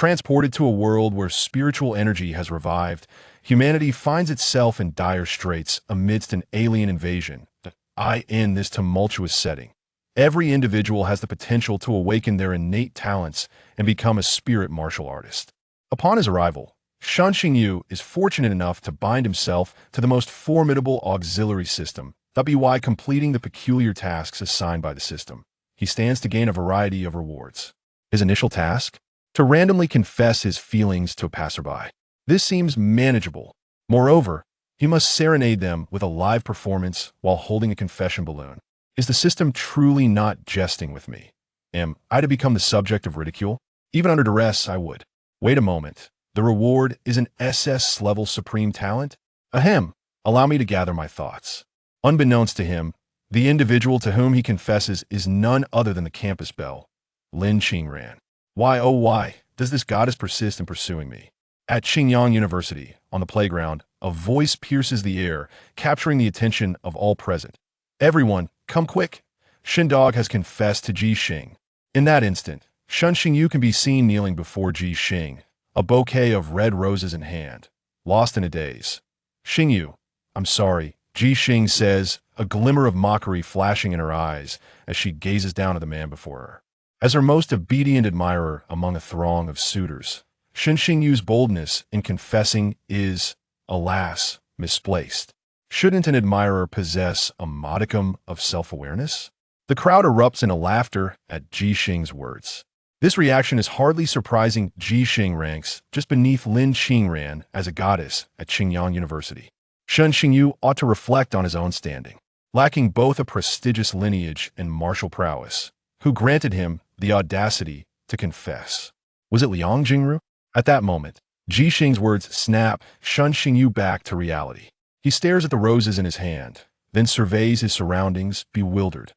Transported to a world where spiritual energy has revived, humanity finds itself in dire straits amidst an alien invasion. In this tumultuous setting, every individual has the potential to awaken their innate talents and become a spirit martial artist. Upon his arrival, Shan Xingyu is fortunate enough to bind himself to the most formidable auxiliary system, by completing the peculiar tasks assigned by the system. He stands to gain a variety of rewards. His initial task? To randomly confess his feelings to a passerby. This seems manageable. Moreover, he must serenade them with a live performance while holding a confession balloon. Is the system truly not jesting with me? Am I to become the subject of ridicule? Even under duress, I would. Wait a moment. The reward is an SS-level supreme talent? Ahem. Allow me to gather my thoughts. Unbeknownst to him, the individual to whom he confesses is none other than the campus belle, Lin Qingran. Why, oh why, does this goddess persist in pursuing me? At Qingyang University, on the playground, a voice pierces the air, capturing the attention of all present. Everyone, come quick! Shindog has confessed to Ji Xing. In that instant, Shan Xingyu can be seen kneeling before Ji Xing, a bouquet of red roses in hand, lost in a daze. Xingyu, I'm sorry, Ji Xing says, a glimmer of mockery flashing in her eyes as she gazes down at the man before her. As her most obedient admirer among a throng of suitors, Shan Xingyu's boldness in confessing is, alas, misplaced. Shouldn't an admirer possess a modicum of self-awareness? The crowd erupts in a laughter at Ji Xing's words. This reaction is hardly surprising. Ji Xing ranks just beneath Lin Qingran as a goddess at Qingyang University. Shan Xingyu ought to reflect on his own standing. Lacking both a prestigious lineage and martial prowess, who granted him the audacity to confess? Was it Liang Jingru? At that moment, Ji Xing's words snap Shan Xingyu back to reality. He stares at the roses in his hand, then surveys his surroundings, bewildered.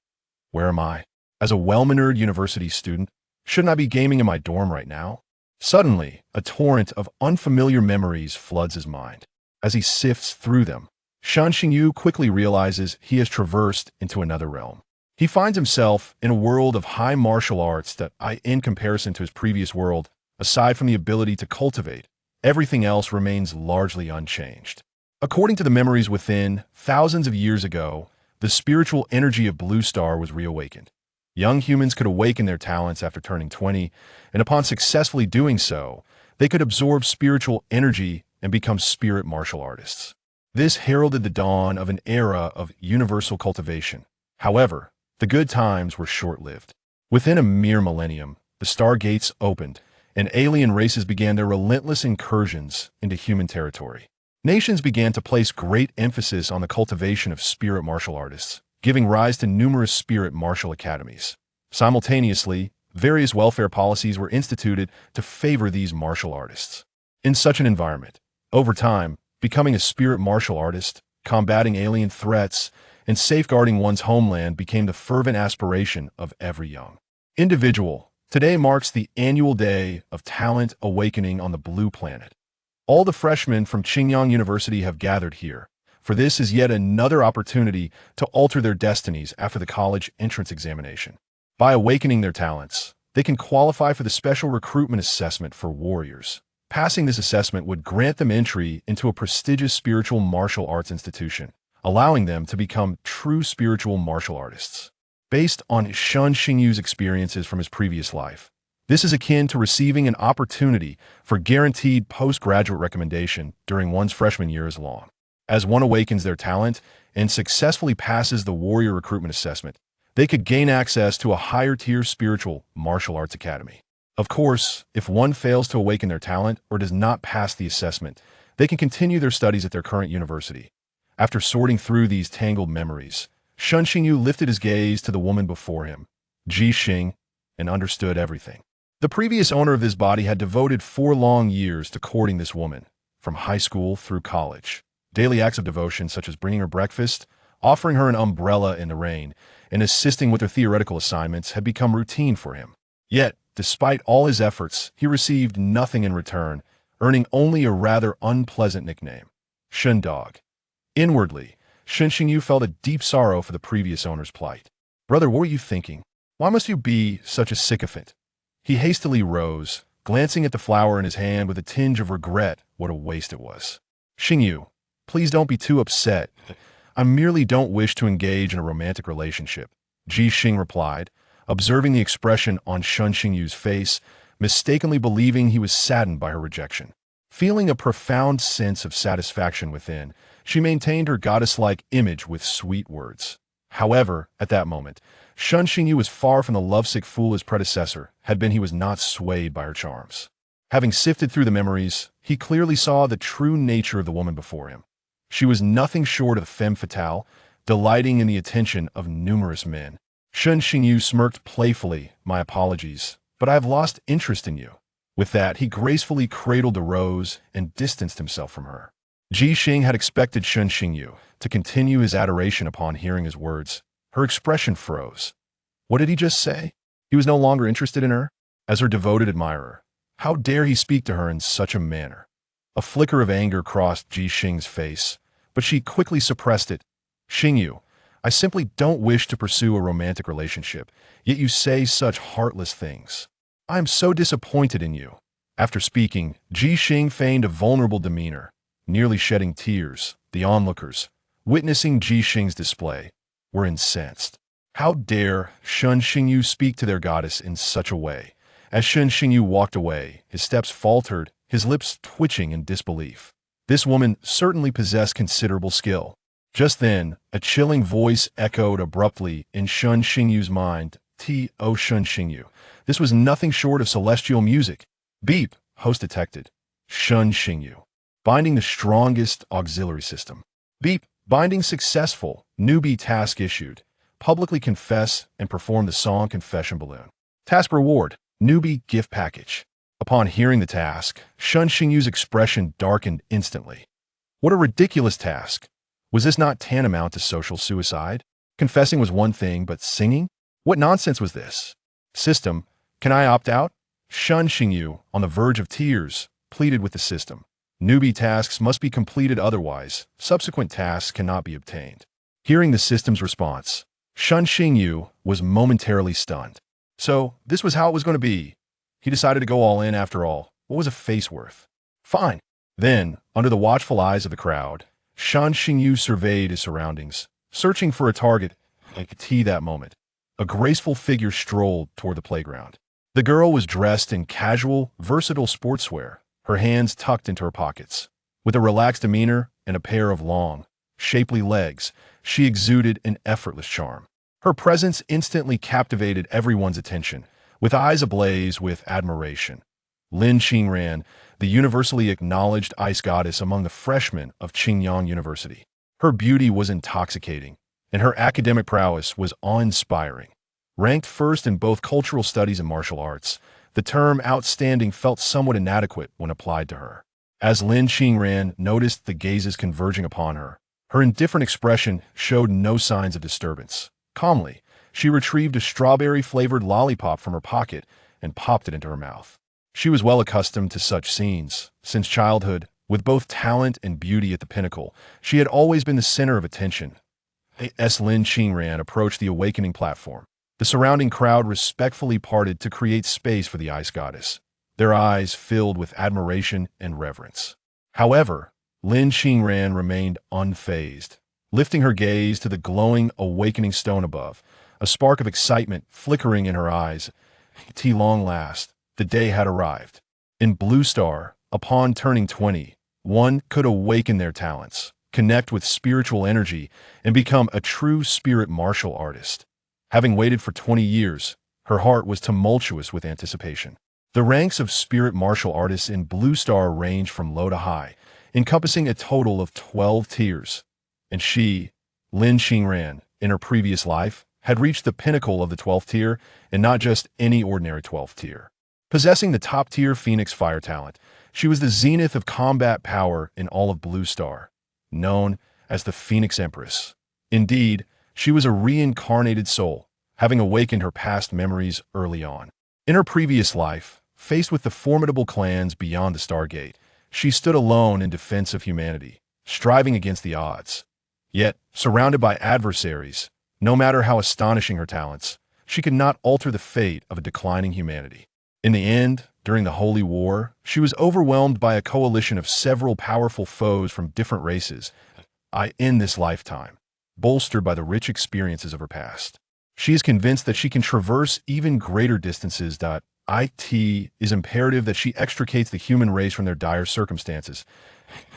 Where am I? As a well-mannered university student, shouldn't I be gaming in my dorm right now? Suddenly, a torrent of unfamiliar memories floods his mind. As he sifts through them, Shan Xingyu quickly realizes he has traversed into another realm. He finds himself in a world of high martial arts that, in comparison to his previous world, aside from the ability to cultivate, everything else remains largely unchanged. According to the memories within, thousands of years ago, the spiritual energy of Blue Star was reawakened. Young humans could awaken their talents after turning 20, and upon successfully doing so, they could absorb spiritual energy and become spirit martial artists. This heralded the dawn of an era of universal cultivation. However, the good times were short-lived. Within a mere millennium, the stargates opened, and alien races began their relentless incursions into human territory. Nations began to place great emphasis on the cultivation of spirit martial artists, giving rise to numerous spirit martial academies. Simultaneously, various welfare policies were instituted to favor these martial artists. In such an environment, over time, becoming a spirit martial artist, combating alien threats, and safeguarding one's homeland became the fervent aspiration of every young individual. Today marks the annual day of talent awakening on the Blue Planet. All the freshmen from Qingyang University have gathered here, for this is yet another opportunity to alter their destinies after the college entrance examination. By awakening their talents, they can qualify for the special recruitment assessment for warriors. Passing this assessment would grant them entry into a prestigious spiritual martial arts institution, allowing them to become true spiritual martial artists. Based on Shan Xingyu's experiences from his previous life, this is akin to receiving an opportunity for guaranteed postgraduate recommendation during one's freshman year as long. As one awakens their talent and successfully passes the warrior recruitment assessment, they could gain access to a higher-tier spiritual martial arts academy. Of course, if one fails to awaken their talent or does not pass the assessment, they can continue their studies at their current university. After sorting through these tangled memories, Shan Xingyu lifted his gaze to the woman before him, Ji Xing, and understood everything. The previous owner of this body had devoted 4 long years to courting this woman, from high school through college. Daily acts of devotion such as bringing her breakfast, offering her an umbrella in the rain, and assisting with her theoretical assignments had become routine for him. Yet, despite all his efforts, he received nothing in return, earning only a rather unpleasant nickname, Shindog. Inwardly, Shan Xingyu felt a deep sorrow for the previous owner's plight. Brother, what were you thinking? Why must you be such a sycophant? He hastily rose, glancing at the flower in his hand with a tinge of regret. What a waste it was. Xingyu, please don't be too upset. I merely don't wish to engage in a romantic relationship, Ji Xing replied, observing the expression on Shun Xingyu's face, mistakenly believing he was saddened by her rejection. Feeling a profound sense of satisfaction within, she maintained her goddess-like image with sweet words. However, at that moment, Shun Xingyu was far from the lovesick fool his predecessor had been. He was not swayed by her charms. Having sifted through the memories, he clearly saw the true nature of the woman before him. She was nothing short of femme fatale, delighting in the attention of numerous men. Shun Xingyu smirked playfully. My apologies, but I have lost interest in you. With that, he gracefully cradled a rose and distanced himself from her. Ji Xing had expected Shun Xingyu to continue his adoration upon hearing his words. Her expression froze. What did he just say? He was no longer interested in her? As her devoted admirer, how dare he speak to her in such a manner? A flicker of anger crossed Ji Xing's face, but she quickly suppressed it. Xingyu, I simply don't wish to pursue a romantic relationship, yet you say such heartless things. I am so disappointed in you. After speaking, Ji Xing feigned a vulnerable demeanor, nearly shedding tears. The onlookers, witnessing Ji Xing's display, were incensed. How dare Shun Xingyu speak to their goddess in such a way? As Shun Xingyu walked away, his steps faltered, his lips twitching in disbelief. This woman certainly possessed considerable skill. Just then, a chilling voice echoed abruptly in Shun Xingyu's mind. T.O. Shun Xingyu. This was nothing short of celestial music. Beep, host detected. Shun Xingyu. Binding the strongest auxiliary system. Beep, binding successful. Newbie task issued. Publicly confess and perform the song Confession Balloon. Task reward. Newbie gift package. Upon hearing the task, Shun Xingyu's expression darkened instantly. What a ridiculous task. Was this not tantamount to social suicide? Confessing was one thing, but singing? What nonsense was this? System, can I opt out? Shun Xingyu, on the verge of tears, pleaded with the system. Newbie tasks must be completed, otherwise subsequent tasks cannot be obtained. Hearing the system's response, Shun Xingyu was momentarily stunned. So, this was how it was going to be. He decided to go all in after all. What was a face worth? Fine. Then, under the watchful eyes of the crowd, Shun Xingyu surveyed his surroundings, searching for a target. Like a tea that moment, a graceful figure strolled toward the playground. The girl was dressed in casual, versatile sportswear, her hands tucked into her pockets. With a relaxed demeanor and a pair of long, shapely legs, she exuded an effortless charm. Her presence instantly captivated everyone's attention, with eyes ablaze with admiration. Lin Qingran, the universally acknowledged ice goddess among the freshmen of Qingyang University. Her beauty was intoxicating, and her academic prowess was awe-inspiring. Ranked first in both cultural studies and martial arts, the term outstanding felt somewhat inadequate when applied to her. As Lin Qingran noticed the gazes converging upon her, her indifferent expression showed no signs of disturbance. Calmly, she retrieved a strawberry-flavored lollipop from her pocket and popped it into her mouth. She was well accustomed to such scenes. Since childhood, with both talent and beauty at the pinnacle, she had always been the center of attention. As Lin Qingran approached the awakening platform, the surrounding crowd respectfully parted to create space for the ice goddess, their eyes filled with admiration and reverence. However, Lin Qingran remained unfazed, lifting her gaze to the glowing awakening stone above, a spark of excitement flickering in her eyes. At long last, the day had arrived. In Blue Star, upon turning 20, one could awaken their talents, connect with spiritual energy, and become a true spirit martial artist. Having waited for 20 years, her heart was tumultuous with anticipation. The ranks of spirit martial artists in Blue Star range from low to high, encompassing a total of 12 tiers. And she, Lin Qingran, in her previous life, had reached the pinnacle of the 12th tier, and not just any ordinary 12th tier. Possessing the top-tier Phoenix Fire talent, she was the zenith of combat power in all of Blue Star, known as the Phoenix Empress. Indeed, she was a reincarnated soul, having awakened her past memories early on. In her previous life, faced with the formidable clans beyond the Stargate, she stood alone in defense of humanity, striving against the odds. Yet, surrounded by adversaries, no matter how astonishing her talents, she could not alter the fate of a declining humanity. In the end, During the Holy War, she was overwhelmed by a coalition of several powerful foes from different races. In this lifetime, bolstered by the rich experiences of her past, she is convinced that she can traverse even greater distances. It is imperative that she extricates the human race from their dire circumstances.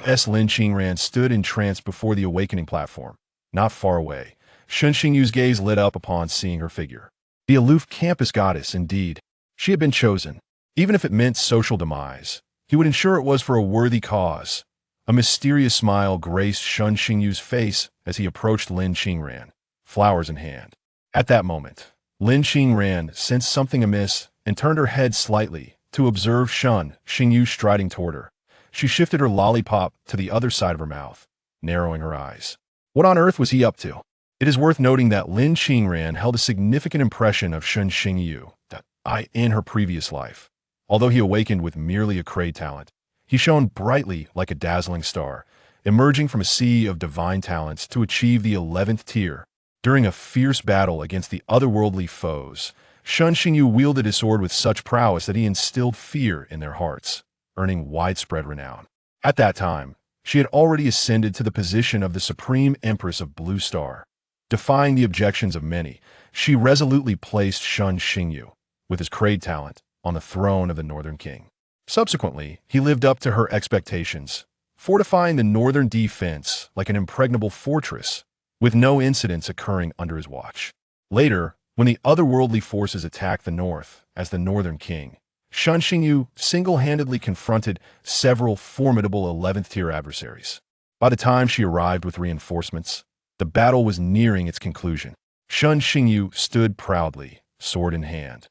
Lin Qingran stood entranced before the awakening platform. Not far away, Shen Xingyu's gaze lit up upon seeing her figure. The aloof campus goddess, indeed. She had been chosen. Even if it meant social demise, he would ensure it was for a worthy cause. A mysterious smile graced Shen Xingyu's face as he approached Lin Qingran, flowers in hand. At that moment, Lin Qingran sensed something amiss and turned her head slightly to observe Shen Xingyu striding toward her. She shifted her lollipop to the other side of her mouth, narrowing her eyes. What on earth was he up to? It is worth noting that Lin Qingran held a significant impression of Shen Xingyu in her previous life. Although he awakened with merely a Cray talent, he shone brightly like a dazzling star, emerging from a sea of divine talents to achieve the 11th tier. During a fierce battle against the otherworldly foes, Shen Xingyu wielded his sword with such prowess that he instilled fear in their hearts, earning widespread renown. At that time, she had already ascended to the position of the Supreme Empress of Blue Star. Defying the objections of many, she resolutely placed Shen Xingyu, with his Cray talent, on the throne of the Northern King. Subsequently, he lived up to her expectations, fortifying the northern defense like an impregnable fortress, with no incidents occurring under his watch. Later, when the otherworldly forces attacked the north as the Northern King, Shen Xingyu single-handedly confronted several formidable 11th-tier adversaries. By the time she arrived with reinforcements, the battle was nearing its conclusion. Shen Xingyu stood proudly, sword in hand.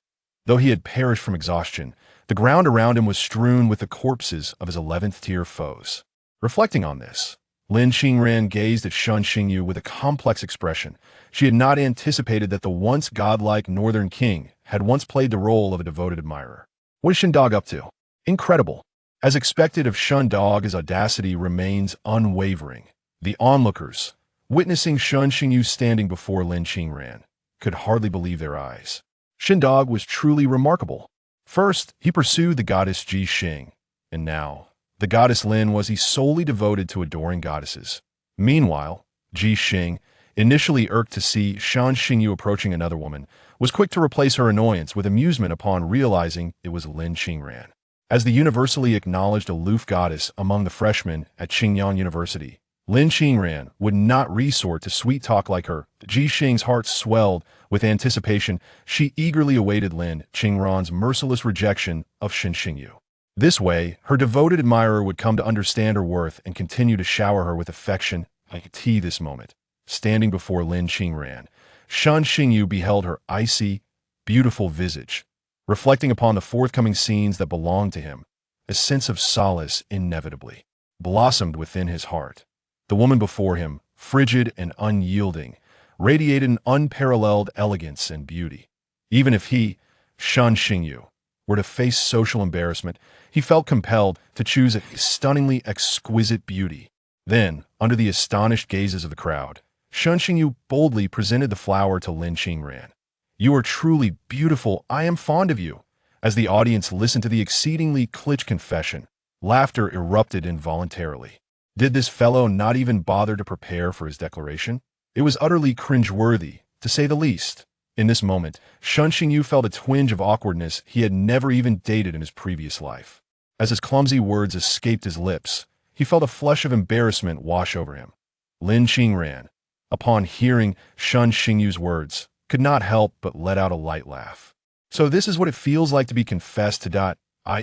Though he had perished from exhaustion, the ground around him was strewn with the corpses of his 11th-tier foes. Reflecting on this, Lin Qingran gazed at Shen Xingyu with a complex expression. She had not anticipated that the once godlike Northern King had once played the role of a devoted admirer. What is Shen Dog up to? Incredible. As expected of Shen Dog, his audacity remains unwavering. The onlookers, witnessing Shen Xingyu standing before Lin Qingran, could hardly believe their eyes. Shen Dog was truly remarkable. First, he pursued the goddess Ji Xing, and now, the goddess Lin was he solely devoted to adoring goddesses. Meanwhile, Ji Xing, initially irked to see Shen Xingyu approaching another woman, was quick to replace her annoyance with amusement upon realizing it was Lin Qingran. As the universally acknowledged aloof goddess among the freshmen at Qingyang University, Lin Qingran would not resort to sweet talk like her. Ji Xing's heart swelled with anticipation. She eagerly awaited Lin Qingran's merciless rejection of Shen Xingyu. This way, her devoted admirer would come to understand her worth and continue to shower her with affection. This moment, standing before Lin Qingran, Shen Xingyu beheld her icy, beautiful visage. Reflecting upon the forthcoming scenes that belonged to him, a sense of solace inevitably blossomed within his heart. The woman before him, frigid and unyielding, radiated an unparalleled elegance and beauty. Even if he, Shen Xingyu, were to face social embarrassment, he felt compelled to choose a stunningly exquisite beauty. Then, under the astonished gazes of the crowd, Shen Xingyu boldly presented the flower to Lin Qingran. "You are truly beautiful. I am fond of you." As the audience listened to the exceedingly cliché confession, laughter erupted involuntarily. Did this fellow not even bother to prepare for his declaration? It was utterly cringeworthy, to say the least. In this moment, Shen Xingyu felt a twinge of awkwardness he had never even dated in his previous life. As his clumsy words escaped his lips, he felt a flush of embarrassment wash over him. Lin Qingran, upon hearing Shen Xingyu's words, could not help but let out a light laugh. So this is what it feels like to be confessed to.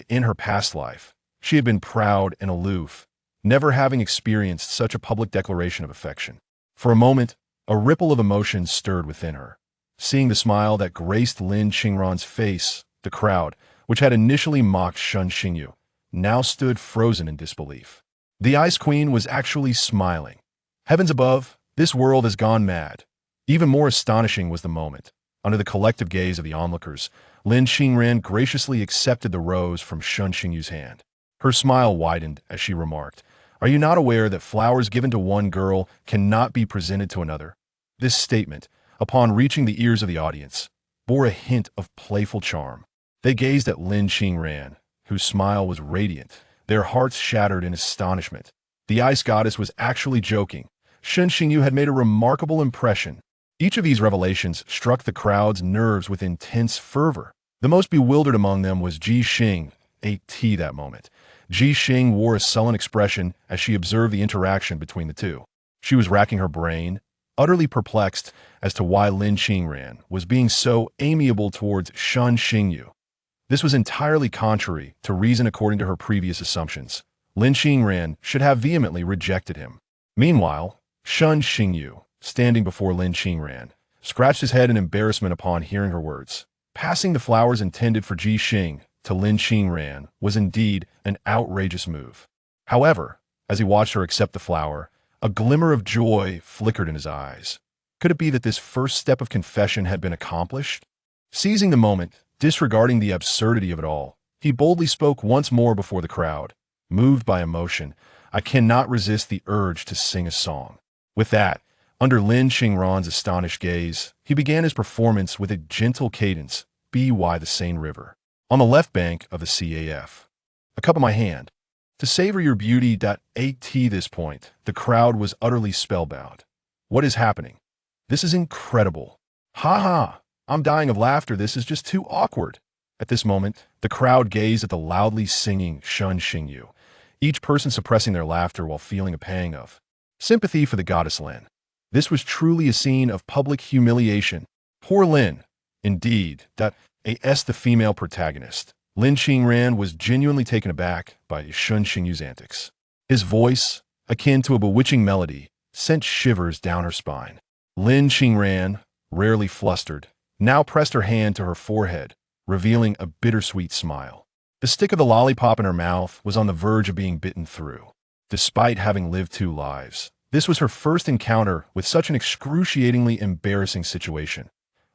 In her past life, she had been proud and aloof, never having experienced such a public declaration of affection. For a moment, a ripple of emotion stirred within her. Seeing the smile that graced Lin Qingran's face, the crowd, which had initially mocked Shen Xingyu, now stood frozen in disbelief. The Ice Queen was actually smiling. Heavens above, this world has gone mad. Even more astonishing was the moment. Under the collective gaze of the onlookers, Lin Qingran graciously accepted the rose from Shen Xingyu's hand. Her smile widened as she remarked, "Are you not aware that flowers given to one girl cannot be presented to another?" This statement, upon reaching the ears of the audience, bore a hint of playful charm. They gazed at Lin Qingran, whose smile was radiant, their hearts shattered in astonishment. The ice goddess was actually joking. Shen Xingyu had made a remarkable impression. Each of these revelations struck the crowd's nerves with intense fervor. The most bewildered among them was Ji Xing, ate tea that moment. Ji Xing wore a sullen expression as she observed the interaction between the two. She was racking her brain, utterly perplexed as to why Lin Qingran was being so amiable towards Shen Xingyu. This was entirely contrary to reason according to her previous assumptions. Lin Qingran should have vehemently rejected him. Meanwhile, Shen Xingyu, standing before Lin Qingran, scratched his head in embarrassment upon hearing her words. Passing the flowers intended for Ji Xing to Lin Qingran was indeed an outrageous move. However, as he watched her accept the flower, a glimmer of joy flickered in his eyes. Could it be that this first step of confession had been accomplished? Seizing the moment, disregarding the absurdity of it all, he boldly spoke once more before the crowd. Moved by emotion, I cannot resist the urge to sing a song. With that, under Lin Qingran's astonished gaze, he began his performance with a gentle cadence, by the Seine River, on the left bank of the CAF. A cup in my hand. To savor your beauty. At this point, the crowd was utterly spellbound. What is happening? This is incredible. Ha ha! I'm dying of laughter. This is just too awkward. At this moment, the crowd gazed at the loudly singing Shen Xingyu, each person suppressing their laughter while feeling a pang of sympathy for the goddess Lin. This was truly a scene of public humiliation. Poor Lin. Indeed, the female protagonist. Lin Qingran was genuinely taken aback by Shen Xingyu's antics. His voice, akin to a bewitching melody, sent shivers down her spine. Lin Qingran, rarely flustered, now pressed her hand to her forehead, revealing a bittersweet smile. The stick of the lollipop in her mouth was on the verge of being bitten through. Despite having lived 2 lives, this was her first encounter with such an excruciatingly embarrassing situation.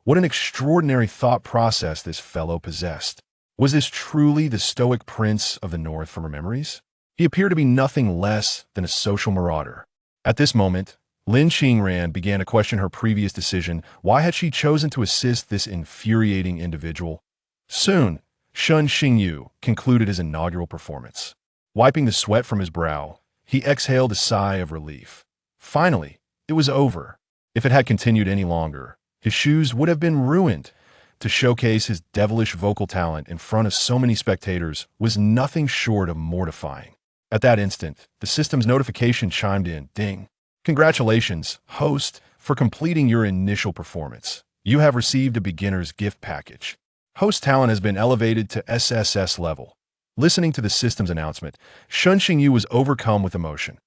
What an extraordinary thought process this fellow possessed. Was this truly the stoic prince of the North from her memories? He appeared to be nothing less than a social marauder. At this moment, Lin Qingran began to question her previous decision. Why had she chosen to assist this infuriating individual? Soon, Shen Xingyu concluded his inaugural performance. Wiping the sweat from his brow, he exhaled a sigh of relief. Finally, it was over. If it had continued any longer, his shoes would have been ruined. To showcase his devilish vocal talent in front of so many spectators was nothing short of mortifying. At that instant, the system's notification chimed in. Ding. Congratulations, host, for completing your initial performance. You have received a beginner's gift package. Host talent has been elevated to SSS level. Listening to the system's announcement, Shen Xingyu was overcome with emotion.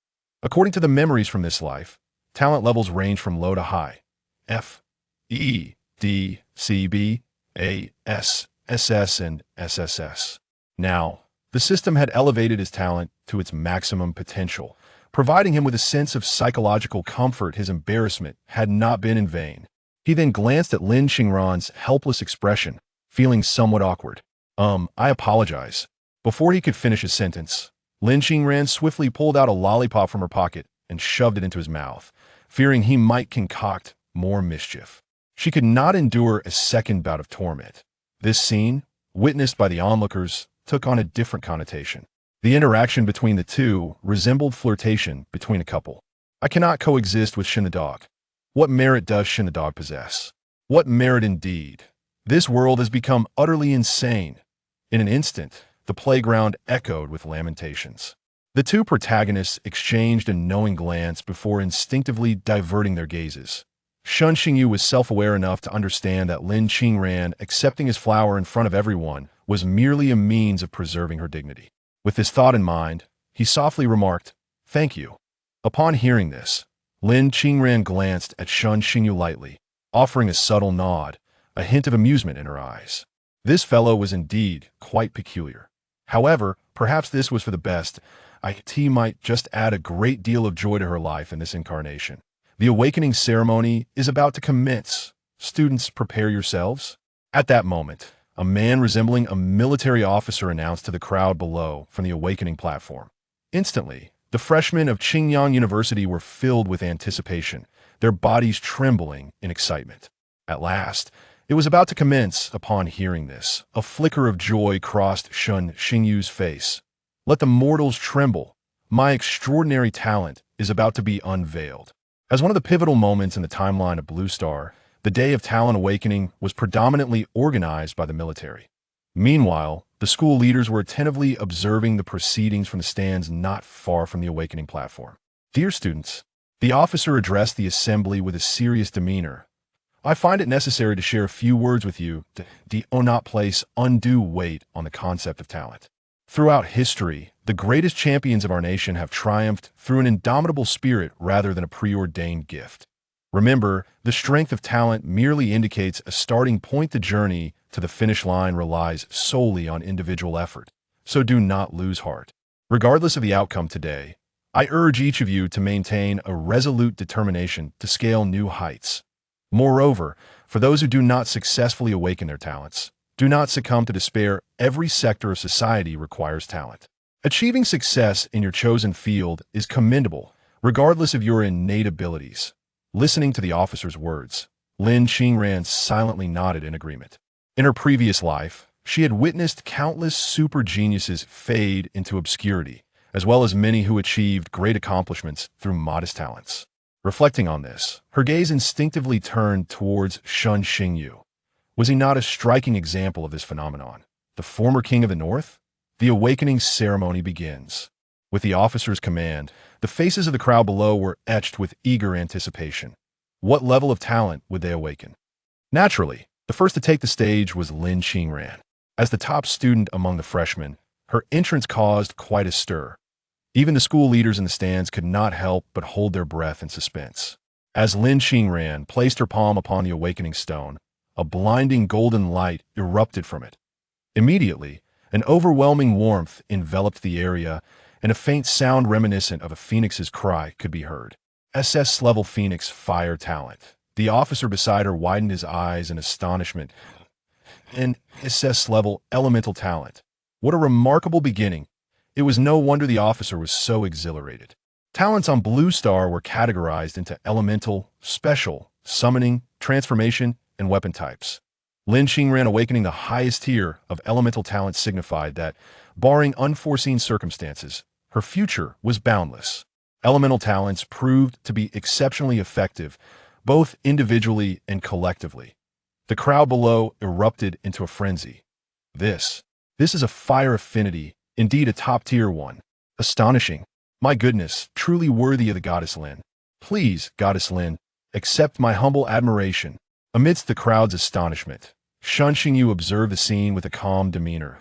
According to the memories from this life, talent levels range from low to high. F, E, D, C, B, A, S, SS, and SSS. Now, the system had elevated his talent to its maximum potential, providing him with a sense of psychological comfort. His embarrassment had not been in vain. He then glanced at Lin Qingran's helpless expression, feeling somewhat awkward. I apologize. Before he could finish his sentence, Lin Qingran swiftly pulled out a lollipop from her pocket and shoved it into his mouth, fearing he might concoct more mischief. She could not endure a second bout of torment. This scene, witnessed by the onlookers, took on a different connotation. The interaction between the two resembled flirtation between a couple. I cannot coexist with Shin the dog. What merit does Shin the dog possess? What merit indeed? This world has become utterly insane. In an instant, the playground echoed with lamentations. The two protagonists exchanged a knowing glance before instinctively diverting their gazes. Shen Xingyu was self-aware enough to understand that Lin Qingran accepting his flower in front of everyone was merely a means of preserving her dignity. With this thought in mind, he softly remarked, "Thank you." Upon hearing this, Lin Qingran glanced at Shen Xingyu lightly, offering a subtle nod, a hint of amusement in her eyes. This fellow was indeed quite peculiar. However, perhaps this was for the best. IT might just add a great deal of joy to her life in this incarnation. The awakening ceremony is about to commence. Students, prepare yourselves. At that moment, a man resembling a military officer announced to the crowd below from the awakening platform. Instantly, the freshmen of Qingyang University were filled with anticipation, their bodies trembling in excitement. At last, It was about to commence upon hearing this. A flicker of joy crossed Shun Xingyu's face. Let the mortals tremble. My extraordinary talent is about to be unveiled. As one of the pivotal moments in the timeline of Blue Star, the Day of Talent Awakening was predominantly organized by the military. Meanwhile, the school leaders were attentively observing the proceedings from the stands not far from the awakening platform. Dear students, the officer addressed the assembly with a serious demeanor. I find it necessary to share a few words with you to do not place undue weight on the concept of talent. Throughout history, the greatest champions of our nation have triumphed through an indomitable spirit rather than a preordained gift. Remember, the strength of talent merely indicates a starting point. The journey to the finish line relies solely on individual effort, so do not lose heart. Regardless of the outcome today, I urge each of you to maintain a resolute determination to scale new heights. Moreover, for those who do not successfully awaken their talents, do not succumb to despair. Every sector of society requires talent. Achieving success in your chosen field is commendable, regardless of your innate abilities. Listening to the officer's words, Lin Qingran silently nodded in agreement. In her previous life, she had witnessed countless super geniuses fade into obscurity, as well as many who achieved great accomplishments through modest talents. Reflecting on this, her gaze instinctively turned towards Shun Xingyu. Was he not a striking example of this phenomenon? The former king of the north? The awakening ceremony begins. With the officer's command, the faces of the crowd below were etched with eager anticipation. What level of talent would they awaken? Naturally, the first to take the stage was Lin Qingran. As the top student among the freshmen, her entrance caused quite a stir. Even the school leaders in the stands could not help but hold their breath in suspense. As Lin Qingran placed her palm upon the awakening stone, a blinding golden light erupted from it. Immediately, an overwhelming warmth enveloped the area, and a faint sound reminiscent of a phoenix's cry could be heard. SS-level Phoenix fire talent. The officer beside her widened his eyes in astonishment. An SS-level elemental talent. What a remarkable beginning. It was no wonder the officer was so exhilarated. Talents on Blue Star were categorized into elemental, special, summoning, transformation, and weapon types. Lin Qingran awakening the highest tier of elemental talent signified that, barring unforeseen circumstances, her future was boundless. Elemental talents proved to be exceptionally effective, both individually and collectively. The crowd below erupted into a frenzy. This is a fire affinity, indeed a top-tier one. Astonishing. My goodness, truly worthy of the Goddess Lin. Please, Goddess Lin, accept my humble admiration. Amidst the crowd's astonishment, Shun Xingyu observed the scene with a calm demeanor.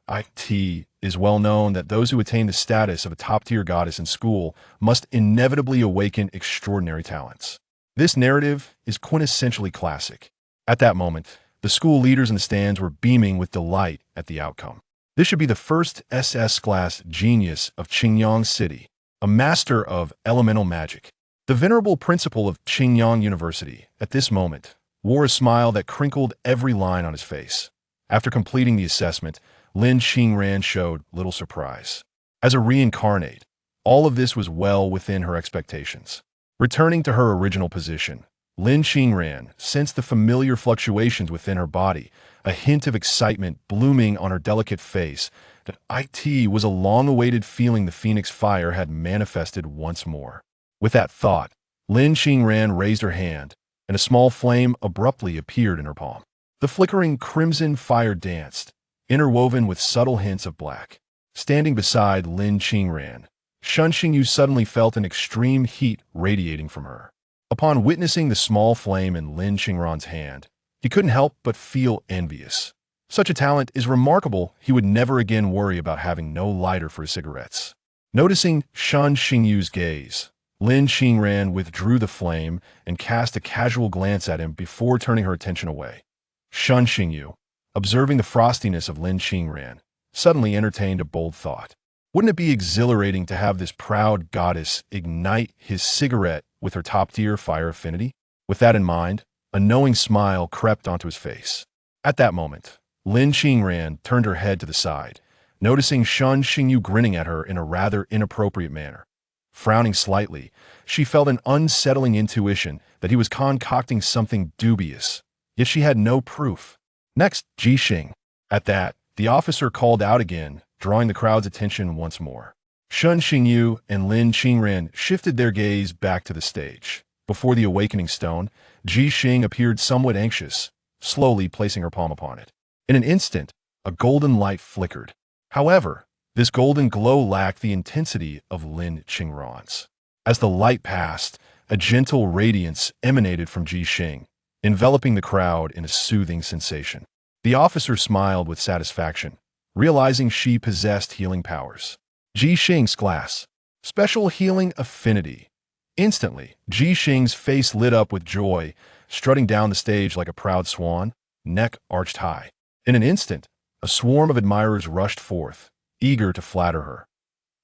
It is well known that those who attain the status of a top-tier goddess in school must inevitably awaken extraordinary talents. This narrative is quintessentially classic. At that moment, the school leaders in the stands were beaming with delight at the outcome. This should be the first SS-class genius of Qingyang City, a master of elemental magic. The venerable principal of Qingyang University, at this moment, wore a smile that crinkled every line on his face. After completing the assessment, Lin Qingran showed little surprise. As a reincarnate, all of this was well within her expectations. Returning to her original position, Lin Qingran sensed the familiar fluctuations within her body, a hint of excitement blooming on her delicate face. That it was a long-awaited feeling the phoenix fire had manifested once more. With that thought, Lin Qingran raised her hand, and a small flame abruptly appeared in her palm. The flickering crimson fire danced, interwoven with subtle hints of black. Standing beside Lin Qingran, Shun Xingyu suddenly felt an extreme heat radiating from her. Upon witnessing the small flame in Lin Qingran's hand, he couldn't help but feel envious. Such a talent is remarkable. He would never again worry about having no lighter for his cigarettes. Noticing Shun Xingyu's gaze, Lin Qingran withdrew the flame and cast a casual glance at him before turning her attention away. Shun Xingyu, observing the frostiness of Lin Qingran, suddenly entertained a bold thought. Wouldn't it be exhilarating to have this proud goddess ignite his cigarette with her top-tier fire affinity? With that in mind, a knowing smile crept onto his face. At that moment, Lin Qingran turned her head to the side, noticing Shun Xingyu grinning at her in a rather inappropriate manner. Frowning slightly, she felt an unsettling intuition that he was concocting something dubious. yet she had no proof. Next, Ji Xing. At that, the officer called out again, drawing the crowd's attention once more. Shun Xingyu and Lin Qingran shifted their gaze back to the stage. Before the awakening stone, Ji Xing appeared somewhat anxious, slowly placing her palm upon it. In an instant, a golden light flickered. However, this golden glow lacked the intensity of Lin Qingran's. As the light passed, a gentle radiance emanated from Ji Xing, enveloping the crowd in a soothing sensation. The officer smiled with satisfaction, realizing she possessed healing powers. Ji Xing's class. Special Healing Affinity. Instantly, Ji Xing's face lit up with joy, strutting down the stage like a proud swan, neck arched high. In an instant, a swarm of admirers rushed forth, eager to flatter her.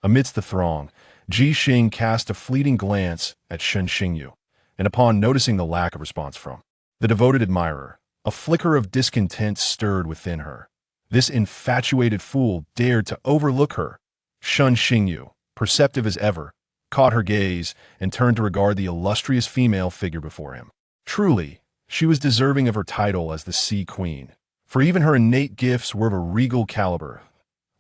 Amidst the throng, Ji Xing cast a fleeting glance at Shun Xingyu, and upon noticing the lack of response from the devoted admirer, a flicker of discontent stirred within her. This infatuated fool dared to overlook her. Shun Xingyu, perceptive as ever, caught her gaze and turned to regard the illustrious female figure before him. Truly, she was deserving of her title as the Sea Queen, for even her innate gifts were of a regal caliber.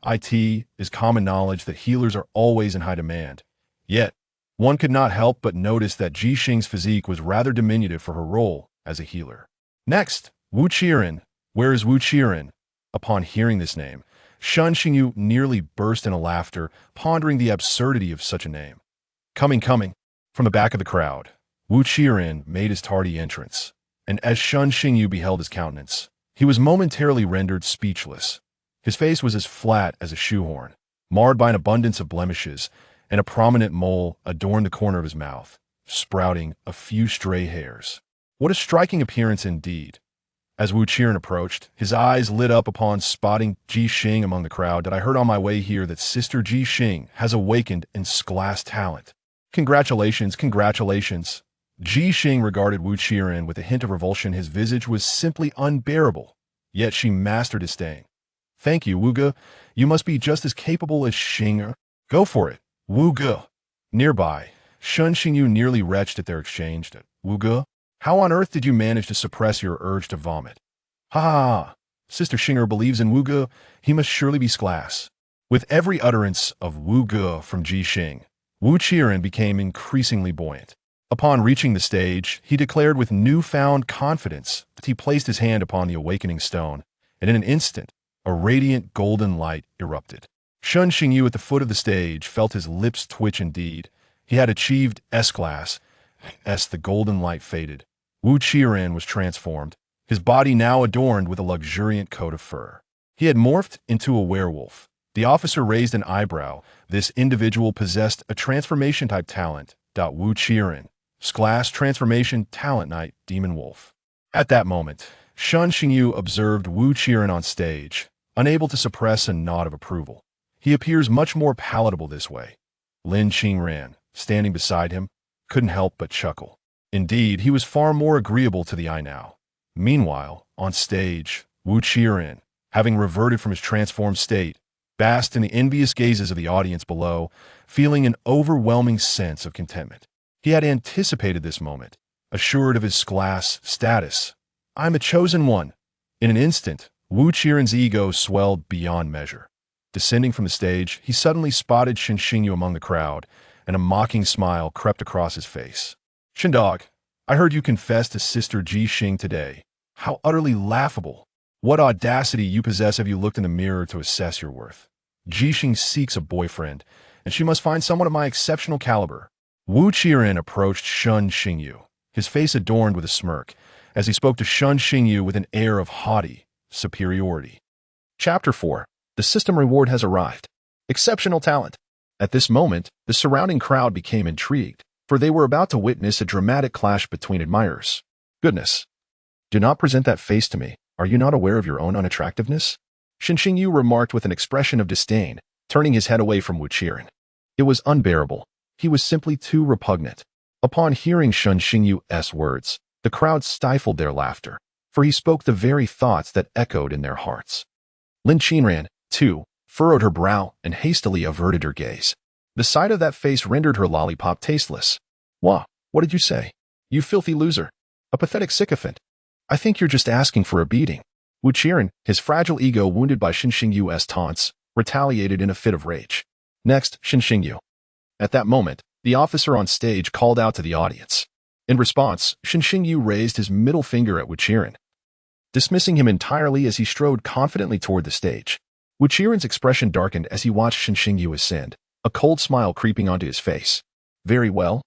It is common knowledge that healers are always in high demand. Yet, one could not help but notice that Ji Xing's physique was rather diminutive for her role as a healer. Next, Wu Qiren. Where is Wu Qiren? Upon hearing this name, Shun Xingyu nearly burst into laughter, pondering the absurdity of such a name. Coming. From the back of the crowd, Wu Qiren made his tardy entrance, and as Shun Xingyu beheld his countenance, he was momentarily rendered speechless. His face was as flat as a shoehorn, marred by an abundance of blemishes, and a prominent mole adorned the corner of his mouth, sprouting a few stray hairs. What a striking appearance indeed! As Wu Qiren approached, his eyes lit up upon spotting Ji Xing among the crowd. That I heard on my way here that Sister Ji Xing has awakened in class talent. Congratulations. Ji Xing regarded Wu Qiren with a hint of revulsion. His visage was simply unbearable, yet she mastered his staying. Thank you, Wu Ge. You must be just as capable as Xing. Go for it, Wu Ge. Nearby, Shun Xingyu nearly retched at their exchange. Wu Ge, how on earth did you manage to suppress your urge to vomit? Ha! Sister Xing'er believes in Wu Ge. He must surely be class. With every utterance of Wu Ge from Ji Xing, Wu Qiren became increasingly buoyant. Upon reaching the stage, he declared with newfound confidence that he placed his hand upon the awakening stone, and in an instant, a radiant golden light erupted. Shun Xingyu at the foot of the stage felt his lips twitch indeed. He had achieved S-class. As the golden light faded, Wu Qiren was transformed, his body now adorned with a luxuriant coat of fur. He had morphed into a werewolf. The officer raised an eyebrow. This individual possessed a transformation-type talent. Wu Qiren, class transformation talent night, Demon Wolf. At that moment, Shun Xingyu observed Wu Qiren on stage, unable to suppress a nod of approval. He appears much more palatable this way. Lin Qingran, standing beside him, couldn't help but chuckle. Indeed, he was far more agreeable to the eye now. Meanwhile, on stage, Wu Qiren, having reverted from his transformed state, basked in the envious gazes of the audience below, feeling an overwhelming sense of contentment. He had anticipated this moment, assured of his class status. I'm a chosen one. In an instant, Wu Qiren's ego swelled beyond measure. Descending from the stage, he suddenly spotted Shun Xingyu among the crowd, and a mocking smile crept across his face. Shindog, I heard you confess to Sister Ji Xing today. How utterly laughable. What audacity you possess. Have you looked in the mirror to assess your worth? Ji Xing seeks a boyfriend, and she must find someone of my exceptional caliber. Wu Qiren approached Shun Xingyu, his face adorned with a smirk, as he spoke to Shun Xingyu with an air of haughty superiority. Chapter 4. The system reward has arrived. Exceptional talent. At this moment, the surrounding crowd became intrigued, for they were about to witness a dramatic clash between admirers. Goodness. Do not present that face to me. Are you not aware of your own unattractiveness? Shun Xingyu remarked with an expression of disdain, turning his head away from Wu Qiren. It was unbearable. He was simply too repugnant. Upon hearing Shun Xingyu's words, the crowd stifled their laughter, for he spoke the very thoughts that echoed in their hearts. Lin Qingran, too, furrowed her brow and hastily averted her gaze. The sight of that face rendered her lollipop tasteless. Wah, what did you say? You filthy loser. A pathetic sycophant. I think you're just asking for a beating. Wu Qiren, his fragile ego wounded by Shen Xingyu's taunts, retaliated in a fit of rage. Next, Shen Xingyu. At that moment, the officer on stage called out to the audience. In response, Shen Xingyu raised his middle finger at Wu Qiren, dismissing him entirely as he strode confidently toward the stage. Wu Qiren's expression darkened as he watched Shen Xingyu ascend, a cold smile creeping onto his face. Very well.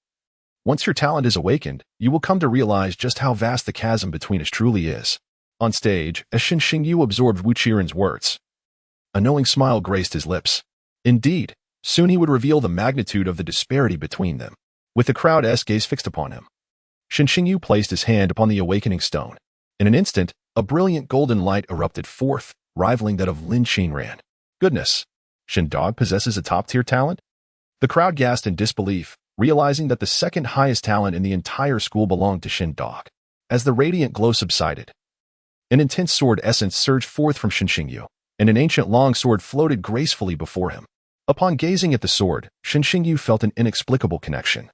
Once your talent is awakened, you will come to realize just how vast the chasm between us truly is. On stage, as Shen Xingyu absorbed Wu Qiren's words, a knowing smile graced his lips. Indeed, soon he would reveal the magnitude of the disparity between them. With the crowd's gaze fixed upon him, Shen Xingyu placed his hand upon the awakening stone. In an instant, a brilliant golden light erupted forth, rivaling that of Lin Qinran. Goodness! Shen Dog possesses a top-tier talent? The crowd gasped in disbelief, realizing that the second highest talent in the entire school belonged to Shen Dog. As the radiant glow subsided, an intense sword essence surged forth from Shen Xingyu, and an ancient longsword floated gracefully before him. Upon gazing at the sword, Shen Xingyu felt an inexplicable connection,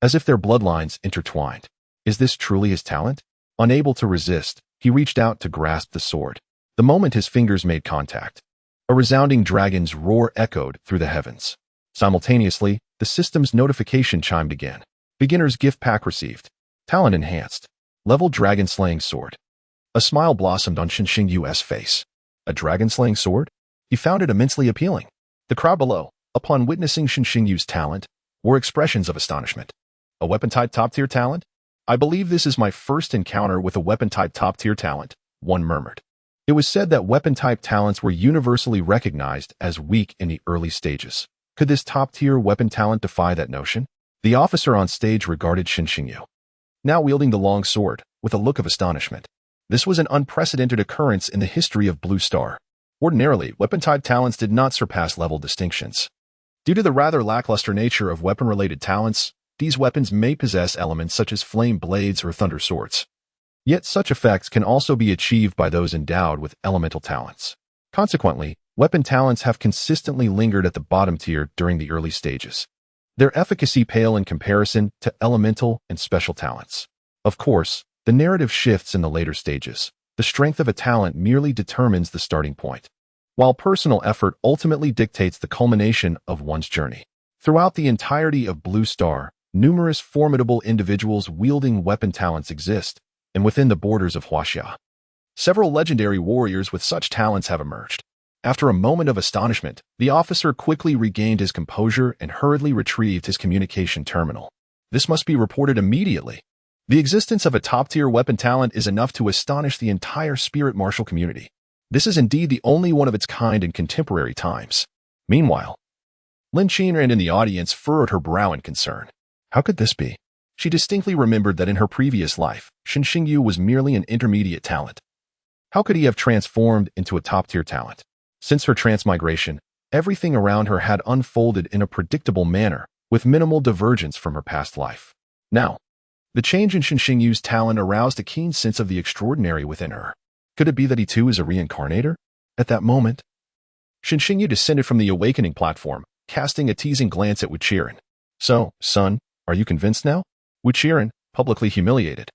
as if their bloodlines intertwined. Is this truly his talent? Unable to resist, he reached out to grasp the sword. The moment his fingers made contact, a resounding dragon's roar echoed through the heavens. Simultaneously, the system's notification chimed again. Beginner's gift pack received. Talent enhanced. Level dragon-slaying sword. A smile blossomed on Shen Xingyu's face. A dragon-slaying sword? He found it immensely appealing. The crowd below, upon witnessing Shen Xingyu's talent, were expressions of astonishment. A weapon-type top-tier talent? I believe this is my first encounter with a weapon-type top-tier talent, one murmured. It was said that weapon-type talents were universally recognized as weak in the early stages. Could this top-tier weapon talent defy that notion? The officer on stage regarded Shen Xingyu, now wielding the long sword, with a look of astonishment. This was an unprecedented occurrence in the history of Blue Star. Ordinarily, weapon-type talents did not surpass level distinctions. Due to the rather lackluster nature of weapon-related talents, these weapons may possess elements such as flame blades or thunder swords. Yet such effects can also be achieved by those endowed with elemental talents. Consequently, weapon talents have consistently lingered at the bottom tier during the early stages. Their efficacy pale in comparison to elemental and special talents. Of course, the narrative shifts in the later stages. The strength of a talent merely determines the starting point, while personal effort ultimately dictates the culmination of one's journey. Throughout the entirety of Blue Star, numerous formidable individuals wielding weapon talents exist, and within the borders of Huaxia, several legendary warriors with such talents have emerged. After a moment of astonishment, the officer quickly regained his composure and hurriedly retrieved his communication terminal. This must be reported immediately. The existence of a top-tier weapon talent is enough to astonish the entire spirit martial community. This is indeed the only one of its kind in contemporary times. Meanwhile, Lin Qinran in the audience furrowed her brow in concern. How could this be? She distinctly remembered that in her previous life, Shen Xingyu was merely an intermediate talent. How could he have transformed into a top-tier talent? Since her transmigration, everything around her had unfolded in a predictable manner, with minimal divergence from her past life. Now, the change in Shen Xingyu's talent aroused a keen sense of the extraordinary within her. Could it be that he too is a reincarnator? At that moment, Shen Xingyu descended from the awakening platform, casting a teasing glance at Wu Qiren. So, son, are you convinced now? Wu Qiren, publicly humiliated,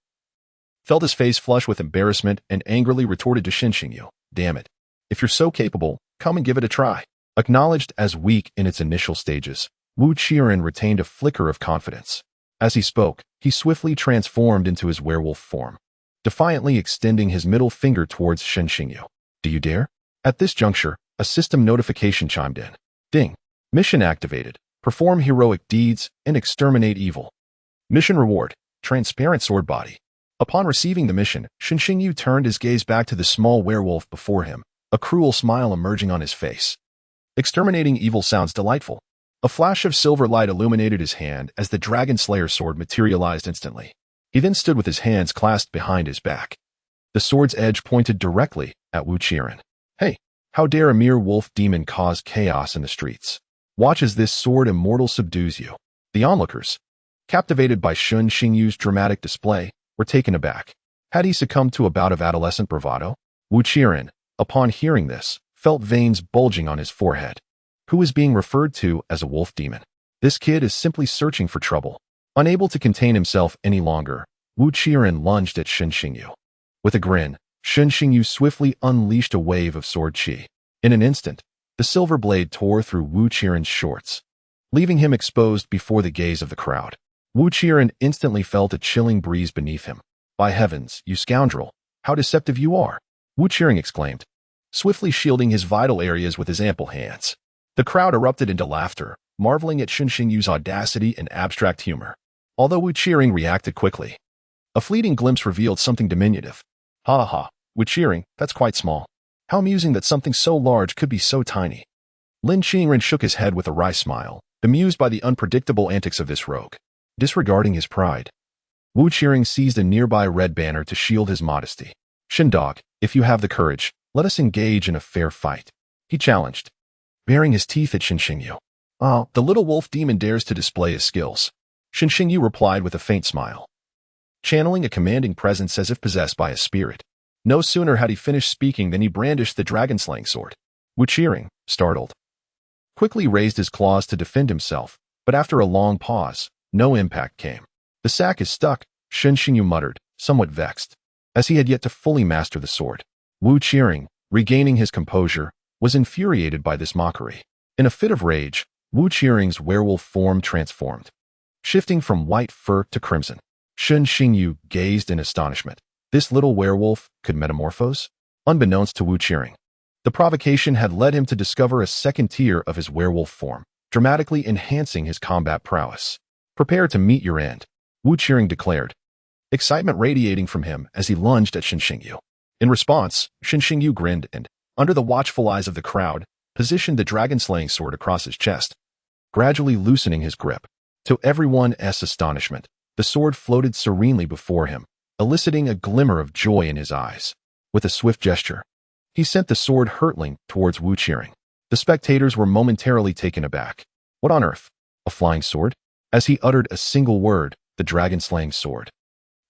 felt his face flush with embarrassment and angrily retorted to Shen Xingyu, damn it. If you're so capable, come and give it a try. Acknowledged as weak in its initial stages, Wu Qiren retained a flicker of confidence. As he spoke, he swiftly transformed into his werewolf form, defiantly extending his middle finger towards Shen Xingyu. Do you dare? At this juncture, a system notification chimed in. Ding. Mission activated. Perform heroic deeds and exterminate evil. Mission reward. Transparent sword body. Upon receiving the mission, Shen Xingyu turned his gaze back to the small werewolf before him, a cruel smile emerging on his face. Exterminating evil sounds delightful. A flash of silver light illuminated his hand as the Dragon Slayer sword materialized instantly. He then stood with his hands clasped behind his back. The sword's edge pointed directly at Wu Qiren. Hey, how dare a mere wolf demon cause chaos in the streets? Watch as this sword immortal subdues you. The onlookers, captivated by Shen Xingyu's dramatic display, were taken aback. Had he succumbed to a bout of adolescent bravado? Wu Qiren, upon hearing this, felt veins bulging on his forehead. Who is being referred to as a wolf demon? This kid is simply searching for trouble. Unable to contain himself any longer, Wu Qiren lunged at Shen Xingyu. With a grin, Shen Xingyu swiftly unleashed a wave of sword qi. In an instant, the silver blade tore through Wu Qiren's shorts, leaving him exposed before the gaze of the crowd. Wu Qiren instantly felt a chilling breeze beneath him. "By heavens, you scoundrel, how deceptive you are!" Wu Qiren exclaimed, swiftly shielding his vital areas with his ample hands. The crowd erupted into laughter, marveling at Shen Xingyu's audacity and abstract humor. Although Wu Qiren reacted quickly, a fleeting glimpse revealed something diminutive. "Ha ha, Wu Qiren, that's quite small. How amusing that something so large could be so tiny." Lin Qingren shook his head with a wry smile, bemused by the unpredictable antics of this rogue. Disregarding his pride, Wu Qiren seized a nearby red banner to shield his modesty. "Shindog, if you have the courage, let us engage in a fair fight," he challenged, baring his teeth at Shen Xingyu. "Oh, the little wolf demon dares to display his skills," Shen Xingyu replied with a faint smile, channeling a commanding presence as if possessed by a spirit. No sooner had he finished speaking than he brandished the dragon-slaying sword. Wu Qiren, startled, quickly raised his claws to defend himself, but after a long pause, no impact came. "The sack is stuck," Shen Xingyu muttered, somewhat vexed, as he had yet to fully master the sword. Wu Qiren, regaining his composure, was infuriated by this mockery. In a fit of rage, Wu Qiren's werewolf form transformed, shifting from white fur to crimson. Shen Xingyu gazed in astonishment. This little werewolf could metamorphose? Unbeknownst to Wu Qiren, the provocation had led him to discover a second tier of his werewolf form, dramatically enhancing his combat prowess. "Prepare to meet your end," Wu Qiren declared, excitement radiating from him as he lunged at Shen Xingyu. In response, Shen Xingyu grinned and, under the watchful eyes of the crowd, positioned the dragon-slaying sword across his chest, gradually loosening his grip. To everyone's astonishment, the sword floated serenely before him, eliciting a glimmer of joy in his eyes. With a swift gesture, he sent the sword hurtling towards Wu Qiren. The spectators were momentarily taken aback. What on earth? A flying sword? As he uttered a single word, the dragon-slaying sword,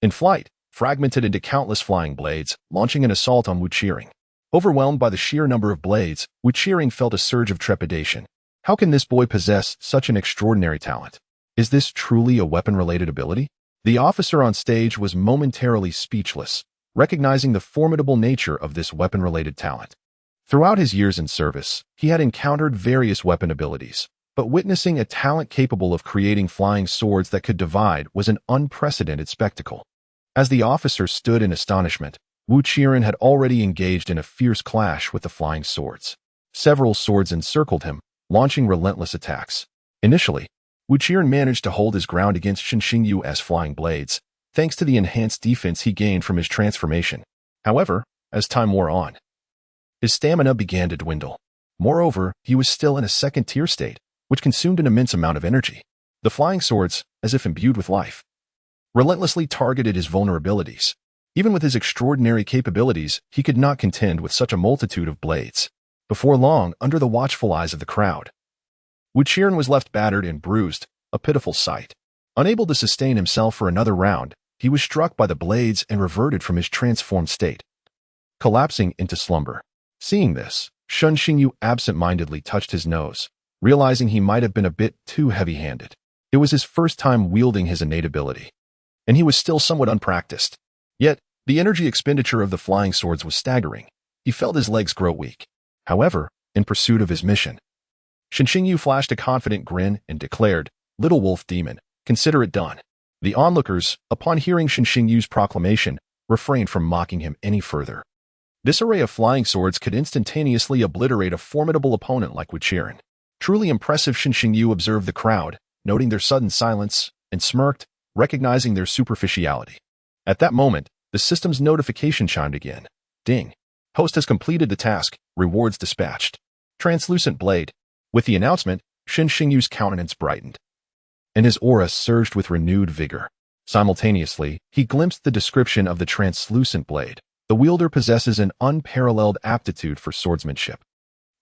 in flight, fragmented into countless flying blades, launching an assault on Wu Qiren. Overwhelmed by the sheer number of blades, Wu Qiren felt a surge of trepidation. How can this boy possess such an extraordinary talent? Is this truly a weapon-related ability? The officer on stage was momentarily speechless, recognizing the formidable nature of this weapon-related talent. Throughout his years in service, he had encountered various weapon abilities, but witnessing a talent capable of creating flying swords that could divide was an unprecedented spectacle. As the officer stood in astonishment, Wu Qiren had already engaged in a fierce clash with the flying swords. Several swords encircled him, launching relentless attacks. Initially, Wu Qiren managed to hold his ground against Shen Xingyu's flying blades, thanks to the enhanced defense he gained from his transformation. However, as time wore on, his stamina began to dwindle. Moreover, he was still in a second-tier state, which consumed an immense amount of energy. The flying swords, as if imbued with life, relentlessly targeted his vulnerabilities. Even with his extraordinary capabilities, he could not contend with such a multitude of blades. Before long, under the watchful eyes of the crowd, Wu Qiren was left battered and bruised, a pitiful sight. Unable to sustain himself for another round, he was struck by the blades and reverted from his transformed state, collapsing into slumber. Seeing this, Shen Xingyu absent-mindedly touched his nose, realizing he might have been a bit too heavy-handed. It was his first time wielding his innate ability, and he was still somewhat unpracticed. Yet, the energy expenditure of the flying swords was staggering. He felt his legs grow weak. However, in pursuit of his mission, Shen Xingyu flashed a confident grin and declared, "Little wolf demon, consider it done." The onlookers, upon hearing Shen Xingyu's proclamation, refrained from mocking him any further. This array of flying swords could instantaneously obliterate a formidable opponent like Wu Qiren. Truly impressive, Shen Xingyu observed the crowd, noting their sudden silence, and smirked, recognizing their superficiality. At that moment, the system's notification chimed again. Ding. Host has completed the task. Rewards dispatched. Translucent blade. With the announcement, Shen Xingyu's countenance brightened, and his aura surged with renewed vigor. Simultaneously, he glimpsed the description of the translucent blade. The wielder possesses an unparalleled aptitude for swordsmanship,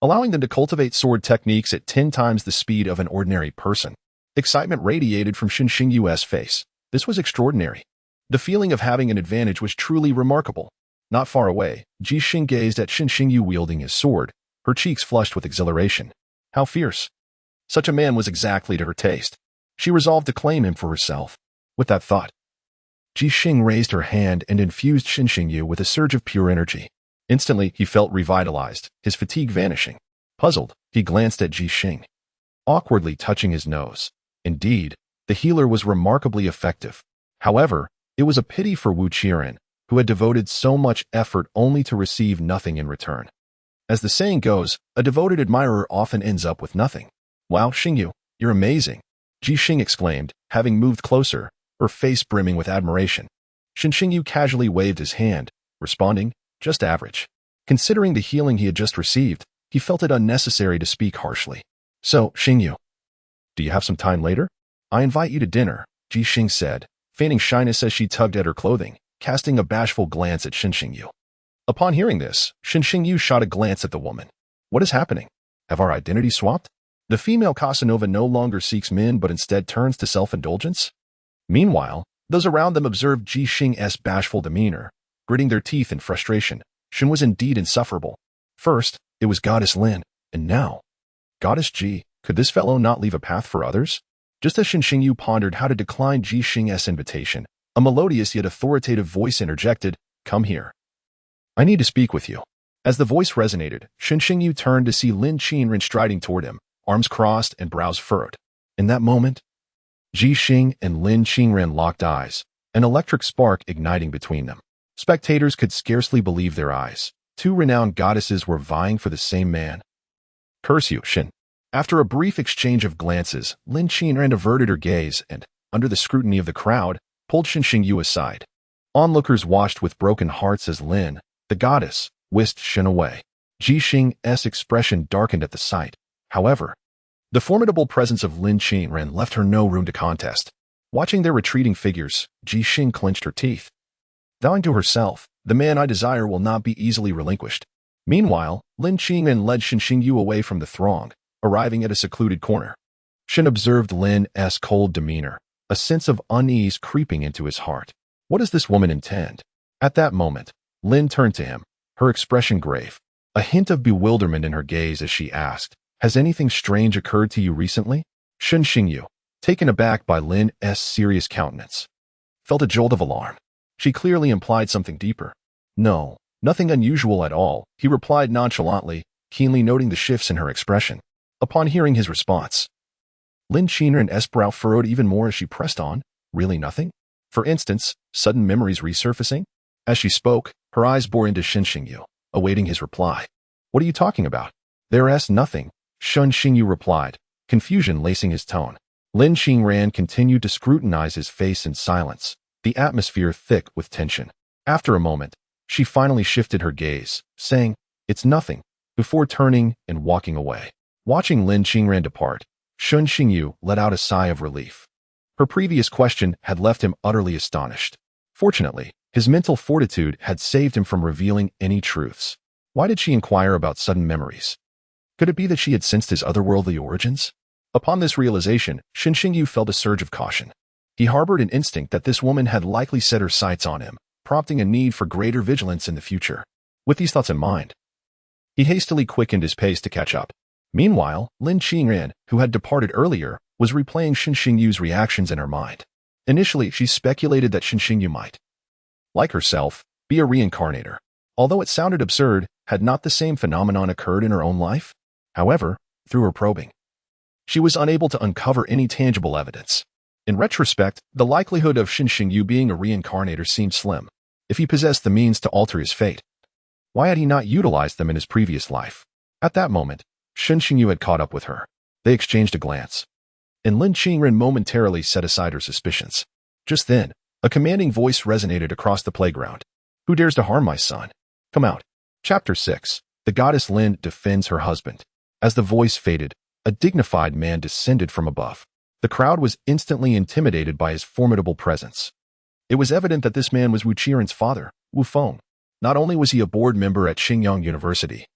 allowing them to cultivate sword techniques at 10 times the speed of an ordinary person. Excitement radiated from Shen Xingyu's face. This was extraordinary. The feeling of having an advantage was truly remarkable. Not far away, Ji Xing gazed at Shen Xingyu wielding his sword, her cheeks flushed with exhilaration. How fierce. Such a man was exactly to her taste. She resolved to claim him for herself. With that thought, Ji Xing raised her hand and infused Xin Xingyu with a surge of pure energy. Instantly, he felt revitalized, his fatigue vanishing. Puzzled, he glanced at Ji Xing, awkwardly touching his nose. Indeed, the healer was remarkably effective. However, it was a pity for Wu Qiren, who had devoted so much effort only to receive nothing in return. As the saying goes, a devoted admirer often ends up with nothing. Wow, Xingyu, you're amazing, Ji Xing exclaimed, having moved closer, her face brimming with admiration. Xingyu casually waved his hand, responding, just average. Considering the healing he had just received, he felt it unnecessary to speak harshly. So, Xingyu, do you have some time later? I invite you to dinner, Ji Xing said, feigning shyness as she tugged at her clothing, casting a bashful glance at Xingyu. Upon hearing this, Xingyu shot a glance at the woman. What is happening? Have our identities swapped? The female Casanova no longer seeks men but instead turns to self-indulgence? Meanwhile, those around them observed Ji Xing's bashful demeanor, gritting their teeth in frustration. Xin was indeed insufferable. First, it was Goddess Lin, and now, Goddess Ji. Could this fellow not leave a path for others? Just as Xingyu pondered how to decline Ji Xing's invitation, a melodious yet authoritative voice interjected, "Come here. I need to speak with you." As the voice resonated, Xingyu turned to see Lin Qinren striding toward him, arms crossed and brows furrowed. In that moment, Ji Xing and Lin Qinren locked eyes, an electric spark igniting between them. Spectators could scarcely believe their eyes. Two renowned goddesses were vying for the same man. Curse you, Xin. After a brief exchange of glances, Lin Qinren averted her gaze and, under the scrutiny of the crowd, pulled Xingyu aside. Onlookers watched with broken hearts as Lin, the goddess, whisked Xin away. Ji Xing's expression darkened at the sight. However, the formidable presence of Lin Qinren left her no room to contest. Watching their retreating figures, Ji Xing clenched her teeth. Vowing to herself, the man I desire will not be easily relinquished. Meanwhile, Lin Qinren led Xingyu away from the throng, arriving at a secluded corner. Xin observed Lin's cold demeanor, a sense of unease creeping into his heart. What does this woman intend? At that moment, Lin turned to him, her expression grave, a hint of bewilderment in her gaze as she asked, "Has anything strange occurred to you recently?" Xingyu, taken aback by Lin's serious countenance, felt a jolt of alarm. She clearly implied something deeper. "No, nothing unusual at all," he replied nonchalantly, keenly noting the shifts in her expression. Upon hearing his response, Lin Qinren's brow furrowed even more as she pressed on. Really nothing? For instance, sudden memories resurfacing? As she spoke, her eyes bore into Xingyu, awaiting his reply. "What are you talking about?" "There's nothing," Xingyu replied, confusion lacing his tone. Lin Qinren continued to scrutinize his face in silence, the atmosphere thick with tension. After a moment, she finally shifted her gaze, saying, "It's nothing," before turning and walking away. Watching Lin Qinren depart, Xingyu let out a sigh of relief. Her previous question had left him utterly astonished. Fortunately, his mental fortitude had saved him from revealing any truths. Why did she inquire about sudden memories? Could it be that she had sensed his otherworldly origins? Upon this realization, Xingyu felt a surge of caution. He harbored an instinct that this woman had likely set her sights on him, prompting a need for greater vigilance in the future. With these thoughts in mind, he hastily quickened his pace to catch up. Meanwhile, Lin Qinren, who had departed earlier, was replaying Xingyu's reactions in her mind. Initially, she speculated that Xingyu might, like herself, be a reincarnator. Although it sounded absurd, had not the same phenomenon occurred in her own life? However, through her probing, she was unable to uncover any tangible evidence. In retrospect, the likelihood of Xingyu being a reincarnator seemed slim. If he possessed the means to alter his fate, why had he not utilized them in his previous life? At that moment, Xingyu had caught up with her. They exchanged a glance, and Lin Qinren momentarily set aside her suspicions. Just then, a commanding voice resonated across the playground. "Who dares to harm my son? Come out." Chapter 6. The goddess Lin defends her husband. As the voice faded, a dignified man descended from above. The crowd was instantly intimidated by his formidable presence. It was evident that this man was Wu Qiren's father, Wu Feng. Not only was he a board member at Xingyang University,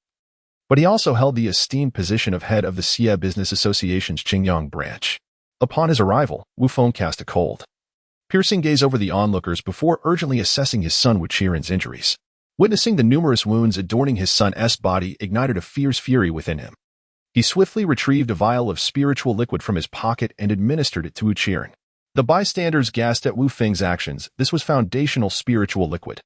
but he also held the esteemed position of head of the Xie Business Association's Xingyang branch. Upon his arrival, Wu Feng cast a cold, piercing gaze over the onlookers before urgently assessing his son Wu Qiren's injuries. Witnessing the numerous wounds adorning his son's body ignited a fierce fury within him. He swiftly retrieved a vial of spiritual liquid from his pocket and administered it to Wu Qiren. The bystanders gasped at Wu Feng's actions. This was foundational spiritual liquid,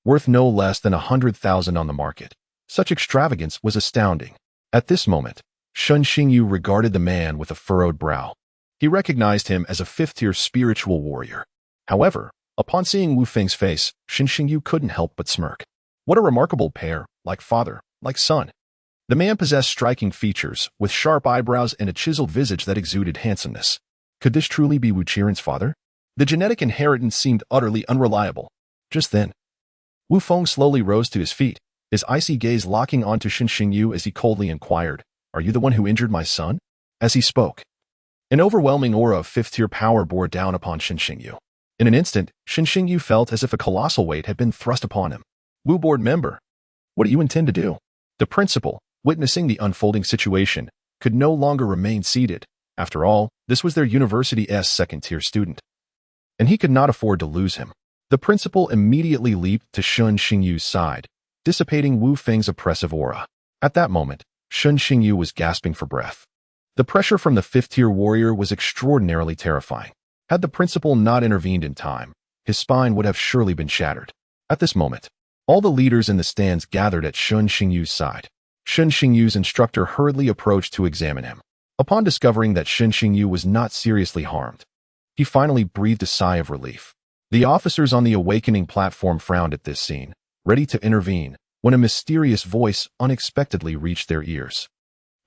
worth no less than 100,000 on the market. Such extravagance was astounding. At this moment, Shun Xingyu regarded the man with a furrowed brow. He recognized him as a fifth-tier spiritual warrior. However, upon seeing Wu Feng's face, Shun Xingyu couldn't help but smirk. What a remarkable pair, like father, like son. The man possessed striking features, with sharp eyebrows and a chiseled visage that exuded handsomeness. Could this truly be Wu Qiren's father? The genetic inheritance seemed utterly unreliable. Just then, Wu Feng slowly rose to his feet, his icy gaze locking onto Shun Xingyu as he coldly inquired, "Are you the one who injured my son?" As he spoke, an overwhelming aura of fifth-tier power bore down upon Shun Xingyu. In an instant, Shun Xingyu felt as if a colossal weight had been thrust upon him. "Wu board member, what do you intend to do?" The principal, witnessing the unfolding situation, could no longer remain seated. After all, this was their university's second-tier student, and he could not afford to lose him. The principal immediately leaped to Shun Xingyu's side, dissipating Wu Feng's oppressive aura. At that moment, Shun Xingyu was gasping for breath. The pressure from the fifth-tier warrior was extraordinarily terrifying. Had the principal not intervened in time, his spine would have surely been shattered. At this moment, all the leaders in the stands gathered at Shun Xingyu's side. Shun Xingyu's instructor hurriedly approached to examine him. Upon discovering that Shun Xingyu was not seriously harmed, he finally breathed a sigh of relief. The officers on the awakening platform frowned at this scene, ready to intervene, when a mysterious voice unexpectedly reached their ears.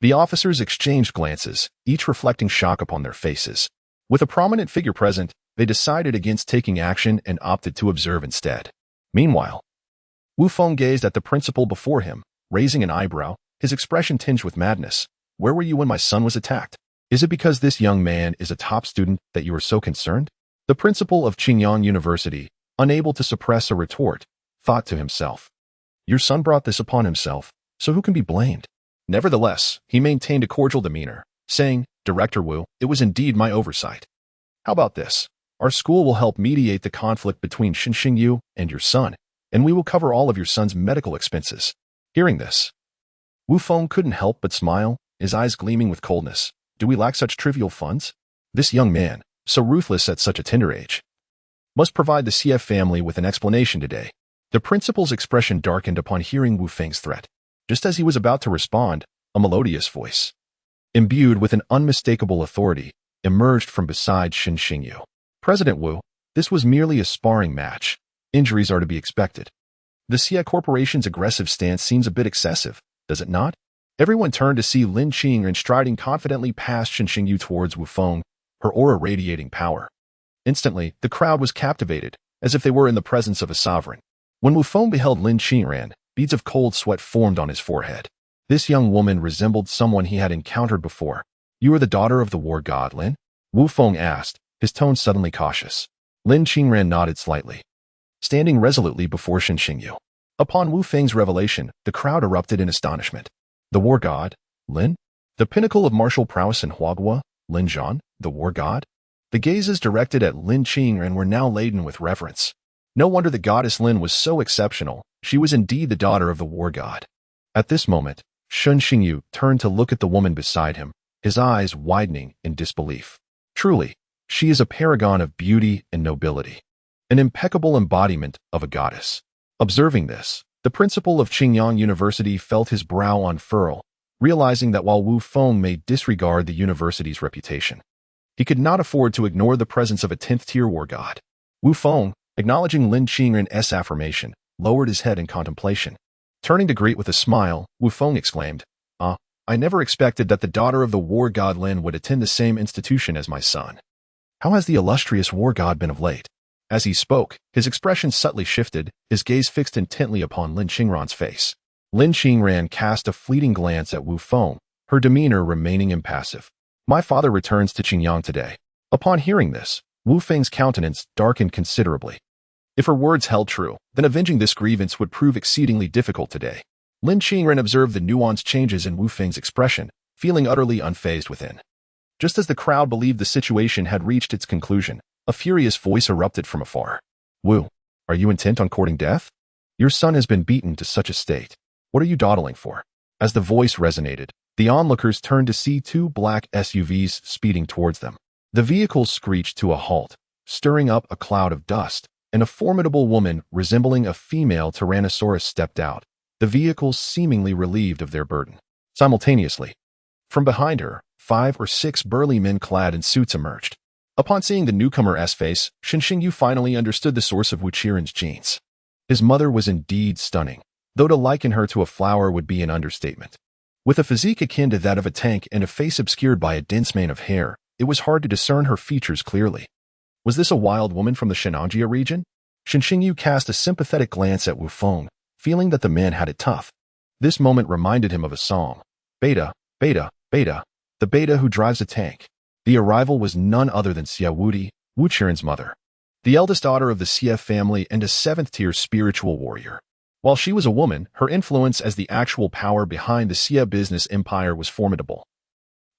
The officers exchanged glances, each reflecting shock upon their faces. With a prominent figure present, they decided against taking action and opted to observe instead. Meanwhile, Wu Feng gazed at the principal before him, raising an eyebrow, his expression tinged with madness. "Where were you when my son was attacked? Is it because this young man is a top student that you are so concerned?" The principal of Qingyang University, unable to suppress a retort, thought to himself, "Your son brought this upon himself, so who can be blamed?" Nevertheless, he maintained a cordial demeanor, saying, "Director Wu, it was indeed my oversight. How about this? Our school will help mediate the conflict between Shun Xingyu and your son, and we will cover all of your son's medical expenses." Hearing this, Wu Feng couldn't help but smile, his eyes gleaming with coldness. Do we lack such trivial funds? This young man, so ruthless at such a tender age, must provide the CF family with an explanation today. The principal's expression darkened upon hearing Wu Feng's threat. Just as he was about to respond, a melodious voice, imbued with an unmistakable authority, emerged from beside Shun Xingyu. "President Wu, this was merely a sparring match. Injuries are to be expected. The Xie Corporation's aggressive stance seems a bit excessive, does it not?" Everyone turned to see Lin Qingren striding confidently past Shun Xingyu towards Wu Feng, her aura radiating power. Instantly, the crowd was captivated, as if they were in the presence of a sovereign. When Wu Feng beheld Lin Qingren, beads of cold sweat formed on his forehead. This young woman resembled someone he had encountered before. "You are the daughter of the war god, Lin?" Wu Feng asked, his tone suddenly cautious. Lin Qingren nodded slightly, standing resolutely before Shun Xingyu. Upon Wu Feng's revelation, the crowd erupted in astonishment. The war god, Lin? The pinnacle of martial prowess in Huagua, Lin Zhan, the war god? The gazes directed at Lin Qingren were now laden with reverence. No wonder the goddess Lin was so exceptional. She was indeed the daughter of the war god. At this moment, Shun Xingyu turned to look at the woman beside him, his eyes widening in disbelief. Truly, she is a paragon of beauty and nobility, an impeccable embodiment of a goddess. Observing this, the principal of Qingyang University felt his brow unfurl, realizing that while Wu Feng may disregard the university's reputation, he could not afford to ignore the presence of a 10th-tier war god. Wu Feng, acknowledging Lin Qingren's affirmation, lowered his head in contemplation. Turning to greet with a smile, Wu Feng exclaimed, I never expected that the daughter of the war god Lin would attend the same institution as my son. How has the illustrious war god been of late?" As he spoke, his expression subtly shifted, his gaze fixed intently upon Lin Qingren's face. Lin Qingren cast a fleeting glance at Wu Feng, her demeanor remaining impassive. "My father returns to Qingyang today." Upon hearing this, Wu Feng's countenance darkened considerably. If her words held true, then avenging this grievance would prove exceedingly difficult today. Lin Qingren observed the nuanced changes in Wu Feng's expression, feeling utterly unfazed within. Just as the crowd believed the situation had reached its conclusion, a furious voice erupted from afar. "Wu, are you intent on courting death? Your son has been beaten to such a state. What are you dawdling for?" As the voice resonated, the onlookers turned to see two black SUVs speeding towards them. The vehicle screeched to a halt, stirring up a cloud of dust, and a formidable woman resembling a female tyrannosaurus stepped out, the vehicle seemingly relieved of their burden. Simultaneously, from behind her, 5 or 6 burly men clad in suits emerged. Upon seeing the newcomer's face, Shen Xingyu finally understood the source of Wu Qiren's genes. His mother was indeed stunning, though to liken her to a flower would be an understatement. With a physique akin to that of a tank and a face obscured by a dense mane of hair, it was hard to discern her features clearly. Was this a wild woman from the Shenanjia region? Shen Xingyu cast a sympathetic glance at Wu Feng, feeling that the man had it tough. This moment reminded him of a song. Beta, Beta, Beta, the Beta who drives a tank. The arrival was none other than Xia Wuti, Wu Qiren's mother, the eldest daughter of the Xia family and a 7th-tier spiritual warrior. While she was a woman, her influence as the actual power behind the Xia business empire was formidable,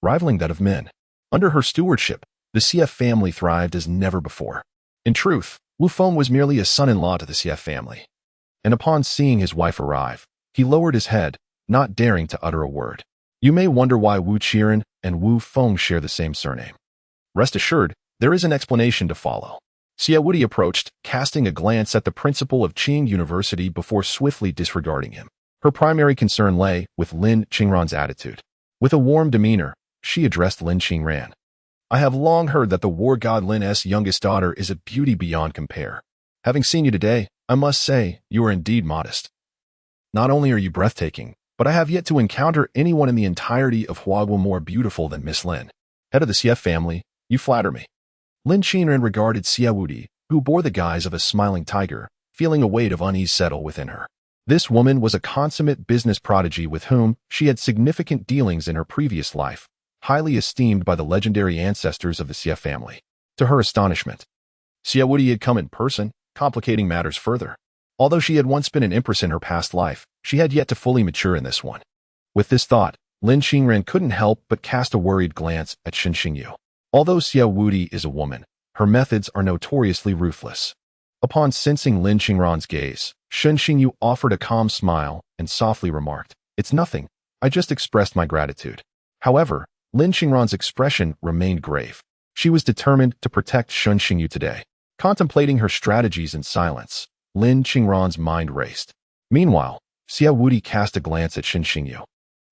rivaling that of men. Under her stewardship, the Xia family thrived as never before. In truth, Wu Feng was merely a son-in-law to the Xia family. And upon seeing his wife arrive, he lowered his head, not daring to utter a word. You may wonder why Wu Qiren and Wu Feng share the same surname. Rest assured, there is an explanation to follow. Xia Wuti approached, casting a glance at the principal of Qing University before swiftly disregarding him. Her primary concern lay with Lin Qingran's attitude. With a warm demeanor, she addressed Lin Qingran. I have long heard that the war god Lin's youngest daughter is a beauty beyond compare. Having seen you today, I must say, you are indeed modest. Not only are you breathtaking, but I have yet to encounter anyone in the entirety of Huagua more beautiful than Miss Lin. Head of the Xia family, you flatter me. Lin Qingran regarded Xia Wuti, who bore the guise of a smiling tiger, feeling a weight of unease settle within her. This woman was a consummate business prodigy with whom she had significant dealings in her previous life, highly esteemed by the legendary ancestors of the Xia family. To her astonishment, Xia Wuti had come in person, complicating matters further. Although she had once been an empress in her past life, she had yet to fully mature in this one. With this thought, Lin Qingran couldn't help but cast a worried glance at Shen Xingyu. Although Xia Wuti is a woman, her methods are notoriously ruthless. Upon sensing Lin Qingran's gaze, Shen Xingyu offered a calm smile and softly remarked, It's nothing, I just expressed my gratitude. However, Lin Qingran's expression remained grave. She was determined to protect Shen Xingyu today. Contemplating her strategies in silence, Lin Qingran's mind raced. Meanwhile, Xia Wuti cast a glance at Shen Xingyu,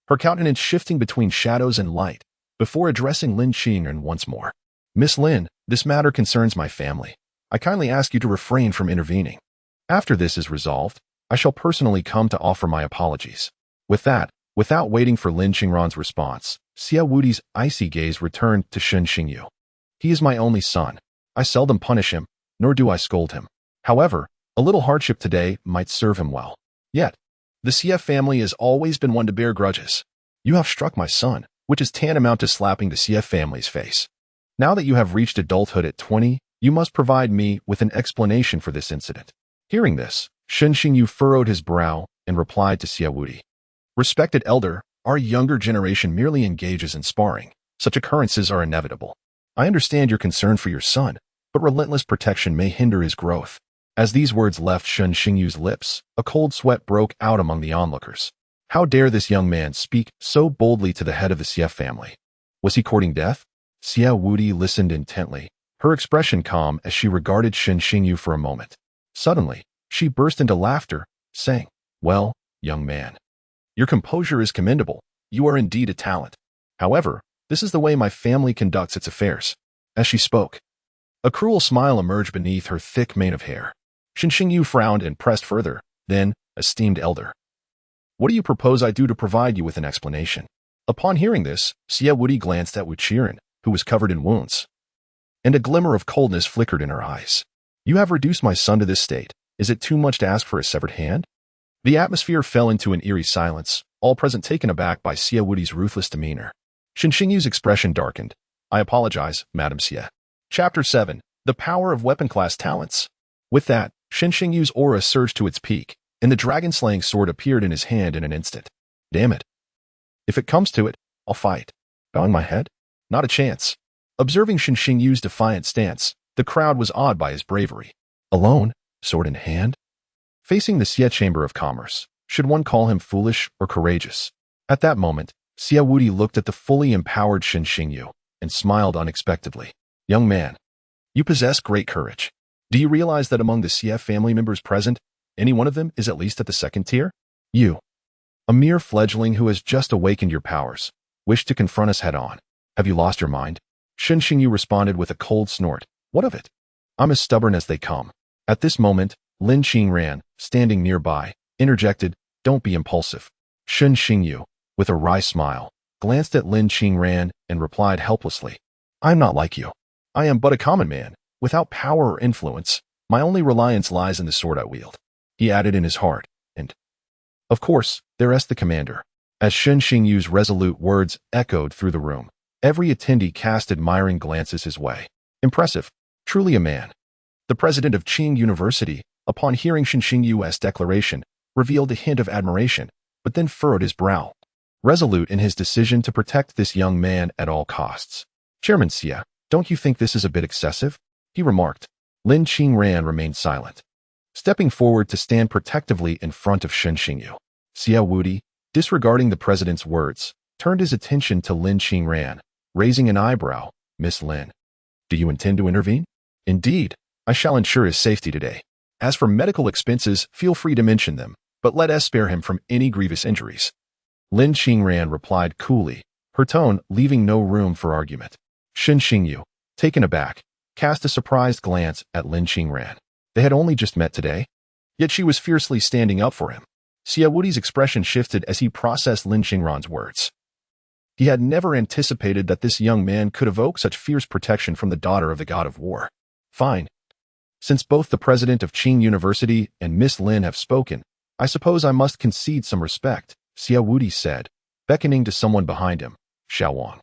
her countenance shifting between shadows and light, before addressing Lin Qingran once more. Miss Lin, this matter concerns my family. I kindly ask you to refrain from intervening. After this is resolved, I shall personally come to offer my apologies. With that, without waiting for Lin Qingran's response, Xia Wuti's icy gaze returned to Shen Xingyu. He is my only son. I seldom punish him, nor do I scold him. However, a little hardship today might serve him well. Yet, the Xia family has always been one to bear grudges. You have struck my son, which is tantamount to slapping the Xia family's face. Now that you have reached adulthood at 20, you must provide me with an explanation for this incident. Hearing this, Shen Xingyu furrowed his brow and replied to Xia Wuti. Respected elder, our younger generation merely engages in sparring. Such occurrences are inevitable. I understand your concern for your son, but relentless protection may hinder his growth. As these words left Shen Xingyu's lips, a cold sweat broke out among the onlookers. How dare this young man speak so boldly to the head of the Xia family? Was he courting death? Xia Wuti listened intently, her expression calm as she regarded Shen Xingyu for a moment. Suddenly, she burst into laughter, saying, Well, young man, your composure is commendable. You are indeed a talent. However, this is the way my family conducts its affairs. As she spoke, a cruel smile emerged beneath her thick mane of hair. Shen Xingyu frowned and pressed further. Then, esteemed elder, what do you propose I do to provide you with an explanation? Upon hearing this, Xia Wuti glanced at Wu Qiren, who was covered in wounds, and a glimmer of coldness flickered in her eyes. You have reduced my son to this state. Is it too much to ask for a severed hand? The atmosphere fell into an eerie silence, all present taken aback by Xia Wuti's ruthless demeanor. Shen Xingyu's expression darkened. I apologize, Madam Xia. Chapter 7. The Power of Weapon Class Talents. With that, Shen Xingyu's aura surged to its peak, and the dragon-slaying sword appeared in his hand in an instant. Damn it. If it comes to it, I'll fight. Bowing my head? Not a chance. Observing Shen Xingyu's defiant stance, the crowd was awed by his bravery. Alone, sword in hand? Facing the Xia Chamber of Commerce, should one call him foolish or courageous? At that moment, Xia Wuti looked at the fully empowered Shen Xingyu and smiled unexpectedly. Young man, you possess great courage. Do you realize that among the CF family members present, any one of them is at least at the second tier? You, a mere fledgling who has just awakened your powers, wish to confront us head-on. Have you lost your mind? Shen Xingyu responded with a cold snort. What of it? I'm as stubborn as they come. At this moment, Lin Qingran, standing nearby, interjected, Don't be impulsive. Shen Xingyu, with a wry smile, glanced at Lin Qingran and replied helplessly, I'm not like you. I am but a common man, without power or influence. My only reliance lies in the sword I wield. He added in his heart, and, of course, there's the commander. As Shen Xingyu's resolute words echoed through the room, every attendee cast admiring glances his way. Impressive. Truly a man. The president of Qing University, upon hearing Shen Xingyu's declaration, revealed a hint of admiration, but then furrowed his brow, resolute in his decision to protect this young man at all costs. Chairman Xia, don't you think this is a bit excessive? He remarked. Lin Qingran remained silent, stepping forward to stand protectively in front of Shen Xingyu. Xia Wudi, disregarding the president's words, turned his attention to Lin Qingran, raising an eyebrow. Miss Lin, do you intend to intervene? Indeed, I shall ensure his safety today. As for medical expenses, feel free to mention them, but let us spare him from any grievous injuries. Lin Qingran replied coolly, her tone leaving no room for argument. Shen Xingyu, taken aback, cast a surprised glance at Lin Qingran. They had only just met today, yet she was fiercely standing up for him. Xia Wudi's expression shifted as he processed Lin Qingran's words. He had never anticipated that this young man could evoke such fierce protection from the daughter of the god of war. Fine. Since both the president of Qing University and Miss Lin have spoken, I suppose I must concede some respect, Xia Wudi said, beckoning to someone behind him. Xiao Wang.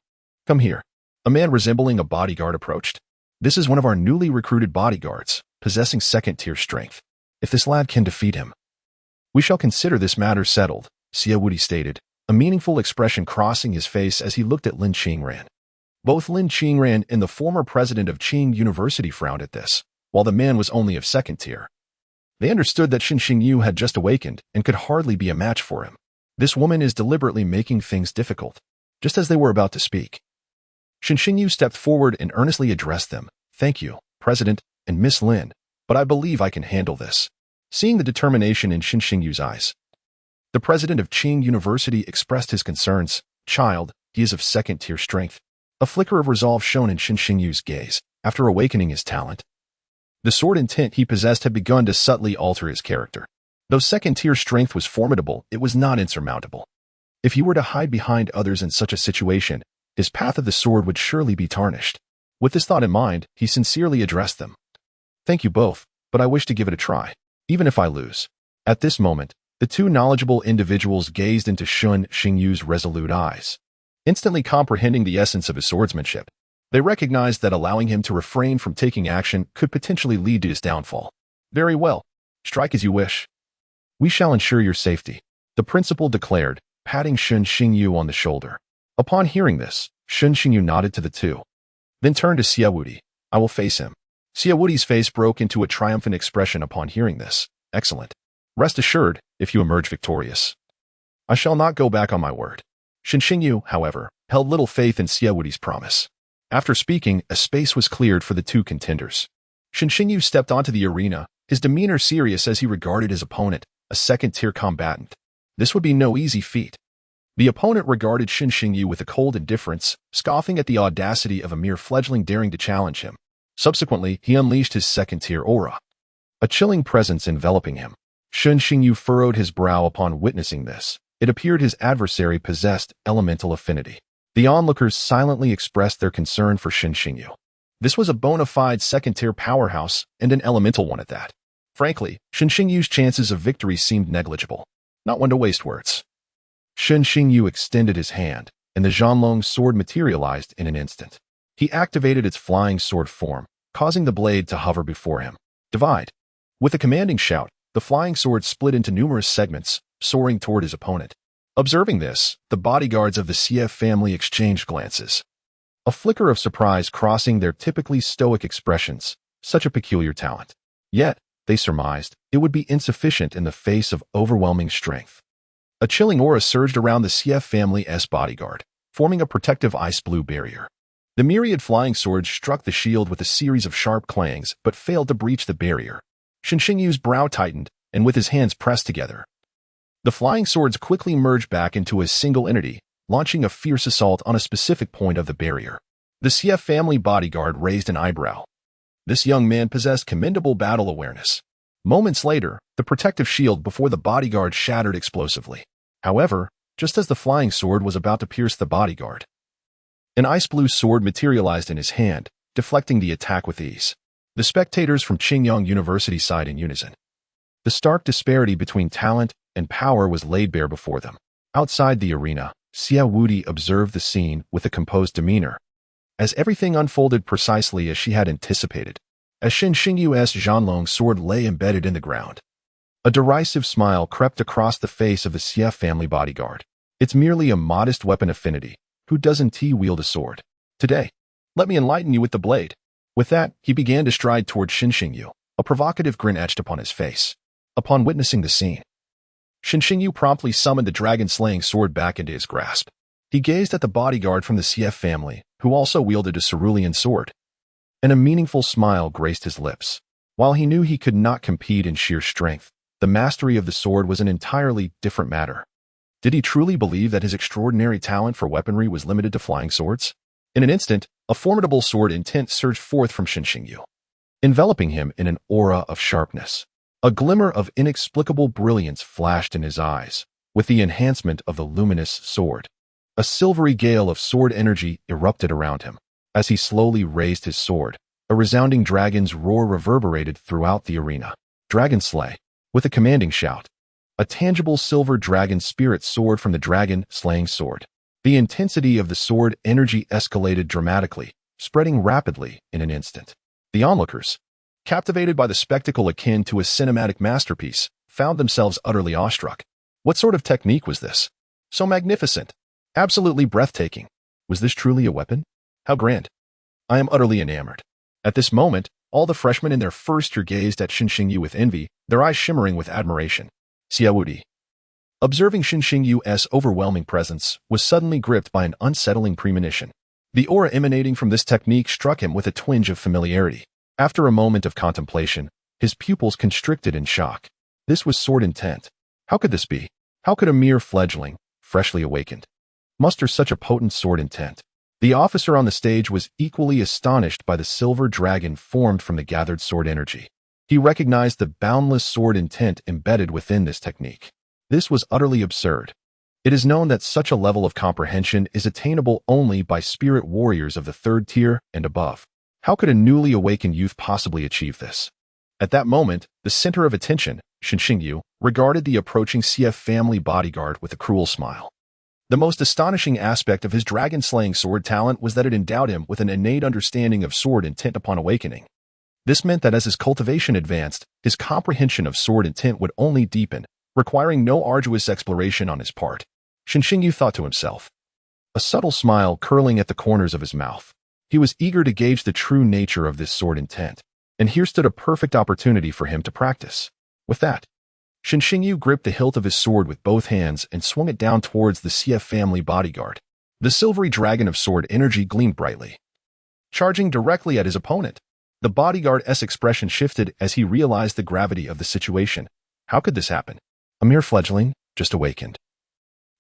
Come here. A man resembling a bodyguard approached. This is one of our newly recruited bodyguards, possessing second-tier strength. If this lad can defeat him, we shall consider this matter settled, Xia Wudi stated, a meaningful expression crossing his face as he looked at Lin Qingran. Both Lin Qingran and the former president of Qing University frowned at this, while the man was only of second tier. They understood that Shen Xingyu had just awakened and could hardly be a match for him. This woman is deliberately making things difficult. Just as they were about to speak, Shen Xingyu stepped forward and earnestly addressed them. Thank you, President and Miss Lin, but I believe I can handle this. Seeing the determination in Shen Xingyu's eyes, the president of Qing University expressed his concerns. Child, he is of second-tier strength. A flicker of resolve shone in Shen Xingyu's gaze. After awakening his talent, the sword intent he possessed had begun to subtly alter his character. Though second-tier strength was formidable, it was not insurmountable. If he were to hide behind others in such a situation, his path of the sword would surely be tarnished. With this thought in mind, he sincerely addressed them. Thank you both, but I wish to give it a try, even if I lose. At this moment, the two knowledgeable individuals gazed into Shen Xingyu's resolute eyes, instantly comprehending the essence of his swordsmanship. They recognized that allowing him to refrain from taking action could potentially lead to his downfall. Very well. Strike as you wish. We shall ensure your safety, the principal declared, patting Shen Xingyu on the shoulder. Upon hearing this, Shen Xingyu nodded to the two, then turned to Xia Wudi. I will face him. Xia Wudi's face broke into a triumphant expression upon hearing this. Excellent. Rest assured, if you emerge victorious, I shall not go back on my word. Shen Xingyu, however, held little faith in Xia Wudi's promise. After speaking, a space was cleared for the two contenders. Shen Xingyu stepped onto the arena, his demeanor serious as he regarded his opponent, a second-tier combatant. This would be no easy feat. The opponent regarded Shen Xingyu with a cold indifference, scoffing at the audacity of a mere fledgling daring to challenge him. Subsequently, he unleashed his second-tier aura, a chilling presence enveloping him. Shen Xingyu furrowed his brow upon witnessing this. It appeared his adversary possessed elemental affinity. The onlookers silently expressed their concern for Shen Xingyu. This was a bona fide second-tier powerhouse, and an elemental one at that. Frankly, Shen Xingyu's chances of victory seemed negligible. Not one to waste words. Shen Xingyu extended his hand, and the Zhanlong sword materialized in an instant. He activated its flying sword form, causing the blade to hover before him. Divide. With a commanding shout, the flying sword split into numerous segments, soaring toward his opponent. Observing this, the bodyguards of the CF family exchanged glances, a flicker of surprise crossing their typically stoic expressions. Such a peculiar talent. Yet, they surmised, it would be insufficient in the face of overwhelming strength. A chilling aura surged around the CF family's bodyguard, forming a protective ice-blue barrier. The myriad flying swords struck the shield with a series of sharp clangs, but failed to breach the barrier. Shen Xingyu's brow tightened, and with his hands pressed together, the flying swords quickly merged back into a single entity, launching a fierce assault on a specific point of the barrier. The CF family bodyguard raised an eyebrow. This young man possessed commendable battle awareness. Moments later, the protective shield before the bodyguard shattered explosively. However, just as the flying sword was about to pierce the bodyguard, an ice blue sword materialized in his hand, deflecting the attack with ease. The spectators from Qingyang University sighed in unison. The stark disparity between talent and power was laid bare before them. Outside the arena, Xia Wudi observed the scene with a composed demeanor, as everything unfolded precisely as she had anticipated. As Shen Xingyu's Zhanlong sword lay embedded in the ground, a derisive smile crept across the face of the Xia family bodyguard. It's merely a modest weapon affinity. Who doesn't wield a sword? Today, let me enlighten you with the blade. With that, he began to stride toward Shen Xingyu, a provocative grin etched upon his face. Upon witnessing the scene, Shen Xingyu promptly summoned the dragon-slaying sword back into his grasp. He gazed at the bodyguard from the CF family, who also wielded a cerulean sword, and a meaningful smile graced his lips. While he knew he could not compete in sheer strength, the mastery of the sword was an entirely different matter. Did he truly believe that his extraordinary talent for weaponry was limited to flying swords? In an instant, a formidable sword intent surged forth from Shen Xingyu, enveloping him in an aura of sharpness. A glimmer of inexplicable brilliance flashed in his eyes, with the enhancement of the luminous sword. A silvery gale of sword energy erupted around him. As he slowly raised his sword, a resounding dragon's roar reverberated throughout the arena. Dragon slay! With a commanding shout, a tangible silver dragon spirit soared from the dragon-slaying sword. The intensity of the sword energy escalated dramatically, spreading rapidly in an instant. The onlookers, captivated by the spectacle akin to a cinematic masterpiece, found themselves utterly awestruck. What sort of technique was this? So magnificent, absolutely breathtaking. Was this truly a weapon? How grand! I am utterly enamored. At this moment, all the freshmen in their first year gazed at Shen Xingyu with envy, their eyes shimmering with admiration. Xia Wudi, observing Shen Xingyu's overwhelming presence, was suddenly gripped by an unsettling premonition. The aura emanating from this technique struck him with a twinge of familiarity. After a moment of contemplation, his pupils constricted in shock. This was sword intent. How could this be? How could a mere fledgling, freshly awakened, muster such a potent sword intent? The officer on the stage was equally astonished by the silver dragon formed from the gathered sword energy. He recognized the boundless sword intent embedded within this technique. This was utterly absurd. It is known that such a level of comprehension is attainable only by spirit warriors of the 3rd tier and above. How could a newly awakened youth possibly achieve this? At that moment, the center of attention, Shen Xingyu, regarded the approaching CF family bodyguard with a cruel smile. The most astonishing aspect of his dragon-slaying sword talent was that it endowed him with an innate understanding of sword intent upon awakening. This meant that as his cultivation advanced, his comprehension of sword intent would only deepen, requiring no arduous exploration on his part. Shen Xingyu thought to himself, a subtle smile curling at the corners of his mouth. He was eager to gauge the true nature of this sword intent, and here stood a perfect opportunity for him to practice. With that, Shen Xingyu gripped the hilt of his sword with both hands and swung it down towards the CF family bodyguard. The silvery dragon of sword energy gleamed brightly, charging directly at his opponent. The bodyguard's expression shifted as he realized the gravity of the situation. How could this happen? A mere fledgling, just awakened,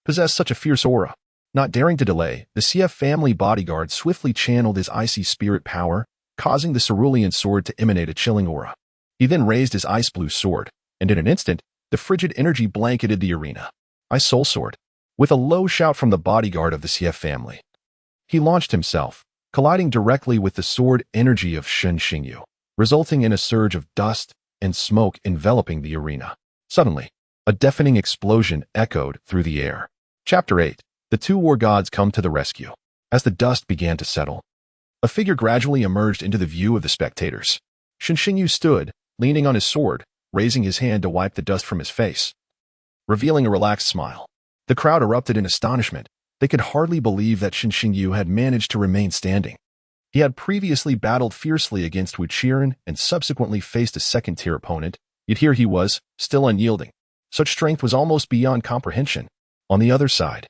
possessed such a fierce aura. Not daring to delay, the CF family bodyguard swiftly channeled his icy spirit power, causing the cerulean sword to emanate a chilling aura. He then raised his ice blue sword, and in an instant, the frigid energy blanketed the arena. Ice Soul Sword. With a low shout from the bodyguard of the CF family, he launched himself, colliding directly with the sword energy of Shen Xingyu, resulting in a surge of dust and smoke enveloping the arena. Suddenly, a deafening explosion echoed through the air. Chapter 8. The two war gods come to the rescue. As the dust began to settle, a figure gradually emerged into the view of the spectators. Shen Xingyu stood, leaning on his sword, raising his hand to wipe the dust from his face, revealing a relaxed smile. The crowd erupted in astonishment. They could hardly believe that Shen Xingyu had managed to remain standing. He had previously battled fiercely against Wu Qiren and subsequently faced a 2nd-tier opponent, yet here he was, still unyielding. Such strength was almost beyond comprehension. On the other side,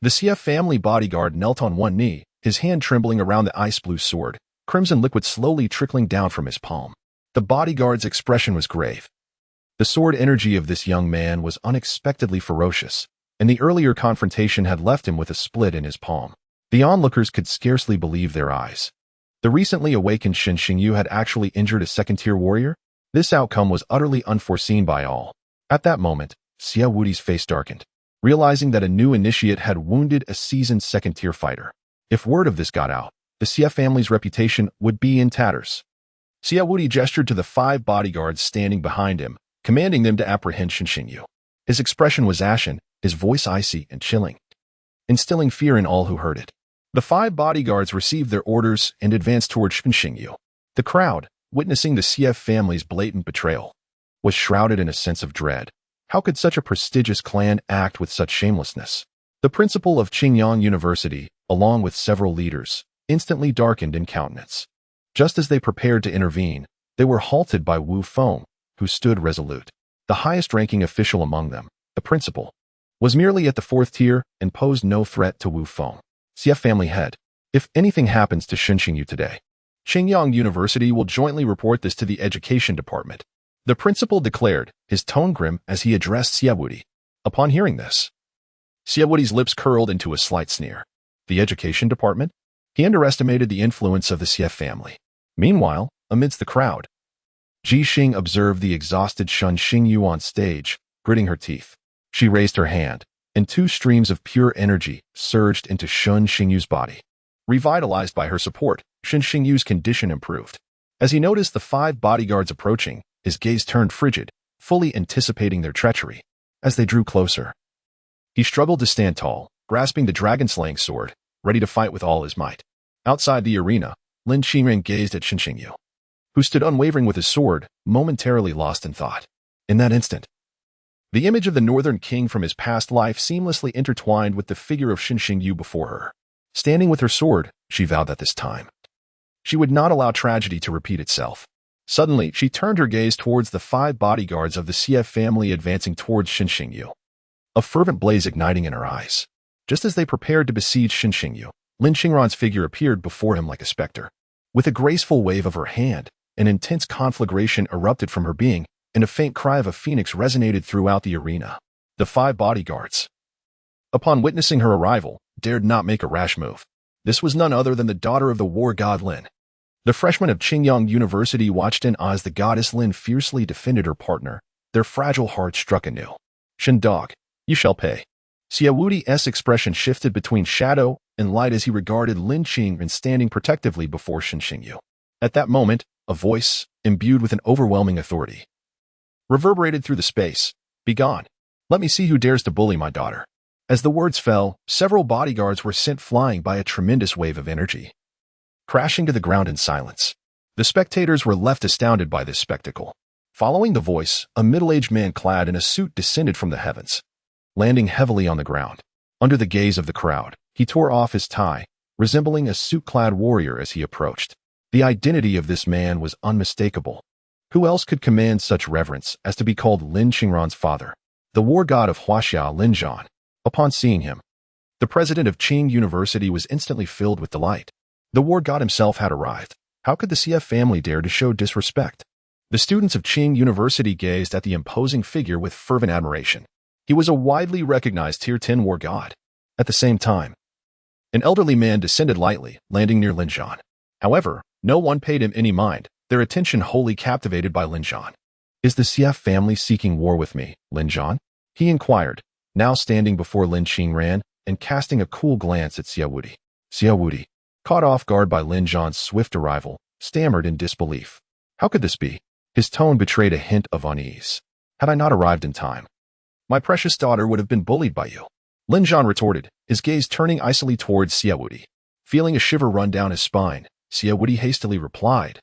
the CF family bodyguard knelt on one knee, his hand trembling around the ice-blue sword, crimson liquid slowly trickling down from his palm. The bodyguard's expression was grave. The sword energy of this young man was unexpectedly ferocious, and the earlier confrontation had left him with a split in his palm. The onlookers could scarcely believe their eyes. The recently awakened Shen Xingyu had actually injured a second-tier warrior? This outcome was utterly unforeseen by all. At that moment, Xia Wudi's face darkened, realizing that a new initiate had wounded a seasoned second-tier fighter. If word of this got out, the Xia family's reputation would be in tatters. Xia Wudi gestured to the 5 bodyguards standing behind him, commanding them to apprehend Shen Xingyu. His expression was ashen, his voice icy and chilling, instilling fear in all who heard it. The 5 bodyguards received their orders and advanced toward Shen Xingyu. The crowd, witnessing the Xia family's blatant betrayal, was shrouded in a sense of dread. How could such a prestigious clan act with such shamelessness? The principal of Qingyang University, along with several leaders, instantly darkened in countenance. Just as they prepared to intervene, they were halted by Wu Feng, who stood resolute. The highest-ranking official among them, the principal, was merely at the 4th tier and posed no threat to Wu Feng. Xia family head. If anything happens to Shen Xingyu today, Qingyang University will jointly report this to the education department. The principal declared, his tone grim as he addressed Xia Wudi. Upon hearing this, Xia Wudi's lips curled into a slight sneer. The education department? He underestimated the influence of the Xia family. Meanwhile, amidst the crowd, Ji Xing observed the exhausted Shen Xingyu on stage, gritting her teeth. She raised her hand, and 2 streams of pure energy surged into Shen Xingyu's body. Revitalized by her support, Shen Xingyu's condition improved. As he noticed the 5 bodyguards approaching, his gaze turned frigid, fully anticipating their treachery. As they drew closer, he struggled to stand tall, grasping the dragon-slaying sword, ready to fight with all his might. Outside the arena, Lin Qingran gazed at Shen Xingyu, who stood unwavering with his sword, momentarily lost in thought. In that instant, the image of the Northern King from his past life seamlessly intertwined with the figure of Shen Xingyu before her. Standing with her sword, she vowed that this time she would not allow tragedy to repeat itself. Suddenly, she turned her gaze towards the 5 bodyguards of the Xia family advancing towards Shen Xingyu, a fervent blaze igniting in her eyes. Just as they prepared to besiege Shen Xingyu, Lin Qingran's figure appeared before him like a specter. With a graceful wave of her hand, an intense conflagration erupted from her being, and a faint cry of a phoenix resonated throughout the arena. The 5 bodyguards, upon witnessing her arrival, dared not make a rash move. This was none other than the daughter of the war god Lin. The freshmen of Qingyang University watched in awe as the goddess Lin fiercely defended her partner. Their fragile hearts struck anew. Shen dog, you shall pay. Xia Wudi's expression shifted between shadow and light as he regarded Lin Qingran standing protectively before Shen Xingyu. At that moment, a voice, imbued with an overwhelming authority, reverberated through the space. Begone. Let me see who dares to bully my daughter. As the words fell, several bodyguards were sent flying by a tremendous wave of energy, crashing to the ground in silence. The spectators were left astounded by this spectacle. Following the voice, a middle-aged man clad in a suit descended from the heavens, landing heavily on the ground. Under the gaze of the crowd, he tore off his tie, resembling a suit-clad warrior as he approached. The identity of this man was unmistakable. Who else could command such reverence as to be called Lin Qingran's father, the war god of Huaxia Lin Zhan? Upon seeing him, the president of Qing University was instantly filled with delight. The war god himself had arrived. How could the CF family dare to show disrespect? The students of Qing University gazed at the imposing figure with fervent admiration. He was a widely recognized Tier 10 war god. At the same time, an elderly man descended lightly, landing near Lin Zhan. However, no one paid him any mind, their attention wholly captivated by Lin Zhan. Is the CF family seeking war with me, Lin Zhan? He inquired, now standing before Lin Qingran and casting a cool glance at Xia Wudi. Xia Wudi, caught off guard by Lin Zhan's swift arrival, stammered in disbelief. How could this be? His tone betrayed a hint of unease. Had I not arrived in time, my precious daughter would have been bullied by you. Lin Zhan retorted, his gaze turning icily towards Xia Wudi. Feeling a shiver run down his spine, Xia Wudi hastily replied,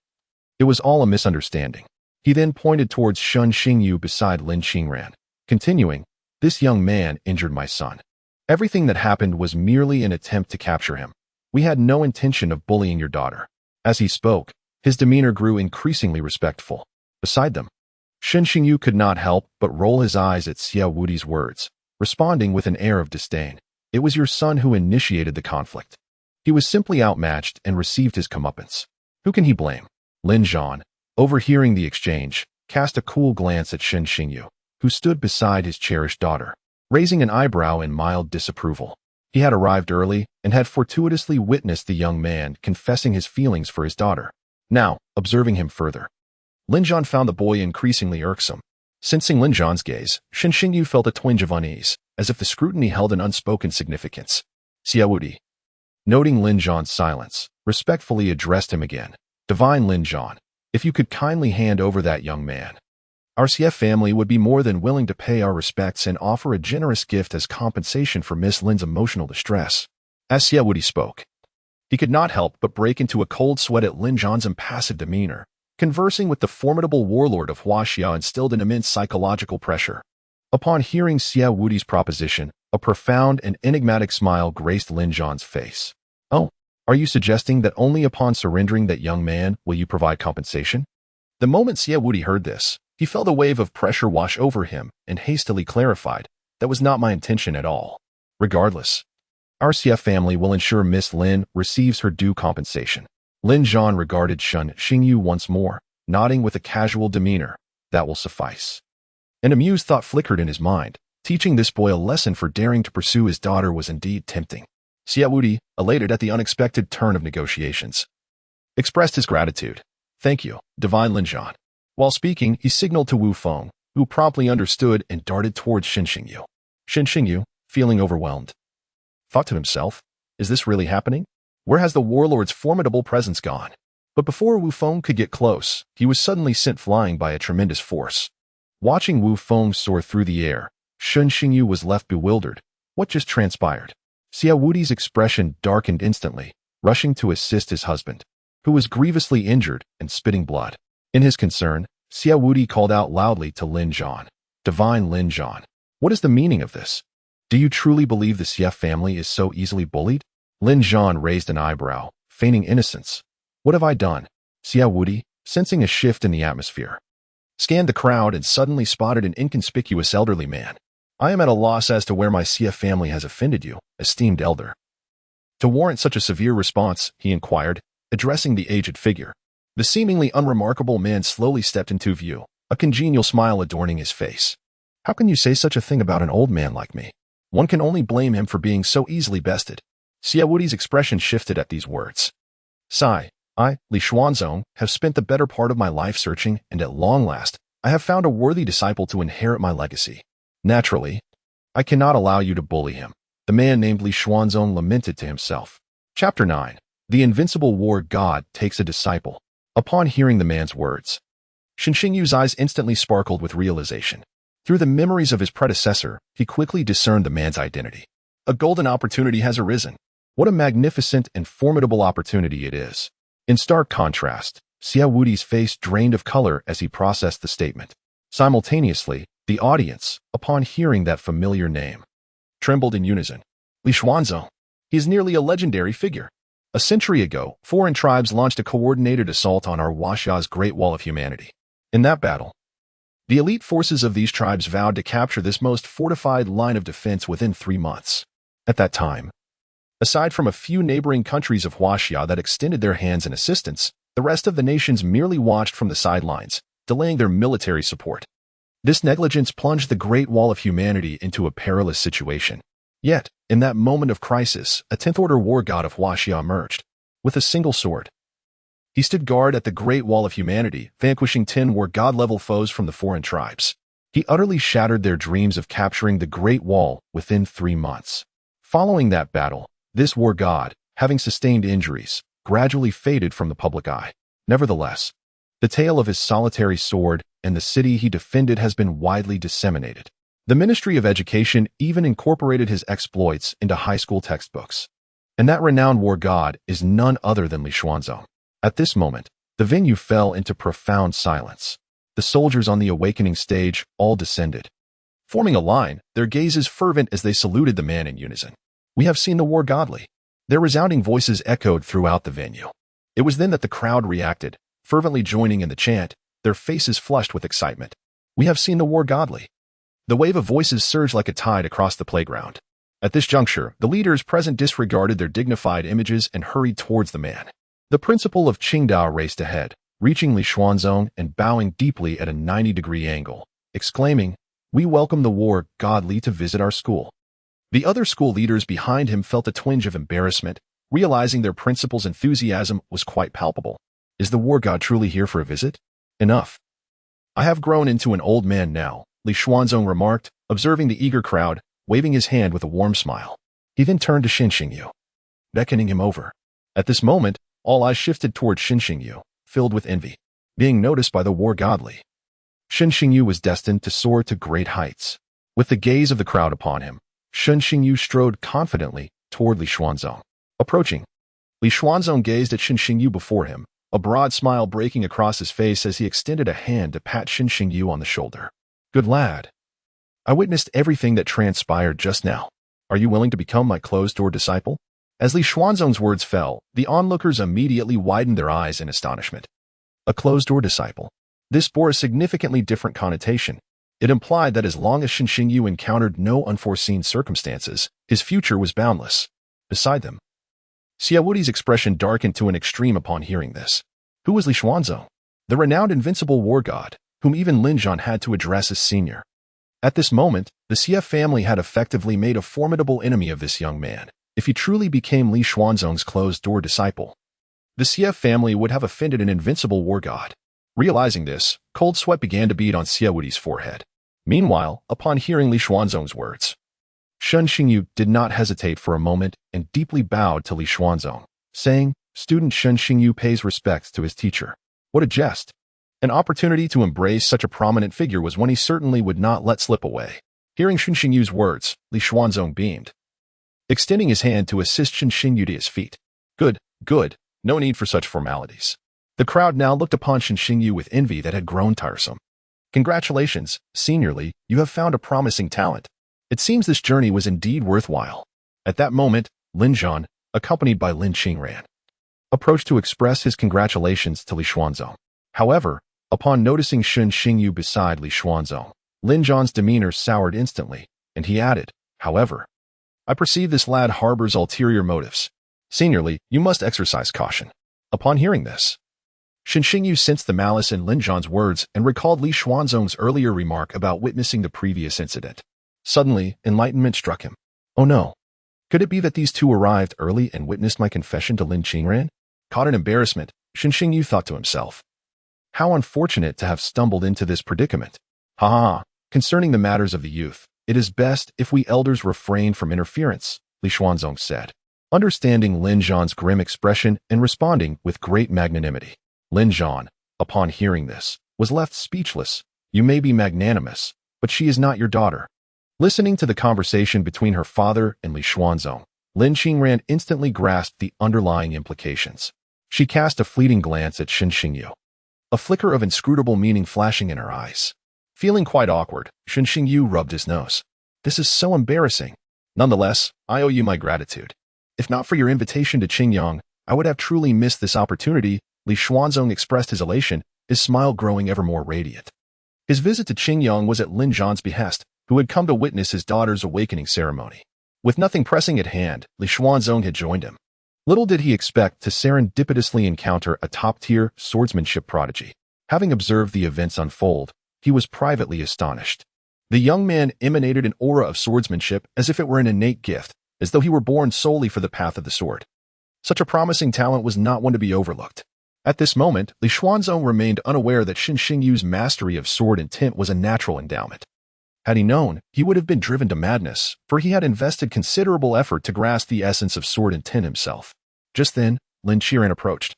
it was all a misunderstanding. He then pointed towards Shen Xingyu beside Lin Qingran, continuing, this young man injured my son. Everything that happened was merely an attempt to capture him. We had no intention of bullying your daughter. As he spoke, his demeanor grew increasingly respectful. Beside them, Shen Xingyu could not help but roll his eyes at Xia Wudi's words, responding with an air of disdain. It was your son who initiated the conflict. He was simply outmatched and received his comeuppance. Who can he blame? Lin Zhan, overhearing the exchange, cast a cool glance at Shen Xingyu, who stood beside his cherished daughter, raising an eyebrow in mild disapproval. He had arrived early and had fortuitously witnessed the young man confessing his feelings for his daughter. Now, observing him further, Lin Zhan found the boy increasingly irksome. Sensing Lin Zhan's gaze, Shen Xingyu felt a twinge of unease, as if the scrutiny held an unspoken significance. Xiaowudi, noting Lin Zhan's silence, respectfully addressed him again. Divine Lin Zhan, if you could kindly hand over that young man. Our CF family would be more than willing to pay our respects and offer a generous gift as compensation for Miss Lin's emotional distress. As Xiaowudi spoke, he could not help but break into a cold sweat at Lin Zhan's impassive demeanor. Conversing with the formidable warlord of Huaxia instilled an immense psychological pressure. Upon hearing Xiaowudi's proposition, a profound and enigmatic smile graced Lin Zhan's face. Oh, are you suggesting that only upon surrendering that young man will you provide compensation? The moment Xiaowudi heard this, he felt a wave of pressure wash over him and hastily clarified, that was not my intention at all. Regardless, our CF family will ensure Miss Lin receives her due compensation. Lin Zhan regarded Shen Xingyu once more, nodding with a casual demeanor. That will suffice. An amused thought flickered in his mind. Teaching this boy a lesson for daring to pursue his daughter was indeed tempting. Xiaowudi, elated at the unexpected turn of negotiations, expressed his gratitude. Thank you, Divine Lin Zhan. While speaking, he signaled to Wu Feng, who promptly understood and darted towards Shen Xingyu. Shen Xingyu, feeling overwhelmed, thought to himself, is this really happening? Where has the warlord's formidable presence gone? But before Wu Feng could get close, he was suddenly sent flying by a tremendous force. Watching Wu Feng soar through the air, Shen Xingyu was left bewildered. What just transpired? Xiaowudi's expression darkened instantly, rushing to assist his husband, who was grievously injured and spitting blood. In his concern, Xiaowudi called out loudly to Lin Zhan. Divine Lin Zhan, what is the meaning of this? Do you truly believe the Xie family is so easily bullied? Lin Zhan raised an eyebrow, feigning innocence. What have I done? Xiaowudi, sensing a shift in the atmosphere, scanned the crowd and suddenly spotted an inconspicuous elderly man. I am at a loss as to where my Xie family has offended you, esteemed elder. To warrant such a severe response, he inquired, addressing the aged figure. The seemingly unremarkable man slowly stepped into view, a congenial smile adorning his face. How can you say such a thing about an old man like me? One can only blame him for being so easily bested. Xiaowudi's expression shifted at these words. Sigh, I, Li Xuanzong, have spent the better part of my life searching, and at long last, I have found a worthy disciple to inherit my legacy. Naturally, I cannot allow you to bully him. The man named Li Xuanzong lamented to himself. Chapter 9. The Invincible War God Takes a Disciple. Upon hearing the man's words, Shen Xingyu's eyes instantly sparkled with realization. Through the memories of his predecessor, he quickly discerned the man's identity. A golden opportunity has arisen. What a magnificent and formidable opportunity it is. In stark contrast, Xiaowudi's face drained of color as he processed the statement. Simultaneously, the audience, upon hearing that familiar name, trembled in unison. Li Xuanzong. He is nearly a legendary figure. A century ago, foreign tribes launched a coordinated assault on our Huaxia's Great Wall of Humanity. In that battle, the elite forces of these tribes vowed to capture this most fortified line of defense within 3 months. At that time, aside from a few neighboring countries of Huaxia that extended their hands in assistance, the rest of the nations merely watched from the sidelines, delaying their military support. This negligence plunged the Great Wall of Humanity into a perilous situation. Yet, in that moment of crisis, a 10th Order war god of Huaxia emerged. With a single sword, he stood guard at the Great Wall of Humanity, vanquishing 10 war god-level foes from the foreign tribes. He utterly shattered their dreams of capturing the Great Wall within 3 months. Following that battle, this war god, having sustained injuries, gradually faded from the public eye. Nevertheless, the tale of his solitary sword and the city he defended has been widely disseminated. The Ministry of Education even incorporated his exploits into high school textbooks. And that renowned war god is none other than Li Xuanzong. At this moment, the venue fell into profound silence. The soldiers on the awakening stage all descended, forming a line, their gazes fervent as they saluted the man in unison. We have seen the war godly. Their resounding voices echoed throughout the venue. It was then that the crowd reacted, fervently joining in the chant, their faces flushed with excitement. We have seen the war godly. The wave of voices surged like a tide across the playground. At this juncture, the leaders present disregarded their dignified images and hurried towards the man. The principal of Qingdao raced ahead, reaching Li Xuanzong and bowing deeply at a 90-degree angle, exclaiming, "We welcome the war god Li to visit our school." The other school leaders behind him felt a twinge of embarrassment, realizing their principal's enthusiasm was quite palpable. Is the war god truly here for a visit? Enough. I have grown into an old man now, Li Xuanzong remarked, observing the eager crowd, waving his hand with a warm smile. He then turned to Xin Xingyu, beckoning him over. At this moment, all eyes shifted toward Xin Xingyu, filled with envy, being noticed by the war god Li. Xin Xingyu was destined to soar to great heights. With the gaze of the crowd upon him, Xin Xingyu strode confidently toward Li Xuanzong. Approaching, Li Xuanzong gazed at Xin Xingyu before him, a broad smile breaking across his face as he extended a hand to pat Xin Xingyu on the shoulder. "Good lad. I witnessed everything that transpired just now. Are you willing to become my closed-door disciple?" As Li Xuanzong's words fell, the onlookers immediately widened their eyes in astonishment. A closed-door disciple. This bore a significantly different connotation. It implied that as long as Xin Xingyu encountered no unforeseen circumstances, his future was boundless. Beside them, Xiaowudi's expression darkened to an extreme upon hearing this. Who was Li Xuanzong? The renowned invincible war god, whom even Lin Zhan had to address as senior. At this moment, the Xie family had effectively made a formidable enemy of this young man, if he truly became Li Xuanzong's closed-door disciple. The Xie family would have offended an invincible war god. Realizing this, cold sweat began to bead on Xiaowudi's forehead. Meanwhile, upon hearing Li Xuanzong's words, Xin Xingyu did not hesitate for a moment and deeply bowed to Li Xuanzong, saying, "Student Xin Xingyu pays respects to his teacher." What a jest! An opportunity to embrace such a prominent figure was one he certainly would not let slip away. Hearing Xin Xingyu's words, Li Xuanzong beamed, extending his hand to assist Xin Xingyu to his feet. Good, good, no need for such formalities. The crowd now looked upon Xin Xingyu with envy that had grown tiresome. Congratulations, Senior Li, you have found a promising talent. It seems this journey was indeed worthwhile. At that moment, Lin Zhan, accompanied by Lin Qingran, approached to express his congratulations to Li Xuanzong. However, upon noticing Xin Xingyu beside Li Xuanzong, Lin Zhan's demeanor soured instantly, and he added, "However, I perceive this lad harbors ulterior motives. Senior Li, you must exercise caution." Upon hearing this, Xin Xingyu sensed the malice in Lin Zhan's words and recalled Li Xuanzong's earlier remark about witnessing the previous incident. Suddenly, enlightenment struck him. Oh no. Could it be that these two arrived early and witnessed my confession to Lin Qingran? Caught in embarrassment, Xin Xingyu thought to himself, how unfortunate to have stumbled into this predicament. Ha ha, concerning the matters of the youth, it is best if we elders refrain from interference, Li Xuanzong said, understanding Lin Zhan's grim expression and responding with great magnanimity. Lin Zhan, upon hearing this, was left speechless. You may be magnanimous, but she is not your daughter. Listening to the conversation between her father and Li Xuanzong, Lin Qingran instantly grasped the underlying implications. She cast a fleeting glance at Xin Xingyu, a flicker of inscrutable meaning flashing in her eyes. Feeling quite awkward, Xin Xingyu rubbed his nose. This is so embarrassing. Nonetheless, I owe you my gratitude. If not for your invitation to Qingyang, I would have truly missed this opportunity. Li Xuanzong expressed his elation, his smile growing ever more radiant. His visit to Qingyang was at Lin Zhan's behest, who had come to witness his daughter's awakening ceremony. With nothing pressing at hand, Li Xuanzong had joined him. Little did he expect to serendipitously encounter a top-tier swordsmanship prodigy. Having observed the events unfold, he was privately astonished. The young man emanated an aura of swordsmanship as if it were an innate gift, as though he were born solely for the path of the sword. Such a promising talent was not one to be overlooked. At this moment, Li Xuanzong remained unaware that Xin Xingyu's mastery of sword intent was a natural endowment. Had he known, he would have been driven to madness, for he had invested considerable effort to grasp the essence of sword intent himself. Just then, Lin Qingran approached,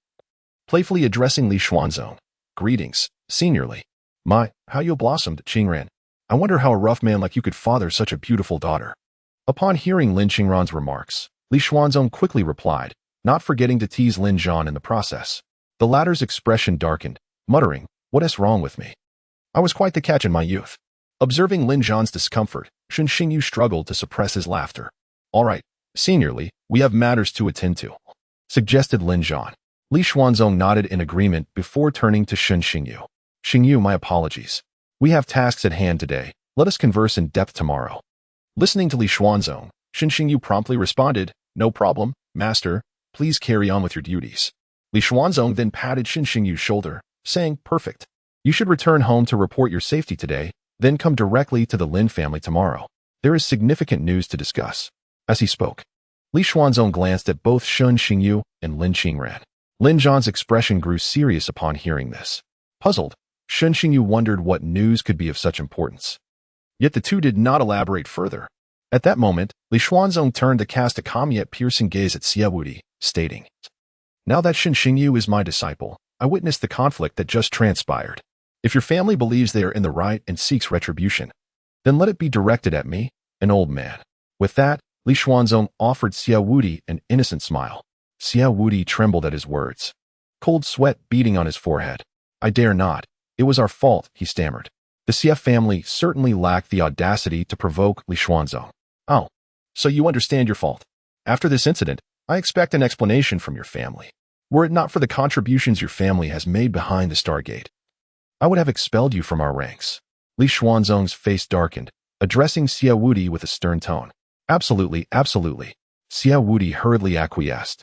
playfully addressing Li Xuanzong. Greetings, Senior Li. My, how you blossomed, Qingran. I wonder how a rough man like you could father such a beautiful daughter. Upon hearing Lin Qingran's remarks, Li Xuanzong quickly replied, not forgetting to tease Lin Zhan in the process. The latter's expression darkened, muttering, what is wrong with me? I was quite the catch in my youth. Observing Lin Zhan's discomfort, Xin Xingyu struggled to suppress his laughter. All right, Senior Li, we have matters to attend to, suggested Lin Zhan. Li Xuanzong nodded in agreement before turning to Xin Xingyu. Xingyu, my apologies. We have tasks at hand today. Let us converse in depth tomorrow. Listening to Li Xuanzong, Shen Xingyu promptly responded, "No problem, master. Please carry on with your duties." Li Xuanzong then patted Shen Xingyu's shoulder, saying, "Perfect. You should return home to report your safety today, then come directly to the Lin family tomorrow. There is significant news to discuss." As he spoke, Li Xuanzong glanced at both Shen Xingyu and Lin Qingran. Lin Zhan's expression grew serious upon hearing this. Puzzled, Shen Xingyu wondered what news could be of such importance. Yet the two did not elaborate further. At that moment, Li Xuanzong turned to cast a calm yet piercing gaze at Xie Wuti, stating, "Now that Shen Xingyu is my disciple, I witnessed the conflict that just transpired. If your family believes they are in the right and seeks retribution, then let it be directed at me, an old man." With that, Li Xuanzong offered Xie Wuti an innocent smile. Xie Wuti trembled at his words, cold sweat beading on his forehead. "I dare not. It was our fault," he stammered. The Xie family certainly lacked the audacity to provoke Li Xuanzong. "Oh, so you understand your fault. After this incident, I expect an explanation from your family. Were it not for the contributions your family has made behind the Stargate, I would have expelled you from our ranks." Li Xuanzong's face darkened, addressing Xie Wuti with a stern tone. "Absolutely, absolutely." Xie Wuti hurriedly acquiesced,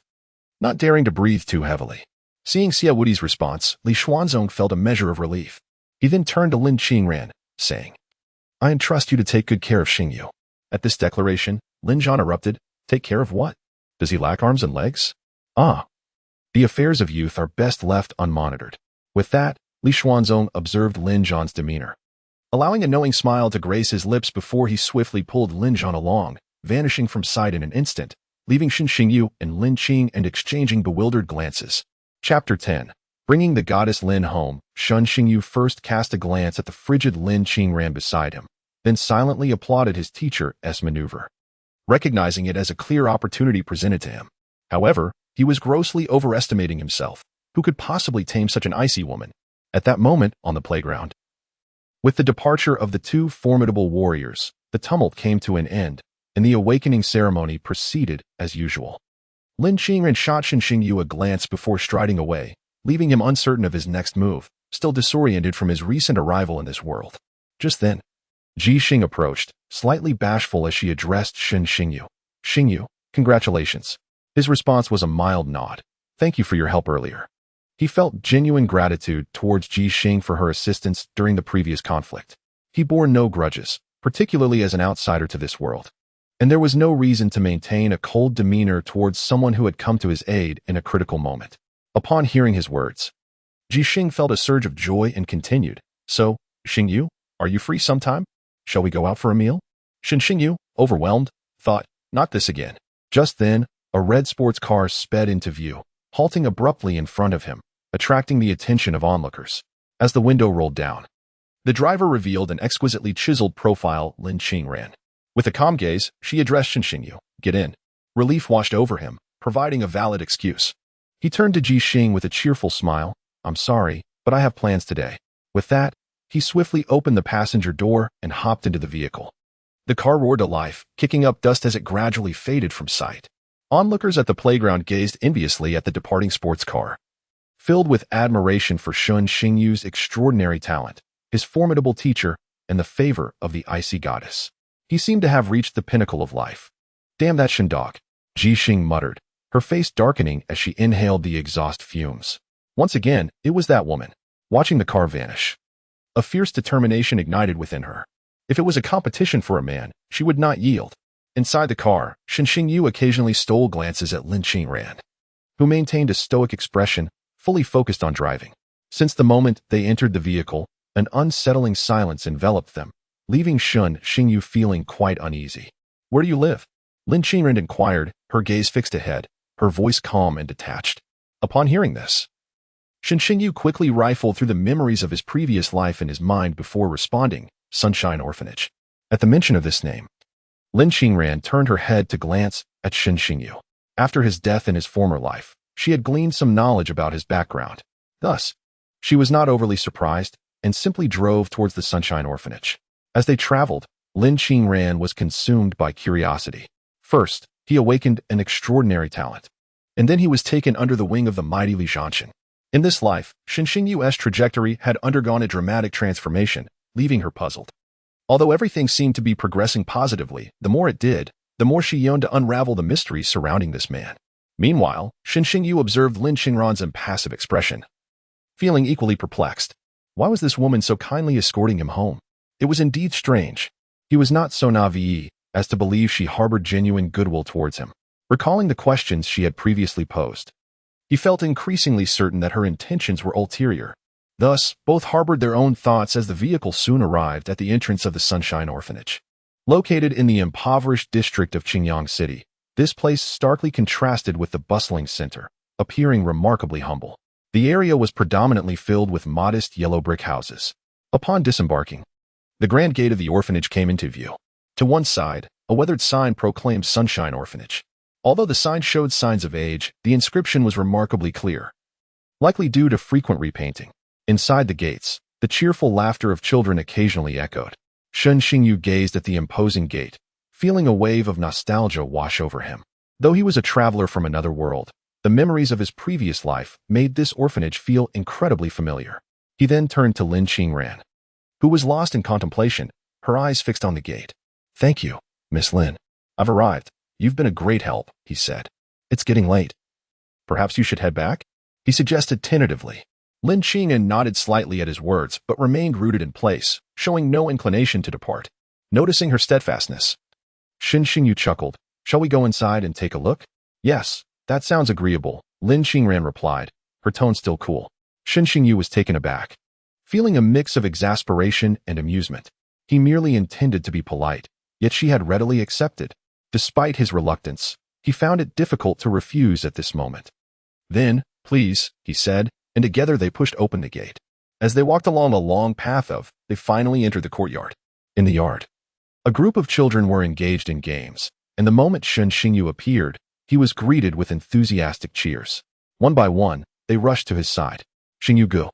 not daring to breathe too heavily. Seeing Xie Wuti's response, Li Xuanzong felt a measure of relief. He then turned to Lin Qingran, saying, "I entrust you to take good care of Xingyu." At this declaration, Lin Zhan erupted, "Take care of what? Does he lack arms and legs? Ah, the affairs of youth are best left unmonitored." With that, Li Xuanzong observed Lin Zhan's demeanor, allowing a knowing smile to grace his lips before he swiftly pulled Lin Zhan along, vanishing from sight in an instant, leaving Shen Xingyu and Lin Qing and exchanging bewildered glances. Chapter 10. Bringing the goddess Lin home, Shen Xingyu first cast a glance at the frigid Lin Qingran beside him, then silently applauded his teacher's maneuver, recognizing it as a clear opportunity presented to him. However, he was grossly overestimating himself. Who could possibly tame such an icy woman? At that moment, on the playground, with the departure of the two formidable warriors, the tumult came to an end, and the awakening ceremony proceeded as usual. Lin Qingran shot Shen Xingyu a glance before striding away, leaving him uncertain of his next move, still disoriented from his recent arrival in this world. Just then, Ji Xing approached, slightly bashful as she addressed Shen Xingyu. "Xingyu, congratulations." His response was a mild nod. "Thank you for your help earlier." He felt genuine gratitude towards Ji Xing for her assistance during the previous conflict. He bore no grudges, particularly as an outsider to this world, and there was no reason to maintain a cold demeanor towards someone who had come to his aid in a critical moment. Upon hearing his words, Ji Xing felt a surge of joy and continued, "So, Xingyu, are you free sometime? Shall we go out for a meal?" Shen Xingyu, overwhelmed, thought, "Not this again." Just then, a red sports car sped into view, halting abruptly in front of him, attracting the attention of onlookers. As the window rolled down, the driver revealed an exquisitely chiseled profile Lin Qingran. With a calm gaze, she addressed Shen Xingyu, "Get in." Relief washed over him, providing a valid excuse. He turned to Ji Xing with a cheerful smile, "I'm sorry, but I have plans today." With that, he swiftly opened the passenger door and hopped into the vehicle. The car roared to life, kicking up dust as it gradually faded from sight. Onlookers at the playground gazed enviously at the departing sports car, filled with admiration for Shen Xingyu's extraordinary talent, his formidable teacher, and the favor of the icy goddess. He seemed to have reached the pinnacle of life. "Damn that Shen dog," Ji Xing muttered, her face darkening as she inhaled the exhaust fumes. Once again, it was that woman, watching the car vanish. A fierce determination ignited within her. If it was a competition for a man, she would not yield. Inside the car, Shen Xingyu occasionally stole glances at Lin Qingran, who maintained a stoic expression, fully focused on driving. Since the moment they entered the vehicle, an unsettling silence enveloped them, leaving Shen Xingyu feeling quite uneasy. "Where do you live?" Lin Qingran inquired, her gaze fixed ahead, her voice calm and detached. Upon hearing this, Shen Xingyu quickly rifled through the memories of his previous life in his mind before responding, "Sunshine Orphanage." At the mention of this name, Lin Qingran turned her head to glance at Shen Xingyu. After his death in his former life, she had gleaned some knowledge about his background. Thus, she was not overly surprised and simply drove towards the Sunshine Orphanage. As they traveled, Lin Qingran was consumed by curiosity. First, he awakened an extraordinary talent, and then he was taken under the wing of the mighty Li Zhanshan. In this life, Shen Xingyu's trajectory had undergone a dramatic transformation, leaving her puzzled. Although everything seemed to be progressing positively, the more it did, the more she yearned to unravel the mysteries surrounding this man. Meanwhile, Xinxingyu observed Lin Qingran's impassive expression, feeling equally perplexed. Why was this woman so kindly escorting him home? It was indeed strange. He was not so naive as to believe she harbored genuine goodwill towards him. Recalling the questions she had previously posed, he felt increasingly certain that her intentions were ulterior. Thus, both harbored their own thoughts as the vehicle soon arrived at the entrance of the Sunshine Orphanage. Located in the impoverished district of Qingyang City, this place starkly contrasted with the bustling center, appearing remarkably humble. The area was predominantly filled with modest yellow brick houses. Upon disembarking, the grand gate of the orphanage came into view. To one side, a weathered sign proclaimed Sunshine Orphanage. Although the sign showed signs of age, the inscription was remarkably clear, likely due to frequent repainting. Inside the gates, the cheerful laughter of children occasionally echoed. Xinxingyu gazed at the imposing gate, feeling a wave of nostalgia wash over him. Though he was a traveler from another world, the memories of his previous life made this orphanage feel incredibly familiar. He then turned to Lin Qingran, who was lost in contemplation, her eyes fixed on the gate. "Thank you, Miss Lin. I've arrived. You've been a great help," he said. "It's getting late. Perhaps you should head back?" he suggested tentatively. Lin Qingran nodded slightly at his words, but remained rooted in place, showing no inclination to depart. Noticing her steadfastness, Xinxingyu chuckled. "Shall we go inside and take a look?" "Yes, that sounds agreeable," Lin Qingran replied, her tone still cool. Xinxingyu was taken aback, feeling a mix of exasperation and amusement. He merely intended to be polite, yet she had readily accepted. Despite his reluctance, he found it difficult to refuse at this moment. "Then, please," he said, and together they pushed open the gate. As they walked along a long path they finally entered the courtyard. In the yard, a group of children were engaged in games, and the moment Xinxingyu appeared, he was greeted with enthusiastic cheers. One by one, they rushed to his side. "Xinyu,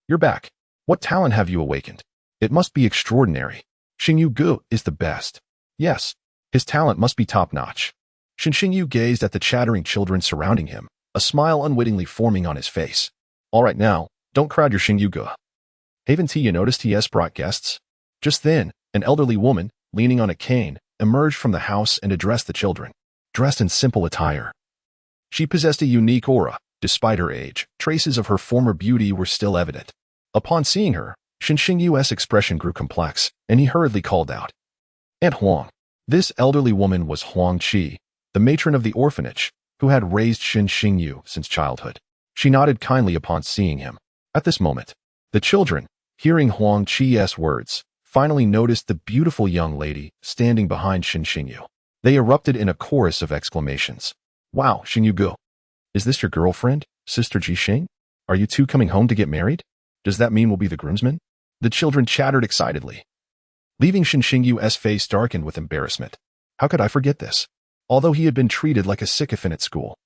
you're back. What talent have you awakened? It must be extraordinary. Xinyu is the best." "Yes, his talent must be top-notch." Xinxingyu gazed at the chattering children surrounding him, a smile unwittingly forming on his face. "All right now, don't crowd your Xinyu. Haven't you noticed he has brought guests?" Just then, an elderly woman, leaning on a cane, emerged from the house and addressed the children. Dressed in simple attire, she possessed a unique aura. Despite her age, traces of her former beauty were still evident. Upon seeing her, Xinxingyu's expression grew complex, and he hurriedly called out, "Aunt Huang." This elderly woman was Huang Qi, the matron of the orphanage, who had raised Xinxingyu since childhood. She nodded kindly upon seeing him. At this moment, the children, hearing Huang Qi's words, finally noticed the beautiful young lady standing behind Xinxingyu. They erupted in a chorus of exclamations. "Wow, Xinyu, is this your girlfriend, Sister Jixing? Are you two coming home to get married? Does that mean we'll be the groomsmen?" The children chattered excitedly, leaving Xinxingyu's face darkened with embarrassment. How could I forget this? Although he had been treated like a sycophant at school,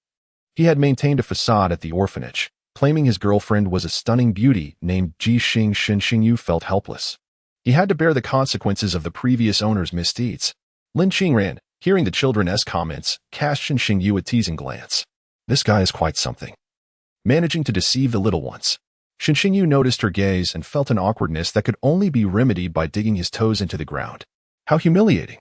he had maintained a facade at the orphanage, claiming his girlfriend was a stunning beauty named Jixing. Xinxingyu felt helpless. He had to bear the consequences of the previous owner's misdeeds. Lin Qingran, hearing the children's comments, cast Xinxingyu a teasing glance. This guy is quite something, managing to deceive the little ones. Xinxingyu noticed her gaze and felt an awkwardness that could only be remedied by digging his toes into the ground. How humiliating.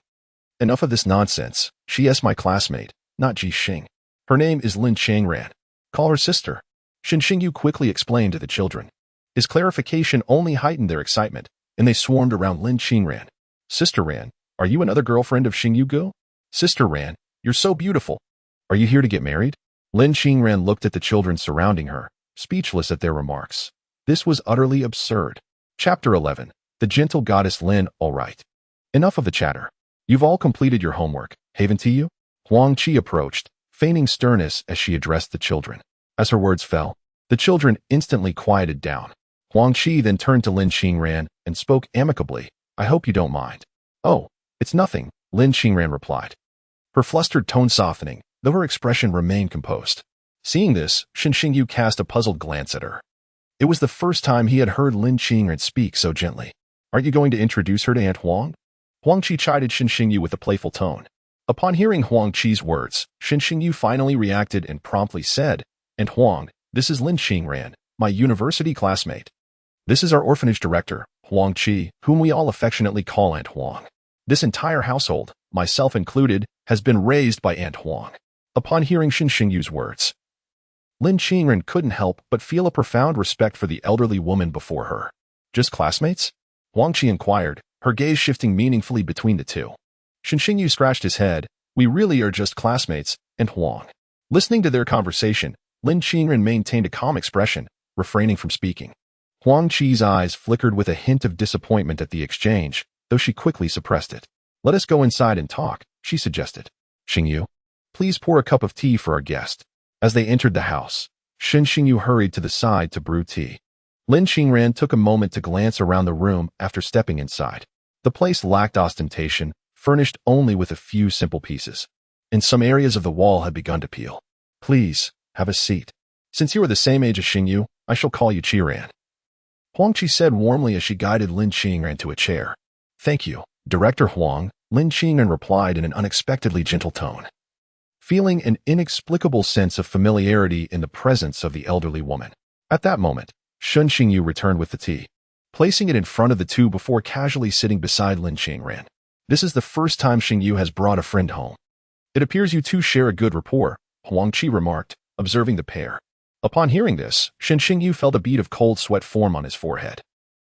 Enough of this nonsense. She is my classmate, not Jixing. Her name is Lin Qingran. Call her sister. Xinxingyu quickly explained to the children. His clarification only heightened their excitement, and they swarmed around Lin Qingran. "Sister Ran, are you another girlfriend of Xinyu? Sister Ran, you're so beautiful. Are you here to get married?" Lin Qingran looked at the children surrounding her, speechless at their remarks. This was utterly absurd. Chapter 11. The Gentle Goddess Lin. All right. Enough of the chatter. You've all completed your homework, haven't you? Huang Qi approached, feigning sternness as she addressed the children. As her words fell, the children instantly quieted down. Huang Qi then turned to Lin Qingran and spoke amicably. "I hope you don't mind." "Oh, it's nothing," Lin Qingran replied, her flustered tone softening, though her expression remained composed. Seeing this, Xinxingyu cast a puzzled glance at her. It was the first time he had heard Lin Qingran speak so gently. "Aren't you going to introduce her to Aunt Huang?" Huang Qi chided Xinxingyu with a playful tone. Upon hearing Huang Qi's words, Xinxingyu finally reacted and promptly said, "Aunt Huang, this is Lin Qingran, my university classmate. This is our orphanage director, Huang Qi, whom we all affectionately call Aunt Huang. This entire household, myself included, has been raised by Aunt Huang. Upon hearing Shen Xingyu's words, Lin Qingren couldn't help but feel a profound respect for the elderly woman before her. Just classmates? Huang Qi inquired, her gaze shifting meaningfully between the two. Shen Xingyu scratched his head. We really are just classmates, and Huang. Listening to their conversation, Lin Qingren maintained a calm expression, refraining from speaking. Huang Qi's eyes flickered with a hint of disappointment at the exchange, though she quickly suppressed it. Let us go inside and talk, she suggested. Xingyu, please pour a cup of tea for our guest. As they entered the house, Shen Xingyu hurried to the side to brew tea. Lin Qingren took a moment to glance around the room after stepping inside. The place lacked ostentation, furnished only with a few simple pieces. And some areas of the wall had begun to peel. Please, have a seat. Since you are the same age as Xingyu, I shall call you Qiran. Huang Qi said warmly as she guided Lin Qingren to a chair. Thank you, Director Huang, Lin Qingren replied in an unexpectedly gentle tone. Feeling an inexplicable sense of familiarity in the presence of the elderly woman. At that moment, Shen Xingyu returned with the tea, placing it in front of the two before casually sitting beside Lin Qingren. This is the first time Xingyu has brought a friend home. It appears you two share a good rapport, Huang Qi remarked, observing the pair. Upon hearing this, Shen Xingyu felt a bead of cold sweat form on his forehead.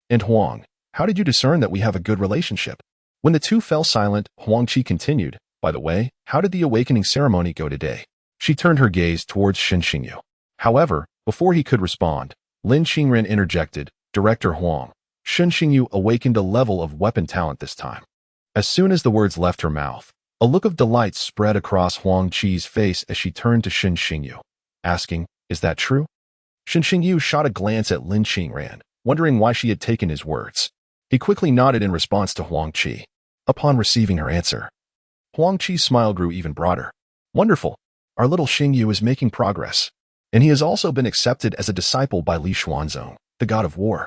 And Huang, how did you discern that we have a good relationship? When the two fell silent, Huang Qi continued, by the way, how did the awakening ceremony go today? She turned her gaze towards Shen Xingyu. However, before he could respond, Lin Qingren interjected, Director Huang, Shen Xingyu awakened a level of weapon talent this time. As soon as the words left her mouth, a look of delight spread across Huang Qi's face as she turned to Shen Xingyu, asking, is that true? Shen Xingyu shot a glance at Lin Qingren, wondering why she had taken his words. He quickly nodded in response to Huang Qi. Upon receiving her answer, Huang Qi's smile grew even broader. Wonderful. Our little Xingyu is making progress. And he has also been accepted as a disciple by Li Xuanzong, the god of war.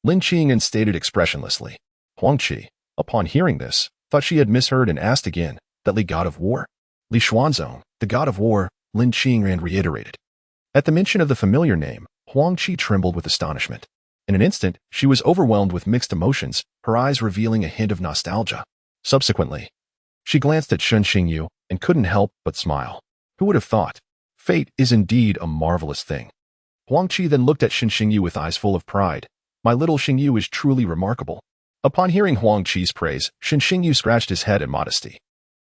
Lin Qingren stated expressionlessly. Huang Qi, upon hearing this, thought she had misheard and asked again, that Li god of war? Li Xuanzong, the god of war, Lin Qingren reiterated. At the mention of the familiar name, Huang Qi trembled with astonishment. In an instant, she was overwhelmed with mixed emotions, her eyes revealing a hint of nostalgia. Subsequently, she glanced at Shen Xingyu and couldn't help but smile. Who would have thought? Fate is indeed a marvelous thing. Huang Qi then looked at Shen Xingyu with eyes full of pride. My little Xingyu is truly remarkable. Upon hearing Huang Qi's praise, Shen Xingyu scratched his head in modesty.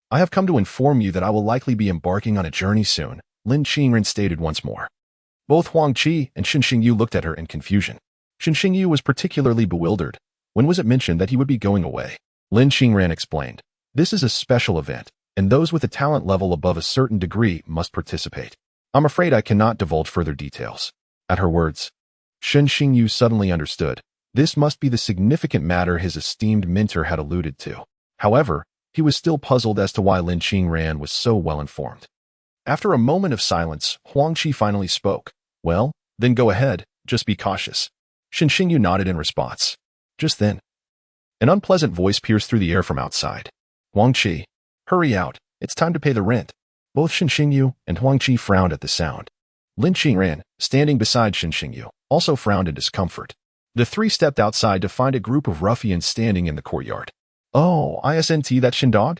I have come to inform you that I will likely be embarking on a journey soon, Lin Qingren stated once more. Both Huang Qi and Shen Xingyu looked at her in confusion. Shen Xingyu was particularly bewildered. When was it mentioned that he would be going away? Lin Qingren explained. This is a special event, and those with a talent level above a certain degree must participate. I'm afraid I cannot divulge further details. At her words, Shen Xingyu suddenly understood. This must be the significant matter his esteemed mentor had alluded to. However, he was still puzzled as to why Lin Qingren was so well informed. After a moment of silence, Huang Qi finally spoke. Well, then go ahead, just be cautious. Shen Xingyu nodded in response. Just then, an unpleasant voice pierced through the air from outside. Huang Qi, hurry out, it's time to pay the rent. Both Shen Xingyu and Huang Qi frowned at the sound. Lin Qingren, standing beside Shen Xingyu, also frowned in discomfort. The three stepped outside to find a group of ruffians standing in the courtyard. Oh, isn't that Shen dog?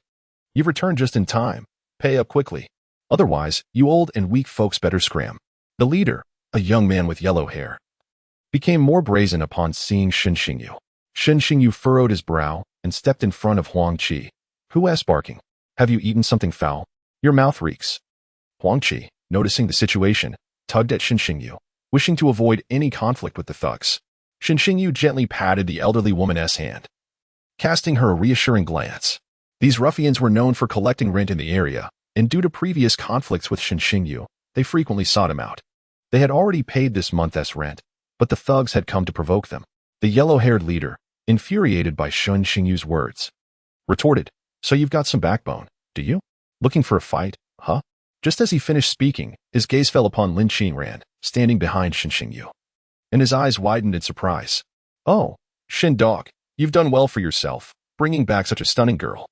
You've returned just in time. Pay up quickly. Otherwise, you old and weak folks better scram. The leader, a young man with yellow hair, became more brazen upon seeing Shen Xingyu. Shen Xingyu furrowed his brow and stepped in front of Huang Qi. Who asked barking? Have you eaten something foul? Your mouth reeks. Huang Qi, noticing the situation, tugged at Shen Xingyu, wishing to avoid any conflict with the thugs. Shen Xingyu gently patted the elderly woman's hand, casting her a reassuring glance. These ruffians were known for collecting rent in the area, and due to previous conflicts with Shen Xingyu, they frequently sought him out. They had already paid this month's rent, but the thugs had come to provoke them. The yellow-haired leader, infuriated by Shen Xingyu's words, retorted, So you've got some backbone, do you? Looking for a fight, huh? Just as he finished speaking, his gaze fell upon Lin Qingren, standing behind Shen Xingyu, and his eyes widened in surprise. Oh, Shen dog, you've done well for yourself, bringing back such a stunning girl.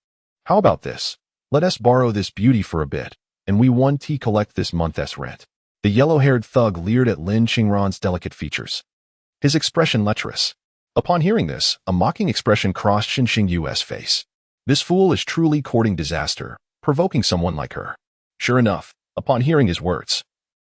How about this? Let us borrow this beauty for a bit, and we 1T collect this month's rent. The yellow-haired thug leered at Lin Qingren's delicate features, his expression lecherous. Upon hearing this, a mocking expression crossed Shen Xingyu's face. This fool is truly courting disaster, provoking someone like her. Sure enough, upon hearing his words,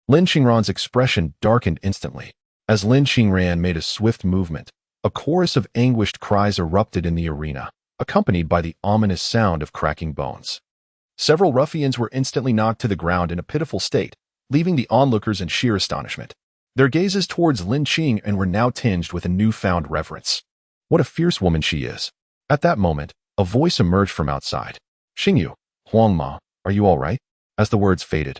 Lin Qingran's expression darkened instantly. As Lin Qingran made a swift movement, a chorus of anguished cries erupted in the arena, accompanied by the ominous sound of cracking bones. Several ruffians were instantly knocked to the ground in a pitiful state, leaving the onlookers in sheer astonishment. Their gazes towards Lin Qing were now tinged with a newfound reverence. What a fierce woman she is. At that moment, a voice emerged from outside. Xingyu, Huangma, are you all right? As the words faded,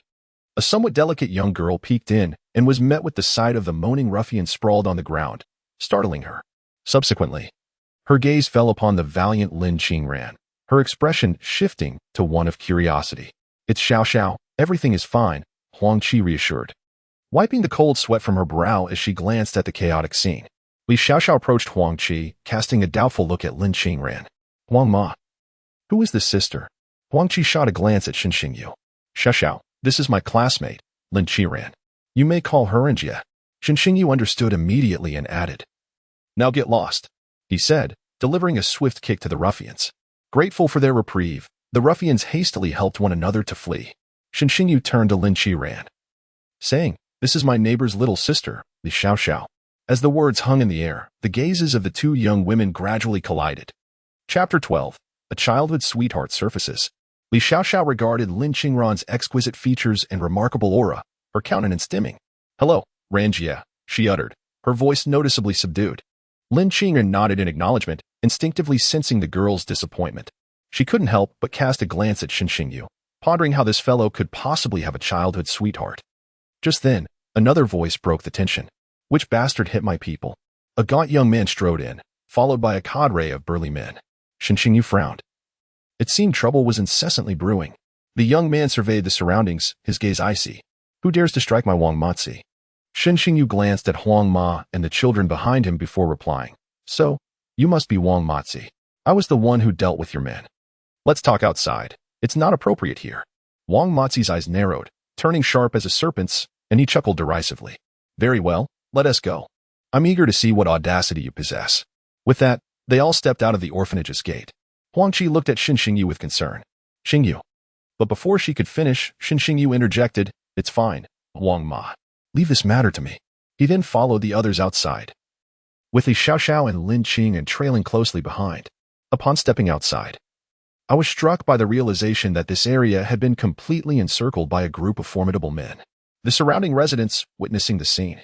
a somewhat delicate young girl peeked in and was met with the sight of the moaning ruffian sprawled on the ground, startling her. Subsequently, her gaze fell upon the valiant Lin Qingran, her expression shifting to one of curiosity. It's Xiao Xiao, everything is fine, Huang Qi reassured, wiping the cold sweat from her brow as she glanced at the chaotic scene. Li Xiaoxiao approached Huang Qi, casting a doubtful look at Lin Qingran. Huang Ma. Who is this sister? Huang Qi shot a glance at Xin Xingyu. Xiaoxiao, this is my classmate, Lin Qingran. You may call her Anjia. Xin Xingyu understood immediately and added. Now get lost, he said, delivering a swift kick to the ruffians. Grateful for their reprieve, the ruffians hastily helped one another to flee. Xin Xingyu turned to Lin Qingran, saying, This is my neighbor's little sister, Li Xiaoxiao. As the words hung in the air, the gazes of the two young women gradually collided. Chapter 12. A Childhood Sweetheart Surfaces. Li Xiaoxiao regarded Lin Qingran's exquisite features and remarkable aura, her countenance dimming. Hello, Ranjia, she uttered, her voice noticeably subdued. Lin Qingran nodded in acknowledgement, instinctively sensing the girl's disappointment. She couldn't help but cast a glance at Xin Xingyu, pondering how this fellow could possibly have a childhood sweetheart. Just then, another voice broke the tension. Which bastard hit my people? A gaunt young man strode in, followed by a cadre of burly men. Xin Xingyu frowned. It seemed trouble was incessantly brewing. The young man surveyed the surroundings, his gaze icy. Who dares to strike my Wang Matzi? Xin Xingyu glanced at Huang Ma and the children behind him before replying. So, you must be Wang Matzi. I was the one who dealt with your men. Let's talk outside. It's not appropriate here. Wang Matzi's eyes narrowed, turning sharp as a serpent's, and he chuckled derisively. Very well. Let us go. I'm eager to see what audacity you possess. With that, they all stepped out of the orphanage's gate. Huang Qi looked at Xin Xingyu with concern. Xingyu. But before she could finish, Xin Xingyu interjected, It's fine, Huang Ma. Leave this matter to me. He then followed the others outside, with Li Xiaoxiao and Lin Qingran trailing closely behind. Upon stepping outside, I was struck by the realization that this area had been completely encircled by a group of formidable men. The surrounding residents, witnessing the scene,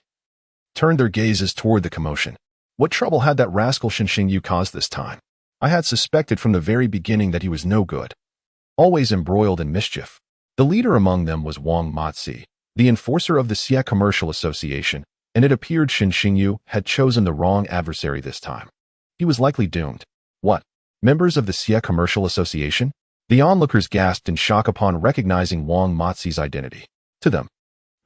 turned their gazes toward the commotion. What trouble had that rascal Xin Xingyu caused this time? I had suspected from the very beginning that he was no good, always embroiled in mischief. The leader among them was Wang Matzi, the enforcer of the Xie Commercial Association, and it appeared Xin Xingyu had chosen the wrong adversary this time. He was likely doomed. What? Members of the Xie Commercial Association? The onlookers gasped in shock upon recognizing Wang Matzi's identity. To them,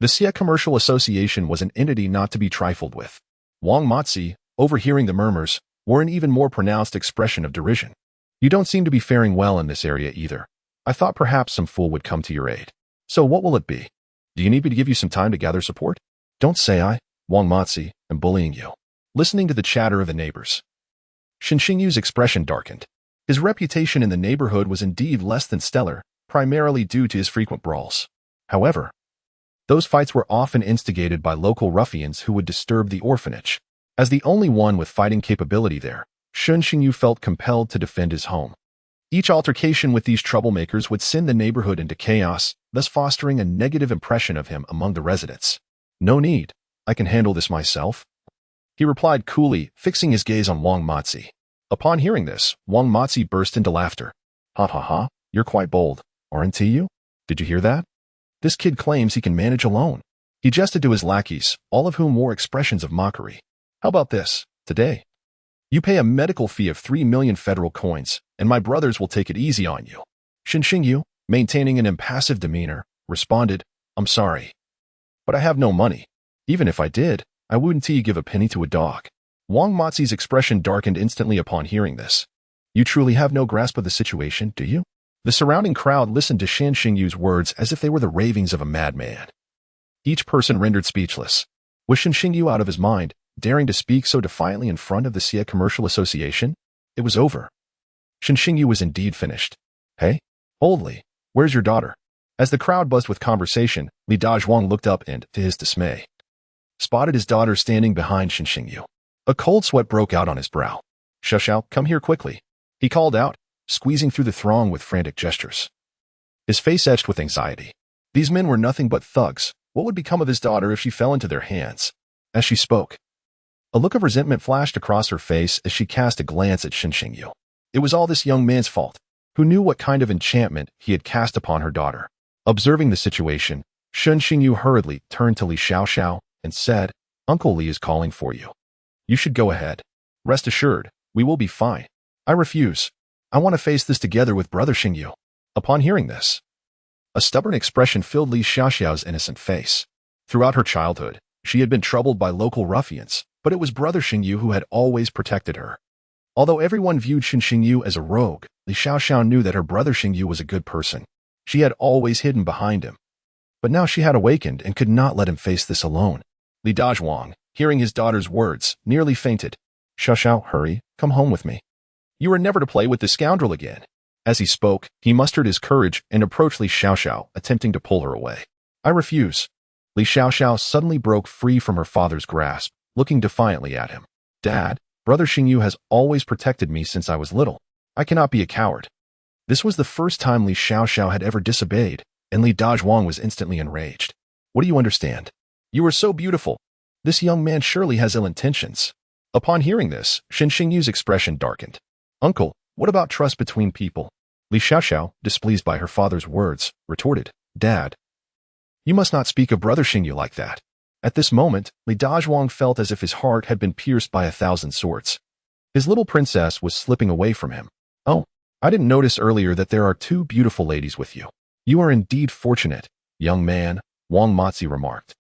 the Xie Commercial Association was an entity not to be trifled with. Wang Matzi, overhearing the murmurs, wore an even more pronounced expression of derision. You don't seem to be faring well in this area either. I thought perhaps some fool would come to your aid. So what will it be? Do you need me to give you some time to gather support? Don't say I, Wang Matzi, am bullying you. Listening to the chatter of the neighbors, Xin Xingyu's expression darkened. His reputation in the neighborhood was indeed less than stellar, primarily due to his frequent brawls. However, those fights were often instigated by local ruffians who would disturb the orphanage. As the only one with fighting capability there, Xin Xingyu felt compelled to defend his home. Each altercation with these troublemakers would send the neighborhood into chaos, thus fostering a negative impression of him among the residents. No need. I can handle this myself, he replied coolly, fixing his gaze on Wang Matzi. Upon hearing this, Wang Matzi burst into laughter. Ha ha ha, you're quite bold, aren't you? Did you hear that? This kid claims he can manage alone. He jested to his lackeys, all of whom wore expressions of mockery. How about this? Today, you pay a medical fee of 3 million federal coins, and my brothers will take it easy on you. Xin Xingyu, maintaining an impassive demeanor, responded, I'm sorry, but I have no money. Even if I did, I wouldn't give a penny to a dog. Wang Matzi's expression darkened instantly upon hearing this. You truly have no grasp of the situation, do you? The surrounding crowd listened to Xin Xingyu's words as if they were the ravings of a madman. Each person rendered speechless. Was Xin Xingyu out of his mind, daring to speak so defiantly in front of the Xie Commercial Association? It was over. Shen Xingyu was indeed finished. Hey, old Li, where's your daughter? As the crowd buzzed with conversation, Li Dazhuang looked up and, to his dismay, spotted his daughter standing behind Shen Xingyu. A cold sweat broke out on his brow. Xiao, come here quickly, he called out, squeezing through the throng with frantic gestures. His face etched with anxiety. These men were nothing but thugs. What would become of his daughter if she fell into their hands? As she spoke, a look of resentment flashed across her face as she cast a glance at Shen Xingyu. It was all this young man's fault, who knew what kind of enchantment he had cast upon her daughter. Observing the situation, Shen Xingyu hurriedly turned to Li Xiao and said, Uncle Li is calling for you. You should go ahead. Rest assured, we will be fine. I refuse. I want to face this together with Brother Xingyu. Upon hearing this, a stubborn expression filled Li Xiao's innocent face. Throughout her childhood, she had been troubled by local ruffians, but it was Brother Xingyu who had always protected her. Although everyone viewed Shen Xingyu as a rogue, Li Xiao knew that her brother Xingyu was a good person. She had always hidden behind him. But now she had awakened and could not let him face this alone. Li Dazhuang, hearing his daughter's words, nearly fainted. Xiao, hurry, come home with me. You are never to play with this scoundrel again. As he spoke, he mustered his courage and approached Li Xiao, attempting to pull her away. I refuse. Li Xiao suddenly broke free from her father's grasp, looking defiantly at him. Dad, Brother Xingyu has always protected me since I was little. I cannot be a coward. This was the first time Li Xiao had ever disobeyed, and Li Dazhuang was instantly enraged. What do you understand? You are so beautiful. This young man surely has ill intentions. Upon hearing this, Shen Xingyu's expression darkened. Uncle, what about trust between people? Li Xiao, displeased by her father's words, retorted, Dad, you must not speak of Brother Xingyu like that. At this moment, Li Dazhuang felt as if his heart had been pierced by 1,000 swords. His little princess was slipping away from him. Oh, I didn't notice earlier that there are 2 beautiful ladies with you. You are indeed fortunate, young man, Wang Matzi remarked.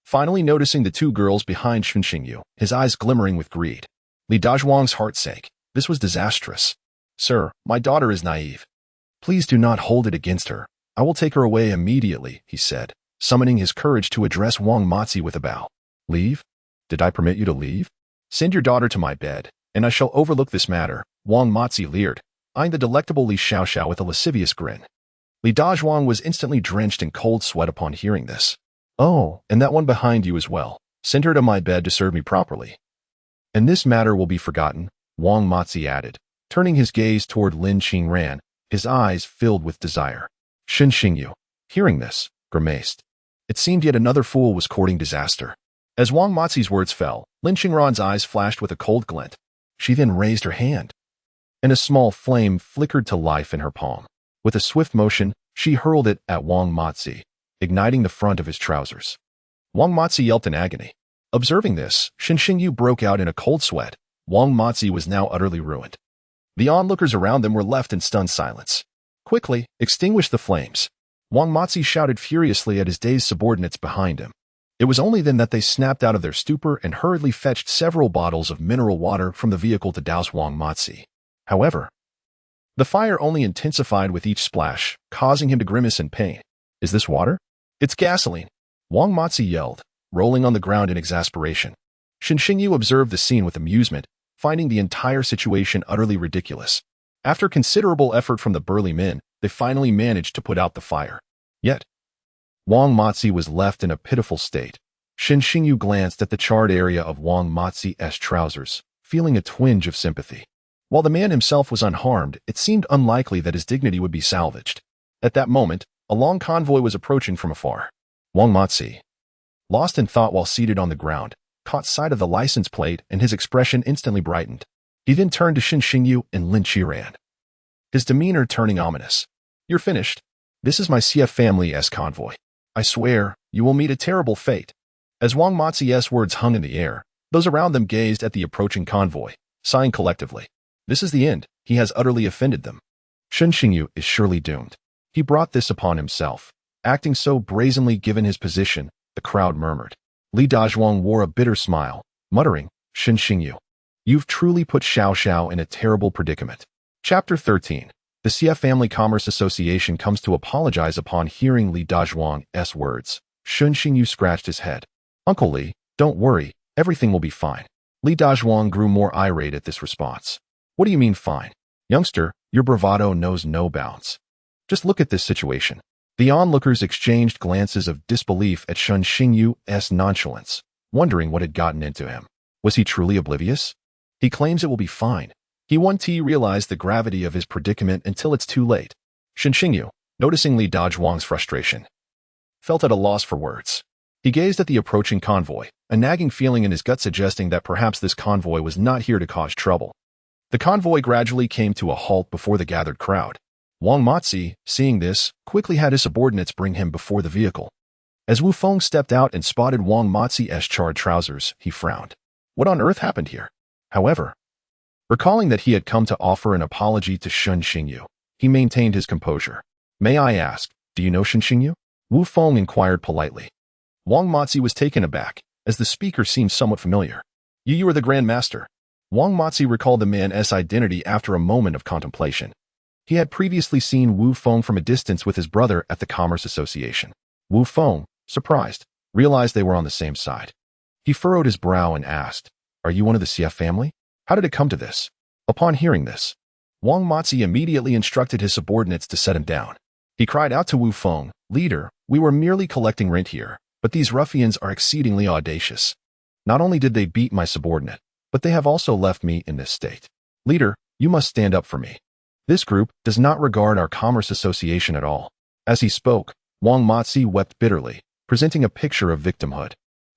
Finally noticing the 2 girls behind Shen Xingyu, his eyes glimmering with greed. Li Dazhuang's heart sank. This was disastrous. Sir, my daughter is naive. Please do not hold it against her. I will take her away immediately, he said, summoning his courage to address Wang Matzi with a bow. Leave? Did I permit you to leave? Send your daughter to my bed, and I shall overlook this matter, Wang Matzi leered, eyeing the delectable Li Xiao with a lascivious grin. Li Dazhuang was instantly drenched in cold sweat upon hearing this. Oh, and that one behind you as well. Send her to my bed to serve me properly. And this matter will be forgotten, Wang Matzi added, turning his gaze toward Lin Qingran, his eyes filled with desire. Shen Xingyu, hearing this, grimaced. It seemed yet another fool was courting disaster. As Wang Matzi's words fell, Lin Qingran's eyes flashed with a cold glint. She then raised her hand, and a small flame flickered to life in her palm. With a swift motion, she hurled it at Wang Matzi, igniting the front of his trousers. Wang Matzi yelped in agony. Observing this, Shen Xingyu broke out in a cold sweat. Wang Matzi was now utterly ruined. The onlookers around them were left in stunned silence. Quickly, extinguish the flames. Wang Matzi shouted furiously at his dazed subordinates behind him. It was only then that they snapped out of their stupor and hurriedly fetched several bottles of mineral water from the vehicle to douse Wang Matzi. However, the fire only intensified with each splash, causing him to grimace in pain. Is this water? It's gasoline, Wang Matzi yelled, rolling on the ground in exasperation. Shen Xingyu observed the scene with amusement, finding the entire situation utterly ridiculous. After considerable effort from the burly men, they finally managed to put out the fire. Yet, Wang Matzi was left in a pitiful state. Shen Xingyu glanced at the charred area of Wang Matzi's trousers, feeling a twinge of sympathy. While the man himself was unharmed, it seemed unlikely that his dignity would be salvaged. At that moment, a long convoy was approaching from afar. Wang Matzi, lost in thought while seated on the ground, caught sight of the license plate and his expression instantly brightened. He then turned to Shen Xingyu and Lin Qiran, his demeanor turning ominous. You're finished. This is my CF family's convoy. I swear, you will meet a terrible fate. As Wang Matzi's words hung in the air, those around them gazed at the approaching convoy, sighing collectively. This is the end. He has utterly offended them. Shen Xingyu is surely doomed. He brought this upon himself. Acting so brazenly given his position, the crowd murmured. Li Dazhuang wore a bitter smile, muttering, Shen Xingyu, you've truly put Xiao in a terrible predicament. Chapter 13. The CF Family Commerce Association comes to apologize upon hearing Li Dazhuang's words. Shen Xingyu scratched his head. Uncle Li, don't worry, everything will be fine. Li Dazhuang grew more irate at this response. What do you mean fine? Youngster, Your bravado knows no bounds. Just look at this situation. The onlookers exchanged glances of disbelief at Shen Xingyu's nonchalance, wondering what had gotten into him. Was he truly oblivious? He claims it will be fine. He won't realize the gravity of his predicament until it's too late. Shen Xingyu, noticing Li Dazhuang's frustration, felt at a loss for words. He gazed at the approaching convoy, a nagging feeling in his gut suggesting that perhaps this convoy was not here to cause trouble. The convoy gradually came to a halt before the gathered crowd. Wang Matzi, seeing this, quickly had his subordinates bring him before the vehicle. As Wu Feng stepped out and spotted Wang Matzi's charred trousers, he frowned. What on earth happened here? However, recalling that he had come to offer an apology to Shen Xingyu, he maintained his composure. May I ask, do you know Shen Xingyu? Wu Feng inquired politely. Wang Matzi was taken aback, as the speaker seemed somewhat familiar. You are the Grand Master. Wang Matzi recalled the man's identity after a moment of contemplation. He had previously seen Wu Feng from a distance with his brother at the Commerce Association. Wu Feng, surprised, realized they were on the same side. He furrowed his brow and asked, Are you one of the Xie family? How did it come to this? Upon hearing this, Wang Matzi immediately instructed his subordinates to set him down. He cried out to Wu Feng, Leader, we were merely collecting rent here, but these ruffians are exceedingly audacious. Not only did they beat my subordinate, but they have also left me in this state. Leader, you must stand up for me. This group does not regard our Commerce Association at all. As he spoke, Wang Matzi wept bitterly, presenting a picture of victimhood.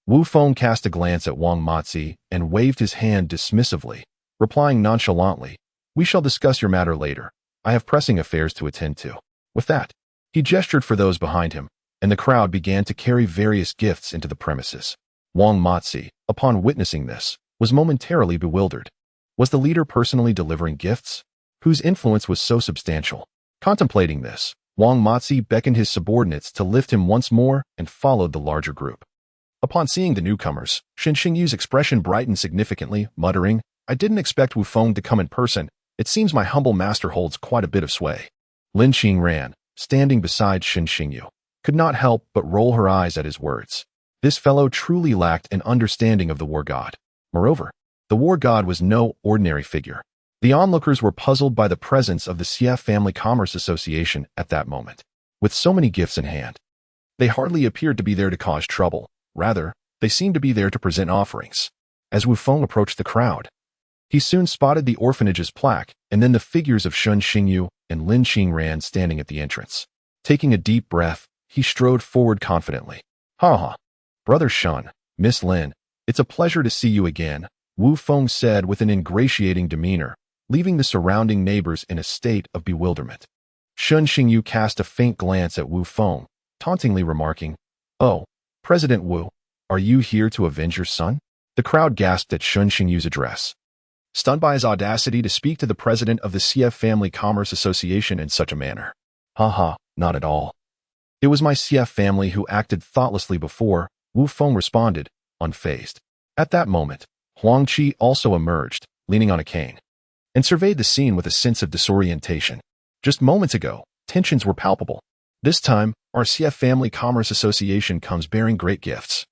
Wu Feng cast a glance at Wang Matzi and waved his hand dismissively, replying nonchalantly, We shall discuss your matter later. I have pressing affairs to attend to. With that, he gestured for those behind him, and the crowd began to carry various gifts into the premises. Wang Matzi, upon witnessing this, was momentarily bewildered. Was the leader personally delivering gifts? Whose influence was so substantial? Contemplating this, Wang Matzi beckoned his subordinates to lift him once more and followed the larger group. Upon seeing the newcomers, Shen Xingyu's expression brightened significantly, muttering, I didn't expect Wu Feng to come in person. It seems my humble master holds quite a bit of sway. Lin Qingran, standing beside Shen Xingyu, could not help but roll her eyes at his words. This fellow truly lacked an understanding of the war god. Moreover, the war god was no ordinary figure. The onlookers were puzzled by the presence of the Xie Family Commerce Association at that moment. With so many gifts in hand, they hardly appeared to be there to cause trouble. Rather, they seemed to be there to present offerings. As Wu Feng approached the crowd, he soon spotted the orphanage's plaque and then the figures of Shen Xingyu and Lin Qingran standing at the entrance. Taking a deep breath, he strode forward confidently. Ha ha. Brother Shen, Miss Lin, it's a pleasure to see you again, Wu Feng said with an ingratiating demeanor, leaving the surrounding neighbors in a state of bewilderment. Shen Xingyu cast a faint glance at Wu Feng, tauntingly remarking, Oh, President Wu, are you here to avenge your son? The crowd gasped at Shen Xingyu's address, stunned by his audacity to speak to the president of the Xie Family Commerce Association in such a manner. Ha, not at all. It was my Xie family who acted thoughtlessly before, Wu Feng responded, unfazed. At that moment, Huang Qi also emerged, leaning on a cane, and surveyed the scene with a sense of disorientation. Just moments ago, tensions were palpable. This time, our Xie Family Commerce Association comes bearing great gifts.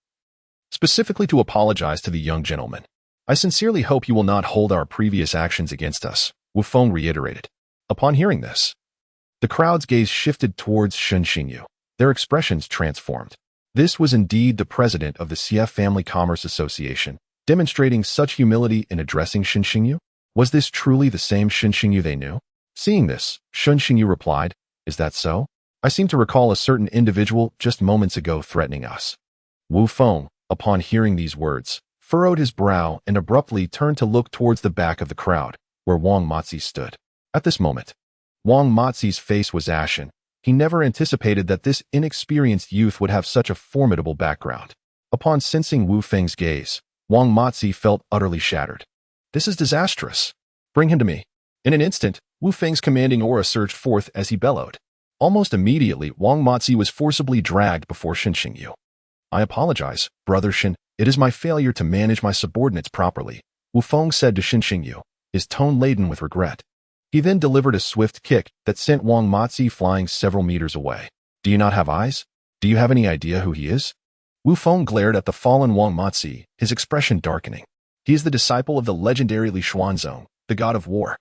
Specifically to apologize to the young gentleman. I sincerely hope you will not hold our previous actions against us, Wu Feng reiterated. Upon hearing this, the crowd's gaze shifted towards Shen Xingyu. Their expressions transformed. This was indeed the president of the Xie Family Commerce Association, demonstrating such humility in addressing Shen Xingyu. Was this truly the same Shen Xingyu they knew? Seeing this, Shen Xingyu replied, Is that so? I seem to recall a certain individual just moments ago threatening us. Wu Feng, upon hearing these words, furrowed his brow and abruptly turned to look towards the back of the crowd, where Wang Matzi stood. At this moment, Wang Matzi's face was ashen. He never anticipated that this inexperienced youth would have such a formidable background. Upon sensing Wu Feng's gaze, Wang Matzi felt utterly shattered. This is disastrous. Bring him to me. In an instant, Wu Feng's commanding aura surged forth as he bellowed. Almost immediately, Wang Matzi was forcibly dragged before Shen Xingyu. I apologize, Brother Shen. It is my failure to manage my subordinates properly, Wu Feng said to Shen Xingyu, his tone laden with regret. He then delivered a swift kick that sent Wang Matzi flying several meters away. Do you not have eyes? Do you have any idea who he is? Wu Feng glared at the fallen Wang Matzi, his expression darkening. He is the disciple of the legendary Li Xuanzong, the god of war.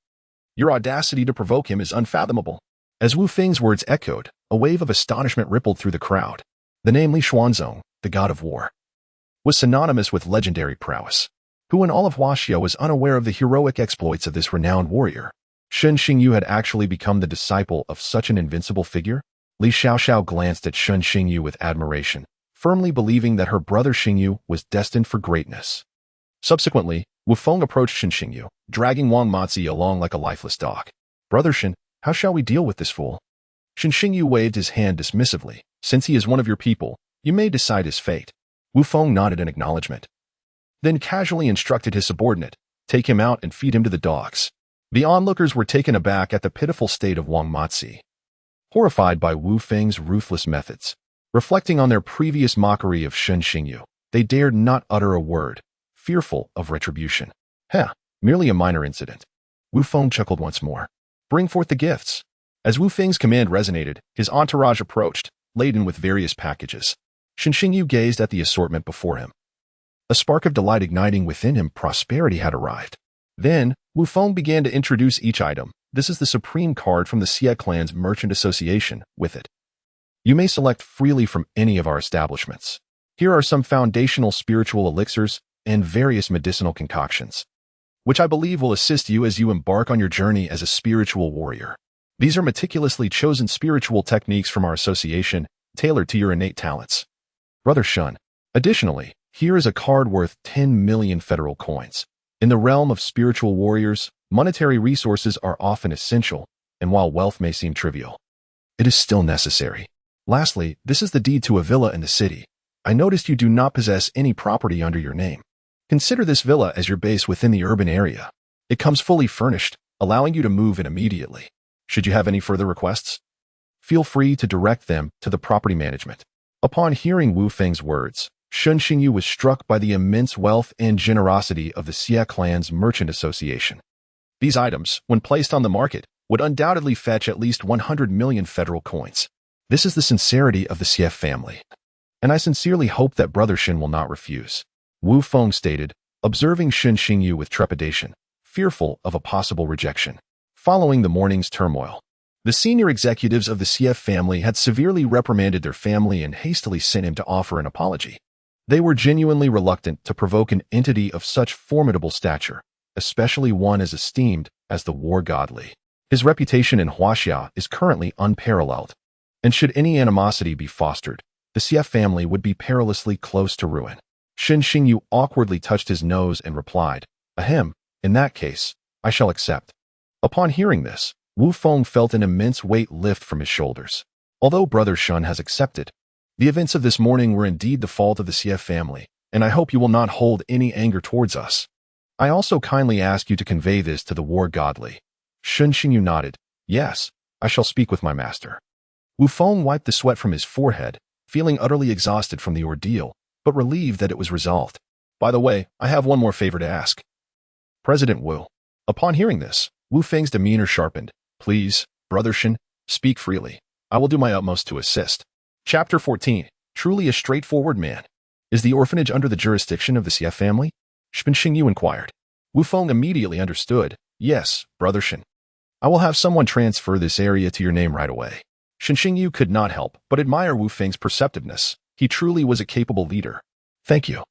Your audacity to provoke him is unfathomable." As Wu Feng's words echoed, a wave of astonishment rippled through the crowd. The name Li Xuanzong, the god of war, was synonymous with legendary prowess. Who in all of Huaxia was unaware of the heroic exploits of this renowned warrior? Shen Xingyu had actually become the disciple of such an invincible figure? Li Xiaoxiao glanced at Shen Xingyu with admiration, firmly believing that her brother Xingyu was destined for greatness. Subsequently, Wu Feng approached Shen Xingyu, dragging Wang Matzi along like a lifeless dog. "Brother Shen, how shall we deal with this fool?" Shen Xingyu waved his hand dismissively. "Since he is one of your people, you may decide his fate." Wu Feng nodded in acknowledgement, then casually instructed his subordinate, "Take him out and feed him to the dogs." The onlookers were taken aback at the pitiful state of Wang Matzi, horrified by Wu Feng's ruthless methods. Reflecting on their previous mockery of Shen Xingyu, they dared not utter a word, fearful of retribution. Merely a minor incident. Wu Feng chuckled once more. "Bring forth the gifts." As Wu Feng's command resonated, his entourage approached, laden with various packages. Shen Xingyu gazed at the assortment before him. A spark of delight igniting within him, prosperity had arrived. Then, Wu Feng began to introduce each item. "This is the supreme card from the Xie Clan's Merchant Association. With it, you may select freely from any of our establishments. Here are some foundational spiritual elixirs and various medicinal concoctions, which I believe will assist you as you embark on your journey as a spiritual warrior. These are meticulously chosen spiritual techniques from our association, tailored to your innate talents. Brother Shun. Additionally, here is a card worth 10 million federal coins. In the realm of spiritual warriors, monetary resources are often essential, and while wealth may seem trivial, it is still necessary. Lastly, this is the deed to a villa in the city. I noticed you do not possess any property under your name. Consider this villa as your base within the urban area. It comes fully furnished, allowing you to move in immediately. Should you have any further requests, feel free to direct them to the property management." Upon hearing Wu Feng's words, Shen Xingyu was struck by the immense wealth and generosity of the Xie Clan's Merchant Association. These items, when placed on the market, would undoubtedly fetch at least 100 million federal coins. This is the sincerity of the Xie family, and I sincerely hope that Brother Shen will not refuse," Wu Feng stated, observing Shen Xingyu with trepidation, fearful of a possible rejection. Following the morning's turmoil, the senior executives of the Xie family had severely reprimanded their family and hastily sent him to offer an apology. They were genuinely reluctant to provoke an entity of such formidable stature, especially one as esteemed as the war god Li. His reputation in Huaxia is currently unparalleled, and should any animosity be fostered, the Xie family would be perilously close to ruin. Shen Xingyu awkwardly touched his nose and replied, "Ahem, in that case, I shall accept." Upon hearing this, Wu Feng felt an immense weight lift from his shoulders. Although Brother Shun has accepted, the events of this morning were indeed the fault of the Xie family, and I hope you will not hold any anger towards us. I also kindly ask you to convey this to the war god Li. Shen Xingyu nodded. "Yes, I shall speak with my master." Wu Feng wiped the sweat from his forehead, feeling utterly exhausted from the ordeal, but relieved that it was resolved. "By the way, I have one more favor to ask." President Wu. Upon hearing this, Wu Feng's demeanor sharpened. "Please, Brother Shen, speak freely. I will do my utmost to assist." Chapter 14. Truly a straightforward man. Is the orphanage under the jurisdiction of the Xie family? Shen Xingyu inquired. Wu Feng immediately understood. "Yes, Brother Shen. I will have someone transfer this area to your name right away." Shen Xingyu could not help but admire Wu Feng's perceptiveness. He truly was a capable leader. "Thank you,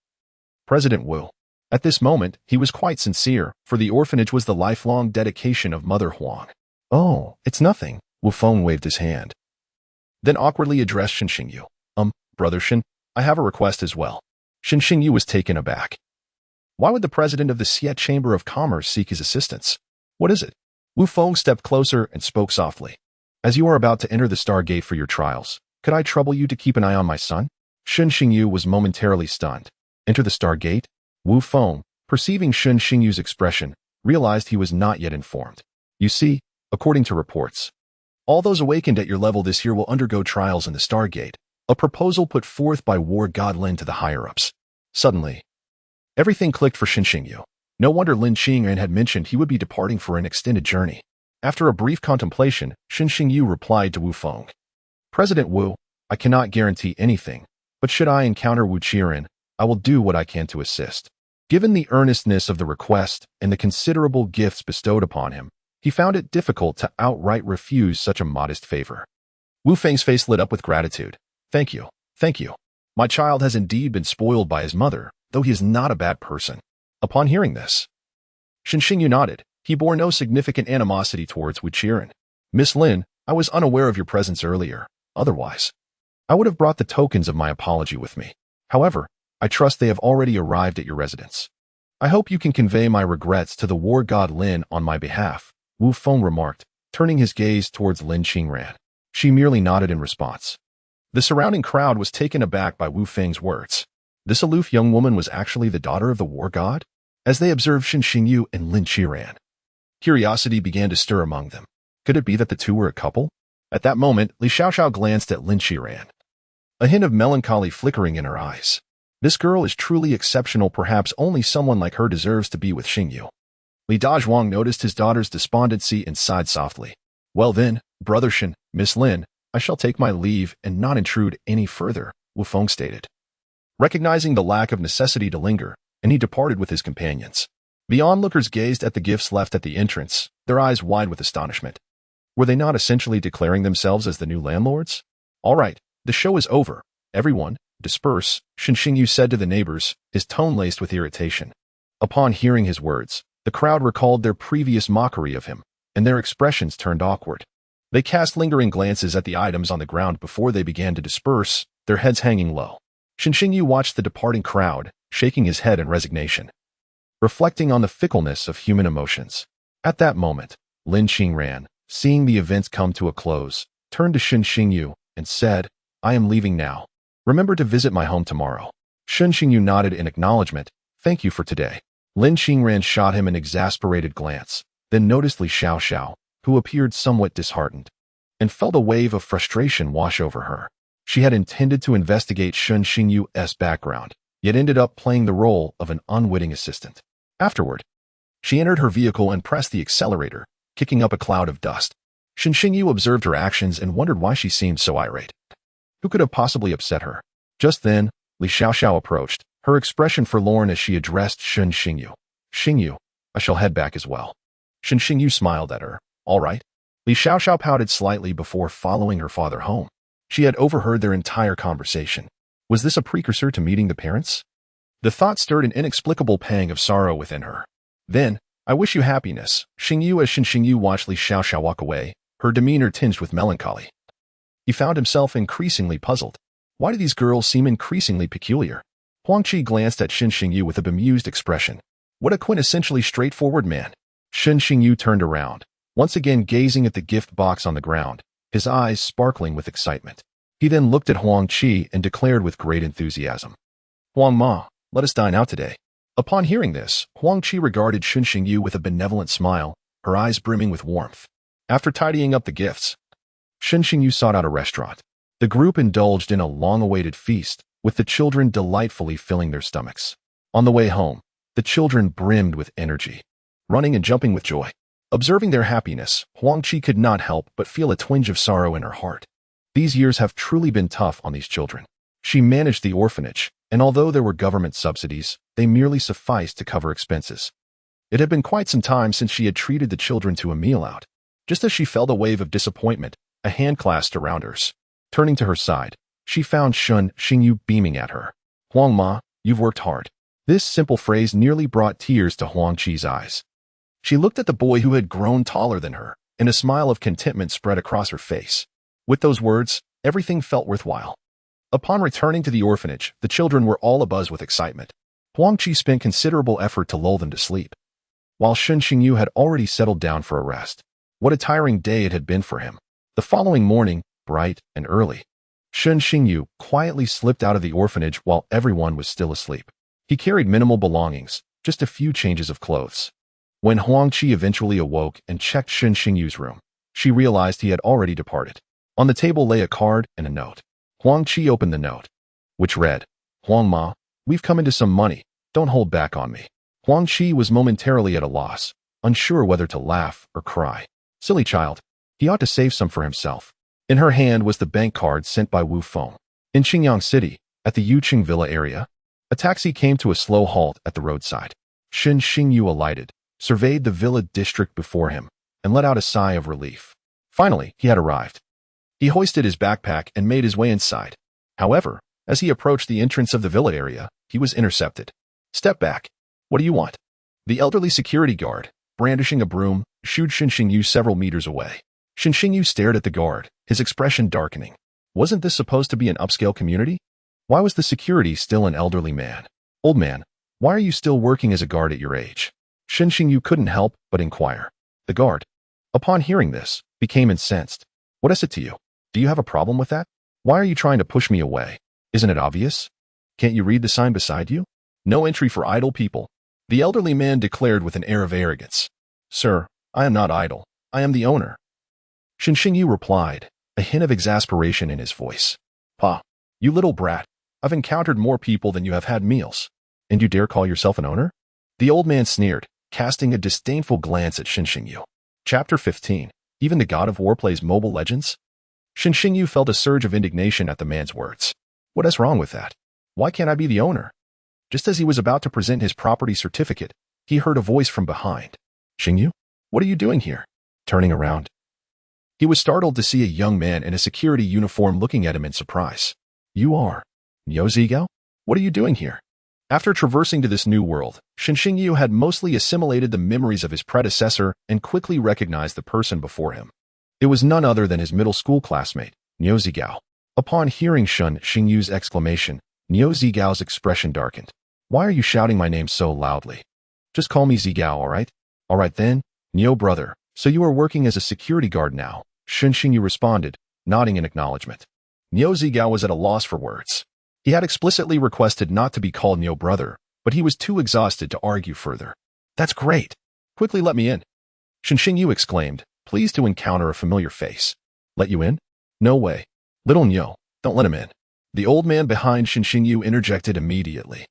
President Wu." At this moment, he was quite sincere, for the orphanage was the lifelong dedication of Mother Huang. "Oh, it's nothing." Wu Feng waved his hand, then awkwardly addressed Shen Xingyu. Brother Shen, I have a request as well." Shen Xingyu was taken aback. Why would the president of the Xie Chamber of Commerce seek his assistance? "What is it?" Wu Feng stepped closer and spoke softly. "As you are about to enter the Star Gate for your trials, could I trouble you to keep an eye on my son?" Shen Xingyu was momentarily stunned. Enter the Star Gate? Wu Feng, perceiving Shen Xingyu's expression, realized he was not yet informed. "You see, according to reports, all those awakened at your level this year will undergo trials in the Stargate, a proposal put forth by War God Lin to the higher-ups." Suddenly, everything clicked for Shen Xingyu. No wonder Lin Qingyan had mentioned he would be departing for an extended journey. After a brief contemplation, Shen Xingyu replied to Wu Feng. "President Wu, I cannot guarantee anything, but should I encounter Wu Qiren, I will do what I can to assist." Given the earnestness of the request and the considerable gifts bestowed upon him, He found it difficult to outright refuse such a modest favor. Wu Feng's face lit up with gratitude. Thank you, thank you. My child has indeed been spoiled by his mother, though he is not a bad person. Upon hearing this, Shen Xingyu nodded. He bore no significant animosity towards Wu Qiren. Miss Lin, I was unaware of your presence earlier. Otherwise, I would have brought the tokens of my apology with me. However, I trust they have already arrived at your residence. I hope you can convey my regrets to the war god Lin on my behalf, Wu Feng remarked, turning his gaze towards Lin Qingran. She merely nodded in response. The surrounding crowd was taken aback by Wu Feng's words. This aloof young woman was actually the daughter of the war god? As they observed Shen Xingyu and Lin Qiran, curiosity began to stir among them. Could it be that the two were a couple? At that moment, Li Xiaoxiao glanced at Lin Qiran, a hint of melancholy flickering in her eyes. This girl is truly exceptional. Perhaps only someone like her deserves to be with Xingyu. Li Dazhuang noticed his daughter's despondency and sighed softly. Well then, brother Shen, Miss Lin, I shall take my leave and not intrude any further, Wu Feng stated. Recognizing the lack of necessity to linger, and he departed with his companions. The onlookers gazed at the gifts left at the entrance, their eyes wide with astonishment. Were they not essentially declaring themselves as the new landlords? All right, the show is over. Everyone, disperse, Shen Xingyu said to the neighbors, his tone laced with irritation. Upon hearing his words, the crowd recalled their previous mockery of him, and their expressions turned awkward. They cast lingering glances at the items on the ground before they began to disperse, their heads hanging low. Shen Xingyu watched the departing crowd, shaking his head in resignation, reflecting on the fickleness of human emotions. At that moment, Lin Qingran, seeing the events come to a close, turned to Shen Xingyu and said, I am leaving now. Remember to visit my home tomorrow. Shen Xingyu nodded in acknowledgement. Thank you for today. Lin Qingran shot him an exasperated glance, then noticed Li Xiaoxiao, who appeared somewhat disheartened, and felt a wave of frustration wash over her. She had intended to investigate Shen Xingyu's background, yet ended up playing the role of an unwitting assistant. Afterward, she entered her vehicle and pressed the accelerator, kicking up a cloud of dust. Shen Xingyu observed her actions and wondered why she seemed so irate. Who could have possibly upset her? Just then, Li Xiaoxiao approached, her expression forlorn as she addressed Shen Xingyu. Xingyu, I shall head back as well. Shen Xingyu smiled at her. All right. Li Xiaoxiao pouted slightly before following her father home. She had overheard their entire conversation. Was this a precursor to meeting the parents? The thought stirred an inexplicable pang of sorrow within her. Then, I wish you happiness, Xingyu. As Shen Xingyu watched Li Xiaoxiao walk away, her demeanor tinged with melancholy. He found himself increasingly puzzled. Why do these girls seem increasingly peculiar? Huang Qi glanced at Shen Xingyu with a bemused expression. What a quintessentially straightforward man. Shen Xingyu turned around, once again gazing at the gift box on the ground, his eyes sparkling with excitement. He then looked at Huang Qi and declared with great enthusiasm, Huang Ma, let us dine out today. Upon hearing this, Huang Qi regarded Shen Xingyu with a benevolent smile, her eyes brimming with warmth. After tidying up the gifts, Shen Xingyu sought out a restaurant. The group indulged in a long-awaited feast, with the children delightfully filling their stomachs. On the way home, the children brimmed with energy, running and jumping with joy. Observing their happiness, Huang Qi could not help but feel a twinge of sorrow in her heart. These years have truly been tough on these children. She managed the orphanage, and although there were government subsidies, they merely sufficed to cover expenses. It had been quite some time since she had treated the children to a meal out. Just as she felt a wave of disappointment, a hand clasped around hers. Turning to her side, she found Shen Xingyu beaming at her. Huang Ma, you've worked hard. This simple phrase nearly brought tears to Huang Qi's eyes. She looked at the boy who had grown taller than her, and a smile of contentment spread across her face. With those words, everything felt worthwhile. Upon returning to the orphanage, the children were all abuzz with excitement. Huang Qi spent considerable effort to lull them to sleep, while Shen Xingyu had already settled down for a rest. What a tiring day it had been for him. The following morning, bright and early, Shen Xingyu quietly slipped out of the orphanage while everyone was still asleep. He carried minimal belongings, just a few changes of clothes. When Huang Qi eventually awoke and checked Shen Xingyu's room, she realized he had already departed. On the table lay a card and a note. Huang Qi opened the note, which read, Huang Ma, we've come into some money. Don't hold back on me. Huang Qi was momentarily at a loss, unsure whether to laugh or cry. Silly child. He ought to save some for himself. In her hand was the bank card sent by Wu Feng. In Qingyang City, at the Yuqing Villa area, a taxi came to a slow halt at the roadside. Shen Xingyu alighted, surveyed the villa district before him, and let out a sigh of relief. Finally, he had arrived. He hoisted his backpack and made his way inside. However, as he approached the entrance of the villa area, he was intercepted. "Step back. What do you want?" The elderly security guard, brandishing a broom, shooed Xinxingyu several meters away. Xinxingyu stared at the guard, his expression darkening. Wasn't this supposed to be an upscale community? Why was the security still an elderly man? "Old man, why are you still working as a guard at your age?" Xinxingyu couldn't help but inquire. The guard, upon hearing this, became incensed. "What is it to you? Do you have a problem with that? Why are you trying to push me away? Isn't it obvious? Can't you read the sign beside you? No entry for idle people," the elderly man declared with an air of arrogance. "Sir, I am not idle. I am the owner." Xinxingyu replied, a hint of exasperation in his voice. "Pa, you little brat, I've encountered more people than you have had meals. And you dare call yourself an owner?" The old man sneered, casting a disdainful glance at Xinxingyu. Chapter 15. Even the God of War plays Mobile Legends? Xinxingyu felt a surge of indignation at the man's words. What is wrong with that? Why can't I be the owner? Just as he was about to present his property certificate, he heard a voice from behind. "Xingyu, what are you doing here?" Turning around, he was startled to see a young man in a security uniform looking at him in surprise. "You are Niu Zigao? What are you doing here?" After traversing to this new world, Xinxingyu had mostly assimilated the memories of his predecessor and quickly recognized the person before him. It was none other than his middle school classmate, Niu Zigao. Upon hearing Xinxingyu's exclamation, Niu Zigao's expression darkened. "Why are you shouting my name so loudly?" "Just call me Zigao, all right?" "All right then, Niu brother, so you are working as a security guard now," Xinxingyu responded, nodding in acknowledgement. Niu Zigao was at a loss for words. He had explicitly requested not to be called Niu brother, but he was too exhausted to argue further. "That's great. Quickly let me in," Xinxingyu exclaimed, pleased to encounter a familiar face. "Let you in? No way. Little Niu, don't let him in." The old man behind Xinxingyu interjected immediately.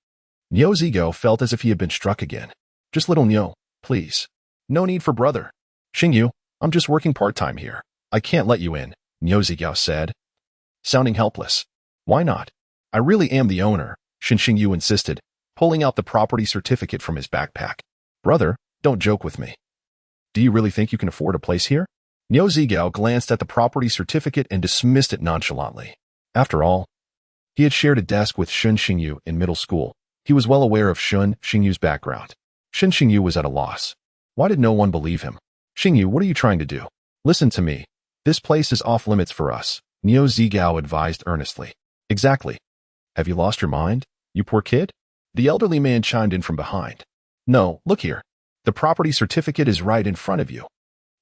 Niu Zigao felt as if he had been struck again. "Just little Niu, please. No need for brother." "Xingyu, I'm just working part-time here. I can't let you in," Niu Zigao said, sounding helpless. "Why not? I really am the owner," Xinxingyu insisted, pulling out the property certificate from his backpack. "Brother, don't joke with me. Do you really think you can afford a place here?" Niu Zigao glanced at the property certificate and dismissed it nonchalantly. After all, he had shared a desk with Xinxingyu in middle school. He was well aware of Xinxingyu's background. Xinxingyu was at a loss. Why did no one believe him? "Xingyu, what are you trying to do?" "Listen to me. This place is off limits for us," Niu Zigao advised earnestly. "Exactly. Have you lost your mind, you poor kid?" The elderly man chimed in from behind. "No, look here. The property certificate is right in front of you."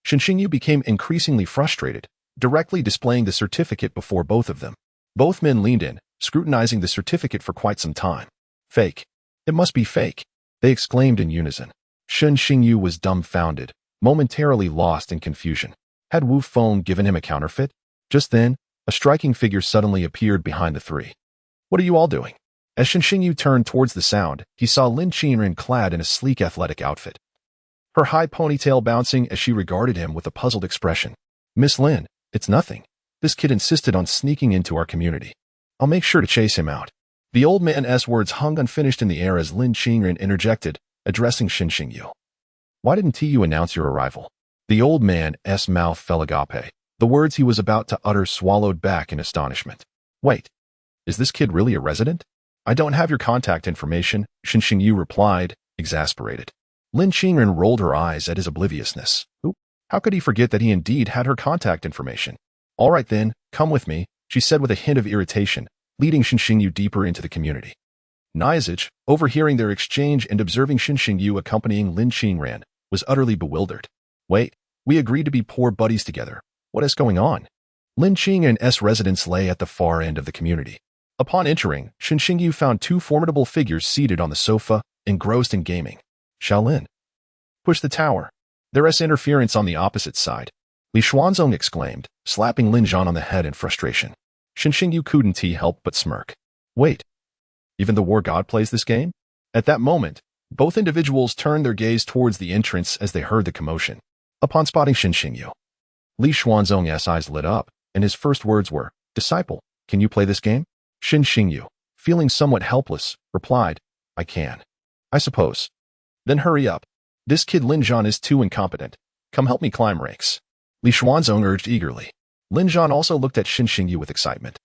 Xinxingyu became increasingly frustrated, directly displaying the certificate before both of them. Both men leaned in, scrutinizing the certificate for quite some time. "Fake. It must be fake," they exclaimed in unison. Xinxingyu was dumbfounded, momentarily lost in confusion. Had Wu Feng given him a counterfeit? Just then, a striking figure suddenly appeared behind the three. "What are you all doing?" As Xinxingyu turned towards the sound, he saw Lin Qinren clad in a sleek athletic outfit, her high ponytail bouncing as she regarded him with a puzzled expression. "Miss Lin, it's nothing. This kid insisted on sneaking into our community. I'll make sure to chase him out." The old man's words hung unfinished in the air as Lin Qinren interjected, addressing Xinxingyu. "Why didn't you announce your arrival?" The old man's mouth fell agape. The words he was about to utter swallowed back in astonishment. "Wait, is this kid really a resident?" "I don't have your contact information," Xinxingyu replied, exasperated. Lin Qinren rolled her eyes at his obliviousness. How could he forget that he indeed had her contact information? "All right then, come with me," she said with a hint of irritation, leading Xinxingyu deeper into the community. Niazich, overhearing their exchange and observing Xinxingyu accompanying Lin Qinren, was utterly bewildered. "Wait, we agreed to be poor buddies together. What is going on?" Lin Qinren's residence lay at the far end of the community. Upon entering, Xinxingyu found two formidable figures seated on the sofa, engrossed in gaming. "Shaolin, push the tower. There's interference on the opposite side," Li Xuanzong exclaimed, slapping Lin Zhan on the head in frustration. Xinxingyu couldn't help but smirk. "Wait, even the war god plays this game?" At that moment, both individuals turned their gaze towards the entrance as they heard the commotion. Upon spotting Xinxingyu, Li Xuanzong's eyes lit up, and his first words were, "Disciple, can you play this game?" Xinxingyu, feeling somewhat helpless, replied, "I can. I suppose." "Then hurry up. This kid Lin Zhan is too incompetent. Come help me climb ranks. Li Xuanzong urged eagerly. Lin Zhan also looked at Shen Xingyu with excitement.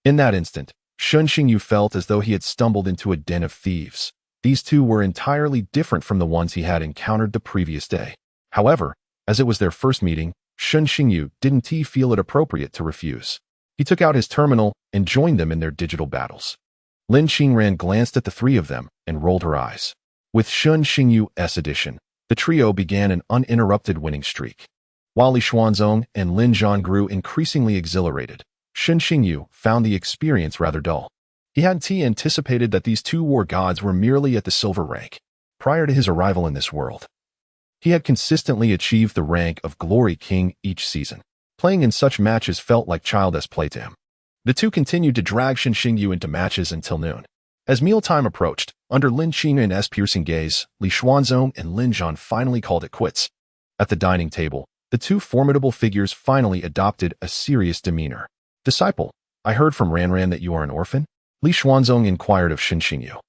In that instant, Shen Xingyu felt as though he had stumbled into a den of thieves. These two were entirely different from the ones he had encountered the previous day. However, as it was their first meeting, Shen Xingyu didn't feel it appropriate to refuse. He took out his terminal and joined them in their digital battles. Lin Qingran glanced at the three of them and rolled her eyes. With Shen Xingyu's addition, the trio began an uninterrupted winning streak. While Li Xuanzong and Lin Zhan grew increasingly exhilarated, Shen Xingyu found the experience rather dull. He hadn't anticipated that these two war gods were merely at the silver rank. Prior to his arrival in this world, he had consistently achieved the rank of Glory King each season. Playing in such matches felt like childish play to him. The two continued to drag Shen Xingyu into matches until noon. As mealtime approached, under Lin Qingran's piercing gaze, Li Xuanzong and Lin Zhan finally called it quits. At the dining table, the two formidable figures finally adopted a serious demeanor. Disciple, I heard from Ranran that you are an orphan? Li Xuanzong inquired of Shen Xingyu.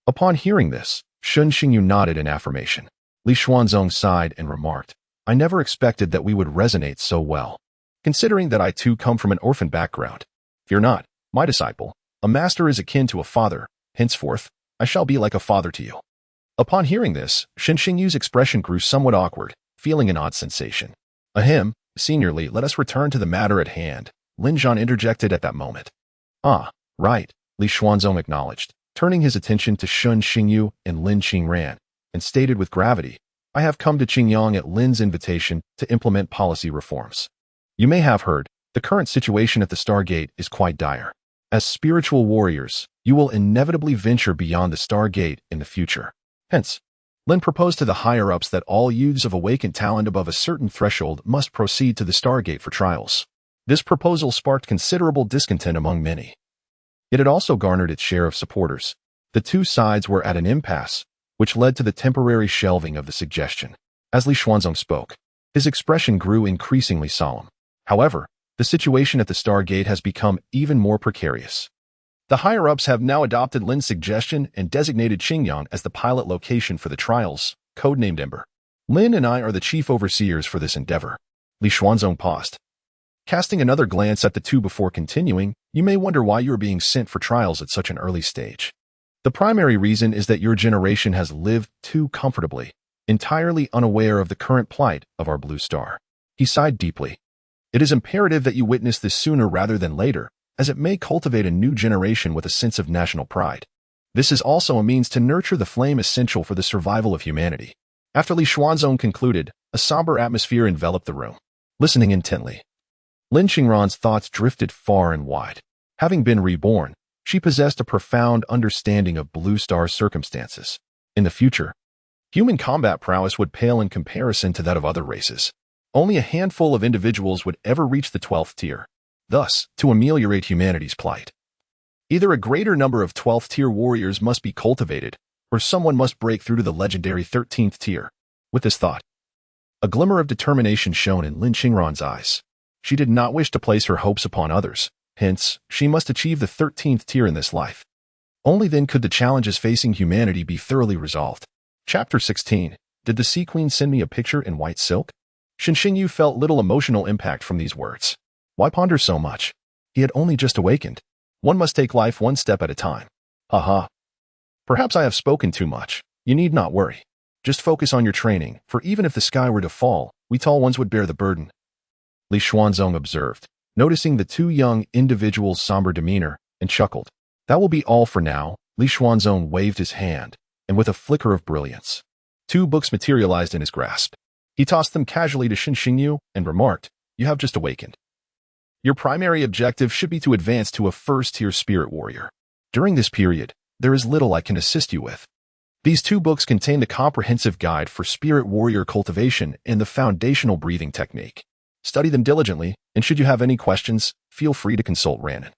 Upon hearing this, Shen Xingyu nodded in affirmation. Li Xuanzong sighed and remarked, I never expected that we would resonate so well. Considering that I too come from an orphan background. Fear not, my disciple. A master is akin to a father. Henceforth, I shall be like a father to you. Upon hearing this, Shen Xingyu's expression grew somewhat awkward, feeling an odd sensation. Ahem, seniorly, let us return to the matter at hand, Lin Zhan interjected at that moment. Ah, right, Li Xuanzong acknowledged, turning his attention to Shen Xingyu and Lin Qingran, and stated with gravity, I have come to Qingyang at Lin's invitation to implement policy reforms. You may have heard, the current situation at the Stargate is quite dire. As spiritual warriors, you will inevitably venture beyond the Stargate in the future. Hence, Lin proposed to the higher-ups that all youths of awakened talent above a certain threshold must proceed to the Stargate for trials. This proposal sparked considerable discontent among many. It had also garnered its share of supporters. The two sides were at an impasse, which led to the temporary shelving of the suggestion. As Li Xuanzong spoke, his expression grew increasingly solemn. However, the situation at the Stargate has become even more precarious. The higher-ups have now adopted Lin's suggestion and designated Qingyang as the pilot location for the trials, codenamed Ember. Lin and I are the chief overseers for this endeavor. Li Xuanzong paused. Casting another glance at the two before continuing, you may wonder why you are being sent for trials at such an early stage. The primary reason is that your generation has lived too comfortably, entirely unaware of the current plight of our blue star. He sighed deeply. It is imperative that you witness this sooner rather than later, as it may cultivate a new generation with a sense of national pride. This is also a means to nurture the flame essential for the survival of humanity. After Li Xuanzong concluded, a somber atmosphere enveloped the room. Listening intently, Lin Qingran's thoughts drifted far and wide. Having been reborn, she possessed a profound understanding of Blue Star's circumstances. In the future, human combat prowess would pale in comparison to that of other races. Only a handful of individuals would ever reach the 12th tier. Thus, to ameliorate humanity's plight, either a greater number of 12th tier warriors must be cultivated, or someone must break through to the legendary 13th tier. With this thought, a glimmer of determination shone in Lin Qingran's eyes. She did not wish to place her hopes upon others, hence, she must achieve the 13th tier in this life. Only then could the challenges facing humanity be thoroughly resolved. Chapter 16. Did the Sea Queen send me a picture in white silk? Shen Xingyu felt little emotional impact from these words. Why ponder so much? He had only just awakened. One must take life one step at a time. Haha. Perhaps I have spoken too much. You need not worry. Just focus on your training, for even if the sky were to fall, we tall ones would bear the burden. Li Xuanzong observed, noticing the two young individuals' somber demeanor, and chuckled. That will be all for now. Li Xuanzong waved his hand, and with a flicker of brilliance, two books materialized in his grasp. He tossed them casually to Shen Xingyu and remarked, You have just awakened. Your primary objective should be to advance to a first-tier spirit warrior. During this period, there is little I can assist you with. These two books contain the comprehensive guide for spirit warrior cultivation and the foundational breathing technique. Study them diligently, and should you have any questions, feel free to consult Ranran.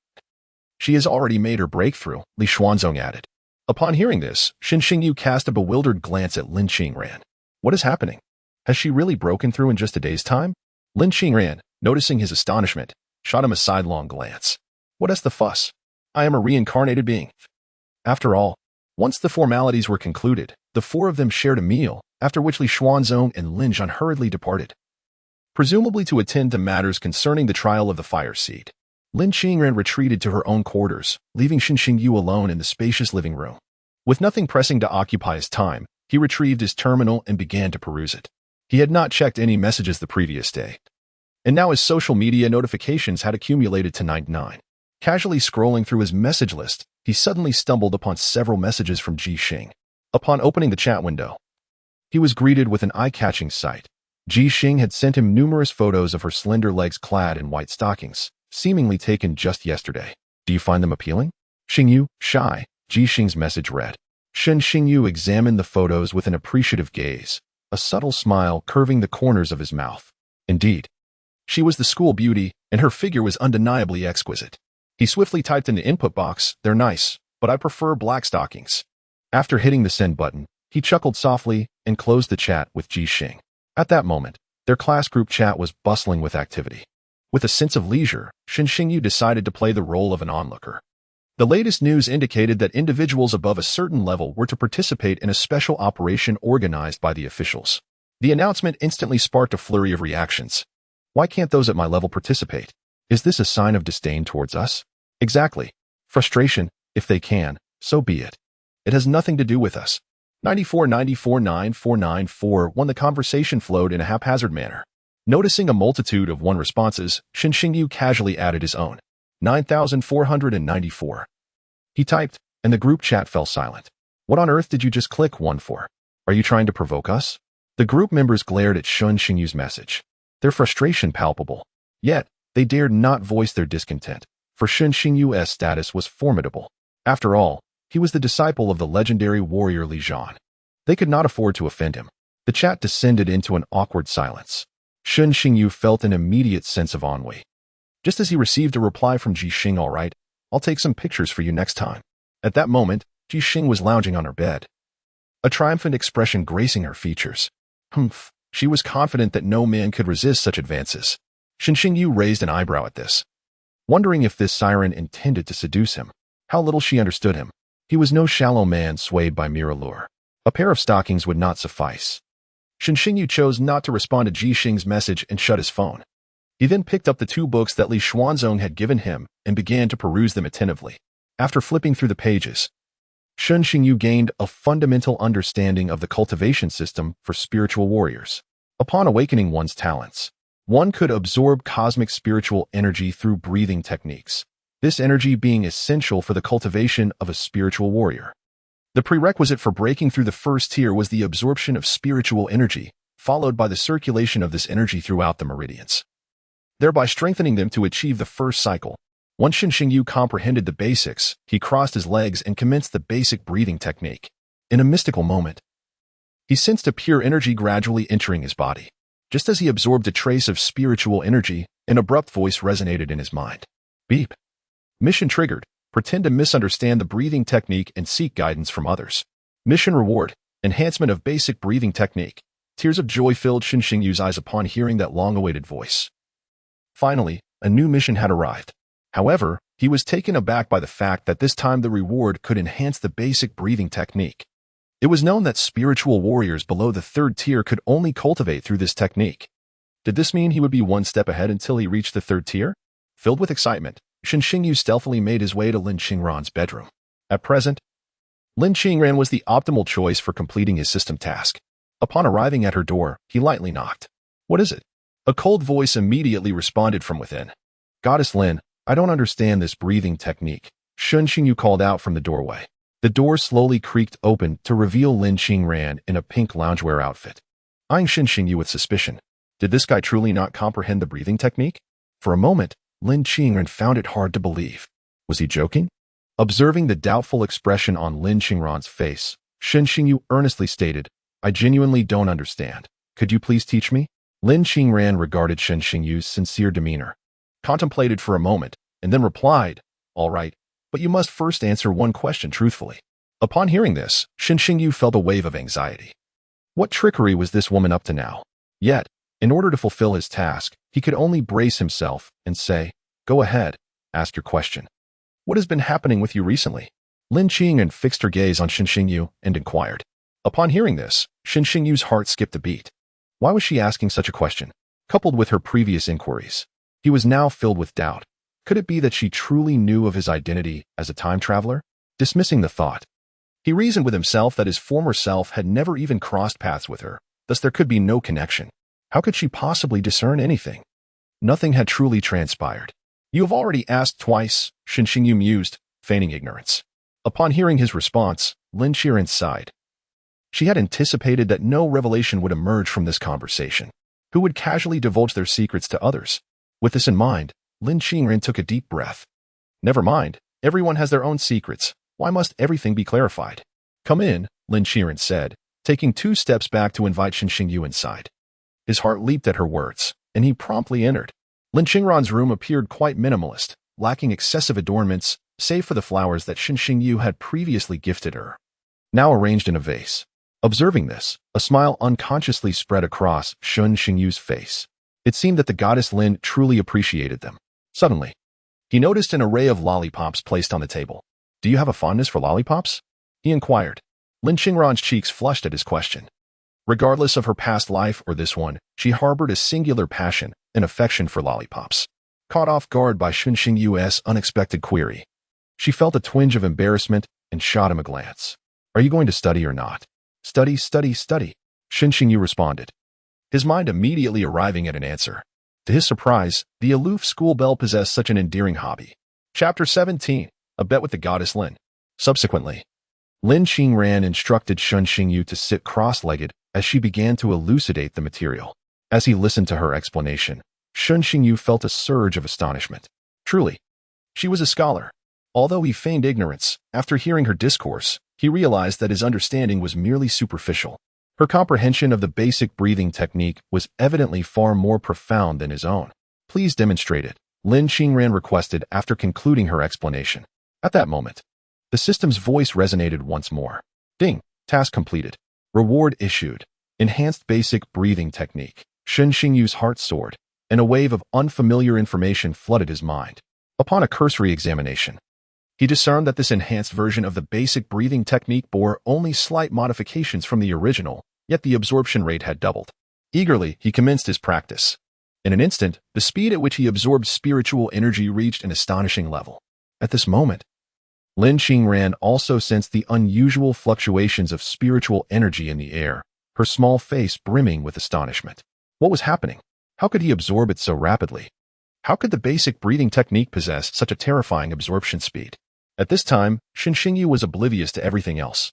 She has already made her breakthrough, Li Xuanzong added. Upon hearing this, Shen Xingyu cast a bewildered glance at Lin Qingran. What is happening? Has she really broken through in just a day's time? Lin Qingran, noticing his astonishment, shot him a sidelong glance. What is the fuss? I am a reincarnated being. After all, once the formalities were concluded, the four of them shared a meal, after which Li Xuanzong and Lin Zhan hurriedly departed. presumably to attend to matters concerning the trial of the fire seed. Lin Qingran retreated to her own quarters, leaving Xin Xingyu alone in the spacious living room. With nothing pressing to occupy his time, he retrieved his terminal and began to peruse it. He had not checked any messages the previous day, and now his social media notifications had accumulated to 99. Casually scrolling through his message list, he suddenly stumbled upon several messages from Ji Xing. Upon opening the chat window, he was greeted with an eye-catching sight. Ji Xing had sent him numerous photos of her slender legs clad in white stockings, seemingly taken just yesterday. Do you find them appealing? Xingyu, shy, Ji Xing's message read. Xingyu examined the photos with an appreciative gaze, a subtle smile curving the corners of his mouth. Indeed, she was the school beauty, and her figure was undeniably exquisite. He swiftly typed in the input box, "They're nice, but I prefer black stockings." After hitting the send button, he chuckled softly and closed the chat with Ji Xing. At that moment, their class group chat was bustling with activity. With a sense of leisure, Xingyu decided to play the role of an onlooker. The latest news indicated that individuals above a certain level were to participate in a special operation organized by the officials. The announcement instantly sparked a flurry of reactions. Why can't those at my level participate? Is this a sign of disdain towards us? Exactly. Frustration, if they can, so be it. It has nothing to do with us. 94949494 when the conversation flowed in a haphazard manner. Noticing a multitude of responses, Xingyu casually added his own. 9494. He typed, and the group chat fell silent. What on earth did you just click 1 for? Are you trying to provoke us? The group members glared at Xingyu's message, their frustration palpable. Yet, they dared not voice their discontent, for Xingyu's status was formidable. After all, he was the disciple of the legendary warrior Li Zhan. They could not afford to offend him. The chat descended into an awkward silence. Xingyu felt an immediate sense of ennui. Just as he received a reply from Ji Xing, "All right, I'll take some pictures for you next time." At that moment, Ji Xing was lounging on her bed, a triumphant expression gracing her features. Humph, she was confident that no man could resist such advances. Xingyu raised an eyebrow at this, wondering if this siren intended to seduce him. How little she understood him. He was no shallow man swayed by mere allure. A pair of stockings would not suffice. Xingyu chose not to respond to Ji Xing's message and shut his phone. He then picked up the 2 books that Li Xuanzong had given him and began to peruse them attentively. After flipping through the pages, Xingyu gained a fundamental understanding of the cultivation system for spiritual warriors. Upon awakening one's talents, one could absorb cosmic spiritual energy through breathing techniques, this energy being essential for the cultivation of a spiritual warrior. The prerequisite for breaking through the first tier was the absorption of spiritual energy, followed by the circulation of this energy throughout the meridians, thereby strengthening them to achieve the first cycle. Once Xingyu comprehended the basics, he crossed his legs and commenced the basic breathing technique. In a mystical moment, he sensed a pure energy gradually entering his body. Just as he absorbed a trace of spiritual energy, an abrupt voice resonated in his mind. Beep. Mission triggered. Pretend to misunderstand the breathing technique and seek guidance from others. Mission reward. Enhancement of basic breathing technique. Tears of joy filled Xingyu's eyes upon hearing that long-awaited voice. Finally, a new mission had arrived. However, he was taken aback by the fact that this time the reward could enhance the basic breathing technique. It was known that spiritual warriors below the 3rd tier could only cultivate through this technique. Did this mean he would be one step ahead until he reached the 3rd tier? Filled with excitement, Xingyu stealthily made his way to Lin Qingran's bedroom. At present, Lin Qingran was the optimal choice for completing his system task. Upon arriving at her door, he lightly knocked. "What is it?" A cold voice immediately responded from within. "Goddess Lin, I don't understand this breathing technique," Xingyu called out from the doorway. The door slowly creaked open to reveal Lin Qingran in a pink loungewear outfit. Eyeing Xingyu with suspicion, did this guy truly not comprehend the breathing technique? For a moment, Lin Qingran found it hard to believe. Was he joking? Observing the doubtful expression on Lin Qingran's face, Xingyu earnestly stated, "I genuinely don't understand. Could you please teach me?" Lin Qingran regarded Xingyu's sincere demeanor, contemplated for a moment, and then replied, "All right, but you must first answer one question truthfully." Upon hearing this, Xingyu felt a wave of anxiety. What trickery was this woman up to now? Yet, in order to fulfill his task, he could only brace himself and say, "Go ahead, ask your question. What has been happening with you recently?" Lin Qingran fixed her gaze on Xingyu and inquired. Upon hearing this, Xingyu's heart skipped a beat. Why was she asking such a question? coupled with her previous inquiries. He was now filled with doubt. Could it be that she truly knew of his identity as a time traveler? Dismissing the thought, he reasoned with himself that his former self had never even crossed paths with her, thus there could be no connection. How could she possibly discern anything? Nothing had truly transpired. You have already asked twice, Shen Xingyu mused, feigning ignorance. Upon hearing his response, Lin Qiren sighed. She had anticipated that no revelation would emerge from this conversation. Who would casually divulge their secrets to others? With this in mind, Lin Qiren took a deep breath. Never mind, everyone has their own secrets. Why must everything be clarified? Come in, Lin Qiren said, taking 2 steps back to invite Shen Xingyu inside. His heart leaped at her words, and he promptly entered. Lin Qingran's room appeared quite minimalist, lacking excessive adornments, save for the flowers that Shen Xingyu had previously gifted her, now arranged in a vase. Observing this, a smile unconsciously spread across Shen Xingyu's face. It seemed that the goddess Lin truly appreciated them. Suddenly, he noticed an array of lollipops placed on the table. Do you have a fondness for lollipops? He inquired. Lin Qingran's cheeks flushed at his question. Regardless of her past life or this one, she harbored a singular passion, an affection for lollipops. Caught off guard by Shen Xingyu's unexpected query, she felt a twinge of embarrassment and shot him a glance. Are you going to study or not? Study, study, study, Shen Xingyu responded, his mind immediately arriving at an answer. To his surprise, the aloof schoolbelle possessed such an endearing hobby. Chapter 17, A Bet with the Goddess Lin. Subsequently, Lin Qingran instructed Shen Xingyu to sit cross-legged as she began to elucidate the material. As he listened to her explanation, Shen Xingyu felt a surge of astonishment. Truly, she was a scholar. Although he feigned ignorance, after hearing her discourse, he realized that his understanding was merely superficial. Her comprehension of the basic breathing technique was evidently far more profound than his own. Please demonstrate it, Lin Qingran requested after concluding her explanation. At that moment, the system's voice resonated once more. Ding, task completed. Reward issued. Enhanced basic breathing technique. Shen Xingyu's heart soared, and a wave of unfamiliar information flooded his mind. Upon a cursory examination, he discerned that this enhanced version of the basic breathing technique bore only slight modifications from the original, yet the absorption rate had doubled. Eagerly, he commenced his practice. In an instant, the speed at which he absorbed spiritual energy reached an astonishing level. At this moment, Lin Qingran also sensed the unusual fluctuations of spiritual energy in the air, her small face brimming with astonishment. What was happening? How could he absorb it so rapidly? How could the basic breathing technique possess such a terrifying absorption speed? At this time, Shen Xingyu was oblivious to everything else,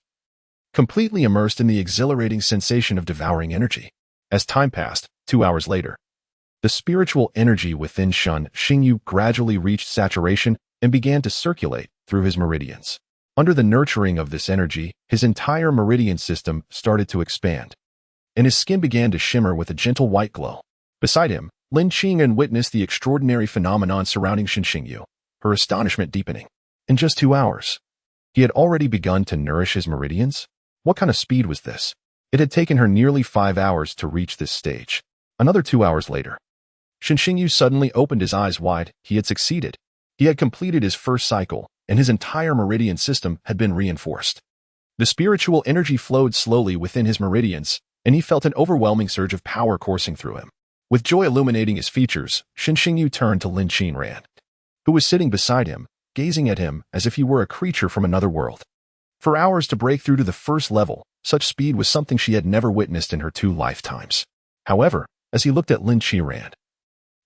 completely immersed in the exhilarating sensation of devouring energy. As time passed, 2 hours later, the spiritual energy within Shen Xingyu gradually reached saturation and began to circulate through his meridians. Under the nurturing of this energy, his entire meridian system started to expand, and his skin began to shimmer with a gentle white glow. Beside him, Lin Qingran witnessed the extraordinary phenomenon surrounding Shen Xingyu, her astonishment deepening. In just 2 hours, he had already begun to nourish his meridians? What kind of speed was this? It had taken her nearly 5 hours to reach this stage. Another 2 hours later, Shen Xingyu suddenly opened his eyes wide. He had succeeded. He had completed his first cycle, and his entire meridian system had been reinforced. The spiritual energy flowed slowly within his meridians, and he felt an overwhelming surge of power coursing through him. With joy illuminating his features, Shen Xingyu turned to Lin Qingran, who was sitting beside him, gazing at him as if he were a creature from another world. For hours to break through to the first level, such speed was something she had never witnessed in her 2 lifetimes. However, as he looked at Lin Qingran,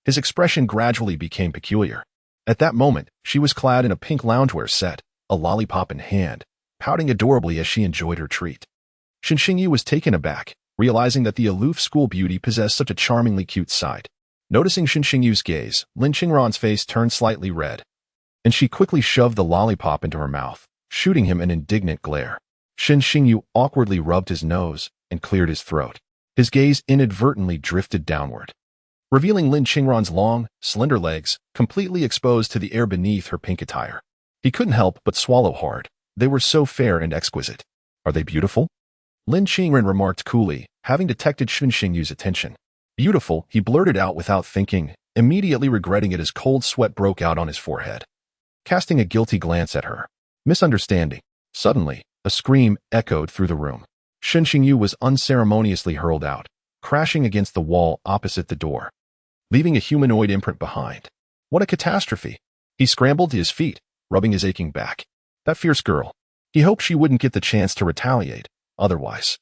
his expression gradually became peculiar. At that moment, she was clad in a pink loungewear set, a lollipop in hand, pouting adorably as she enjoyed her treat. Shen Xingyu was taken aback, realizing that the aloof school beauty possessed such a charmingly cute side. Noticing Shen Xingyu's gaze, Lin Qingran's face turned slightly red, and she quickly shoved the lollipop into her mouth, shooting him an indignant glare. Shen Xingyu awkwardly rubbed his nose and cleared his throat. His gaze inadvertently drifted downward, revealing Lin Qingran's long, slender legs, completely exposed to the air beneath her pink attire. He couldn't help but swallow hard. They were so fair and exquisite. Are they beautiful? Lin Qingran remarked coolly, having detected Shen Xingyu's attention. Beautiful, he blurted out without thinking, immediately regretting it as cold sweat broke out on his forehead. Casting a guilty glance at her. Misunderstanding. Suddenly, a scream echoed through the room. Shen Xingyu was unceremoniously hurled out, crashing against the wall opposite the door. leaving a humanoid imprint behind. What a catastrophe! He scrambled to his feet, rubbing his aching back. That fierce girl. He hoped she wouldn't get the chance to retaliate. Otherwise,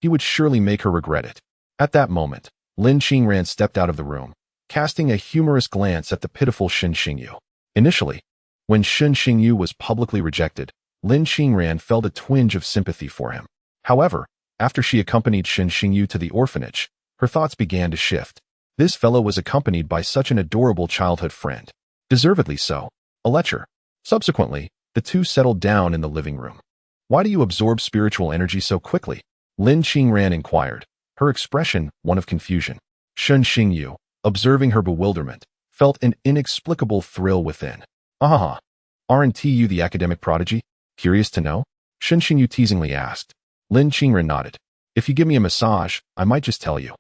he would surely make her regret it. At that moment, Lin Qingran stepped out of the room, casting a humorous glance at the pitiful Shen Xingyu. Initially, when Shen Xingyu was publicly rejected, Lin Qingran felt a twinge of sympathy for him. However, after she accompanied Shen Xingyu to the orphanage, her thoughts began to shift. This fellow was accompanied by such an adorable childhood friend. Deservedly so. A lecher. Subsequently, the two settled down in the living room. Why do you absorb spiritual energy so quickly? Lin Qingran inquired, her expression one of confusion. Shen Xingyu, observing her bewilderment, felt an inexplicable thrill within. Aren't you the academic prodigy? Curious to know? Shen Xingyu teasingly asked. Lin Qingran nodded. If you give me a massage, I might just tell you.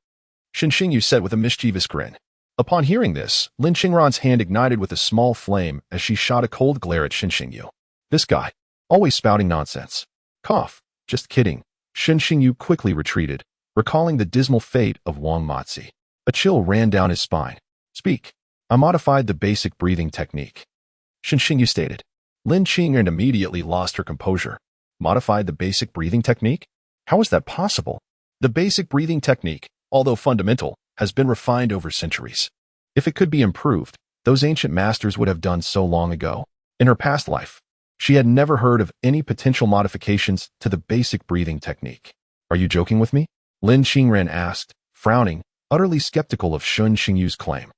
Shen Xingyu said with a mischievous grin. Upon hearing this, Lin Qingran's hand ignited with a small flame as she shot a cold glare at Shen Xingyu. This guy, always spouting nonsense. Cough. Just kidding. Shen Xingyu quickly retreated, recalling the dismal fate of Wang Matzi. A chill ran down his spine. Speak. I modified the basic breathing technique. Shen Xingyu stated. Lin Qingran immediately lost her composure. Modified the basic breathing technique? How is that possible? The basic breathing technique, although fundamental, has been refined over centuries. If it could be improved, those ancient masters would have done so long ago. In her past life, she had never heard of any potential modifications to the basic breathing technique. Are you joking with me? Lin Qingran asked, frowning, utterly skeptical of Shen Xingyu's claim.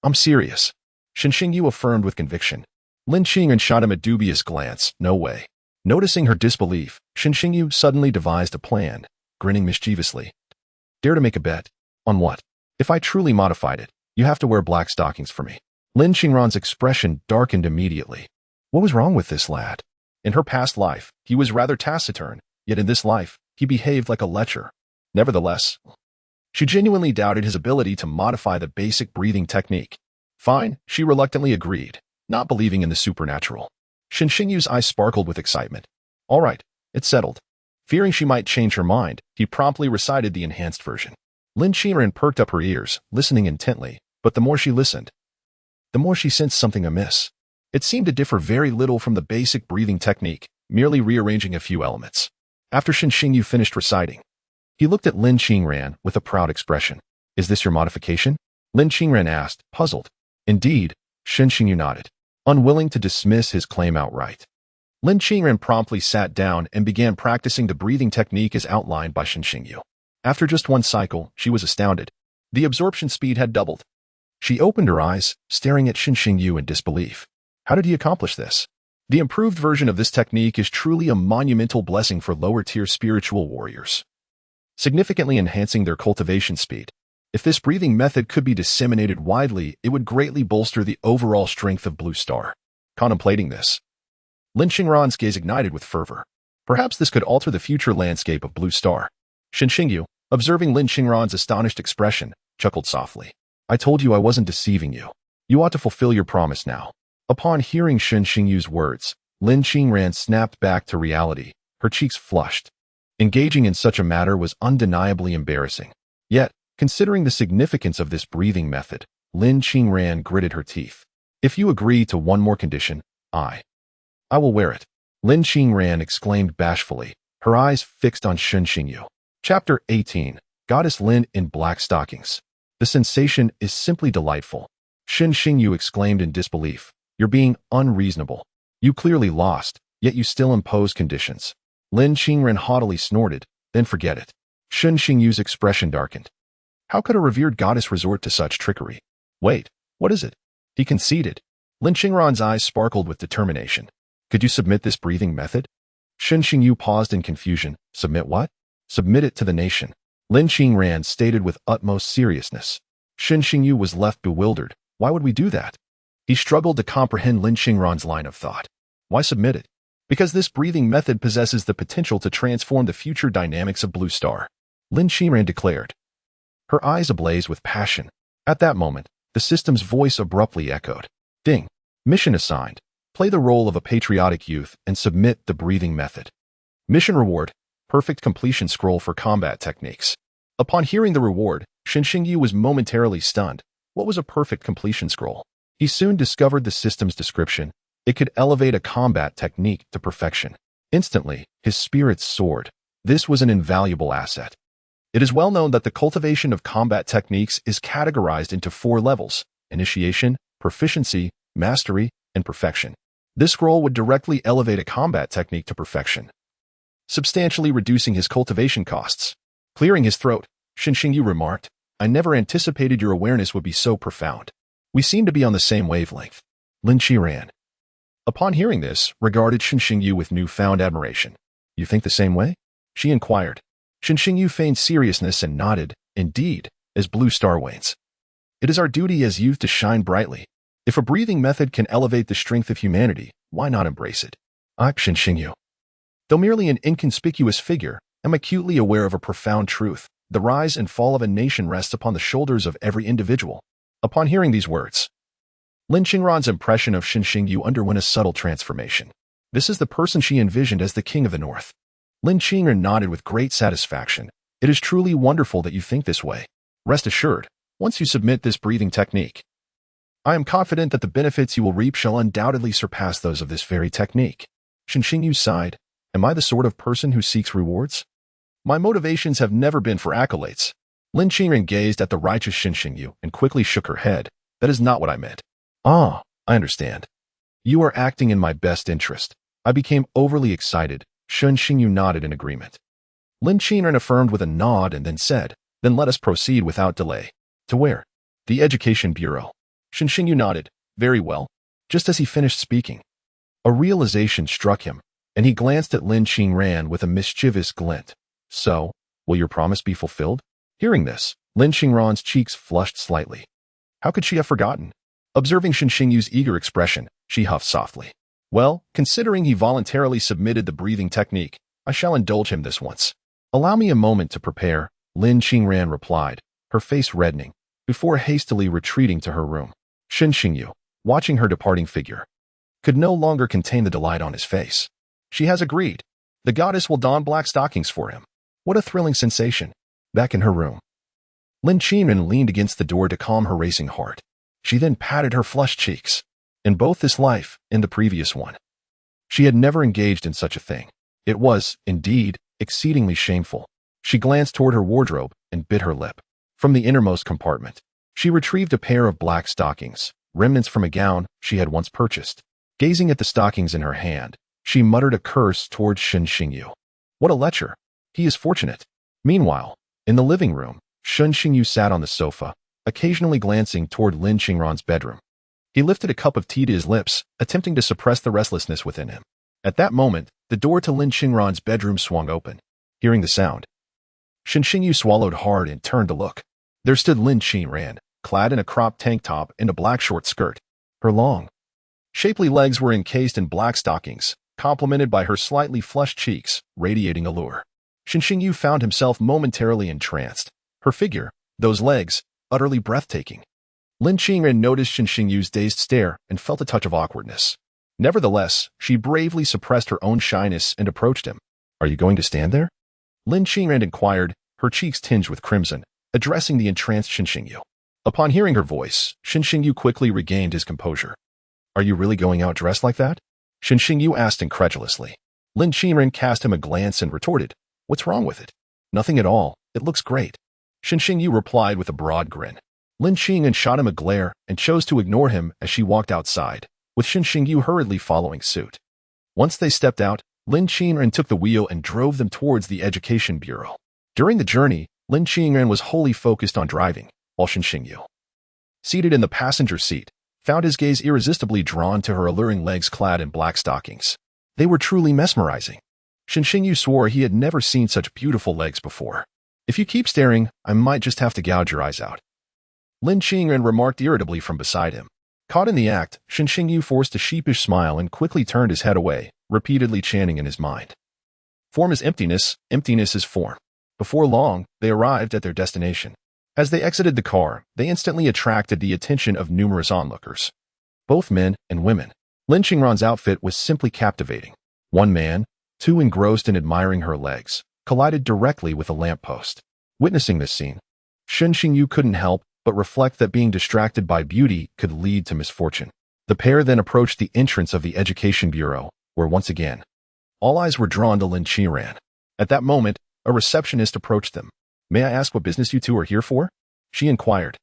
I'm serious. Shen Xingyu affirmed with conviction. Lin Qingran shot him a dubious glance. No way. Noticing her disbelief, Shen Xingyu suddenly devised a plan, grinning mischievously. Dare to make a bet? On what? If I truly modified it, you have to wear black stockings for me. Lin Qingran's expression darkened immediately. What was wrong with this lad? In her past life, he was rather taciturn, yet in this life, he behaved like a lecher. Nevertheless, she genuinely doubted his ability to modify the basic breathing technique. Fine, she reluctantly agreed, not believing in the supernatural. Shen Xingyu's eyes sparkled with excitement. All right, it's settled. Fearing she might change her mind, he promptly recited the enhanced version. Lin Qingran perked up her ears, listening intently, but the more she listened, the more she sensed something amiss. It seemed to differ very little from the basic breathing technique, merely rearranging a few elements. After Shen Xingyu finished reciting, he looked at Lin Qingran with a proud expression. Is this your modification? Lin Qingran asked, puzzled. Indeed, Shen Xingyu nodded, unwilling to dismiss his claim outright. Lin Qingran promptly sat down and began practicing the breathing technique as outlined by Shen Xingyu. After just one cycle, she was astounded. The absorption speed had doubled. She opened her eyes, staring at Shen Xingyu in disbelief. How did he accomplish this? The improved version of this technique is truly a monumental blessing for lower-tier spiritual warriors, significantly enhancing their cultivation speed. If this breathing method could be disseminated widely, it would greatly bolster the overall strength of Blue Star. Contemplating this, Lin Qingran's gaze ignited with fervor. Perhaps this could alter the future landscape of Blue Star. Shen Xingyu, observing Lin Qingran's astonished expression, chuckled softly. I told you I wasn't deceiving you. You ought to fulfill your promise now. Upon hearing Shen Xingyu's words, Lin Qingran snapped back to reality, her cheeks flushed. Engaging in such a matter was undeniably embarrassing. Yet, considering the significance of this breathing method, Lin Qingran gritted her teeth. If you agree to one more condition, I will wear it. Lin Qingran exclaimed bashfully, her eyes fixed on Shen Xingyu. Chapter 18. Goddess Lin in Black Stockings. The sensation is simply delightful. Shen Xingyu exclaimed in disbelief. You're being unreasonable. You clearly lost, yet you still impose conditions. Lin Qingran haughtily snorted, then forget it. Shen Xingyu's expression darkened. How could a revered goddess resort to such trickery? Wait, what is it? He conceded. Lin Qingran's eyes sparkled with determination. Could you submit this breathing method? Shen Xingyu paused in confusion. Submit what? Submit it to the nation. Lin Qingran stated with utmost seriousness. Shen Xingyu was left bewildered. Why would we do that? He struggled to comprehend Lin Qingran's line of thought. Why submit it? Because this breathing method possesses the potential to transform the future dynamics of Blue Star. Lin Qingran declared, her eyes ablaze with passion. At that moment, the system's voice abruptly echoed. Ding. Mission assigned. Play the role of a patriotic youth and submit the breathing method. Mission reward. Perfect completion scroll for combat techniques. Upon hearing the reward, Shen Xingyu was momentarily stunned. What was a perfect completion scroll? He soon discovered the system's description. It could elevate a combat technique to perfection. Instantly, his spirits soared. This was an invaluable asset. It is well known that the cultivation of combat techniques is categorized into 4 levels: initiation, proficiency, mastery, and perfection. This scroll would directly elevate a combat technique to perfection, substantially reducing his cultivation costs. Clearing his throat, Xinxingyu remarked, "I never anticipated your awareness would be so profound. We seem to be on the same wavelength." Lin Qiran, upon hearing this, regarded Xinxingyu with newfound admiration. "You think the same way?" she inquired. Xinxingyu feigned seriousness and nodded, "Indeed, as blue star wanes. It is our duty as youth to shine brightly. If a breathing method can elevate the strength of humanity, why not embrace it?" Xinxingyu, though merely an inconspicuous figure, am acutely aware of a profound truth. The rise and fall of a nation rests upon the shoulders of every individual. Upon hearing these words, Lin Qingran's impression of Xinxingyu underwent a subtle transformation. This is the person she envisioned as the king of the north. Lin Qingran nodded with great satisfaction. "It is truly wonderful that you think this way. Rest assured, once you submit this breathing technique, I am confident that the benefits you will reap shall undoubtedly surpass those of this very technique." Xinxingyu sighed. "Am I the sort of person who seeks rewards? My motivations have never been for accolades." Lin Qingran gazed at the righteous Xinxingyu and quickly shook her head. "That is not what I meant." "Ah, I understand. You are acting in my best interest." I became overly excited. Xinxingyu nodded in agreement. Lin Qingran affirmed with a nod and then said, "Then let us proceed without delay." "To where?" "The Education Bureau." Xinxingyu nodded. "Very well." Just as he finished speaking, a realization struck him, and he glanced at Lin Qingran with a mischievous glint. "So, will your promise be fulfilled?" Hearing this, Lin Qingran's cheeks flushed slightly. How could she have forgotten? Observing Xinxingyu's eager expression, she huffed softly. "Well, considering he voluntarily submitted the breathing technique, I shall indulge him this once." "Allow me a moment to prepare," Lin Qingran replied, her face reddening, before hastily retreating to her room. Xinxingyu, watching her departing figure, could no longer contain the delight on his face. She has agreed. The goddess will don black stockings for him. What a thrilling sensation. Back in her room, Lin Qingran leaned against the door to calm her racing heart. She then patted her flushed cheeks. In both this life and the previous one, she had never engaged in such a thing. It was, indeed, exceedingly shameful. She glanced toward her wardrobe and bit her lip. From the innermost compartment, she retrieved a pair of black stockings, remnants from a gown she had once purchased. Gazing at the stockings in her hand, she muttered a curse towards Xinxingyu. What a lecher! He is fortunate. Meanwhile, in the living room, Xinxingyu sat on the sofa, occasionally glancing toward Lin Qingran's bedroom. He lifted a cup of tea to his lips, attempting to suppress the restlessness within him. At that moment, the door to Lin Qingran's bedroom swung open. Hearing the sound, Xinxingyu swallowed hard and turned to look. There stood Lin Qingran, clad in a cropped tank top and a black short skirt. Her long, shapely legs were encased in black stockings, complemented by her slightly flushed cheeks, radiating allure. Xinxingyu found himself momentarily entranced. Her figure, those legs, utterly breathtaking. Lin Qingran noticed Xinxingyu's dazed stare and felt a touch of awkwardness. Nevertheless, she bravely suppressed her own shyness and approached him. "Are you going to stand there?" Lin Qingran inquired, her cheeks tinged with crimson, addressing the entranced Xinxingyu. Upon hearing her voice, Xinxingyu quickly regained his composure. "Are you really going out dressed like that?" Xinxingyu asked incredulously. Lin Qingran cast him a glance and retorted, "What's wrong with it?" "Nothing at all. It looks great." Xinxingyu replied with a broad grin. Lin Qingran shot him a glare and chose to ignore him as she walked outside, with Xinxingyu hurriedly following suit. Once they stepped out, Lin Qingran took the wheel and drove them towards the Education Bureau. During the journey, Lin Qingran was wholly focused on driving, while Xinxingyu, seated in the passenger seat, found his gaze irresistibly drawn to her alluring legs clad in black stockings. They were truly mesmerizing. Xinxingyu swore he had never seen such beautiful legs before. "If you keep staring, I might just have to gouge your eyes out," Lin Qingran remarked irritably from beside him. Caught in the act, Xinxingyu forced a sheepish smile and quickly turned his head away, repeatedly chanting in his mind, "Form is emptiness, emptiness is form." Before long, they arrived at their destination. As they exited the car, they instantly attracted the attention of numerous onlookers, both men and women. Lin Qingran's outfit was simply captivating. One man, too engrossed in admiring her legs, collided directly with a lamppost. Witnessing this scene, Xinxingyu couldn't help but reflect that being distracted by beauty could lead to misfortune. The pair then approached the entrance of the Education Bureau, where once again, all eyes were drawn to Lin Qiran. At that moment, a receptionist approached them. "May I ask what business you two are here for?" she inquired.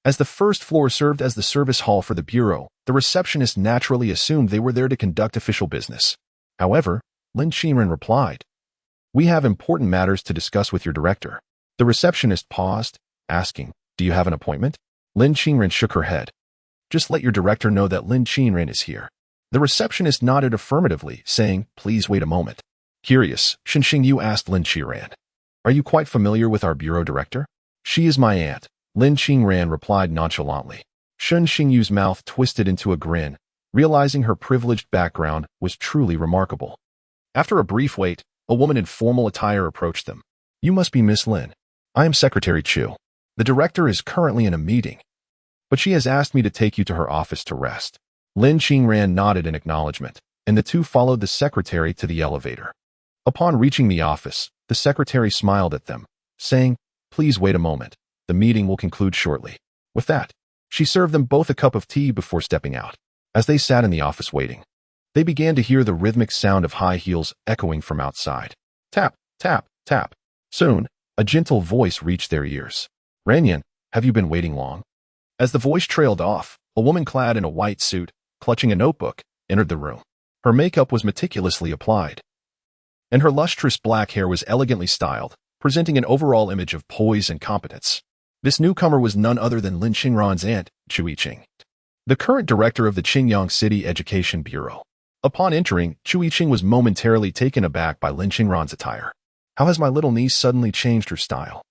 As the first floor served as the service hall for the bureau, the receptionist naturally assumed they were there to conduct official business. However, Lin Qiran replied, "We have important matters to discuss with your director." The receptionist paused, asking, "Do you have an appointment?" Lin Qiran shook her head. "Just let your director know that Lin Qiran is here." The receptionist nodded affirmatively, saying, "Please wait a moment." Curious, Shen Xingyu asked Lin Qiran, "Are you quite familiar with our bureau director?" "She is my aunt," Lin Qiran replied nonchalantly. Shen Xingyu's mouth twisted into a grin, realizing her privileged background was truly remarkable. After a brief wait, a woman in formal attire approached them. "You must be Miss Lin. I am Secretary Chu. The director is currently in a meeting, but she has asked me to take you to her office to rest." Lin Qiran nodded in acknowledgement, and the two followed the secretary to the elevator. Upon reaching the office, the secretary smiled at them, saying, "Please wait a moment. The meeting will conclude shortly." With that, she served them both a cup of tea before stepping out. As they sat in the office waiting, they began to hear the rhythmic sound of high heels echoing from outside. Tap, tap, tap. Soon, a gentle voice reached their ears. "Ranyan, have you been waiting long?" As the voice trailed off, a woman clad in a white suit, clutching a notebook, entered the room. Her makeup was meticulously applied, and her lustrous black hair was elegantly styled, presenting an overall image of poise and competence. This newcomer was none other than Lin Qingran's aunt, Chu Yiqing, the current director of the Qingyang City Education Bureau. Upon entering, Chu Yiqing was momentarily taken aback by Lin Qingran's attire. How has my little niece suddenly changed her style?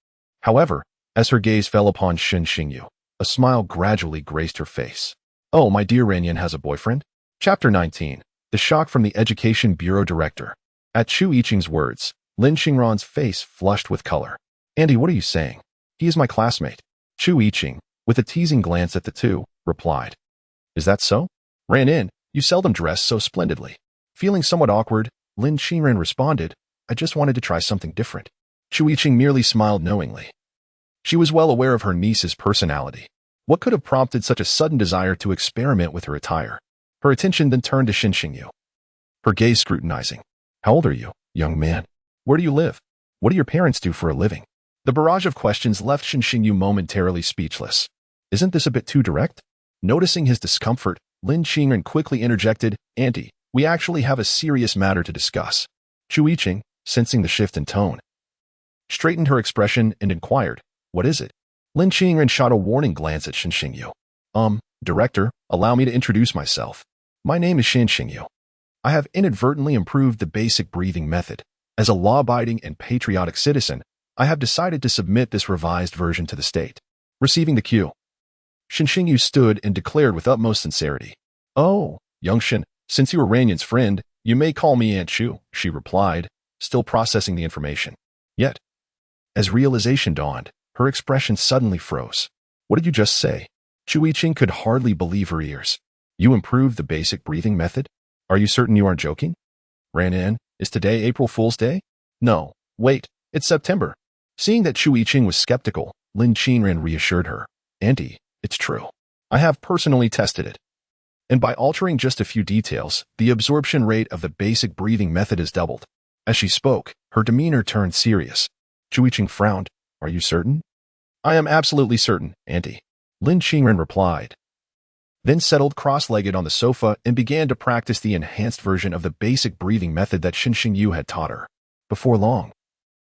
However, as her gaze fell upon Shen Xingyu, a smile gradually graced her face. "Oh, my dear Ranyan has a boyfriend?" Chapter 19. The shock from the Education Bureau Director. At Chu Yiqing's words, Lin Qingran's face flushed with color. "Andy, what are you saying? He is my classmate." Chu Yiqing, with a teasing glance at the two, replied, "Is that so? Ranyan, you seldom dress so splendidly." Feeling somewhat awkward, Lin Qiran responded, "I just wanted to try something different." Chu Yiqing merely smiled knowingly. She was well aware of her niece's personality. What could have prompted such a sudden desire to experiment with her attire? Her attention then turned to Shen Xingyu, her gaze scrutinizing. "How old are you, young man? Where do you live? What do your parents do for a living?" The barrage of questions left Shen Xingyu momentarily speechless. Isn't this a bit too direct? Noticing his discomfort, Lin Qiran quickly interjected, "Auntie, we actually have a serious matter to discuss." Chu Yiqing, sensing the shift in tone, straightened her expression and inquired, "What is it?" Lin Qiran shot a warning glance at Shen Xingyu. Director, allow me to introduce myself. My name is Shen Xingyu. I have inadvertently improved the basic breathing method. As a law-abiding and patriotic citizen, I have decided to submit this revised version to the state." Receiving the cue, Shen Xingyu stood and declared with utmost sincerity, "Oh, young Shen, since you are Ranyan's friend, you may call me Aunt Chu," she replied, still processing the information. Yet, as realization dawned, her expression suddenly froze. "What did you just say?" Chu Yiqing could hardly believe her ears. "You improved the basic breathing method? Are you certain you aren't joking? Ranyan, is today April Fool's Day?" "No, wait, it's September." Seeing that Chu Yiqing was skeptical, Lin Qiran reassured her, "Auntie, it's true. I have personally tested it. And by altering just a few details, the absorption rate of the basic breathing method is doubled." As she spoke, her demeanor turned serious. Chu Yiqing frowned. "Are you certain?" "I am absolutely certain, Auntie," Lin Qiran replied, then settled cross-legged on the sofa and began to practice the enhanced version of the basic breathing method that Shen Xingyu had taught her. Before long,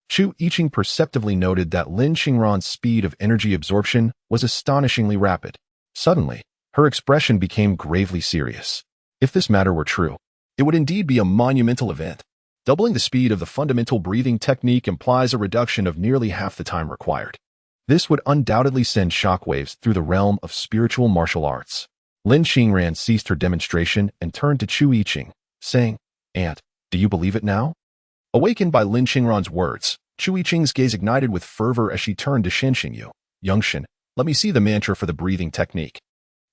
Chu Yiqing perceptively noted that Lin Qingran's speed of energy absorption was astonishingly rapid. Suddenly, her expression became gravely serious. If this matter were true, it would indeed be a monumental event. Doubling the speed of the fundamental breathing technique implies a reduction of nearly half the time required. This would undoubtedly send shockwaves through the realm of spiritual martial arts. Lin Qiran ceased her demonstration and turned to Chu Yiqing, saying, "Aunt, do you believe it now?" Awakened by Lin Qingran's words, Chu Yiqing's gaze ignited with fervor as she turned to Shen Xingyu. "Young Shen, let me see the mantra for the breathing technique."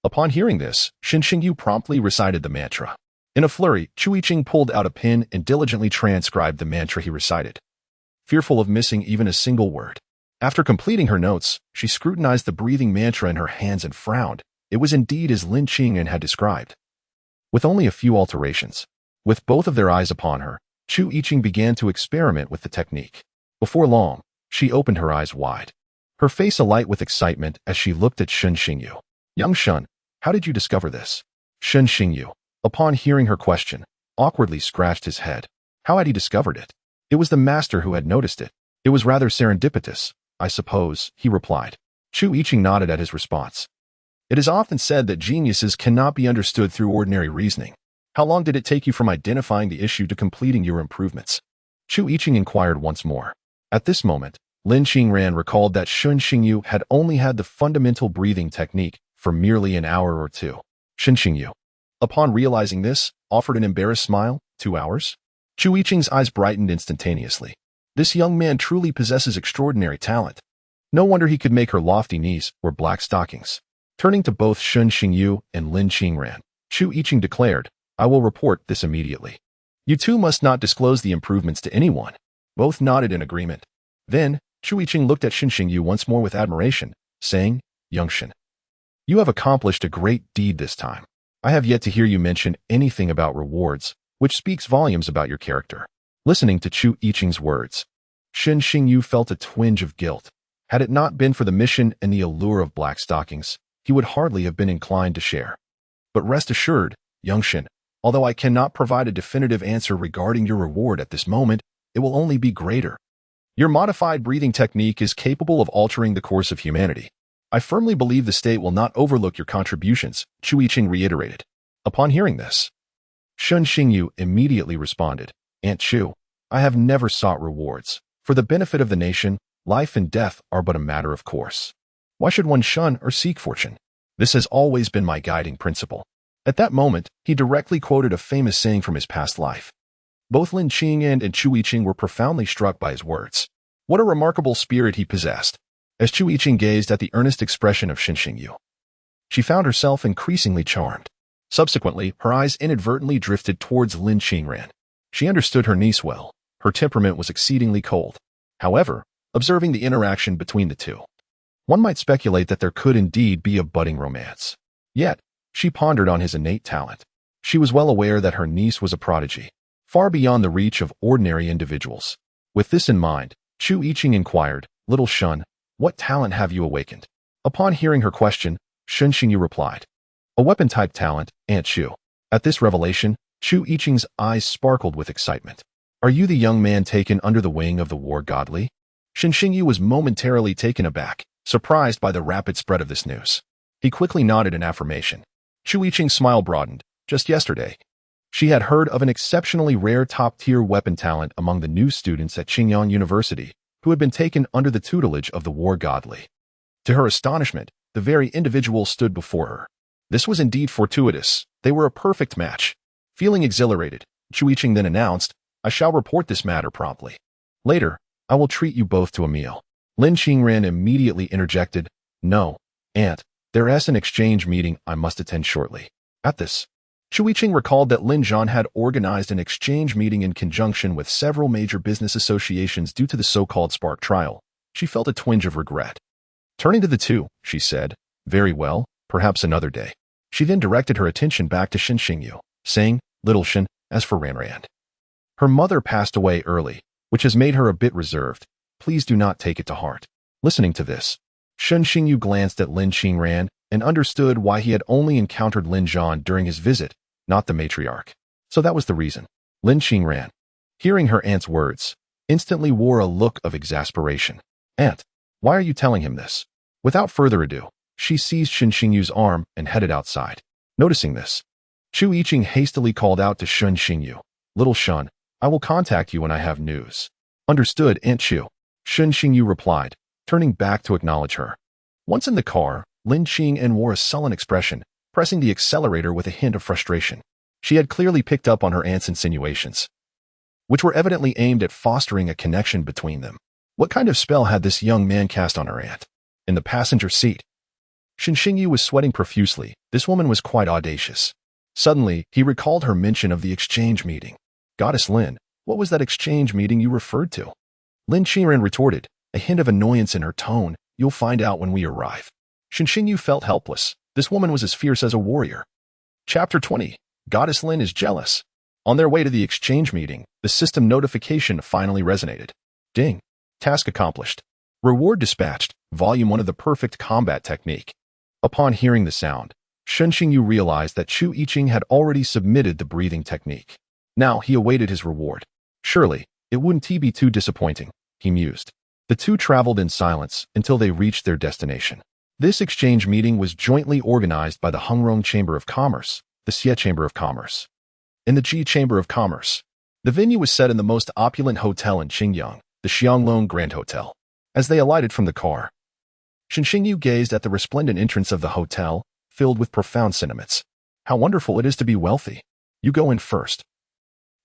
Upon hearing this, Shen Xingyu promptly recited the mantra. In a flurry, Chu Yiqing pulled out a pen and diligently transcribed the mantra he recited, fearful of missing even a single word. After completing her notes, she scrutinized the breathing mantra in her hands and frowned. It was indeed as Lin Qingran had described, with only a few alterations. With both of their eyes upon her, Chu Yiqing began to experiment with the technique. Before long, she opened her eyes wide, her face alight with excitement as she looked at Shen Xingyu. Young Shun, how did you discover this? Shen Xingyu, upon hearing her question, awkwardly scratched his head. How had he discovered it? It was the master who had noticed it. It was rather serendipitous, I suppose, he replied. Chu Yiqing nodded at his response. It is often said that geniuses cannot be understood through ordinary reasoning. How long did it take you from identifying the issue to completing your improvements? Chu Yiqing inquired once more. At this moment, Lin Qingran recalled that Shen Xingyu had only had the fundamental breathing technique for merely an hour or two. Shen Xingyu, upon realizing this, offered an embarrassed smile. 2 hours? Chu Yiqing's eyes brightened instantaneously. This young man truly possesses extraordinary talent. No wonder he could make her lofty knees wear black stockings. Turning to both Shen Xingyu and Lin Qingran, Chu Yiqing declared, I will report this immediately. You two must not disclose the improvements to anyone. Both nodded in agreement. Then, Chu Yiqing looked at Shen Xingyu once more with admiration, saying, Young Shen, you have accomplished a great deed this time. I have yet to hear you mention anything about rewards, which speaks volumes about your character. Listening to Chu Yiqing's words, Shen Xingyu felt a twinge of guilt. Had it not been for the mission and the allure of black stockings, he would hardly have been inclined to share. But rest assured, young Shen, although I cannot provide a definitive answer regarding your reward at this moment, it will only be greater. Your modified breathing technique is capable of altering the course of humanity. I firmly believe the state will not overlook your contributions, Chu Yiqing reiterated. Upon hearing this, Shen Xingyu immediately responded, Aunt Chu, I have never sought rewards. For the benefit of the nation, life and death are but a matter of course. Why should one shun or seek fortune? This has always been my guiding principle. At that moment, he directly quoted a famous saying from his past life. Both Lin Qingran and Chu Yiqing were profoundly struck by his words. What a remarkable spirit he possessed. As Chu Yiqing gazed at the earnest expression of Shen Xingyu, she found herself increasingly charmed. Subsequently, her eyes inadvertently drifted towards Lin Qingran. She understood her niece well. Her temperament was exceedingly cold. However, observing the interaction between the two, one might speculate that there could indeed be a budding romance. Yet, she pondered on his innate talent. She was well aware that her niece was a prodigy, far beyond the reach of ordinary individuals. With this in mind, Chu Yiqing inquired, Little Shun, what talent have you awakened? Upon hearing her question, Shen Xingyu replied, a weapon-type talent, Aunt Chu. At this revelation, Chu Yiqing's eyes sparkled with excitement. Are you the young man taken under the wing of the war godly? Shen Xingyu was momentarily taken aback, surprised by the rapid spread of this news. He quickly nodded in affirmation. Chu Yiqing's smile broadened. Just yesterday, she had heard of an exceptionally rare top-tier weapon talent among the new students at Qingyang University, who had been taken under the tutelage of the war godly. To her astonishment, the very individual stood before her. This was indeed fortuitous. They were a perfect match. Feeling exhilarated, Chu Yiqing then announced, I shall report this matter promptly. Later, I will treat you both to a meal. Lin Qingran immediately interjected, No, Aunt, there is an exchange meeting I must attend shortly. At this, Chu Yiqing recalled that Lin Zhan had organized an exchange meeting in conjunction with several major business associations due to the so-called Spark trial. She felt a twinge of regret. Turning to the two, she said, Very well, perhaps another day. She then directed her attention back to Shen Xingyu, saying, Little Shen, as for Ranrand, her mother passed away early, which has made her a bit reserved. Please do not take it to heart. Listening to this, Shen Xingyu glanced at Lin Qingran and understood why he had only encountered Lin Zhan during his visit, not the matriarch. So that was the reason. Lin Qingran, hearing her aunt's words, instantly wore a look of exasperation. Aunt, why are you telling him this? Without further ado, she seized Shen Xingyu's arm and headed outside. Noticing this, Chu Yiqing hastily called out to Shen Xingyu, Little Shun, I will contact you when I have news. Understood, Aunt Chu. Shen Xingyu replied, turning back to acknowledge her. Once in the car, Lin Qingran wore a sullen expression, pressing the accelerator with a hint of frustration. She had clearly picked up on her aunt's insinuations, which were evidently aimed at fostering a connection between them. What kind of spell had this young man cast on her aunt? In the passenger seat, Shen Xingyu was sweating profusely. This woman was quite audacious. Suddenly, he recalled her mention of the exchange meeting. Goddess Lin, what was that exchange meeting you referred to? Lin Qingran retorted, a hint of annoyance in her tone. You'll find out when we arrive. Xinxingyu felt helpless. This woman was as fierce as a warrior. Chapter 20. Goddess Lin is jealous. On their way to the exchange meeting, the system notification finally resonated. Ding. Task accomplished. Reward dispatched. Volume 1 of the perfect combat technique. Upon hearing the sound, Xinxingyu realized that Chu Yiqing had already submitted the breathing technique. Now he awaited his reward. Surely, it wouldn't be too disappointing, he mused. The two traveled in silence until they reached their destination. This exchange meeting was jointly organized by the Hungrong Chamber of Commerce, the Xie Chamber of Commerce, and the Ji Chamber of Commerce. The venue was set in the most opulent hotel in Qingyang, the Xianglong Grand Hotel. As they alighted from the car, Xinxingyu gazed at the resplendent entrance of the hotel, filled with profound sentiments. How wonderful it is to be wealthy. You go in first.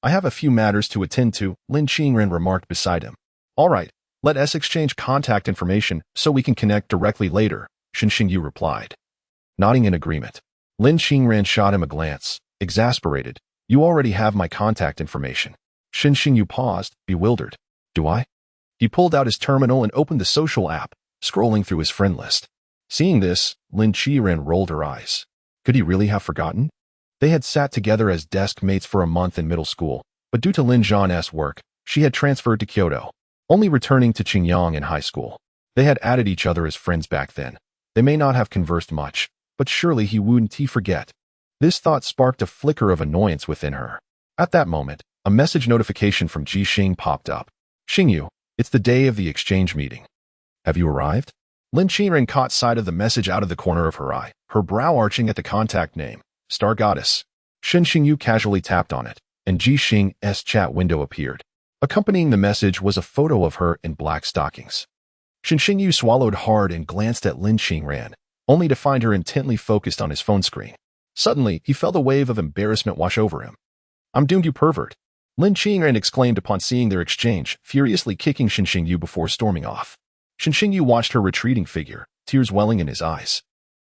I have a few matters to attend to, Lin Qingren remarked beside him. All right, let us exchange contact information so we can connect directly later, Xinxingyu replied. Nodding in agreement, Lin Qingren shot him a glance, exasperated. You already have my contact information. Xinxingyu paused, bewildered. Do I? He pulled out his terminal and opened the social app, scrolling through his friend list. Seeing this, Lin Qingren rolled her eyes. Could he really have forgotten? They had sat together as desk mates for a month in middle school, but due to Lin Zhan's work, she had transferred to Kyoto, only returning to Qingyang in high school. They had added each other as friends back then. They may not have conversed much, but surely he wouldn't forget. This thought sparked a flicker of annoyance within her. At that moment, a message notification from Ji Xing popped up. Xingyu, it's the day of the exchange meeting. Have you arrived? Lin Qingren caught sight of the message out of the corner of her eye, her brow arching at the contact name, Star Goddess. Xinxingyu casually tapped on it, and Ji Xing's chat window appeared. Accompanying the message was a photo of her in black stockings. Xinxingyu swallowed hard and glanced at Lin Qingren, only to find her intently focused on his phone screen. Suddenly, he felt a wave of embarrassment wash over him. I'm doomed, you pervert. Lin Qingren exclaimed upon seeing their exchange, furiously kicking Xinxingyu before storming off. Xinxingyu watched her retreating figure, tears welling in his eyes.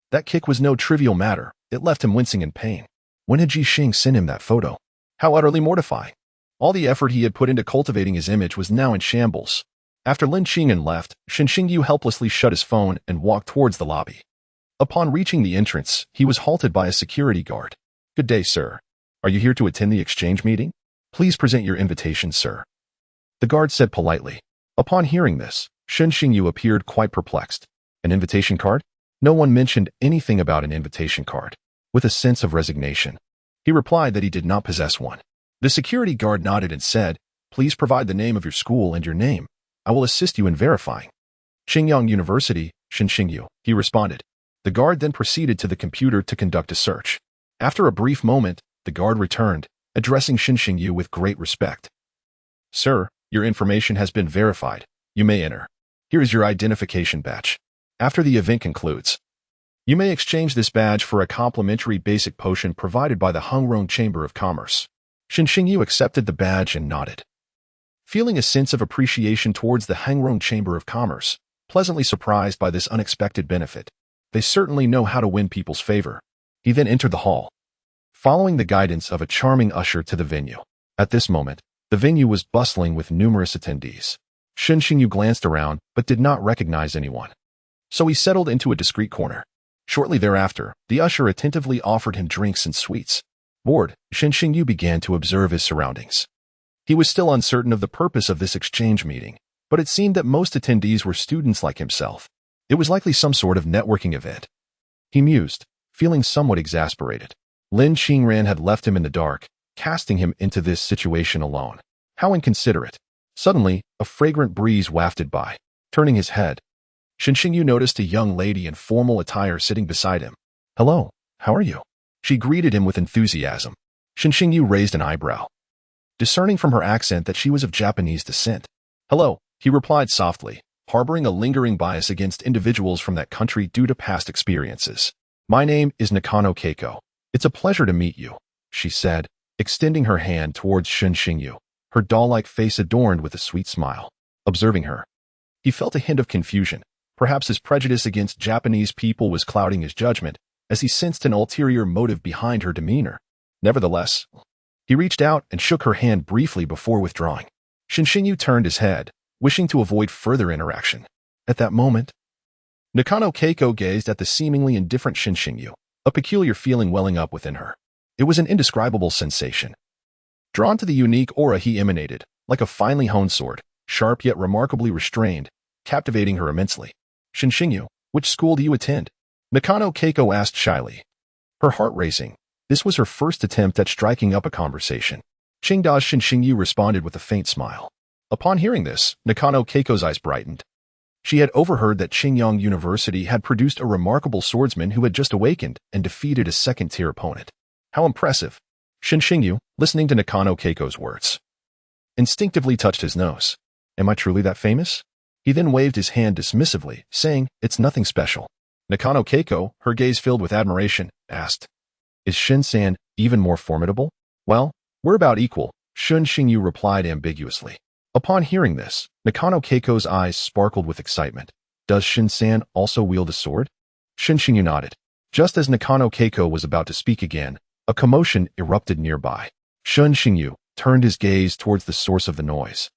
That kick was no trivial matter. It left him wincing in pain. When had Ji Xing sent him that photo? How utterly mortifying. All the effort he had put into cultivating his image was now in shambles. After Lin Qingren left, Xinxingyu helplessly shut his phone and walked towards the lobby. Upon reaching the entrance, he was halted by a security guard. Good day, sir. Are you here to attend the exchange meeting? Please present your invitation, sir. The guard said politely. Upon hearing this, Xinxingyu appeared quite perplexed. An invitation card? No one mentioned anything about an invitation card. With a sense of resignation, he replied that he did not possess one. The security guard nodded and said, Please provide the name of your school and your name. I will assist you in verifying. Qingyang University, Xinxingyu, he responded. The guard then proceeded to the computer to conduct a search. After a brief moment, the guard returned, addressing Xinxingyu with great respect. Sir, your information has been verified. You may enter. Here is your identification badge. After the event concludes, you may exchange this badge for a complimentary basic potion provided by the Hungrong Chamber of Commerce. Xinxingyu accepted the badge and nodded. Feeling a sense of appreciation towards the Hungrong Chamber of Commerce, pleasantly surprised by this unexpected benefit, they certainly know how to win people's favor. He then entered the hall, following the guidance of a charming usher to the venue. At this moment, the venue was bustling with numerous attendees. Xinxingyu glanced around but did not recognize anyone, so he settled into a discreet corner. Shortly thereafter, the usher attentively offered him drinks and sweets. Bored, Xinxingyu began to observe his surroundings. He was still uncertain of the purpose of this exchange meeting, but it seemed that most attendees were students like himself. It was likely some sort of networking event. He mused, feeling somewhat exasperated. Lin Qingren had left him in the dark, casting him into this situation alone. How inconsiderate. Suddenly, a fragrant breeze wafted by. Turning his head, Xinxingyu noticed a young lady in formal attire sitting beside him. Hello, how are you? She greeted him with enthusiasm. Xinxingyu raised an eyebrow, discerning from her accent that she was of Japanese descent. Hello, he replied softly, harboring a lingering bias against individuals from that country due to past experiences. My name is Nakano Keiko. It's a pleasure to meet you, she said, extending her hand towards Xinxingyu, her doll-like face adorned with a sweet smile. Observing her, he felt a hint of confusion. Perhaps his prejudice against Japanese people was clouding his judgment, as he sensed an ulterior motive behind her demeanor. Nevertheless, he reached out and shook her hand briefly before withdrawing. Xinxingyu turned his head, wishing to avoid further interaction. At that moment, Nakano Keiko gazed at the seemingly indifferent Shin Shingyu, a peculiar feeling welling up within her. It was an indescribable sensation. Drawn to the unique aura he emanated, like a finely honed sword, sharp yet remarkably restrained, captivating her immensely. Shin Shingyu, which school do you attend? Nakano Keiko asked shyly, her heart racing. This was her first attempt at striking up a conversation. Qingda's Shin Shingyu responded with a faint smile. Upon hearing this, Nakano Keiko's eyes brightened. She had overheard that Qingyang University had produced a remarkable swordsman who had just awakened and defeated a second-tier opponent. How impressive! Shin Shingyu, listening to Nakano Keiko's words, instinctively touched his nose. Am I truly that famous? He then waved his hand dismissively, saying, it's nothing special. Nakano Keiko, her gaze filled with admiration, asked, is Shin-san even more formidable? Well, we're about equal, Shin Shingyu replied ambiguously. Upon hearing this, Nakano Keiko's eyes sparkled with excitement. Does Shin-san also wield a sword? Shin Shingyu nodded. Just as Nakano Keiko was about to speak again, a commotion erupted nearby. Shin Shingyu turned his gaze towards the source of the noise,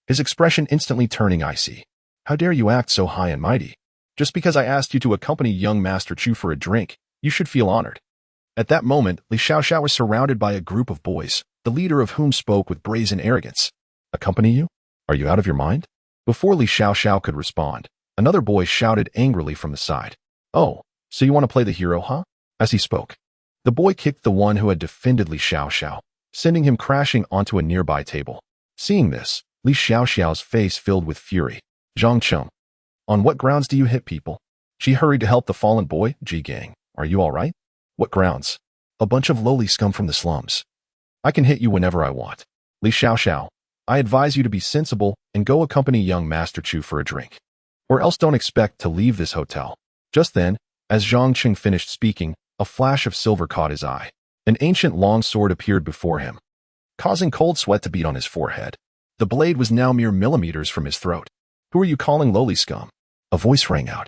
his expression instantly turning icy. How dare you act so high and mighty? Just because I asked you to accompany young Master Chu for a drink, you should feel honored. At that moment, Li Xiaoxiao was surrounded by a group of boys, the leader of whom spoke with brazen arrogance. Accompany you? Are you out of your mind? Before Li Xiaoxiao could respond, another boy shouted angrily from the side. Oh, so you want to play the hero, huh? As he spoke, the boy kicked the one who had defended Li Xiaoxiao, sending him crashing onto a nearby table. Seeing this, Li Xiaoxiao's face filled with fury. Zhang Cheng, on what grounds do you hit people? She hurried to help the fallen boy. Ji Gang, are you all right? What grounds? A bunch of lowly scum from the slums. I can hit you whenever I want. Li Xiaoxiao, I advise you to be sensible and go accompany young Master Chu for a drink. Or else don't expect to leave this hotel. Just then, as Zhang Cheng finished speaking, a flash of silver caught his eye. An ancient long sword appeared before him, causing cold sweat to beat on his forehead. The blade was now mere millimeters from his throat. Who are you calling lowly scum? A voice rang out,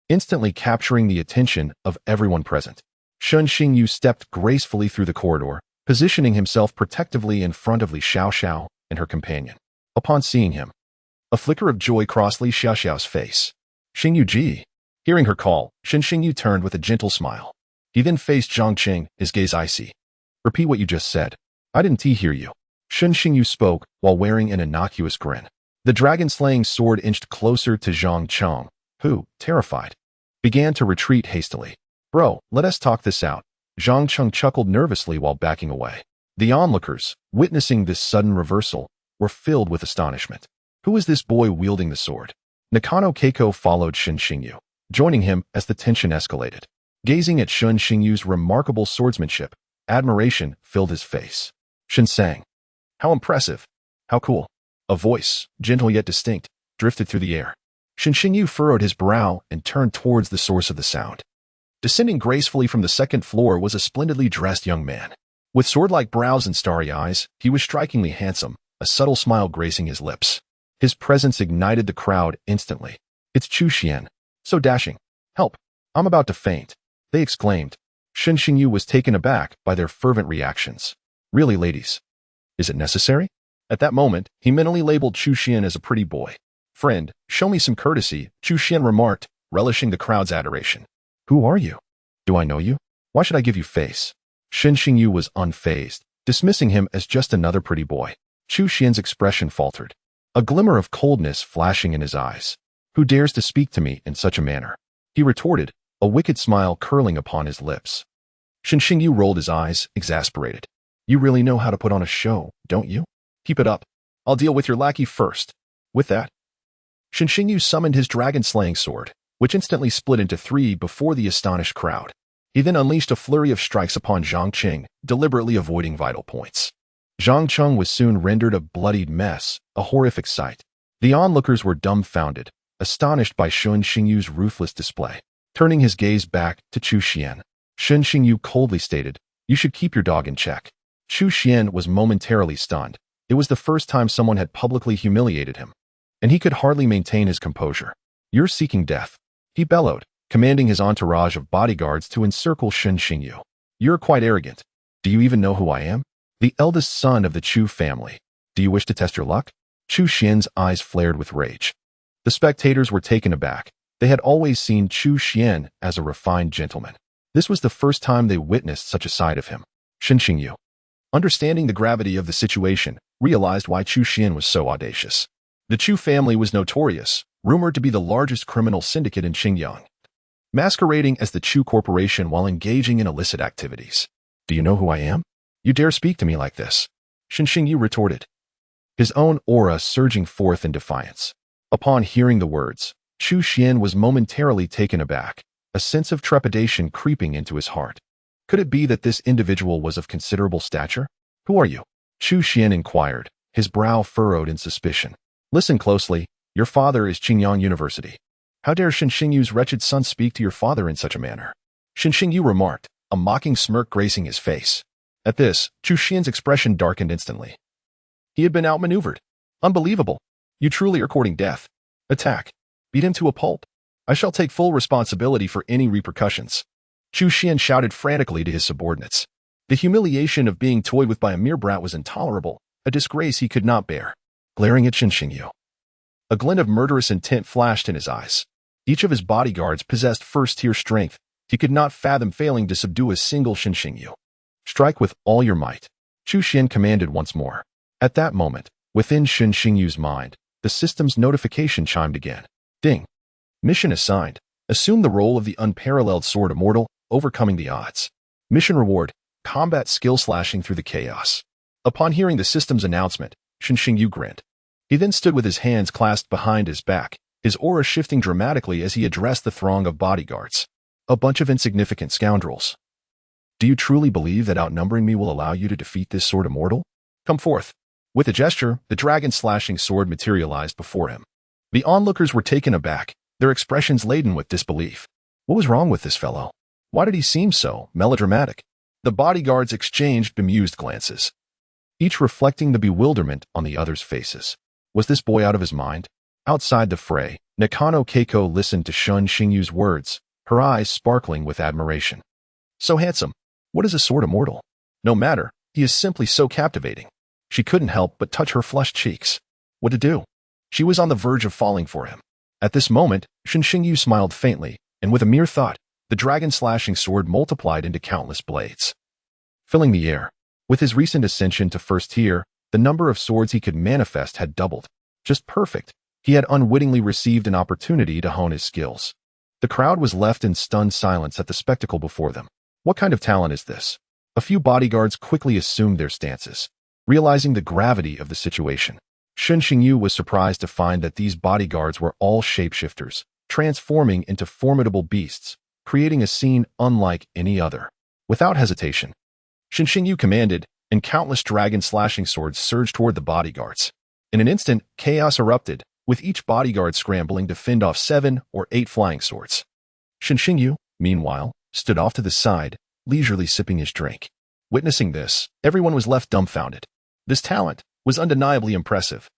instantly capturing the attention of everyone present. Shin Shingyu stepped gracefully through the corridor, positioning himself protectively in front of Li Xiaoxiao and her companion. Upon seeing him, a flicker of joy crossed Li Xiaoxiao's face. Shingyu Ji. Hearing her call, Shin Shingyu turned with a gentle smile. He then faced Zhang Cheng, his gaze icy. Repeat what you just said. I didn't hear you. Shin Shingyu spoke while wearing an innocuous grin. The dragon-slaying sword inched closer to Zhang Cheng, who, terrified, began to retreat hastily. Bro, let us talk this out. Zhang Cheng chuckled nervously while backing away. The onlookers, witnessing this sudden reversal, were filled with astonishment. Who is this boy wielding the sword? Nakano Keiko followed Shin Shingyu, joining him as the tension escalated. Gazing at Shin Shingyu's remarkable swordsmanship, admiration filled his face. Shin sang. How impressive. How cool. A voice, gentle yet distinct, drifted through the air. Shin Shingyu furrowed his brow and turned towards the source of the sound. Descending gracefully from the second floor was a splendidly dressed young man. With sword-like brows and starry eyes, he was strikingly handsome, a subtle smile gracing his lips. His presence ignited the crowd instantly. It's Chu Xian. So dashing. Help. I'm about to faint. They exclaimed. Shin Shingyu was taken aback by their fervent reactions. Really, ladies? Is it necessary? At that moment, he mentally labeled Chu Xian as a pretty boy. Friend, show me some courtesy, Chu Xian remarked, relishing the crowd's adoration. Who are you? Do I know you? Why should I give you face? Shin Shingyu was unfazed, dismissing him as just another pretty boy. Chu Xian's expression faltered, a glimmer of coldness flashing in his eyes. Who dares to speak to me in such a manner? He retorted, a wicked smile curling upon his lips. Shin Shingyu rolled his eyes, exasperated. You really know how to put on a show, don't you? Keep it up. I'll deal with your lackey first. With that, Shin Shingyu summoned his dragon-slaying sword, which instantly split into three before the astonished crowd. He then unleashed a flurry of strikes upon Zhang Cheng, deliberately avoiding vital points. Zhang Cheng was soon rendered a bloodied mess, a horrific sight. The onlookers were dumbfounded, astonished by Shin Shingyu's ruthless display. Turning his gaze back to Chu Xian, Shin Shingyu coldly stated, you should keep your dog in check. Chu Xian was momentarily stunned. It was the first time someone had publicly humiliated him, and he could hardly maintain his composure. You're seeking death, he bellowed, commanding his entourage of bodyguards to encircle Shin Shingyu. You're quite arrogant. Do you even know who I am? The eldest son of the Chu family. Do you wish to test your luck? Chu Xian's eyes flared with rage. The spectators were taken aback. They had always seen Chu Xian as a refined gentleman. This was the first time they witnessed such a side of him. Shen Xingyu, understanding the gravity of the situation, realized why Chu Xian was so audacious. The Chu family was notorious, rumored to be the largest criminal syndicate in Xinjiang, masquerading as the Chu Corporation while engaging in illicit activities. Do you know who I am? You dare speak to me like this? Shen Xingyu retorted, his own aura surging forth in defiance. Upon hearing the words, Chu Xian was momentarily taken aback, a sense of trepidation creeping into his heart. Could it be that this individual was of considerable stature? Who are you? Chu Xian inquired, his brow furrowed in suspicion. Listen closely, your father is Qingyang University. How dare Shen Xingyu's wretched son speak to your father in such a manner? Shen Xingyu remarked, a mocking smirk gracing his face. At this, Chu Xian's expression darkened instantly. He had been outmaneuvered. Unbelievable. You truly are courting death. Attack. Beat him to a pulp. I shall take full responsibility for any repercussions. Chu Xian shouted frantically to his subordinates. The humiliation of being toyed with by a mere brat was intolerable, a disgrace he could not bear. Glaring at Shen Xingyu, a glint of murderous intent flashed in his eyes. Each of his bodyguards possessed first-tier strength. He could not fathom failing to subdue a single Shen Xingyu. Strike with all your might, Chu Xian commanded once more. At that moment, within Shen Xingyu's mind, the system's notification chimed again. Ding. Mission assigned. Assume the role of the unparalleled sword immortal, overcoming the odds. Mission reward. Combat skill slashing through the chaos. Upon hearing the system's announcement, Shen Xingyu grinned. He then stood with his hands clasped behind his back, his aura shifting dramatically as he addressed the throng of bodyguards. A bunch of insignificant scoundrels. Do you truly believe that outnumbering me will allow you to defeat this sword immortal? Come forth. With a gesture, the dragon-slashing sword materialized before him. The onlookers were taken aback, their expressions laden with disbelief. What was wrong with this fellow? Why did he seem so melodramatic? The bodyguards exchanged bemused glances, each reflecting the bewilderment on the others' faces. Was this boy out of his mind? Outside the fray, Nakano Keiko listened to Shen Xingyu's words, her eyes sparkling with admiration. So handsome. What is a sword immortal? No matter, he is simply so captivating. She couldn't help but touch her flushed cheeks. What to do? She was on the verge of falling for him. At this moment, Shen Xingyu smiled faintly, and with a mere thought, the dragon-slashing sword multiplied into countless blades, filling the air. With his recent ascension to first tier, the number of swords he could manifest had doubled. Just perfect. He had unwittingly received an opportunity to hone his skills. The crowd was left in stunned silence at the spectacle before them. What kind of talent is this? A few bodyguards quickly assumed their stances. Realizing the gravity of the situation, Shen Xingyu was surprised to find that these bodyguards were all shapeshifters, transforming into formidable beasts, creating a scene unlike any other. Without hesitation, Shen Xingyu commanded, and countless dragon-slashing swords surged toward the bodyguards. In an instant, chaos erupted, with each bodyguard scrambling to fend off 7 or 8 flying swords. Shen Xingyu, meanwhile, stood off to the side, leisurely sipping his drink. Witnessing this, everyone was left dumbfounded. This talent was undeniably impressive.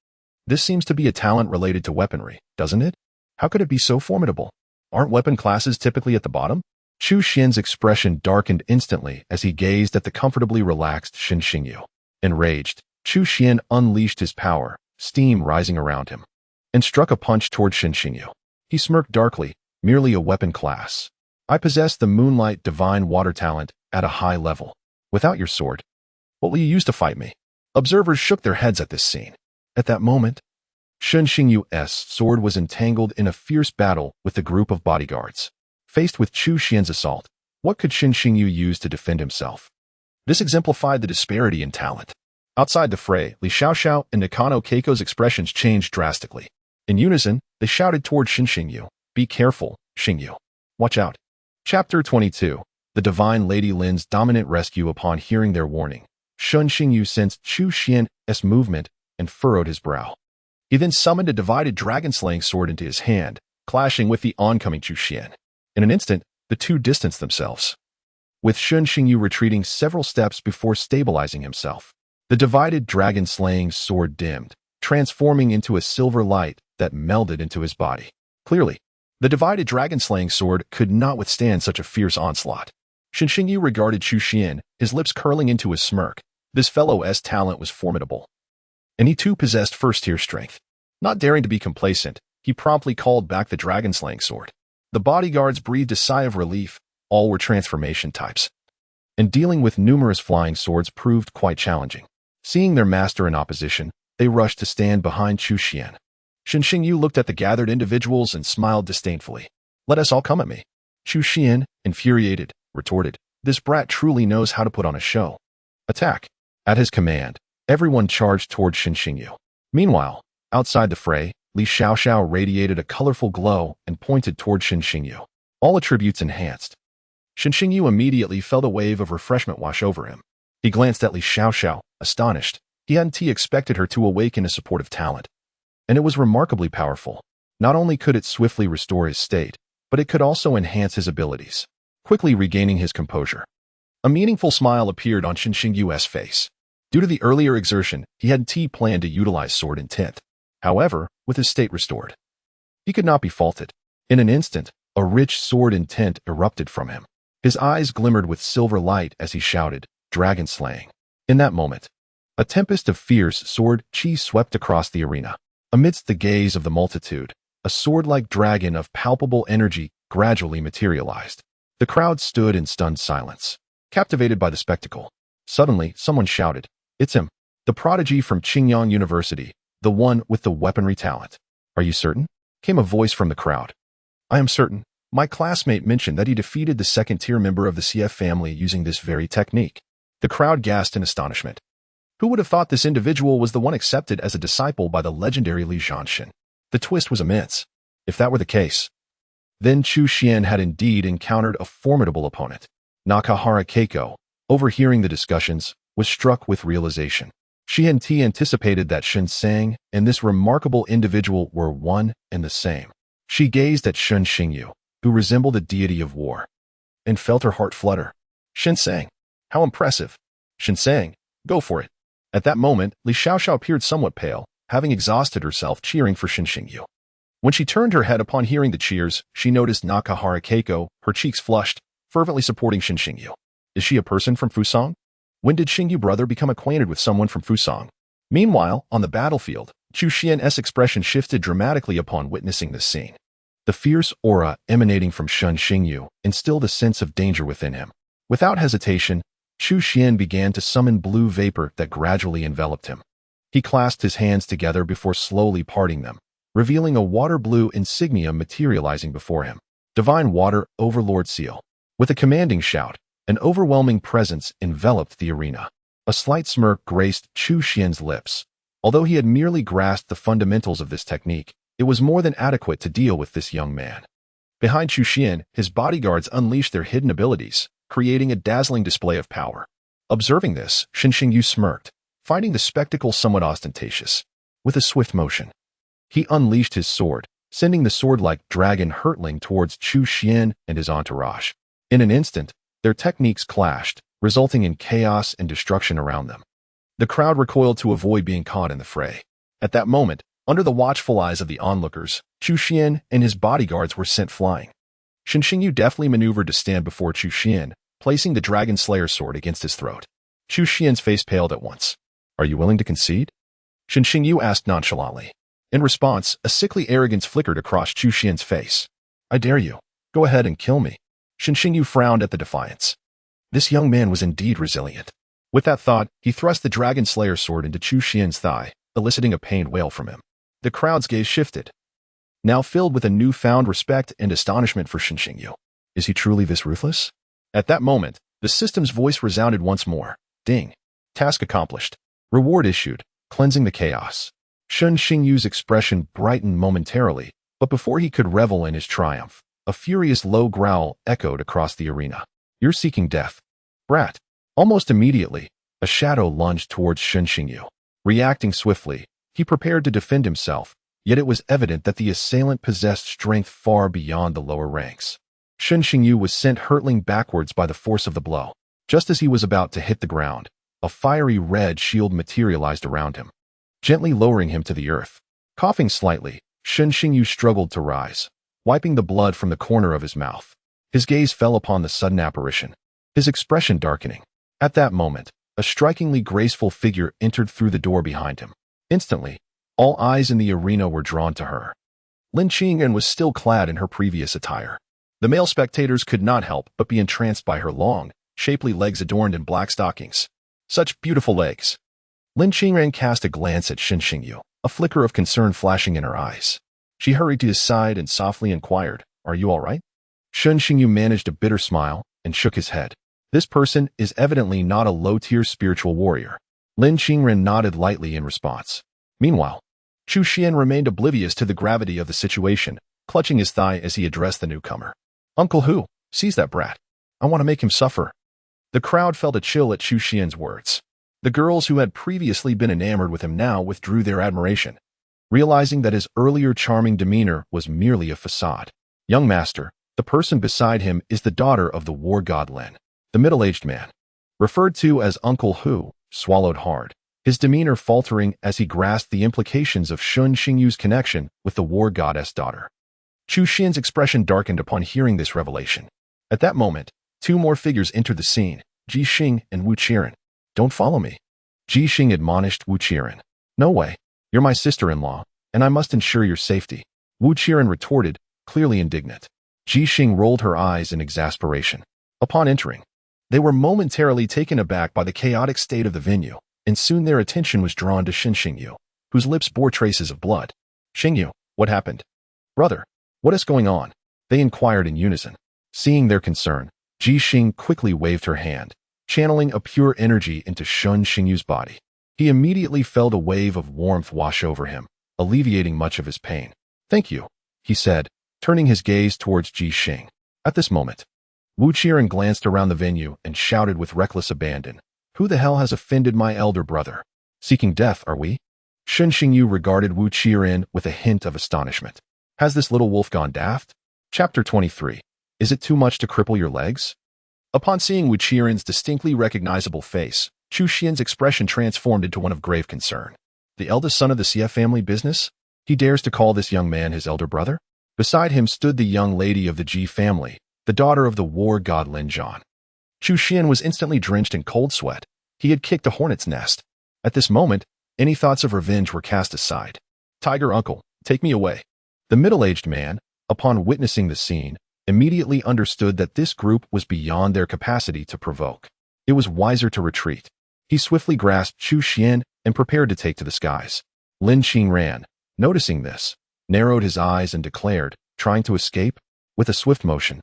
This seems to be a talent related to weaponry, doesn't it? How could it be so formidable? Aren't weapon classes typically at the bottom? Chu Xian's expression darkened instantly as he gazed at the comfortably relaxed Shen Xingyu. Enraged, Chu Xian unleashed his power, steam rising around him, and struck a punch toward Shen Xingyu. He smirked darkly, merely a weapon class. I possess the Moonlight Divine Water talent at a high level. Without your sword, what will you use to fight me? Observers shook their heads at this scene. At that moment, Shen Xingyu's sword was entangled in a fierce battle with a group of bodyguards. Faced with Chu Xian's assault, what could Shen Xingyu use to defend himself? This exemplified the disparity in talent. Outside the fray, Li Xiaoxiao and Nakano Keiko's expressions changed drastically. In unison, they shouted toward Shen Xingyu, "Be careful, Xingyu. Watch out." Chapter 22. The Divine Lady Lin's dominant rescue. Upon hearing their warning, Shen Xingyu sensed Chu Xian's movement and furrowed his brow. He then summoned a divided dragon-slaying sword into his hand, clashing with the oncoming Chu Xian. In an instant, the two distanced themselves, with Shen Xingyu retreating several steps before stabilizing himself. The divided dragon-slaying sword dimmed, transforming into a silver light that melded into his body. Clearly, the divided dragon-slaying sword could not withstand such a fierce onslaught. Shen Xingyu regarded Chu Xian, his lips curling into a smirk. This fellow's talent was formidable. and he too possessed first-tier strength. Not daring to be complacent, he promptly called back the dragon-slaying sword. The bodyguards breathed a sigh of relief. All were transformation types, and dealing with numerous flying swords proved quite challenging. Seeing their master in opposition, they rushed to stand behind Chu Xian. Shen Xingyu looked at the gathered individuals and smiled disdainfully. "Let us all come at me." Chu Xian, infuriated, retorted, "This brat truly knows how to put on a show. Attack." At his command, everyone charged toward Shen Xingyu. Meanwhile, outside the fray, Li Xiaoxiao radiated a colorful glow and pointed toward Shen Xingyu. All attributes enhanced. Shen Xingyu immediately felt a wave of refreshment wash over him. He glanced at Li Xiaoxiao, astonished. He hadn't expected her to awaken a supportive talent. And it was remarkably powerful. Not only could it swiftly restore his state, but it could also enhance his abilities. Quickly regaining his composure, a meaningful smile appeared on Shen Xingyu's face. Due to the earlier exertion, he hadn't planned to utilize sword intent. However, with his state restored, he could not be faulted. In an instant, a rich sword intent erupted from him. His eyes glimmered with silver light as he shouted, "Dragon slaying." In that moment, a tempest of fierce sword chi swept across the arena. Amidst the gaze of the multitude, a sword-like dragon of palpable energy gradually materialized. The crowd stood in stunned silence, captivated by the spectacle. Suddenly, someone shouted, "It's him, the prodigy from Qingyang University, the one with the weaponry talent." "Are you certain?" came a voice from the crowd. "I am certain. My classmate mentioned that he defeated the second-tier member of the CF family using this very technique." The crowd gasped in astonishment. Who would have thought this individual was the one accepted as a disciple by the legendary Li Zhanshan? The twist was immense. If that were the case, then Chu Xian had indeed encountered a formidable opponent. Nakahara Keiko, overhearing the discussions, was struck with realization. She had anticipated that Shen Sang and this remarkable individual were one and the same. She gazed at Shen Xingyu, who resembled a deity of war, and felt her heart flutter. Shen Sang, how impressive. Shen Sang, go for it. At that moment, Li Xiaoxiao appeared somewhat pale, having exhausted herself cheering for Shen Xingyu. When she turned her head upon hearing the cheers, she noticed Nakahara Keiko, her cheeks flushed, fervently supporting Shen Xingyu. Is she a person from Fusang? When did Xingyu brother become acquainted with someone from Fusang? Meanwhile, on the battlefield, Chu Xian's expression shifted dramatically upon witnessing this scene. The fierce aura emanating from Shen Xingyu instilled a sense of danger within him. Without hesitation, Chu Xian began to summon blue vapor that gradually enveloped him. He clasped his hands together before slowly parting them, revealing a water blue insignia materializing before him. Divine Water Overlord Seal. With a commanding shout, an overwhelming presence enveloped the arena. A slight smirk graced Chu Xian's lips. Although he had merely grasped the fundamentals of this technique, it was more than adequate to deal with this young man. Behind Chu Xian, his bodyguards unleashed their hidden abilities, creating a dazzling display of power. Observing this, Shen Xingyu smirked, finding the spectacle somewhat ostentatious. With a swift motion, he unleashed his sword, sending the sword-like dragon hurtling towards Chu Xian and his entourage. In an instant, their techniques clashed, resulting in chaos and destruction around them. The crowd recoiled to avoid being caught in the fray. At that moment, under the watchful eyes of the onlookers, Chu Xian and his bodyguards were sent flying. Shen Xingyu deftly maneuvered to stand before Chu Xian, placing the Dragon Slayer sword against his throat. Chu Xian's face paled at once. "Are you willing to concede?" Shen Xingyu asked nonchalantly. In response, a sickly arrogance flickered across Chu Xian's face. "I dare you. Go ahead and kill me." Shen Xingyu frowned at the defiance. This young man was indeed resilient. With that thought, he thrust the Dragon Slayer sword into Chu Xian's thigh, eliciting a pained wail from him. The crowd's gaze shifted, now filled with a newfound respect and astonishment for Shen Xingyu. Is he truly this ruthless? At that moment, the system's voice resounded once more. Ding. Task accomplished. Reward issued, cleansing the chaos. Shen Xingyu's expression brightened momentarily, but before he could revel in his triumph, a furious low growl echoed across the arena. You're seeking death, brat. Almost immediately, a shadow lunged towards Shen Xingyu. Reacting swiftly, he prepared to defend himself, yet it was evident that the assailant possessed strength far beyond the lower ranks. Shen Xingyu was sent hurtling backwards by the force of the blow. Just as he was about to hit the ground, a fiery red shield materialized around him, gently lowering him to the earth. Coughing slightly, Shen Xingyu struggled to rise, wiping the blood from the corner of his mouth. His gaze fell upon the sudden apparition, his expression darkening. At that moment, a strikingly graceful figure entered through the door behind him. Instantly, all eyes in the arena were drawn to her. Lin Qingren was still clad in her previous attire. The male spectators could not help but be entranced by her long, shapely legs adorned in black stockings. Such beautiful legs. Lin Qingren cast a glance at Shen Xingyu, a flicker of concern flashing in her eyes. She hurried to his side and softly inquired, "Are you all right?" Shen Xingyu managed a bitter smile and shook his head. This person is evidently not a low-tier spiritual warrior. Lin Qingren nodded lightly in response. Meanwhile, Chu Xian remained oblivious to the gravity of the situation, clutching his thigh as he addressed the newcomer. "Uncle Hu, seize that brat. I want to make him suffer." The crowd felt a chill at Chu Xian's words. The girls who had previously been enamored with him now withdrew their admiration, realizing that his earlier charming demeanor was merely a facade. "Young master, the person beside him is the daughter of the war god Lin." The middle-aged man, referred to as Uncle Hu, swallowed hard, his demeanor faltering as he grasped the implications of Shen Xingyu's connection with the war goddess daughter. Chu Xian's expression darkened upon hearing this revelation. At that moment, two more figures entered the scene, Ji Xing and Wu Qiren. "Don't follow me," Ji Xing admonished Wu Qiren. "No way. You're my sister-in-law, and I must ensure your safety," Wu Qiren retorted, clearly indignant. Ji Xing rolled her eyes in exasperation. Upon entering, they were momentarily taken aback by the chaotic state of the venue, and soon their attention was drawn to Shen Xingyu, whose lips bore traces of blood. "Xingyu, what happened?" "Brother, what is going on?" they inquired in unison. Seeing their concern, Ji Xing quickly waved her hand, channeling a pure energy into Shen Xingyu's body. He immediately felt a wave of warmth wash over him, alleviating much of his pain. "Thank you," he said, turning his gaze towards Ji Xing. At this moment, Wu Qiren glanced around the venue and shouted with reckless abandon, "Who the hell has offended my elder brother? Seeking death, are we?" Shen Xingyu regarded Wu Qiren with a hint of astonishment. "Has this little wolf gone daft?" Chapter 23. Is it too much to cripple your legs? Upon seeing Wu Qiren's distinctly recognizable face, Chu Xian's expression transformed into one of grave concern. The eldest son of the Xie family business? He dares to call this young man his elder brother? Beside him stood the young lady of the Ji family, the daughter of the war god Lin Zhan. Chu Xian was instantly drenched in cold sweat. He had kicked a hornet's nest. At this moment, any thoughts of revenge were cast aside. "Tiger uncle, take me away." The middle-aged man, upon witnessing the scene, immediately understood that this group was beyond their capacity to provoke. It was wiser to retreat. He swiftly grasped Chu Xian and prepared to take to the skies. Lin Qingren, noticing this, narrowed his eyes and declared, trying to escape, with a swift motion.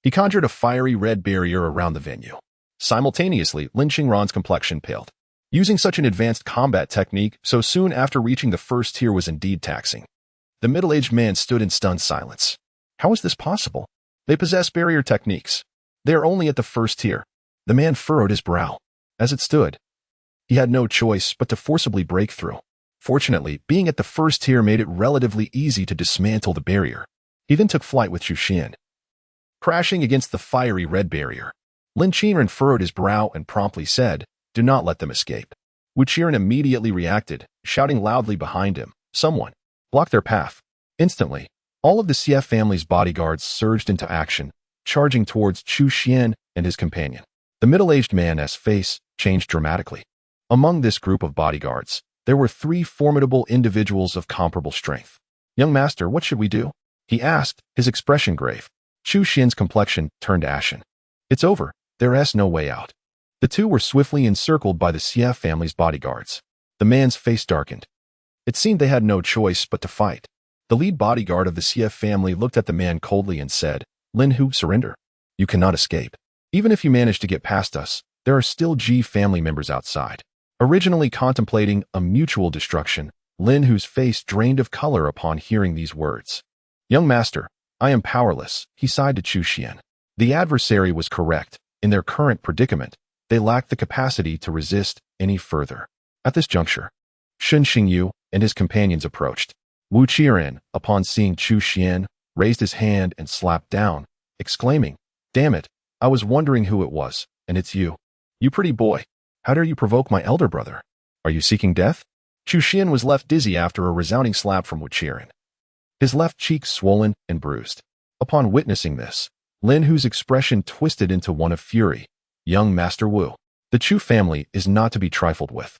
He conjured a fiery red barrier around the venue. Simultaneously, Lin Qingren's complexion paled. Using such an advanced combat technique so soon after reaching the first tier was indeed taxing. The middle-aged man stood in stunned silence. How is this possible? They possess barrier techniques. They are only at the first tier. The man furrowed his brow. As it stood, he had no choice but to forcibly break through. Fortunately, being at the first tier made it relatively easy to dismantle the barrier. He then took flight with Chu Xian. Crashing against the fiery red barrier, Lin Qingren furrowed his brow and promptly said, "Do not let them escape." Wu Qiren immediately reacted, shouting loudly behind him, "Someone! Block their path." Instantly, all of the Xie family's bodyguards surged into action, charging towards Chu Xian and his companion. The middle-aged man's face changed dramatically. Among this group of bodyguards, there were three formidable individuals of comparable strength. "Young master, what should we do?" he asked, his expression grave. Chu Xian's complexion turned ashen. "It's over. There is no way out." The two were swiftly encircled by the Xie family's bodyguards. The man's face darkened. It seemed they had no choice but to fight. The lead bodyguard of the Xie family looked at the man coldly and said, "Lin Hu, surrender. You cannot escape. Even if you manage to get past us, there are still Ji family members outside." Originally contemplating a mutual destruction, Lin Hu's face drained of color upon hearing these words. "Young master, I am powerless," he sighed to Chu Xian. The adversary was correct. In their current predicament, they lacked the capacity to resist any further. At this juncture, Shen Xingyu and his companions approached. Wu Qiren, upon seeing Chu Xian, raised his hand and slapped down, exclaiming, "Damn it, I was wondering who it was, and it's you. You pretty boy. How dare you provoke my elder brother? Are you seeking death?" Chu Xian was left dizzy after a resounding slap from Wu Qiren. His left cheek swollen and bruised. Upon witnessing this, Lin Hu's expression twisted into one of fury. "Young Master Wu, the Chu family is not to be trifled with.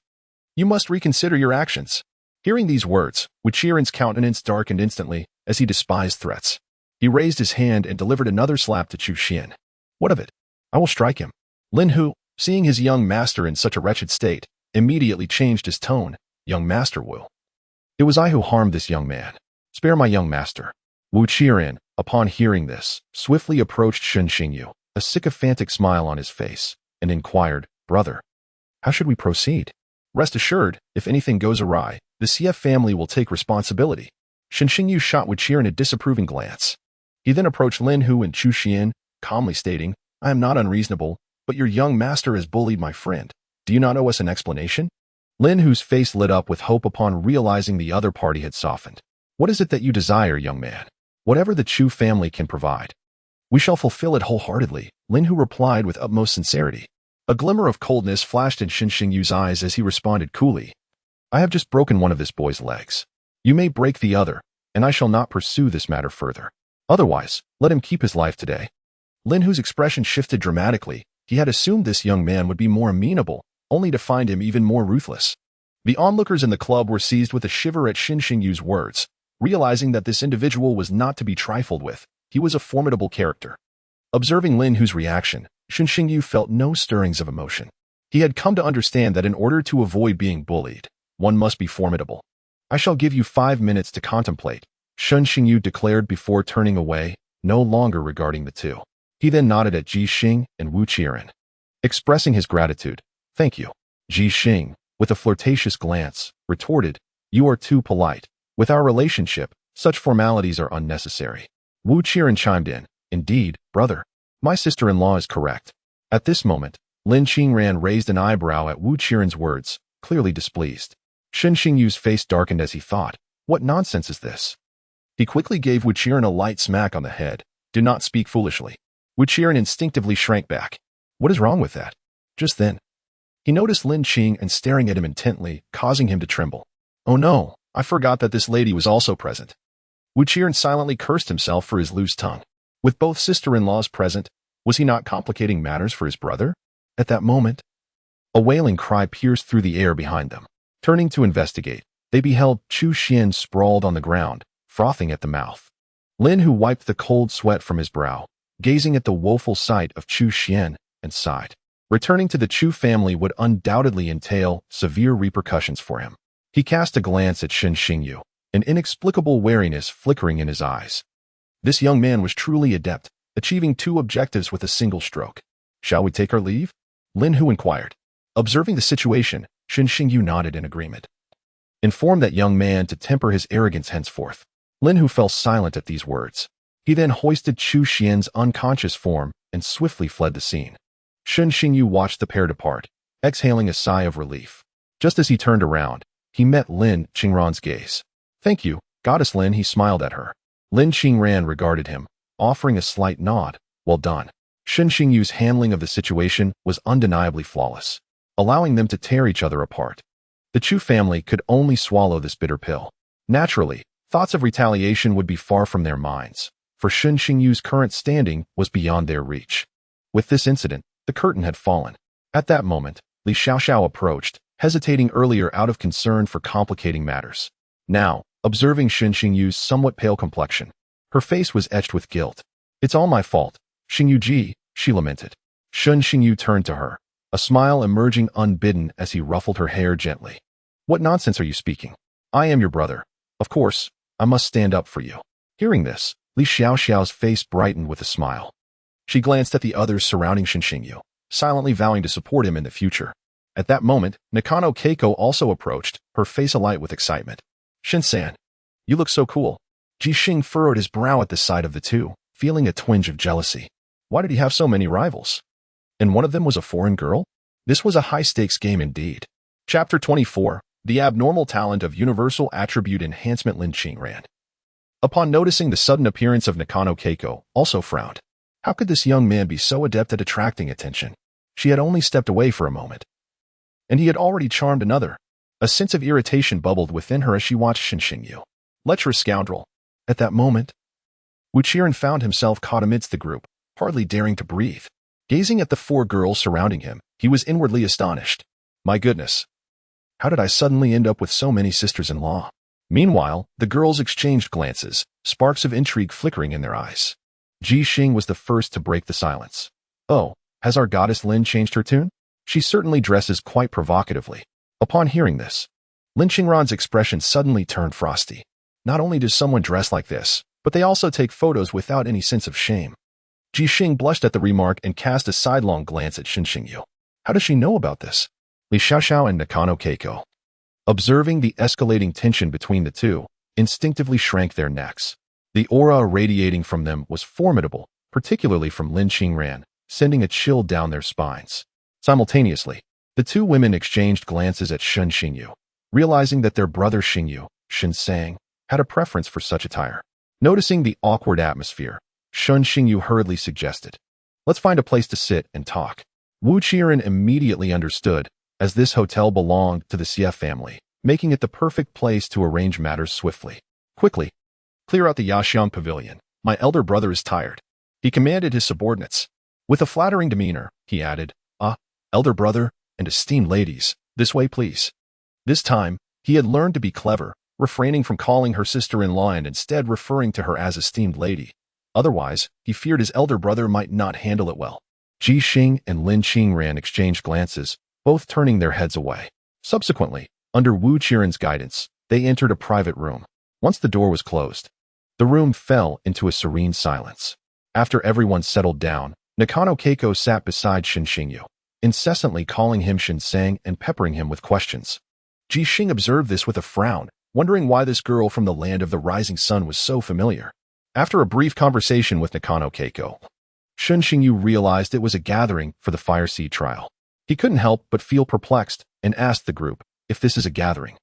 You must reconsider your actions." Hearing these words, Wuqiren's countenance darkened instantly as he despised threats. He raised his hand and delivered another slap to Chu Xian. What of it? I will strike him. Lin Hu, seeing his young master in such a wretched state, immediately changed his tone. Young master Wu. It was I who harmed this young man. Spare my young master. Wuqiren, upon hearing this, swiftly approached Shen Xingyu, a sycophantic smile on his face, and inquired, Brother, how should we proceed? Rest assured, if anything goes awry, the CF family will take responsibility. Shen Xingyu shot Wuqiren a disapproving glance. He then approached Lin Hu and Chu Xian, calmly stating, I am not unreasonable, but your young master has bullied my friend. Do you not owe us an explanation? Lin Hu's face lit up with hope upon realizing the other party had softened. What is it that you desire, young man? Whatever the Chu family can provide. We shall fulfill it wholeheartedly, Lin Hu replied with utmost sincerity. A glimmer of coldness flashed in Shen Xingyu's eyes as he responded coolly. I have just broken one of this boy's legs. You may break the other, and I shall not pursue this matter further. Otherwise, let him keep his life today. Lin Hu's expression shifted dramatically. He had assumed this young man would be more amenable, only to find him even more ruthless. The onlookers in the club were seized with a shiver at Shen Xingyu's words, realizing that this individual was not to be trifled with. He was a formidable character. Observing Lin Hu's reaction, Shen Xingyu felt no stirrings of emotion. He had come to understand that in order to avoid being bullied, one must be formidable. I shall give you 5 minutes to contemplate, Shen Xingyu declared before turning away, no longer regarding the two. He then nodded at Ji Xing and Wu Qiren, expressing his gratitude. Thank you. Ji Xing, with a flirtatious glance, retorted, You are too polite. With our relationship, such formalities are unnecessary. Wu Qiren chimed in, Indeed, brother. My sister-in-law is correct. At this moment, Lin Qingran raised an eyebrow at Wu Qiren's words, clearly displeased. Shen Xingyu's face darkened as he thought, What nonsense is this? He quickly gave Wu Qiren a light smack on the head. Do not speak foolishly. Wu Qiren instinctively shrank back. What is wrong with that? Just then, he noticed Lin Qing and staring at him intently, causing him to tremble. Oh no, I forgot that this lady was also present. Wu Qiren silently cursed himself for his loose tongue. With both sister-in-laws present, was he not complicating matters for his brother? At that moment, a wailing cry pierced through the air behind them. Turning to investigate, they beheld Chu Xian sprawled on the ground, frothing at the mouth. Lin Hu wiped the cold sweat from his brow, gazing at the woeful sight of Chu Xian, and sighed. Returning to the Chu family would undoubtedly entail severe repercussions for him. He cast a glance at Shen Xingyu, an inexplicable wariness flickering in his eyes. This young man was truly adept, achieving 2 objectives with a single stroke. Shall we take our leave? Lin Hu inquired. Observing the situation, Shen Xingyu nodded in agreement. Inform that young man to temper his arrogance henceforth. Lin Hu fell silent at these words. He then hoisted Chu Xian's unconscious form and swiftly fled the scene. Shen Xingyu watched the pair depart, exhaling a sigh of relief. Just as he turned around, he met Lin Qingran's gaze. Thank you, Goddess Lin, he smiled at her. Lin Qingran regarded him, offering a slight nod. Well done. Shen Xingyu's handling of the situation was undeniably flawless, allowing them to tear each other apart. The Chu family could only swallow this bitter pill. Naturally, thoughts of retaliation would be far from their minds, for Shen Xingyu's current standing was beyond their reach. With this incident, the curtain had fallen. At that moment, Li Xiaoxiao approached, hesitating earlier out of concern for complicating matters. Now, observing Shen Xingyu's somewhat pale complexion, her face was etched with guilt. It's all my fault, Xingyu Ji, she lamented. Shen Xingyu turned to her, a smile emerging unbidden as he ruffled her hair gently. What nonsense are you speaking? I am your brother. Of course, I must stand up for you. Hearing this, Li Xiaoxiao's face brightened with a smile. She glanced at the others surrounding Shen Xingyu, silently vowing to support him in the future. At that moment, Nakano Keiko also approached, her face alight with excitement. Shin-san, you look so cool. Ji Xing furrowed his brow at the sight of the two, feeling a twinge of jealousy. Why did he have so many rivals? And one of them was a foreign girl? This was a high-stakes game indeed. Chapter 24, The Abnormal Talent of Universal Attribute Enhancement. Lin Qingran, upon noticing the sudden appearance of Nakano Keiko, also frowned. How could this young man be so adept at attracting attention? She had only stepped away for a moment, and he had already charmed another. A sense of irritation bubbled within her as she watched Shen Xingyu. Lecherous scoundrel. At that moment, Wu Qiren found himself caught amidst the group, hardly daring to breathe. Gazing at the 4 girls surrounding him, he was inwardly astonished. My goodness. How did I suddenly end up with so many sisters-in-law? Meanwhile, the girls exchanged glances, sparks of intrigue flickering in their eyes. Ji Xing was the first to break the silence. Oh, has our goddess Lin changed her tune? She certainly dresses quite provocatively. Upon hearing this, Lin Qingran's expression suddenly turned frosty. Not only does someone dress like this, but they also take photos without any sense of shame. Ji Xing blushed at the remark and cast a sidelong glance at Shen Xingyu. How does she know about this? Li Xiaoxiao and Nakano Keiko, observing the escalating tension between the two, instinctively shrank their necks. The aura radiating from them was formidable, particularly from Lin Qingran, sending a chill down their spines. Simultaneously, the two women exchanged glances at Shen Xingyu, realizing that their brother Xingyu, Shen Sang, had a preference for such attire. Noticing the awkward atmosphere, Shen Xingyu hurriedly suggested, "Let's find a place to sit and talk." Wu Qiren immediately understood, as this hotel belonged to the Xie family, making it the perfect place to arrange matters swiftly. Quickly, clear out the Yaxiang pavilion. My elder brother is tired. He commanded his subordinates. With a flattering demeanor, he added, elder brother and esteemed ladies, this way please. This time, he had learned to be clever, refraining from calling her sister-in-law and instead referring to her as esteemed lady. Otherwise, he feared his elder brother might not handle it well. Ji Xing and Lin Qingran exchanged glances, both turning their heads away. Subsequently, under Wu Qiren's guidance, they entered a private room. Once the door was closed, the room fell into a serene silence. After everyone settled down, Nakano Keiko sat beside Shen Xingyu, incessantly calling him Shen Sang and peppering him with questions. Ji Xing observed this with a frown, wondering why this girl from the land of the rising sun was so familiar. After a brief conversation with Nakano Keiko, Shen Xingyu realized it was a gathering for the Fire Seed trial. He couldn't help but feel perplexed and asked the group, if this is a gathering,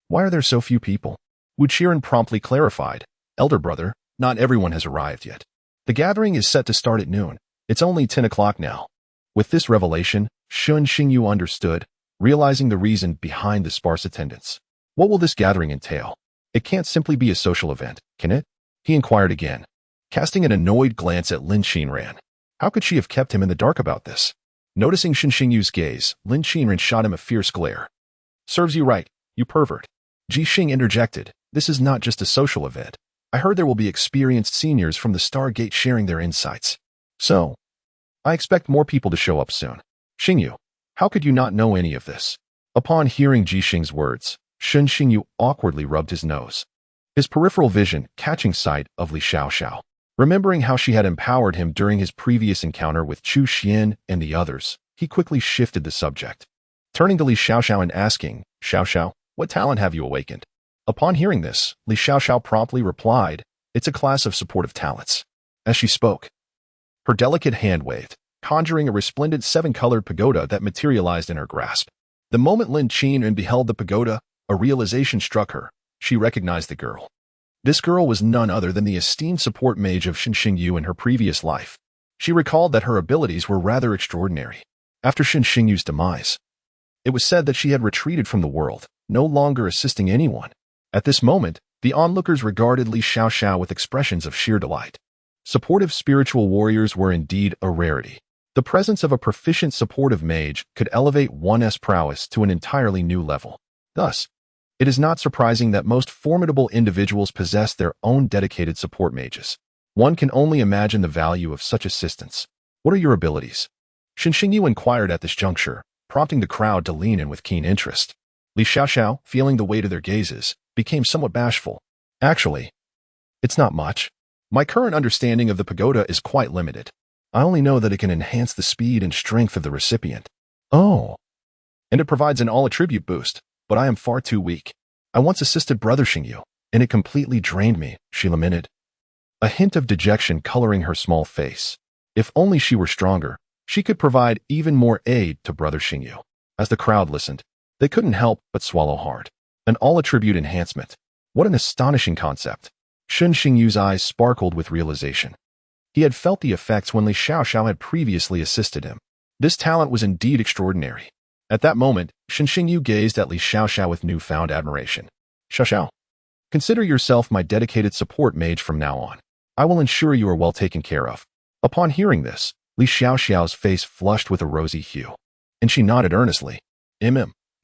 why are there so few people? Wu Qiren promptly clarified, elder brother, not everyone has arrived yet. The gathering is set to start at noon. It's only 10 o'clock now. With this revelation, Shen Xingyu understood, realizing the reason behind the sparse attendance. What will this gathering entail? It can't simply be a social event, can it? He inquired again, casting an annoyed glance at Lin Qingran. How could she have kept him in the dark about this? Noticing Shen Xingyu's gaze, Lin Qingran shot him a fierce glare. Serves you right, you pervert. Ji Xing interjected, this is not just a social event. I heard there will be experienced seniors from the Stargate sharing their insights. So, I expect more people to show up soon. Xingyu, how could you not know any of this? Upon hearing Ji Xing's words, Shen Xingyu awkwardly rubbed his nose, his peripheral vision catching sight of Li Xiaoxiao. Remembering how she had empowered him during his previous encounter with Chu Xian and the others, he quickly shifted the subject, turning to Li Xiaoxiao and asking, Xiaoxiao, what talent have you awakened? Upon hearing this, Li Xiaoxiao promptly replied, it's a class of supportive talents. As she spoke, her delicate hand waved, conjuring a resplendent 7-colored pagoda that materialized in her grasp. The moment Lin Qingran beheld the pagoda, a realization struck her. She recognized the girl. This girl was none other than the esteemed support mage of Shen Xingyu in her previous life. She recalled that her abilities were rather extraordinary. After Shen Xingyu's demise, it was said that she had retreated from the world, no longer assisting anyone. At this moment, the onlookers regarded Li Xiaoxiao with expressions of sheer delight. Supportive spiritual warriors were indeed a rarity. The presence of a proficient supportive mage could elevate one's prowess to an entirely new level. Thus, it is not surprising that most formidable individuals possess their own dedicated support mages. One can only imagine the value of such assistance. What are your abilities? Shen Xingyu inquired at this juncture, prompting the crowd to lean in with keen interest. Li Xiaoxiao, feeling the weight of their gazes, became somewhat bashful. Actually, it's not much. My current understanding of the pagoda is quite limited. I only know that it can enhance the speed and strength of the recipient. Oh. And it provides an all-attribute boost, but I am far too weak. I once assisted Brother Xingyu, and it completely drained me, she lamented, a hint of dejection coloring her small face. If only she were stronger, she could provide even more aid to Brother Xingyu. As the crowd listened, they couldn't help but swallow hard. An all-attribute enhancement. What an astonishing concept. Shen Xingyu's eyes sparkled with realization. He had felt the effects when Li Xiaoxiao had previously assisted him. This talent was indeed extraordinary. At that moment, Shen Xingyu gazed at Li Xiaoxiao with newfound admiration. Xiaoxiao, consider yourself my dedicated support mage from now on. I will ensure you are well taken care of. Upon hearing this, Li Xiaoxiao's face flushed with a rosy hue, and she nodded earnestly.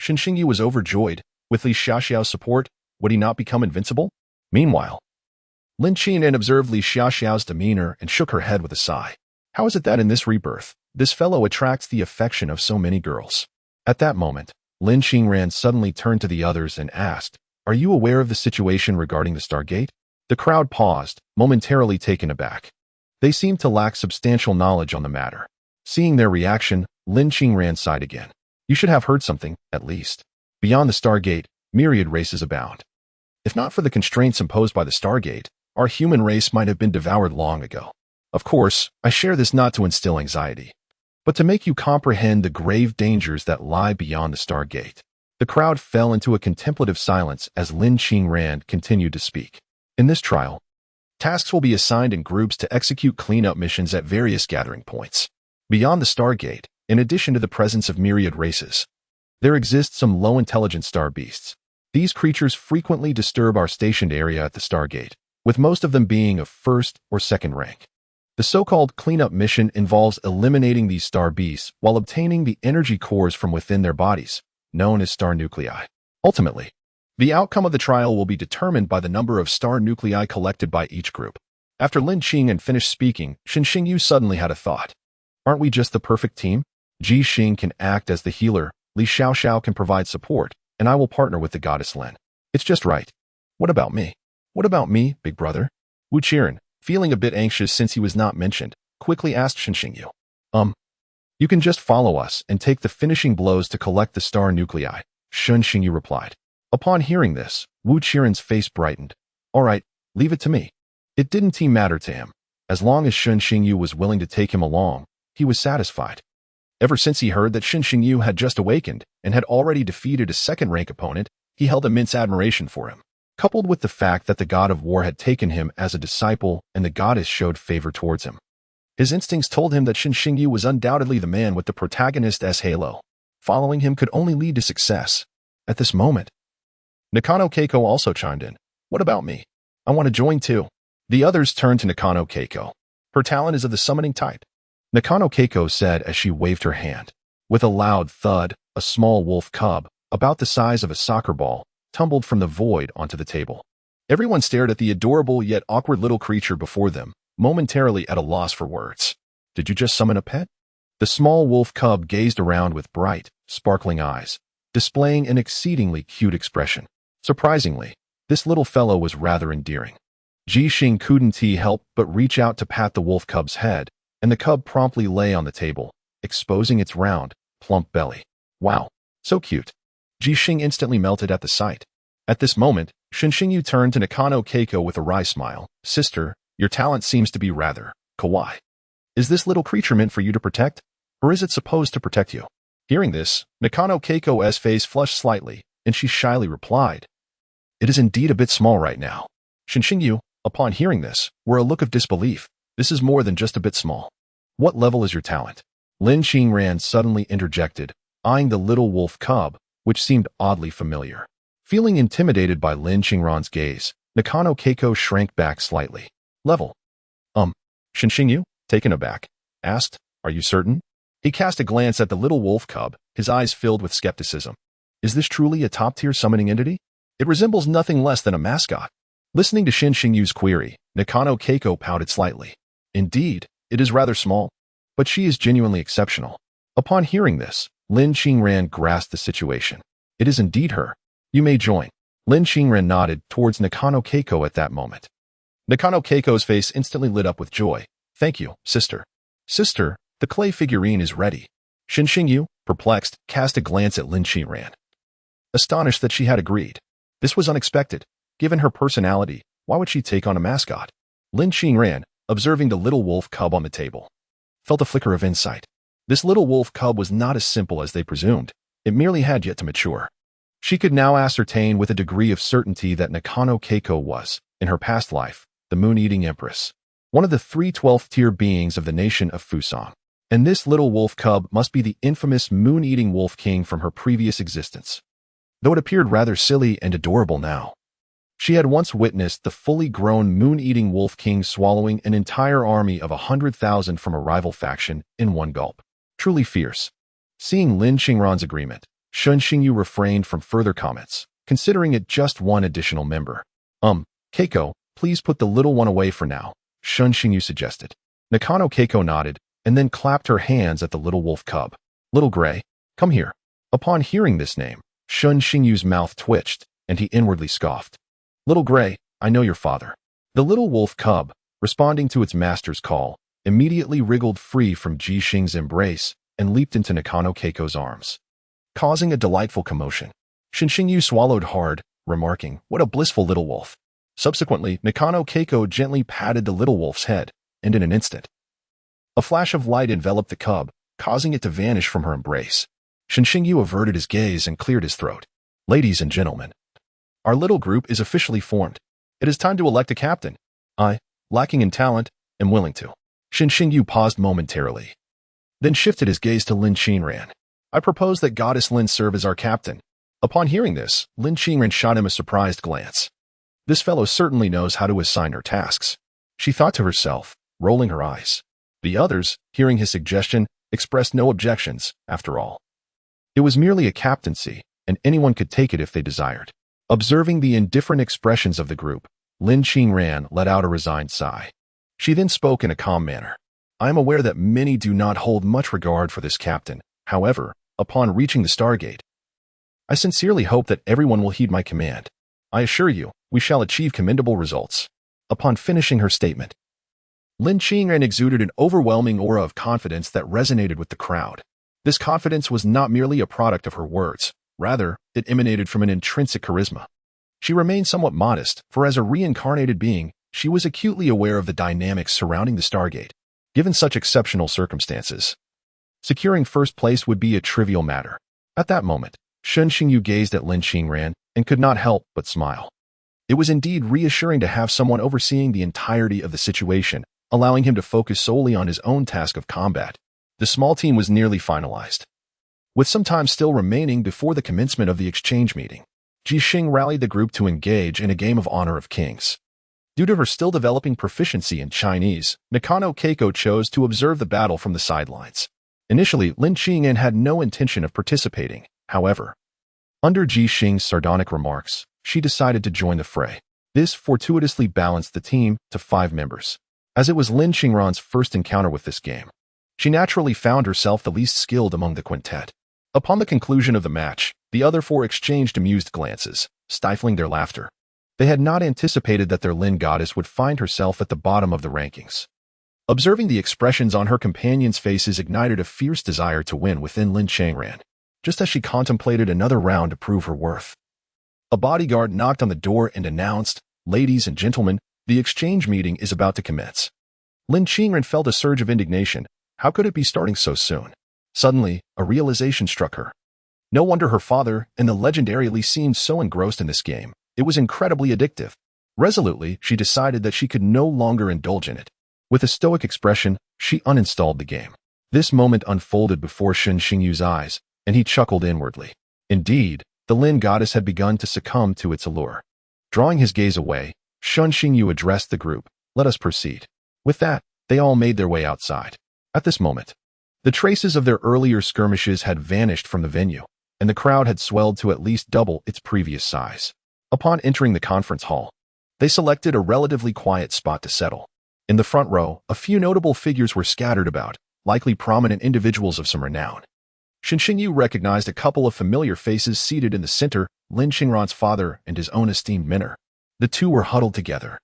Shen Xingyu was overjoyed. With Li Xiaoxiao's support, would he not become invincible? Meanwhile, Lin Qian observed Li Xiaoxiao's demeanor and shook her head with a sigh. How is it that in this rebirth, this fellow attracts the affection of so many girls? At that moment, Lin Qingran suddenly turned to the others and asked, "Are you aware of the situation regarding the Stargate?" The crowd paused, momentarily taken aback. They seemed to lack substantial knowledge on the matter. Seeing their reaction, Lin Qingran sighed again. You should have heard something, at least. Beyond the Stargate, myriad races abound. If not for the constraints imposed by the Stargate, our human race might have been devoured long ago. Of course, I share this not to instill anxiety, but to make you comprehend the grave dangers that lie beyond the Stargate. The crowd fell into a contemplative silence as Lin Qingran continued to speak. In this trial, tasks will be assigned in groups to execute cleanup missions at various gathering points. Beyond the Stargate, in addition to the presence of myriad races, there exist some low-intelligence star beasts. These creatures frequently disturb our stationed area at the Stargate, with most of them being of first or second rank. The so-called cleanup mission involves eliminating these star beasts while obtaining the energy cores from within their bodies, known as star nuclei. Ultimately, the outcome of the trial will be determined by the number of star nuclei collected by each group. After Lin Qingran finished speaking, Shen Xingyu suddenly had a thought. Aren't we just the perfect team? Ji Xing can act as the healer, Li Xiaoxiao can provide support, and I will partner with the goddess Lin. It's just right. What about me? What about me, big brother? Wu Qiren, feeling a bit anxious since he was not mentioned, quickly asked Shen Xingyu. You can just follow us and take the finishing blows to collect the star nuclei, Shen Xingyu replied. Upon hearing this, Wu Qiren's face brightened. All right, leave it to me. It didn't matter to him. As long as Shen Xingyu was willing to take him along, he was satisfied. Ever since he heard that Shen Xingyu had just awakened and had already defeated a second-rank opponent, he held immense admiration for him. Coupled with the fact that the god of war had taken him as a disciple and the goddess showed favor towards him, his instincts told him that Shen Xingyu was undoubtedly the man with the protagonist as halo. Following him could only lead to success. At this moment, Nakano Keiko also chimed in. What about me? I want to join too. The others turned to Nakano Keiko. Her talent is of the summoning type. Nakano Keiko said as she waved her hand. With a loud thud, a small wolf cub, about the size of a soccer ball, tumbled from the void onto the table. Everyone stared at the adorable yet awkward little creature before them, momentarily at a loss for words. Did you just summon a pet? The small wolf cub gazed around with bright, sparkling eyes, displaying an exceedingly cute expression. Surprisingly, this little fellow was rather endearing. Ji Xing couldn't help but reach out to pat the wolf cub's head, and the cub promptly lay on the table, exposing its round, plump belly. Wow, so cute. Ji Xing instantly melted at the sight. At this moment, Shen Xingyu turned to Nakano Keiko with a wry smile. Sister, your talent seems to be rather kawaii. Is this little creature meant for you to protect, or is it supposed to protect you? Hearing this, Nakano Keiko's face flushed slightly, and she shyly replied, It is indeed a bit small right now. Shen Xingyu, upon hearing this, wore a look of disbelief. This is more than just a bit small. What level is your talent? Lin Qingran suddenly interjected, eyeing the little wolf cub, which seemed oddly familiar. Feeling intimidated by Lin Qingran's gaze, Nakano Keiko shrank back slightly. Level. Shen Xingyu, taken aback, asked, Are you certain? He cast a glance at the little wolf cub, his eyes filled with skepticism. Is this truly a top-tier summoning entity? It resembles nothing less than a mascot. Listening to Shen Xingyu's query, Nakano Keiko pouted slightly. Indeed, it is rather small, but she is genuinely exceptional. Upon hearing this, Lin Qingran grasped the situation. It is indeed her. You may join. Lin Qingran nodded towards Nakano Keiko at that moment. Nakano Keiko's face instantly lit up with joy. Thank you, sister. Sister, the clay figurine is ready. Shen Xingyu, perplexed, cast a glance at Lin Qingran. Astonished that she had agreed. This was unexpected. Given her personality, why would she take on a mascot? Lin Qingran, observing the little wolf cub on the table, felt a flicker of insight. This little wolf cub was not as simple as they presumed. It merely had yet to mature. She could now ascertain with a degree of certainty that Nakano Keiko was, in her past life, the moon-eating Empress, one of the 3 12th-tier beings of the nation of Fusang. And this little wolf cub must be the infamous moon-eating wolf king from her previous existence. Though it appeared rather silly and adorable now, she had once witnessed the fully grown moon-eating wolf king swallowing an entire army of 100,000 from a rival faction in one gulp. Truly fierce. Seeing Lin Qingran's agreement, Shun Xingyu refrained from further comments, considering it just one additional member. Keiko, please put the little one away for now, Shun Xingyu suggested. Nakano Keiko nodded, and then clapped her hands at the little wolf cub. Little Gray, come here. Upon hearing this name, Shun Xingyu's mouth twitched, and he inwardly scoffed. Little Gray, I know your father. The little wolf cub, responding to its master's call, immediately wriggled free from Ji Xing's embrace and leaped into Nakano Keiko's arms, causing a delightful commotion. Shun Xingyu swallowed hard, remarking, what a blissful little wolf. Subsequently, Nakano Keiko gently patted the little wolf's head, and in an instant, a flash of light enveloped the cub, causing it to vanish from her embrace. Shun Xingyu averted his gaze and cleared his throat. Ladies and gentlemen, our little group is officially formed. It is time to elect a captain. I, lacking in talent, am willing to. Shun Xingyu paused momentarily, then shifted his gaze to Lin Qingran. I propose that Goddess Lin serve as our captain. Upon hearing this, Lin Qingran shot him a surprised glance. This fellow certainly knows how to assign her tasks, she thought to herself, rolling her eyes. The others, hearing his suggestion, expressed no objections, after all. It was merely a captaincy, and anyone could take it if they desired. Observing the indifferent expressions of the group, Lin Qingran let out a resigned sigh. She then spoke in a calm manner. I am aware that many do not hold much regard for this captain. However, upon reaching the Stargate, I sincerely hope that everyone will heed my command. I assure you, we shall achieve commendable results. Upon finishing her statement, Lin Qingran exuded an overwhelming aura of confidence that resonated with the crowd. This confidence was not merely a product of her words. Rather, it emanated from an intrinsic charisma. She remained somewhat modest, for as a reincarnated being, she was acutely aware of the dynamics surrounding the Stargate. Given such exceptional circumstances, securing first place would be a trivial matter. At that moment, Shun Xingyu gazed at Lin Qingran and could not help but smile. It was indeed reassuring to have someone overseeing the entirety of the situation, allowing him to focus solely on his own task of combat. The small team was nearly finalized. With some time still remaining before the commencement of the exchange meeting, Ji Xing rallied the group to engage in a game of Honor of Kings. Due to her still developing proficiency in Chinese, Nakano Keiko chose to observe the battle from the sidelines. Initially, Lin Qingran had no intention of participating. However, under Ji Xing's sardonic remarks, she decided to join the fray. This fortuitously balanced the team to 5 members. As it was Lin Qingran's first encounter with this game, she naturally found herself the least skilled among the quintet. Upon the conclusion of the match, the other 4 exchanged amused glances, stifling their laughter. They had not anticipated that their Lin goddess would find herself at the bottom of the rankings. Observing the expressions on her companions' faces ignited a fierce desire to win within Lin Qingran, just as she contemplated another round to prove her worth. A bodyguard knocked on the door and announced, "Ladies and gentlemen, the exchange meeting is about to commence." Lin Qingran felt a surge of indignation. How could it be starting so soon? Suddenly, a realization struck her. No wonder her father and the legendary Li seemed so engrossed in this game. It was incredibly addictive. Resolutely, she decided that she could no longer indulge in it. With a stoic expression, she uninstalled the game. This moment unfolded before Shun Xingyu's eyes, and he chuckled inwardly. Indeed, the Lin goddess had begun to succumb to its allure. Drawing his gaze away, Shun Xingyu addressed the group. Let us proceed. With that, they all made their way outside. At this moment, the traces of their earlier skirmishes had vanished from the venue, and the crowd had swelled to at least double its previous size. Upon entering the conference hall, they selected a relatively quiet spot to settle. In the front row, a few notable figures were scattered about, likely prominent individuals of some renown. Shun Xingyu recognized a couple of familiar faces seated in the center, Lin Qingran's father and his own esteemed mentor. The two were huddled together,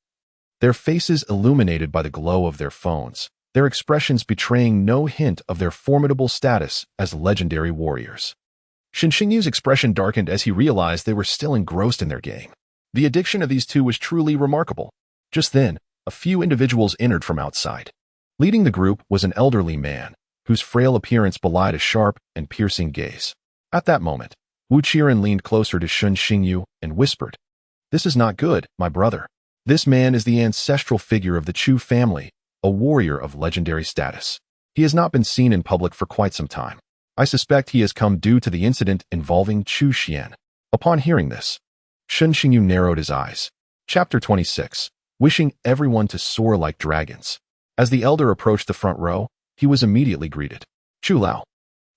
their faces illuminated by the glow of their phones, their expressions betraying no hint of their formidable status as legendary warriors. Shun Xingyu's expression darkened as he realized they were still engrossed in their game. The addiction of these two was truly remarkable. Just then, a few individuals entered from outside. Leading the group was an elderly man, whose frail appearance belied a sharp and piercing gaze. At that moment, Wu Qiren leaned closer to Shun Xingyu and whispered, "This is not good, my brother. This man is the ancestral figure of the Chu family, a warrior of legendary status. He has not been seen in public for quite some time. I suspect he has come due to the incident involving Chu Xian." Upon hearing this, Shun Xingyu narrowed his eyes. Chapter 26. Wishing everyone to soar like dragons. As the elder approached the front row, he was immediately greeted. "Chu Lao,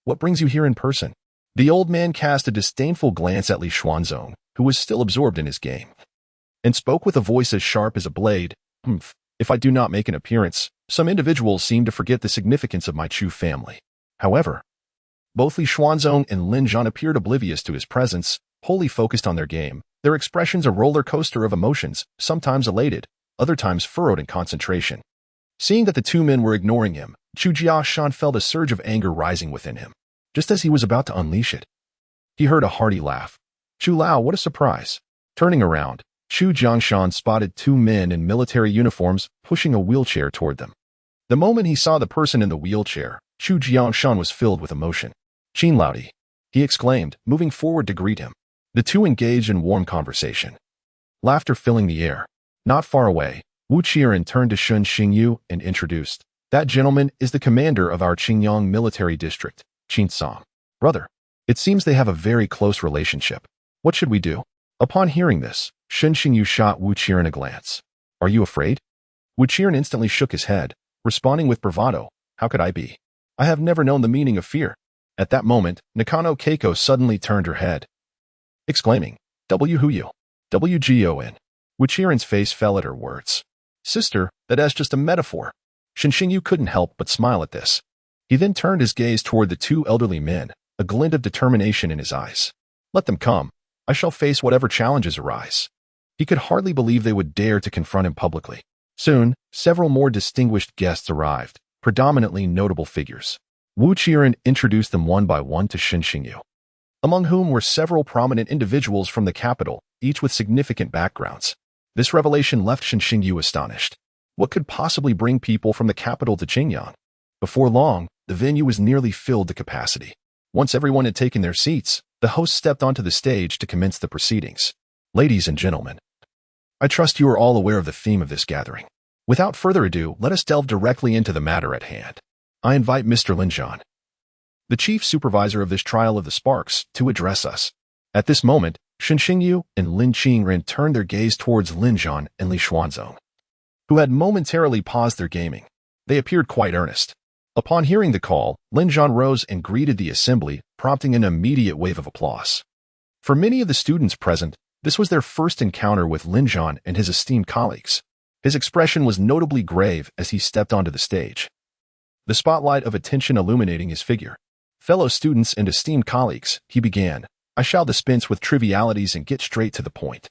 what brings you here in person?" The old man cast a disdainful glance at Li Xuanzong, who was still absorbed in his game, and spoke with a voice as sharp as a blade. If I do not make an appearance, some individuals seem to forget the significance of my Chu family. However, both Li Xuanzong and Lin Zhan appeared oblivious to his presence, wholly focused on their game, their expressions a roller coaster of emotions, sometimes elated, other times furrowed in concentration. Seeing that the two men were ignoring him, Chu Jiashan felt a surge of anger rising within him. Just as he was about to unleash it, he heard a hearty laugh. Chu Lao, what a surprise. Turning around, Chu Jiangshan spotted two men in military uniforms pushing a wheelchair toward them. The moment he saw the person in the wheelchair, Chu Jiangshan was filled with emotion. Qin Laodi, he exclaimed, moving forward to greet him. The two engaged in warm conversation, laughter filling the air. Not far away, Wu Qiren turned to Shun Xingyu and introduced, that gentleman is the commander of our Qingyang military district, Qin Song. Brother, it seems they have a very close relationship. What should we do? Upon hearing this, Shun Xingyu shot Wu Qiren a glance. Are you afraid? Wu Qiren instantly shook his head, responding with bravado. How could I be? I have never known the meaning of fear. At that moment, Nakano Keiko suddenly turned her head, exclaiming, Huyu, WGON. Wu Qiren's face fell at her words. Sister, that's just a metaphor. Shun Xingyu couldn't help but smile at this. He then turned his gaze toward the two elderly men, a glint of determination in his eyes. Let them come. I shall face whatever challenges arise. He could hardly believe they would dare to confront him publicly. Soon, several more distinguished guests arrived, predominantly notable figures. Wu Qiren introduced them one by one to Shun Xingyu, among whom were several prominent individuals from the capital, each with significant backgrounds. This revelation left Shun Xingyu astonished. What could possibly bring people from the capital to Qingyang? Before long, the venue was nearly filled to capacity. Once everyone had taken their seats, the host stepped onto the stage to commence the proceedings. Ladies and gentlemen, I trust you are all aware of the theme of this gathering. Without further ado, let us delve directly into the matter at hand. I invite Mr. Lin Zhan, the chief supervisor of this trial of the sparks, to address us. At this moment, Shun Xingyu and Lin Qingren turned their gaze towards Lin Zhan and Li Xuanzong, who had momentarily paused their gaming. They appeared quite earnest. Upon hearing the call, Lin Zhan rose and greeted the assembly, prompting an immediate wave of applause. For many of the students present, this was their first encounter with Lin Zhan and his esteemed colleagues. His expression was notably grave as he stepped onto the stage, the spotlight of attention illuminating his figure. Fellow students and esteemed colleagues, he began, I shall dispense with trivialities and get straight to the point.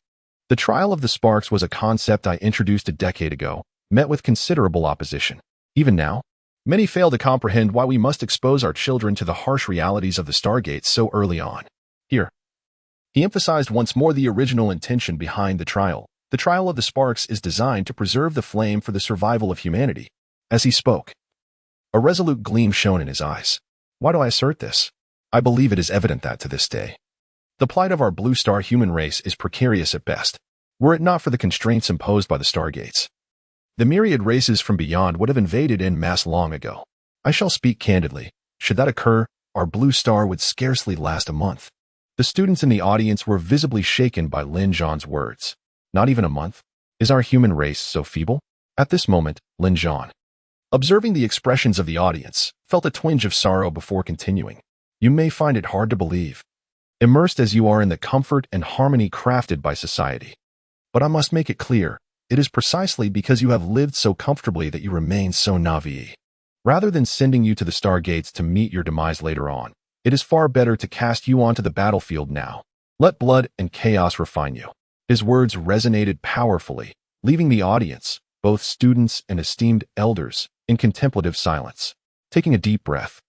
The trial of the sparks was a concept I introduced a decade ago, met with considerable opposition. Even now, many fail to comprehend why we must expose our children to the harsh realities of the stargates so early on. Here, he emphasized once more the original intention behind the trial. The trial of the sparks is designed to preserve the flame for the survival of humanity. As he spoke, a resolute gleam shone in his eyes. Why do I assert this? I believe it is evident that, to this day, the plight of our blue star human race is precarious at best. Were it not for the constraints imposed by the stargates, the myriad races from beyond would have invaded en masse long ago. I shall speak candidly. Should that occur, our blue star would scarcely last a month. The students in the audience were visibly shaken by Lin Zhan's words. Not even a month? Is our human race so feeble? At this moment, Lin Zhan, observing the expressions of the audience, felt a twinge of sorrow before continuing. You may find it hard to believe, immersed as you are in the comfort and harmony crafted by society. But I must make it clear, it is precisely because you have lived so comfortably that you remain so naive. Rather than sending you to the stargates to meet your demise later on, it is far better to cast you onto the battlefield now. Let blood and chaos refine you. His words resonated powerfully, leaving the audience, both students and esteemed elders, in contemplative silence. Taking a deep breath,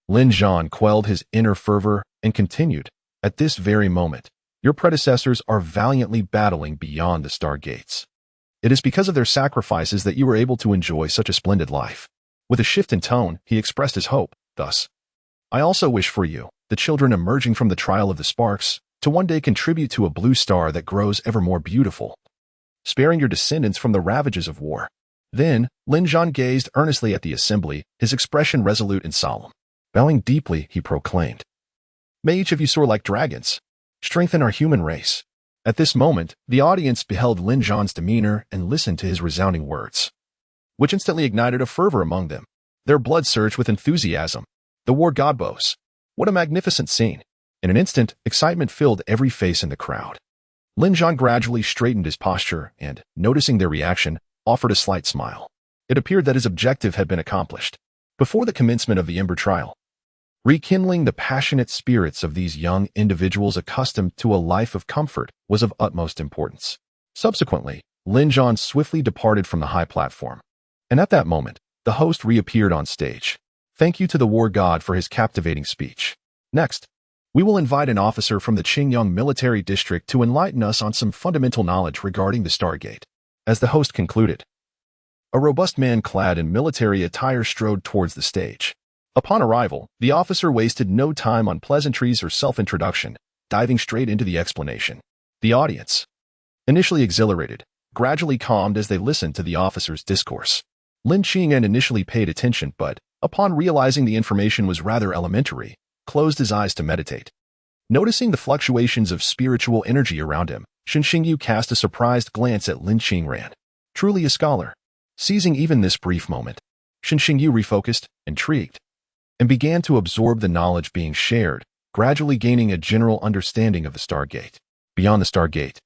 Lin Zhan quelled his inner fervor and continued, At this very moment, your predecessors are valiantly battling beyond the stargates. It is because of their sacrifices that you were able to enjoy such a splendid life. With a shift in tone, he expressed his hope, thus, I also wish for you, the children emerging from the trial of the sparks, to one day contribute to a blue star that grows ever more beautiful, sparing your descendants from the ravages of war. Then, Lin Zhan gazed earnestly at the assembly, his expression resolute and solemn. Bowing deeply, he proclaimed, May each of you soar like dragons. Strengthen our human race. At this moment, the audience beheld Lin Zhan's demeanor and listened to his resounding words, which instantly ignited a fervor among them. Their blood surged with enthusiasm. The war god bows. What a magnificent scene. In an instant, excitement filled every face in the crowd. Lin Zhan gradually straightened his posture and, noticing their reaction, offered a slight smile. It appeared that his objective had been accomplished. Before the commencement of the Ember trial, rekindling the passionate spirits of these young individuals accustomed to a life of comfort was of utmost importance. Subsequently, Lin Zhan swiftly departed from the high platform. And at that moment, the host reappeared on stage. Thank you to the war god for his captivating speech. Next, we will invite an officer from the Qingyang military district to enlighten us on some fundamental knowledge regarding the Stargate. As the host concluded, a robust man clad in military attire strode towards the stage. Upon arrival, the officer wasted no time on pleasantries or self-introduction, diving straight into the explanation. The audience, initially exhilarated, gradually calmed as they listened to the officer's discourse. Lin Qingyan initially paid attention, but, upon realizing the information was rather elementary, closed his eyes to meditate. Noticing the fluctuations of spiritual energy around him, Shen Xingyu cast a surprised glance at Lin Qingyan. Truly a scholar. Seizing even this brief moment, Shen Xingyu refocused, intrigued, and began to absorb the knowledge being shared, gradually gaining a general understanding of the Stargate. Beyond the Stargate,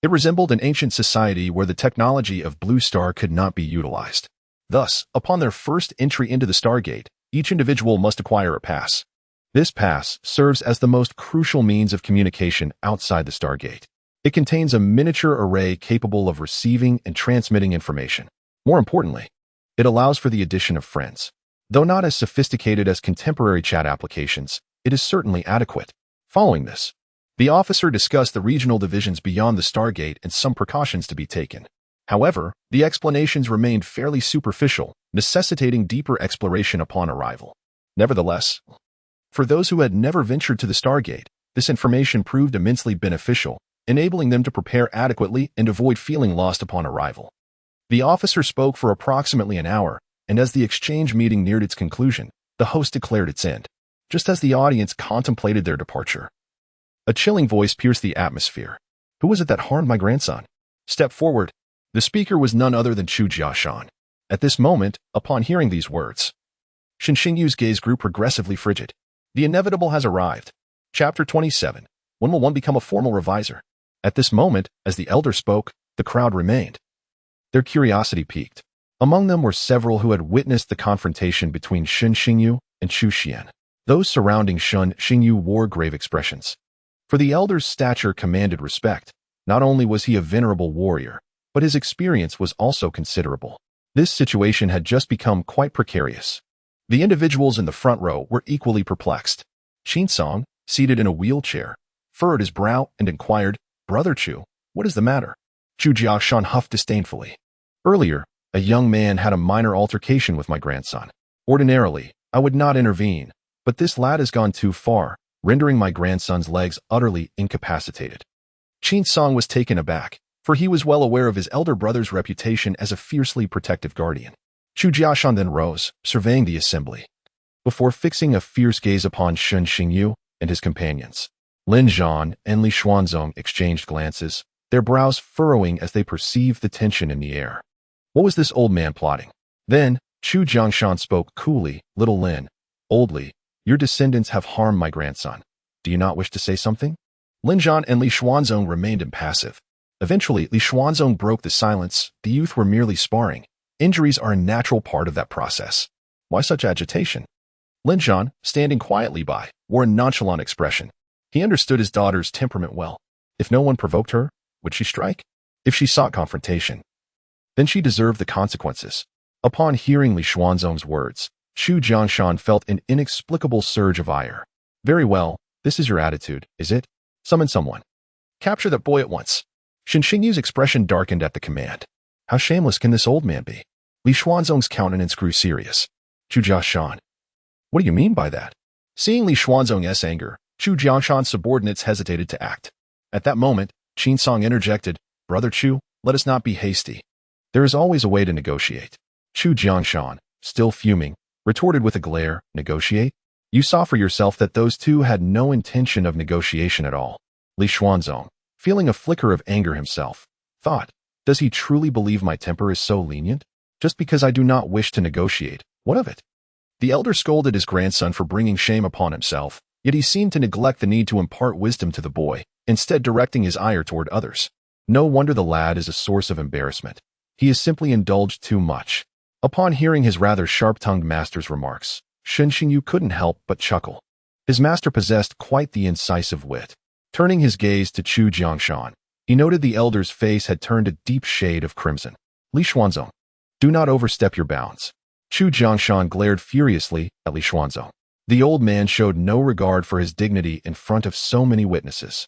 it resembled an ancient society where the technology of Blue Star could not be utilized. Thus, upon their first entry into the Stargate, each individual must acquire a pass. This pass serves as the most crucial means of communication outside the Stargate. It contains a miniature array capable of receiving and transmitting information. More importantly, it allows for the addition of friends. Though not as sophisticated as contemporary chat applications, it is certainly adequate. Following this, the officer discussed the regional divisions beyond the Stargate and some precautions to be taken. However, the explanations remained fairly superficial, necessitating deeper exploration upon arrival. Nevertheless, for those who had never ventured to the Stargate, this information proved immensely beneficial, enabling them to prepare adequately and avoid feeling lost upon arrival. The officer spoke for approximately an hour, and as the exchange meeting neared its conclusion, the host declared its end. Just as the audience contemplated their departure, a chilling voice pierced the atmosphere. Who was it that harmed my grandson? Step forward. The speaker was none other than Chu Jiashan. At this moment, upon hearing these words, Shen Xingyu's gaze grew progressively frigid. The inevitable has arrived. Chapter 27. When will one become a formal reviser? At this moment, as the elder spoke, the crowd remained. Their curiosity piqued. Among them were several who had witnessed the confrontation between Shen Xingyu and Chu Xian. Those surrounding Shen Xingyu wore grave expressions. For the elder's stature commanded respect. Not only was he a venerable warrior, but his experience was also considerable. This situation had just become quite precarious. The individuals in the front row were equally perplexed. Qin Song, seated in a wheelchair, furrowed his brow and inquired, "Brother Chu, what is the matter?" Chu Jiashan huffed disdainfully. "Earlier, a young man had a minor altercation with my grandson. Ordinarily, I would not intervene, but this lad has gone too far, rendering my grandson's legs utterly incapacitated." Qin Song was taken aback, for he was well aware of his elder brother's reputation as a fiercely protective guardian. Chu Jiashan then rose, surveying the assembly, before fixing a fierce gaze upon Shen Xingyu and his companions. Lin Zhan and Li Xuanzong exchanged glances, their brows furrowing as they perceived the tension in the air. What was this old man plotting? Then, Chu Jiangshan spoke coolly, "Little Lin, old Li, your descendants have harmed my grandson. Do you not wish to say something?" Lin Zhan and Li Xuanzong remained impassive. Eventually, Li Xuanzong broke the silence. The youth were merely sparring. Injuries are a natural part of that process. Why such agitation? Lin Zhan, standing quietly by, wore a nonchalant expression. He understood his daughter's temperament well. If no one provoked her, would she strike? If she sought confrontation, then she deserved the consequences. Upon hearing Li Xuanzong's words, Chu Jiangshan felt an inexplicable surge of ire. Very well, this is your attitude, is it? Summon someone. Capture that boy at once. Shen Xingyu's expression darkened at the command. How shameless can this old man be? Li Xuanzong's countenance grew serious. Chu Jiashan. What do you mean by that? Seeing Li Xuanzong's anger, Chu Jiangshan's subordinates hesitated to act. At that moment, Qin Song interjected, "Brother Chu, let us not be hasty. There is always a way to negotiate." Chu Jiangshan, still fuming, retorted with a glare, "Negotiate? You saw for yourself that those two had no intention of negotiation at all." Li Xuanzong, feeling a flicker of anger himself, thought, "Does he truly believe my temper is so lenient? Just because I do not wish to negotiate, what of it?" The elder scolded his grandson for bringing shame upon himself, Yet he seemed to neglect the need to impart wisdom to the boy, instead directing his ire toward others. No wonder the lad is a source of embarrassment. He has simply indulged too much. Upon hearing his rather sharp-tongued master's remarks, Shen Xingyu couldn't help but chuckle. His master possessed quite the incisive wit. Turning his gaze to Chu Jiangshan, he noted the elder's face had turned a deep shade of crimson. Li Xuanzong, do not overstep your bounds. Chu Jiangshan glared furiously at Li Xuanzong. The old man showed no regard for his dignity in front of so many witnesses.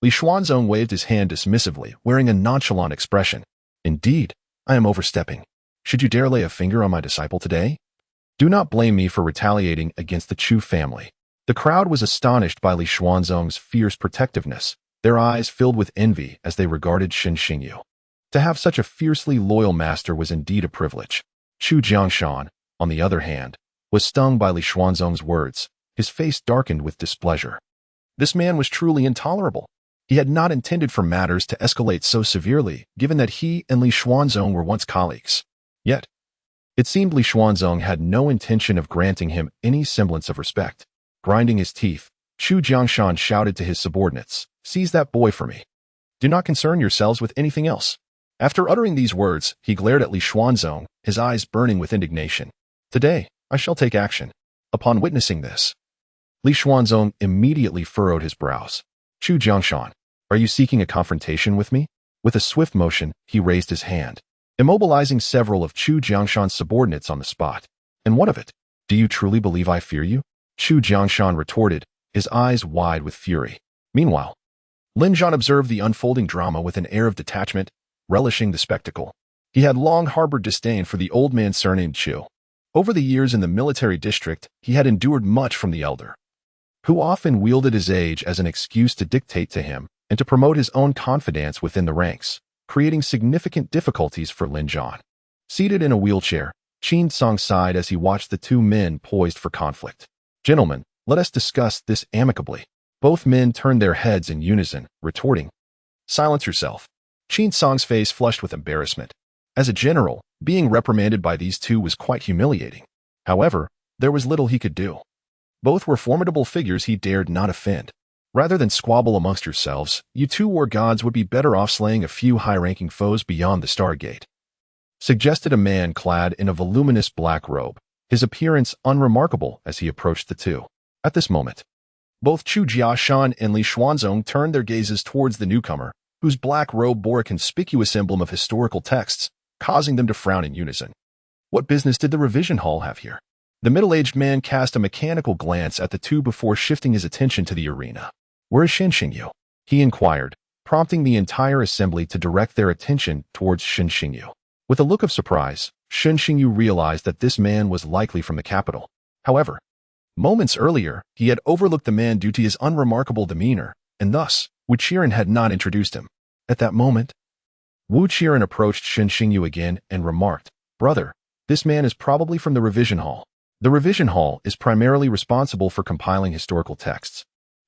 Li Xuanzong waved his hand dismissively, wearing a nonchalant expression. Indeed, I am overstepping. Should you dare lay a finger on my disciple today? Do not blame me for retaliating against the Chu family. The crowd was astonished by Li Xuanzong's fierce protectiveness, their eyes filled with envy as they regarded Shen Xingyu. To have such a fiercely loyal master was indeed a privilege. Chu Jiangshan, on the other hand, was stung by Li Xuanzong's words. His face darkened with displeasure. This man was truly intolerable. He had not intended for matters to escalate so severely, given that he and Li Xuanzong were once colleagues. Yet, it seemed Li Xuanzong had no intention of granting him any semblance of respect. Grinding his teeth, Chu Jiangshan shouted to his subordinates, "Seize that boy for me. Do not concern yourselves with anything else." After uttering these words, he glared at Li Xuanzong, his eyes burning with indignation. "Today, I shall take action." Upon witnessing this, Li Xuanzong immediately furrowed his brows. "Chu Jiangshan, are you seeking a confrontation with me?" With a swift motion, he raised his hand, immobilizing several of Chu Jiangshan's subordinates on the spot. "And what of it? Do you truly believe I fear you?" Chu Jiangshan retorted, his eyes wide with fury. Meanwhile, Lin Zhan observed the unfolding drama with an air of detachment, relishing the spectacle. He had long harbored disdain for the old man surnamed Chu. Over the years in the military district, he had endured much from the elder, who often wielded his age as an excuse to dictate to him and to promote his own confidence within the ranks, creating significant difficulties for Lin Zhan. Seated in a wheelchair, Qin Song sighed as he watched the two men poised for conflict. "Gentlemen, let us discuss this amicably." Both men turned their heads in unison, retorting, "Silence yourself." Qin Song's face flushed with embarrassment. As a general, being reprimanded by these two was quite humiliating. However, there was little he could do. Both were formidable figures he dared not offend. Rather than squabble amongst yourselves, you two war gods would be better off slaying a few high-ranking foes beyond the Stargate, suggested a man clad in a voluminous black robe, his appearance unremarkable as he approached the two. At this moment, both Chu Jiangshan and Li Xuanzong turned their gazes towards the newcomer, whose black robe bore a conspicuous emblem of historical texts, causing them to frown in unison. What business did the revision hall have here? The middle-aged man cast a mechanical glance at the two before shifting his attention to the arena. "Where is Shen Xingyu?" he inquired, prompting the entire assembly to direct their attention towards Shen Xingyu. With a look of surprise, Shen Xingyu realized that this man was likely from the capital. However, moments earlier, he had overlooked the man due to his unremarkable demeanor, and thus, Wu Qiren had not introduced him. At that moment, Wu Qiren approached Shen Xingyu again and remarked, "Brother, this man is probably from the revision hall. The revision hall is primarily responsible for compiling historical texts,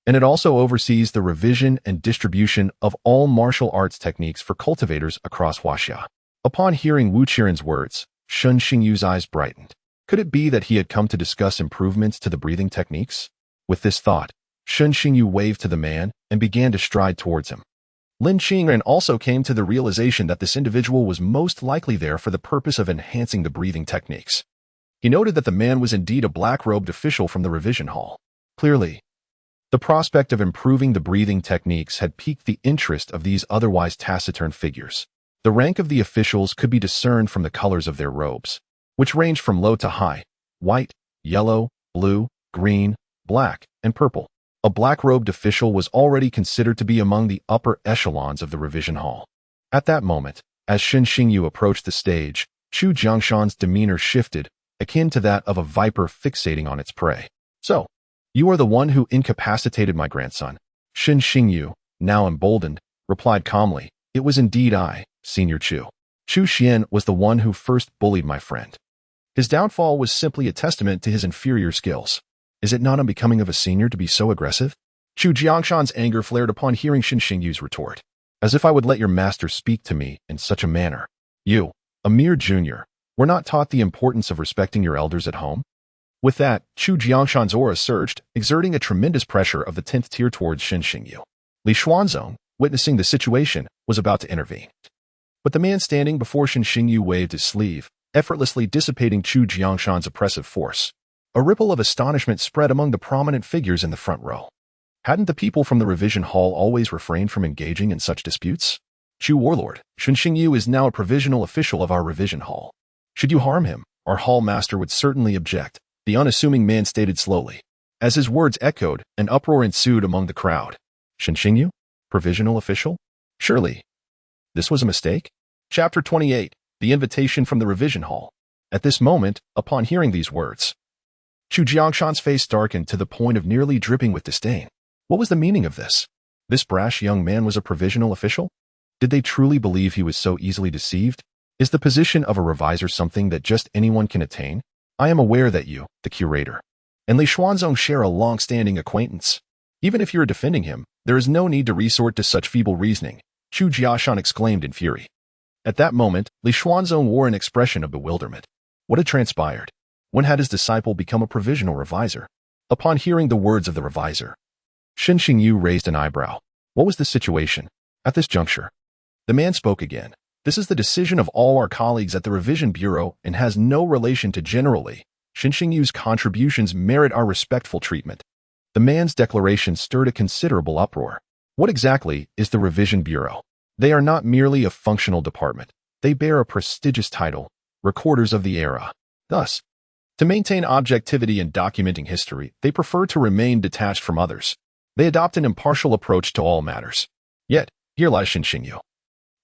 and it also oversees the revision and distribution of all martial arts techniques for cultivators across Huaxia." Upon hearing Wu Qiren's words, Shen Xingyu's eyes brightened. Could it be that he had come to discuss improvements to the breathing techniques? With this thought, Shen Xingyu waved to the man and began to stride towards him. Lin Qingren also came to the realization that this individual was most likely there for the purpose of enhancing the breathing techniques. He noted that the man was indeed a black-robed official from the revision hall. Clearly, the prospect of improving the breathing techniques had piqued the interest of these otherwise taciturn figures. The rank of the officials could be discerned from the colors of their robes, which ranged from low to high: white, yellow, blue, green, black, and purple. A black-robed official was already considered to be among the upper echelons of the revision hall. At that moment, as Shen Xingyu approached the stage, Chu Jiangshan's demeanor shifted, akin to that of a viper fixating on its prey. "So, you are the one who incapacitated my grandson." Shen Xingyu, now emboldened, replied calmly, "It was indeed I, Senior Chu. Chu Xian was the one who first bullied my friend. His downfall was simply a testament to his inferior skills. Is it not unbecoming of a senior to be so aggressive?" Chu Jiangshan's anger flared upon hearing Shen Xingyu's retort. "As if I would let your master speak to me in such a manner. You, a mere junior, were not taught the importance of respecting your elders at home?" With that, Chu Jiangshan's aura surged, exerting a tremendous pressure of the 10th tier towards Shen Xingyu. Li Xuanzong, witnessing the situation, was about to intervene. But the man standing before Shen Xingyu waved his sleeve, effortlessly dissipating Chu Jiangshan's oppressive force. A ripple of astonishment spread among the prominent figures in the front row. Hadn't the people from the revision hall always refrained from engaging in such disputes? Chu Warlord, Shen Xingyu is now a provisional official of our revision hall. Should you harm him, our hall master would certainly object, the unassuming man stated slowly. As his words echoed, an uproar ensued among the crowd. Shen Xingyu? Provisional official? Surely. This was a mistake? Chapter 28, The Invitation from the Revision Hall. At this moment, upon hearing these words, Chu Jiangshan's face darkened to the point of nearly dripping with disdain. What was the meaning of this? This brash young man was a provisional official? Did they truly believe he was so easily deceived? Is the position of a revisor something that just anyone can attain? I am aware that you, the curator, and Li Xuanzong share a long-standing acquaintance. Even if you are defending him, there is no need to resort to such feeble reasoning, Chu Jiangshan exclaimed in fury. At that moment, Li Xuanzong wore an expression of bewilderment. What had transpired? When had his disciple become a provisional revisor? Upon hearing the words of the revisor, Shen Xingyu raised an eyebrow. What was the situation? At this juncture, the man spoke again. This is the decision of all our colleagues at the Revision Bureau and has no relation to General Li. Shen Xingyu's contributions merit our respectful treatment. The man's declaration stirred a considerable uproar. What exactly is the Revision Bureau? They are not merely a functional department. They bear a prestigious title, Recorders of the Era. Thus, to maintain objectivity in documenting history, they prefer to remain detached from others. They adopt an impartial approach to all matters. Yet, here lies Shen Xingyu,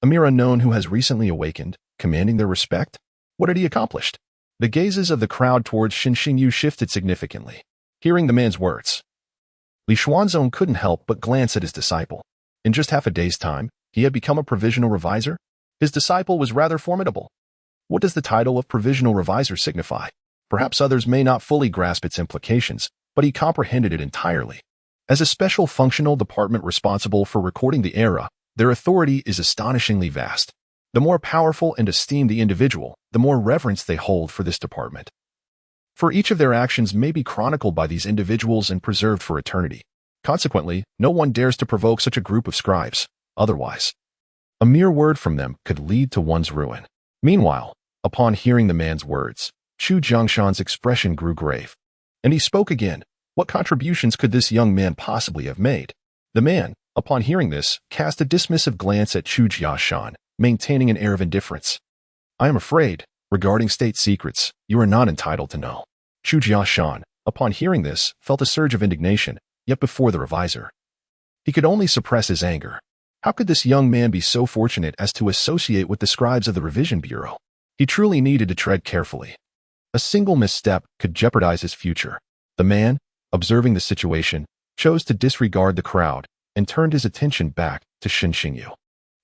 a mere unknown who has recently awakened, commanding their respect. What had he accomplished? The gazes of the crowd towards Shen Xingyu shifted significantly. Hearing the man's words, Li Xuanzong couldn't help but glance at his disciple. In just half a day's time, he had become a provisional revisor? His disciple was rather formidable. What does the title of provisional revisor signify? Perhaps others may not fully grasp its implications, but he comprehended it entirely. As a special functional department responsible for recording the era, their authority is astonishingly vast. The more powerful and esteemed the individual, the more reverence they hold for this department. For each of their actions may be chronicled by these individuals and preserved for eternity. Consequently, no one dares to provoke such a group of scribes. Otherwise, a mere word from them could lead to one's ruin. Meanwhile, upon hearing the man's words, Chu Jiangshan's expression grew grave. And he spoke again. What contributions could this young man possibly have made? The man, upon hearing this, cast a dismissive glance at Chu Jiangshan, maintaining an air of indifference. I am afraid, regarding state secrets, you are not entitled to know. Chu Jiangshan, upon hearing this, felt a surge of indignation, yet before the revisor, he could only suppress his anger. How could this young man be so fortunate as to associate with the scribes of the Revision Bureau? He truly needed to tread carefully. A single misstep could jeopardize his future. The man, observing the situation, chose to disregard the crowd and turned his attention back to Shen Xingyu.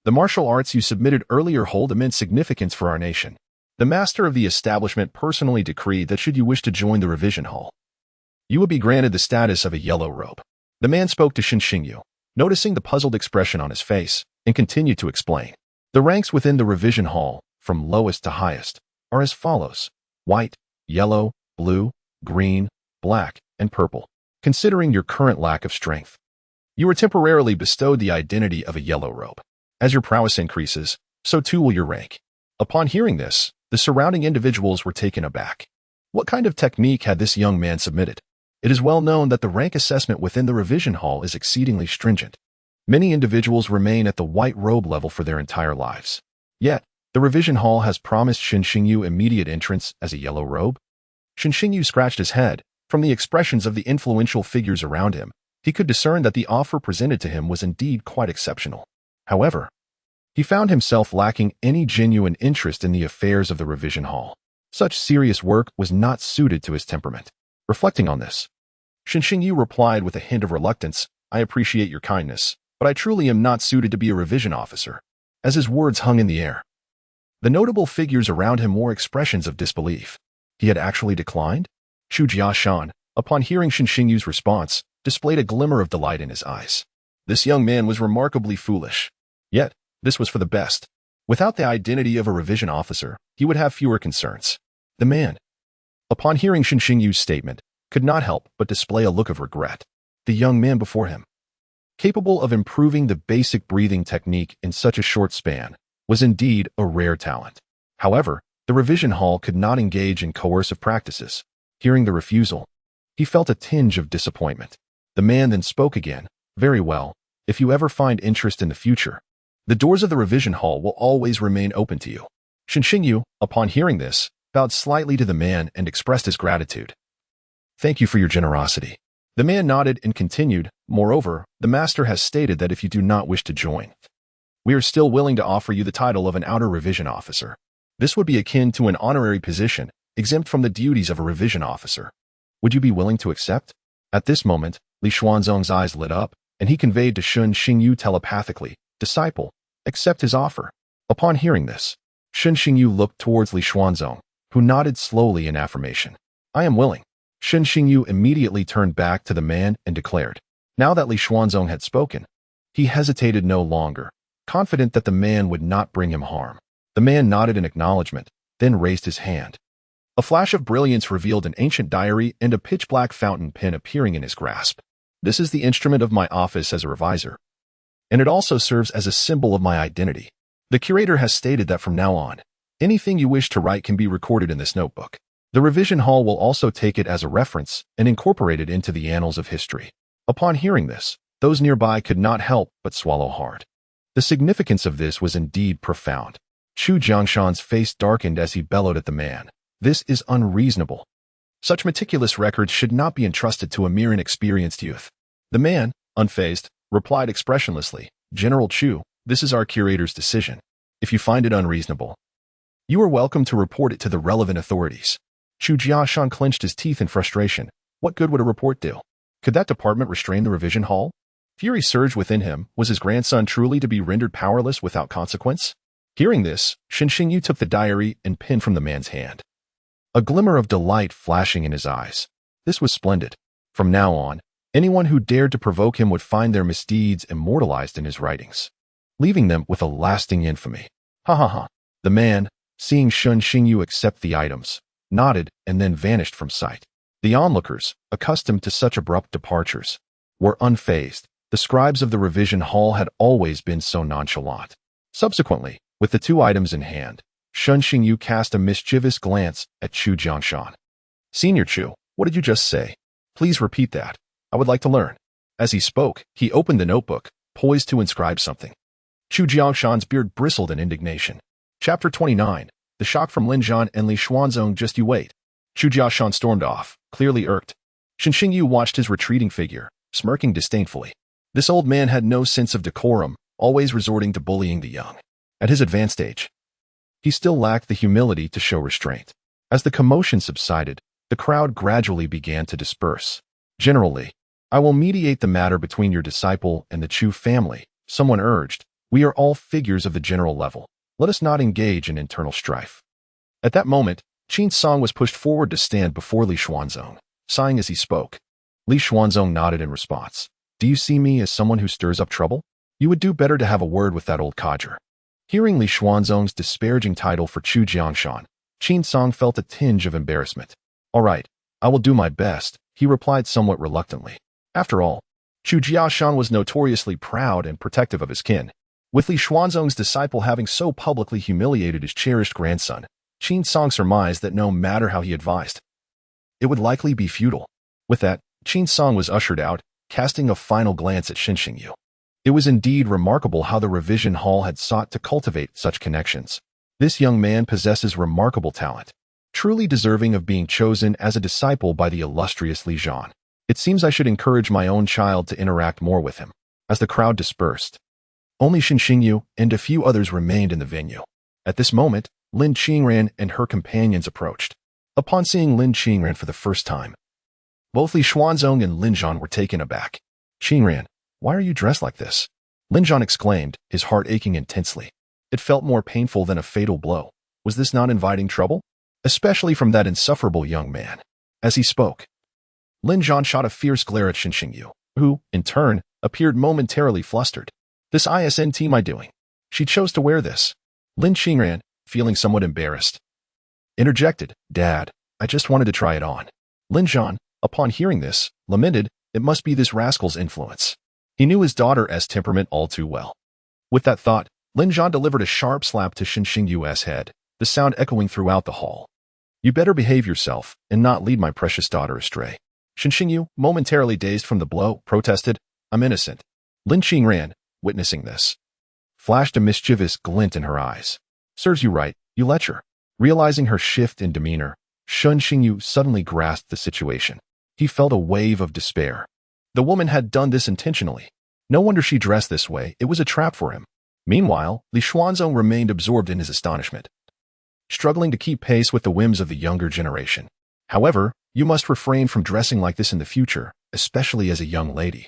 The martial arts you submitted earlier hold immense significance for our nation. The master of the establishment personally decreed that should you wish to join the revision hall, you would be granted the status of a yellow robe. The man spoke to Shen Xingyu, noticing the puzzled expression on his face, and continued to explain. The ranks within the revision hall, from lowest to highest, are as follows: white, yellow, blue, green, black, and purple. Considering your current lack of strength, you are temporarily bestowed the identity of a yellow robe. As your prowess increases, so too will your rank. Upon hearing this, the surrounding individuals were taken aback. What kind of technique had this young man submitted? It is well known that the rank assessment within the revision hall is exceedingly stringent. Many individuals remain at the white robe level for their entire lives. Yet, the revision hall has promised Shen Xingyu immediate entrance as a yellow robe. Shen Xingyu scratched his head. From the expressions of the influential figures around him, he could discern that the offer presented to him was indeed quite exceptional. However, he found himself lacking any genuine interest in the affairs of the revision hall. Such serious work was not suited to his temperament. Reflecting on this, Shen Xingyu replied with a hint of reluctance, I appreciate your kindness, but I truly am not suited to be a revision officer. As his words hung in the air, the notable figures around him wore expressions of disbelief. He had actually declined? Chu Jiangshan, upon hearing Shen Xingyu's response, displayed a glimmer of delight in his eyes. This young man was remarkably foolish. Yet, this was for the best. Without the identity of a revision officer, he would have fewer concerns. The man, Upon hearing Shen Xingyu's statement, could not help but display a look of regret. The young man before him, capable of improving the basic breathing technique in such a short span, was indeed a rare talent. However, the revision hall could not engage in coercive practices. Hearing the refusal, he felt a tinge of disappointment. The man then spoke again. Very well, if you ever find interest in the future, the doors of the revision hall will always remain open to you. Shen Xingyu, upon hearing this, bowed slightly to the man and expressed his gratitude. Thank you for your generosity. The man nodded and continued, moreover, the master has stated that if you do not wish to join, we are still willing to offer you the title of an outer revision officer. This would be akin to an honorary position, exempt from the duties of a revision officer. Would you be willing to accept? At this moment, Li Xuanzong's eyes lit up, and he conveyed to Shen Xingyu telepathically, disciple, accept his offer. Upon hearing this, Shen Xingyu looked towards Li Xuanzong, who nodded slowly in affirmation. I am willing. Shen Xingyu immediately turned back to the man and declared. Now that Li Xuanzong had spoken, he hesitated no longer, confident that the man would not bring him harm. The man nodded in acknowledgement, then raised his hand. A flash of brilliance revealed an ancient diary and a pitch-black fountain pen appearing in his grasp. This is the instrument of my office as a reviser, and it also serves as a symbol of my identity. The curator has stated that from now on, anything you wish to write can be recorded in this notebook. The revision hall will also take it as a reference and incorporate it into the annals of history. Upon hearing this, those nearby could not help but swallow hard. The significance of this was indeed profound. Chu Jiangshan's face darkened as he bellowed at the man. This is unreasonable. Such meticulous records should not be entrusted to a mere inexperienced youth. The man, unfazed, replied expressionlessly, General Chu, this is our curator's decision. If you find it unreasonable, you are welcome to report it to the relevant authorities. Chu Jiashan clenched his teeth in frustration. What good would a report do? Could that department restrain the revision hall? Fury surged within him. Was his grandson truly to be rendered powerless without consequence? Hearing this, Shen Xingyu took the diary and pen from the man's hand, a glimmer of delight flashing in his eyes. This was splendid. From now on, anyone who dared to provoke him would find their misdeeds immortalized in his writings, leaving them with a lasting infamy. Ha ha ha. The man, seeing Shen Xingyu accept the items, nodded and then vanished from sight. The onlookers, accustomed to such abrupt departures, were unfazed. The scribes of the revision hall had always been so nonchalant. Subsequently, with the two items in hand, Shen Xingyu cast a mischievous glance at Chu Jiangshan. Senior Chu, what did you just say? Please repeat that. I would like to learn. As he spoke, he opened the notebook, poised to inscribe something. Chu Jiangshan's beard bristled in indignation. Chapter 29. The shock from Lin Zhan and Li Xuanzong. Just you wait. Chu Jiangshan stormed off, clearly irked. Shen Xingyu watched his retreating figure, smirking disdainfully. This old man had no sense of decorum, always resorting to bullying the young. At his advanced age, he still lacked the humility to show restraint. As the commotion subsided, the crowd gradually began to disperse. Generally, I will mediate the matter between your disciple and the Chu family, someone urged. We are all figures of the general level. Let us not engage in internal strife. At that moment, Qin Song was pushed forward to stand before Li Xuanzong, sighing as he spoke. Li Xuanzong nodded in response. Do you see me as someone who stirs up trouble? You would do better to have a word with that old codger. Hearing Li Xuanzong's disparaging title for Chu Jiangshan, Qin Song felt a tinge of embarrassment. All right, I will do my best, he replied somewhat reluctantly. After all, Chu Jiashan was notoriously proud and protective of his kin. With Li Xuanzong's disciple having so publicly humiliated his cherished grandson, Qin Song surmised that no matter how he advised, it would likely be futile. With that, Qin Song was ushered out, casting a final glance at Shen Xingyu. It was indeed remarkable how the revision hall had sought to cultivate such connections. This young man possesses remarkable talent, truly deserving of being chosen as a disciple by the illustrious Li Zhan. It seems I should encourage my own child to interact more with him. As the crowd dispersed, only Shen Xingyu and a few others remained in the venue. At this moment, Lin Qingran and her companions approached. Upon seeing Lin Qingran for the first time, both Li Xuanzong and Lin Zhan were taken aback. Qingran, why are you dressed like this? Lin Zhan exclaimed, his heart aching intensely. It felt more painful than a fatal blow. Was this not inviting trouble? Especially from that insufferable young man. As he spoke, Lin Zhan shot a fierce glare at Shen Xingyu, who, in turn, appeared momentarily flustered. This isn't my doing. She chose to wear this. Lin Qingran, feeling somewhat embarrassed, interjected, Dad, I just wanted to try it on. Lin Zhan, upon hearing this, lamented, it must be this rascal's influence. He knew his daughter's temperament all too well. With that thought, Lin Zhan delivered a sharp slap to Shen Xingyu's head, the sound echoing throughout the hall. You better behave yourself and not lead my precious daughter astray. Shen Xingyu, momentarily dazed from the blow, protested, I'm innocent. Lin Qingran, witnessing this, flashed a mischievous glint in her eyes. Serves you right, you lecher. Realizing her shift in demeanor, Shen Xingyu suddenly grasped the situation. He felt a wave of despair. The woman had done this intentionally. No wonder she dressed this way, it was a trap for him. Meanwhile, Li Xuanzong remained absorbed in his astonishment, struggling to keep pace with the whims of the younger generation. However, you must refrain from dressing like this in the future, especially as a young lady.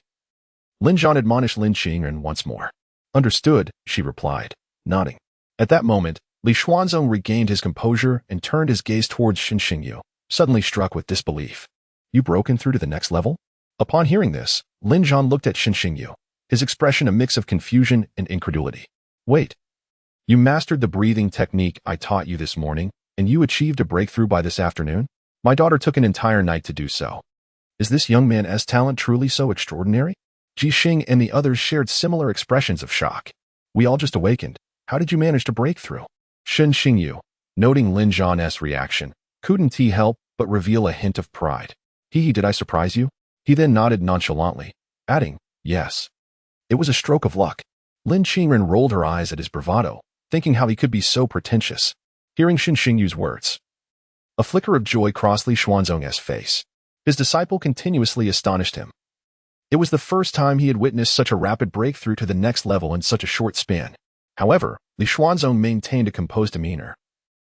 Lin Zhan admonished Lin Qingran once more. Understood, she replied, nodding. At that moment, Li Xuanzong regained his composure and turned his gaze towards Shen Xingyu, suddenly struck with disbelief. You broken through to the next level? Upon hearing this, Lin Zhan looked at Shen Xingyu, his expression a mix of confusion and incredulity. Wait. You mastered the breathing technique I taught you this morning, and you achieved a breakthrough by this afternoon? My daughter took an entire night to do so. Is this young man's talent truly so extraordinary? Ji Xing and the others shared similar expressions of shock. We all just awakened. How did you manage to break through? Shen Xingyu, noting Lin Zhan's reaction, couldn't he help but reveal a hint of pride. Did I surprise you? He then nodded nonchalantly, adding, yes. It was a stroke of luck. Lin Qingran rolled her eyes at his bravado, thinking how he could be so pretentious. Hearing Shen Xingyu's words, a flicker of joy crossed Li Xuanzong's face. His disciple continuously astonished him. It was the first time he had witnessed such a rapid breakthrough to the next level in such a short span. However, Li Xuanzong maintained a composed demeanor,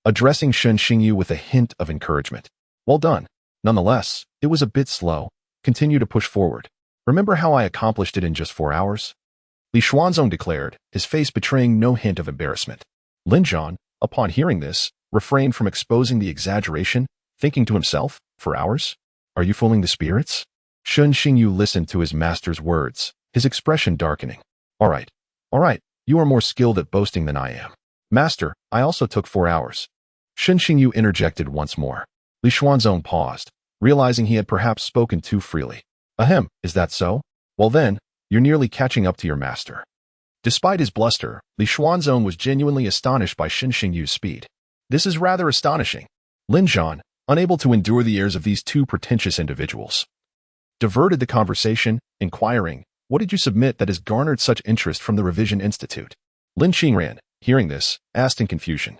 addressing Shen Xingyu with a hint of encouragement. Well done. Nonetheless, it was a bit slow. Continue to push forward. Remember how I accomplished it in just 4 hours? Li Xuanzong declared, his face betraying no hint of embarrassment. Lin Zhan, upon hearing this, refrained from exposing the exaggeration, thinking to himself, 4 hours? Are you fooling the spirits? Shen Xingyu listened to his master's words, his expression darkening. All right, you are more skilled at boasting than I am. Master, I also took 4 hours. Shen Xingyu interjected once more. Li Xuanzong paused, realizing he had perhaps spoken too freely. Ahem, is that so? Well then, you're nearly catching up to your master. Despite his bluster, Li Xuanzong was genuinely astonished by Shen Xingyu's speed. This is rather astonishing. Lin Zhan, unable to endure the airs of these two pretentious individuals, diverted the conversation, inquiring, what did you submit that has garnered such interest from the Revision Institute? Lin Qingran, hearing this, asked in confusion.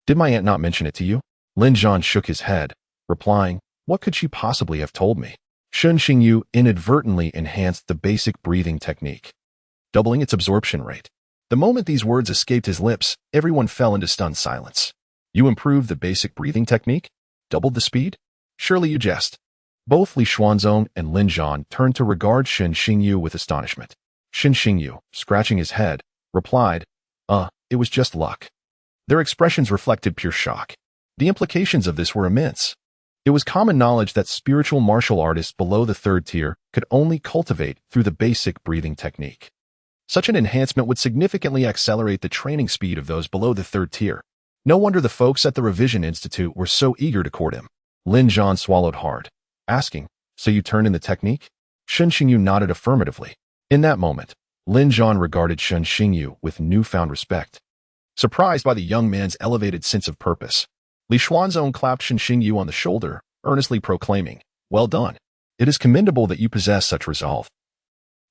Did my aunt not mention it to you? Lin Zhan shook his head, replying, what could she possibly have told me? Shen Xingyu inadvertently enhanced the basic breathing technique, doubling its absorption rate. The moment these words escaped his lips, everyone fell into stunned silence. You improved the basic breathing technique? Doubled the speed? Surely you jest. Both Li Xuanzong and Lin Zhan turned to regard Shen Xingyu with astonishment. Shen Xingyu, scratching his head, replied, it was just luck. Their expressions reflected pure shock. The implications of this were immense. It was common knowledge that spiritual martial artists below the 3rd tier could only cultivate through the basic breathing technique. Such an enhancement would significantly accelerate the training speed of those below the 3rd tier. No wonder the folks at the Revision Institute were so eager to court him. Lin Zhan swallowed hard, asking, so you turned in the technique? Shen Xingyu nodded affirmatively. In that moment, Lin Zhan regarded Shen Xingyu with newfound respect. Surprised by the young man's elevated sense of purpose, Li Xuanzong clapped Shen Xingyu on the shoulder, earnestly proclaiming, well done. It is commendable that you possess such resolve.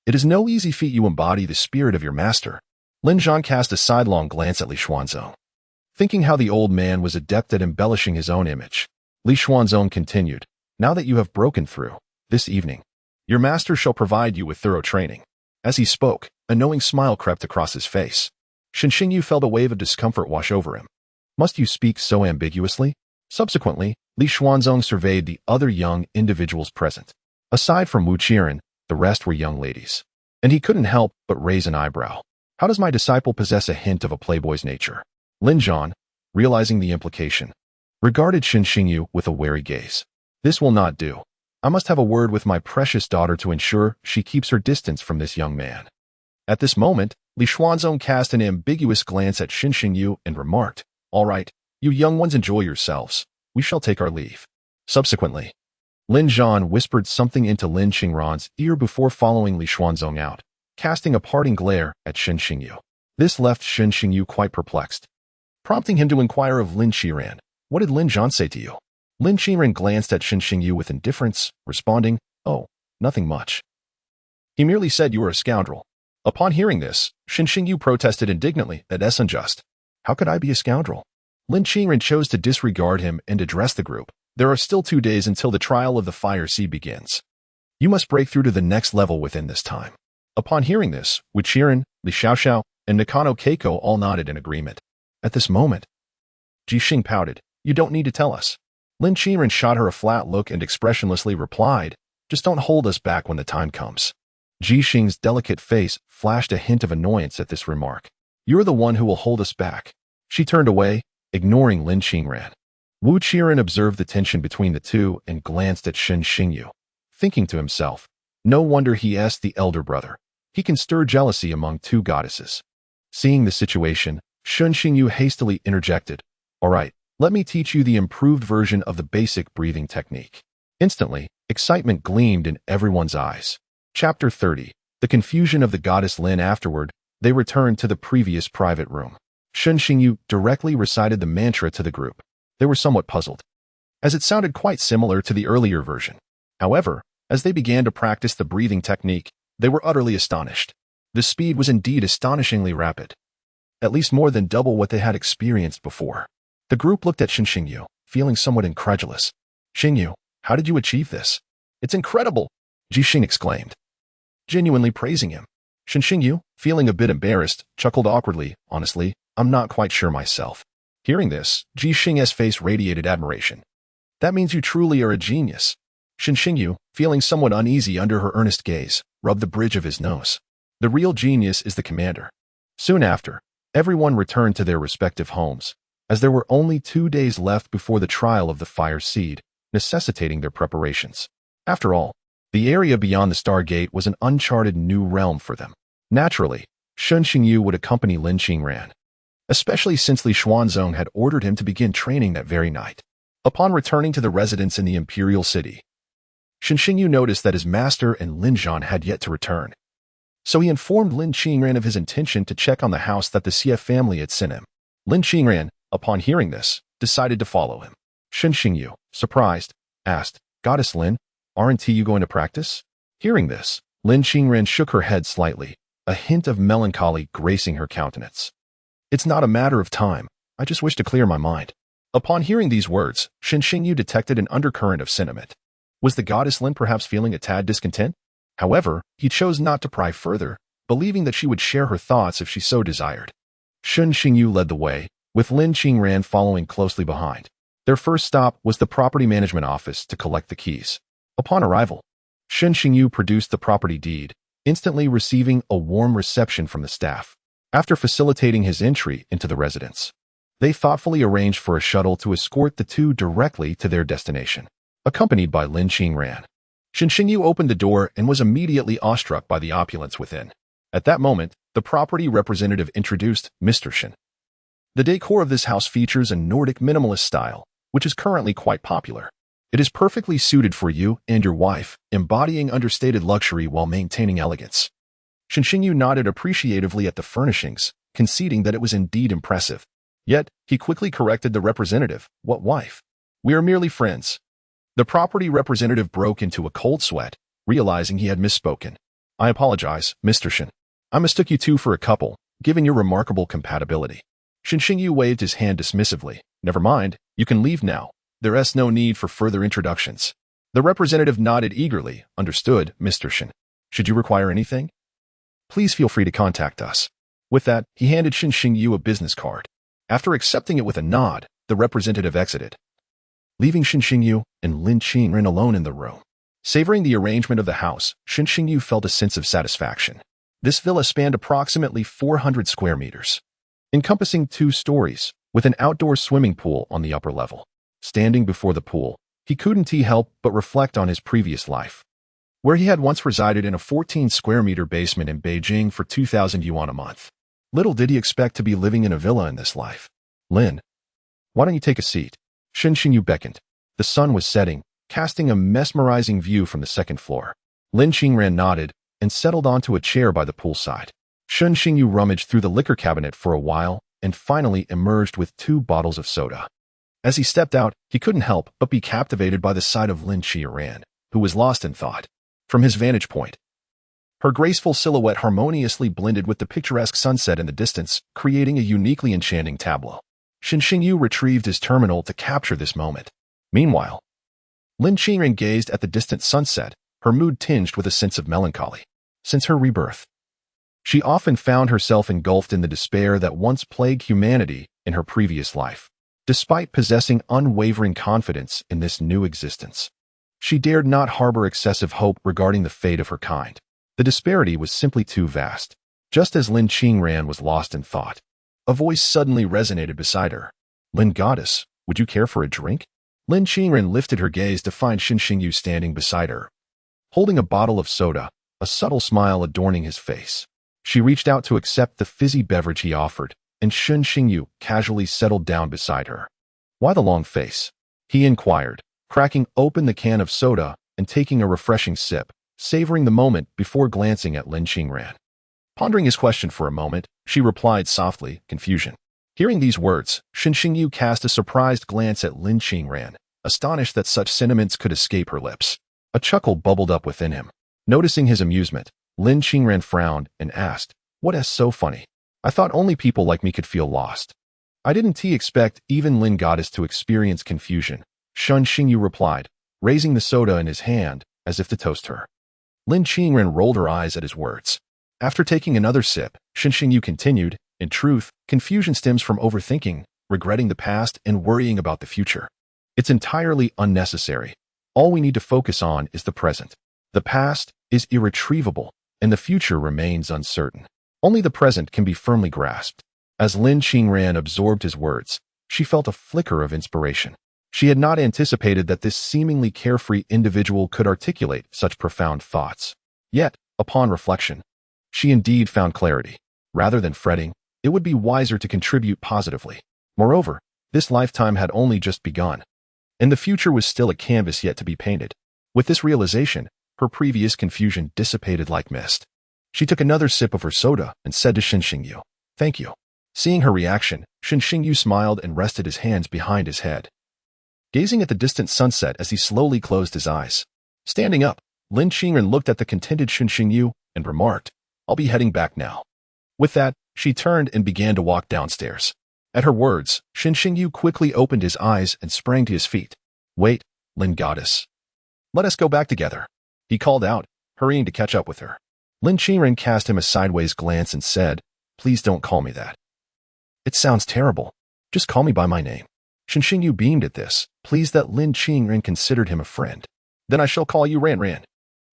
It is no easy feat you embody the spirit of your master. Lin Zhan cast a sidelong glance at Li Xuanzong. Thinking how the old man was adept at embellishing his own image, Li Xuanzong continued, now that you have broken through, this evening, your master shall provide you with thorough training. As he spoke, a knowing smile crept across his face. Shen Xingyu felt a wave of discomfort wash over him. Must you speak so ambiguously? Subsequently, Li Xuanzong surveyed the other young individuals present. Aside from Wu Qiren, the rest were young ladies. And he couldn't help but raise an eyebrow. How does my disciple possess a hint of a playboy's nature? Lin Zhan, realizing the implication, regarded Shen Xingyu with a wary gaze. This will not do. I must have a word with my precious daughter to ensure she keeps her distance from this young man. At this moment, Li Xuanzong cast an ambiguous glance at Shen Xingyu and remarked, all right, you young ones enjoy yourselves. We shall take our leave. Subsequently, Lin Zhan whispered something into Lin Qingran's ear before following Li Xuanzong out, casting a parting glare at Shen Xingyu. This left Shen Xingyu quite perplexed, prompting him to inquire of Lin Qiran, "What did Lin Zhan say to you?" Lin Qiran glanced at Shen Xingyu with indifference, responding, "Oh, nothing much. He merely said you were a scoundrel." Upon hearing this, Shen Xingyu protested indignantly, "That's unjust. How could I be a scoundrel?" Lin Qiran chose to disregard him and address the group. "There are still 2 days until the trial of the Fire Seed begins. You must break through to the next level within this time." Upon hearing this, Wu Qiren, Li Xiaoxiao, and Nakano Keiko all nodded in agreement. At this moment, Ji Xing pouted, "You don't need to tell us." Lin Qiren shot her a flat look and expressionlessly replied, "Just don't hold us back when the time comes." Ji Xing's delicate face flashed a hint of annoyance at this remark. "You're the one who will hold us back." She turned away, ignoring Lin Qingran. Wu Qiren observed the tension between the two and glanced at Shen Xingyu, thinking to himself, no wonder he asked the elder brother. He can stir jealousy among 2 goddesses. Seeing the situation, Shen Xingyu hastily interjected, "All right, let me teach you the improved version of the basic breathing technique." Instantly, excitement gleamed in everyone's eyes. Chapter 30. The confusion of the goddess Lin. Afterward, they returned to the previous private room. Shen Xingyu directly recited the mantra to the group. They were somewhat puzzled, as it sounded quite similar to the earlier version. However, as they began to practice the breathing technique, they were utterly astonished. The speed was indeed astonishingly rapid, at least more than double what they had experienced before. The group looked at Shen Xingyu, feeling somewhat incredulous. "Xingyu, how did you achieve this?" "It's incredible!" Ji Xing exclaimed, genuinely praising him. Shen Xingyu, feeling a bit embarrassed, chuckled awkwardly, "Honestly, I'm not quite sure myself." Hearing this, Ji Xing's face radiated admiration. "That means you truly are a genius." Shen Xingyu, feeling somewhat uneasy under her earnest gaze, rubbed the bridge of his nose. "The real genius is the commander." Soon after, everyone returned to their respective homes, as there were only 2 days left before the trial of the Fire Seed, necessitating their preparations. After all, the area beyond the Stargate was an uncharted new realm for them. Naturally, Shen Xingyu would accompany Lin Qingran, especially since Li Xuanzong had ordered him to begin training that very night. Upon returning to the residence in the Imperial City, Shen Xingyu noticed that his master and Lin Zhan had yet to return. So he informed Lin Qingran of his intention to check on the house that the Xie family had sent him. Lin Qingran, upon hearing this, decided to follow him. Shen Xingyu, surprised, asked, "Goddess Lin, aren't you going to practice?" Hearing this, Lin Qingran shook her head slightly, a hint of melancholy gracing her countenance. "It's not a matter of time. I just wish to clear my mind." Upon hearing these words, Shen Xingyu detected an undercurrent of sentiment. Was the goddess Lin perhaps feeling a tad discontent? However, he chose not to pry further, believing that she would share her thoughts if she so desired. Shen Xingyu led the way, with Lin Qingran following closely behind. Their first stop was the property management office to collect the keys. Upon arrival, Shen Xingyu produced the property deed, instantly receiving a warm reception from the staff. After facilitating his entry into the residence, they thoughtfully arranged for a shuttle to escort the two directly to their destination. Accompanied by Lin Qingran, Shen Xingyu opened the door and was immediately awestruck by the opulence within. At that moment, the property representative introduced Mr. Shen. The decor of this house features a Nordic minimalist style, which is currently quite popular. It is perfectly suited for you and your wife, embodying understated luxury while maintaining elegance. Shen Xingyu nodded appreciatively at the furnishings, conceding that it was indeed impressive. Yet, he quickly corrected the representative. "What wife? We are merely friends." The property representative broke into a cold sweat, realizing he had misspoken. "I apologize, Mr. Shen. I mistook you two for a couple, given your remarkable compatibility." Shen Xingyu waved his hand dismissively. "Never mind, you can leave now. There is no need for further introductions." The representative nodded eagerly. "Understood, Mr. Shen. Should you require anything, please feel free to contact us." With that, he handed Shen Xingyu a business card. After accepting it with a nod, the representative exited, leaving Shen Xingyu and Lin Qingran alone in the room. Savoring the arrangement of the house, Shen Xingyu felt a sense of satisfaction. This villa spanned approximately 400 square meters, encompassing 2 stories, with an outdoor swimming pool on the upper level. Standing before the pool, he couldn't help but reflect on his previous life, where he had once resided in a 14-square-meter basement in Beijing for 2,000 yuan a month. Little did he expect to be living in a villa in this life. "Lin, why don't you take a seat?" Shen Xingyu beckoned. The sun was setting, casting a mesmerizing view from the second floor. Lin Qingran nodded and settled onto a chair by the poolside. Shun Xingyu rummaged through the liquor cabinet for a while and finally emerged with 2 bottles of soda. As he stepped out, he couldn't help but be captivated by the sight of Lin Qingran, who was lost in thought. From his vantage point, her graceful silhouette harmoniously blended with the picturesque sunset in the distance, creating a uniquely enchanting tableau. Shin Xingyu retrieved his terminal to capture this moment. Meanwhile, Lin Qingran gazed at the distant sunset, her mood tinged with a sense of melancholy. Since her rebirth, she often found herself engulfed in the despair that once plagued humanity in her previous life. Despite possessing unwavering confidence in this new existence, she dared not harbor excessive hope regarding the fate of her kind. The disparity was simply too vast. Just as Lin Qingran was lost in thought, a voice suddenly resonated beside her. "Lin Goddess, would you care for a drink?" Lin Qingran lifted her gaze to find Shin Xingyu standing beside her, holding a bottle of soda, a subtle smile adorning his face. She reached out to accept the fizzy beverage he offered, and Shin Xingyu casually settled down beside her. "Why the long face?" he inquired, cracking open the can of soda and taking a refreshing sip, savoring the moment before glancing at Lin Qingran. Pondering his question for a moment, she replied softly, confusion. Hearing these words, Shin Xingyu cast a surprised glance at Lin Qingran, astonished that such sentiments could escape her lips. A chuckle bubbled up within him. Noticing his amusement, Lin Qingran frowned and asked, "What is so funny? I thought only people like me could feel lost." "I didn't expect even Lin Goddess to experience confusion," Shun Xingyu replied, raising the soda in his hand as if to toast her. Lin Qingran rolled her eyes at his words. After taking another sip, Shin Xingyu continued, "In truth, confusion stems from overthinking, regretting the past, and worrying about the future. It's entirely unnecessary. All we need to focus on is the present. The past is irretrievable, and the future remains uncertain. Only the present can be firmly grasped." As Lin Qingran absorbed his words, she felt a flicker of inspiration. She had not anticipated that this seemingly carefree individual could articulate such profound thoughts. Yet, upon reflection, she indeed found clarity. Rather than fretting, it would be wiser to contribute positively. Moreover, this lifetime had only just begun, and the future was still a canvas yet to be painted. With this realization, her previous confusion dissipated like mist. She took another sip of her soda and said to Shin Xingyu, "Thank you." Seeing her reaction, Shin Xingyu smiled and rested his hands behind his head, gazing at the distant sunset as he slowly closed his eyes. Standing up, Lin Qingran looked at the contented Shin Xingyu and remarked, "I'll be heading back now." With that, she turned and began to walk downstairs. At her words, Shin Xingyu quickly opened his eyes and sprang to his feet. "Wait, Lin Goddess. Let us go back together," he called out, hurrying to catch up with her. Lin Qingran cast him a sideways glance and said, "Please don't call me that. It sounds terrible. Just call me by my name." Shin Xingyu beamed at this, pleased that Lin Qingran considered him a friend. "Then I shall call you Ran Ran,"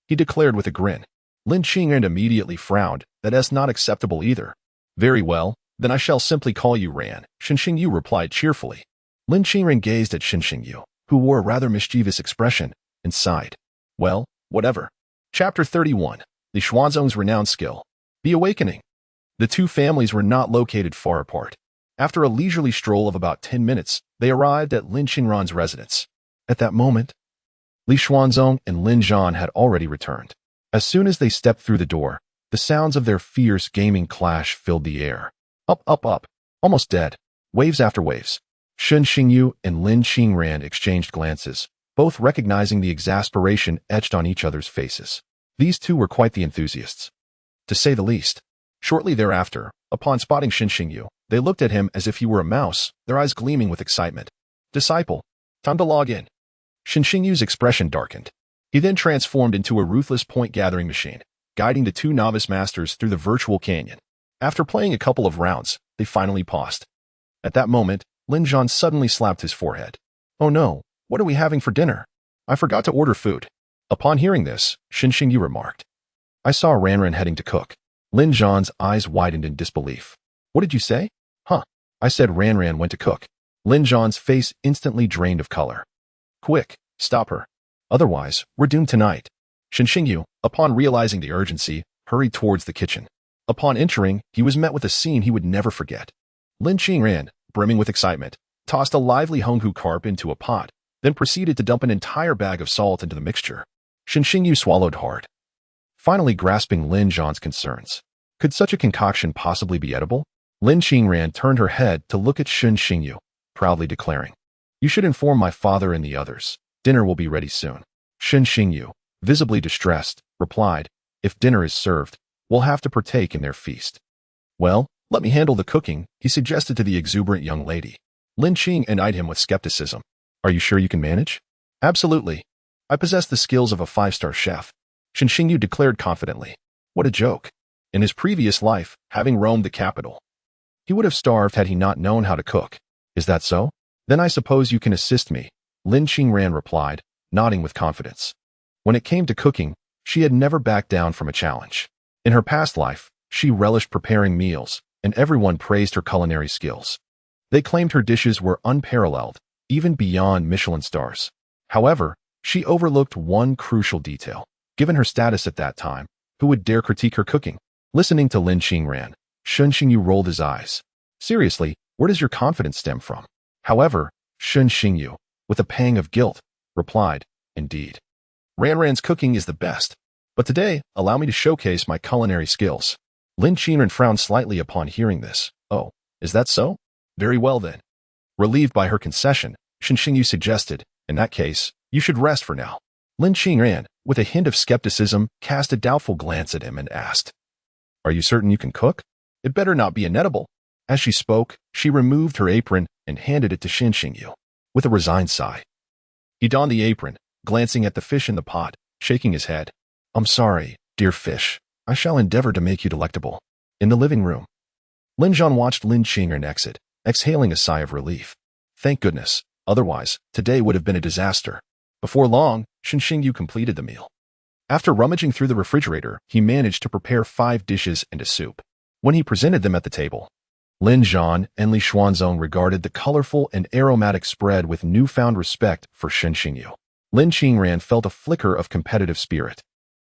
he declared with a grin. Lin Qingran immediately frowned. "That's not acceptable either." "Very well, then I shall simply call you Ran," Shin Xingyu replied cheerfully. Lin Qingran gazed at Shin Xingyu, who wore a rather mischievous expression, and sighed. "Well, whatever." Chapter 31. Li Xuanzong's renowned skill. The Awakening. The two families were not located far apart. After a leisurely stroll of about 10 minutes, they arrived at Lin Qingran's residence. At that moment, Li Xuanzong and Lin Zhan had already returned. As soon as they stepped through the door, the sounds of their fierce gaming clash filled the air. Up, up, up, almost dead, waves after waves. Shin Xingyu and Lin Qingran exchanged glances, both recognizing the exasperation etched on each other's faces. These two were quite the enthusiasts, to say the least. Shortly thereafter, upon spotting Shin Xingyu, they looked at him as if he were a mouse, their eyes gleaming with excitement. "Disciple, time to log in." Shin Xingyu's expression darkened. He then transformed into a ruthless point-gathering machine, guiding the two novice masters through the virtual canyon. After playing a couple of rounds, they finally paused. At that moment, Lin Zhan suddenly slapped his forehead. "Oh no, what are we having for dinner? I forgot to order food." Upon hearing this, Shin Xingyu remarked, "I saw Ranran heading to cook." Lin Zhan's eyes widened in disbelief. "What did you say?" "Huh, I said Ranran went to cook." Lin Zhan's face instantly drained of color. "Quick, stop her. Otherwise, we're doomed tonight." Shin Xingyu, upon realizing the urgency, hurried towards the kitchen. Upon entering, he was met with a scene he would never forget. Lin Qingran, brimming with excitement, tossed a lively Honghu carp into a pot, then proceeded to dump an entire bag of salt into the mixture. Shen Xingyu swallowed hard, finally grasping Lin Zhan's concerns. Could such a concoction possibly be edible? Lin Qingran turned her head to look at Shen Xingyu, proudly declaring, "You should inform my father and the others. Dinner will be ready soon." Shen Xingyu, visibly distressed, replied, "If dinner is served, we'll have to partake in their feast." "Well, let me handle the cooking," he suggested to the exuberant young lady. Lin Qing eyed him with skepticism. "Are you sure you can manage?" "Absolutely. I possess the skills of a 5-star chef," Shen Xingyu declared confidently. What a joke. In his previous life, having roamed the capital, he would have starved had he not known how to cook. "Is that so? Then I suppose you can assist me," Lin Qingran replied, nodding with confidence. When it came to cooking, she had never backed down from a challenge. In her past life, she relished preparing meals, and everyone praised her culinary skills. They claimed her dishes were unparalleled, even beyond Michelin stars. However, she overlooked one crucial detail. Given her status at that time, who would dare critique her cooking? Listening to Lin Qingran, Shen Xingyu rolled his eyes. "Seriously, where does your confidence stem from?" However, Shen Xingyu, with a pang of guilt, replied, "Indeed. Ranran's cooking is the best. But today, allow me to showcase my culinary skills." Lin Qingran frowned slightly upon hearing this. "Oh, is that so? Very well then." Relieved by her concession, Shen Xingyu suggested, "In that case, you should rest for now." Lin Qingran, with a hint of skepticism, cast a doubtful glance at him and asked, "Are you certain you can cook? It better not be inedible." As she spoke, she removed her apron and handed it to Shen Xingyu. With a resigned sigh, he donned the apron, glancing at the fish in the pot, shaking his head. "I'm sorry, dear fish. I shall endeavor to make you delectable." In the living room, Lin Zhan watched Lin Qingran exit, exhaling a sigh of relief. Thank goodness, otherwise, today would have been a disaster. Before long, Shen Xingyu completed the meal. After rummaging through the refrigerator, he managed to prepare 5 dishes and a soup. When he presented them at the table, Lin Zhan and Li Xuanzong regarded the colorful and aromatic spread with newfound respect for Shen Xingyu. Lin Qingran felt a flicker of competitive spirit.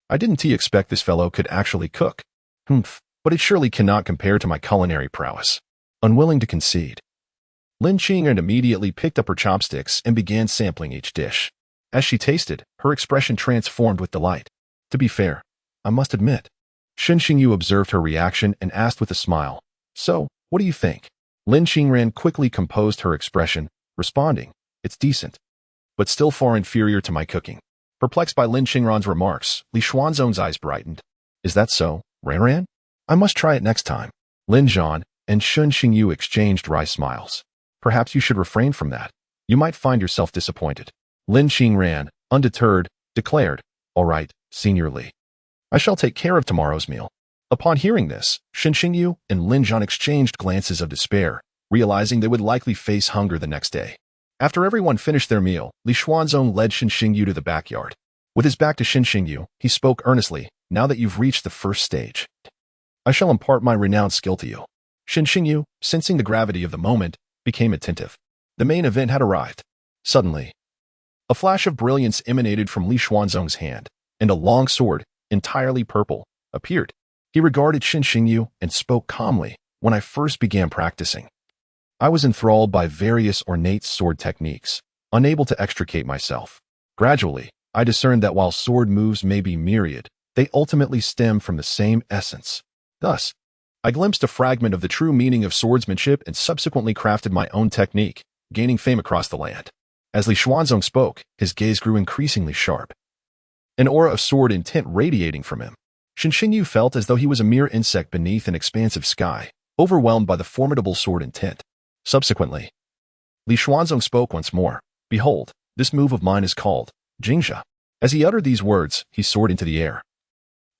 "I didn't expect this fellow could actually cook. But it surely cannot compare to my culinary prowess." Unwilling to concede, Lin Qingran immediately picked up her chopsticks and began sampling each dish. As she tasted, her expression transformed with delight. "To be fair, I must admit." Shen Xingyu observed her reaction and asked with a smile, "So, what do you think?" Lin Qingran quickly composed her expression, responding, "It's decent, but still far inferior to my cooking." Perplexed by Lin Qingran's remarks, Li Xuanzong's eyes brightened. "Is that so, Ranran? I must try it next time." Lin Zhan and Shen Xingyu exchanged wry smiles. "Perhaps you should refrain from that. You might find yourself disappointed." Lin Qingran, undeterred, declared, "All right, Senior Li. I shall take care of tomorrow's meal." Upon hearing this, Shen Xingyu and Lin Zhan exchanged glances of despair, realizing they would likely face hunger the next day. After everyone finished their meal, Li Xuanzong led Shen Xingyu to the backyard. With his back to Shen Xingyu, he spoke earnestly, "Now that you've reached the first stage, I shall impart my renowned skill to you." Shen Xingyu, sensing the gravity of the moment, became attentive. The main event had arrived. Suddenly, a flash of brilliance emanated from Li Xuanzong's hand, and a long sword, entirely purple, appeared. He regarded Shen Xingyu and spoke calmly. "When I first began practicing, I was enthralled by various ornate sword techniques, unable to extricate myself. Gradually, I discerned that while sword moves may be myriad, they ultimately stem from the same essence. Thus, I glimpsed a fragment of the true meaning of swordsmanship and subsequently crafted my own technique, gaining fame across the land." As Li Xuanzong spoke, his gaze grew increasingly sharp, an aura of sword intent radiating from him. Shen Xingyu felt as though he was a mere insect beneath an expansive sky, overwhelmed by the formidable sword intent. Subsequently, Li Xuanzong spoke once more. "Behold, this move of mine is called Jingxia." As he uttered these words, he soared into the air,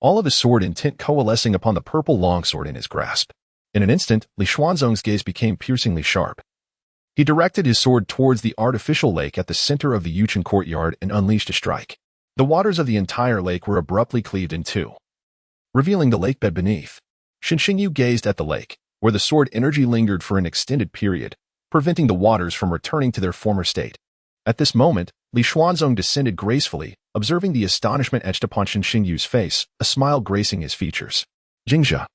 all of his sword intent coalescing upon the purple longsword in his grasp. In an instant, Li Xuanzong's gaze became piercingly sharp. He directed his sword towards the artificial lake at the center of the Yuchen courtyard and unleashed a strike. The waters of the entire lake were abruptly cleaved in two, revealing the lake bed beneath. Shen Xingyu gazed at the lake, where the sword energy lingered for an extended period, preventing the waters from returning to their former state. At this moment, Li Xuanzong descended gracefully, observing the astonishment etched upon Shen Xingyu's face, a smile gracing his features. Jingxia,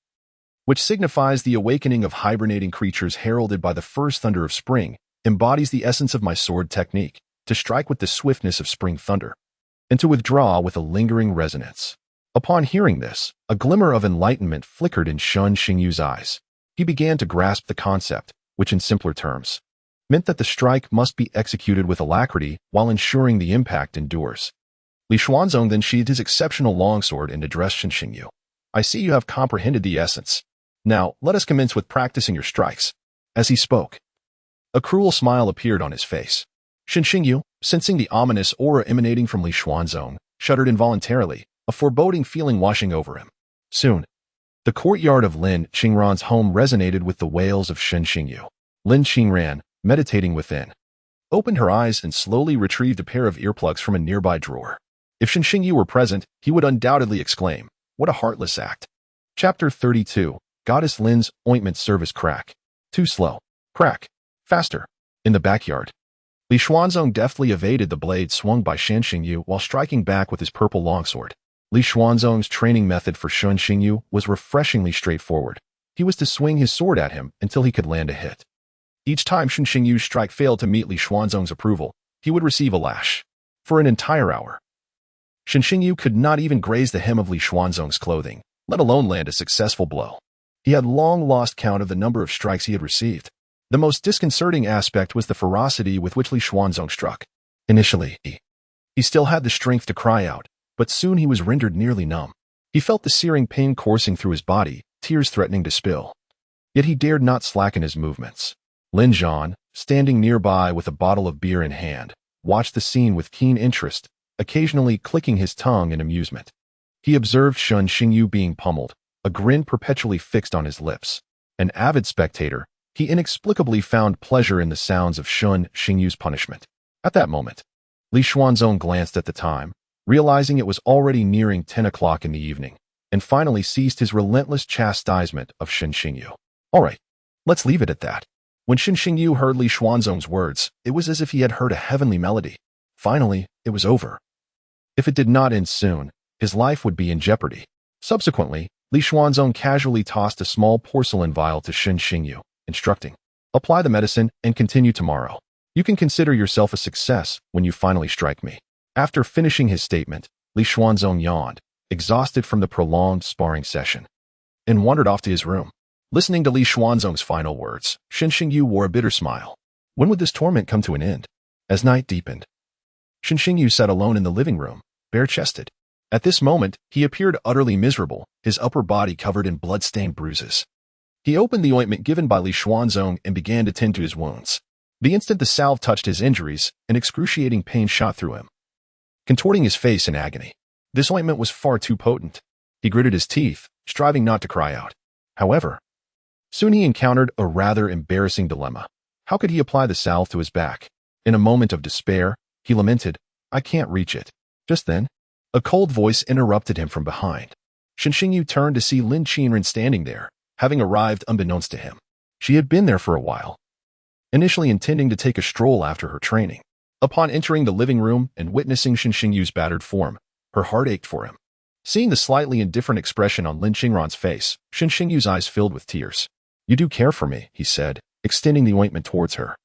which signifies the awakening of hibernating creatures heralded by the first thunder of spring, embodies the essence of my sword technique. to strike with the swiftness of spring thunder, and to withdraw with a lingering resonance. Upon hearing this, a glimmer of enlightenment flickered in Shun Xingyu's eyes. He began to grasp the concept, which in simpler terms meant that the strike must be executed with alacrity while ensuring the impact endures. Li Xuanzong then sheathed his exceptional longsword and addressed Shun Xingyu. I see you have comprehended the essence. Now, let us commence with practicing your strikes. As he spoke, a cruel smile appeared on his face. Shun Xingyu, sensing the ominous aura emanating from Li Xuanzong, shuddered involuntarily, a foreboding feeling washing over him. Soon, the courtyard of Lin Qingran's home resonated with the wails of Shun Xingyu. Lin Qingran, meditating within, opened her eyes and slowly retrieved a pair of earplugs from a nearby drawer. If Shun Xingyu were present, he would undoubtedly exclaim, "What a heartless act." Chapter 32. Goddess Lin's ointment service crack. Too slow. Crack. Faster. In the backyard, Li Xuanzong deftly evaded the blade swung by Shun Xingyu while striking back with his purple longsword. Li Xuanzong's training method for Shun Xingyu was refreshingly straightforward. He was to swing his sword at him until he could land a hit. Each time Shun Xingyu's strike failed to meet Li Xuanzong's approval, he would receive a lash. For an entire hour, Shun Xingyu could not even graze the hem of Li Xuanzong's clothing, let alone land a successful blow. He had long lost count of the number of strikes he had received. The most disconcerting aspect was the ferocity with which Li Xuanzong struck. Initially, he still had the strength to cry out, but soon he was rendered nearly numb. He felt the searing pain coursing through his body, tears threatening to spill. Yet he dared not slacken his movements. Lin Zhan, standing nearby with a bottle of beer in hand, watched the scene with keen interest, occasionally clicking his tongue in amusement. He observed Shun Xingyu being pummeled, a grin perpetually fixed on his lips. An avid spectator, he inexplicably found pleasure in the sounds of Shun Xingyu's punishment. At that moment, Li Xuanzong glanced at the time, realizing it was already nearing 10 o'clock in the evening, and finally ceased his relentless chastisement of Shun Xingyu. All right, let's leave it at that. When Shun Xingyu heard Li Xuanzong's words, it was as if he had heard a heavenly melody. Finally, it was over. If it did not end soon, his life would be in jeopardy. Subsequently, Li Xuanzong casually tossed a small porcelain vial to Shun Xingyu, instructing, "Apply the medicine and continue tomorrow. You can consider yourself a success when you finally strike me." After finishing his statement, Li Xuanzong yawned, exhausted from the prolonged sparring session, and wandered off to his room. Listening to Li Xuanzong's final words, Shun Xingyu wore a bitter smile. When would this torment come to an end? As night deepened, Shun Xingyu sat alone in the living room, bare-chested. At this moment, he appeared utterly miserable, his upper body covered in blood-stained bruises. He opened the ointment given by Li Xuanzong and began to tend to his wounds. The instant the salve touched his injuries, an excruciating pain shot through him, contorting his face in agony. This ointment was far too potent. He gritted his teeth, striving not to cry out. However, soon he encountered a rather embarrassing dilemma. How could he apply the salve to his back? In a moment of despair, he lamented, "I can't reach it." Just then, a cold voice interrupted him from behind. Shun Xingyu turned to see Lin Qingran standing there, having arrived unbeknownst to him. She had been there for a while, initially intending to take a stroll after her training. Upon entering the living room and witnessing Shun Xingyu's battered form, her heart ached for him. Seeing the slightly indifferent expression on Lin Qingran's face, Shun Xingyu's eyes filled with tears. "You do care for me," he said, extending the ointment towards her.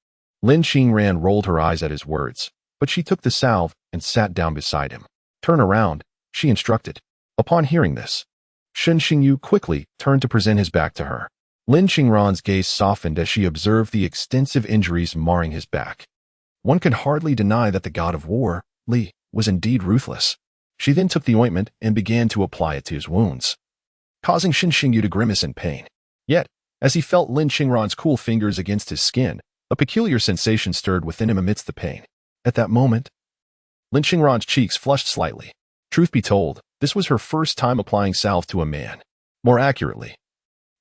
Lin Qingran rolled her eyes at his words, but she took the salve and sat down beside him. "Turn around," she instructed. Upon hearing this, Shun Xingyu quickly turned to present his back to her. Lin Qingran's gaze softened as she observed the extensive injuries marring his back. One could hardly deny that the god of war, Li, was indeed ruthless. She then took the ointment and began to apply it to his wounds, causing Shun Xingyu to grimace in pain. Yet, as he felt Lin Qingran's cool fingers against his skin, a peculiar sensation stirred within him amidst the pain. At that moment, Lin Qingran's cheeks flushed slightly. Truth be told, this was her first time applying salve to a man. More accurately,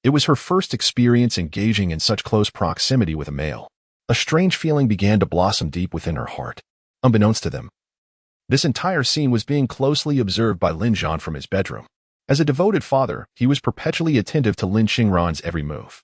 it was her first experience engaging in such close proximity with a male. A strange feeling began to blossom deep within her heart. Unbeknownst to them, this entire scene was being closely observed by Lin Zhan from his bedroom. As a devoted father, he was perpetually attentive to Lin Qingran's every move,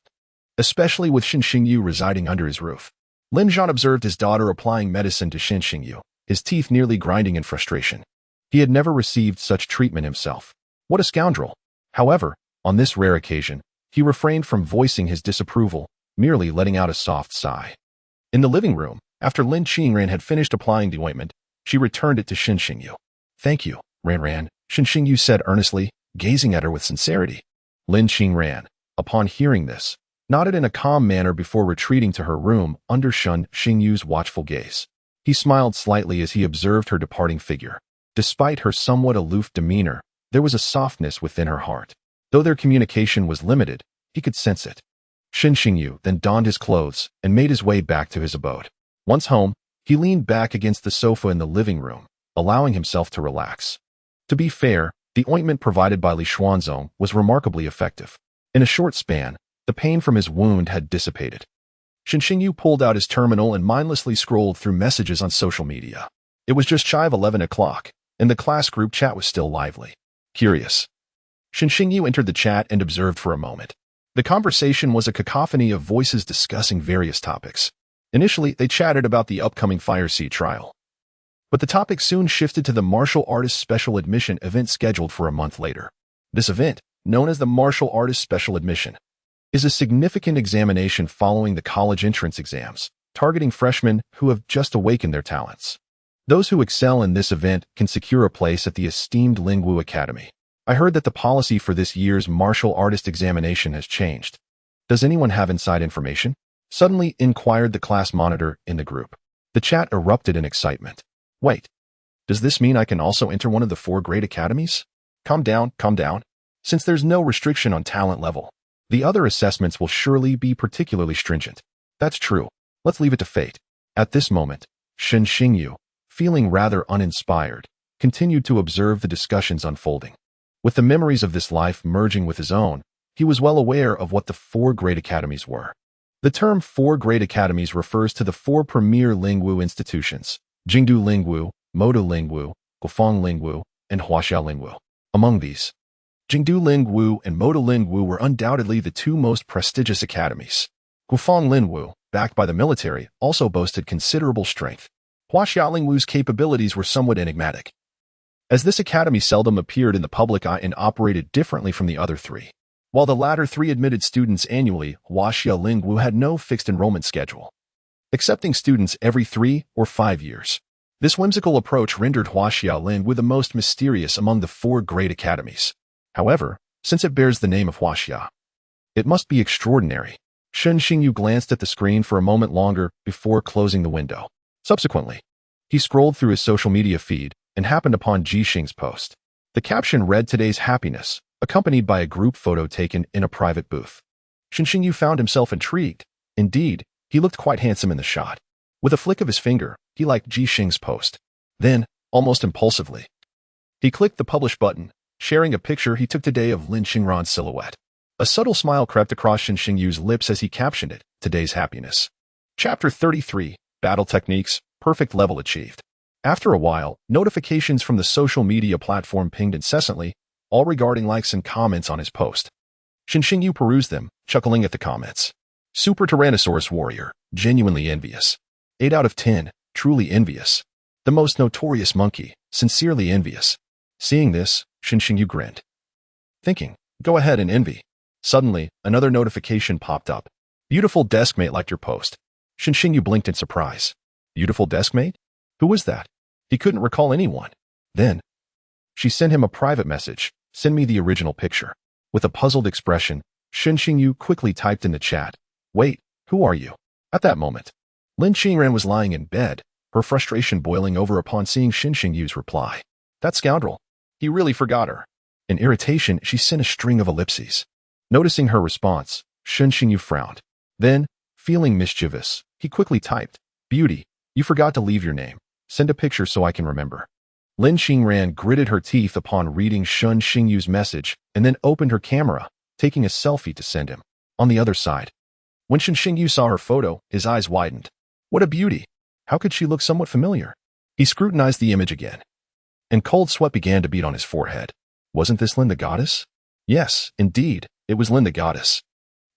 especially with Shun Xingyu residing under his roof. Lin Zhan observed his daughter applying medicine to Shun Xingyu, his teeth nearly grinding in frustration. He had never received such treatment himself. What a scoundrel! However, on this rare occasion, he refrained from voicing his disapproval, merely letting out a soft sigh. In the living room, After Lin Qingran had finished applying the ointment, she returned it to Shen Xingyu. "Thank you, Ran. Shen Xingyu said earnestly, gazing at her with sincerity. Lin Qingran, upon hearing this, nodded in a calm manner before retreating to her room under Shen Xingyu's watchful gaze. He smiled slightly as he observed her departing figure. Despite her somewhat aloof demeanor, there was a softness within her heart. Though their communication was limited, he could sense it. Shen Xingyu then donned his clothes and made his way back to his abode. Once home, he leaned back against the sofa in the living room, allowing himself to relax. To be fair, the ointment provided by Li Xuanzong was remarkably effective. In a short span, the pain from his wound had dissipated. Shen Xingyu pulled out his terminal and mindlessly scrolled through messages on social media. It was just shy of 11 o'clock, and the class group chat was still lively. Curious. Shen Xingyu entered the chat and observed for a moment. The conversation was a cacophony of voices discussing various topics. Initially, they chatted about the upcoming Fire Seed trial. But the topic soon shifted to the martial artist special admission event scheduled for a month later. This event, known as the Martial Artist Special Admission, is a significant examination following the college entrance exams, targeting freshmen who have just awakened their talents. Those who excel in this event can secure a place at the esteemed Lingwu Academy. I heard that the policy for this year's martial artist examination has changed. Does anyone have inside information? Suddenly inquired the class monitor in the group. The chat erupted in excitement. Wait, does this mean I can also enter one of the 4 great academies? Calm down. Since there's no restriction on talent level, the other assessments will surely be particularly stringent. That's true. Let's leave it to fate. At this moment, Shen Xingyu, feeling rather uninspired, continued to observe the discussions unfolding. With the memories of this life merging with his own, he was well aware of what the 4 great academies were. The term 4 great academies refers to the 4 premier Lingwu institutions: Jingdu Lingwu, Modu Lingwu, Gufang Lingwu, and Huaxia Lingwu. Among these, Jingdu Lingwu and Modu Lingwu were undoubtedly the 2 most prestigious academies. Gufang Lingwu, backed by the military, also boasted considerable strength. Huaxia Lingwu's capabilities were somewhat enigmatic, as this academy seldom appeared in the public eye and operated differently from the other 3. While the latter 3 admitted students annually, Huaxia Lingwu had no fixed enrollment schedule, accepting students every 3 or 5 years. This whimsical approach rendered Huaxia Lingwu the most mysterious among the 4 great academies. However, since it bears the name of Huaxia, it must be extraordinary. Shen Xingyu glanced at the screen for a moment longer before closing the window. Subsequently, he scrolled through his social media feed and happened upon Ji Xing's post. The caption read "Today's happiness," accompanied by a group photo taken in a private booth. Shen Xingyu found himself intrigued. Indeed, he looked quite handsome in the shot. With a flick of his finger, he liked Ji Xing's post. Then, almost impulsively, he clicked the publish button, sharing a picture he took today of Lin Qingran's silhouette. A subtle smile crept across Shen Xingyu's lips as he captioned it, "Today's happiness." Chapter 33, Battle Techniques, Perfect Level Achieved. After a while, notifications from the social media platform pinged incessantly, all regarding likes and comments on his post. Shen Xingyu perused them, chuckling at the comments. Super Tyrannosaurus Warrior, genuinely envious. 8 out of 10, truly envious. The most notorious monkey, sincerely envious. Seeing this, Shen Xingyu grinned, thinking, go ahead and envy. Suddenly, another notification popped up. Beautiful deskmate liked your post. Shen Xingyu blinked in surprise. Beautiful deskmate? Who was that? He couldn't recall anyone. Then, she sent him a private message. Send me the original picture. With a puzzled expression, Shen Xingyu quickly typed in the chat, wait, who are you? At that moment, Lin Qingran was lying in bed, her frustration boiling over upon seeing Shen Xingyu's reply. That scoundrel. He really forgot her. In irritation, she sent a string of ellipses. Noticing her response, Shen Xingyu frowned. Then, feeling mischievous, he quickly typed, Beauty, you forgot to leave your name. Send a picture so I can remember. Lin Qingran gritted her teeth upon reading Shen Xingyu's message and then opened her camera, taking a selfie to send him. On the other side, when Shen Xingyu saw her photo, his eyes widened. What a beauty! How could she look somewhat familiar? He scrutinized the image again, and cold sweat began to beat on his forehead. Wasn't this Lin the goddess? Yes, indeed, it was Lin the goddess.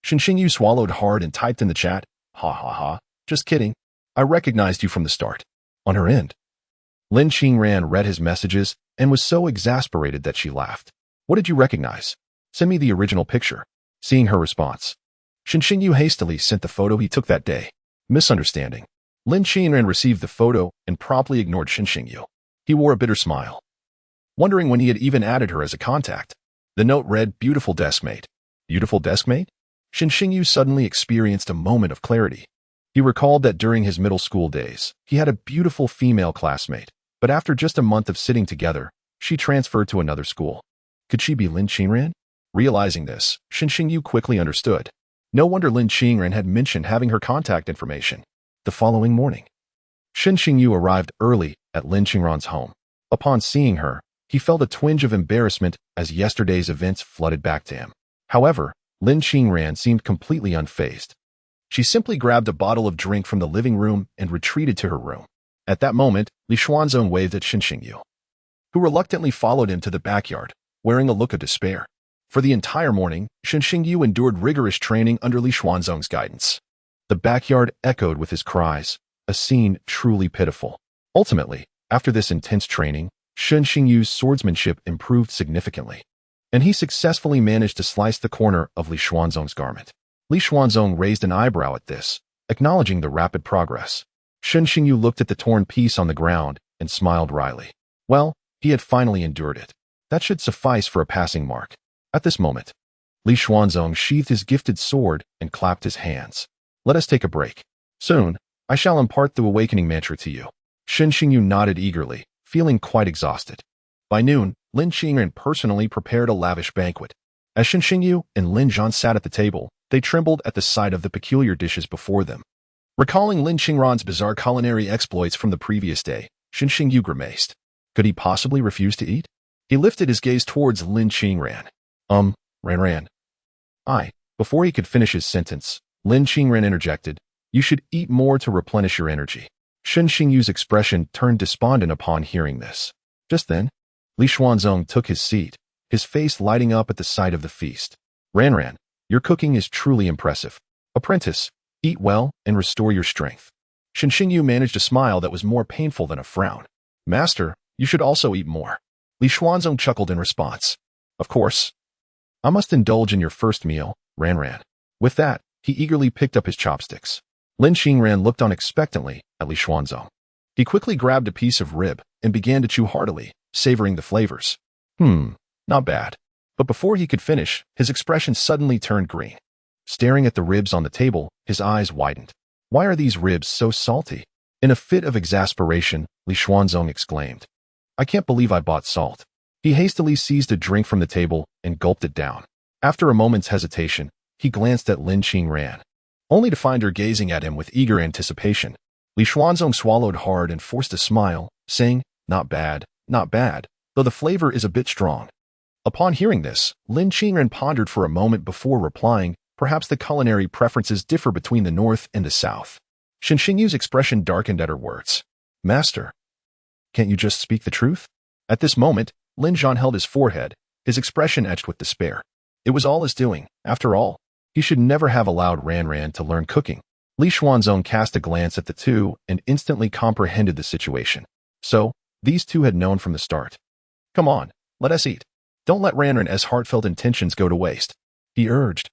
Shen Xingyu swallowed hard and typed in the chat, ha ha ha, just kidding. I recognized you from the start. On her end, Lin Qingran read his messages and was so exasperated that she laughed. What did you recognize? Send me the original picture. Seeing her response, Shen Xingyu hastily sent the photo he took that day. Misunderstanding. Lin Qingran received the photo and promptly ignored Shen Xingyu. He wore a bitter smile, wondering when he had even added her as a contact. The note read, "Beautiful deskmate." Beautiful deskmate? Shen Xingyu suddenly experienced a moment of clarity. He recalled that during his middle school days, he had a beautiful female classmate, but after just a month of sitting together, she transferred to another school. Could she be Lin Qingran? Realizing this, Shen Xingyu quickly understood. No wonder Lin Qingran had mentioned having her contact information. The following morning, Shen Xingyu arrived early at Lin Qingran's home. Upon seeing her, he felt a twinge of embarrassment as yesterday's events flooded back to him. However, Lin Qingran seemed completely unfazed. She simply grabbed a bottle of drink from the living room and retreated to her room. At that moment, Li Xuanzong waved at Shen Xingyu, who reluctantly followed him to the backyard, wearing a look of despair. For the entire morning, Shen Xingyu endured rigorous training under Li Xuanzong's guidance. The backyard echoed with his cries, a scene truly pitiful. Ultimately, after this intense training, Shen Xingyu's swordsmanship improved significantly, and he successfully managed to slice the corner of Li Xuanzong's garment. Li Xuanzong raised an eyebrow at this, acknowledging the rapid progress. Shen Xingyu looked at the torn piece on the ground and smiled wryly. Well, he had finally endured it. That should suffice for a passing mark. At this moment, Li Xuanzong sheathed his gifted sword and clapped his hands. Let us take a break. Soon, I shall impart the awakening mantra to you. Shen Xingyu nodded eagerly, feeling quite exhausted. By noon, Lin Qingran personally prepared a lavish banquet. As Shen Xingyu and Lin Zhan sat at the table, they trembled at the sight of the peculiar dishes before them. Recalling Lin Qingran's bizarre culinary exploits from the previous day, Shen Xingyu grimaced. Could he possibly refuse to eat? He lifted his gaze towards Lin Qingran. Ran. Before he could finish his sentence, Lin Qingran interjected, "You should eat more to replenish your energy." Shen Xingyu's expression turned despondent upon hearing this. Just then, Li Xuanzong took his seat, his face lighting up at the sight of the feast. Ran, your cooking is truly impressive. Apprentice, eat well and restore your strength." Shen Xingyu managed a smile that was more painful than a frown. "Master, you should also eat more." Li Xuanzong chuckled in response. "Of course. I must indulge in your first meal, Ran." With that, he eagerly picked up his chopsticks. Lin Qingran looked on expectantly at Li Xuanzong. He quickly grabbed a piece of rib and began to chew heartily, savoring the flavors. Not bad. But before he could finish, his expression suddenly turned green. Staring at the ribs on the table, his eyes widened. "Why are these ribs so salty?" In a fit of exasperation, Li Xuanzong exclaimed, "I can't believe I bought salt." He hastily seized a drink from the table and gulped it down. After a moment's hesitation, he glanced at Lin Qingran, only to find her gazing at him with eager anticipation. Li Xuanzong swallowed hard and forced a smile, saying, not bad, though the flavor is a bit strong." Upon hearing this, Lin Qingran pondered for a moment before replying, "Perhaps the culinary preferences differ between the north and the south." Shen Xingyu's expression darkened at her words. "Master, can't you just speak the truth?" At this moment, Lin Zhan held his forehead, his expression etched with despair. It was all his doing, after all. He should never have allowed Ran to learn cooking. Li Xuanzong cast a glance at the two and instantly comprehended the situation. So, these two had known from the start. "Come on, let us eat. Don't let Ran's heartfelt intentions go to waste," he urged.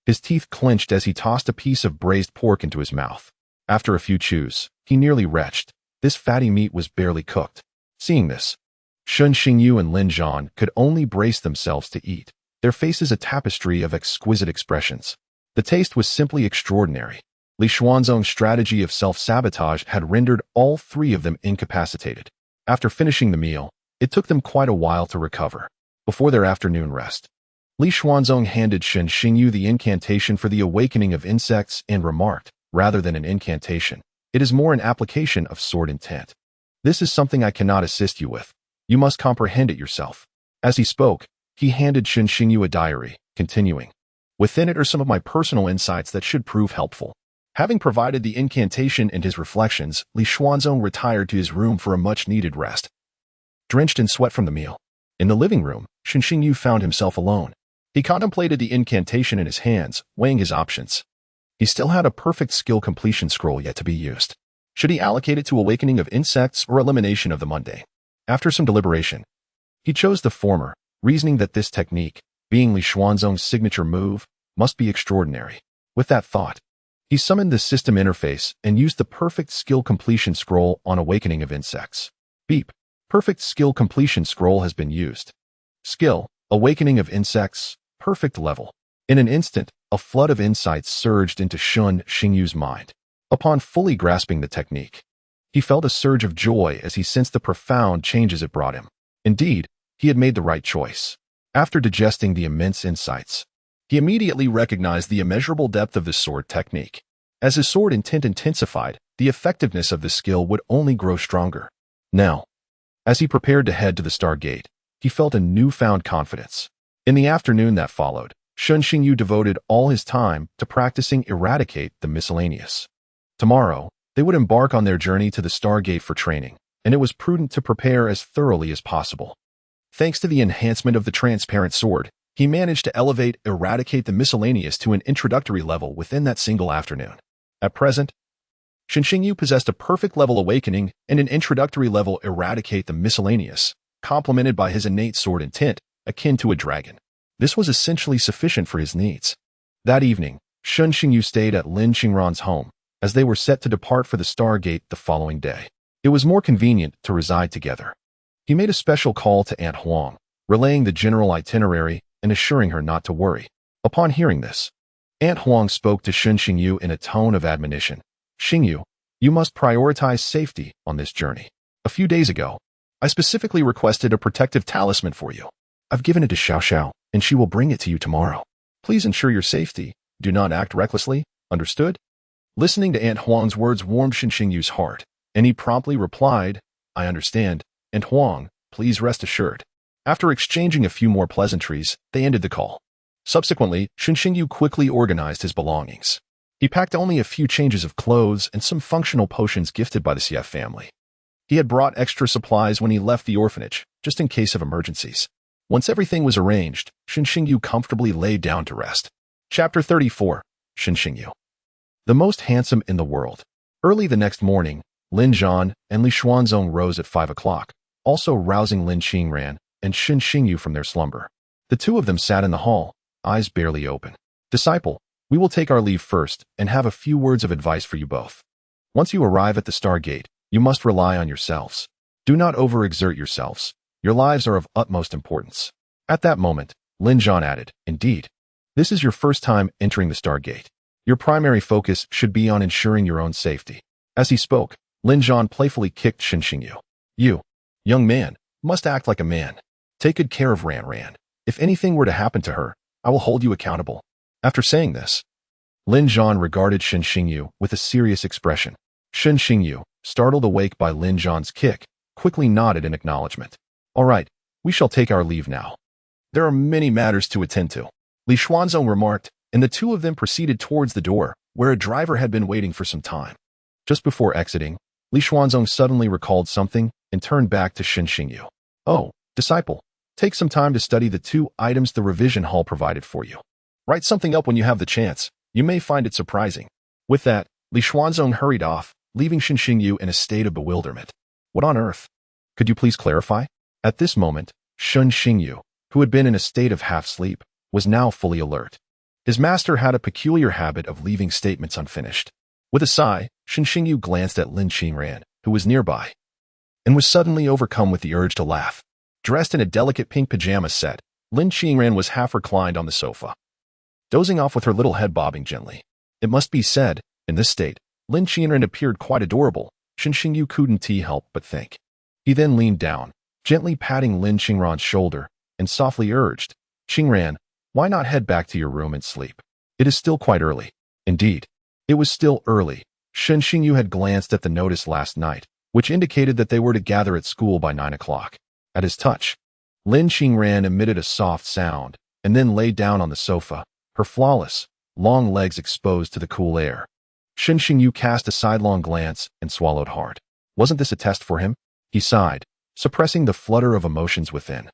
His teeth clenched as he tossed a piece of braised pork into his mouth. After a few chews, he nearly retched. This fatty meat was barely cooked. Seeing this, Shen Xingyu and Lin Zhan could only brace themselves to eat, their faces a tapestry of exquisite expressions. The taste was simply extraordinary. Li Xuanzong's strategy of self-sabotage had rendered all three of them incapacitated. After finishing the meal, it took them quite a while to recover. Before their afternoon rest, Li Xuanzong handed Shen Xingyu the incantation for the awakening of insects and remarked, rather than an incantation, it is more an application of sword intent. This is something I cannot assist you with. You must comprehend it yourself. As he spoke, he handed Shen Xingyu a diary, continuing, "Within it are some of my personal insights that should prove helpful." Having provided the incantation and his reflections, Li Xuanzong retired to his room for a much-needed rest. Drenched in sweat from the meal, in the living room, Shen Xingyu found himself alone. He contemplated the incantation in his hands, weighing his options. He still had a perfect skill completion scroll yet to be used. Should he allocate it to awakening of insects or elimination of the mundane? After some deliberation, he chose the former, reasoning that this technique, being Li Xuanzong's signature move, must be extraordinary. With that thought, He summoned the system interface and used the perfect skill completion scroll on Awakening of Insects. Beep. Perfect skill completion scroll has been used. Skill, Awakening of Insects, perfect level. In an instant, a flood of insights surged into Shun Xingyu's mind. Upon fully grasping the technique, he felt a surge of joy as he sensed the profound changes it brought him. Indeed, he had made the right choice. After digesting the immense insights, he immediately recognized the immeasurable depth of the sword technique. As his sword intent intensified, the effectiveness of the skill would only grow stronger. Now, as he prepared to head to the Star Gate, he felt a newfound confidence. In the afternoon that followed, Shun Xingyu devoted all his time to practicing Eradicate the Miscellaneous. Tomorrow, they would embark on their journey to the Star Gate for training, and it was prudent to prepare as thoroughly as possible. Thanks to the enhancement of the transparent sword, he managed to elevate Eradicate the Miscellaneous to an introductory level within that single afternoon. At present, Shun Xingyu possessed a perfect level Awakening and an introductory level Eradicate the Miscellaneous, complemented by his innate sword intent, akin to a dragon. This was essentially sufficient for his needs. That evening, Shun Xingyu stayed at Lin Qingran's home, as they were set to depart for the Star Gate the following day. It was more convenient to reside together. He made a special call to Aunt Huang, relaying the general itinerary and assuring her not to worry. Upon hearing this, Aunt Huang spoke to Shun Xingyu in a tone of admonition. Xingyu, you must prioritize safety on this journey. A few days ago, I specifically requested a protective talisman for you. I've given it to Xiao Xiao, and she will bring it to you tomorrow. Please ensure your safety. Do not act recklessly. Understood? Listening to Aunt Huang's words warmed Shun Xingyu's heart, and he promptly replied, I understand. Aunt Huang, please rest assured. After exchanging a few more pleasantries, they ended the call. Subsequently, Shun Xingyu quickly organized his belongings. He packed only a few changes of clothes and some functional potions gifted by the Xie family. He had brought extra supplies when he left the orphanage, just in case of emergencies. Once everything was arranged, Shun Xingyu comfortably lay down to rest. Chapter 34. Shun Xingyu. The most handsome in the world. Early the next morning, Lin Zhan and Li Xuanzong rose at 5 o'clock, also rousing Lin Qingran and Shun Xingyu from their slumber. The two of them sat in the hall, eyes barely open. Disciple, we will take our leave first and have a few words of advice for you both. Once you arrive at the Star Gate, you must rely on yourselves. Do not overexert yourselves. Your lives are of utmost importance. At that moment, Lin Zhan added, Indeed, this is your first time entering the Star Gate. Your primary focus should be on ensuring your own safety. As he spoke, Lin Zhan playfully kicked Shun Xingyu. You, young man, must act like a man. Take good care of Ran Ran. If anything were to happen to her, I will hold you accountable. After saying this, Lin Zhan regarded Shun Xingyu with a serious expression. Shun Xingyu, startled awake by Lin Zhan's kick, quickly nodded in acknowledgement. All right, we shall take our leave now. There are many matters to attend to, Li Xuanzong remarked, and the two of them proceeded towards the door, where a driver had been waiting for some time. Just before exiting, Li Xuanzong suddenly recalled something and turned back to Shun Xingyu. Oh, disciple, take some time to study the 2 items the revision hall provided for you. Write something up when you have the chance. You may find it surprising. With that, Li Xuanzong hurried off, leaving Shun Xingyu in a state of bewilderment. What on earth? Could you please clarify? At this moment, Shun Xingyu, who had been in a state of half-sleep, was now fully alert. His master had a peculiar habit of leaving statements unfinished. With a sigh, Shun Xingyu glanced at Lin Qingran, who was nearby, and was suddenly overcome with the urge to laugh. Dressed in a delicate pink pajama set, Lin Qingran was half reclined on the sofa, dozing off with her little head bobbing gently. It must be said, in this state, Lin Qingran appeared quite adorable. Shun Xingyu couldn't help but think. He then leaned down, gently patting Lin Qingran's shoulder, and softly urged, Qingran, why not head back to your room and sleep? It is still quite early. Indeed, it was still early. Shun Xingyu had glanced at the notice last night, which indicated that they were to gather at school by 9 o'clock. At his touch, Lin Qingran emitted a soft sound, and then lay down on the sofa, her flawless, long legs exposed to the cool air. Shun Xingyu cast a sidelong glance and swallowed hard. Wasn't this a test for him? He sighed, suppressing the flutter of emotions within,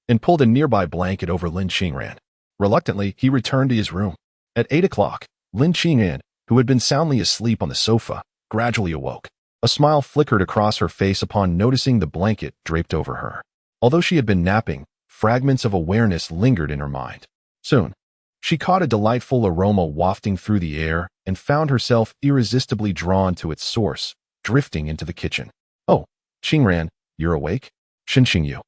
and pulled a nearby blanket over Lin Qingran. Reluctantly, he returned to his room. At 8 o'clock, Lin Qingran, who had been soundly asleep on the sofa, gradually awoke. A smile flickered across her face upon noticing the blanket draped over her. Although she had been napping, fragments of awareness lingered in her mind. Soon, She caught a delightful aroma wafting through the air and found herself irresistibly drawn to its source, drifting into the kitchen. "Oh, Qingran, you're awake?" Shen Xingyu,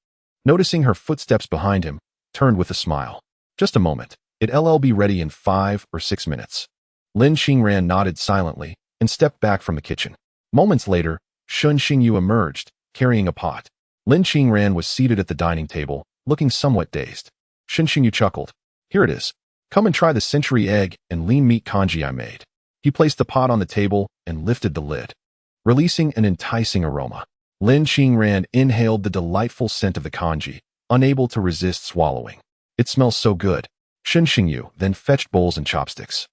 noticing her footsteps behind him, turned with a smile. "Just a moment. It'll be ready in 5 or 6 minutes." Lin Qingran nodded silently and stepped back from the kitchen. Moments later, Shen Xingyu emerged, carrying a pot. Lin Qingran was seated at the dining table, looking somewhat dazed. Shen Xingyu chuckled. "Here it is. Come and try the century egg and lean meat congee I made." He placed the pot on the table and lifted the lid, releasing an enticing aroma. Lin Qingran inhaled the delightful scent of the congee, unable to resist swallowing. "It smells so good." Shen Xingyu then fetched bowls and chopsticks,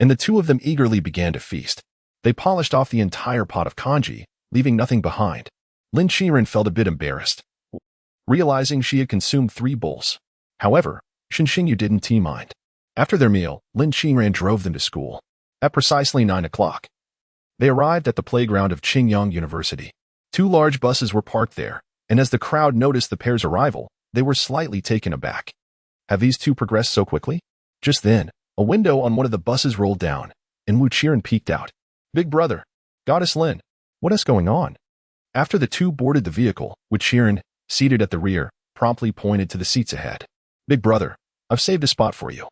and the two of them eagerly began to feast. They polished off the entire pot of congee, leaving nothing behind. Lin Qingran felt a bit embarrassed, realizing she had consumed 3 bowls. However, Shen Xingyu didn't mind. After their meal, Lin Qingran drove them to school. At precisely 9 o'clock, they arrived at the playground of Qingyang University. 2 large buses were parked there, and as the crowd noticed the pair's arrival, they were slightly taken aback. Have these two progressed so quickly? Just then, a window on one of the buses rolled down, and Wu Qiren peeked out. "Big brother, Goddess Lin, what is going on?" After the two boarded the vehicle, Wu Qiren, seated at the rear, promptly pointed to the seats ahead. "Big brother, I've saved a spot for you."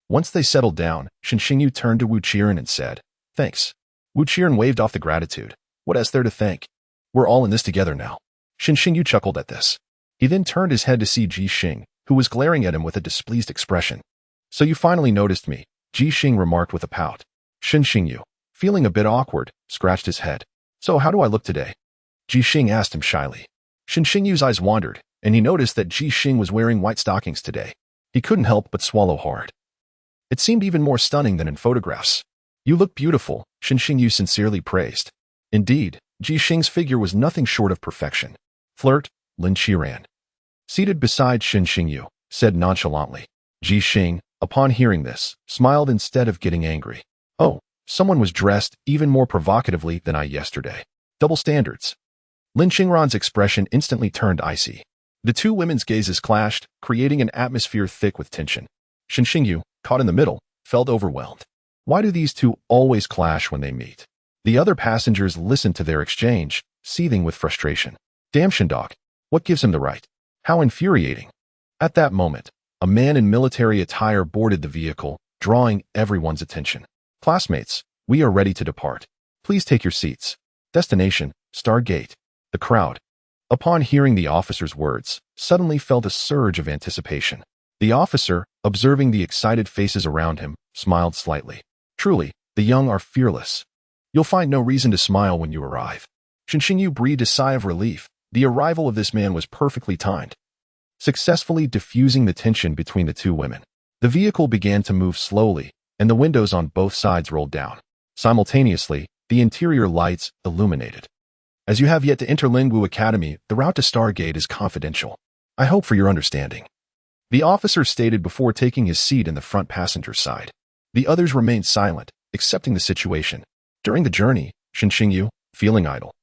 Once they settled down, Shen Xingyu turned to Wu Qiren and said, "Thanks." Wu Qiren waved off the gratitude. "What is there to thank? We're all in this together now." Shen Xingyu chuckled at this. He then turned his head to see Ji Xing, who was glaring at him with a displeased expression. "So you finally noticed me," Ji Xing remarked with a pout. Shen Xingyu, feeling a bit awkward, scratched his head. "So how do I look today?" Ji Xing asked him shyly. Shen Xingyu's eyes wandered, and he noticed that Ji Xing was wearing white stockings today. He couldn't help but swallow hard. It seemed even more stunning than in photographs. "You look beautiful," Shen Xingyu sincerely praised. Indeed, Ji Xing's figure was nothing short of perfection. "Flirt," Lin Qiren, seated beside Shen Xingyu, said nonchalantly. Ji Xing, upon hearing this, smiled instead of getting angry. "Oh, someone was dressed even more provocatively than I yesterday. Double standards." Lin Qingran's expression instantly turned icy. The two women's gazes clashed, creating an atmosphere thick with tension. Shen Xingyu, caught in the middle, felt overwhelmed. Why do these two always clash when they meet? The other passengers listened to their exchange, seething with frustration. Damn Shendog, what gives him the right? How infuriating. At that moment, a man in military attire boarded the vehicle, drawing everyone's attention. "Classmates, we are ready to depart. Please take your seats. Destination, Stargate." The crowd, upon hearing the officer's words, suddenly felt a surge of anticipation. The officer, observing the excited faces around him, smiled slightly. "Truly, the young are fearless. You'll find no reason to smile when you arrive." Shen Xingyu breathed a sigh of relief. The arrival of this man was perfectly timed, successfully diffusing the tension between the two women. The vehicle began to move slowly, and the windows on both sides rolled down. Simultaneously, the interior lights illuminated. "As you have yet to enter Lingwu Academy, the route to Stargate is confidential. I hope for your understanding," the officer stated before taking his seat in the front passenger side. The others remained silent, accepting the situation. During the journey, Shen Xingyu, feeling idle,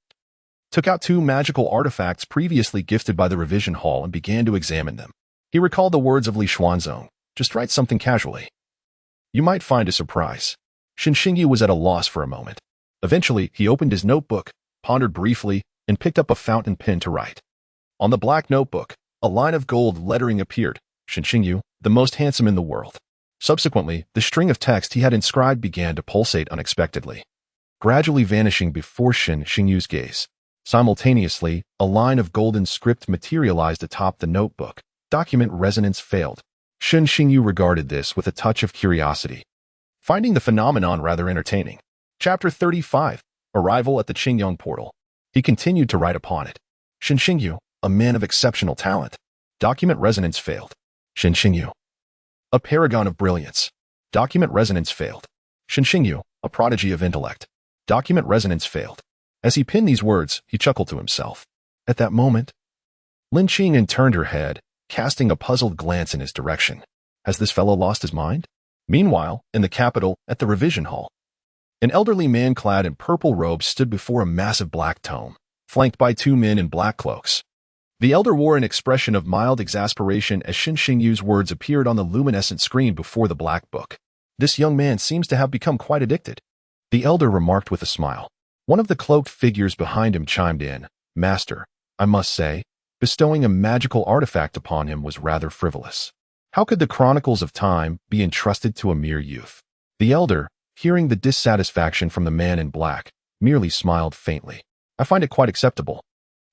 took out 2 magical artifacts previously gifted by the revision hall and began to examine them. He recalled the words of Li Xuanzong, "Just write something casually. You might find a surprise." Shen Xingyu was at a loss for a moment. Eventually, he opened his notebook, pondered briefly, and picked up a fountain pen to write. On the black notebook, a line of gold lettering appeared. Shen Xingyu, the most handsome in the world. Subsequently, the string of text he had inscribed began to pulsate unexpectedly, gradually vanishing before Shen Xingyu's gaze. Simultaneously, a line of golden script materialized atop the notebook. Document resonance failed. Shen Xingyu regarded this with a touch of curiosity, finding the phenomenon rather entertaining. Chapter 35. Arrival at the Qingyang portal. He continued to write upon it. Shen Xingyu, a man of exceptional talent. Document resonance failed. Shen Xingyu, a paragon of brilliance. Document resonance failed. Shen Xingyu, a prodigy of intellect. Document resonance failed. As he penned these words, he chuckled to himself. At that moment, Lin Qingran turned her head, casting a puzzled glance in his direction. Has this fellow lost his mind? Meanwhile, in the capital, at the revision hall, an elderly man clad in purple robes stood before a massive black tome, flanked by 2 men in black cloaks. The elder wore an expression of mild exasperation as Xin Xingyu's words appeared on the luminescent screen before the black book. This young man seems to have become quite addicted, the elder remarked with a smile. One of the cloaked figures behind him chimed in, Master, I must say, bestowing a magical artifact upon him was rather frivolous. How could the Chronicles of Time be entrusted to a mere youth? The elder, hearing the dissatisfaction from the man in black, merely smiled faintly. I find it quite acceptable.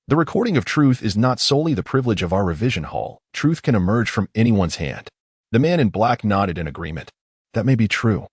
The recording of truth is not solely the privilege of our revision hall. Truth can emerge from anyone's hand. The man in black nodded in agreement. That may be true.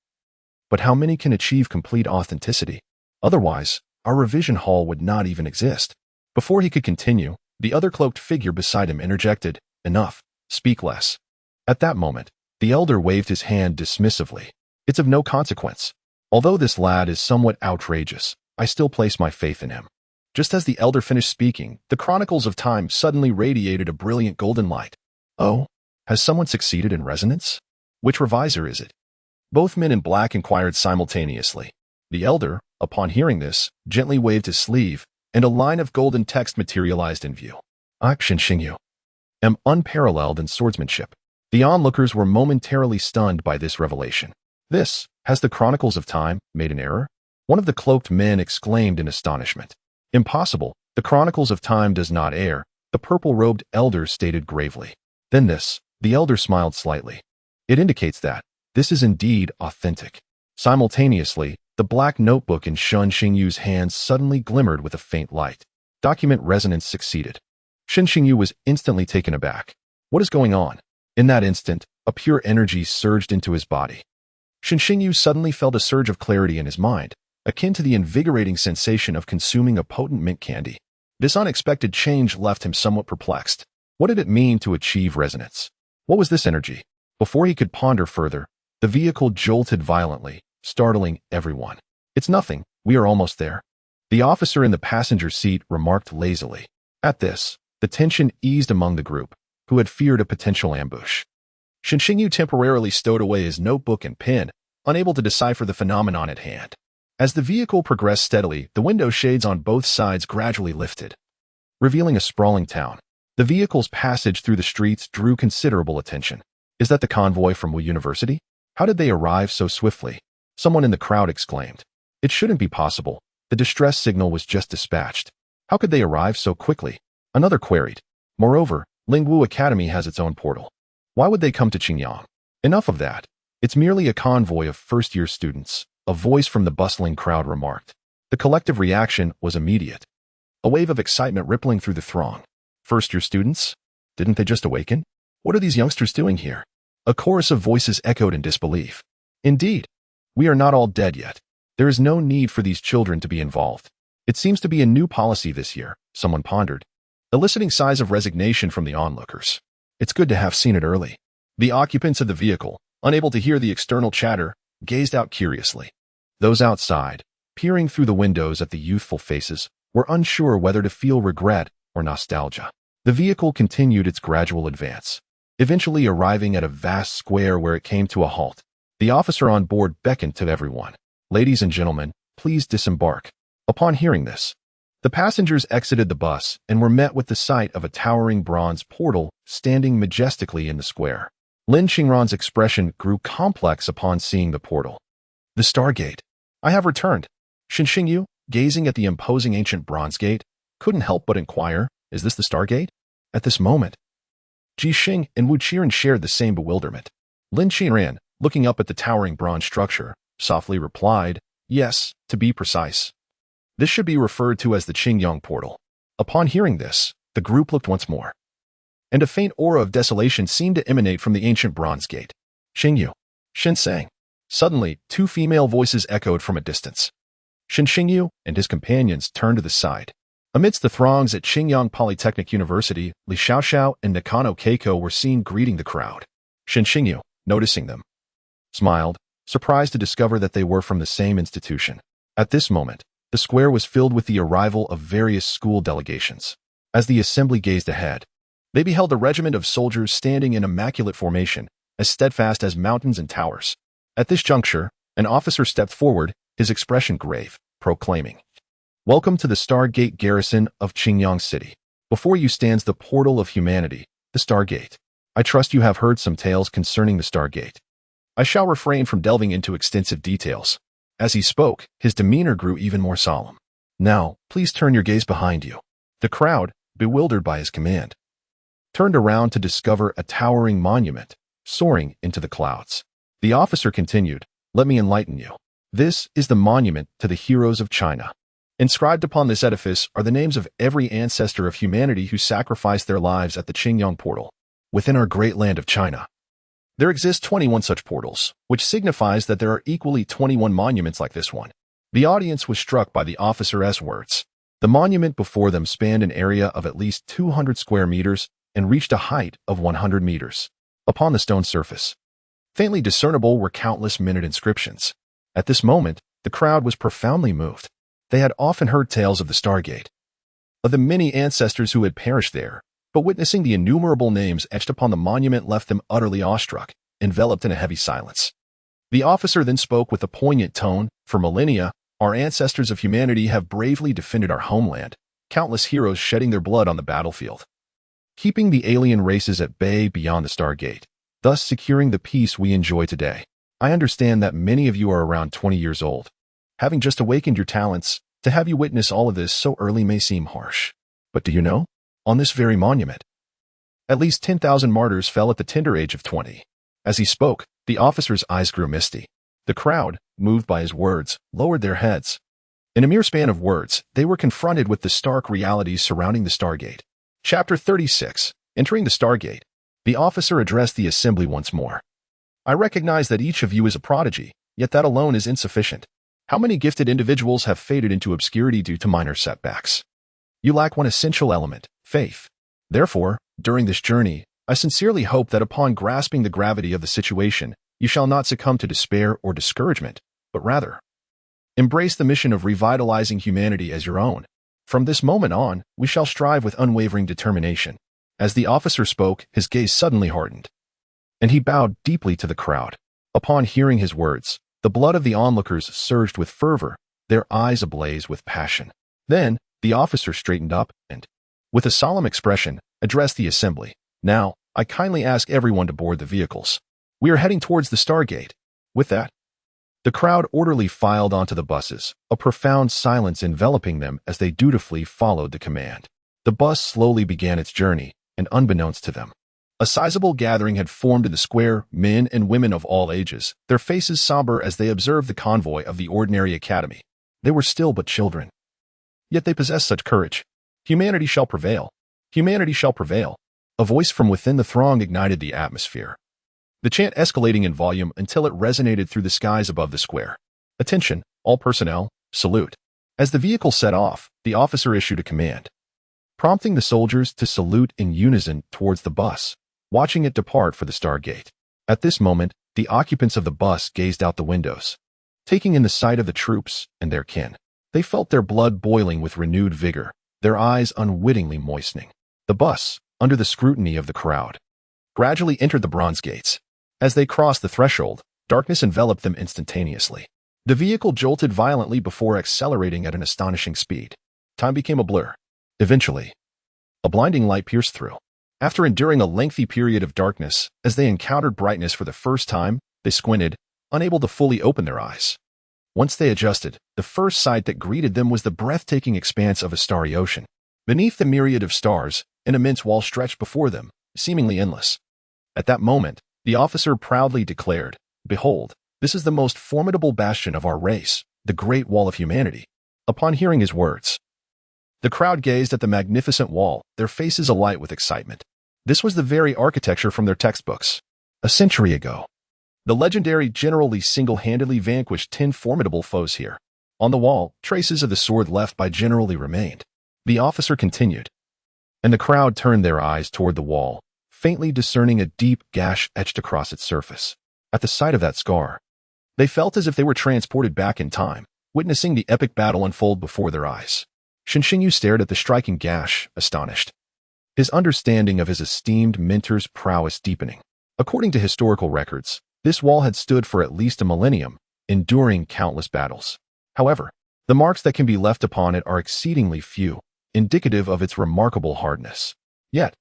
But how many can achieve complete authenticity? Otherwise, our revision hall would not even exist. Before he could continue, the other cloaked figure beside him interjected, Enough, speak less. At that moment, the elder waved his hand dismissively. It's of no consequence. Although this lad is somewhat outrageous, I still place my faith in him. Just as the elder finished speaking, the Chronicles of Time suddenly radiated a brilliant golden light. Oh, has someone succeeded in resonance? Which revisor is it? Both men in black inquired simultaneously. The elder, upon hearing this, gently waved his sleeve, and a line of golden text materialized in view. Xin Xingyu am unparalleled in swordsmanship. The onlookers were momentarily stunned by this revelation. Has the Chronicles of Time made an error? One of the cloaked men exclaimed in astonishment. Impossible, the Chronicles of Time does not err, the purple-robed elder stated gravely. Then the elder smiled slightly. It indicates that this is indeed authentic. Simultaneously, the black notebook in Xin Xingyu's hands suddenly glimmered with a faint light. Document resonance succeeded. Xin Xingyu was instantly taken aback. What is going on? In that instant, a pure energy surged into his body. Xin Xingyu suddenly felt a surge of clarity in his mind, akin to the invigorating sensation of consuming a potent mint candy. This unexpected change left him somewhat perplexed. What did it mean to achieve resonance? What was this energy? Before he could ponder further, the vehicle jolted violently, startling everyone. It's nothing, we are almost there. The officer in the passenger seat remarked lazily. At this, the tension eased among the group, who had feared a potential ambush. Xin Xingyu temporarily stowed away his notebook and pen, unable to decipher the phenomenon at hand. As the vehicle progressed steadily, the window shades on both sides gradually lifted, revealing a sprawling town. The vehicle's passage through the streets drew considerable attention. Is that the convoy from Wu University? How did they arrive so swiftly? Someone in the crowd exclaimed. It shouldn't be possible. The distress signal was just dispatched. How could they arrive so quickly? Another queried. Moreover, Lingwu Academy has its own portal. Why would they come to Qingyang? Enough of that. It's merely a convoy of first-year students, a voice from the bustling crowd remarked. The collective reaction was immediate. A wave of excitement rippling through the throng. First-year students? Didn't they just awaken? What are these youngsters doing here? A chorus of voices echoed in disbelief. Indeed, we are not all dead yet. There is no need for these children to be involved. It seems to be a new policy this year, someone pondered, eliciting sighs of resignation from the onlookers. It's good to have seen it early. The occupants of the vehicle, unable to hear the external chatter, gazed out curiously. Those outside, peering through the windows at the youthful faces, were unsure whether to feel regret or nostalgia. The vehicle continued its gradual advance, eventually arriving at a vast square where it came to a halt. The officer on board beckoned to everyone. Ladies and gentlemen, please disembark. Upon hearing this, the passengers exited the bus and were met with the sight of a towering bronze portal standing majestically in the square. Lin Qingran's expression grew complex upon seeing the portal. The Stargate. I have returned. Xin Xingyu, gazing at the imposing ancient bronze gate, couldn't help but inquire, is this the Stargate? At this moment, Ji Xing and Wu Qiren shared the same bewilderment. Lin Qingran, looking up at the towering bronze structure, softly replied, yes, to be precise. This should be referred to as the Qingyang portal. Upon hearing this, the group looked once more, and a faint aura of desolation seemed to emanate from the ancient bronze gate. Xingyu, Xin sang. Suddenly, two female voices echoed from a distance. Xin Xingyu and his companions turned to the side. Amidst the throngs at Qingyang Polytechnic University, Li Xiaoxiao and Nakano Keiko were seen greeting the crowd. Xin Xingyu, noticing them, smiled, surprised to discover that they were from the same institution. At this moment, the square was filled with the arrival of various school delegations. As the assembly gazed ahead, they beheld a regiment of soldiers standing in immaculate formation, as steadfast as mountains and towers. At this juncture, an officer stepped forward, his expression grave, proclaiming, Welcome to the Stargate garrison of Qingyang City. Before you stands the portal of humanity, the Stargate. I trust you have heard some tales concerning the Stargate. I shall refrain from delving into extensive details. As he spoke, his demeanor grew even more solemn. Now, please turn your gaze behind you. The crowd, bewildered by his command, turned around to discover a towering monument, soaring into the clouds. The officer continued, "Let me enlighten you. This is the monument to the heroes of China. Inscribed upon this edifice are the names of every ancestor of humanity who sacrificed their lives at the Qingyang portal, within our great land of China. There exist 21 such portals, which signifies that there are equally 21 monuments like this one." The audience was struck by the officer's words. The monument before them spanned an area of at least 200 square meters and reached a height of 100 meters. Upon the stone surface, faintly discernible were countless minute inscriptions. At this moment, the crowd was profoundly moved. They had often heard tales of the Stargate, of the many ancestors who had perished there, but witnessing the innumerable names etched upon the monument left them utterly awestruck, enveloped in a heavy silence. The officer then spoke with a poignant tone. "For millennia, our ancestors of humanity have bravely defended our homeland, countless heroes shedding their blood on the battlefield, keeping the alien races at bay beyond the Stargate, thus securing the peace we enjoy today. I understand that many of you are around 20 years old. Having just awakened your talents, to have you witness all of this so early may seem harsh. But do you know? On this very monument, at least 10,000 martyrs fell at the tender age of 20. As he spoke, the officer's eyes grew misty. The crowd, moved by his words, lowered their heads. In a mere span of words, they were confronted with the stark realities surrounding the Stargate. Chapter 36. Entering the Stargate. The officer addressed the assembly once more. I recognize that each of you is a prodigy, yet that alone is insufficient. How many gifted individuals have faded into obscurity due to minor setbacks? You lack one essential element, faith. Therefore, during this journey, I sincerely hope that upon grasping the gravity of the situation, you shall not succumb to despair or discouragement, but rather embrace the mission of revitalizing humanity as your own. From this moment on, we shall strive with unwavering determination." As the officer spoke, his gaze suddenly hardened, and he bowed deeply to the crowd. Upon hearing his words, the blood of the onlookers surged with fervor, their eyes ablaze with passion. Then, the officer straightened up and, with a solemn expression, addressed the assembly. "Now, I kindly ask everyone to board the vehicles. We are heading towards the Stargate." With that, the crowd orderly filed onto the buses, a profound silence enveloping them as they dutifully followed the command. The bus slowly began its journey, and unbeknownst to them, a sizable gathering had formed in the square, men and women of all ages, their faces somber as they observed the convoy of the ordinary academy. They were still but children, yet they possessed such courage. "Humanity shall prevail. Humanity shall prevail." A voice from within the throng ignited the atmosphere, the chant escalating in volume until it resonated through the skies above the square. "Attention, all personnel, salute." As the vehicle set off, the officer issued a command, prompting the soldiers to salute in unison towards the bus, watching it depart for the Stargate. At this moment, the occupants of the bus gazed out the windows, taking in the sight of the troops and their kin. They felt their blood boiling with renewed vigor, their eyes unwittingly moistening. The bus, under the scrutiny of the crowd, gradually entered the bronze gates. As they crossed the threshold, darkness enveloped them instantaneously. The vehicle jolted violently before accelerating at an astonishing speed. Time became a blur. Eventually, a blinding light pierced through. After enduring a lengthy period of darkness, as they encountered brightness for the first time, they squinted, unable to fully open their eyes. Once they adjusted, the first sight that greeted them was the breathtaking expanse of a starry ocean. Beneath the myriad of stars, an immense wall stretched before them, seemingly endless. At that moment, the officer proudly declared, "Behold, this is the most formidable bastion of our race, the Great Wall of Humanity." Upon hearing his words, the crowd gazed at the magnificent wall, their faces alight with excitement. This was the very architecture from their textbooks. A century ago, the legendary General Li single-handedly vanquished 10 formidable foes here. On the wall, traces of the sword left by General Li remained. The officer continued, and the crowd turned their eyes toward the wall, faintly discerning a deep gash etched across its surface. At the sight of that scar, they felt as if they were transported back in time, witnessing the epic battle unfold before their eyes. Shinshinu stared at the striking gash, astonished, his understanding of his esteemed mentor's prowess deepening. According to historical records, this wall had stood for at least a millennium, enduring countless battles. However, the marks that can be left upon it are exceedingly few, indicative of its remarkable hardness. Yet,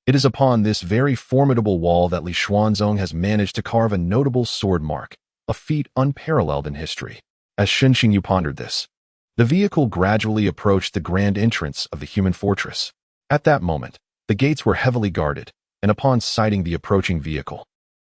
it is upon this very formidable wall that Li Xuanzong has managed to carve a notable sword mark, a feat unparalleled in history. As Shen Xingyu pondered this, the vehicle gradually approached the grand entrance of the human fortress. At that moment, the gates were heavily guarded, and upon sighting the approaching vehicle,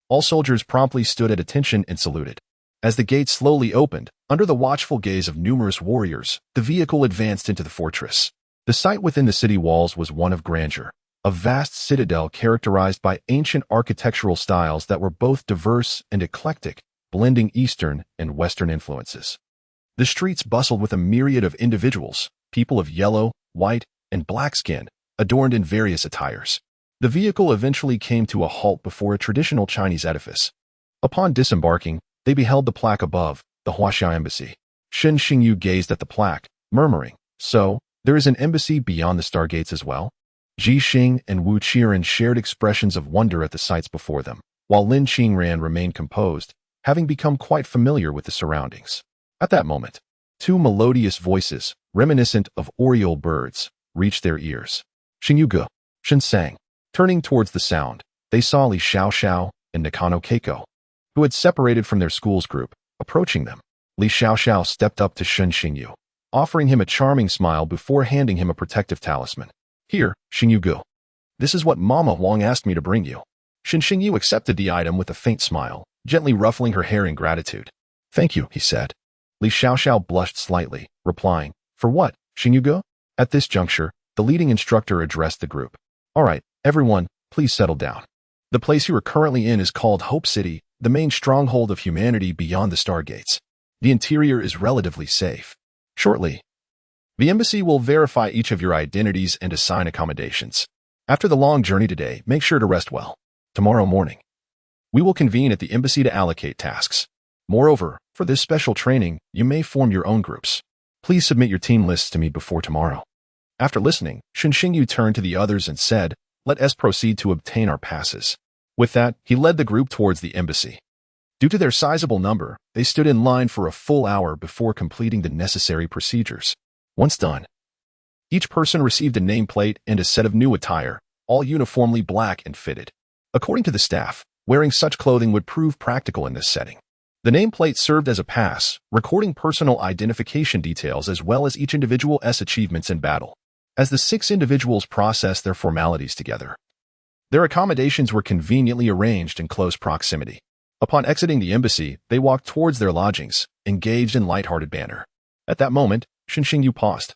all soldiers promptly stood at attention and saluted. As the gates slowly opened, under the watchful gaze of numerous warriors, the vehicle advanced into the fortress. The sight within the city walls was one of grandeur, a vast citadel characterized by ancient architectural styles that were both diverse and eclectic, blending Eastern and Western influences. The streets bustled with a myriad of individuals, people of yellow, white, and black skin, adorned in various attires. The vehicle eventually came to a halt before a traditional Chinese edifice. Upon disembarking, they beheld the plaque above, the Huaxia Embassy. Shen Xingyu gazed at the plaque, murmuring, "So, there is an embassy beyond the stargates as well?" Ji Xing and Wu Qiren shared expressions of wonder at the sights before them, while Lin Qingran remained composed, having become quite familiar with the surroundings. At that moment, two melodious voices, reminiscent of oriole birds, reached their ears. "Xingyu Ge," Shen sang. Turning towards the sound, they saw Li Xiaoxiao and Nakano Keiko, who had separated from their school's group, approaching them. Li Xiaoxiao stepped up to Shen Xingyu, offering him a charming smile before handing him a protective talisman. "Here, Xingyu Ge. This is what Mama Wang asked me to bring you." Shen Xingyu accepted the item with a faint smile, gently ruffling her hair in gratitude. "Thank you," he said. Li Xiaoxiao blushed slightly, replying, "For what, Xingyu Ge?" At this juncture, the leading instructor addressed the group. "All right, everyone, please settle down. The place you are currently in is called Hope City, the main stronghold of humanity beyond the stargates. The interior is relatively safe. Shortly, the embassy will verify each of your identities and assign accommodations. After the long journey today, make sure to rest well. Tomorrow morning, we will convene at the embassy to allocate tasks. Moreover, for this special training, you may form your own groups. Please submit your team lists to me before tomorrow." After listening, Shen Xingyu turned to the others and said, "Let us proceed to obtain our passes." With that, he led the group towards the embassy. Due to their sizable number, they stood in line for a full hour before completing the necessary procedures. Once done, each person received a nameplate and a set of new attire, all uniformly black and fitted. According to the staff, wearing such clothing would prove practical in this setting. The nameplate served as a pass, recording personal identification details as well as each individual's achievements in battle. As the 6 individuals processed their formalities together, their accommodations were conveniently arranged in close proximity. Upon exiting the embassy, they walked towards their lodgings, engaged in light-hearted banter. At that moment, Shen Xingyu paused,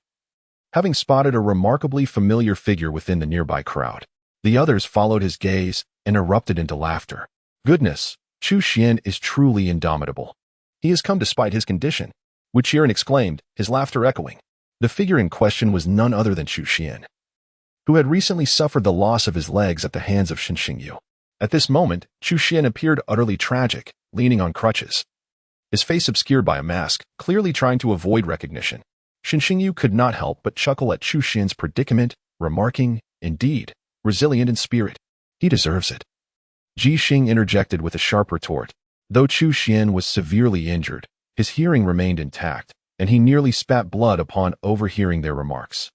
having spotted a remarkably familiar figure within the nearby crowd. The others followed his gaze and erupted into laughter. "Goodness, Chu Xian is truly indomitable. He has come despite his condition," Wu Qiren exclaimed, his laughter echoing. The figure in question was none other than Chu Xian, who had recently suffered the loss of his legs at the hands of Shen Xingyu. At this moment, Chu Xian appeared utterly tragic, leaning on crutches, his face obscured by a mask, clearly trying to avoid recognition. Shen Xingyu could not help but chuckle at Chu Xian's predicament, remarking, "Indeed, resilient in spirit. He deserves it." Ji Xing interjected with a sharp retort. Though Chu Xian was severely injured, his hearing remained intact, and he nearly spat blood upon overhearing their remarks.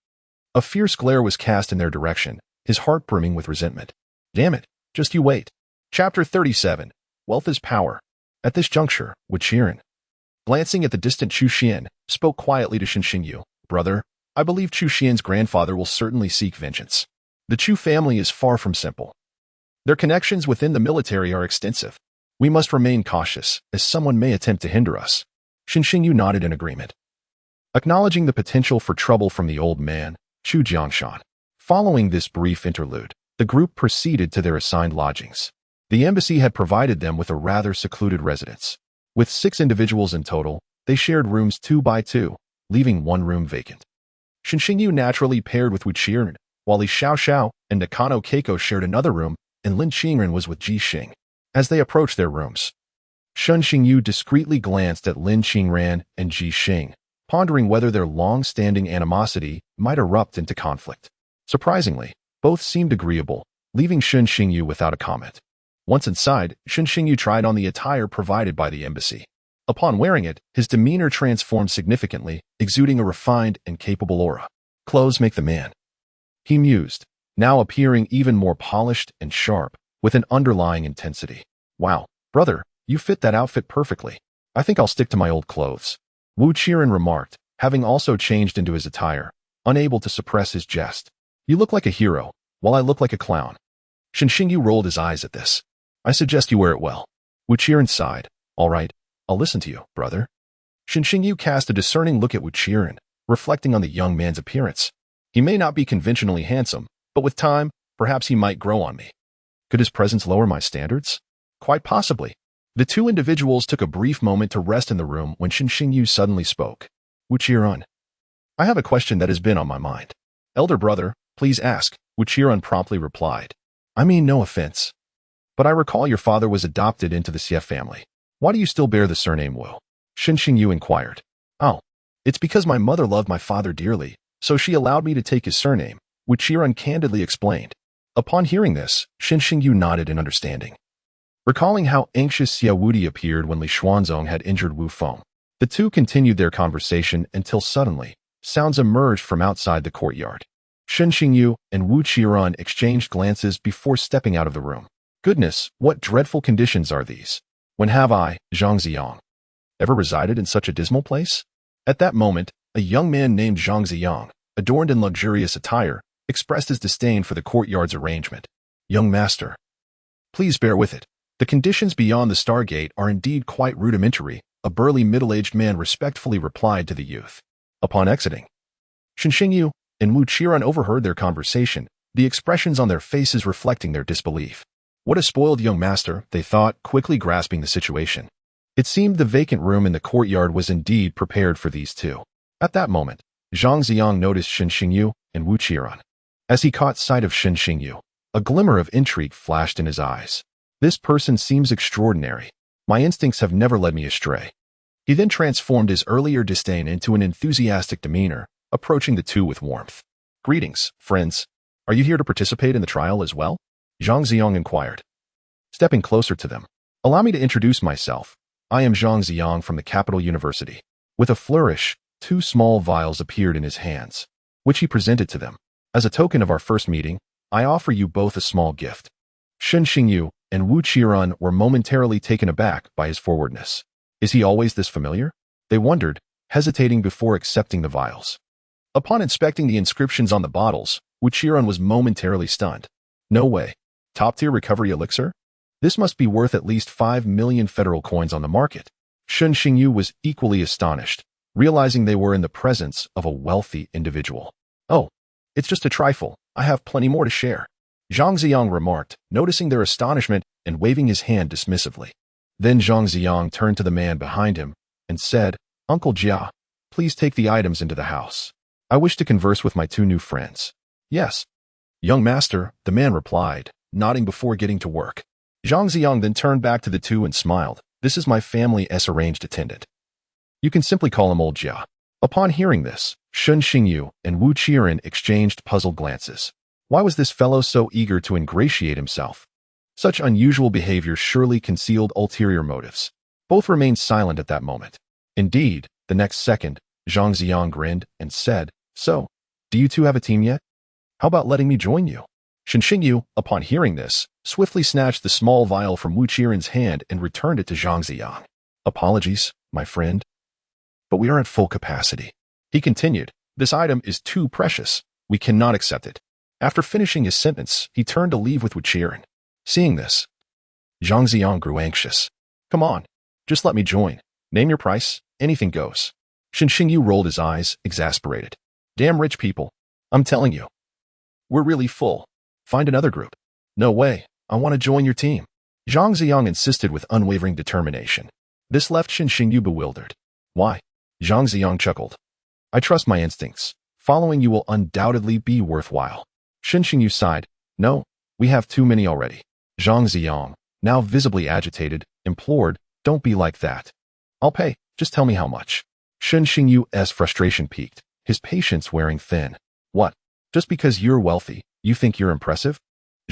A fierce glare was cast in their direction, his heart brimming with resentment. "Damn it, just you wait." Chapter 37. Wealth is Power. At this juncture, Wu Qiren, glancing at the distant Chu Xian, spoke quietly to Shen Xingyu. "Brother, I believe Chu Xian's grandfather will certainly seek vengeance. The Chu family is far from simple. Their connections within the military are extensive. We must remain cautious, as someone may attempt to hinder us." Shen Xingyu nodded in agreement, acknowledging the potential for trouble from the old man, Chu Jiangshan. Following this brief interlude, the group proceeded to their assigned lodgings. The embassy had provided them with a rather secluded residence. With 6 individuals in total, they shared rooms 2 by 2, leaving one room vacant. Shen Xingyu naturally paired with Wu Qiren, while Li Xiaoxiao and Nakano Keiko shared another room, and Lin Qingran was with Ji Xing. As they approached their rooms, Shen Xingyu discreetly glanced at Lin Qingran and Ji Xing, pondering whether their long-standing animosity might erupt into conflict. Surprisingly, both seemed agreeable, leaving Shen Xingyu without a comment. Once inside, Shen Xingyu tried on the attire provided by the embassy. Upon wearing it, his demeanor transformed significantly, exuding a refined and capable aura. Clothes make the man, he mused, now appearing even more polished and sharp, with an underlying intensity. Wow, brother, you fit that outfit perfectly. I think I'll stick to my old clothes. Wu Qiren remarked, having also changed into his attire, unable to suppress his jest. You look like a hero, while I look like a clown. Shen Xingyu rolled his eyes at this. I suggest you wear it well. Wu Qiren sighed. All right, I'll listen to you, brother. Shen Xingyu cast a discerning look at Wu Qiren, reflecting on the young man's appearance. He may not be conventionally handsome, but with time, perhaps he might grow on me. Could his presence lower my standards? Quite possibly. The two individuals took a brief moment to rest in the room when Shen Xingyu suddenly spoke. Wu Qiren, I have a question that has been on my mind. Elder brother, please ask, Wu Qiren promptly replied. I mean no offense, but I recall your father was adopted into the Xie family. Why do you still bear the surname Wu? Shen Xingyu inquired. Oh, it's because my mother loved my father dearly, so she allowed me to take his surname, Wu Qiren candidly explained. Upon hearing this, Shen Xingyu nodded in understanding. Recalling how anxious Xie Wudi appeared when Li Xuanzong had injured Wu Feng, the two continued their conversation until suddenly, sounds emerged from outside the courtyard. Shen Xingyu and Wu Qiren exchanged glances before stepping out of the room. Goodness, what dreadful conditions are these? When have I, Zhang Ziyang, ever resided in such a dismal place? At that moment, a young man named Zhang Ziyang, adorned in luxurious attire, expressed his disdain for the courtyard's arrangement. Young master, please bear with it. The conditions beyond the Stargate are indeed quite rudimentary, a burly middle-aged man respectfully replied to the youth. Upon exiting, Shen Xingyu and Wu Qiren overheard their conversation, the expressions on their faces reflecting their disbelief. What a spoiled young master, they thought, quickly grasping the situation. It seemed the vacant room in the courtyard was indeed prepared for these two. At that moment, Zhang Ziyang noticed Shen Xingyu and Wu Qiren. As he caught sight of Shen Xingyu, a glimmer of intrigue flashed in his eyes. This person seems extraordinary. My instincts have never led me astray. He then transformed his earlier disdain into an enthusiastic demeanor, approaching the two with warmth. Greetings, friends. Are you here to participate in the trial as well? Zhang Ziyang inquired. Stepping closer to them, allow me to introduce myself. I am Zhang Ziyang from the Capital University. With a flourish, 2 small vials appeared in his hands, which he presented to them. As a token of our first meeting, I offer you both a small gift. Shen Xingyu and Wu Qiren were momentarily taken aback by his forwardness. Is he always this familiar? They wondered, hesitating before accepting the vials. Upon inspecting the inscriptions on the bottles, Wu Qiren was momentarily stunned. No way. Top-tier recovery elixir? This must be worth at least 5 million federal coins on the market. Shen Xingyu was equally astonished, realizing they were in the presence of a wealthy individual. Oh, it's just a trifle. I have plenty more to share. Zhang Ziyang remarked, noticing their astonishment and waving his hand dismissively. Then Zhang Ziyang turned to the man behind him and said, Uncle Jia, please take the items into the house. I wish to converse with my 2 new friends. Yes. Young master, the man replied, nodding before getting to work. Zhang Ziyang then turned back to the two and smiled. This is my family's arranged attendant. You can simply call him Old Jia. Upon hearing this, Shen Xingyu and Wu Qiren exchanged puzzled glances. Why was this fellow so eager to ingratiate himself? Such unusual behavior surely concealed ulterior motives. Both remained silent at that moment. Indeed, the next second, Zhang Ziyang grinned and said, So, do you two have a team yet? How about letting me join you? Shen Xingyu, upon hearing this, swiftly snatched the small vial from Wu Qiren's hand and returned it to Zhang Ziyang. Apologies, my friend, but we are at full capacity. He continued, this item is too precious. We cannot accept it. After finishing his sentence, he turned to leave with Wu Qiren. Seeing this, Zhang Ziyang grew anxious. Come on, just let me join. Name your price, anything goes. Shen Xingyu rolled his eyes, exasperated. Damn rich people. I'm telling you. We're really full. Find another group. No way, I want to join your team. Zhang Ziyang insisted with unwavering determination. This left Shen Xingyu bewildered. Why? Zhang Ziyang chuckled. I trust my instincts. Following you will undoubtedly be worthwhile. Shen Xingyu sighed. No, we have too many already. Zhang Ziyang, now visibly agitated, implored, don't be like that. I'll pay, just tell me how much. Shen Xingyu's frustration peaked, his patience wearing thin. What? Just because you're wealthy, you think you're impressive?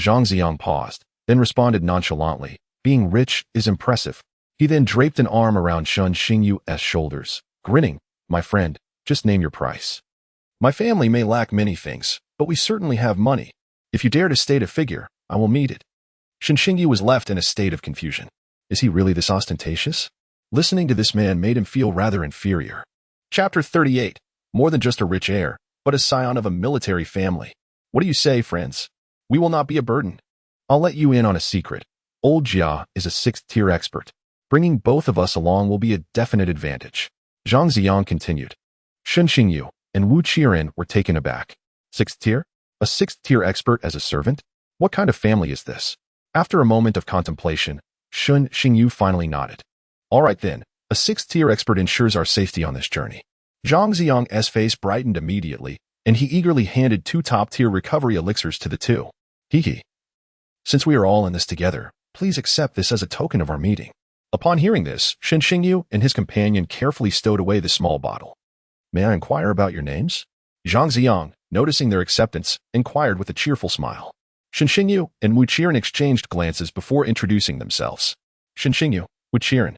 Zhang Ziyang paused, then responded nonchalantly. Being rich is impressive. He then draped an arm around Shen Xingyu's shoulders, grinning. My friend, just name your price. My family may lack many things, but we certainly have money. If you dare to state a figure, I will meet it. Shen Xingyu was left in a state of confusion. Is he really this ostentatious? Listening to this man made him feel rather inferior. Chapter 38. More than just a rich heir, but a scion of a military family. What do you say, friends? We will not be a burden. I'll let you in on a secret. Old Jia is a 6th-tier expert. Bringing both of us along will be a definite advantage. Zhang Ziyang continued. Shen Xingyu and Wu Qiren were taken aback. 6th tier? A 6th-tier expert as a servant? What kind of family is this? After a moment of contemplation, Shen Xingyu finally nodded. All right then, a 6th-tier expert ensures our safety on this journey. Zhang Ziyang's face brightened immediately, and he eagerly handed 2 top-tier recovery elixirs to the two. Hee. Since we are all in this together, please accept this as a token of our meeting. Upon hearing this, Shen Xingyu and his companion carefully stowed away the small bottle. May I inquire about your names? Zhang Ziyang, noticing their acceptance, inquired with a cheerful smile. Shen Xingyu and Wu Qiren exchanged glances before introducing themselves. Shen Xingyu, Wu Qiren.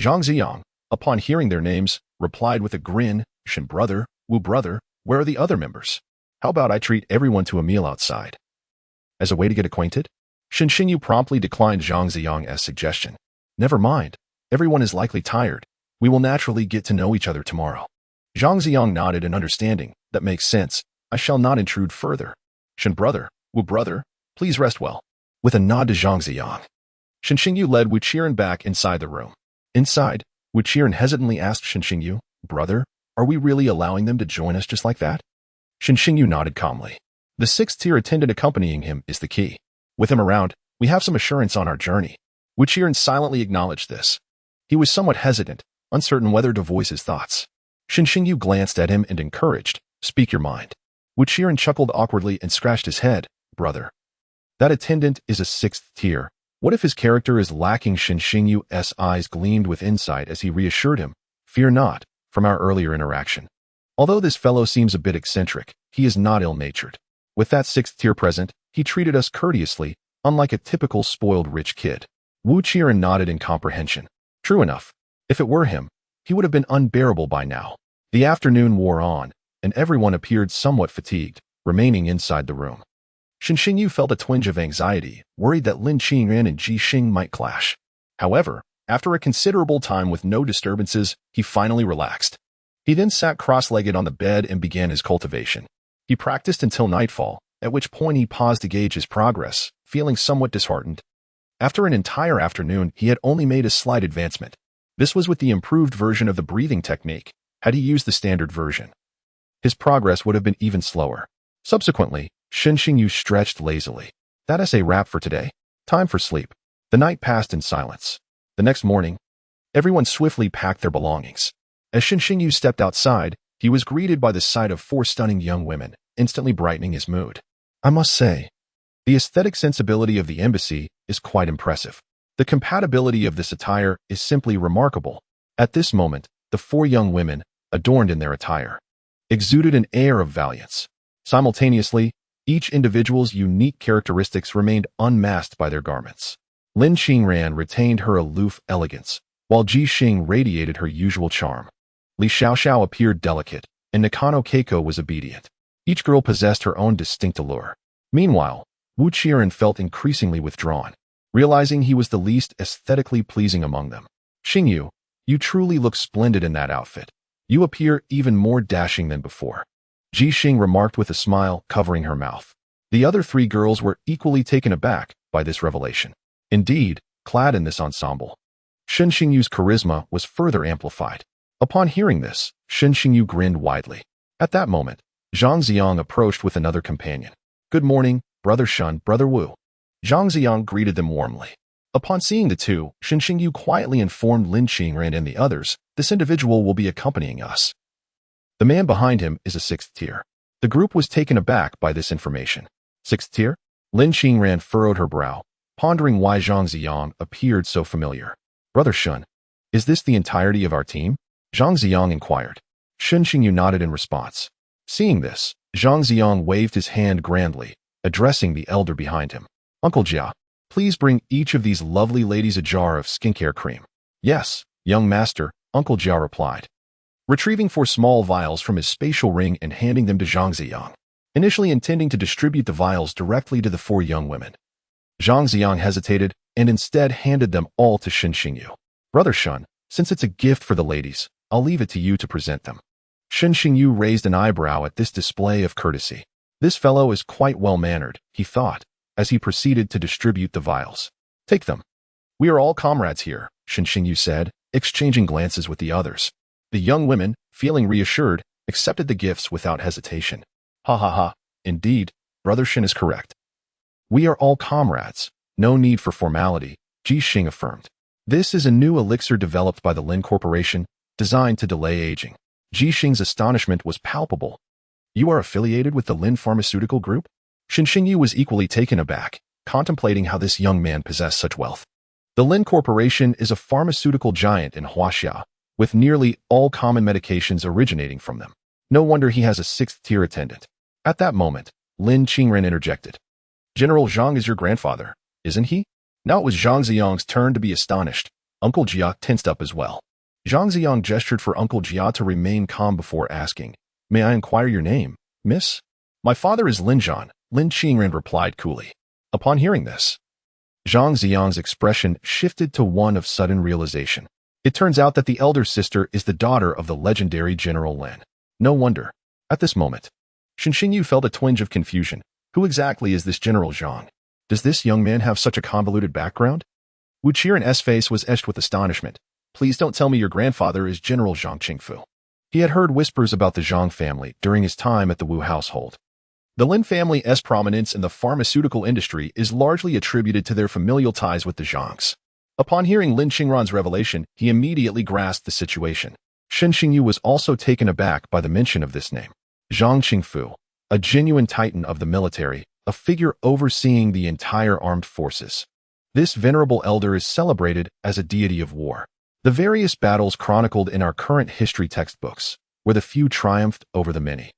Zhang Ziyang, upon hearing their names, replied with a grin, Shen brother, Wu brother, where are the other members? How about I treat everyone to a meal outside? As a way to get acquainted? Shen Xingyu promptly declined Zhang Ziyang's suggestion. Never mind. Everyone is likely tired. We will naturally get to know each other tomorrow. Zhang Ziyang nodded in understanding. That makes sense. I shall not intrude further. Shen brother, Wu brother, please rest well. With a nod to Zhang Ziyang, Shen Xingyu led Wu Qiren back inside the room. Inside, Wu Qiren hesitantly asked Shen Xingyu, brother, are we really allowing them to join us just like that? Shen Xingyu nodded calmly. The 6th-tier attendant accompanying him is the key. With him around, we have some assurance on our journey. Wu Qiren silently acknowledged this. He was somewhat hesitant, uncertain whether to voice his thoughts. Shen Xingyu glanced at him and encouraged, speak your mind. Wu Qiren chuckled awkwardly and scratched his head, brother. That attendant is a 6th tier. What if his character is lacking? Shen Xingyu's eyes gleamed with insight as he reassured him, fear not, from our earlier interaction. Although this fellow seems a bit eccentric, he is not ill-natured. With that 6th tier present, he treated us courteously, unlike a typical spoiled rich kid. Wu Qiren nodded in comprehension. True enough. If it were him, he would have been unbearable by now. The afternoon wore on, and everyone appeared somewhat fatigued, remaining inside the room. Shen Xingyu felt a twinge of anxiety, worried that Lin Qingyan and Ji Xing might clash. However, after a considerable time with no disturbances, he finally relaxed. He then sat cross-legged on the bed and began his cultivation. He practiced until nightfall, at which point he paused to gauge his progress, feeling somewhat disheartened. After an entire afternoon, he had only made a slight advancement. This was with the improved version of the breathing technique. Had he used the standard version, his progress would have been even slower. Subsequently, Shen Xingyu stretched lazily. That is a wrap for today. Time for sleep. The night passed in silence. The next morning, everyone swiftly packed their belongings. As Shen Xingyu stepped outside, he was greeted by the sight of 4 stunning young women, instantly brightening his mood. I must say, the aesthetic sensibility of the embassy is quite impressive. The compatibility of this attire is simply remarkable. At this moment, the 4 young women, adorned in their attire, exuded an air of valiance. Simultaneously, each individual's unique characteristics remained unmasked by their garments. Lin Qingran retained her aloof elegance, while Ji Xing radiated her usual charm. Li Xiaoxiao appeared delicate, and Nakano Keiko was obedient. Each girl possessed her own distinct allure. Meanwhile, Wu Qiren felt increasingly withdrawn, realizing he was the least aesthetically pleasing among them. Xingyu, you truly look splendid in that outfit. You appear even more dashing than before. Ji Xing remarked with a smile, covering her mouth. The other 3 girls were equally taken aback by this revelation. Indeed, clad in this ensemble, Shen Xingyu's charisma was further amplified. Upon hearing this, Shen Xingyu grinned widely. At that moment, Zhang Ziyang approached with another companion. Good morning, Brother Shen, Brother Wu. Zhang Ziyang greeted them warmly. Upon seeing the two, Shen Xingyu quietly informed Lin Qingran and the others, this individual will be accompanying us. The man behind him is a 6th tier. The group was taken aback by this information. 6th tier? Lin Qingran furrowed her brow, pondering why Zhang Ziyang appeared so familiar. Brother Shen, is this the entirety of our team? Zhang Ziyang inquired. Shen Xingyu nodded in response. Seeing this, Zhang Ziyang waved his hand grandly, addressing the elder behind him. Uncle Jia, please bring each of these lovely ladies a jar of skincare cream. Yes, young master, Uncle Jia replied. retrieving 4 small vials from his spatial ring and handing them to Zhang Ziyang, initially intending to distribute the vials directly to the 4 young women. Zhang Ziyang hesitated and instead handed them all to Shen Xingyu. Brother Shun, since it's a gift for the ladies, I'll leave it to you to present them. Shen Xingyu raised an eyebrow at this display of courtesy. This fellow is quite well-mannered, he thought, as he proceeded to distribute the vials. Take them. We are all comrades here, Shen Xingyu said, exchanging glances with the others. The young women, feeling reassured, accepted the gifts without hesitation. Ha ha ha, indeed, Brother Shen is correct. We are all comrades. No need for formality, Ji Xing affirmed. This is a new elixir developed by the Lin Corporation, designed to delay aging. Ji Xing's astonishment was palpable. You are affiliated with the Lin Pharmaceutical Group? Shen Xingyu was equally taken aback, contemplating how this young man possessed such wealth. The Lin Corporation is a pharmaceutical giant in Huaxia, with nearly all common medications originating from them. No wonder he has a 6th-tier attendant. At that moment, Lin Qingren interjected. General Zhang is your grandfather, isn't he? Now it was Zhang Ziyang's turn to be astonished. Uncle Jia tensed up as well. Zhang Ziyang gestured for Uncle Jia to remain calm before asking, May I inquire your name, miss? My father is Lin Zhan, Lin Qingren replied coolly. Upon hearing this, Zhang Ziyang's expression shifted to one of sudden realization. It turns out that the elder sister is the daughter of the legendary General Lin. No wonder. At this moment, Shen Xingyu felt a twinge of confusion. Who exactly is this General Zhang? Does this young man have such a convoluted background? Wu Qiren's face was etched with astonishment. Please don't tell me your grandfather is General Zhang Qingfu. He had heard whispers about the Zhang family during his time at the Wu household. The Lin family's prominence in the pharmaceutical industry is largely attributed to their familial ties with the Zhangs. Upon hearing Lin Qingran's revelation, he immediately grasped the situation. Shen Xingyu was also taken aback by the mention of this name. Zhang Qingfu, a genuine titan of the military, a figure overseeing the entire armed forces. This venerable elder is celebrated as a deity of war. The various battles chronicled in our current history textbooks, where the few triumphed over the many,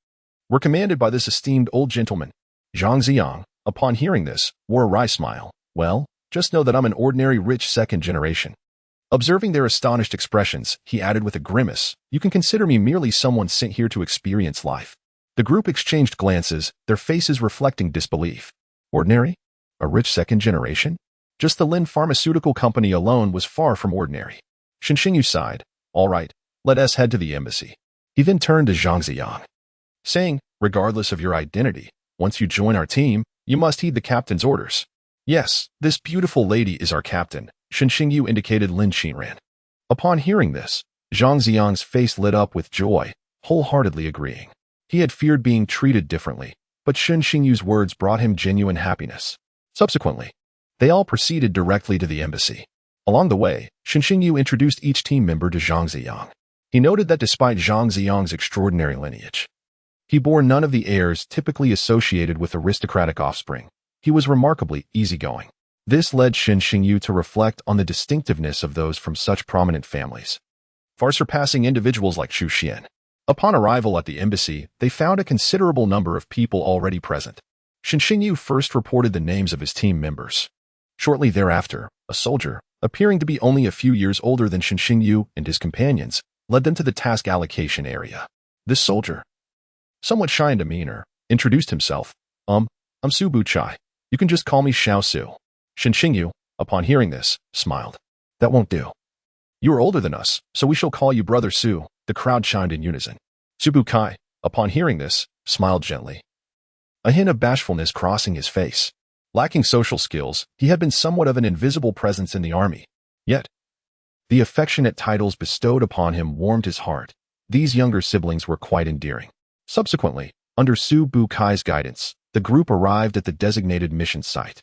were commanded by this esteemed old gentleman. Zhang Ziyang, upon hearing this, wore a wry smile. Well, just know that I'm an ordinary rich 2nd generation. Observing their astonished expressions, he added with a grimace, You can consider me merely someone sent here to experience life. The group exchanged glances, their faces reflecting disbelief. Ordinary? A rich 2nd generation? Just the Lin Pharmaceutical Company alone was far from ordinary. Shen Xingyu sighed. All right, let us head to the embassy. He then turned to Zhang Ziyang, saying, Regardless of your identity, once you join our team, you must heed the captain's orders. Yes, this beautiful lady is our captain, Shen Xingyu indicated Lin Qingran. Upon hearing this, Zhang Ziyang's face lit up with joy, wholeheartedly agreeing. He had feared being treated differently, but Shen Xingyu's words brought him genuine happiness. Subsequently, they all proceeded directly to the embassy. Along the way, Shen Xingyu introduced each team member to Zhang Ziyang. He noted that despite Zhang Ziyang's extraordinary lineage, he bore none of the airs typically associated with aristocratic offspring. He was remarkably easygoing. This led Shen Xingyu to reflect on the distinctiveness of those from such prominent families, far surpassing individuals like Xu Xian. Upon arrival at the embassy, they found a considerable number of people already present. Shen Xingyu first reported the names of his team members. Shortly thereafter, a soldier, appearing to be only a few years older than Shen Xingyu and his companions, led them to the task allocation area. This soldier, somewhat shy in demeanor, introduced himself. I'm Su Buchai. You can just call me Xiao Su. Shen Xingyu, upon hearing this, smiled. That won't do. You are older than us, so we shall call you Brother Su. The crowd chimed in unison. Su Buchai, upon hearing this, smiled gently, a hint of bashfulness crossing his face. Lacking social skills, he had been somewhat of an invisible presence in the army. Yet, the affectionate titles bestowed upon him warmed his heart. These younger siblings were quite endearing. Subsequently, under Su Buchai's guidance, the group arrived at the designated mission site.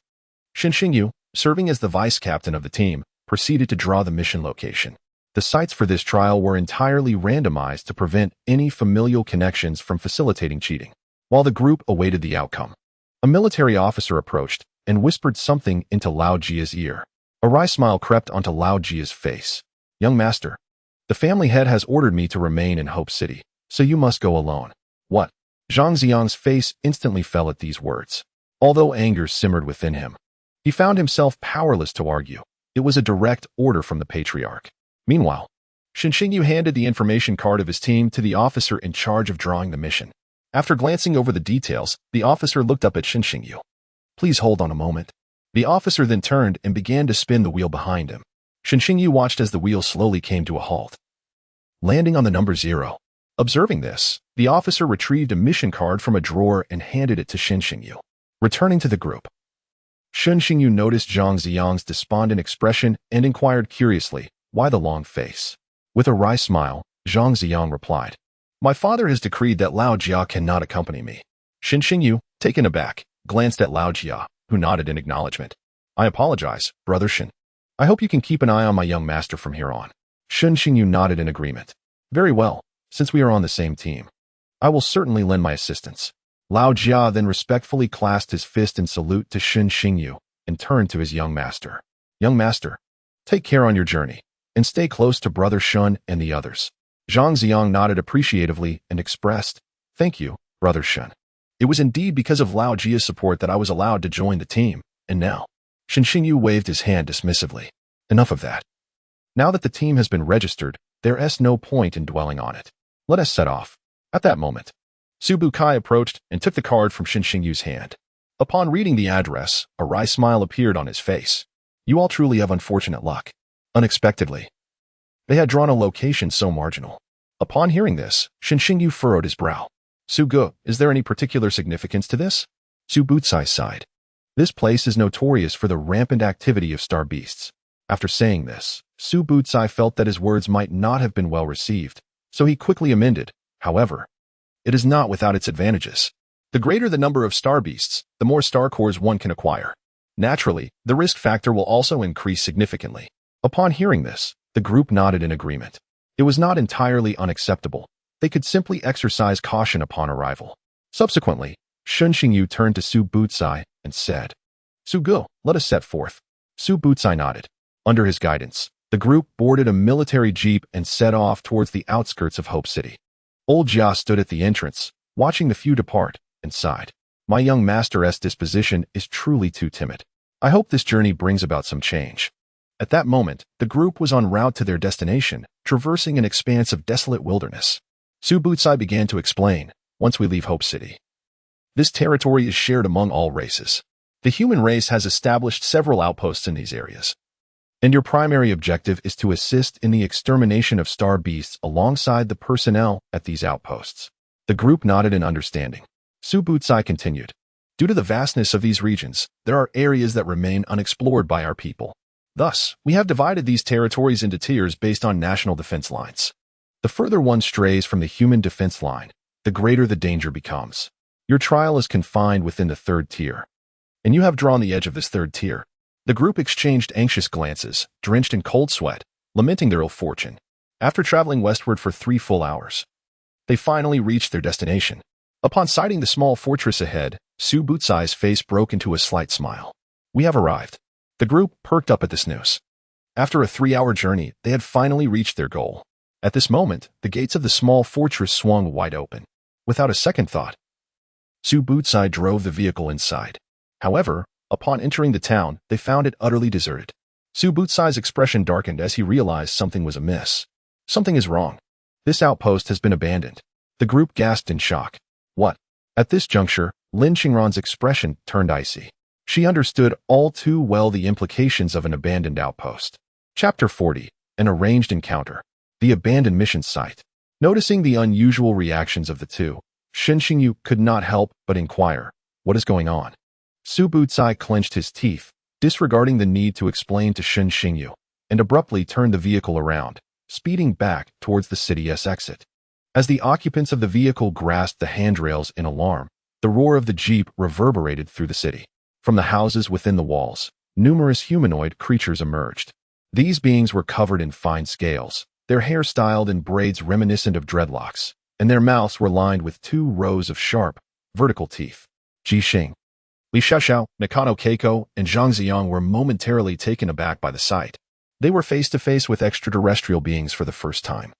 Shen Xingyu, serving as the vice captain of the team, proceeded to draw the mission location. The sites for this trial were entirely randomized to prevent any familial connections from facilitating cheating. While the group awaited the outcome, a military officer approached and whispered something into Lao Jia's ear. A wry smile crept onto Lao Jia's face. Young master, the family head has ordered me to remain in Hope City, so you must go alone. What? Zhang Ziyang's face instantly fell at these words. Although anger simmered within him, he found himself powerless to argue. It was a direct order from the patriarch. Meanwhile, Shen Xingyu handed the information card of his team to the officer in charge of drawing the mission. After glancing over the details, the officer looked up at Shen Xingyu. Please hold on a moment. The officer then turned and began to spin the wheel behind him. Shen Xingyu watched as the wheel slowly came to a halt, landing on the number 0. Observing this, the officer retrieved a mission card from a drawer and handed it to Shen Xingyu. Returning to the group, Shen Xingyu noticed Zhang Ziyang's despondent expression and inquired curiously, why the long face? With a wry smile, Zhang Ziyang replied, My father has decreed that Lao Jia cannot accompany me. Shen Xingyu, taken aback, glanced at Lao Jia, who nodded in acknowledgement. I apologize, Brother Shen. I hope you can keep an eye on my young master from here on. Shen Xingyu nodded in agreement. Very well, since we are on the same team. I will certainly lend my assistance. Lao Jia then respectfully clasped his fist in salute to Shen Xingyu and turned to his young master. Young master, take care on your journey, and stay close to Brother Shen and the others. Zhang Ziyang nodded appreciatively and expressed, Thank you, Brother Shen. It was indeed because of Lao Jia's support that I was allowed to join the team, and now. Shen Xingyu waved his hand dismissively. Enough of that. Now that the team has been registered, there is no point in dwelling on it. Let us set off. At that moment, Su Bukai approached and took the card from Shen Xingyu's hand. Upon reading the address, a wry smile appeared on his face. You all truly have unfortunate luck. Unexpectedly, they had drawn a location so marginal. Upon hearing this, Shen Xingyu furrowed his brow. Su Gu, is there any particular significance to this? Su Butsai sighed. This place is notorious for the rampant activity of star beasts. After saying this, Su Butsai felt that his words might not have been well received, so he quickly amended. However, it is not without its advantages. The greater the number of star beasts, the more star cores one can acquire. Naturally, the risk factor will also increase significantly. Upon hearing this, the group nodded in agreement. It was not entirely unacceptable. They could simply exercise caution upon arrival. Subsequently, Shen Xingyu turned to Su Butsai and said, Su Gu, let us set forth. Su Butsai nodded. Under his guidance, the group boarded a military jeep and set off towards the outskirts of Hope City. Old Jia stood at the entrance, watching the few depart, and sighed. My young master's disposition is truly too timid. I hope this journey brings about some change. At that moment, the group was en route to their destination, traversing an expanse of desolate wilderness. Su Butsai began to explain, once we leave Hope City. This territory is shared among all races. The human race has established several outposts in these areas. And your primary objective is to assist in the extermination of star beasts alongside the personnel at these outposts. The group nodded in understanding. Su Butsai continued. Due to the vastness of these regions, there are areas that remain unexplored by our people. Thus, we have divided these territories into tiers based on national defense lines. The further one strays from the human defense line, the greater the danger becomes. Your trial is confined within the 3rd tier. And you have drawn the edge of this 3rd tier. The group exchanged anxious glances, drenched in cold sweat, lamenting their ill fortune. After traveling westward for 3 full hours, they finally reached their destination. Upon sighting the small fortress ahead, Su Butsai's face broke into a slight smile. We have arrived. The group perked up at this news. After a 3-hour journey, they had finally reached their goal. At this moment, the gates of the small fortress swung wide open. Without a second thought, Su Butsai drove the vehicle inside. However, upon entering the town, they found it utterly deserted. Su Butsai's expression darkened as he realized something was amiss. Something is wrong. This outpost has been abandoned. The group gasped in shock. What? At this juncture, Lin Qingran's expression turned icy. She understood all too well the implications of an abandoned outpost. Chapter 40. An Arranged Encounter. The Abandoned Mission Site. Noticing the unusual reactions of the two, Shen Xingyu could not help but inquire, what is going on? Su Butsai clenched his teeth, disregarding the need to explain to Shen Xingyu, and abruptly turned the vehicle around, speeding back towards the city's exit. As the occupants of the vehicle grasped the handrails in alarm, the roar of the jeep reverberated through the city. From the houses within the walls, numerous humanoid creatures emerged. These beings were covered in fine scales, their hair styled in braids reminiscent of dreadlocks, and their mouths were lined with 2 rows of sharp, vertical teeth. Ji Xing, Li Xiaoxiao, Nakano Keiko, and Zhang Ziyang were momentarily taken aback by the sight. They were face to face with extraterrestrial beings for the first time,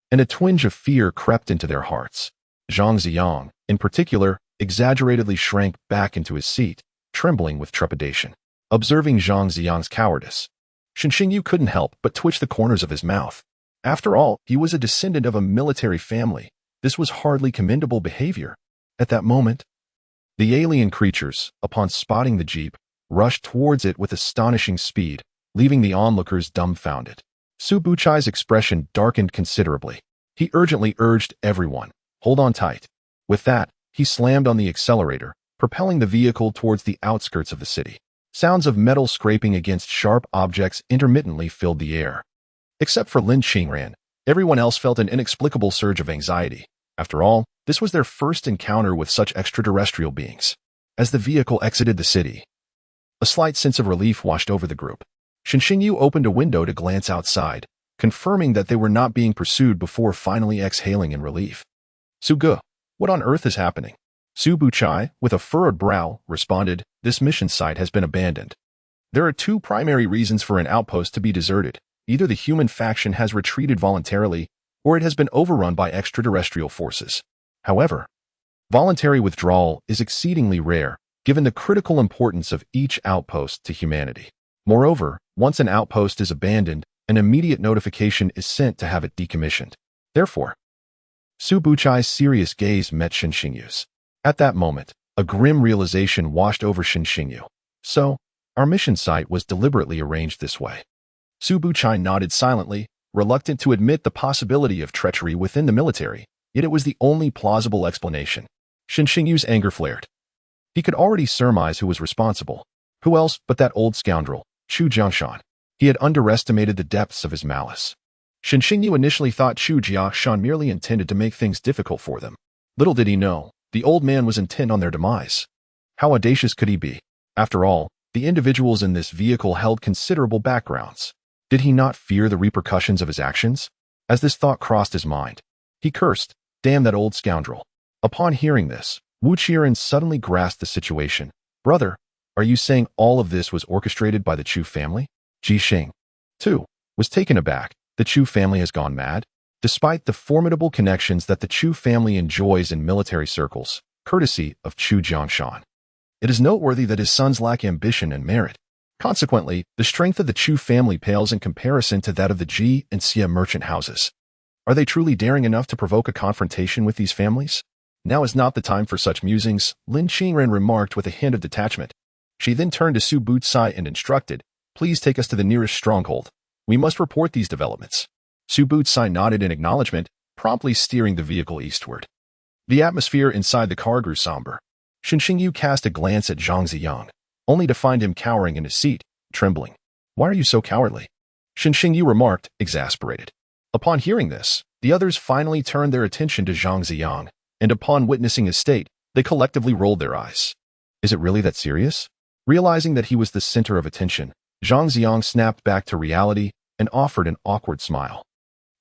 and a twinge of fear crept into their hearts. Zhang Ziyang, in particular, exaggeratedly shrank back into his seat, trembling with trepidation. Observing Zhang Ziyang's cowardice, Shen Xingyu couldn't help but twitch the corners of his mouth. After all, he was a descendant of a military family. This was hardly commendable behavior. At that moment, the alien creatures, upon spotting the jeep, rushed towards it with astonishing speed, leaving the onlookers dumbfounded. Subuchai's expression darkened considerably. He urgently urged everyone, "Hold on tight." With that, he slammed on the accelerator, propelling the vehicle towards the outskirts of the city. Sounds of metal scraping against sharp objects intermittently filled the air. Except for Lin Qingran, everyone else felt an inexplicable surge of anxiety. After all, this was their first encounter with such extraterrestrial beings. As the vehicle exited the city, a slight sense of relief washed over the group. Xinxingyu opened a window to glance outside, confirming that they were not being pursued before finally exhaling in relief. "Suge, what on earth is happening?" Su Buchai, with a furrowed brow, responded, "This mission site has been abandoned. There are two primary reasons for an outpost to be deserted. Either the human faction has retreated voluntarily, or it has been overrun by extraterrestrial forces. However, voluntary withdrawal is exceedingly rare, given the critical importance of each outpost to humanity. Moreover, once an outpost is abandoned, an immediate notification is sent to have it decommissioned. Therefore, Su Buchai's serious gaze met Xinxingyu's. At that moment, a grim realization washed over Xinxingyu. So, our mission site was deliberately arranged this way. Su Buchai nodded silently, reluctant to admit the possibility of treachery within the military, yet it was the only plausible explanation. Xinxingyu's anger flared. He could already surmise who was responsible. Who else but that old scoundrel, Chu Jiangshan? He had underestimated the depths of his malice. Xinxingyu initially thought Chu Jiangshan merely intended to make things difficult for them. Little did he know, the old man was intent on their demise. How audacious could he be? After all, the individuals in this vehicle held considerable backgrounds. Did he not fear the repercussions of his actions? As this thought crossed his mind, he cursed, "Damn that old scoundrel." Upon hearing this, Wu Qiren suddenly grasped the situation. "Brother, are you saying all of this was orchestrated by the Chu family?" Ji Xing, too, was taken aback. The Chu family has gone mad? Despite the formidable connections that the Chu family enjoys in military circles, courtesy of Chu Jiangshan, it is noteworthy that his sons lack ambition and merit. Consequently, the strength of the Chu family pales in comparison to that of the Ji and Xia merchant houses. Are they truly daring enough to provoke a confrontation with these families? Now is not the time for such musings, Lin Qingren remarked with a hint of detachment. She then turned to Su Buchai and instructed, "Please take us to the nearest stronghold. We must report these developments." Su Buchai nodded in acknowledgement, promptly steering the vehicle eastward. The atmosphere inside the car grew somber. Xinxingyu cast a glance at Zhang Ziyang, only to find him cowering in his seat, trembling. "Why are you so cowardly?" Xinxingyu remarked, exasperated. Upon hearing this, the others finally turned their attention to Zhang Ziyang, and upon witnessing his state, they collectively rolled their eyes. Is it really that serious? Realizing that he was the center of attention, Zhang Ziyang snapped back to reality and offered an awkward smile.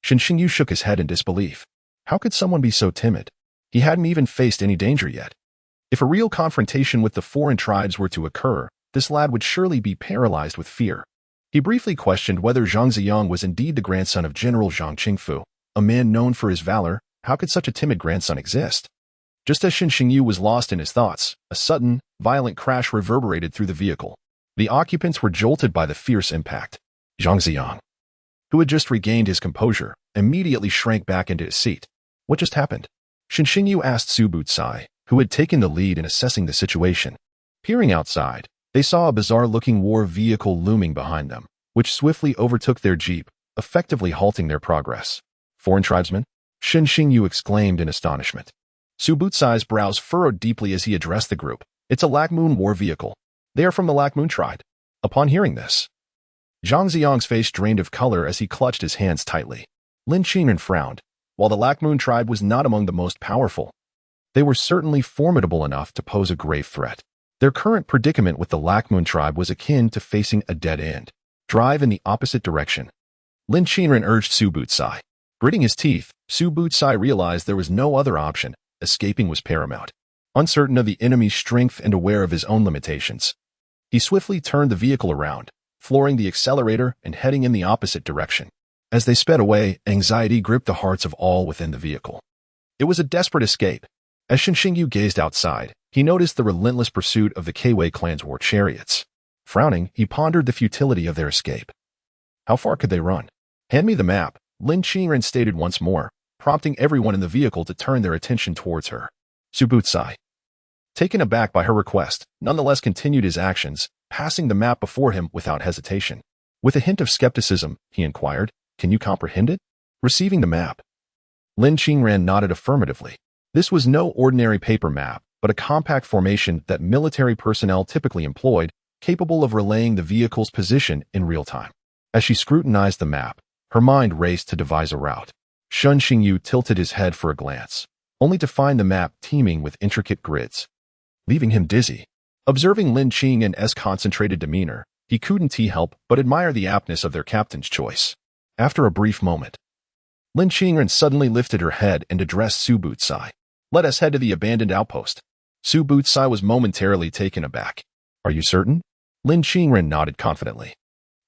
Xinxingyu shook his head in disbelief. How could someone be so timid? He hadn't even faced any danger yet. If a real confrontation with the foreign tribes were to occur, this lad would surely be paralyzed with fear. He briefly questioned whether Zhang Ziyang was indeed the grandson of General Zhang Qingfu, a man known for his valor. How could such a timid grandson exist? Just as Xinxingyu was lost in his thoughts, a sudden, violent crash reverberated through the vehicle. The occupants were jolted by the fierce impact. Zhang Ziyang, who had just regained his composure, immediately shrank back into his seat. What just happened? Xinxingyu asked Su Buchai, who had taken the lead in assessing the situation. Peering outside, they saw a bizarre-looking war vehicle looming behind them, which swiftly overtook their jeep, effectively halting their progress. "Foreign tribesmen?" Xinxingyu exclaimed in astonishment. Su Buchai's brows furrowed deeply as he addressed the group. "It's a Lakmoon war vehicle. They are from the Lakmoon tribe." Upon hearing this, Zhang Ziyang's face drained of color as he clutched his hands tightly. Lin Qingren frowned. While the Lakmoon tribe was not among the most powerful, they were certainly formidable enough to pose a grave threat. Their current predicament with the Lakmoon tribe was akin to facing a dead end. Drive in the opposite direction. Lin Qingren urged Su Buchai. Gritting his teeth, Su Buchai realized there was no other option. Escaping was paramount. Uncertain of the enemy's strength and aware of his own limitations, he swiftly turned the vehicle around, flooring the accelerator and heading in the opposite direction. As they sped away, anxiety gripped the hearts of all within the vehicle. It was a desperate escape. As Xinxingyu gazed outside, he noticed the relentless pursuit of the Kwei clan's war chariots. Frowning, he pondered the futility of their escape. How far could they run? "Hand me the map," Lin Qingren stated once more, prompting everyone in the vehicle to turn their attention towards her. Subutsai, taken aback by her request, nonetheless continued his actions, passing the map before him without hesitation. With a hint of skepticism, he inquired, "Can you comprehend it?" Receiving the map, Lin Qingren nodded affirmatively. This was no ordinary paper map, but a compact formation that military personnel typically employed, capable of relaying the vehicle's position in real time. As she scrutinized the map, her mind raced to devise a route. Shun Xingyu tilted his head for a glance, only to find the map teeming with intricate grids, leaving him dizzy. Observing Lin Qingren's concentrated demeanor, he couldn't help but admire the aptness of their captain's choice. After a brief moment, Lin Qingren suddenly lifted her head and addressed Subutsai. "Let us head to the abandoned outpost." Subutsai was momentarily taken aback. "Are you certain?" Lin Qingren nodded confidently.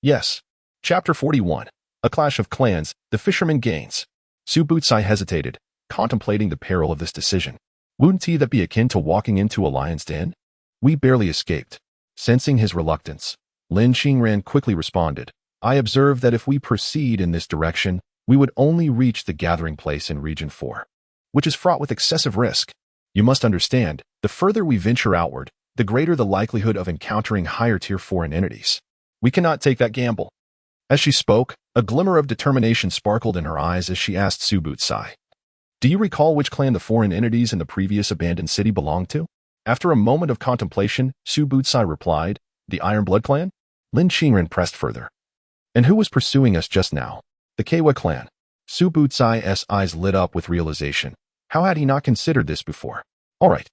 "Yes." Chapter 41. A Clash of Clans, the Fisherman Gains. Subutsai hesitated, contemplating the peril of this decision. Wouldn't that be akin to walking into a lion's den? We barely escaped. Sensing his reluctance, Lin Qingren quickly responded, "I observe that if we proceed in this direction, we would only reach the gathering place in Region 4, which is fraught with excessive risk. You must understand, the further we venture outward, the greater the likelihood of encountering higher-tier foreign entities. We cannot take that gamble." As she spoke, a glimmer of determination sparkled in her eyes as she asked Subutsai, "Do you recall which clan the foreign entities in the previous abandoned city belonged to?" After a moment of contemplation, Subutsai replied, "The Iron Blood clan?" Lin Qingren pressed further. "And who was pursuing us just now?" "The Keiwa clan." Subutsai's eyes lit up with realization. How had he not considered this before? "All right.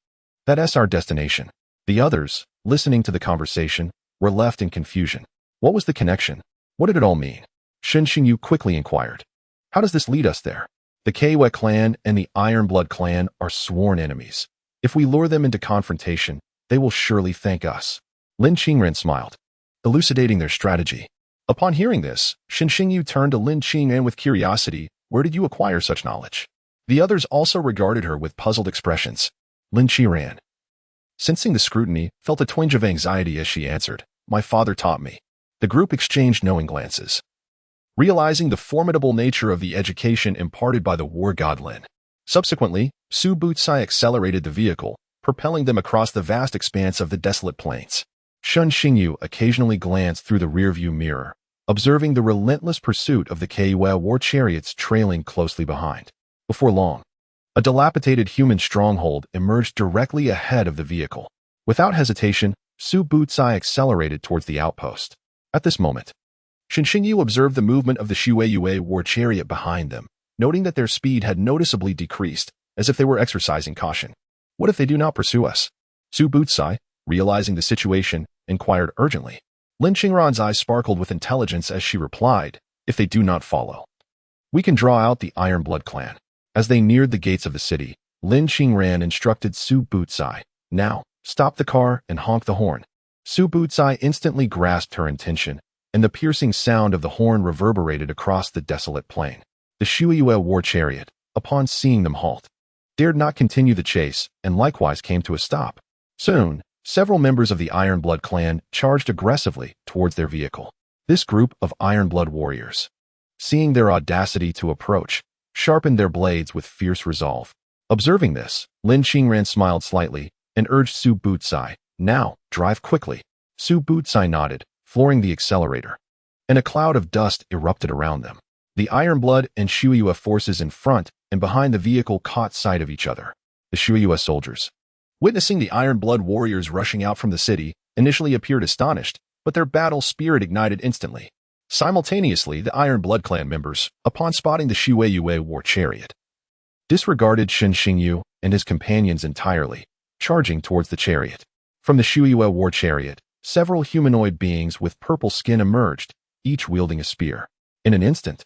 That's our destination." The others, listening to the conversation, were left in confusion. What was the connection? What did it all mean? Shen Xingyu quickly inquired. "How does this lead us there?" "The Keiwa clan and the Iron Blood clan are sworn enemies. If we lure them into confrontation, they will surely thank us." Lin Qingren smiled, elucidating their strategy. Upon hearing this, Shen Xingyu turned to Lin Qingren with curiosity. "Where did you acquire such knowledge?" The others also regarded her with puzzled expressions. Lin Qingren, sensing the scrutiny, felt a twinge of anxiety as she answered, "My father taught me." The group exchanged knowing glances, realizing the formidable nature of the education imparted by the war god Lin. Subsequently, Subutsai accelerated the vehicle, propelling them across the vast expanse of the desolate plains. Shun Xingyu occasionally glanced through the rearview mirror, observing the relentless pursuit of the Keiwa war chariots trailing closely behind. Before long, a dilapidated human stronghold emerged directly ahead of the vehicle. Without hesitation, Subutsai accelerated towards the outpost. At this moment, Shen Xingyu observed the movement of the Shueyue war chariot behind them, noting that their speed had noticeably decreased, as if they were exercising caution. "What if they do not pursue us?" Subutsai, realizing the situation, inquired urgently. Lin Qingren's eyes sparkled with intelligence as she replied, "If they do not follow, we can draw out the Iron Blood clan." As they neared the gates of the city, Lin Qingren instructed Subutsai, "Now, stop the car and honk the horn." Subutsai instantly grasped her intention, and the piercing sound of the horn reverberated across the desolate plain. The Shueyue war chariot, upon seeing them halt, dared not continue the chase and likewise came to a stop. Soon, several members of the Iron Blood clan charged aggressively towards their vehicle. This group of Iron Blood warriors, seeing their audacity to approach, sharpened their blades with fierce resolve. Observing this, Lin Qingren smiled slightly and urged Subutsai, "Now, drive quickly." Subutsai nodded, flooring the accelerator, and a cloud of dust erupted around them. The Iron Blood and Shueyue forces in front and behind the vehicle caught sight of each other. The Shueyue soldiers, witnessing the Iron Blood warriors rushing out from the city, initially appeared astonished, but their battle spirit ignited instantly. Simultaneously, the Iron Blood clan members, upon spotting the Shueyue war chariot, disregarded Shen Xingyu and his companions entirely, charging towards the chariot. From the Shueyue war chariot, several humanoid beings with purple skin emerged, each wielding a spear. In an instant,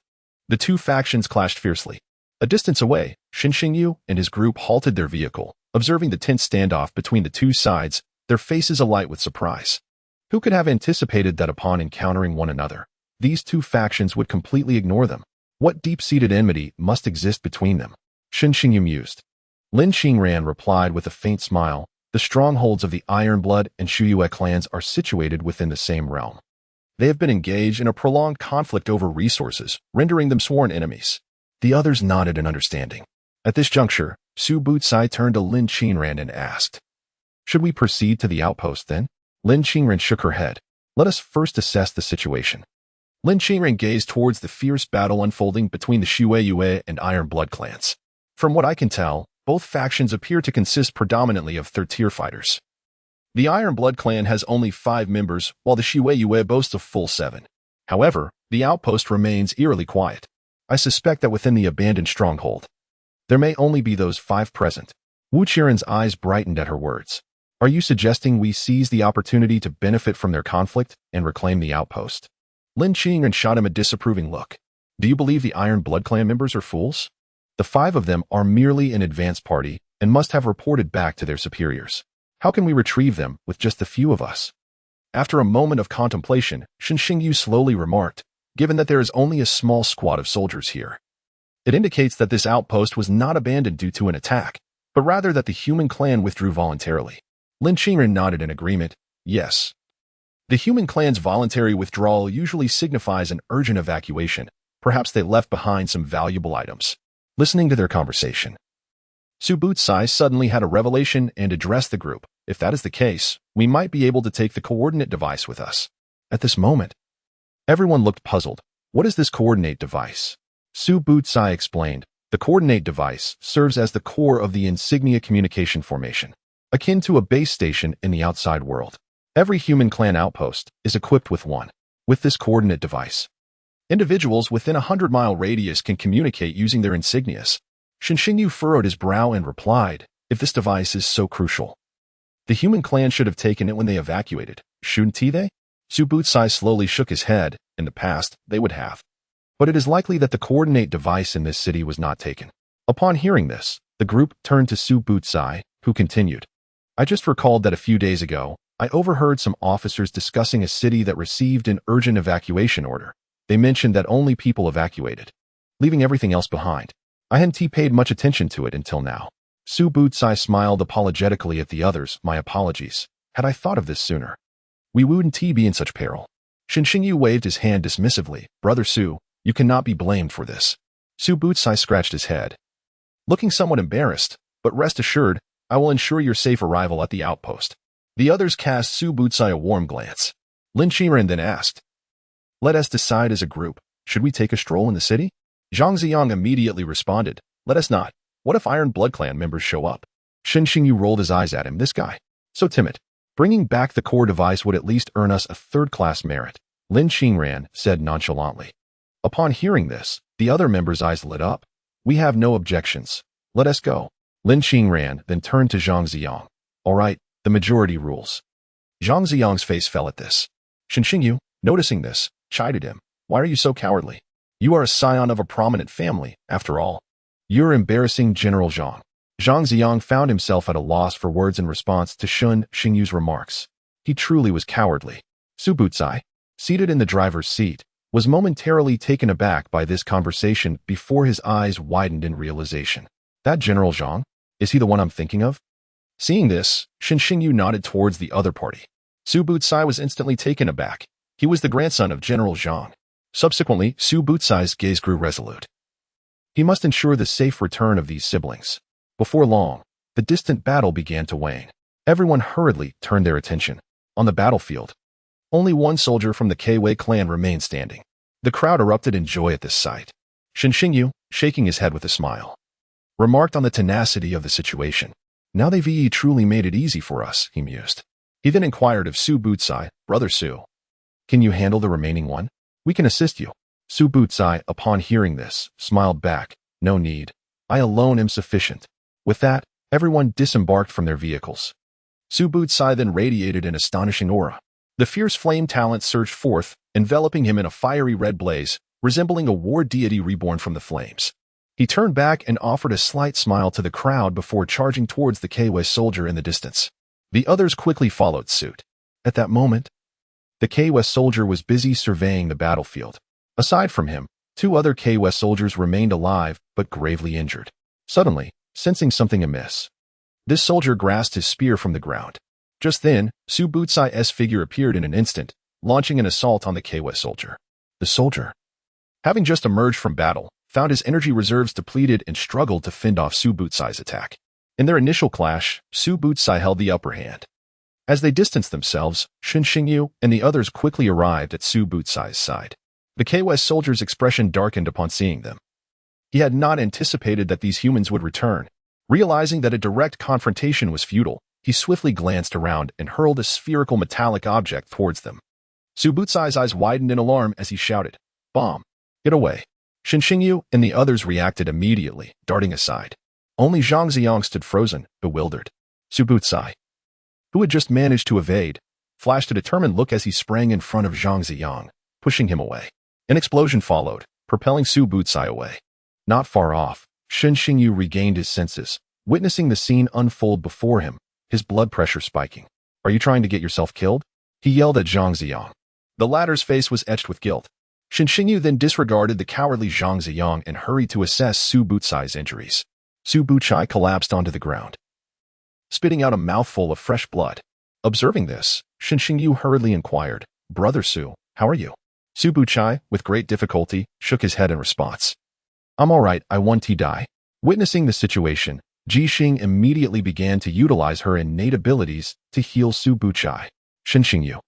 the two factions clashed fiercely. A distance away, Shen Xingyu and his group halted their vehicle, observing the tense standoff between the two sides, their faces alight with surprise. Who could have anticipated that upon encountering one another, these two factions would completely ignore them? What deep-seated enmity must exist between them? Shen Xingyu mused. Lin Qingren replied with a faint smile, "The strongholds of the Iron Blood and Shueyue clans are situated within the same realm. They have been engaged in a prolonged conflict over resources, rendering them sworn enemies. The others nodded in understanding. At this juncture, Su Butsai turned to Lin Qingran and asked, "Should we proceed to the outpost then?" Lin Qingran shook her head. "Let us first assess the situation." Lin Qingran gazed towards the fierce battle unfolding between the Shueyue and Iron Blood clans. From what I can tell, both factions appear to consist predominantly of third-tier fighters. The Iron Blood clan has only 5 members, while the Shueyue boasts a full 7. However, the outpost remains eerily quiet. I suspect that within the abandoned stronghold, there may only be those 5 present. Wu Qiren's eyes brightened at her words. "Are you suggesting we seize the opportunity to benefit from their conflict and reclaim the outpost?" Lin Qingran shot him a disapproving look. "Do you believe the Iron Blood clan members are fools? The 5 of them are merely an advance party and must have reported back to their superiors. How can we retrieve them with just a few of us?" After a moment of contemplation, Shen Xingyu slowly remarked, "Given that there is only a small squad of soldiers here, it indicates that this outpost was not abandoned due to an attack, but rather that the human clan withdrew voluntarily." Lin Qingran nodded in agreement. "Yes. The human clan's voluntary withdrawal usually signifies an urgent evacuation. Perhaps they left behind some valuable items." Listening to their conversation, Su Butsai suddenly had a revelation and addressed the group. "If that is the case, we might be able to take the coordinate device with us." At this moment, everyone looked puzzled. "What is this coordinate device?" Su Butsai explained. "The coordinate device serves as the core of the insignia communication formation, akin to a base station in the outside world. Every human clan outpost is equipped with one. With this coordinate device, individuals within a 100-mile radius can communicate using their insignias." Shen Xingyu furrowed his brow and replied, "If this device is so crucial, the human clan should have taken it when they evacuated, shouldn't they?" Su Butsai slowly shook his head. "In the past, they would have. But it is likely that the coordinate device in this city was not taken." Upon hearing this, the group turned to Su Butsai, who continued, "I just recalled that a few days ago, I overheard some officers discussing a city that received an urgent evacuation order. They mentioned that only people evacuated, leaving everything else behind. I hadn't paid much attention to it until now." Su Butsai smiled apologetically at the others. "My apologies. Had I thought of this sooner, we wouldn't be in such peril." Shen Xingyu waved his hand dismissively. "Brother Su, you cannot be blamed for this." Su Butsai scratched his head, looking somewhat embarrassed, "But rest assured, I will ensure your safe arrival at the outpost." The others cast Su Butsai a warm glance. Lin Qingran then asked, "Let us decide as a group. Should we take a stroll in the city?" Zhang Ziyang immediately responded, "Let us not. What if Iron Blood clan members show up?" Shen Xingyu rolled his eyes at him. "This guy, so timid. Bringing back the core device would at least earn us a 3rd-class merit," Lin Qingran said nonchalantly. Upon hearing this, the other members' eyes lit up. "We have no objections. Let us go." Lin Qingran then turned to Zhang Ziyang. "All right, the majority rules." Zhang Ziyang's face fell at this. Shen Xingyu, noticing this, chided him. "Why are you so cowardly? You are a scion of a prominent family, after all. You're embarrassing General Zhang." Zhang Ziyang found himself at a loss for words in response to Shen Xingyu's remarks. He truly was cowardly. Su Butsai, seated in the driver's seat, was momentarily taken aback by this conversation before his eyes widened in realization. "That General Zhang? Is he the one I'm thinking of?" Seeing this, Shen Xingyu nodded towards the other party. Su Butsai was instantly taken aback. He was the grandson of General Zhang. Subsequently, Su Butsai's gaze grew resolute. He must ensure the safe return of these siblings. Before long, the distant battle began to wane. Everyone hurriedly turned their attention. On the battlefield, only one soldier from the Kwei clan remained standing. The crowd erupted in joy at this sight. Shen Xingyu, shaking his head with a smile, remarked on the tenacity of the situation. "Now they've truly made it easy for us," he mused. He then inquired of Su Butsai, "Brother Su, can you handle the remaining one? We can assist you." Su Butsai, upon hearing this, smiled back. "No need. I alone am sufficient." With that, everyone disembarked from their vehicles. Su Butsai then radiated an astonishing aura. The fierce flame talent surged forth, enveloping him in a fiery red blaze, resembling a war deity reborn from the flames. He turned back and offered a slight smile to the crowd before charging towards the Kwei soldier in the distance. The others quickly followed suit. At that moment, the Kwei soldier was busy surveying the battlefield. Aside from him, 2 other Kwei soldiers remained alive but gravely injured. Suddenly, sensing something amiss, this soldier grasped his spear from the ground. Just then, Su Butsai's figure appeared in an instant, launching an assault on the Keiwa soldier. The soldier, having just emerged from battle, found his energy reserves depleted and struggled to fend off Su Butsai's attack. In their initial clash, Su Butsai held the upper hand. As they distanced themselves, Shen Xingyu and the others quickly arrived at Su Butsai's side. The Keiwa soldier's expression darkened upon seeing them. He had not anticipated that these humans would return. Realizing that a direct confrontation was futile, he swiftly glanced around and hurled a spherical metallic object towards them. Su Butsai's eyes widened in alarm as he shouted, "Bomb! Get away!" Shen Xingyu and the others reacted immediately, darting aside. Only Zhang Ziyang stood frozen, bewildered. Su Butsai, who had just managed to evade, flashed a determined look as he sprang in front of Zhang Ziyang, pushing him away. An explosion followed, propelling Su Butsai away. Not far off, Shen Xingyu regained his senses, witnessing the scene unfold before him, his blood pressure spiking. "Are you trying to get yourself killed?" he yelled at Zhang Ziyang. The latter's face was etched with guilt. Shen Xingyu then disregarded the cowardly Zhang Ziyang and hurried to assess Su Butsai's injuries. Su Butsai collapsed onto the ground, spitting out a mouthful of fresh blood. Observing this, Shen Xingyu hurriedly inquired, "Brother Su, how are you?" Su Butsai, with great difficulty, shook his head in response. "I'm all right, I want to die." Witnessing the situation, Ji Xing immediately began to utilize her innate abilities to heal Su Butsai. Shen Xingyu,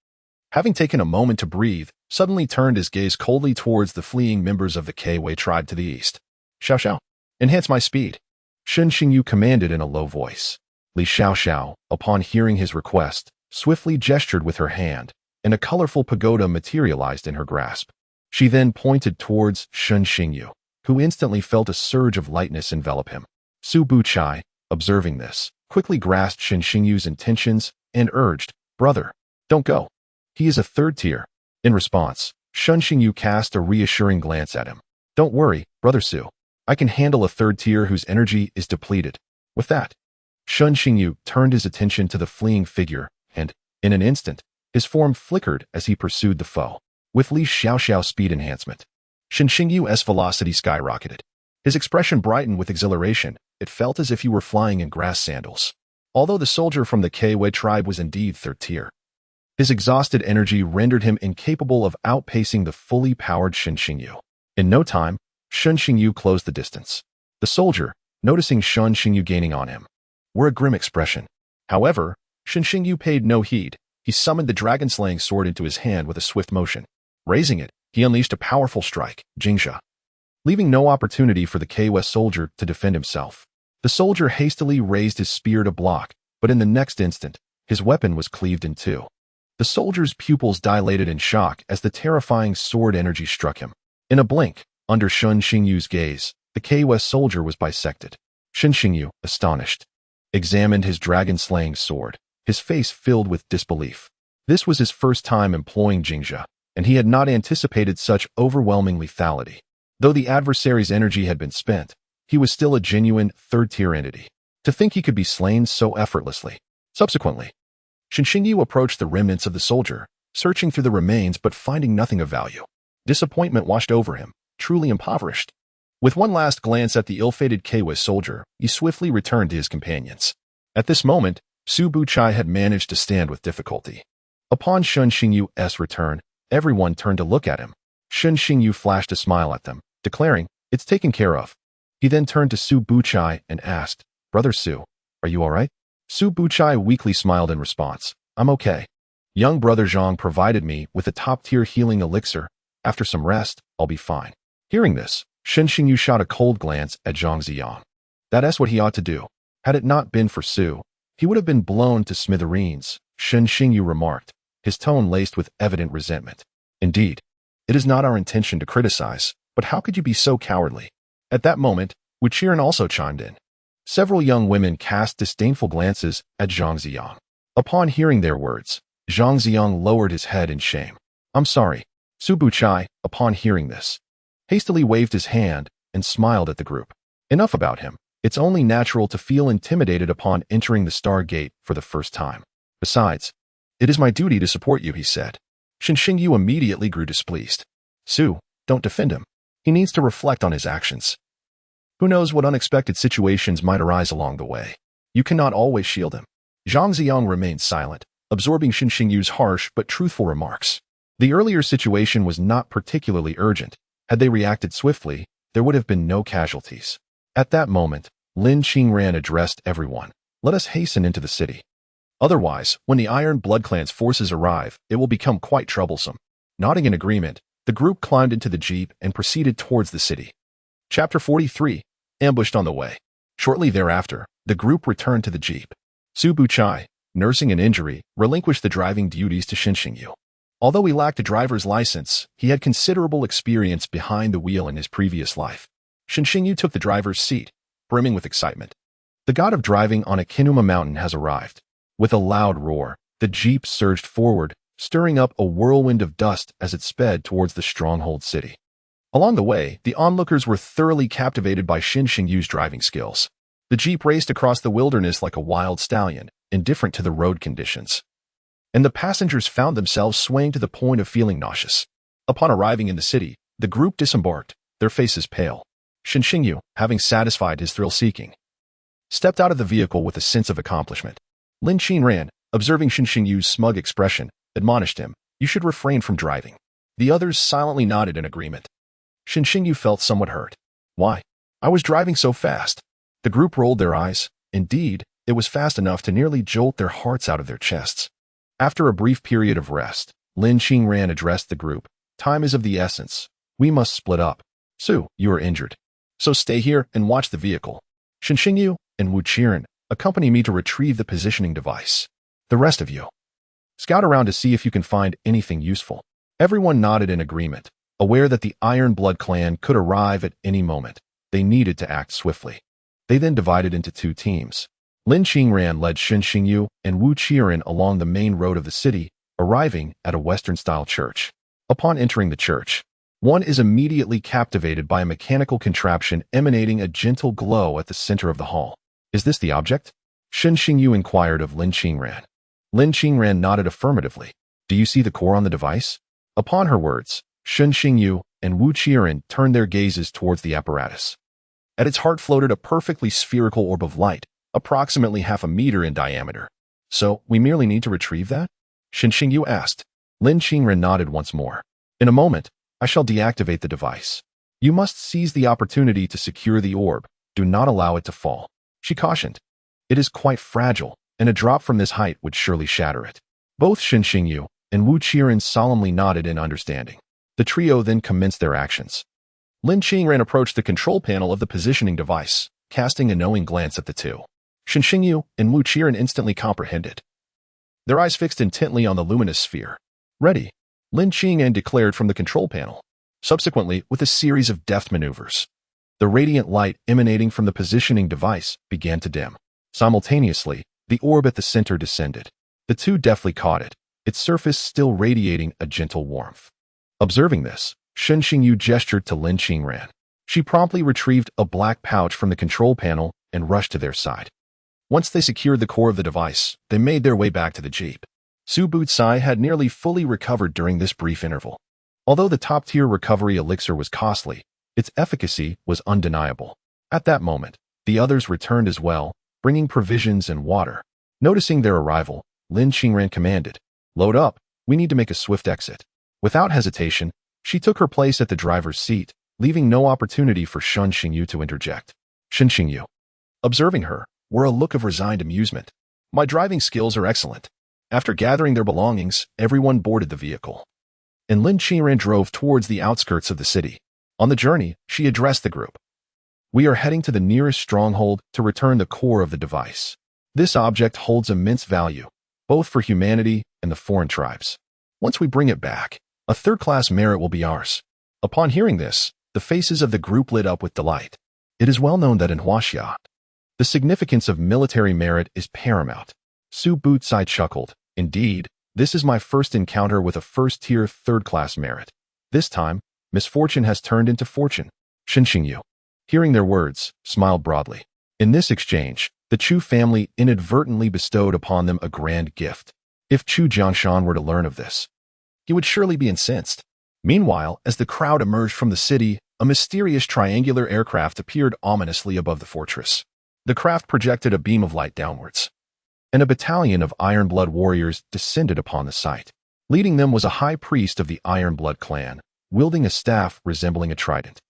having taken a moment to breathe, suddenly turned his gaze coldly towards the fleeing members of the Keiwa tribe to the east. "Xiao Xiao, enhance my speed," Shen Xingyu commanded in a low voice. Li Xiao Xiao, upon hearing his request, swiftly gestured with her hand, and a colorful pagoda materialized in her grasp. She then pointed towards Shen Xingyu, who instantly felt a surge of lightness envelop him. Su Butsai, observing this, quickly grasped Shen Xingyu's intentions and urged, "Brother, don't go. He is a third tier." In response, Shen Xingyu cast a reassuring glance at him. "Don't worry, Brother Su. I can handle a third tier whose energy is depleted." With that, Shen Xingyu turned his attention to the fleeing figure, and, in an instant, his form flickered as he pursued the foe. With Li Xiaoxiao's speed enhancement, Shen Xingyu's velocity skyrocketed. His expression brightened with exhilaration. It felt as if he were flying in grass sandals. Although the soldier from the Keiwa tribe was indeed third tier, his exhausted energy rendered him incapable of outpacing the fully powered Shen Xingyu. In no time, Shen Xingyu closed the distance. The soldier, noticing Shen Xingyu gaining on him, wore a grim expression. However, Shen Xingyu paid no heed. He summoned the dragon-slaying sword into his hand with a swift motion. Raising it, he unleashed a powerful strike, Jingxia, leaving no opportunity for the Keiwa soldier to defend himself. The soldier hastily raised his spear to block, but in the next instant, his weapon was cleaved in two. The soldier's pupils dilated in shock as the terrifying sword energy struck him. In a blink, under Shen Xingyu's gaze, the Keiwa soldier was bisected. Shen Xingyu, astonished, examined his dragon-slaying sword, his face filled with disbelief. This was his first time employing Jingxia, and he had not anticipated such overwhelming lethality. Though the adversary's energy had been spent, he was still a genuine third-tier entity. To think he could be slain so effortlessly. Subsequently, Shen Xingyu approached the remnants of the soldier, searching through the remains but finding nothing of value. Disappointment washed over him, truly impoverished. With one last glance at the ill-fated Keiwa soldier, he swiftly returned to his companions. At this moment, Su Butsai had managed to stand with difficulty. Upon Shen Xingyu's return, everyone turned to look at him. Shen Xingyu flashed a smile at them, declaring, "It's taken care of." He then turned to Su Butsai and asked, "Brother Su, are you all right?" Su Butsai weakly smiled in response, "I'm okay. Young brother Zhang provided me with a top-tier healing elixir. After some rest, I'll be fine." Hearing this, Shen Xingyu shot a cold glance at Zhang Ziyang. That's what he ought to do. Had it not been for Su, he would have been blown to smithereens, Shen Xingyu remarked, his tone laced with evident resentment. "Indeed, it is not our intention to criticize, but how could you be so cowardly?" At that moment, Wuqiren also chimed in. Several young women cast disdainful glances at Zhang Ziyang. Upon hearing their words, Zhang Ziyang lowered his head in shame. "I'm sorry." Su Butsai, upon hearing this, hastily waved his hand and smiled at the group. Enough about him. It's only natural to feel intimidated upon entering the Star Gate for the first time. Besides, it is my duty to support you, he said. Shen Xingyu immediately grew displeased. "Su, don't defend him. He needs to reflect on his actions. Who knows what unexpected situations might arise along the way. You cannot always shield him." Zhang Ziyang remained silent, absorbing Shen Xingyu's harsh but truthful remarks. The earlier situation was not particularly urgent. Had they reacted swiftly, there would have been no casualties. At that moment, Lin Qingran addressed everyone. Let us hasten into the city. Otherwise, when the Iron Blood Clan's forces arrive, it will become quite troublesome. Nodding in agreement, the group climbed into the jeep and proceeded towards the city. Chapter 43. Ambushed on the way. Shortly thereafter, the group returned to the jeep. Su Buchai, nursing an injury, relinquished the driving duties to Shin Xingyu. Although he lacked a driver's license, he had considerable experience behind the wheel in his previous life. Shin Xingyu took the driver's seat, brimming with excitement. The god of driving on Akinuma Mountain has arrived. With a loud roar, the jeep surged forward, stirring up a whirlwind of dust as it sped towards the stronghold city. Along the way, the onlookers were thoroughly captivated by Shin Xingyu's driving skills. The jeep raced across the wilderness like a wild stallion, indifferent to the road conditions. And the passengers found themselves swaying to the point of feeling nauseous. Upon arriving in the city, the group disembarked, their faces pale. Shin Xingyu, having satisfied his thrill-seeking, stepped out of the vehicle with a sense of accomplishment. Lin Qingran, observing Shin Xingyu's smug expression, admonished him, "You should refrain from driving." The others silently nodded in agreement. Shin Xingyu felt somewhat hurt. Why? I was driving so fast. The group rolled their eyes. Indeed, it was fast enough to nearly jolt their hearts out of their chests. After a brief period of rest, Lin Qingran addressed the group. Time is of the essence. We must split up. Su, you are injured. So stay here and watch the vehicle. Shin Xingyu and Wu Qiren, accompany me to retrieve the positioning device. The rest of you, scout around to see if you can find anything useful. Everyone nodded in agreement, aware that the Iron Blood Clan could arrive at any moment. They needed to act swiftly. They then divided into two teams. Lin Qingran led Shin Xingyu and Wu Qiren along the main road of the city, arriving at a Western-style church. Upon entering the church, one is immediately captivated by a mechanical contraption emanating a gentle glow at the center of the hall. Is this the object? Shin Xingyu inquired of Lin Qingran. Lin Qingran nodded affirmatively. Do you see the core on the device? Upon her words, Shin Xingyu and Wu Qiren turned their gazes towards the apparatus. At its heart floated a perfectly spherical orb of light, approximately half a meter in diameter. So, we merely need to retrieve that? Shin Xingyu asked. Lin Qingran nodded once more. In a moment, I shall deactivate the device. You must seize the opportunity to secure the orb. Do not allow it to fall. She cautioned. It is quite fragile, and a drop from this height would surely shatter it. Both Shin Xingyu and Wu Qiren solemnly nodded in understanding. The trio then commenced their actions. Lin Qingran approached the control panel of the positioning device, casting a knowing glance at the two. Shin Xingyu and Wu Qiren instantly comprehended. Their eyes fixed intently on the luminous sphere. Ready, Lin Qingran declared from the control panel. Subsequently, with a series of deft maneuvers, the radiant light emanating from the positioning device began to dim. Simultaneously, the orb at the center descended. The two deftly caught it, its surface still radiating a gentle warmth. Observing this, Shin Xingyu gestured to Lin Qingran. She promptly retrieved a black pouch from the control panel and rushed to their side. Once they secured the core of the device, they made their way back to the jeep. Su Buchai had nearly fully recovered during this brief interval. Although the top-tier recovery elixir was costly, its efficacy was undeniable. At that moment, the others returned as well, bringing provisions and water. Noticing their arrival, Lin Qingran commanded, "Load up, we need to make a swift exit." Without hesitation, she took her place at the driver's seat, leaving no opportunity for Shin Xingyu to interject. Shin Xingyu, observing her, wore a look of resigned amusement. My driving skills are excellent. After gathering their belongings, everyone boarded the vehicle. And Lin Qingran drove towards the outskirts of the city. On the journey, she addressed the group. We are heading to the nearest stronghold to return the core of the device. This object holds immense value, both for humanity and the foreign tribes. Once we bring it back, a third-class merit will be ours. Upon hearing this, the faces of the group lit up with delight. It is well known that in Huaxia, the significance of military merit is paramount. Su Buchai chuckled. Indeed, this is my first encounter with a first-tier third-class merit. This time, misfortune has turned into fortune. Shin Xingyu, hearing their words, smiled broadly. In this exchange, the Chu family inadvertently bestowed upon them a grand gift. If Chu Jianshan were to learn of this, he would surely be incensed. Meanwhile, as the crowd emerged from the city, a mysterious triangular aircraft appeared ominously above the fortress. The craft projected a beam of light downwards, and a battalion of iron-blood warriors descended upon the site. Leading them was a high priest of the Iron Blood clan, wielding a staff resembling a trident,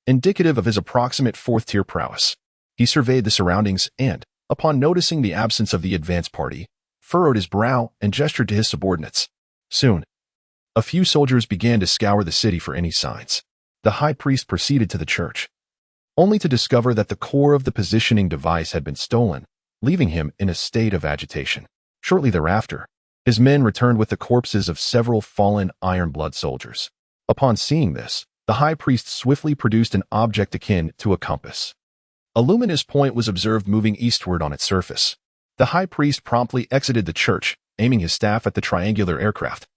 indicative of his approximate fourth-tier prowess. He surveyed the surroundings and, upon noticing the absence of the advance party, furrowed his brow and gestured to his subordinates. Soon, a few soldiers began to scour the city for any signs. The high priest proceeded to the church, only to discover that the core of the positioning device had been stolen, leaving him in a state of agitation. Shortly thereafter, his men returned with the corpses of several fallen Iron Blood soldiers. Upon seeing this, the high priest swiftly produced an object akin to a compass. A luminous point was observed moving eastward on its surface. The high priest promptly exited the church, aiming his staff at the triangular aircraft,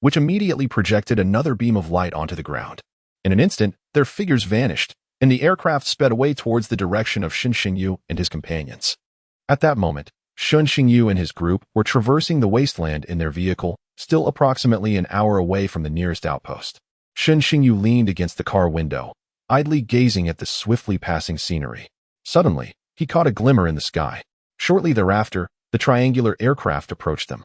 which immediately projected another beam of light onto the ground. In an instant, their figures vanished, and the aircraft sped away towards the direction of Shen Xingyu and his companions. At that moment, Shen Xingyu and his group were traversing the wasteland in their vehicle, still approximately an hour away from the nearest outpost. Shen Xingyu leaned against the car window, idly gazing at the swiftly passing scenery. Suddenly, he caught a glimmer in the sky. Shortly thereafter, the triangular aircraft approached them.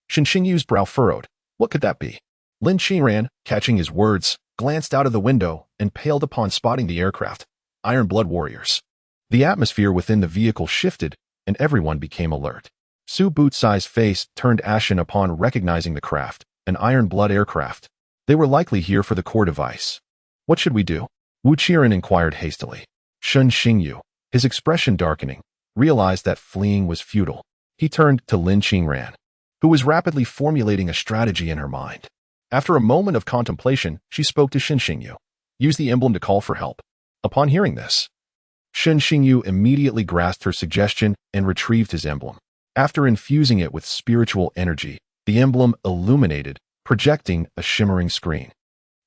Shen Xingyu's brow furrowed. What could that be? Lin Qingran, catching his words, glanced out of the window and paled upon spotting the aircraft. Iron Blood warriors. The atmosphere within the vehicle shifted, and everyone became alert. Su Butsai's face turned ashen upon recognizing the craft, an Iron Blood aircraft. They were likely here for the core device. What should we do? Wu Qiren inquired hastily. Shen Xingyu, his expression darkening, realized that fleeing was futile. He turned to Lin Qingran, who was rapidly formulating a strategy in her mind. After a moment of contemplation, she spoke to Shen Xingyu. Use the emblem to call for help. Upon hearing this, Shen Xingyu immediately grasped her suggestion and retrieved his emblem. After infusing it with spiritual energy, the emblem illuminated, projecting a shimmering screen.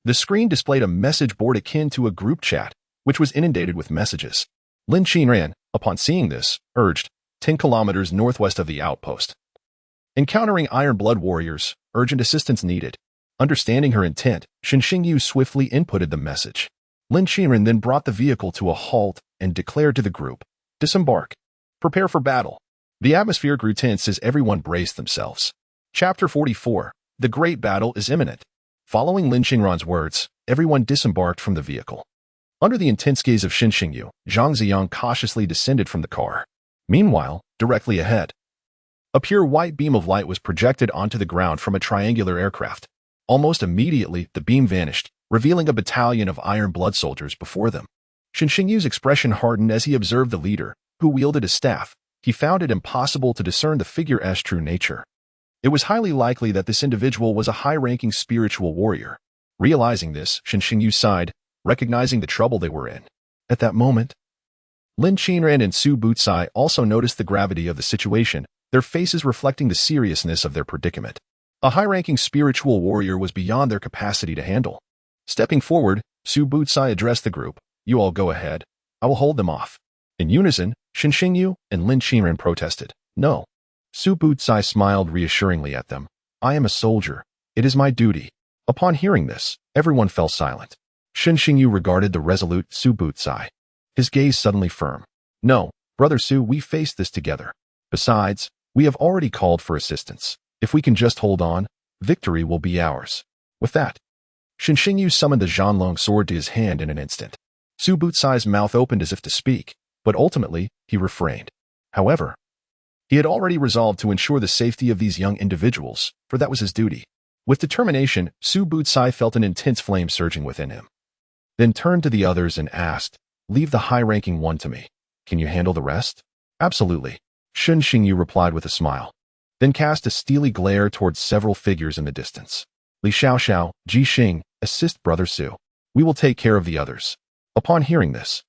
The screen displayed a message board akin to a group chat, which was inundated with messages. Lin Qingran, upon seeing this, urged, 10 kilometers northwest of the outpost. Encountering Iron Blood warriors, urgent assistance needed. Understanding her intent, Shen Xingyu swiftly inputted the message. Lin Qingran then brought the vehicle to a halt and declared to the group, disembark. Prepare for battle. The atmosphere grew tense as everyone braced themselves. Chapter 44. The Great Battle is imminent. Following Lin Qingran's words, everyone disembarked from the vehicle. Under the intense gaze of Shen Xingyu, Zhang Ziyang cautiously descended from the car. Meanwhile, directly ahead, a pure white beam of light was projected onto the ground from a triangular aircraft. Almost immediately, the beam vanished, revealing a battalion of Iron Blood soldiers before them. Shen Xingyu's expression hardened as he observed the leader, who wielded a staff. He found it impossible to discern the figure's true nature. It was highly likely that this individual was a high-ranking spiritual warrior. Realizing this, Shen Xingyu sighed, recognizing the trouble they were in. At that moment, Lin Qingran and Su Butsai also noticed the gravity of the situation, their faces reflecting the seriousness of their predicament. A high-ranking spiritual warrior was beyond their capacity to handle. Stepping forward, Su Butsai addressed the group. You all go ahead. I will hold them off. In unison, Shen Xingyu and Lin Qingran protested. No. Su Butsai smiled reassuringly at them. I am a soldier. It is my duty. Upon hearing this, everyone fell silent. Shen Xingyu regarded the resolute Su Butsai, his gaze suddenly firm. No, Brother Su, we face this together. Besides, we have already called for assistance. If we can just hold on, victory will be ours. With that, Shen Xingyu summoned the Zhanlong sword to his hand in an instant. Su Butsai's mouth opened as if to speak, but ultimately, he refrained. However, he had already resolved to ensure the safety of these young individuals, for that was his duty. With determination, Su Butsai felt an intense flame surging within him. Then turned to the others and asked, leave the high-ranking one to me. Can you handle the rest? Absolutely. Shen Xingyu replied with a smile, then cast a steely glare towards several figures in the distance. Li Xiaoxiao, Ji Xing, assist Brother Su. We will take care of the others. Upon hearing this,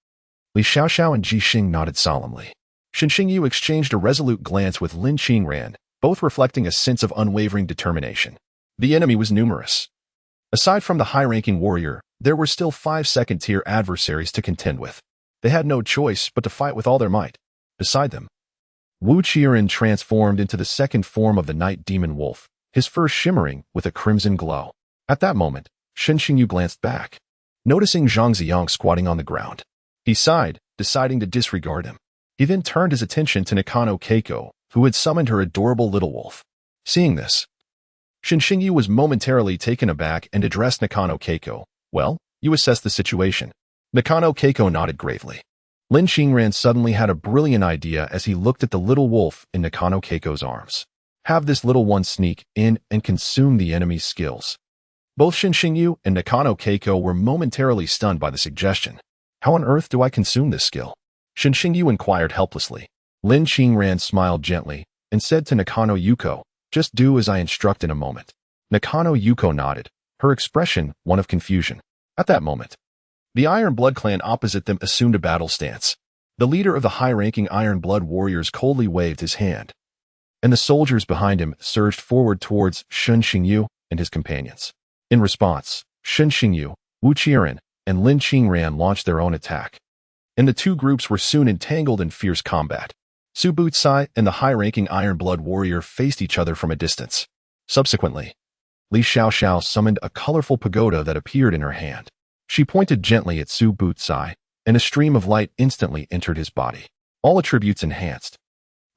Li Xiaoxiao and Ji Xing nodded solemnly. Shen Xingyu exchanged a resolute glance with Lin Qingran, both reflecting a sense of unwavering determination. The enemy was numerous. Aside from the high-ranking warrior, there were still 5 second-tier adversaries to contend with. They had no choice but to fight with all their might. Beside them, Wu Qiren transformed into the second form of the night demon wolf, his fur shimmering with a crimson glow. At that moment, Shen Xingyu glanced back, noticing Zhang Ziyang squatting on the ground. He sighed, deciding to disregard him. He then turned his attention to Nakano Keiko, who had summoned her adorable little wolf. Seeing this, Shin Xingyu was momentarily taken aback and addressed Nakano Keiko. "Well, you assess the situation." Nakano Keiko nodded gravely. Lin Xingran suddenly had a brilliant idea as he looked at the little wolf in Nakano Keiko's arms. Have this little one sneak in and consume the enemy's skills. Both Shin Xingyu and Nakano Keiko were momentarily stunned by the suggestion. How on earth do I consume this skill? Shin Xingyu inquired helplessly. Lin Xingran smiled gently and said to Nakano Yuko, "Just do as I instruct in a moment." Nakano Yuko nodded, her expression one of confusion. At that moment, the Iron Blood clan opposite them assumed a battle stance. The leader of the high-ranking Iron Blood warriors coldly waved his hand, and the soldiers behind him surged forward towards Shin Xingyu and his companions. In response, Shin Xingyu, Wu Qiren, and Lin Xingran launched their own attack, and the two groups were soon entangled in fierce combat. Su Butsai and the high-ranking Iron Blood warrior faced each other from a distance. Subsequently, Li Xiaoxiao summoned a colorful pagoda that appeared in her hand. She pointed gently at Su Butsai, and a stream of light instantly entered his body. All attributes enhanced.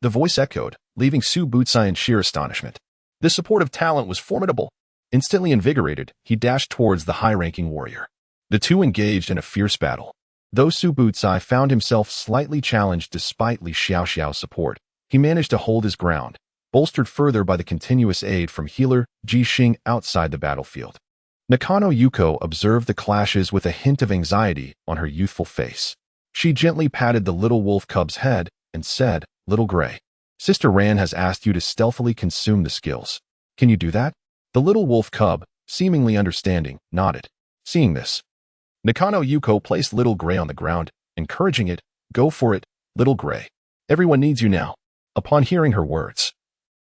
The voice echoed, leaving Su Butsai in sheer astonishment. This supportive talent was formidable. Instantly invigorated, he dashed towards the high-ranking warrior. The two engaged in a fierce battle. Though Su Butsai found himself slightly challenged despite Li Xiaoxiao's support, he managed to hold his ground, bolstered further by the continuous aid from healer Ji Xing outside the battlefield. Nakano Yuko observed the clashes with a hint of anxiety on her youthful face. She gently patted the little wolf cub's head and said, "Little Gray, Sister Ran has asked you to stealthily consume the skills. Can you do that?" The little wolf cub, seemingly understanding, nodded. Seeing this, Nakano Yuko placed Little Gray on the ground, encouraging it, "Go for it, Little Gray. Everyone needs you now." Upon hearing her words,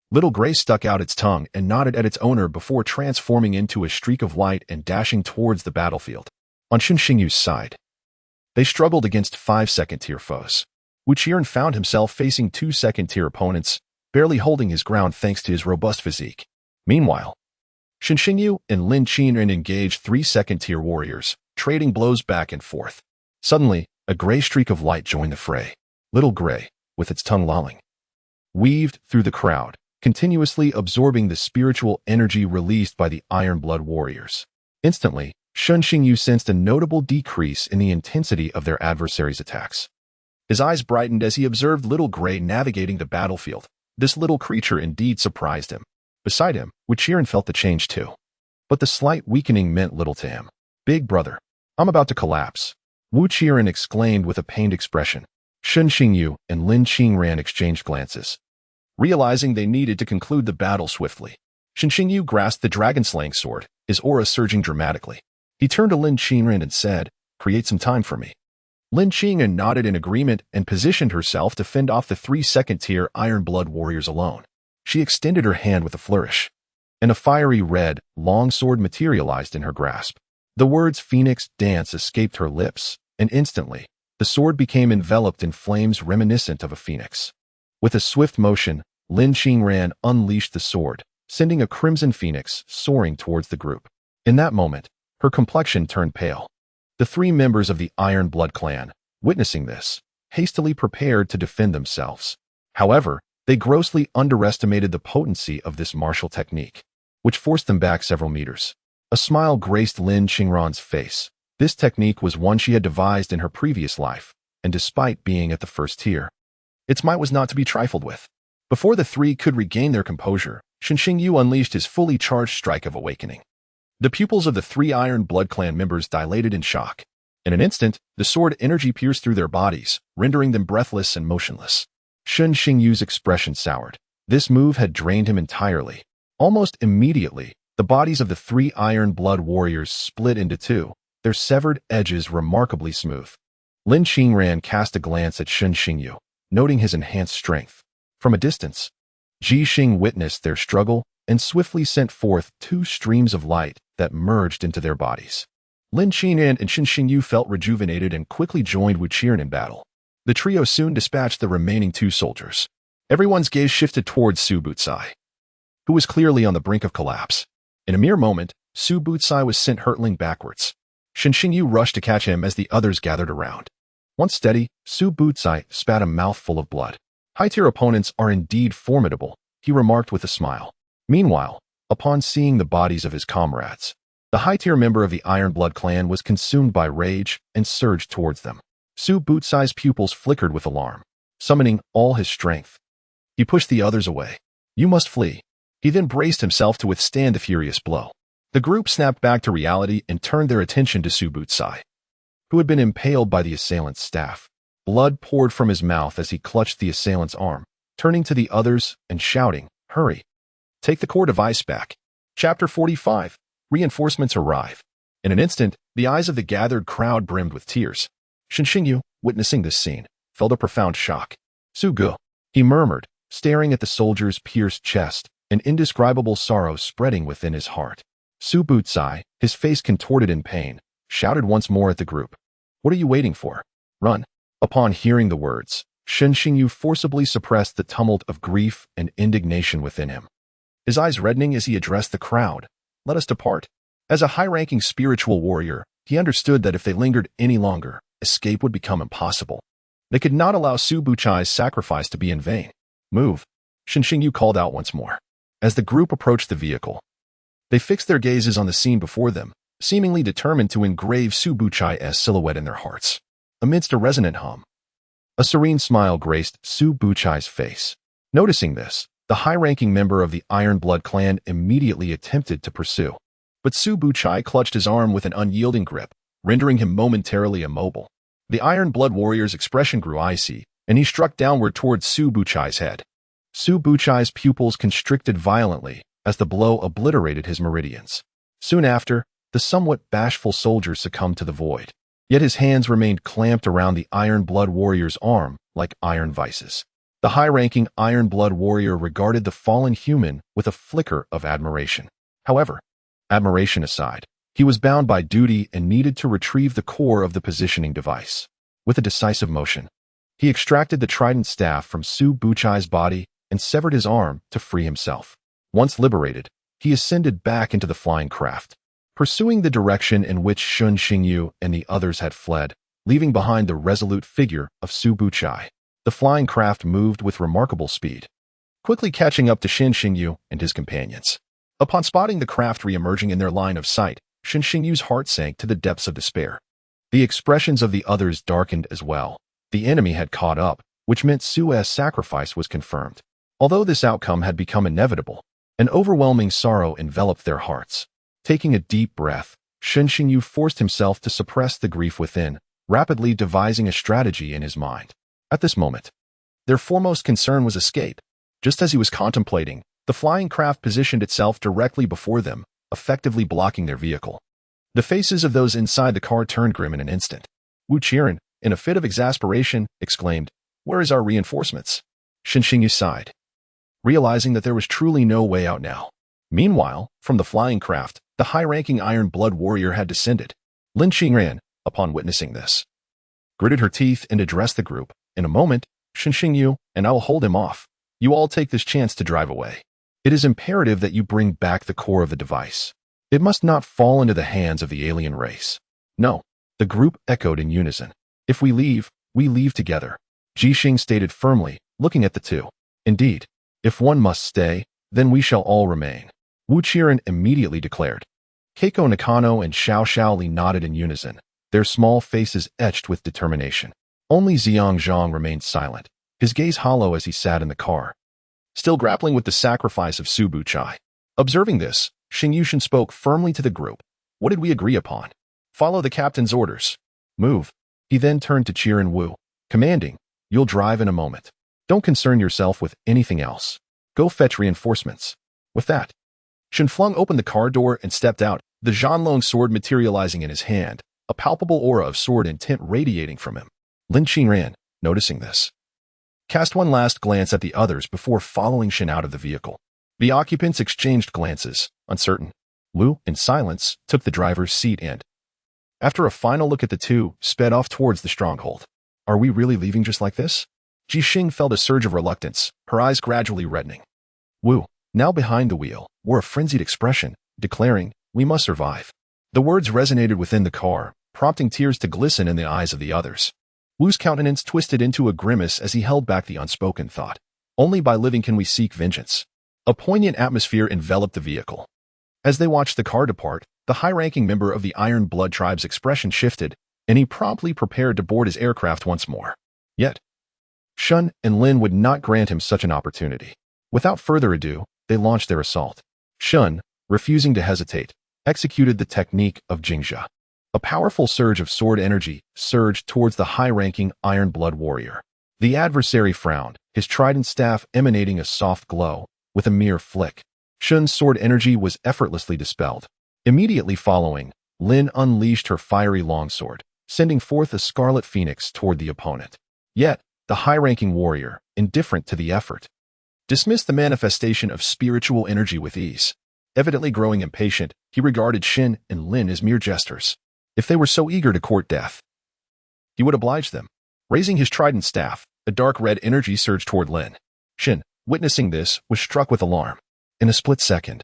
Little Gray stuck out its tongue and nodded at its owner before transforming into a streak of light and dashing towards the battlefield. On Shin Xingyu's side, they struggled against 5 second-tier foes. Wu Qiren found himself facing 2 second-tier opponents, barely holding his ground thanks to his robust physique. Meanwhile, Shin Xingyu and Lin Qiren engaged 3 second-tier warriors, trading blows back and forth. Suddenly, a gray streak of light joined the fray. Little Gray, with its tongue lolling, weaved through the crowd, continuously absorbing the spiritual energy released by the Iron Blood warriors. Instantly, Shin Xingyu sensed a notable decrease in the intensity of their adversaries' attacks. His eyes brightened as he observed Little Gray navigating the battlefield. This little creature indeed surprised him. Beside him, Wu Qiren felt the change too. But the slight weakening meant little to him. "Big brother, I'm about to collapse," Wu Qiren exclaimed with a pained expression. Shin Xingyu and Lin Xingran exchanged glances, realizing they needed to conclude the battle swiftly. Shin Xingyu grasped the dragon-slaying sword, his aura surging dramatically. He turned to Lin Xingran and said, "Create some time for me." Lin Xingran nodded in agreement and positioned herself to fend off the 3 second-tier Iron Blood warriors alone. She extended her hand with a flourish, and a fiery red, long sword materialized in her grasp. The words "Phoenix Dance" escaped her lips, and instantly, the sword became enveloped in flames reminiscent of a phoenix. With a swift motion, Lin Xingran unleashed the sword, sending a crimson phoenix soaring towards the group. In that moment, her complexion turned pale. The 3 members of the Iron Blood clan, witnessing this, hastily prepared to defend themselves. However, they grossly underestimated the potency of this martial technique, which forced them back several meters. A smile graced Lin Xingran's face. This technique was one she had devised in her previous life, and despite being at the 1st tier, its might was not to be trifled with. Before the 3 could regain their composure, Shin Xingyu unleashed his fully charged strike of awakening. The pupils of the 3 Iron Blood clan members dilated in shock. In an instant, the sword energy pierced through their bodies, rendering them breathless and motionless. Shin Xingyu's expression soured. This move had drained him entirely. Almost immediately, the bodies of the 3 Iron Blood warriors split into 2, their severed edges remarkably smooth. Lin Xingran cast a glance at Shin Xingyu, noting his enhanced strength. From a distance, Ji Xing witnessed their struggle and swiftly sent forth 2 streams of light that merged into their bodies. Lin Xingran and Shin Xingyu felt rejuvenated and quickly joined Wu Qiren in battle. The trio soon dispatched the remaining 2 soldiers. Everyone's gaze shifted towards Su Butsai, who was clearly on the brink of collapse. In a mere moment, Su Butsai was sent hurtling backwards. Shin Xingyu rushed to catch him as the others gathered around. Once steady, Su Butsai spat a mouthful of blood. "High-tier opponents are indeed formidable," he remarked with a smile. Meanwhile, Upon seeing the bodies of his comrades, the high-tier member of the Iron Blood clan was consumed by rage and surged towards them. Su Bucai's pupils flickered with alarm, summoning all his strength. He pushed the others away. "You must flee." He then braced himself to withstand the furious blow. The group snapped back to reality and turned their attention to Su Bucai, who had been impaled by the assailant's staff. Blood poured from his mouth as he clutched the assailant's arm, turning to the others and shouting, "Hurry! Take the core device back." Chapter 45. Reinforcements arrive. In an instant, the eyes of the gathered crowd brimmed with tears. Xinxingyu, witnessing this scene, felt a profound shock. "Sugu," he murmured, staring at the soldier's pierced chest, an indescribable sorrow spreading within his heart. Su Bucai, his face contorted in pain, shouted once more at the group, "What are you waiting for? Run!" Upon hearing the words, Xinxingyu forcibly suppressed the tumult of grief and indignation within him. His eyes reddening as he addressed the crowd, "Let us depart." As a high-ranking spiritual warrior, he understood that if they lingered any longer, escape would become impossible. They could not allow Su Bucai's sacrifice to be in vain. "Move," Xinxingyu called out once more. As the group approached the vehicle, they fixed their gazes on the scene before them, seemingly determined to engrave Su Bucai's silhouette in their hearts. Amidst a resonant hum, a serene smile graced Su Bucai's face. Noticing this, the high-ranking member of the Iron Blood clan immediately attempted to pursue. But Su Bucai clutched his arm with an unyielding grip, rendering him momentarily immobile. The Iron Blood warrior's expression grew icy, and he struck downward towards Su Bucai's head. Su Bucai's pupils constricted violently as the blow obliterated his meridians. Soon after, the somewhat bashful soldier succumbed to the void. Yet his hands remained clamped around the Iron Blood warrior's arm like iron vices. The high-ranking Iron Blood warrior regarded the fallen human with a flicker of admiration. However, admiration aside, he was bound by duty and needed to retrieve the core of the positioning device. With a decisive motion, he extracted the trident staff from Su Bucai's body and severed his arm to free himself. Once liberated, he ascended back into the flying craft, pursuing the direction in which Xinxingyu and the others had fled, leaving behind the resolute figure of Su Bucai. The flying craft moved with remarkable speed, quickly catching up to Xinxingyu and his companions. Upon spotting the craft re-emerging in their line of sight, Xinxingyu's heart sank to the depths of despair. The expressions of the others darkened as well. The enemy had caught up, which meant Su's sacrifice was confirmed. Although this outcome had become inevitable, an overwhelming sorrow enveloped their hearts. Taking a deep breath, Xinxingyu forced himself to suppress the grief within, rapidly devising a strategy in his mind. At this moment, their foremost concern was escape. Just as he was contemplating, the flying craft positioned itself directly before them, effectively blocking their vehicle. The faces of those inside the car turned grim in an instant. Wu Qiren, in a fit of exasperation, exclaimed, "Where is our reinforcements?" Xinxingyu sighed, realizing that there was truly no way out now. Meanwhile, from the flying craft, the high-ranking Iron Blood warrior had descended. Lin Qingran, upon witnessing this, gritted her teeth and addressed the group. "In a moment, Xinxingyu, and I will hold him off. You all take this chance to drive away. It is imperative that you bring back the core of the device. It must not fall into the hands of the alien race." "No," the group echoed in unison. "If we leave together," Jixing stated firmly, looking at the two. "Indeed, if one must stay, then we shall all remain," Wu Qiren immediately declared. Keiko Nakano and Xiao Shaoli nodded in unison, their small faces etched with determination. Only Xiang Zhang remained silent, his gaze hollow as he sat in the car, still grappling with the sacrifice of Su Bucai. Observing this, Xing Yushan spoke firmly to the group. "What did we agree upon? Follow the captain's orders. Move." He then turned to Qiren Wu, commanding, "You'll drive in a moment. Don't concern yourself with anything else. Go fetch reinforcements." With that, Shenflung opened the car door and stepped out, the Zhanlong sword materializing in his hand, a palpable aura of sword intent radiating from him. Lin Qingran, noticing this, cast one last glance at the others before following Shen out of the vehicle. The occupants exchanged glances, uncertain. Wu, in silence, took the driver's seat and, after a final look at the two, sped off towards the stronghold. "Are we really leaving just like this?" Jixing felt a surge of reluctance, her eyes gradually reddening. Wu, now behind the wheel, wore a frenzied expression, declaring, "We must survive." The words resonated within the car, prompting tears to glisten in the eyes of the others. Wu's countenance twisted into a grimace as he held back the unspoken thought. "Only by living can we seek vengeance." A poignant atmosphere enveloped the vehicle. As they watched the car depart, the high-ranking member of the Iron Blood tribe's expression shifted, and he promptly prepared to board his aircraft once more. Yet, Shun and Lin would not grant him such an opportunity. Without further ado, they launched their assault. Shun, refusing to hesitate, executed the technique of Jingjia. A powerful surge of sword energy surged towards the high-ranking Iron Blood warrior. The adversary frowned, his trident staff emanating a soft glow. With a mere flick, Shun's sword energy was effortlessly dispelled. Immediately following, Lin unleashed her fiery longsword, sending forth a scarlet phoenix toward the opponent. Yet, the high-ranking warrior, indifferent to the effort, dismissed the manifestation of spiritual energy with ease. Evidently growing impatient, he regarded Shin and Lin as mere jesters. If they were so eager to court death, he would oblige them. Raising his trident staff, a dark red energy surged toward Lin. Shin, witnessing this, was struck with alarm. In a split second,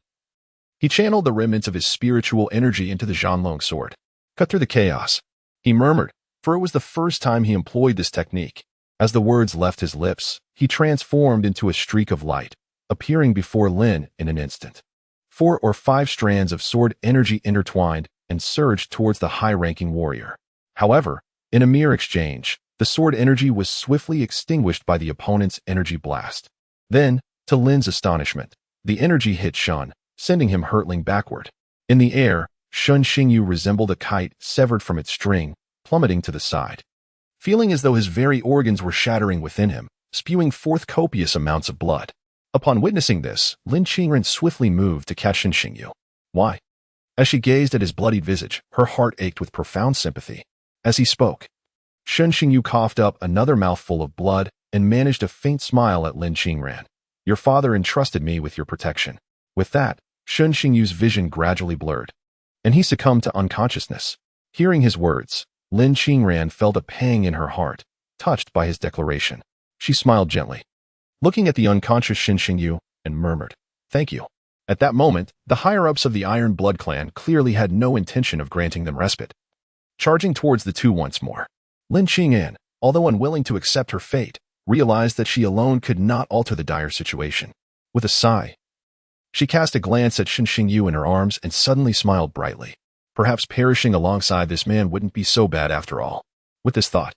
he channeled the remnants of his spiritual energy into the Zhanlong sword. Cut through the chaos, he murmured, for it was the first time he employed this technique. As the words left his lips, he transformed into a streak of light, appearing before Lin in an instant. 4 or 5 strands of sword energy intertwined and surged towards the high-ranking warrior. However, in a mere exchange, the sword energy was swiftly extinguished by the opponent's energy blast. Then, to Lin's astonishment, the energy hit Shun, sending him hurtling backward. In the air, Shun Xingyu resembled a kite severed from its string, plummeting to the side. Feeling as though his very organs were shattering within him, spewing forth copious amounts of blood. Upon witnessing this, Lin Qingren swiftly moved to catch Shin Xingyu. Why? As she gazed at his bloodied visage, her heart ached with profound sympathy. As he spoke, Shin Xingyu coughed up another mouthful of blood and managed a faint smile at Lin Qingren. Your father entrusted me with your protection. With that, Shin Xingyu's vision gradually blurred, and he succumbed to unconsciousness. Hearing his words, Lin Qingren felt a pang in her heart, touched by his declaration. She smiled gently, looking at the unconscious Shin Xingyu, and murmured, "Thank you." At that moment, the higher-ups of the Iron Blood clan clearly had no intention of granting them respite. Charging towards the two once more, Lin Qingren, although unwilling to accept her fate, realized that she alone could not alter the dire situation. With a sigh, she cast a glance at Shin Xingyu in her arms and suddenly smiled brightly. Perhaps perishing alongside this man wouldn't be so bad after all. With this thought,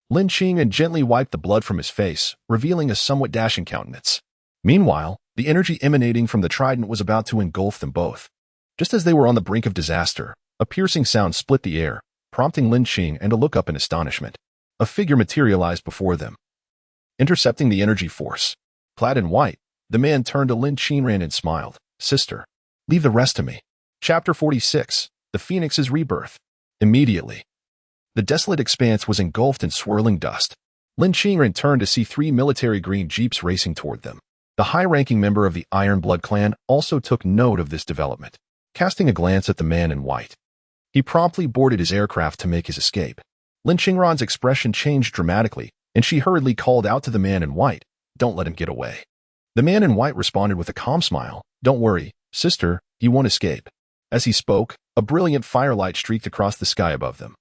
Lin Qingren gently wiped the blood from his face, revealing a somewhat dashing countenance. Meanwhile, the energy emanating from the trident was about to engulf them both. Just as they were on the brink of disaster, a piercing sound split the air, prompting Lin Qingren to look up in astonishment. A figure materialized before them, intercepting the energy force. Clad in white, the man turned to Lin Qingren and smiled. "Sister, leave the rest to me." Chapter 46. The Phoenix's Rebirth. Immediately, the desolate expanse was engulfed in swirling dust. Lin Qingren turned to see 3 military green jeeps racing toward them. The high-ranking member of the Iron Blood clan also took note of this development. Casting a glance at the man in white, he promptly boarded his aircraft to make his escape. Lin Qingren's expression changed dramatically, and she hurriedly called out to the man in white, "Don't let him get away." The man in white responded with a calm smile, "Don't worry, sister, he won't escape." As he spoke, a brilliant firelight streaked across the sky above them,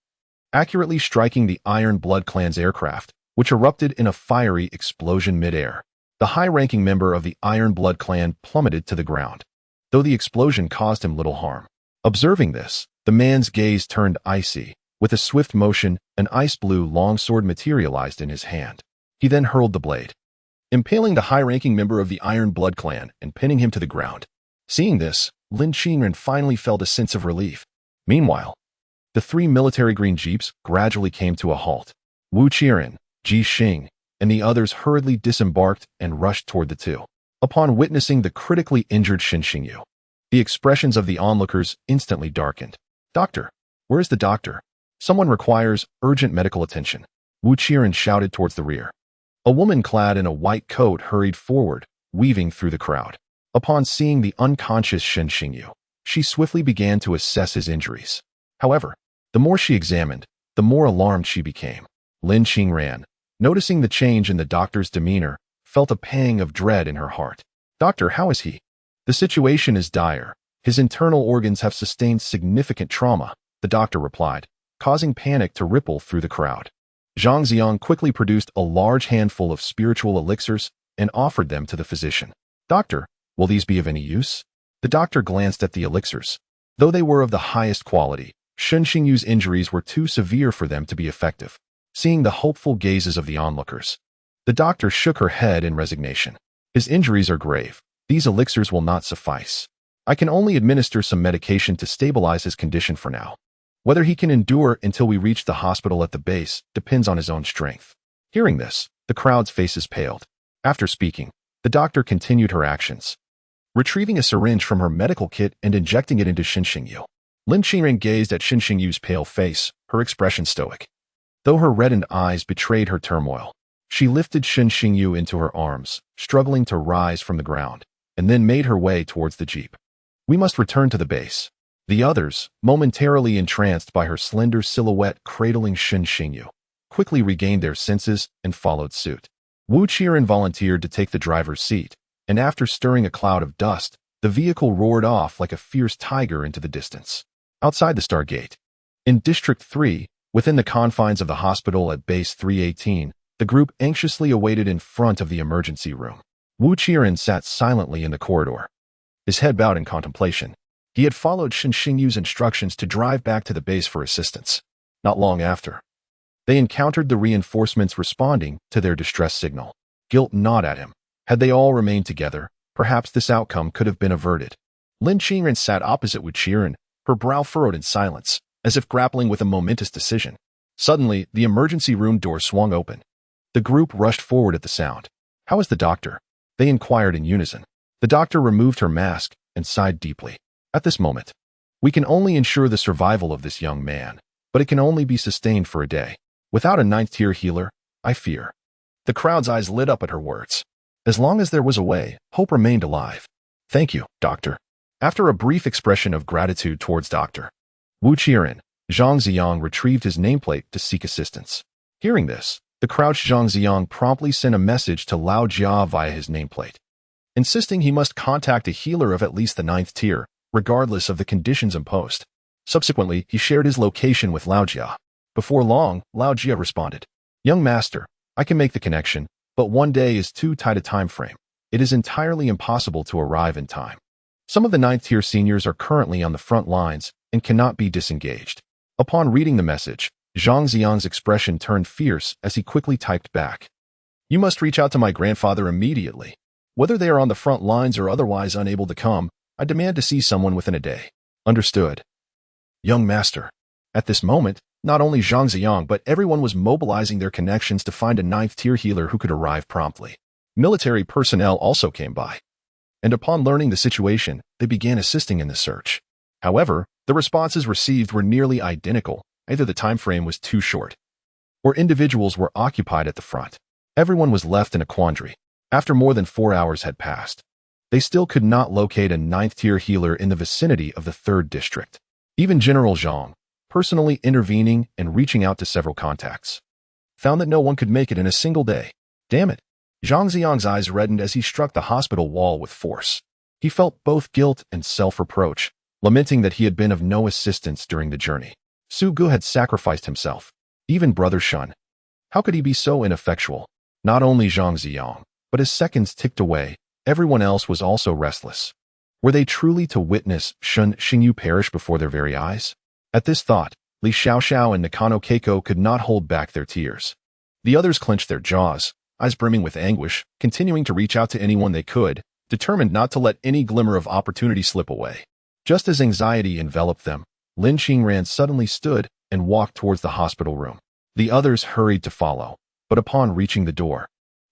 accurately striking the Iron Blood clan's aircraft, which erupted in a fiery explosion mid-air. The high-ranking member of the Iron Blood clan plummeted to the ground, though the explosion caused him little harm. Observing this, the man's gaze turned icy. With a swift motion, an ice-blue longsword materialized in his hand. He then hurled the blade, impaling the high-ranking member of the Iron Blood clan and pinning him to the ground. Seeing this, Lin Qingren finally felt a sense of relief. Meanwhile, the 3 military green jeeps gradually came to a halt. Wu Qiren, Ji Xing, and the others hurriedly disembarked and rushed toward the two. Upon witnessing the critically injured Shin Xingyu, the expressions of the onlookers instantly darkened. "Doctor, where is the doctor? Someone requires urgent medical attention." Wu Qiren shouted towards the rear. A woman clad in a white coat hurried forward, weaving through the crowd. Upon seeing the unconscious Shin Xingyu, she swiftly began to assess his injuries. However, the more she examined, the more alarmed she became. Lin Qingren, noticing the change in the doctor's demeanor, felt a pang of dread in her heart. "Doctor, how is he?" "The situation is dire. His internal organs have sustained significant trauma," the doctor replied, causing panic to ripple through the crowd. Zhang Xiang quickly produced a large handful of spiritual elixirs and offered them to the physician. "Doctor, Will these be of any use? The doctor glanced at the elixirs. Though they were of the highest quality, Shen Xingyu's injuries were too severe for them to be effective. Seeing the hopeful gazes of the onlookers, the doctor shook her head in resignation. His injuries are grave. These elixirs will not suffice. I can only administer some medication to stabilize his condition for now. Whether he can endure until we reach the hospital at the base depends on his own strength. Hearing this, the crowd's faces paled. After speaking, the doctor continued her actions, retrieving a syringe from her medical kit and injecting it into Shen Xingyu. Lin Qingren gazed at Shen Xingyu's pale face, her expression stoic. Though her reddened eyes betrayed her turmoil, she lifted Shen Xingyu into her arms, struggling to rise from the ground, and then made her way towards the jeep. We must return to the base. The others, momentarily entranced by her slender silhouette cradling Shen Xingyu, quickly regained their senses and followed suit. Wu Qiren volunteered to take the driver's seat, and after stirring a cloud of dust, the vehicle roared off like a fierce tiger into the distance. Outside the Stargate, in District 3, within the confines of the hospital at Base 318, the group anxiously awaited in front of the emergency room. Wu Qiren sat silently in the corridor, his head bowed in contemplation. He had followed Shen Xingyu's instructions to drive back to the base for assistance. Not long after, they encountered the reinforcements responding to their distress signal. Guilt gnawed at him. Had they all remained together, perhaps this outcome could have been averted. Lin Qingren sat opposite Wu Qiren, her brow furrowed in silence, as if grappling with a momentous decision. Suddenly, the emergency room door swung open. The group rushed forward at the sound. "How is the doctor?" they inquired in unison. The doctor removed her mask and sighed deeply. "At this moment, we can only ensure the survival of this young man, but it can only be sustained for a day. Without a 9th-tier healer, I fear." The crowd's eyes lit up at her words. As long as there was a way, hope remained alive. "Thank you, doctor." After a brief expression of gratitude towards Dr. Wu Qiren, Zhang Ziyang retrieved his nameplate to seek assistance. Hearing this, the crouched Zhang Ziyang promptly sent a message to Lao Jia via his nameplate, insisting he must contact a healer of at least the 9th tier, regardless of the conditions imposed. Subsequently, he shared his location with Lao Jia. Before long, Lao Jia responded, "Young master, I can make the connection, but one day is too tight a time frame. It is entirely impossible to arrive in time. Some of the 9th-tier seniors are currently on the front lines and cannot be disengaged." Upon reading the message, Zhang Ziyang's expression turned fierce as he quickly typed back, "You must reach out to my grandfather immediately. Whether they are on the front lines or otherwise unable to come, I demand to see someone within a day." "Understood, young master." At this moment, not only Zhang Ziyang but everyone was mobilizing their connections to find a 9th-tier healer who could arrive promptly. Military personnel also came by, and upon learning the situation, they began assisting in the search. However, the responses received were nearly identical. Either the time frame was too short, or individuals were occupied at the front. Everyone was left in a quandary. After more than 4 hours had passed, they still could not locate a 9th-tier healer in the vicinity of the 3rd district. Even General Zhang, personally intervening and reaching out to several contacts, found that no one could make it in a single day. Damn it! Zhang Ziyang's eyes reddened as he struck the hospital wall with force. He felt both guilt and self-reproach, lamenting that he had been of no assistance during the journey. Su Gu had sacrificed himself. Even Brother Shun. How could he be so ineffectual? Not only Zhang Ziyang, but as seconds ticked away, everyone else was also restless. Were they truly to witness Shen Xingyu perish before their very eyes? At this thought, Li Xiaoxiao and Nakano Keiko could not hold back their tears. The others clenched their jaws, eyes brimming with anguish, continuing to reach out to anyone they could, determined not to let any glimmer of opportunity slip away. Just as anxiety enveloped them, Lin Qingren suddenly stood and walked towards the hospital room. The others hurried to follow, but upon reaching the door,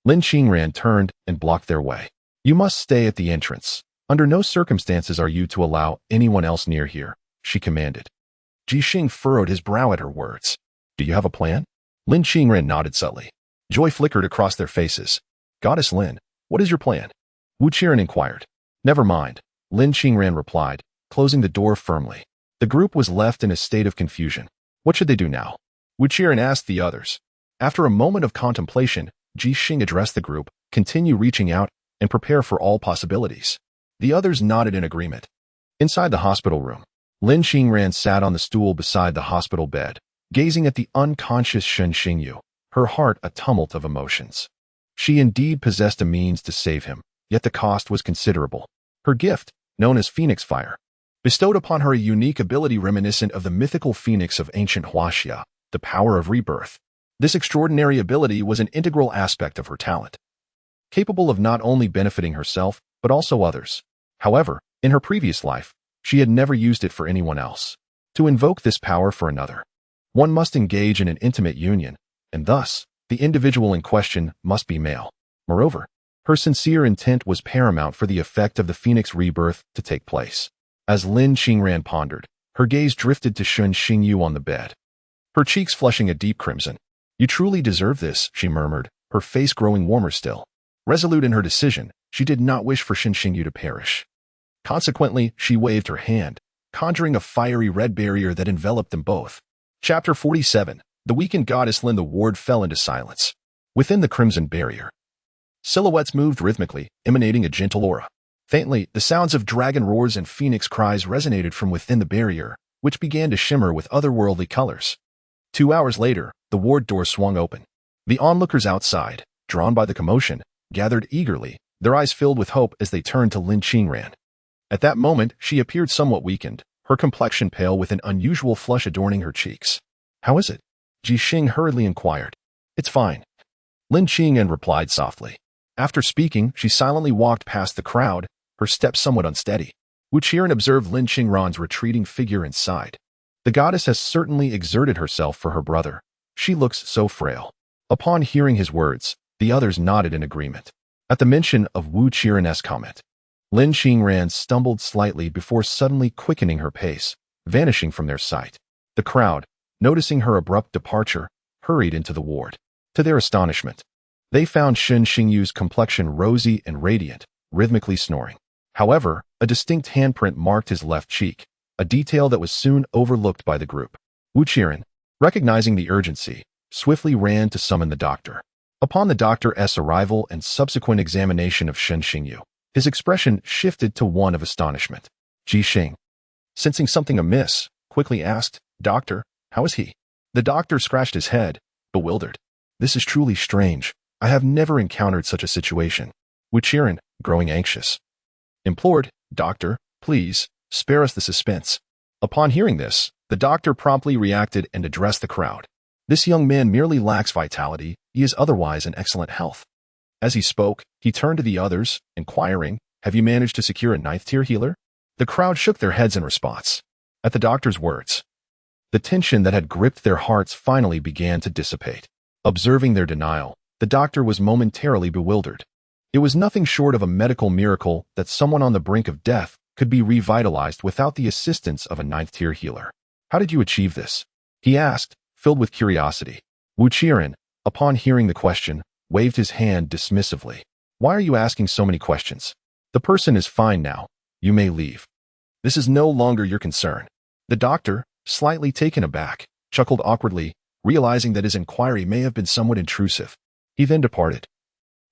Lin Qingren turned and blocked their way. "You must stay at the entrance. Under no circumstances are you to allow anyone else near here," she commanded. Ji Xing furrowed his brow at her words. "Do you have a plan?" Lin Qingren nodded subtly. Joy flickered across their faces. "Goddess Lin, what is your plan?" Wu Qiren inquired. "Never mind," Lin Qingren replied, closing the door firmly. The group was left in a state of confusion. What should they do now? Wu Qiren asked the others. After a moment of contemplation, Ji Xing addressed the group, "Continue reaching out and prepare for all possibilities." The others nodded in agreement. Inside the hospital room, Lin Qingren sat on the stool beside the hospital bed, gazing at the unconscious Shen Xingyu, her heart a tumult of emotions. She indeed possessed a means to save him, yet the cost was considerable. Her gift, known as Phoenix Fire, bestowed upon her a unique ability reminiscent of the mythical phoenix of ancient Huaxia, the power of rebirth. This extraordinary ability was an integral aspect of her talent, capable of not only benefiting herself, but also others. However, in her previous life, she had never used it for anyone else. To invoke this power for another, one must engage in an intimate union, and thus, the individual in question must be male. Moreover, her sincere intent was paramount for the effect of the phoenix rebirth to take place. As Lin Qingran pondered, her gaze drifted to Shun Xingyu on the bed, her cheeks flushing a deep crimson. "You truly deserve this," she murmured, her face growing warmer still. Resolute in her decision, she did not wish for Shun Xingyu to perish. Consequently, she waved her hand, conjuring a fiery red barrier that enveloped them both. Chapter 47. The weakened goddess Lin. The ward fell into silence. Within the crimson barrier, silhouettes moved rhythmically, emanating a gentle aura. Faintly, the sounds of dragon roars and phoenix cries resonated from within the barrier, which began to shimmer with otherworldly colors. 2 hours later, the ward door swung open. The onlookers outside, drawn by the commotion, gathered eagerly, their eyes filled with hope as they turned to Lin Qingran. At that moment, she appeared somewhat weakened, her complexion pale with an unusual flush adorning her cheeks. "How is it?" Ji Xing hurriedly inquired. "It's fine," Lin Qingran replied softly. After speaking, she silently walked past the crowd, her steps somewhat unsteady. Wu Qiren observed Lin Qingran's retreating figure and sighed. The goddess has certainly exerted herself for her brother. She looks so frail. Upon hearing his words, the others nodded in agreement. At the mention of Wu Qiren's comment, Lin Qingran stumbled slightly before suddenly quickening her pace, vanishing from their sight. The crowd, noticing her abrupt departure, hurried into the ward. To their astonishment, they found Shun Xingyu's complexion rosy and radiant, rhythmically snoring. However, a distinct handprint marked his left cheek, a detail that was soon overlooked by the group. Wu Qiren, recognizing the urgency, swiftly ran to summon the doctor. Upon the doctor's arrival and subsequent examination of Shun Xingyu, his expression shifted to one of astonishment. Ji Xing, sensing something amiss, quickly asked, "Doctor, how is he?" The doctor scratched his head, bewildered. "This is truly strange. I have never encountered such a situation." Wu Qiren, growing anxious, implored, "Doctor, please, spare us the suspense." Upon hearing this, the doctor promptly reacted and addressed the crowd. "This young man merely lacks vitality, he is otherwise in excellent health." As he spoke, he turned to the others, inquiring, "Have you managed to secure a 9th-tier healer?" The crowd shook their heads in response. At the doctor's words, the tension that had gripped their hearts finally began to dissipate. Observing their denial, the doctor was momentarily bewildered. It was nothing short of a medical miracle that someone on the brink of death could be revitalized without the assistance of a 9th-tier healer. "How did you achieve this?" he asked, filled with curiosity. Wu Qiren, upon hearing the question, waved his hand dismissively. "Why are you asking so many questions? The person is fine now. You may leave. This is no longer your concern." The doctor, slightly taken aback, chuckled awkwardly, realizing that his inquiry may have been somewhat intrusive. He then departed,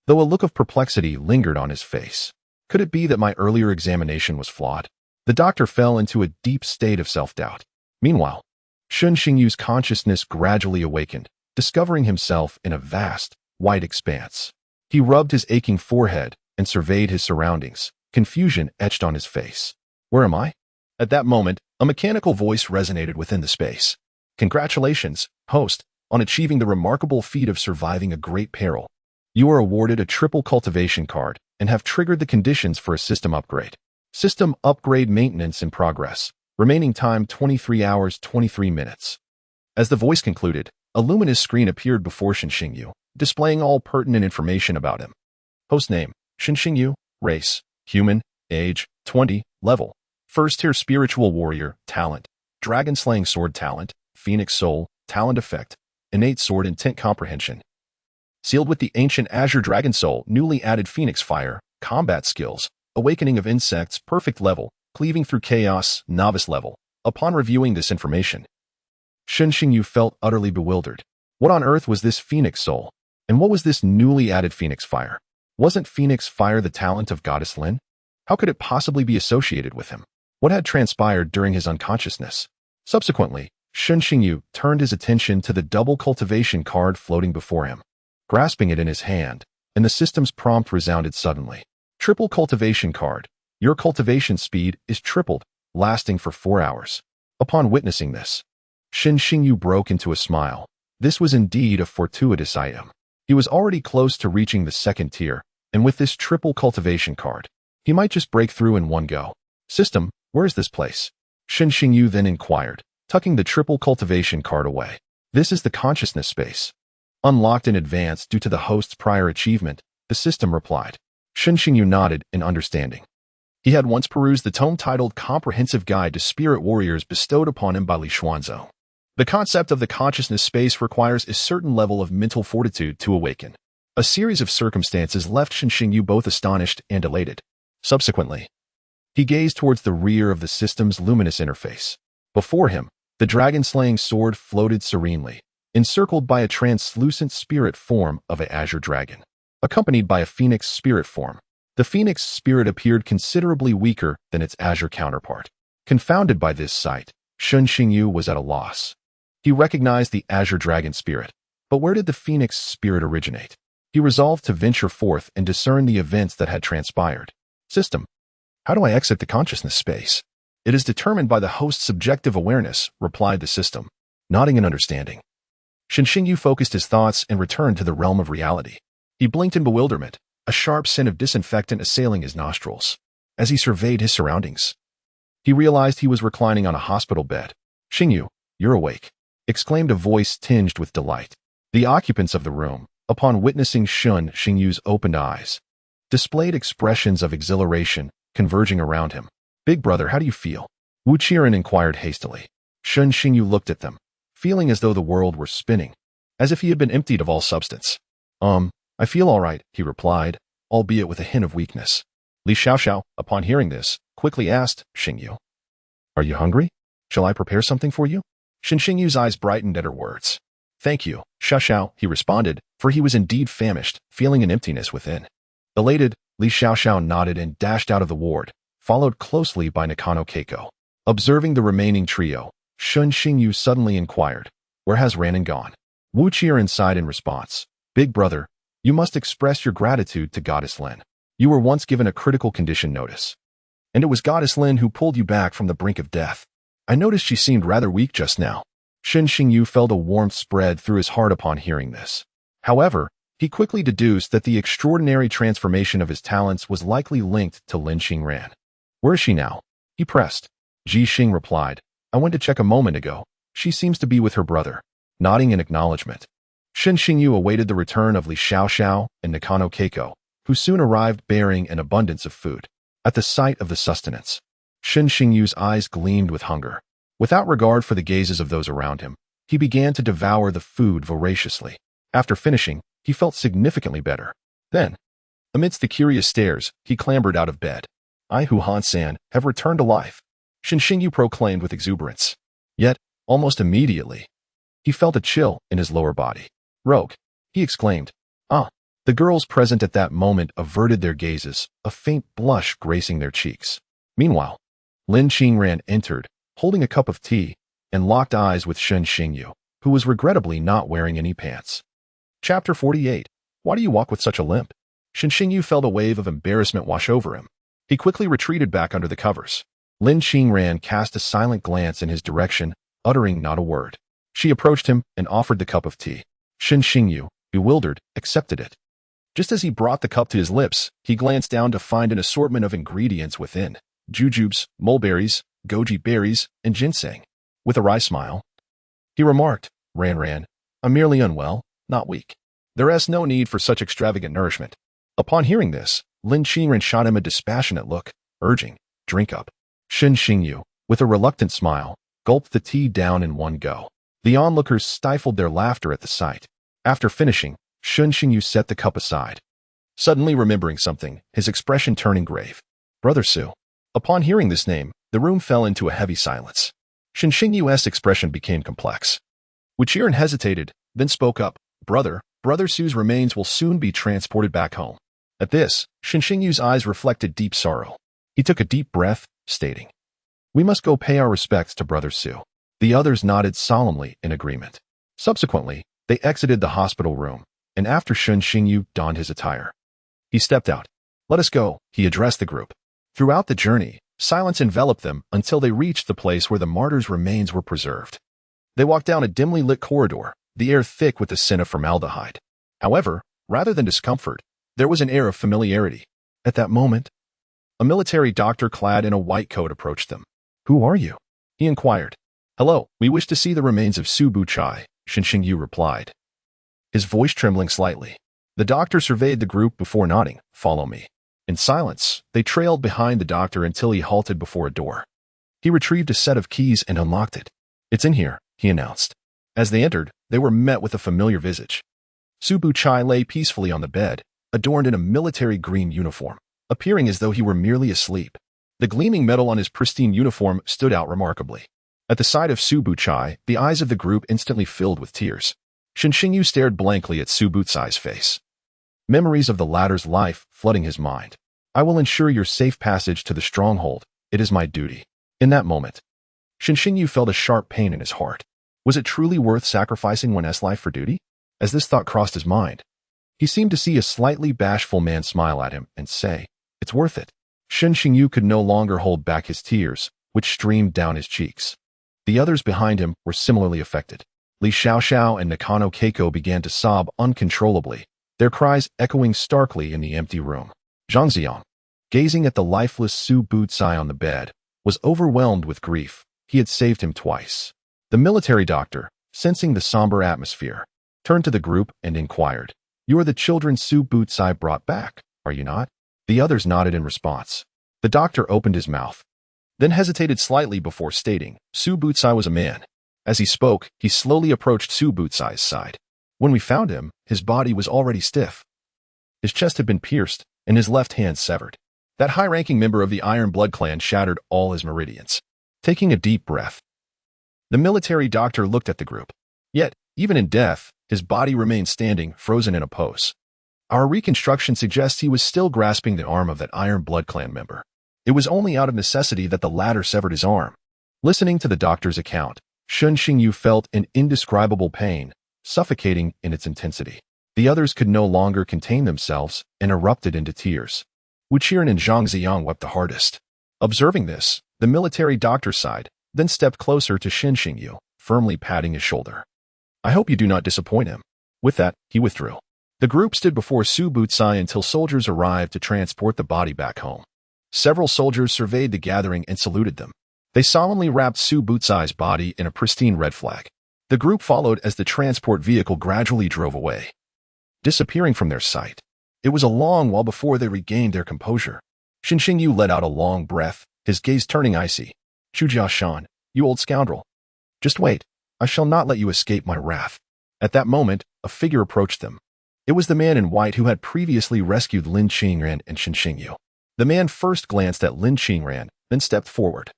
though a look of perplexity lingered on his face. Could it be that my earlier examination was flawed? The doctor fell into a deep state of self-doubt. Meanwhile, Shun Xingyu's consciousness gradually awakened, discovering himself in a vast, white expanse. He rubbed his aching forehead and surveyed his surroundings, confusion etched on his face. "Where am I?" At that moment, a mechanical voice resonated within the space. "Congratulations, host, on achieving the remarkable feat of surviving a great peril. You are awarded a triple cultivation card and have triggered the conditions for a system upgrade. System upgrade maintenance in progress. Remaining time 23 hours 23 minutes. As the voice concluded, a luminous screen appeared before Shun Xingyu, displaying all pertinent information about him. Host name, Shun Xingyu, race, human, age, 20, level, 1st-tier spiritual warrior, talent, dragon slaying sword talent, phoenix soul, talent effect, innate sword intent comprehension. Sealed with the ancient azure dragon soul, newly added phoenix fire, combat skills, awakening of insects, perfect level, cleaving through chaos, novice level. Upon reviewing this information, Shun Xingyu felt utterly bewildered. What on earth was this phoenix soul? And what was this newly added phoenix fire? Wasn't phoenix fire the talent of goddess Lin? How could it possibly be associated with him? What had transpired during his unconsciousness? Subsequently, Shun Xingyu turned his attention to the double cultivation card floating before him. Grasping it in his hand, and the system's prompt resounded suddenly. Triple cultivation card. Your cultivation speed is tripled, lasting for 4 hours. Upon witnessing this, Shen Xingyu broke into a smile. This was indeed a fortuitous item. He was already close to reaching the 2nd tier, and with this triple cultivation card, he might just break through in one go. System, where is this place? Shen Xingyu then inquired, tucking the triple cultivation card away. This is the consciousness space. Unlocked in advance due to the host's prior achievement, the system replied. Shen Xingyu nodded in understanding. He had once perused the tome titled Comprehensive Guide to Spirit Warriors bestowed upon him by Li Xuanzhou. The concept of the consciousness space requires a certain level of mental fortitude to awaken. A series of circumstances left Shen Xingyu both astonished and elated. Subsequently, he gazed towards the rear of the system's luminous interface. Before him, the dragon-slaying sword floated serenely, encircled by a translucent spirit form of an azure dragon, accompanied by a phoenix spirit form. The phoenix spirit appeared considerably weaker than its azure counterpart. Confounded by this sight, Shen Xingyu was at a loss. He recognized the azure dragon spirit, but where did the phoenix spirit originate? He resolved to venture forth and discern the events that had transpired. System, how do I exit the consciousness space? It is determined by the host's subjective awareness, replied the system, nodding in understanding. Shen Xingyu focused his thoughts and returned to the realm of reality. He blinked in bewilderment, a sharp scent of disinfectant assailing his nostrils. As he surveyed his surroundings, he realized he was reclining on a hospital bed. Xingyu, you're awake, exclaimed a voice tinged with delight. The occupants of the room, upon witnessing Shen Xingyu's opened eyes, displayed expressions of exhilaration converging around him. Big brother, how do you feel? Wu Qiren inquired hastily. Shen Xingyu looked at them, feeling as though the world were spinning, as if he had been emptied of all substance. I feel all right, he replied, albeit with a hint of weakness. Li Xiaoxiao, upon hearing this, quickly asked, Xingyu, are you hungry? Shall I prepare something for you? Shen Xingyu's eyes brightened at her words. Thank you, Xiaoxiao, he responded, for he was indeed famished, feeling an emptiness within. Elated, Li Xiaoxiao nodded and dashed out of the ward, followed closely by Nakano Keiko. Observing the remaining trio, Shen Xingyu suddenly inquired, where has Ranon gone? Wu Qiren sighed in response. Big brother, you must express your gratitude to Goddess Lin. You were once given a critical condition notice, and it was Goddess Lin who pulled you back from the brink of death. I noticed she seemed rather weak just now. Shen Xingyu felt a warmth spread through his heart upon hearing this. However, he quickly deduced that the extraordinary transformation of his talents was likely linked to Lin Xingran. Where is she now? He pressed. Ji Xing replied, I went to check a moment ago. She seems to be with her brother. Nodding in acknowledgement, Shen Xingyu awaited the return of Li Xiaoxiao and Nakano Keiko, who soon arrived bearing an abundance of food. At the sight of the sustenance, Shen Xingyu's eyes gleamed with hunger. Without regard for the gazes of those around him, he began to devour the food voraciously. After finishing, he felt significantly better. Then, amidst the curious stares, he clambered out of bed. I, Hu Han-san, have returned to life, Shen Xingyu proclaimed with exuberance. Yet, almost immediately, he felt a chill in his lower body. Rogue, he exclaimed. The girls present at that moment averted their gazes, a faint blush gracing their cheeks. Meanwhile, Lin Qingran entered, holding a cup of tea, and locked eyes with Shen Xingyu, who was regrettably not wearing any pants. Chapter 48. Why do you walk with such a limp? Shen Xingyu felt a wave of embarrassment wash over him. He quickly retreated back under the covers. Lin Qingran cast a silent glance in his direction, uttering not a word. She approached him and offered the cup of tea. Shen Xingyu, bewildered, accepted it. Just as he brought the cup to his lips, he glanced down to find an assortment of ingredients within: jujubes, mulberries, goji berries, and ginseng. With a wry smile, he remarked, Ran, I'm merely unwell, not weak. There is no need for such extravagant nourishment. Upon hearing this, Lin Qingran shot him a dispassionate look, urging, drink up. Shen Xingyu, with a reluctant smile, gulped the tea down in one go. The onlookers stifled their laughter at the sight. After finishing, Shen Xingyu set the cup aside. Suddenly remembering something, his expression turning grave. Brother Su. Upon hearing this name, the room fell into a heavy silence. Shen Xingyu's expression became complex. Wu Qiren hesitated, then spoke up. Brother Su's remains will soon be transported back home. At this, Shen Xingyu's eyes reflected deep sorrow. He took a deep breath, stating, We must go pay our respects to Brother Su. The others nodded solemnly in agreement. Subsequently, they exited the hospital room, and after Shen Xingyu donned his attire, he stepped out. Let us go, he addressed the group. Throughout the journey, silence enveloped them until they reached the place where the martyrs' remains were preserved. They walked down a dimly lit corridor, the air thick with the scent of formaldehyde. However, rather than discomfort, there was an air of familiarity. At that moment, a military doctor clad in a white coat approached them. "Who are you?" he inquired. "Hello, we wish to see the remains of Su Buchai," Xinxingyu replied, his voice trembling slightly. The doctor surveyed the group before nodding. "Follow me." In silence, they trailed behind the doctor until he halted before a door. He retrieved a set of keys and unlocked it. "It's in here," he announced. As they entered, they were met with a familiar visage. Su Buchai lay peacefully on the bed, adorned in a military green uniform, appearing as though he were merely asleep. The gleaming metal on his pristine uniform stood out remarkably. At the sight of Su Buchai, the eyes of the group instantly filled with tears. Xinxingyu stared blankly at Su Buchai's face, memories of the latter's life flooding his mind. "I will ensure your safe passage to the stronghold. It is my duty." In that moment, Xinxingyu felt a sharp pain in his heart. Was it truly worth sacrificing one's life for duty? As this thought crossed his mind, he seemed to see a slightly bashful man smile at him and say, "It's worth it." Xinxingyu could no longer hold back his tears, which streamed down his cheeks. The others behind him were similarly affected. Li Xiaoxiao and Nakano Keiko began to sob uncontrollably, their cries echoing starkly in the empty room. Zhang Xiang, gazing at the lifeless Su Buchai on the bed, was overwhelmed with grief. He had saved him twice. The military doctor, sensing the somber atmosphere, turned to the group and inquired, "You are the children Su Buchai brought back, are you not?" The others nodded in response. The doctor opened his mouth, then hesitated slightly before stating, "Su Buchai was a man." As he spoke, he slowly approached Su Buchai's side. When we found him, his body was already stiff. His chest had been pierced, and his left hand severed. That high-ranking member of the Iron Blood clan shattered all his meridians. Taking a deep breath, the military doctor looked at the group. Yet, even in death, his body remained standing, frozen in a pose. Our reconstruction suggests he was still grasping the arm of that Iron Blood clan member. It was only out of necessity that the latter severed his arm. Listening to the doctor's account, Xinxingyu felt an indescribable pain, suffocating in its intensity. The others could no longer contain themselves and erupted into tears. Wuqiren and Zhang Xiang wept the hardest. Observing this, the military doctor sighed, then stepped closer to Xinxingyu, firmly patting his shoulder. "I hope you do not disappoint him." With that, he withdrew. The group stood before Su Buchai until soldiers arrived to transport the body back home. Several soldiers surveyed the gathering and saluted them. They solemnly wrapped Su Buchai's body in a pristine red flag. The group followed as the transport vehicle gradually drove away, disappearing from their sight. It was a long while before they regained their composure. Xinxingyu let out a long breath, his gaze turning icy. "Chujia Shan, you old scoundrel. Just wait. I shall not let you escape my wrath." At that moment, a figure approached them. It was the man in white who had previously rescued Lin Qingran and Xinxingyu. The man first glanced at Lin Qingran, then stepped forward,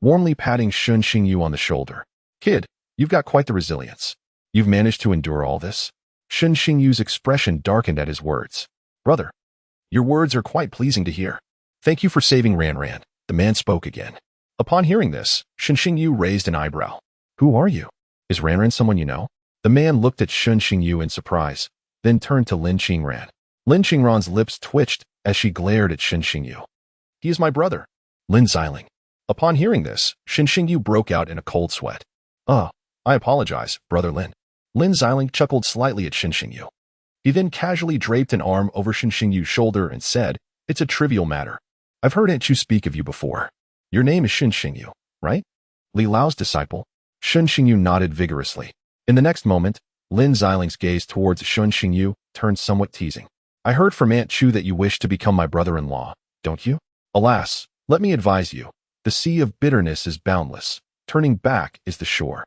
warmly patting Xinxingyu on the shoulder. "Kid, you've got quite the resilience. You've managed to endure all this." Xinxingyu's expression darkened at his words. "Brother, your words are quite pleasing to hear. Thank you for saving Ran. The man spoke again. Upon hearing this, Xinxingyu raised an eyebrow. "Who are you? Is Ran someone you know?" The man looked at Xinxingyu in surprise, then turned to Lin Qingran. Lin Qingran's lips twitched as she glared at Xinxingyu. "He is my brother, Lin Xiling." Upon hearing this, Xinxingyu broke out in a cold sweat. "Oh, I apologize, Brother Lin." Lin Xiling chuckled slightly at Xinxingyu. He then casually draped an arm over Xinxingyu's shoulder and said, "It's a trivial matter. I've heard Aunt Chu speak of you before. Your name is Xinxingyu, right? Li Lao's disciple?" Xinxingyu nodded vigorously. In the next moment, Lin Xiling's gaze towards Xinxingyu turned somewhat teasing. "I heard from Aunt Chu that you wish to become my brother-in-law, don't you? Alas, let me advise you. The sea of bitterness is boundless. Turning back is the shore.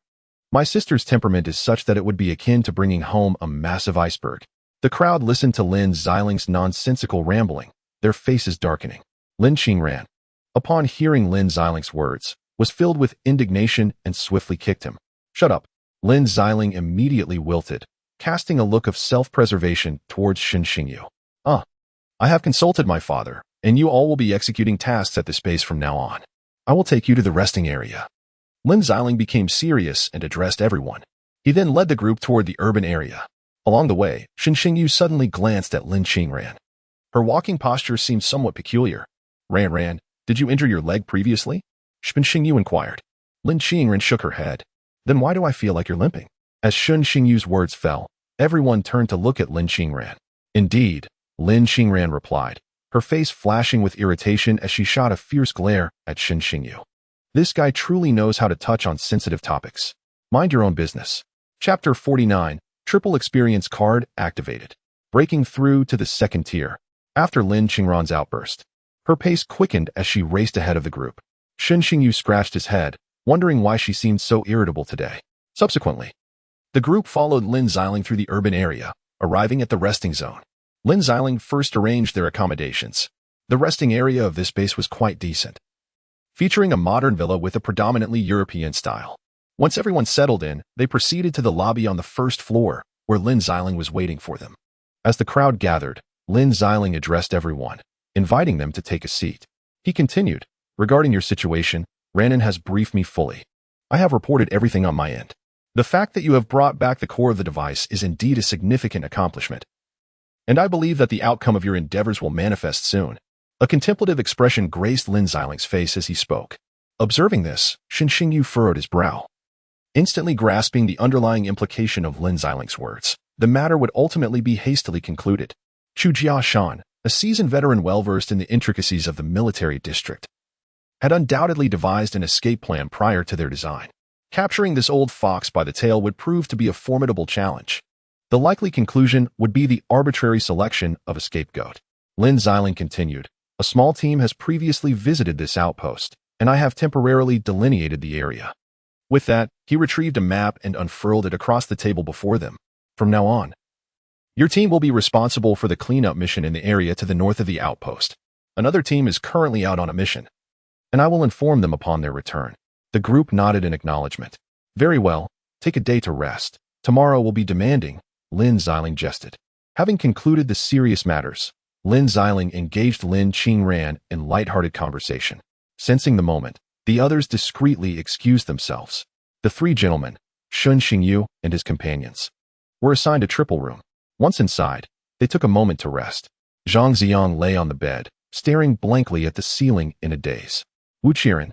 My sister's temperament is such that it would be akin to bringing home a massive iceberg." The crowd listened to Lin Xiling's nonsensical rambling, their faces darkening. Lin Qingran, upon hearing Lin Xiling's words, was filled with indignation and swiftly kicked him. "Shut up." Lin Xiling immediately wilted, casting a look of self-preservation towards Xinxingyu. I have consulted my father, and you all will be executing tasks at this base from now on. I will take you to the resting area." Lin Xiling became serious and addressed everyone. He then led the group toward the urban area. Along the way, Xinxingyu suddenly glanced at Lin Qingran. Her walking posture seemed somewhat peculiar. Ran, did you injure your leg previously? Shun Xingyu inquired. Lin Qingren shook her head. Then why do I feel like you're limping? As Shun Xingyu's words fell, everyone turned to look at Lin Qingren. Indeed, Lin Qingren replied, her face flashing with irritation as she shot a fierce glare at Shun Xingyu. This guy truly knows how to touch on sensitive topics. Mind your own business. Chapter 49, Triple Experience Card activated. Breaking through to the second tier. After Lin Qingren's outburst, her pace quickened as she raced ahead of the group. Shun Xingyu scratched his head, wondering why she seemed so irritable today. Subsequently, the group followed Lin Xiling through the urban area, arriving at the resting zone. Lin Xiling first arranged their accommodations. The resting area of this base was quite decent, featuring a modern villa with a predominantly European style. Once everyone settled in, they proceeded to the lobby on the first floor, where Lin Xiling was waiting for them. As the crowd gathered, Lin Xiling addressed everyone, inviting them to take a seat. He continued, regarding your situation, Ranin has briefed me fully. I have reported everything on my end. The fact that you have brought back the core of the device is indeed a significant accomplishment, and I believe that the outcome of your endeavors will manifest soon. A contemplative expression graced Lin Xiling's face as he spoke. Observing this, Shun Xingyu furrowed his brow. Instantly grasping the underlying implication of Lin Xiling's words, the matter would ultimately be hastily concluded. Chu Jiashan, a seasoned veteran well-versed in the intricacies of the military district, had undoubtedly devised an escape plan prior to their design. Capturing this old fox by the tail would prove to be a formidable challenge. The likely conclusion would be the arbitrary selection of a scapegoat. Lin Xiling continued, a small team has previously visited this outpost, and I have temporarily delineated the area. With that, he retrieved a map and unfurled it across the table before them. From now on, your team will be responsible for the cleanup mission in the area to the north of the outpost. Another team is currently out on a mission, and I will inform them upon their return. The group nodded in acknowledgement. Very well, take a day to rest. Tomorrow will be demanding, Lin Xiling jested. Having concluded the serious matters, Lin Xiling engaged Lin Qingren in light-hearted conversation. Sensing the moment, the others discreetly excused themselves. The three gentlemen, Shun Xingyu and his companions, were assigned a triple room. Once inside, they took a moment to rest. Zhang Ziyang lay on the bed, staring blankly at the ceiling in a daze. Wu Qiren,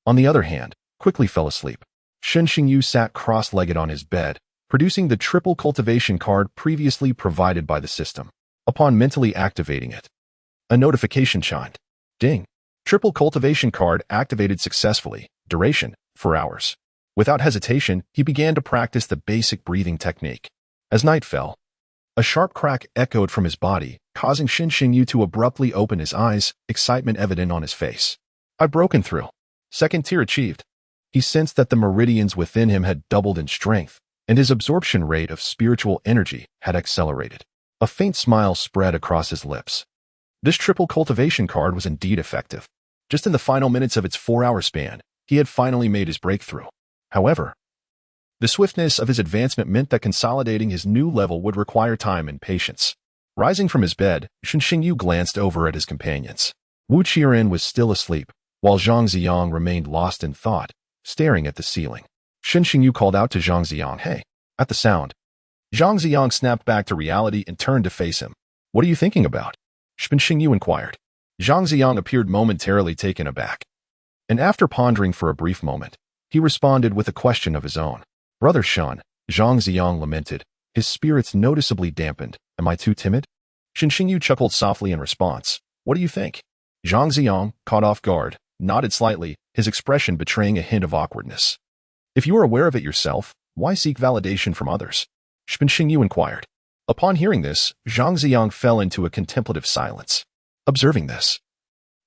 on the other hand, quickly fell asleep. Shun Xingyu sat cross-legged on his bed, producing the triple cultivation card previously provided by the system. Upon mentally activating it, a notification chimed. Ding! Triple cultivation card activated successfully. Duration, 4 hours. Without hesitation, he began to practice the basic breathing technique. As night fell, a sharp crack echoed from his body, causing Shun Xingyu to abruptly open his eyes, excitement evident on his face. I've broken through. Second tier achieved. He sensed that the meridians within him had doubled in strength, and his absorption rate of spiritual energy had accelerated. A faint smile spread across his lips. This triple cultivation card was indeed effective. Just in the final minutes of its 4-hour span, he had finally made his breakthrough. However, the swiftness of his advancement meant that consolidating his new level would require time and patience. Rising from his bed, Shun Xingyu glanced over at his companions. Wu Qiren was still asleep, while Zhang Ziyang remained lost in thought, staring at the ceiling. Shun Xingyu called out to Zhang Ziyang, hey. At the sound, Zhang Ziyang snapped back to reality and turned to face him. What are you thinking about? Shun Xingyu inquired. Zhang Ziyang appeared momentarily taken aback, and after pondering for a brief moment, he responded with a question of his own. Brother Shun, Zhang Ziyang lamented, his spirits noticeably dampened. Am I too timid? Shun Xingyu chuckled softly in response. What do you think? Zhang Ziyang, caught off guard, nodded slightly, his expression betraying a hint of awkwardness. If you are aware of it yourself, why seek validation from others? Shun Xingyu inquired. Upon hearing this, Zhang Ziyang fell into a contemplative silence. Observing this,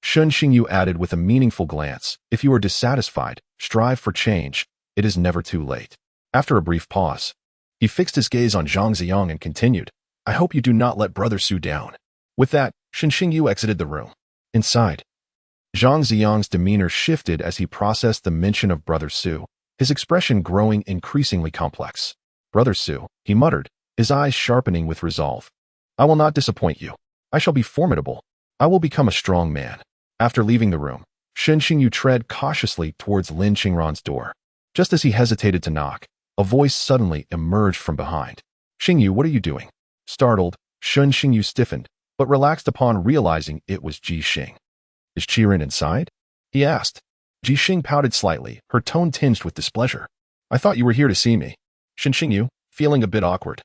Shun Xingyu added with a meaningful glance, if you are dissatisfied, strive for change. It is never too late. After a brief pause, he fixed his gaze on Zhang Ziyang and continued, I hope you do not let Brother Su down. With that, Shun Xingyu exited the room. Inside, Zhang Ziyang's demeanor shifted as he processed the mention of Brother Su, his expression growing increasingly complex. Brother Su, he muttered, his eyes sharpening with resolve. I will not disappoint you. I shall be formidable. I will become a strong man. After leaving the room, Shun Xingyu tread cautiously towards Lin Qingren's door. Just as he hesitated to knock, a voice suddenly emerged from behind. Xingyu, what are you doing? Startled, Shun Xingyu stiffened, but relaxed upon realizing it was Ji Xing. Is Qiren inside? He asked. Ji Xing pouted slightly, her tone tinged with displeasure. I thought you were here to see me. Shen Xingyu, feeling a bit awkward,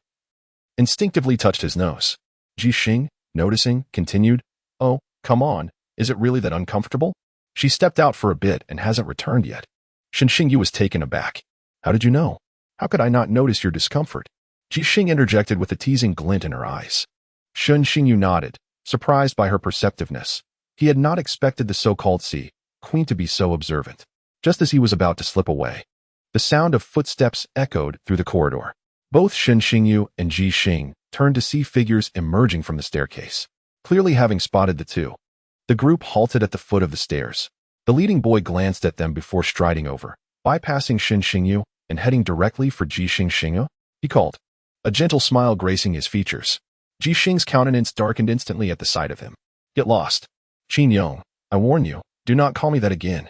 instinctively touched his nose. Ji Xing, noticing, continued, Oh, come on, is it really that uncomfortable? She stepped out for a bit and hasn't returned yet. Shen Xingyu was taken aback. How did you know? How could I not notice your discomfort? Ji Xing interjected with a teasing glint in her eyes. Shen Xingyu nodded, surprised by her perceptiveness. He had not expected the so-called sea queen to be so observant. Just as he was about to slip away, the sound of footsteps echoed through the corridor. Both Shen Xingyu and Ji Xing turned to see figures emerging from the staircase. Clearly having spotted the two, the group halted at the foot of the stairs. The leading boy glanced at them before striding over, bypassing Shen Xingyu and heading directly for Ji Xingyu. He called, a gentle smile gracing his features. Ji Xing's countenance darkened instantly at the sight of him. Get lost. Qin Yong, I warn you, do not call me that again.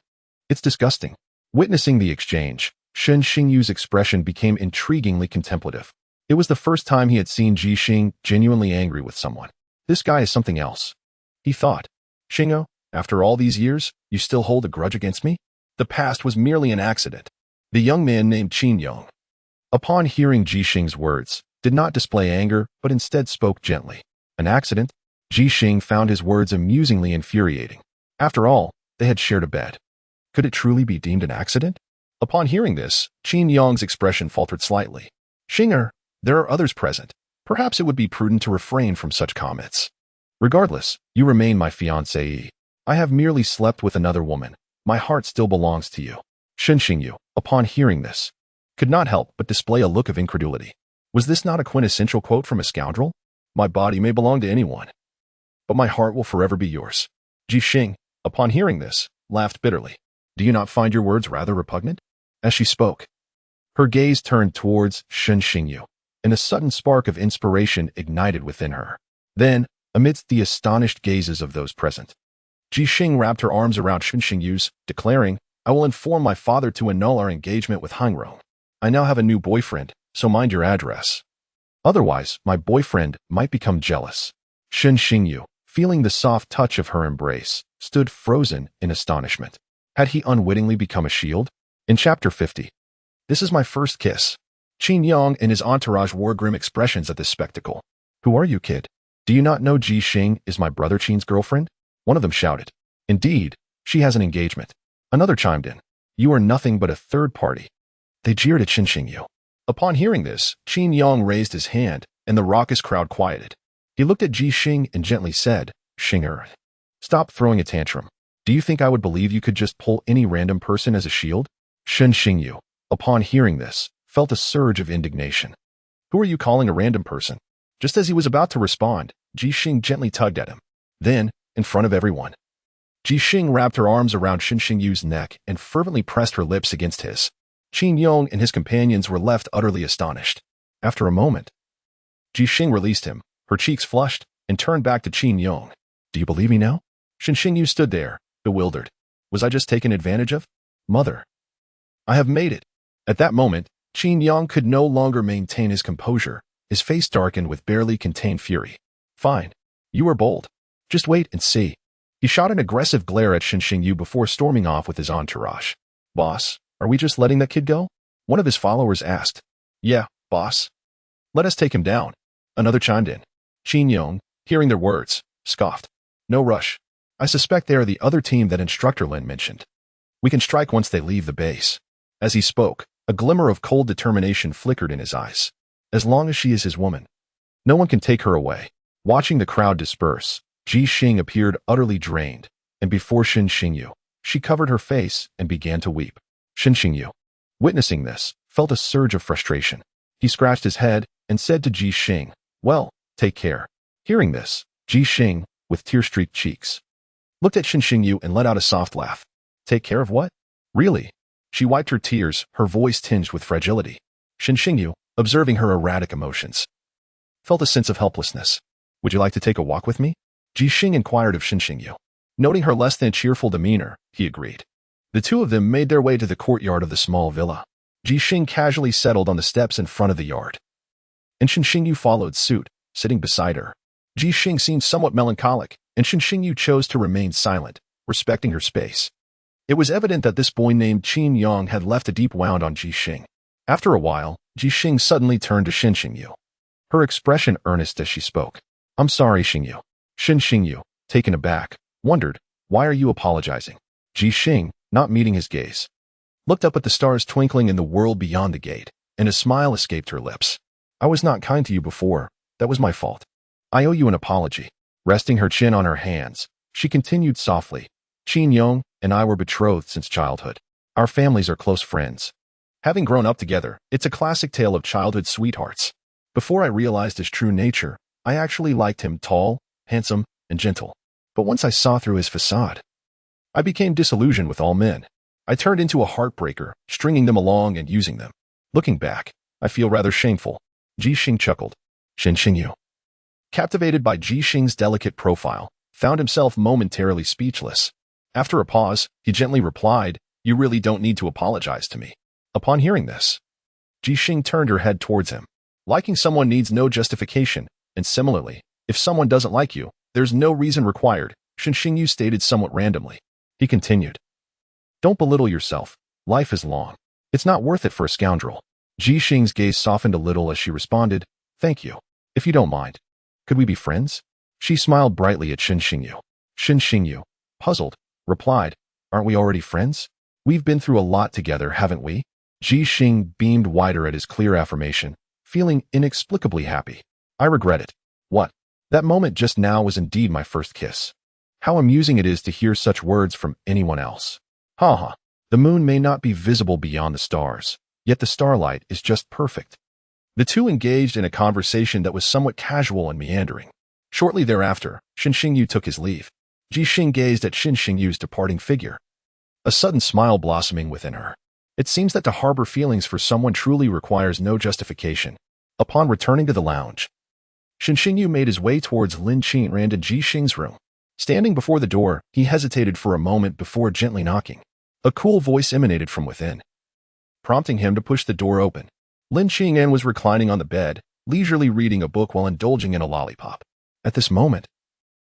It's disgusting. Witnessing the exchange, Shen Xingyu's expression became intriguingly contemplative. It was the first time he had seen Ji Xing genuinely angry with someone. This guy is something else, he thought. Xingyu, after all these years, you still hold a grudge against me? The past was merely an accident. The young man named Qin Yong, upon hearing Ji Xing's words, did not display anger but instead spoke gently. An accident? Ji Xing found his words amusingly infuriating. After all, they had shared a bed. Could it truly be deemed an accident? Upon hearing this, Qin Yong's expression faltered slightly. Xingyu, there are others present. Perhaps it would be prudent to refrain from such comments. Regardless, you remain my fiancée. I have merely slept with another woman. My heart still belongs to you. Shen Xingyu, upon hearing this, could not help but display a look of incredulity. Was this not a quintessential quote from a scoundrel? My body may belong to anyone, but my heart will forever be yours. Ji Xing, upon hearing this, laughed bitterly. Do you not find your words rather repugnant? As she spoke, her gaze turned towards Shen Xingyu, and a sudden spark of inspiration ignited within her. Then, amidst the astonished gazes of those present, Ji Xing wrapped her arms around Shen Xingyu's, declaring, I will inform my father to annul our engagement with Hangrong. I now have a new boyfriend, so mind your address. Otherwise, my boyfriend might become jealous. Shen Xingyu, feeling the soft touch of her embrace, stood frozen in astonishment. Had he unwittingly become a shield? In Chapter 50. This is my first kiss. Qin Yong and his entourage wore grim expressions at this spectacle. Who are you, kid? Do you not know Ji Xing is my brother Qin's girlfriend? One of them shouted. Indeed, she has an engagement. Another chimed in. You are nothing but a third party. They jeered at Shen Xingyu. Upon hearing this, Qin Yong raised his hand, and the raucous crowd quieted. He looked at Ji Xing and gently said, Xingyu, stop throwing a tantrum. Do you think I would believe you could just pull any random person as a shield? Shen Xingyu, upon hearing this, felt a surge of indignation. Who are you calling a random person? Just as he was about to respond, Ji Xing gently tugged at him. Then, in front of everyone, Ji Xing wrapped her arms around Shen Xingyu's neck and fervently pressed her lips against his. Qin Yong and his companions were left utterly astonished. After a moment, Ji Xing released him, her cheeks flushed, and turned back to Qin Yong. Do you believe me now? Shen Xingyu stood there, bewildered. Was I just taken advantage of? Mother, I have made it. At that moment, Qin Yong could no longer maintain his composure. His face darkened with barely contained fury. Fine. You are bold. Just wait and see. He shot an aggressive glare at Shen Xingyu before storming off with his entourage. Boss, are we just letting that kid go? One of his followers asked. Yeah, boss. Let us take him down. Another chimed in. Qin Yong, hearing their words, scoffed. No rush. I suspect they are the other team that Instructor Lin mentioned. We can strike once they leave the base. As he spoke, a glimmer of cold determination flickered in his eyes. As long as she is his woman, no one can take her away. Watching the crowd disperse, Ji Xing appeared utterly drained, and before Shen Xingyu, she covered her face and began to weep. Shen Xingyu, witnessing this, felt a surge of frustration. He scratched his head and said to Ji Xing, well, take care. Hearing this, Ji Xing, with tear-streaked cheeks, looked at Shen Xingyu and let out a soft laugh. Take care of what? Really? She wiped her tears, her voice tinged with fragility. Shen Xingyu, observing her erratic emotions, felt a sense of helplessness. Would you like to take a walk with me? Ji Xing inquired of Shen Xingyu. Noting her less than cheerful demeanor, he agreed. The two of them made their way to the courtyard of the small villa. Ji Xing casually settled on the steps in front of the yard, and Shen Xingyu followed suit, sitting beside her. Ji Xing seemed somewhat melancholic, and Shen Xingyu chose to remain silent, respecting her space. It was evident that this boy named Qin Yang had left a deep wound on Ji Xing. After a while, Ji Xing suddenly turned to Xin Xingyu. Her expression earnest as she spoke. I'm sorry, Xingyu. Xin Xingyu, taken aback, wondered, why are you apologizing? Ji Xing, not meeting his gaze, looked up at the stars twinkling in the world beyond the gate, and a smile escaped her lips. I was not kind to you before. That was my fault. I owe you an apology. Resting her chin on her hands, she continued softly. Qin Yang and I were betrothed since childhood. Our families are close friends. Having grown up together, it's a classic tale of childhood sweethearts. Before I realized his true nature, I actually liked him tall, handsome, and gentle. But once I saw through his facade, I became disillusioned with all men. I turned into a heartbreaker, stringing them along and using them. Looking back, I feel rather shameful. Ji Xing chuckled. Xin Xingyu, captivated by Ji Xing's delicate profile, found himself momentarily speechless. After a pause, he gently replied, You really don't need to apologize to me. Upon hearing this, Ji Xing turned her head towards him. Liking someone needs no justification, and similarly, if someone doesn't like you, there's no reason required, Xin Xingyu stated somewhat randomly. He continued. Don't belittle yourself. Life is long. It's not worth it for a scoundrel. Ji Xing's gaze softened a little as she responded, Thank you. If you don't mind, could we be friends? She smiled brightly at Xin Xingyu. Xin Xingyu, puzzled, replied, Aren't we already friends? We've been through a lot together, haven't we? Ji Xing beamed wider at his clear affirmation, feeling inexplicably happy. I regret it. What? That moment just now was indeed my first kiss. How amusing it is to hear such words from anyone else. Ha ha. The moon may not be visible beyond the stars, yet the starlight is just perfect. The two engaged in a conversation that was somewhat casual and meandering. Shortly thereafter, Xin Xingyu took his leave. Ji Xing gazed at Xin Xingyu's departing figure, a sudden smile blossoming within her. It seems that to harbor feelings for someone truly requires no justification. Upon returning to the lounge, Xin Xingyu made his way towards Lin Qinran and Ji Xing's room. Standing before the door, he hesitated for a moment before gently knocking. A cool voice emanated from within, prompting him to push the door open. Lin Qinran was reclining on the bed, leisurely reading a book while indulging in a lollipop. At this moment,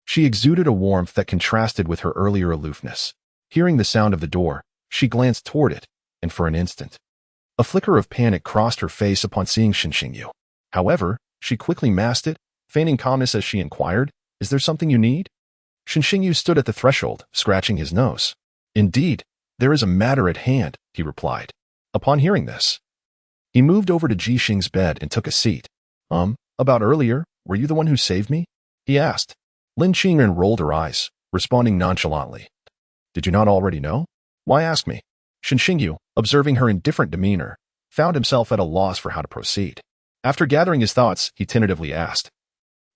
she exuded a warmth that contrasted with her earlier aloofness. Hearing the sound of the door, she glanced toward it, and for an instant, a flicker of panic crossed her face upon seeing Xin Xingyu. However, she quickly masked it, feigning calmness as she inquired, Is there something you need? Xin Xingyu stood at the threshold, scratching his nose. Indeed, there is a matter at hand, he replied. Upon hearing this, he moved over to Ji Xing's bed and took a seat. About earlier, were you the one who saved me? He asked. Lin Qinran rolled her eyes, responding nonchalantly. Did you not already know? Why ask me? Xin Xingyu, observing her indifferent demeanor, found himself at a loss for how to proceed. After gathering his thoughts, he tentatively asked,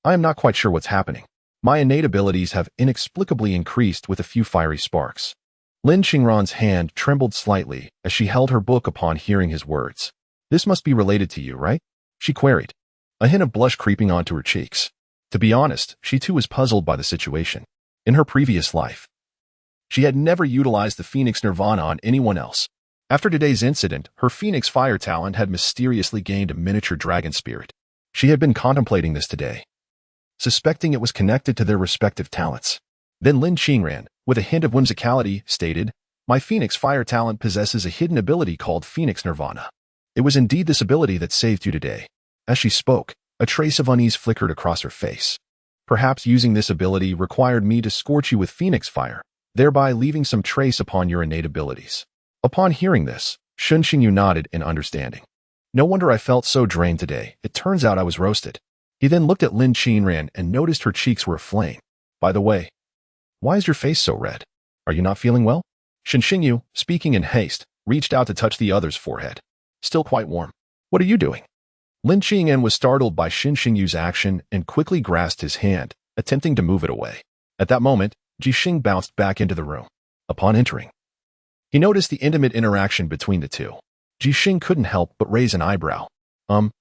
I am not quite sure what's happening. My innate abilities have inexplicably increased with a few fiery sparks. Lin Qingran's hand trembled slightly as she held her book upon hearing his words. This must be related to you, right? She queried, a hint of blush creeping onto her cheeks. To be honest, she too was puzzled by the situation. In her previous life, she had never utilized the Phoenix Nirvana on anyone else. After today's incident, her Phoenix Fire talent had mysteriously gained a miniature dragon spirit. She had been contemplating this today, suspecting it was connected to their respective talents. Then Lin Qinran, with a hint of whimsicality, stated, My Phoenix Fire talent possesses a hidden ability called Phoenix Nirvana. It was indeed this ability that saved you today. As she spoke, a trace of unease flickered across her face. Perhaps using this ability required me to scorch you with Phoenix Fire, thereby leaving some trace upon your innate abilities. Upon hearing this, Xin Xingyu nodded in understanding. No wonder I felt so drained today. It turns out I was roasted. He then looked at Lin Qinran and noticed her cheeks were aflame. By the way, why is your face so red? Are you not feeling well? Xin Xingyu, speaking in haste, reached out to touch the other's forehead. Still quite warm. What are you doing? Lin Qinran was startled by Xin Xingyu's action and quickly grasped his hand, attempting to move it away. At that moment, Ji Xing bounced back into the room. Upon entering, he noticed the intimate interaction between the two. Ji Xing couldn't help but raise an eyebrow.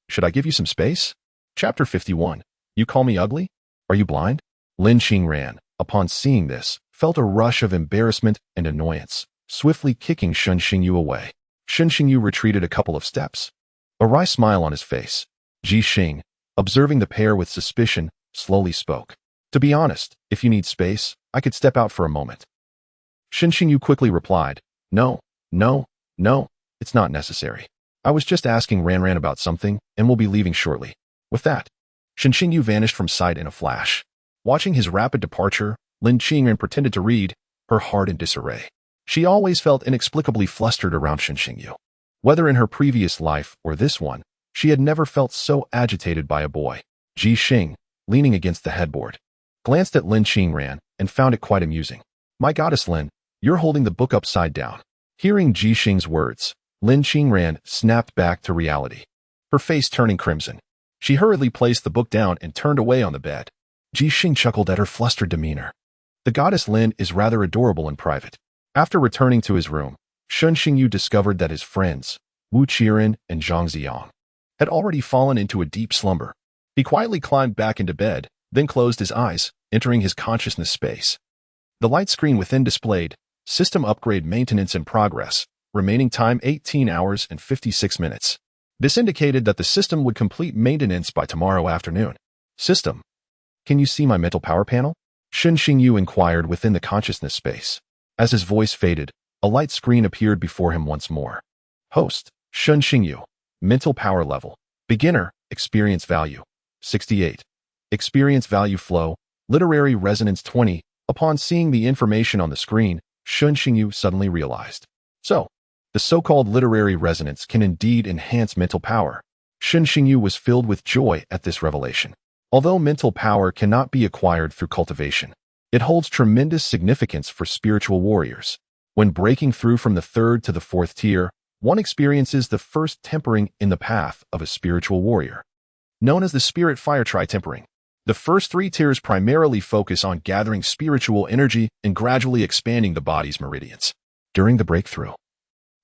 Should I give you some space? Chapter 51. You call me ugly? Are you blind? Lin Qinran, upon seeing this, felt a rush of embarrassment and annoyance, swiftly kicking Xin Xingyu away. Xin Xingyu retreated a couple of steps, a wry smile on his face. Ji Xing, observing the pair with suspicion, slowly spoke. To be honest, if you need space, I could step out for a moment. Shen Xingyu quickly replied, No, no, no, it's not necessary. I was just asking Ran about something and will be leaving shortly. With that, Shen Xingyu vanished from sight in a flash. Watching his rapid departure, Lin Qingran pretended to read, her heart in disarray. She always felt inexplicably flustered around Shen Xingyu. Whether in her previous life or this one, she had never felt so agitated by a boy. Ji Xing, leaning against the headboard, glanced at Lin Qingran and found it quite amusing. My goddess Lin, you're holding the book upside down. Hearing Ji Xing's words, Lin Qingran snapped back to reality, her face turning crimson. She hurriedly placed the book down and turned away on the bed. Ji Xing chuckled at her flustered demeanor. The goddess Lin is rather adorable in private. After returning to his room, Shen Xingyu discovered that his friends, Wu Qiren and Zhang Ziyang, had already fallen into a deep slumber. He quietly climbed back into bed, then closed his eyes, entering his consciousness space. The light screen within displayed, System Upgrade Maintenance in Progress, remaining time 18 hours and 56 minutes. This indicated that the system would complete maintenance by tomorrow afternoon. System, can you see my mental power panel? Shen Xingyu inquired within the consciousness space. As his voice faded, a light screen appeared before him once more. Host, Shen Xingyu. Mental power level. Beginner, experience value. 68. Experience value flow. Literary resonance 20. Upon seeing the information on the screen, Shen Xingyu suddenly realized. So, the so-called literary resonance can indeed enhance mental power. Shen Xingyu was filled with joy at this revelation. Although mental power cannot be acquired through cultivation, it holds tremendous significance for spiritual warriors. When breaking through from the 3rd to the 4th tier, one experiences the first tempering in the path of a spiritual warrior, known as the Spirit Fire Tri-Tempering. The first 3 tiers primarily focus on gathering spiritual energy and gradually expanding the body's meridians. During the breakthrough,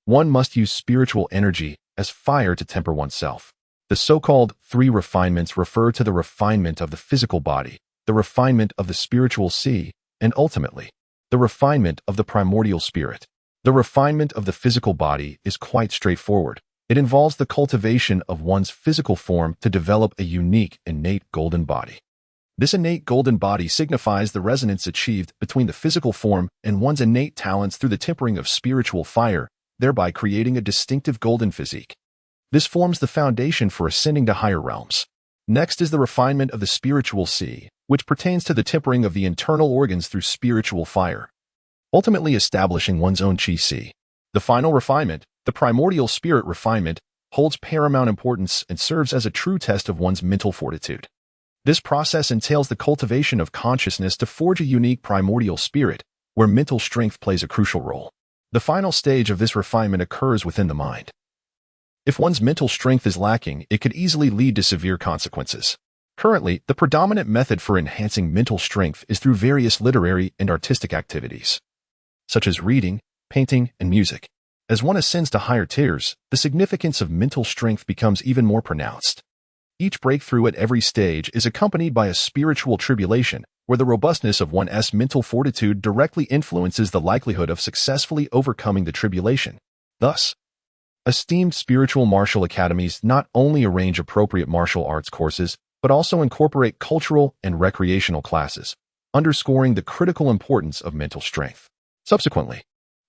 one must use spiritual energy as fire to temper oneself. The so-called 3 refinements refer to the refinement of the physical body, the refinement of the spiritual sea, and ultimately, the refinement of the primordial spirit. The refinement of the physical body is quite straightforward. It involves the cultivation of one's physical form to develop a unique, innate golden body. This innate golden body signifies the resonance achieved between the physical form and one's innate talents through the tempering of spiritual fire, thereby creating a distinctive golden physique. This forms the foundation for ascending to higher realms. Next is the refinement of the spiritual sea, which pertains to the tempering of the internal organs through spiritual fire, ultimately establishing one's own chi sea. The final refinement, the primordial spirit refinement, holds paramount importance and serves as a true test of one's mental fortitude. This process entails the cultivation of consciousness to forge a unique primordial spirit, where mental strength plays a crucial role. The final stage of this refinement occurs within the mind. If one's mental strength is lacking, it could easily lead to severe consequences. Currently, the predominant method for enhancing mental strength is through various literary and artistic activities, such as reading, painting, and music. As one ascends to higher tiers, the significance of mental strength becomes even more pronounced. Each breakthrough at every stage is accompanied by a spiritual tribulation, where the robustness of one's mental fortitude directly influences the likelihood of successfully overcoming the tribulation. Thus, esteemed spiritual martial academies not only arrange appropriate martial arts courses, but also incorporate cultural and recreational classes, underscoring the critical importance of mental strength. Subsequently,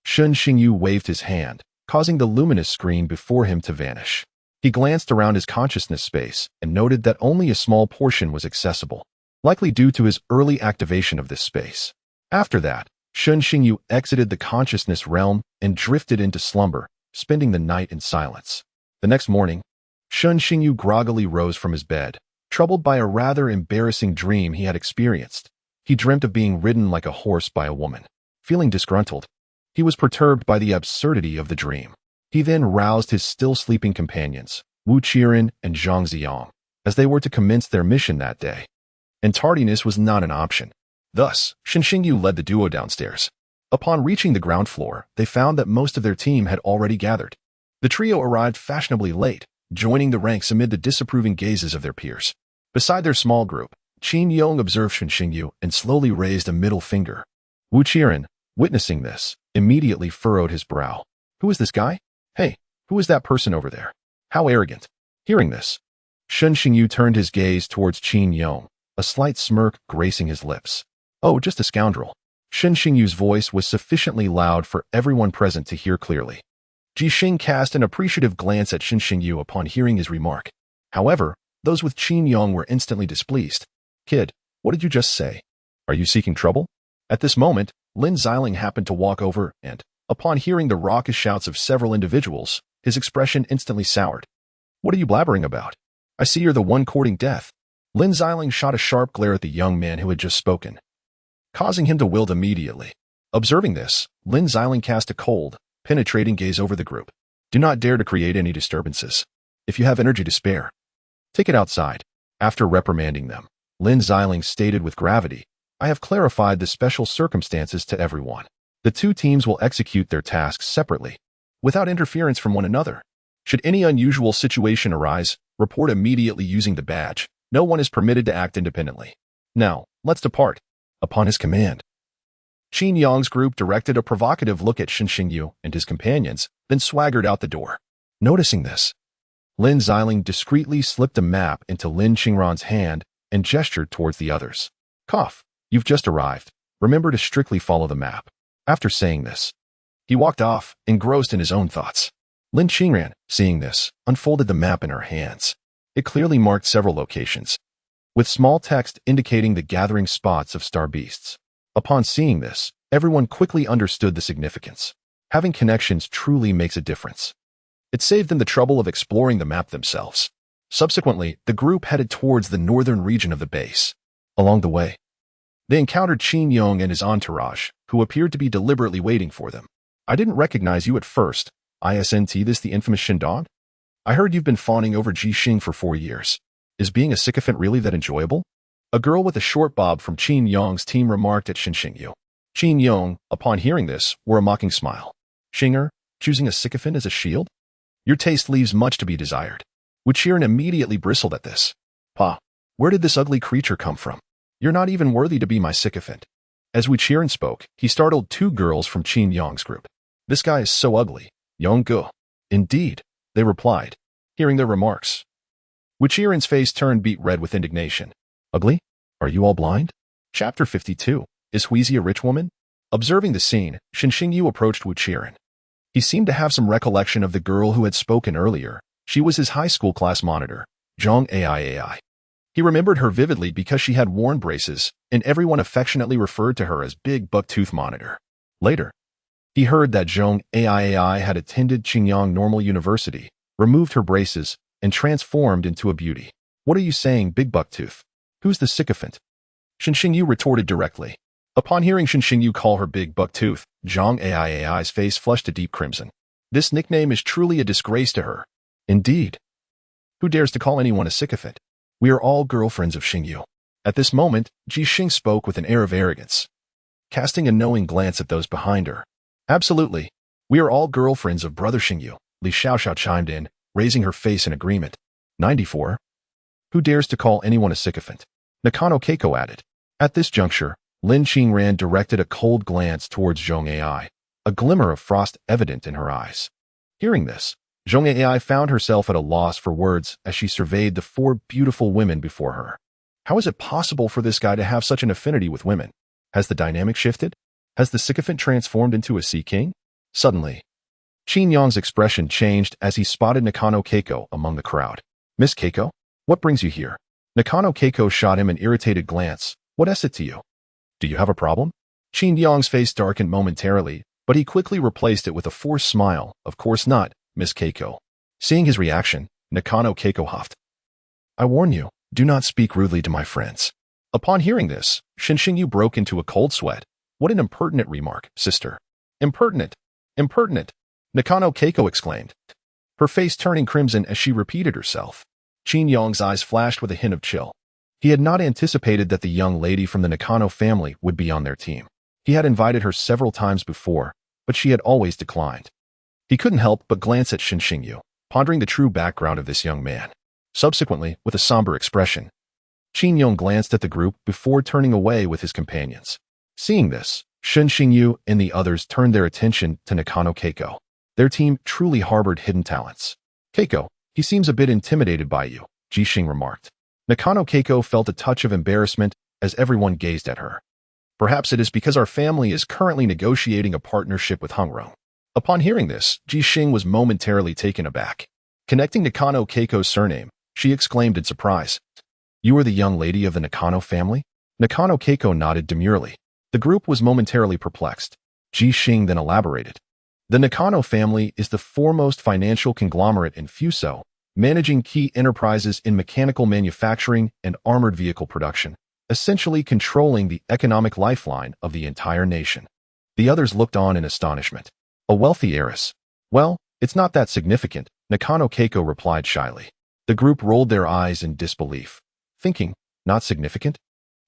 Shen Xingyu waved his hand, causing the luminous screen before him to vanish. He glanced around his consciousness space and noted that only a small portion was accessible, likely due to his early activation of this space. After that, Shen Xingyu exited the consciousness realm and drifted into slumber, spending the night in silence. The next morning, Shen Xingyu groggily rose from his bed, troubled by a rather embarrassing dream he had experienced. He dreamt of being ridden like a horse by a woman. Feeling disgruntled, he was perturbed by the absurdity of the dream. He then roused his still-sleeping companions, Wu Qiren and Zhang Ziyang, as they were to commence their mission that day. And tardiness was not an option. Thus, Shen Xingyu led the duo downstairs. Upon reaching the ground floor, they found that most of their team had already gathered. The trio arrived fashionably late, joining the ranks amid the disapproving gazes of their peers. Beside their small group, Qin Yong observed Shen Xingyu and slowly raised a middle finger. Wu Qiren, witnessing this, immediately furrowed his brow. Who is this guy? Hey, who is that person over there? How arrogant. Hearing this, Shen Xingyu turned his gaze towards Qin Yong, a slight smirk gracing his lips. Oh, just a scoundrel. Shen Xingyu's voice was sufficiently loud for everyone present to hear clearly. Ji Xing cast an appreciative glance at Shen Xingyu upon hearing his remark. However, those with Qin Yong were instantly displeased. Kid, what did you just say? Are you seeking trouble? At this moment, Lin Xiling happened to walk over and, upon hearing the raucous shouts of several individuals, his expression instantly soured. What are you blabbering about? I see you're the one courting death. Lin Xiling shot a sharp glare at the young man who had just spoken, causing him to wilt immediately. Observing this, Lin Xiling cast a cold, penetrating gaze over the group. Do not dare to create any disturbances. If you have energy to spare, take it outside. After reprimanding them, Lin Xiling stated with gravity, I have clarified the special circumstances to everyone. The two teams will execute their tasks separately, without interference from one another. Should any unusual situation arise, report immediately using the badge. No one is permitted to act independently. Now, let's depart. Upon his command, Qin Yong's group directed a provocative look at Shen Xingyu and his companions, then swaggered out the door. Noticing this, Lin Xiling discreetly slipped a map into Lin Qingran's hand and gestured towards the others. Cough, you've just arrived. Remember to strictly follow the map. After saying this, he walked off, engrossed in his own thoughts. Lin Qingran, seeing this, unfolded the map in her hands. It clearly marked several locations, with small text indicating the gathering spots of star beasts. Upon seeing this, everyone quickly understood the significance. Having connections truly makes a difference. It saved them the trouble of exploring the map themselves. Subsequently, the group headed towards the northern region of the base. Along the way, they encountered Qin Yong and his entourage, who appeared to be deliberately waiting for them. I didn't recognize you at first. Isn't this the infamous Shindong? I heard you've been fawning over Ji Xing for 4 years. Is being a sycophant really that enjoyable? A girl with a short bob from Qin Yong's team remarked at Shen Xingyu. Qin Yong, upon hearing this, wore a mocking smile. Xinger, choosing a sycophant as a shield? Your taste leaves much to be desired. Wuqiren immediately bristled at this. Pa, where did this ugly creature come from? You're not even worthy to be my sycophant. As Wuqiren spoke, he startled 2 girls from Qin Yong's group. This guy is so ugly. Yonggu. Indeed, they replied, hearing their remarks. Wuqiren's face turned beet red with indignation. Ugly? Are you all blind? Chapter 52. Is Huizi a rich woman? Observing the scene, Shen Xingyu approached Wuqiren. He seemed to have some recollection of the girl who had spoken earlier. She was his high school class monitor, Zhang Ai. He remembered her vividly because she had worn braces, and everyone affectionately referred to her as Big Bucktooth Monitor. Later, he heard that Zhang Ai had attended Qingyang Normal University, removed her braces, and transformed into a beauty. What are you saying, Big Bucktooth? Who's the sycophant? Shen Xingyu retorted directly. Upon hearing Shen Xingyu call her Big Bucktooth, Zhang Ai's face flushed a deep crimson. This nickname is truly a disgrace to her. Indeed. Who dares to call anyone a sycophant? We are all girlfriends of Xingyu. At this moment, Ji Xing spoke with an air of arrogance, casting a knowing glance at those behind her. Absolutely. We are all girlfriends of Brother Xingyu, Li Xiaoxiao chimed in, raising her face in agreement. 94. Who dares to call anyone a sycophant? Nakano Keiko added. At this juncture, Lin Qingran directed a cold glance towards Zhong Ai, a glimmer of frost evident in her eyes. Hearing this, Zhong Ai found herself at a loss for words as she surveyed the 4 beautiful women before her. How is it possible for this guy to have such an affinity with women? Has the dynamic shifted? Has the sycophant transformed into a sea king? Suddenly, Qin Yong's expression changed as he spotted Nakano Keiko among the crowd. Miss Keiko, what brings you here? Nakano Keiko shot him an irritated glance. What is it to you? Do you have a problem? Qin Yong's face darkened momentarily, but he quickly replaced it with a forced smile. Of course not, Miss Keiko. Seeing his reaction, Nakano Keiko huffed. I warn you, do not speak rudely to my friends. Upon hearing this, Shen Xingyu broke into a cold sweat. What an impertinent remark, sister. Impertinent. Impertinent. Nakano Keiko exclaimed, her face turning crimson as she repeated herself. Qin Yong's eyes flashed with a hint of chill. He had not anticipated that the young lady from the Nakano family would be on their team. He had invited her several times before, but she had always declined. He couldn't help but glance at Shen Xingyu, pondering the true background of this young man. Subsequently, with a somber expression, Qin Yong glanced at the group before turning away with his companions. Seeing this, Shen Xingyu and the others turned their attention to Nakano Keiko. Their team truly harbored hidden talents. Keiko, he seems a bit intimidated by you, Ji Xing remarked. Nakano Keiko felt a touch of embarrassment as everyone gazed at her. Perhaps it is because our family is currently negotiating a partnership with Hungrong. Upon hearing this, Ji Xing was momentarily taken aback. Connecting Nakano Keiko's surname, she exclaimed in surprise, "You are the young lady of the Nakano family?" Nakano Keiko nodded demurely. The group was momentarily perplexed. Ji Xing then elaborated. The Nakano family is the foremost financial conglomerate in Fuso, managing key enterprises in mechanical manufacturing and armored vehicle production, essentially controlling the economic lifeline of the entire nation. The others looked on in astonishment. A wealthy heiress. Well, it's not that significant, Nakano Keiko replied shyly. The group rolled their eyes in disbelief, thinking, not significant?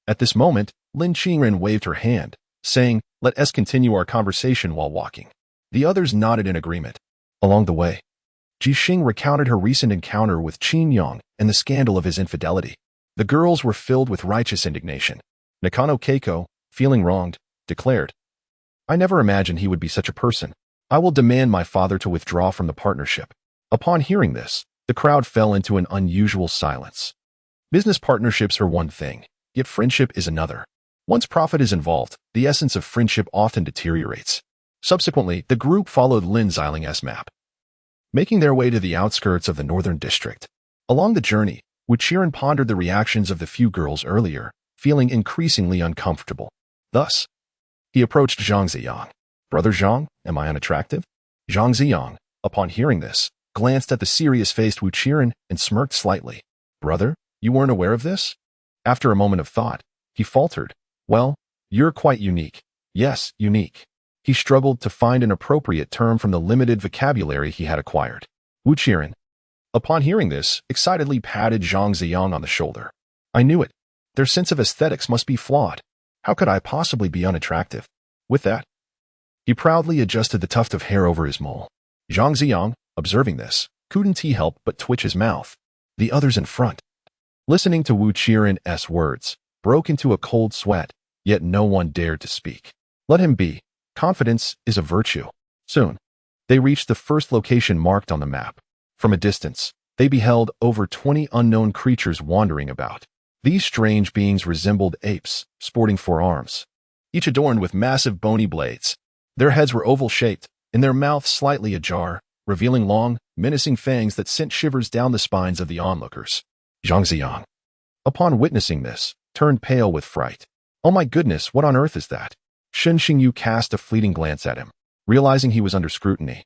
At this moment, Lin Qingren waved her hand, saying, "Let us continue our conversation while walking." The others nodded in agreement. Along the way, Ji Xing recounted her recent encounter with Qin Yang and the scandal of his infidelity. The girls were filled with righteous indignation. Nakano Keiko, feeling wronged, declared, "I never imagined he would be such a person. I will demand my father to withdraw from the partnership." Upon hearing this, the crowd fell into an unusual silence. Business partnerships are one thing, yet friendship is another. Once profit is involved, the essence of friendship often deteriorates. Subsequently, the group followed Lin Xiling's map, making their way to the outskirts of the northern district. Along the journey, Wuqiren pondered the reactions of the few girls earlier, feeling increasingly uncomfortable. Thus, he approached Zhang Ziyang. "Brother Zhang, am I unattractive?" Zhang Ziyang, upon hearing this, glanced at the serious-faced Wuqiren and smirked slightly. "Brother, you weren't aware of this?" After a moment of thought, he faltered, "Well, you're quite unique." "Yes, unique." He struggled to find an appropriate term from the limited vocabulary he had acquired. Wuqiren, upon hearing this, excitedly patted Zhang Ziyang on the shoulder. "I knew it. Their sense of aesthetics must be flawed. How could I possibly be unattractive?" With that, he proudly adjusted the tuft of hair over his mole. Zhang Ziyang, observing this, couldn't he help but twitch his mouth. The others in front, listening to Wuqiren's words, broke into a cold sweat, yet no one dared to speak. Let him be. Confidence is a virtue. Soon, they reached the first location marked on the map. From a distance, they beheld over 20 unknown creatures wandering about. These strange beings resembled apes, sporting 4 arms, each adorned with massive bony blades. Their heads were oval-shaped, and their mouths slightly ajar, revealing long, menacing fangs that sent shivers down the spines of the onlookers. Zhang Ziyang, upon witnessing this, turned pale with fright. "Oh my goodness, what on earth is that?" Shen Xingyu cast a fleeting glance at him, realizing he was under scrutiny.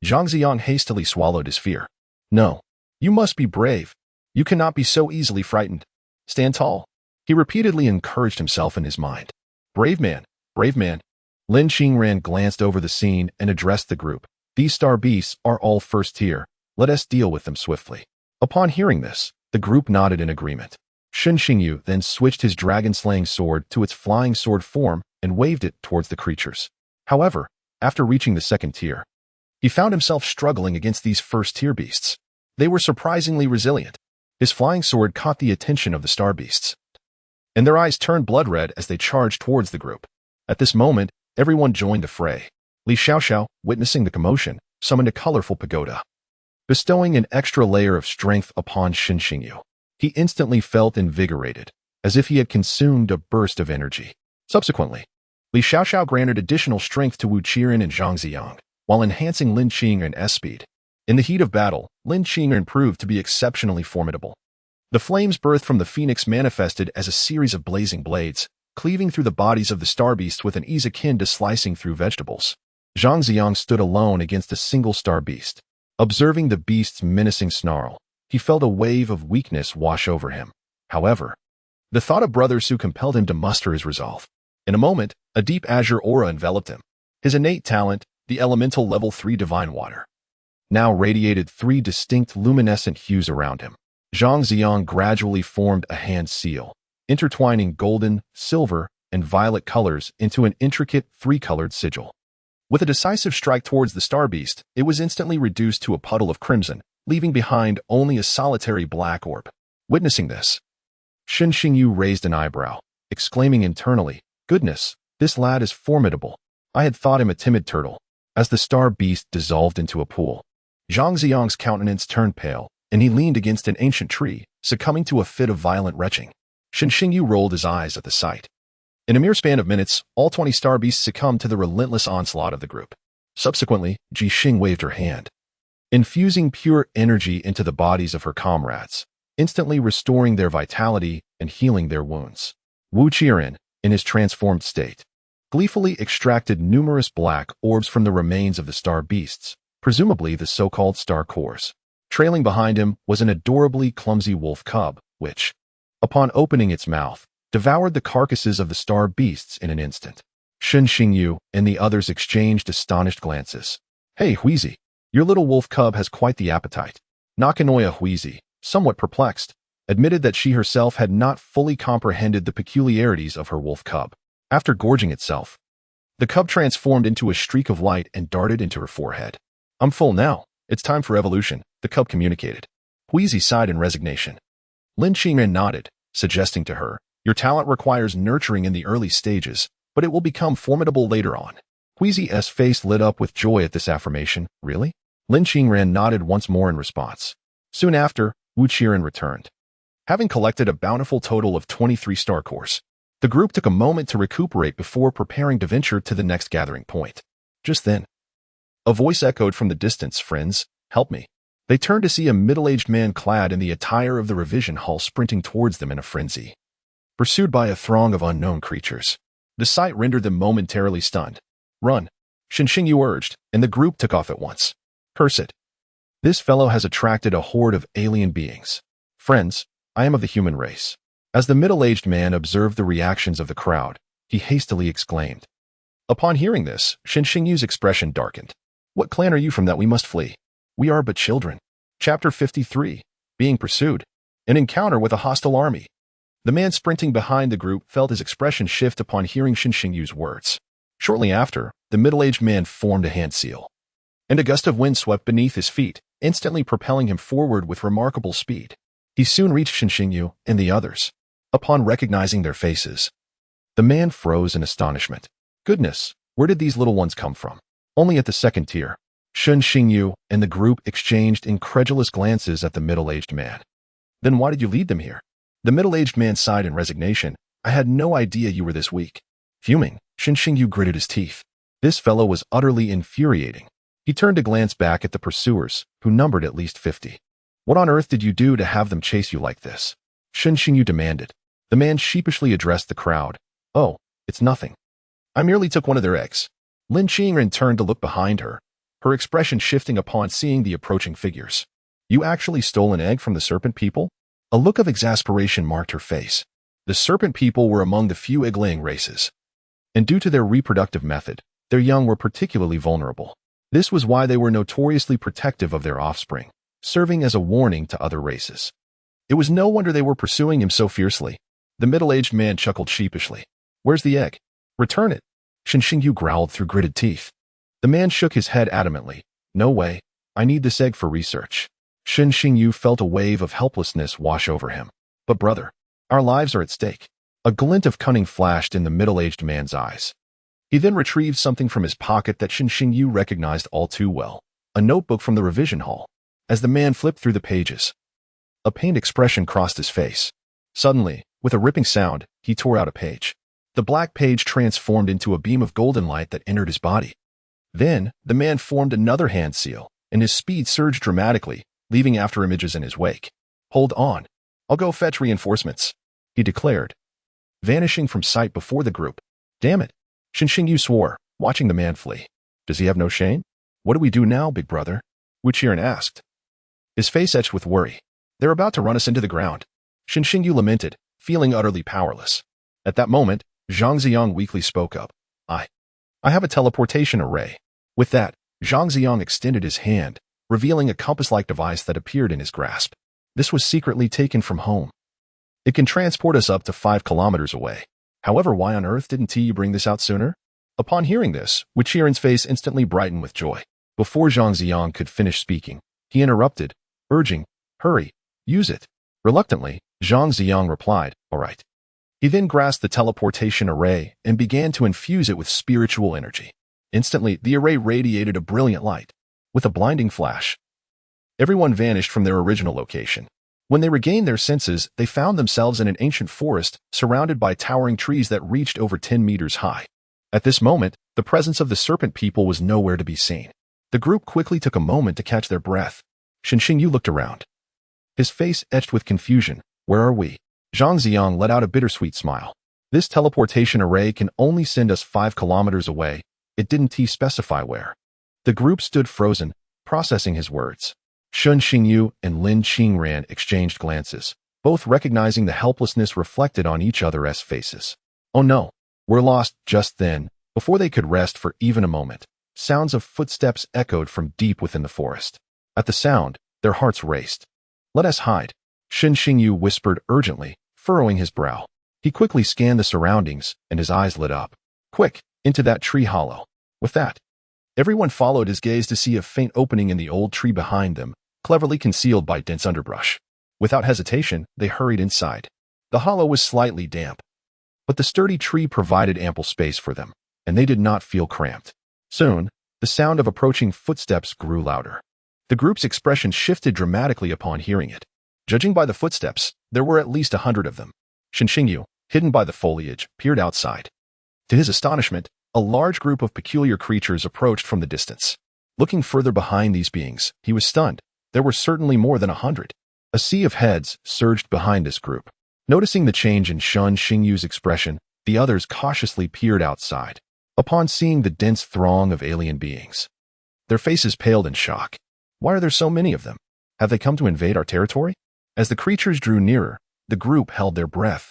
Zhang Ziyang hastily swallowed his fear. "No, you must be brave. You cannot be so easily frightened. Stand tall." He repeatedly encouraged himself in his mind. Brave man, brave man." Lin Qingren glanced over the scene and addressed the group. "These star beasts are all first tier. Let us deal with them swiftly." Upon hearing this, the group nodded in agreement. Shen Xingyu then switched his dragon-slaying sword to its flying sword form and waved it towards the creatures. However, after reaching the second tier, he found himself struggling against these first-tier beasts. They were surprisingly resilient. His flying sword caught the attention of the star beasts, and their eyes turned blood-red as they charged towards the group. At this moment, everyone joined the fray. Li Xiaoxiao, witnessing the commotion, summoned a colorful pagoda, bestowing an extra layer of strength upon Shen Xingyu. He instantly felt invigorated, as if he had consumed a burst of energy. Subsequently, Li Xiaoxiao granted additional strength to Wuqiren and Zhang Ziyang, while enhancing Lin Qingren's speed. In the heat of battle, Lin Qingren proved to be exceptionally formidable. The flames birthed from the phoenix manifested as a series of blazing blades, cleaving through the bodies of the star beasts with an ease akin to slicing through vegetables. Zhang Ziyang stood alone against a single star beast. Observing the beast's menacing snarl, he felt a wave of weakness wash over him. However, the thought of Brother Su compelled him to muster his resolve. In a moment, a deep azure aura enveloped him. His innate talent, the elemental level 3 divine water, now radiated 3 distinct luminescent hues around him. Zhang Ziyang gradually formed a hand seal, intertwining golden, silver, and violet colors into an intricate 3-colored sigil. With a decisive strike towards the star beast, it was instantly reduced to a puddle of crimson, leaving behind only a solitary black orb. Witnessing this, Shen Xingyu raised an eyebrow, exclaiming internally, "Goodness, this lad is formidable. I had thought him a timid turtle." As the star beast dissolved into a pool, Zhang Ziyang's countenance turned pale, and he leaned against an ancient tree, succumbing to a fit of violent retching. Shen Xingyu rolled his eyes at the sight. In a mere span of minutes, all 20 star beasts succumbed to the relentless onslaught of the group. Subsequently, Ji Xing waved her hand, infusing pure energy into the bodies of her comrades, instantly restoring their vitality and healing their wounds. Wu Qiren, in his transformed state, gleefully extracted numerous black orbs from the remains of the star beasts, presumably the so-called star cores. Trailing behind him was an adorably clumsy wolf cub, which, upon opening its mouth, devoured the carcasses of the star beasts in an instant. Shen Xingyu and the others exchanged astonished glances. "Hey, Huizi, your little wolf cub has quite the appetite." Nakanoya Huizi, somewhat perplexed, admitted that she herself had not fully comprehended the peculiarities of her wolf cub. After gorging itself, the cub transformed into a streak of light and darted into her forehead. "I'm full now. It's time for evolution," the cub communicated. Huizi sighed in resignation. Lin Qingren nodded, suggesting to her, "Your talent requires nurturing in the early stages, but it will become formidable later on." Huizi's face lit up with joy at this affirmation. "Really?" Lin Qingren nodded once more in response. Soon after, Wu Qiren returned. Having collected a bountiful total of 23 star cores, the group took a moment to recuperate before preparing to venture to the next gathering point. Just then, a voice echoed from the distance, "Friends, help me." They turned to see a middle-aged man clad in the attire of the revision hall sprinting towards them in a frenzy, pursued by a throng of unknown creatures. The sight rendered them momentarily stunned. "Run," Shen Xingyu urged, and the group took off at once. "Curse it. This fellow has attracted a horde of alien beings. Friends, I am of the human race." As the middle-aged man observed the reactions of the crowd, he hastily exclaimed. Upon hearing this, Shen Xingyu's expression darkened. "What clan are you from that we must flee? We are but children." Chapter 53. Being Pursued. An encounter with a hostile army. The man sprinting behind the group felt his expression shift upon hearing Shen Xingyu's words. Shortly after, the middle-aged man formed a hand seal, and a gust of wind swept beneath his feet, instantly propelling him forward with remarkable speed. He soon reached Shen Xingyu and the others. Upon recognizing their faces, the man froze in astonishment. Goodness, where did these little ones come from? Only at the second tier. Shen Xingyu and the group exchanged incredulous glances at the middle-aged man. "Then why did you lead them here?" The middle-aged man sighed in resignation. "I had no idea you were this weak." Fuming, Shen Xingyu gritted his teeth. This fellow was utterly infuriating. He turned to glance back at the pursuers, who numbered at least 50. "What on earth did you do to have them chase you like this?" Shen Xingyu demanded. The man sheepishly addressed the crowd. "Oh, it's nothing. I merely took one of their eggs." Lin Qingren turned to look behind her, her expression shifting upon seeing the approaching figures. "You actually stole an egg from the serpent people?" A look of exasperation marked her face. The serpent people were among the few egg-laying races, and due to their reproductive method, their young were particularly vulnerable. This was why they were notoriously protective of their offspring, serving as a warning to other races. It was no wonder they were pursuing him so fiercely. The middle-aged man chuckled sheepishly. "Where's the egg? Return it." Shen Xingyu growled through gritted teeth. The man shook his head adamantly. "No way. I need this egg for research." Shen Xingyu felt a wave of helplessness wash over him. "But brother, our lives are at stake." A glint of cunning flashed in the middle-aged man's eyes. He then retrieved something from his pocket that Shen Xingyu recognized all too well, a notebook from the revision hall. As the man flipped through the pages, a pained expression crossed his face. Suddenly, with a ripping sound, he tore out a page. The black page transformed into a beam of golden light that entered his body. Then, the man formed another hand seal, and his speed surged dramatically, leaving after images in his wake. "Hold on. I'll go fetch reinforcements," he declared, vanishing from sight before the group. "Damn it," Shen Xingyu swore, watching the man flee. "Does he have no shame?" "What do we do now, big brother?" Wu Qiren asked, his face etched with worry. "They're about to run us into the ground," Shen Xingyu lamented, feeling utterly powerless. At that moment, Zhang Ziyang weakly spoke up. I have a teleportation array." With that, Zhang Ziyang extended his hand, revealing a compass-like device that appeared in his grasp. This was secretly taken from home. "It can transport us up to 5 kilometers away. However, why on earth didn't you bring this out sooner?" Upon hearing this, Wu Qiren's face instantly brightened with joy. Before Zhang Ziyang could finish speaking, he interrupted, urging, "Hurry, use it." Reluctantly, Zhang Ziyang replied, "All right." He then grasped the teleportation array and began to infuse it with spiritual energy. Instantly, the array radiated a brilliant light. With a blinding flash, everyone vanished from their original location. When they regained their senses, they found themselves in an ancient forest surrounded by towering trees that reached over 10 meters high. At this moment, the presence of the serpent people was nowhere to be seen. The group quickly took a moment to catch their breath. Shen Xingyu looked around, his face etched with confusion. Where are we? Zhang Xiang let out a bittersweet smile. This teleportation array can only send us 5 kilometers away. It didn't specify where. The group stood frozen, processing his words. Shen Xingyu and Lin Qingran exchanged glances, both recognizing the helplessness reflected on each other's faces. Oh no, we're lost. Just then, before they could rest for even a moment, sounds of footsteps echoed from deep within the forest. At the sound, their hearts raced. Let us hide, Shen Xingyu whispered urgently, furrowing his brow. He quickly scanned the surroundings, and his eyes lit up. Quick, into that tree hollow. With that, everyone followed his gaze to see a faint opening in the old tree behind them, cleverly concealed by dense underbrush. Without hesitation, they hurried inside. The hollow was slightly damp, but the sturdy tree provided ample space for them, and they did not feel cramped. Soon, the sound of approaching footsteps grew louder. The group's expression shifted dramatically upon hearing it. Judging by the footsteps, there were at least 100 of them. Shen Xingyu, hidden by the foliage, peered outside. To his astonishment, a large group of peculiar creatures approached from the distance. Looking further behind these beings, he was stunned. There were certainly more than 100. A sea of heads surged behind this group. Noticing the change in Shen Xingyu's expression, the others cautiously peered outside. Upon seeing the dense throng of alien beings, their faces paled in shock. Why are there so many of them? Have they come to invade our territory? As the creatures drew nearer, the group held their breath,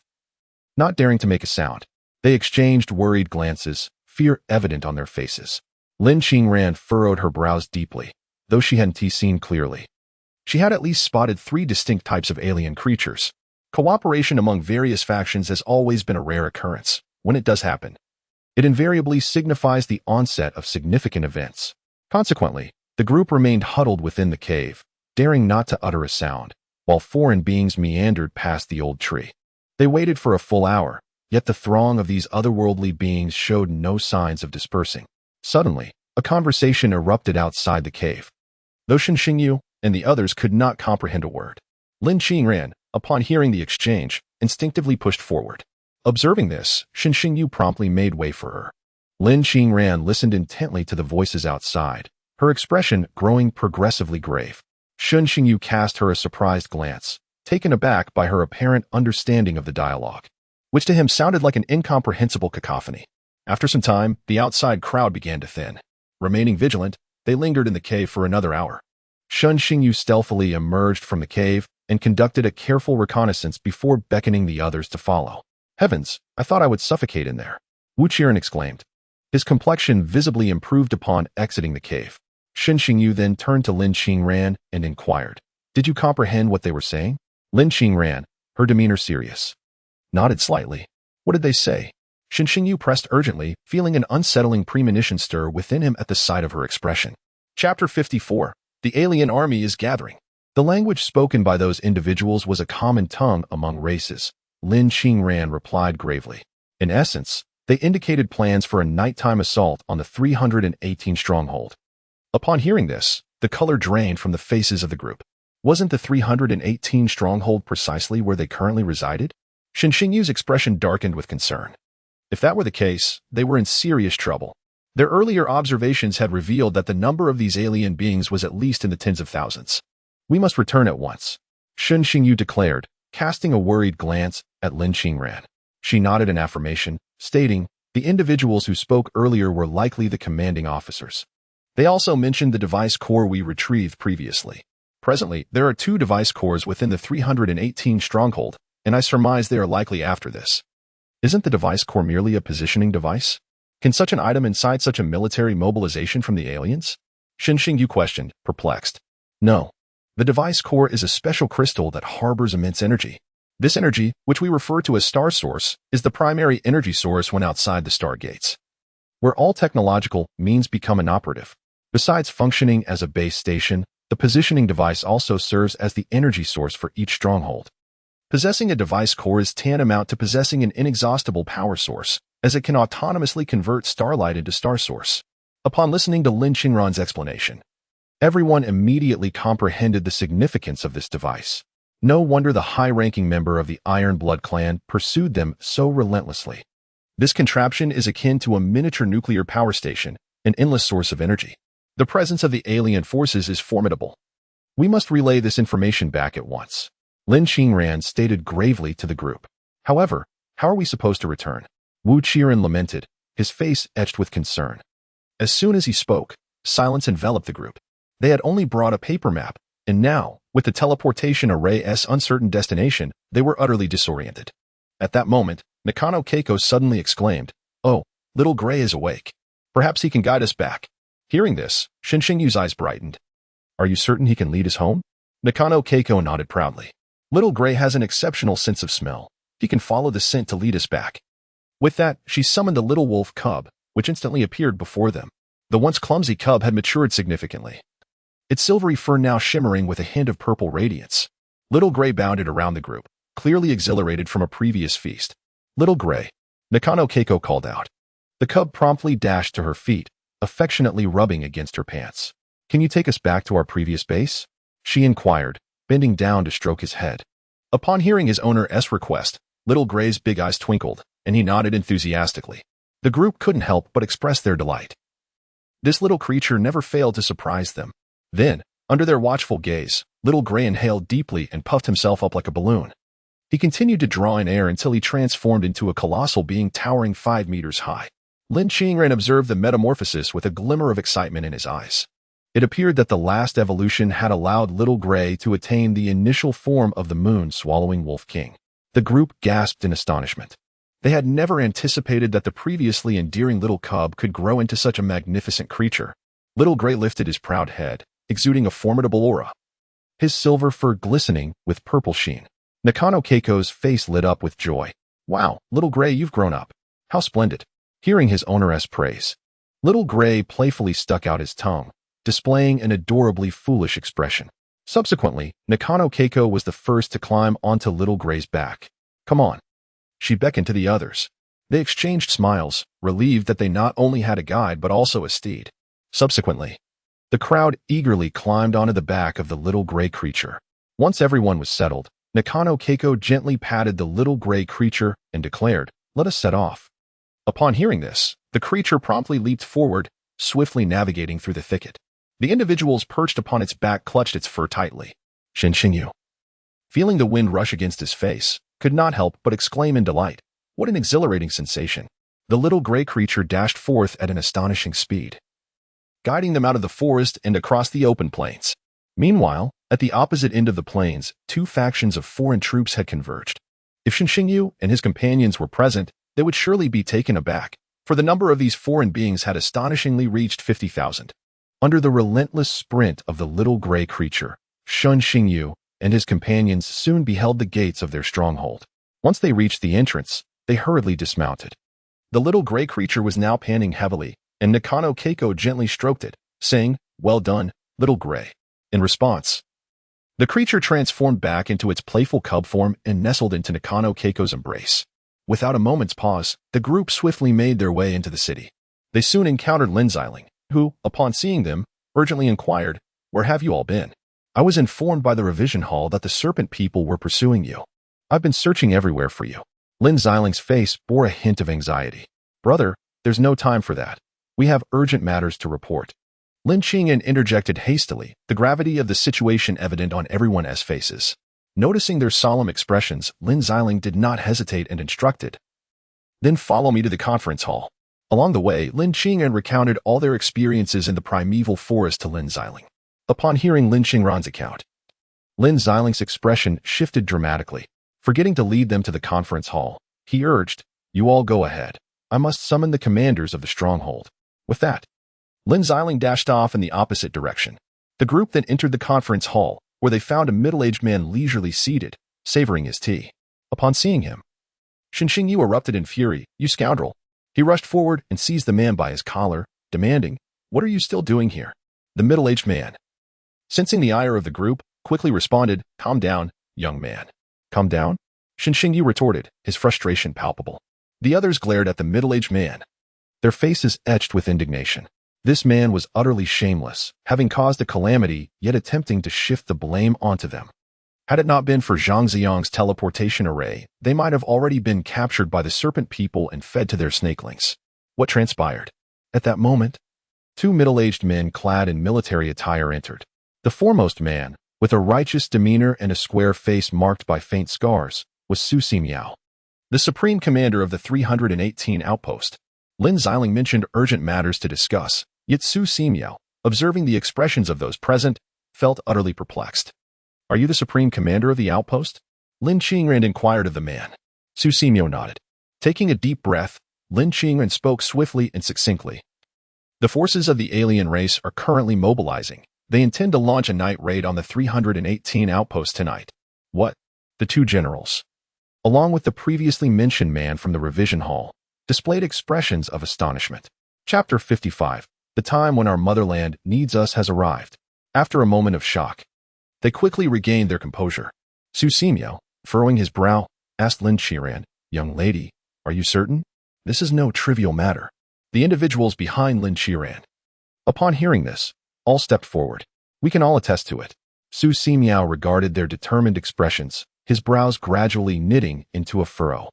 not daring to make a sound. They exchanged worried glances, fear evident on their faces. Lin Qingran furrowed her brows deeply, though she hadn't seen clearly. She had at least spotted 3 distinct types of alien creatures. Cooperation among various factions has always been a rare occurrence. When it does happen, it invariably signifies the onset of significant events. Consequently, the group remained huddled within the cave, daring not to utter a sound, while foreign beings meandered past the old tree. They waited for a full hour, yet the throng of these otherworldly beings showed no signs of dispersing. Suddenly, a conversation erupted outside the cave. Though Shen Xingyu and the others could not comprehend a word, Lin Qingran, upon hearing the exchange, instinctively pushed forward. Observing this, Shen Xingyu promptly made way for her. Lin Qingran listened intently to the voices outside, her expression growing progressively grave. Shen Xingyu cast her a surprised glance, taken aback by her apparent understanding of the dialogue, which to him sounded like an incomprehensible cacophony. After some time, the outside crowd began to thin. Remaining vigilant, they lingered in the cave for another hour. Shen Xingyu stealthily emerged from the cave and conducted a careful reconnaissance before beckoning the others to follow. Heavens, I thought I would suffocate in there, Wu Qiren exclaimed. His complexion visibly improved upon exiting the cave. Shen Xingyu then turned to Lin Qingran and inquired, "Did you comprehend what they were saying?" Lin Qingran, her demeanor serious, nodded slightly. "What did they say?" Shen Xingyu pressed urgently, feeling an unsettling premonition stir within him at the sight of her expression. Chapter 54. The alien army is gathering. The language spoken by those individuals was a common tongue among races. Lin Qingran replied gravely. In essence, they indicated plans for a nighttime assault on the 318 stronghold. Upon hearing this, the color drained from the faces of the group. Wasn't the 318 stronghold precisely where they currently resided? Shen Xingyu's expression darkened with concern. If that were the case, they were in serious trouble. Their earlier observations had revealed that the number of these alien beings was at least in the tens of thousands. We must return at once, Shen Xingyu declared, casting a worried glance at Lin Qingran. She nodded in affirmation, stating, the individuals who spoke earlier were likely the commanding officers. They also mentioned the device core we retrieved previously. Presently, there are 2 device cores within the 318 stronghold, and I surmise they are likely after this. Isn't the device core merely a positioning device? Can such an item incite such a military mobilization from the aliens? Shen Xingyu questioned, perplexed. No. The device core is a special crystal that harbors immense energy. This energy, which we refer to as star source, is the primary energy source when outside the stargates, where all technological means become inoperative. Besides functioning as a base station, the positioning device also serves as the energy source for each stronghold. Possessing a device core is tantamount to possessing an inexhaustible power source, as it can autonomously convert starlight into star source. Upon listening to Lin Qingran's explanation, everyone immediately comprehended the significance of this device. No wonder the high-ranking member of the Iron Blood clan pursued them so relentlessly. This contraption is akin to a miniature nuclear power station, an endless source of energy. The presence of the alien forces is formidable. We must relay this information back at once, Lin Qingran stated gravely to the group. However, how are we supposed to return? Wu Qiren lamented, his face etched with concern. As soon as he spoke, silence enveloped the group. They had only brought a paper map, and now, with the teleportation array's uncertain destination, they were utterly disoriented. At that moment, Nakano Keiko suddenly exclaimed, "Oh, little Gray is awake. Perhaps he can guide us back." Hearing this, Shinshiyu's eyes brightened. "Are you certain he can lead us home?" Nakano Keiko nodded proudly. "Little Gray has an exceptional sense of smell. He can follow the scent to lead us back." With that, she summoned the little wolf cub, which instantly appeared before them. The once clumsy cub had matured significantly, its silvery fur now shimmering with a hint of purple radiance. Little Gray bounded around the group, clearly exhilarated from a previous feast. "Little Gray," Nakano Keiko called out. The cub promptly dashed to her feet, affectionately rubbing against her pants. "Can you take us back to our previous base?" she inquired, bending down to stroke his head. Upon hearing his owner's request, Little Gray's big eyes twinkled, and he nodded enthusiastically. The group couldn't help but express their delight. This little creature never failed to surprise them. Then, under their watchful gaze, Little Gray inhaled deeply and puffed himself up like a balloon. He continued to draw in air until he transformed into a colossal being towering 5 meters high. Lin Qingran observed the metamorphosis with a glimmer of excitement in his eyes. It appeared that the last evolution had allowed Little Gray to attain the initial form of the moon-swallowing Wolf King. The group gasped in astonishment. They had never anticipated that the previously endearing little cub could grow into such a magnificent creature. Little Gray lifted his proud head, exuding a formidable aura, his silver fur glistening with purple sheen. Nakano Keiko's face lit up with joy. "Wow, Little Gray, you've grown up. How splendid." Hearing his owner's praise, Little Gray playfully stuck out his tongue, displaying an adorably foolish expression. Subsequently, Nakano Keiko was the first to climb onto Little Gray's back. "Come on." She beckoned to the others. They exchanged smiles, relieved that they not only had a guide but also a steed. Subsequently, the crowd eagerly climbed onto the back of the little gray creature. Once everyone was settled, Nakano Keiko gently patted the little gray creature and declared, "Let us set off." Upon hearing this, the creature promptly leaped forward, swiftly navigating through the thicket. The individuals perched upon its back clutched its fur tightly. Shinshiyue, feeling the wind rush against his face, could not help but exclaim in delight. What an exhilarating sensation. The little gray creature dashed forth at an astonishing speed, guiding them out of the forest and across the open plains. Meanwhile, at the opposite end of the plains, 2 factions of foreign troops had converged. If Shinshiyue and his companions were present, they would surely be taken aback, for the number of these foreign beings had astonishingly reached 50,000. Under the relentless sprint of the little gray creature, Shinshiyue and his companions soon beheld the gates of their stronghold. Once they reached the entrance, they hurriedly dismounted. The little gray creature was now panting heavily, and Nakano Keiko gently stroked it, saying, "Well done, little gray." In response, the creature transformed back into its playful cub form and nestled into Nakano Keiko's embrace. Without a moment's pause, the group swiftly made their way into the city. They soon encountered Lin Xiling, who, upon seeing them, urgently inquired, "Where have you all been? I was informed by the revision hall that the serpent people were pursuing you. I've been searching everywhere for you." Lin Xiling's face bore a hint of anxiety. "Brother, there's no time for that. We have urgent matters to report." Lin Qingyan interjected hastily, the gravity of the situation evident on everyone's faces. Noticing their solemn expressions, Lin Xiling did not hesitate and instructed, "Then follow me to the conference hall." Along the way, Lin Qingyan recounted all their experiences in the primeval forest to Lin Xiling. Upon hearing Lin Qingran's account, Lin Xiling's expression shifted dramatically. Forgetting to lead them to the conference hall, he urged, "You all go ahead. I must summon the commanders of the stronghold." With that, Lin Xiling dashed off in the opposite direction. The group then entered the conference hall, where they found a middle-aged man leisurely seated, savoring his tea. Upon seeing him, Shinshiyue erupted in fury. "You scoundrel!" He rushed forward and seized the man by his collar, demanding, "What are you still doing here?" The middle-aged man, sensing the ire of the group, quickly responded, "Calm down, young man." "Calm down?" Shinshiyue retorted, his frustration palpable. The others glared at the middle-aged man, their faces etched with indignation. This man was utterly shameless, having caused a calamity, yet attempting to shift the blame onto them. Had it not been for Zhang Ziyang's teleportation array, they might have already been captured by the serpent people and fed to their snakelings. What transpired? At that moment, two middle-aged men clad in military attire entered. The foremost man, with a righteous demeanor and a square face marked by faint scars, was Su Simiao, the supreme commander of the 318 outpost. Lin Xiling mentioned urgent matters to discuss, yet Su Simiao, observing the expressions of those present, felt utterly perplexed. "Are you the supreme commander of the outpost?" Lin Qingran inquired of the man. Su Simiao nodded. Taking a deep breath, Lin Qingran spoke swiftly and succinctly. "The forces of the alien race are currently mobilizing. They intend to launch a night raid on the 318 outpost tonight." "What?" The two generals, along with the previously mentioned man from the revision hall, displayed expressions of astonishment. Chapter 55. The time when our motherland needs us has arrived. After a moment of shock, they quickly regained their composure. Su Simiao, furrowing his brow, asked Lin Qiran, "Young lady, are you certain? This is no trivial matter." The individuals behind Lin Qiran. Upon hearing this, all stepped forward. "We can all attest to it." Su Simiao regarded their determined expressions, his brows gradually knitting into a furrow.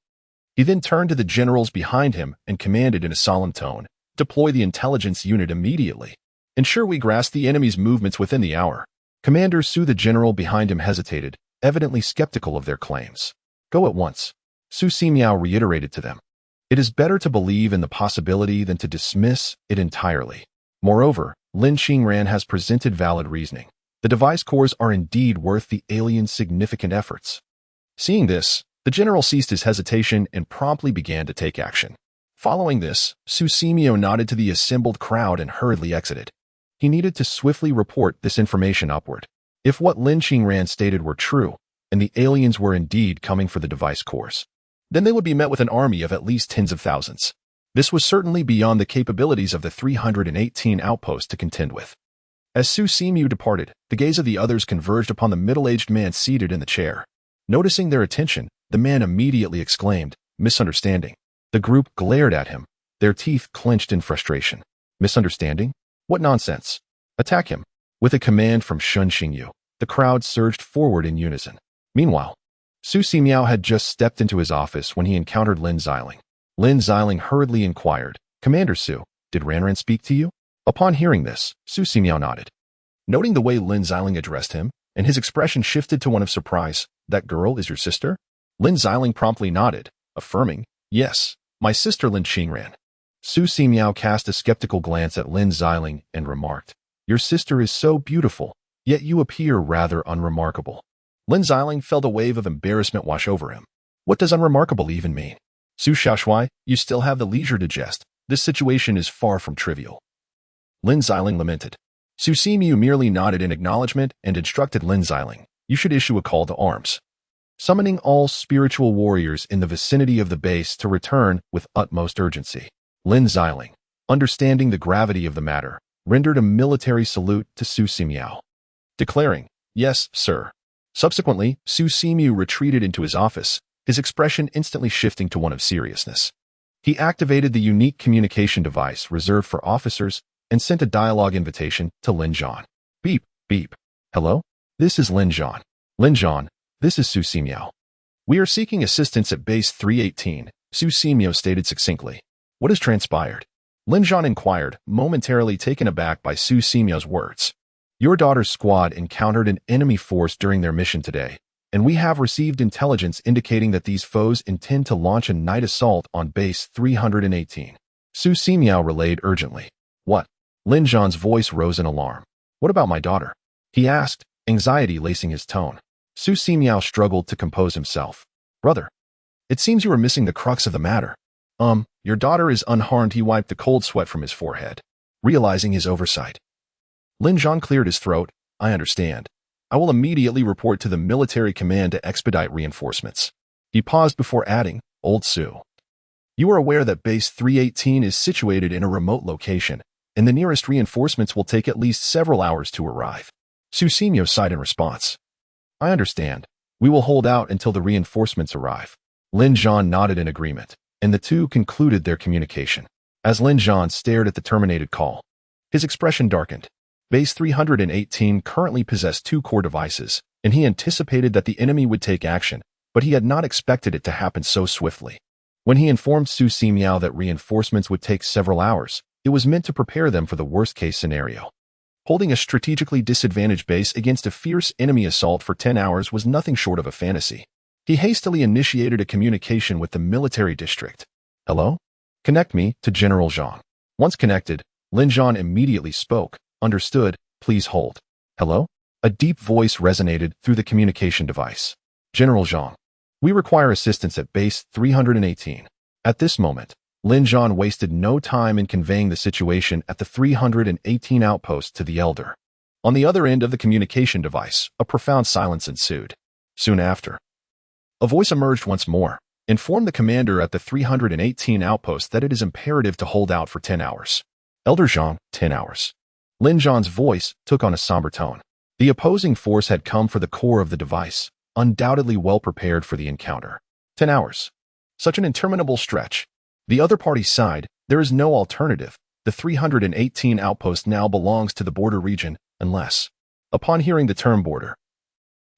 He then turned to the generals behind him and commanded in a solemn tone, "Deploy the intelligence unit immediately. Ensure we grasp the enemy's movements within the hour." Commander Su, the general behind him, hesitated, evidently skeptical of their claims. "Go at once," Su Simiao reiterated to them. "It is better to believe in the possibility than to dismiss it entirely. Moreover, Lin Qingran has presented valid reasoning. The device cores are indeed worth the alien's significant efforts." Seeing this, the general ceased his hesitation and promptly began to take action. Following this, Su Simiao nodded to the assembled crowd and hurriedly exited. He needed to swiftly report this information upward. If what Lin Qingran stated were true, and the aliens were indeed coming for the device cores, then they would be met with an army of at least tens of thousands. This was certainly beyond the capabilities of the 318 outpost to contend with. As Su Simiao departed, the gaze of the others converged upon the middle-aged man seated in the chair. Noticing their attention, the man immediately exclaimed, "Misunderstanding." The group glared at him, their teeth clenched in frustration. "Misunderstanding? What nonsense! Attack him!" With a command from Shun Xingyu, the crowd surged forward in unison. Meanwhile, Su Simiao had just stepped into his office when he encountered Lin Xiling. Lin Xiling hurriedly inquired, "Commander Su, did Ranran speak to you?" Upon hearing this, Su Simiao nodded. Noting the way Lin Xiling addressed him, and his expression shifted to one of surprise, "That girl is your sister?" Lin Xiling promptly nodded, affirming, "Yes, my sister Lin Qingran." Su Simiao cast a skeptical glance at Lin Xiling and remarked, "Your sister is so beautiful, yet you appear rather unremarkable." Lin Xiling felt a wave of embarrassment wash over him. What does unremarkable even mean? "Su Xiaoshui, you still have the leisure to jest. This situation is far from trivial." Lin Xiling lamented. Su Simiao merely nodded in acknowledgement and instructed Lin Xiling, "You should issue a call to arms, summoning all spiritual warriors in the vicinity of the base to return with utmost urgency." Lin Xiling, understanding the gravity of the matter, rendered a military salute to Su Simiao, declaring, "Yes, sir." Subsequently, Su Simiao retreated into his office, his expression instantly shifting to one of seriousness. He activated the unique communication device reserved for officers and sent a dialogue invitation to Lin Zhan. "Beep, beep. Hello? This is Lin Zhan. Lin Zhan, this is Su Simiao. We are seeking assistance at Base 318, Su Simiao stated succinctly. "What has transpired?" Lin Zhan inquired, momentarily taken aback by Su Simiao's words. "Your daughter's squad encountered an enemy force during their mission today, and we have received intelligence indicating that these foes intend to launch a night assault on Base 318. Su Simiao relayed urgently. "What?" Lin Zhan's voice rose in alarm. "What about my daughter?" he asked, anxiety lacing his tone. Su Simiao struggled to compose himself. "Brother, it seems you are missing the crux of the matter. Your daughter is unharmed." He wiped the cold sweat from his forehead, realizing his oversight. Lin Zhan cleared his throat. "I understand. I will immediately report to the military command to expedite reinforcements." He paused before adding, "Old Su, you are aware that Base 318 is situated in a remote location, and the nearest reinforcements will take at least several hours to arrive." Su Simiao sighed in response. "I understand. We will hold out until the reinforcements arrive." Lin Zhan nodded in agreement, and the two concluded their communication. As Lin Zhan stared at the terminated call, his expression darkened. Base 318 currently possessed two core devices, and he anticipated that the enemy would take action, but he had not expected it to happen so swiftly. When he informed Su Simiao that reinforcements would take several hours, it was meant to prepare them for the worst-case scenario. Holding a strategically disadvantaged base against a fierce enemy assault for 10 hours was nothing short of a fantasy. He hastily initiated a communication with the military district. "Hello? Connect me to General Zhang." Once connected, Lin Zhan immediately spoke. "Understood, please hold." "Hello?" A deep voice resonated through the communication device. "General Zhang, we require assistance at base 318. At this moment, Lin Zhan wasted no time in conveying the situation at the 318 outpost to the elder. On the other end of the communication device, a profound silence ensued. Soon after, a voice emerged once more. "Inform the commander at the 318 outpost that it is imperative to hold out for 10 hours. Elder Zhang, 10 hours. Lin Zhan's voice took on a somber tone. The opposing force had come for the core of the device, undoubtedly well prepared for the encounter. 10 hours. Such an interminable stretch. The other party sighed. There is no alternative. The 318 outpost now belongs to the border region, unless... Upon hearing the term border,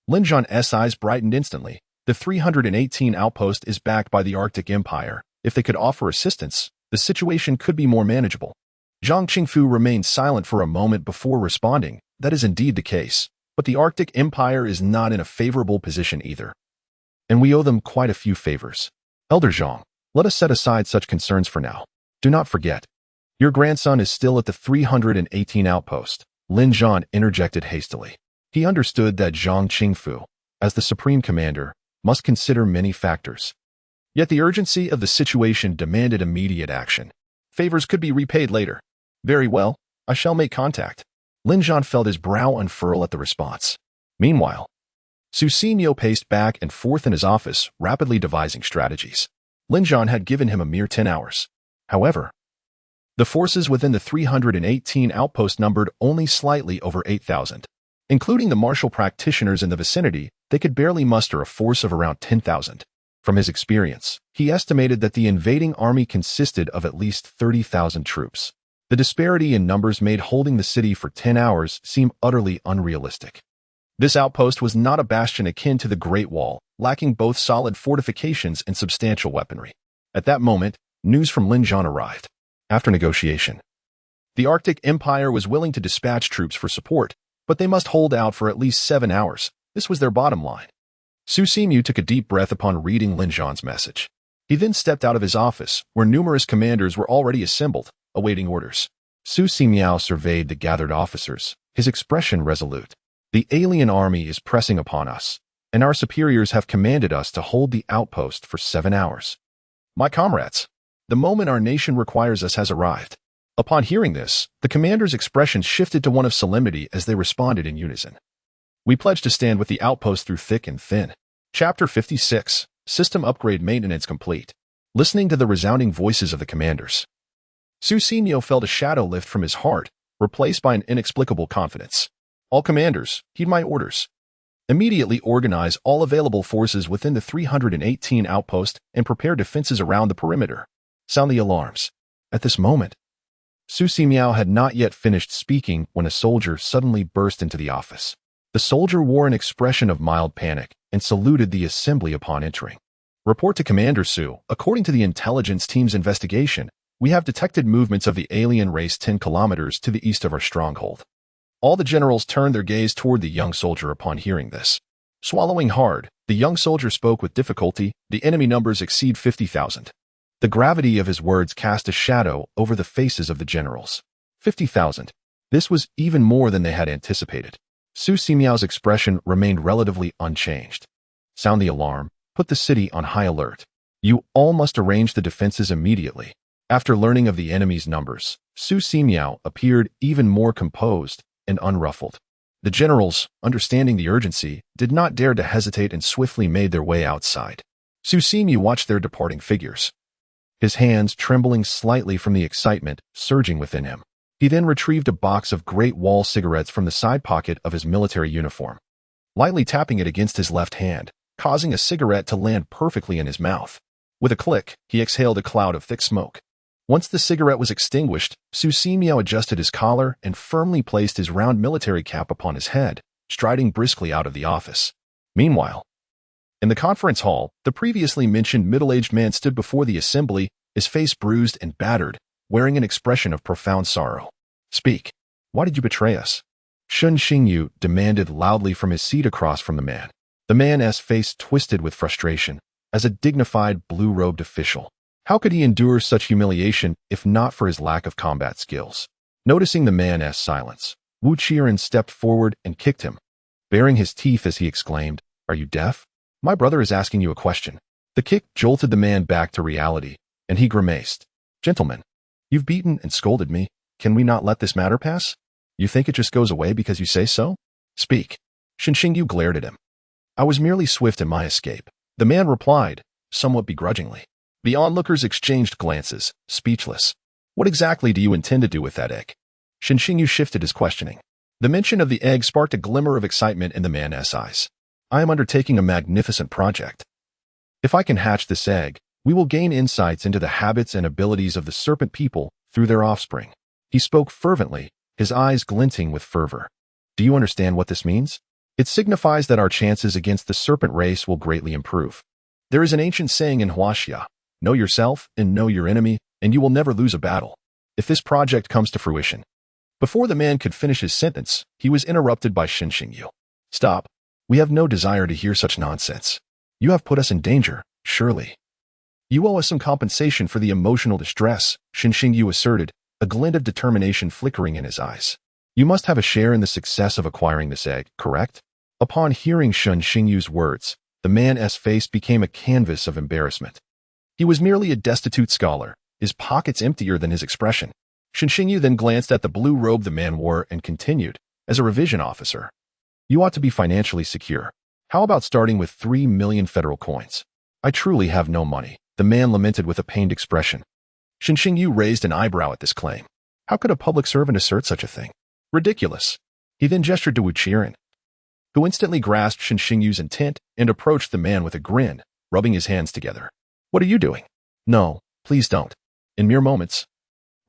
Lin Zhan's eyes brightened instantly. The 318 outpost is backed by the Arctic Empire. If they could offer assistance, the situation could be more manageable. Zhang Qingfu remained silent for a moment before responding. That is indeed the case, but the Arctic Empire is not in a favorable position either. And we owe them quite a few favors. Elder Zhang, let us set aside such concerns for now. Do not forget, your grandson is still at the 318 outpost. Lin Zhan interjected hastily. He understood that Zhang Qingfu, as the supreme commander, must consider many factors. Yet the urgency of the situation demanded immediate action. Favors could be repaid later. Very well, I shall make contact. Lin Zhan felt his brow unfurl at the response. Meanwhile, Su Simiao paced back and forth in his office, rapidly devising strategies. Lin Zhan had given him a mere 10 hours. However, the forces within the 318 outpost numbered only slightly over 8,000. Including the martial practitioners in the vicinity, they could barely muster a force of around 10,000. From his experience, he estimated that the invading army consisted of at least 30,000 troops. The disparity in numbers made holding the city for 10 hours seem utterly unrealistic. This outpost was not a bastion akin to the Great Wall, lacking both solid fortifications and substantial weaponry. At that moment, news from Lin Zhan arrived. After negotiation, the Arctic Empire was willing to dispatch troops for support, but they must hold out for at least 7 hours. This was their bottom line. Su Simiao took a deep breath upon reading Lin Zhan's message. He then stepped out of his office, where numerous commanders were already assembled, awaiting orders. Su Simiao surveyed the gathered officers, his expression resolute. The alien army is pressing upon us, and our superiors have commanded us to hold the outpost for 7 hours. My comrades, the moment our nation requires us has arrived. Upon hearing this, the commander's expression shifted to one of solemnity as they responded in unison. We pledge to stand with the outpost through thick and thin. Chapter 56, System Upgrade Maintenance Complete. Listening to the resounding voices of the commanders, Su Simiao felt a shadow lift from his heart, replaced by an inexplicable confidence. All commanders, heed my orders. Immediately organize all available forces within the 318 outpost and prepare defenses around the perimeter. Sound the alarms. At this moment, Su Simiao had not yet finished speaking when a soldier suddenly burst into the office. The soldier wore an expression of mild panic and saluted the assembly upon entering. Report to Commander Su. According to the intelligence team's investigation, we have detected movements of the alien race 10 kilometers to the east of our stronghold. All the generals turned their gaze toward the young soldier upon hearing this. Swallowing hard, the young soldier spoke with difficulty. The enemy numbers exceed 50,000. The gravity of his words cast a shadow over the faces of the generals. 50,000. This was even more than they had anticipated. Su Simiao's expression remained relatively unchanged. Sound the alarm. Put the city on high alert. You all must arrange the defenses immediately. After learning of the enemy's numbers, Su Simiao appeared even more composed and unruffled. The generals, understanding the urgency, did not dare to hesitate and swiftly made their way outside. Su Simiao watched their departing figures, his hands trembling slightly from the excitement surging within him. He then retrieved a box of Great Wall cigarettes from the side pocket of his military uniform, lightly tapping it against his left hand, causing a cigarette to land perfectly in his mouth. With a click, he exhaled a cloud of thick smoke. Once the cigarette was extinguished, Su Simiao adjusted his collar and firmly placed his round military cap upon his head. striding briskly out of the office. Meanwhile, in the conference hall, the previously mentioned middle-aged man stood before the assembly, his face bruised and battered, wearing an expression of profound sorrow. "Speak. Why did you betray us?" Shun Xingyu demanded loudly from his seat across from the man. The man's face twisted with frustration. As a dignified, blue-robed official, how could he endure such humiliation if not for his lack of combat skills? Noticing the man's silence, Wu Qiren stepped forward and kicked him, baring his teeth as he exclaimed, "Are you deaf? My brother is asking you a question." The kick jolted the man back to reality, and he grimaced. "Gentlemen, you've beaten and scolded me. Can we not let this matter pass? You think it just goes away because you say so? Speak." Shen Xingyu glared at him. "I was merely swift in my escape," the man replied, somewhat begrudgingly. The onlookers exchanged glances, speechless. "What exactly do you intend to do with that egg?" Shen Xingyu shifted his questioning. The mention of the egg sparked a glimmer of excitement in the man's eyes. "I am undertaking a magnificent project. If I can hatch this egg, we will gain insights into the habits and abilities of the serpent people through their offspring." He spoke fervently, his eyes glinting with fervor. "Do you understand what this means? It signifies that our chances against the serpent race will greatly improve. There is an ancient saying in Huaxia, 'Know yourself and know your enemy, and you will never lose a battle.' If this project comes to fruition." Before the man could finish his sentence, he was interrupted by Shen Xingyu. "Stop. We have no desire to hear such nonsense. You have put us in danger, surely. You owe us some compensation for the emotional distress," Shen Xingyu asserted, a glint of determination flickering in his eyes. "You must have a share in the success of acquiring this egg, correct?" Upon hearing Shen Xingyu's words, the man's face became a canvas of embarrassment. He was merely a destitute scholar, his pockets emptier than his expression. Shen Xingyu then glanced at the blue robe the man wore and continued, "As a revision officer, you ought to be financially secure. How about starting with 3 million federal coins?" "I truly have no money," the man lamented with a pained expression. Shen Xingyu raised an eyebrow at this claim. How could a public servant assert such a thing? Ridiculous. He then gestured to Wu Qiren, who instantly grasped Shen Xingyu's intent and approached the man with a grin, rubbing his hands together. "What are you doing?" "No, please don't." In mere moments,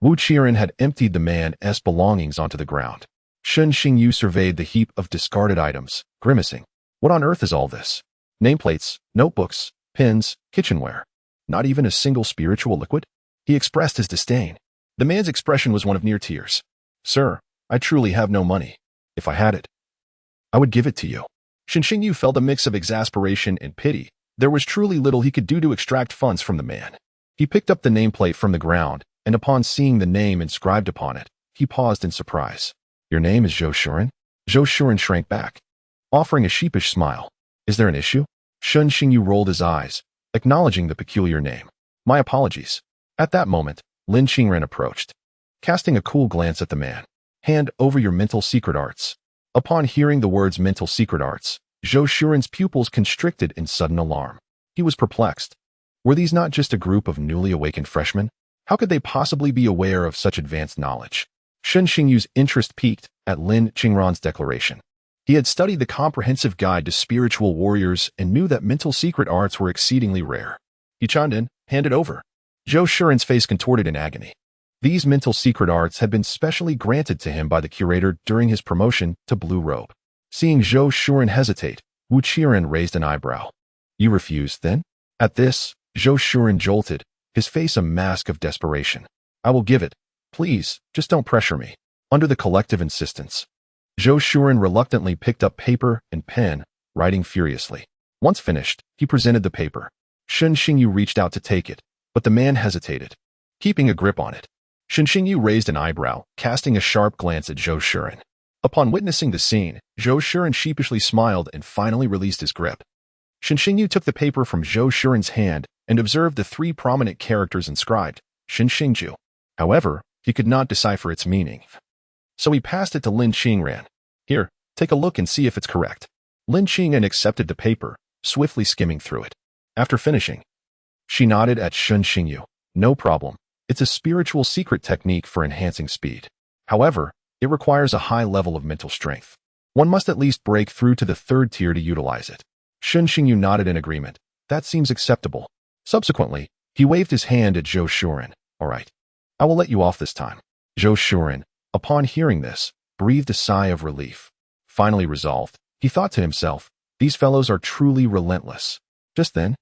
Wu Qiren had emptied the man's belongings onto the ground. Shen Xingyu surveyed the heap of discarded items, grimacing. "What on earth is all this? Nameplates, notebooks, pens, kitchenware. Not even a single spiritual liquid?" He expressed his disdain. The man's expression was one of near tears. "Sir, I truly have no money. If I had it, I would give it to you." Shen Xingyu felt a mix of exasperation and pity. There was truly little he could do to extract funds from the man. He picked up the nameplate from the ground, and upon seeing the name inscribed upon it, he paused in surprise. "Your name is Zhou Shuren?" Zhou Shuren shrank back, offering a sheepish smile. "Is there an issue?" Shen Xingyu rolled his eyes, acknowledging the peculiar name. "My apologies." At that moment, Lin Qingren approached, casting a cool glance at the man. "Hand over your mental secret arts." Upon hearing the words mental secret arts, Zhou Shuren's pupils constricted in sudden alarm. He was perplexed. Were these not just a group of newly awakened freshmen? How could they possibly be aware of such advanced knowledge? Shen Xingyu's interest piqued at Lin Qingren's declaration. He had studied the comprehensive guide to spiritual warriors and knew that mental secret arts were exceedingly rare. He chimed in, "Hand it over." Zhou Shuren's face contorted in agony. These mental secret arts had been specially granted to him by the curator during his promotion to Blue Robe. Seeing Zhou Shuren hesitate, Wu Qiren raised an eyebrow. "You refused, then?" At this, Zhou Shuren jolted, his face a mask of desperation. "I will give it. Please, just don't pressure me." Under the collective insistence, Zhou Shuren reluctantly picked up paper and pen, writing furiously. Once finished, he presented the paper. Shen Xingyu reached out to take it, but the man hesitated, keeping a grip on it. Shen Xingyu raised an eyebrow, casting a sharp glance at Zhou Shuren. Upon witnessing the scene, Zhou Shuren sheepishly smiled and finally released his grip. Shen Xingyu took the paper from Zhou Shuren's hand and observed the 3 prominent characters inscribed, Shen Xingju. However, he could not decipher its meaning. So he passed it to Lin Qingren. "Here, take a look and see if it's correct." Lin Qingren accepted the paper, swiftly skimming through it. After finishing, she nodded at Shen Xingyu. "No problem. It's a spiritual secret technique for enhancing speed. However, it requires a high level of mental strength. One must at least break through to the 3rd tier to utilize it." Shen Xingyu nodded in agreement. "That seems acceptable." Subsequently, he waved his hand at Zhou Shuren. "All right. I will let you off this time." Zhou Shuren, upon hearing this, breathed a sigh of relief. Finally resolved, he thought to himself, these fellows are truly relentless. Just then,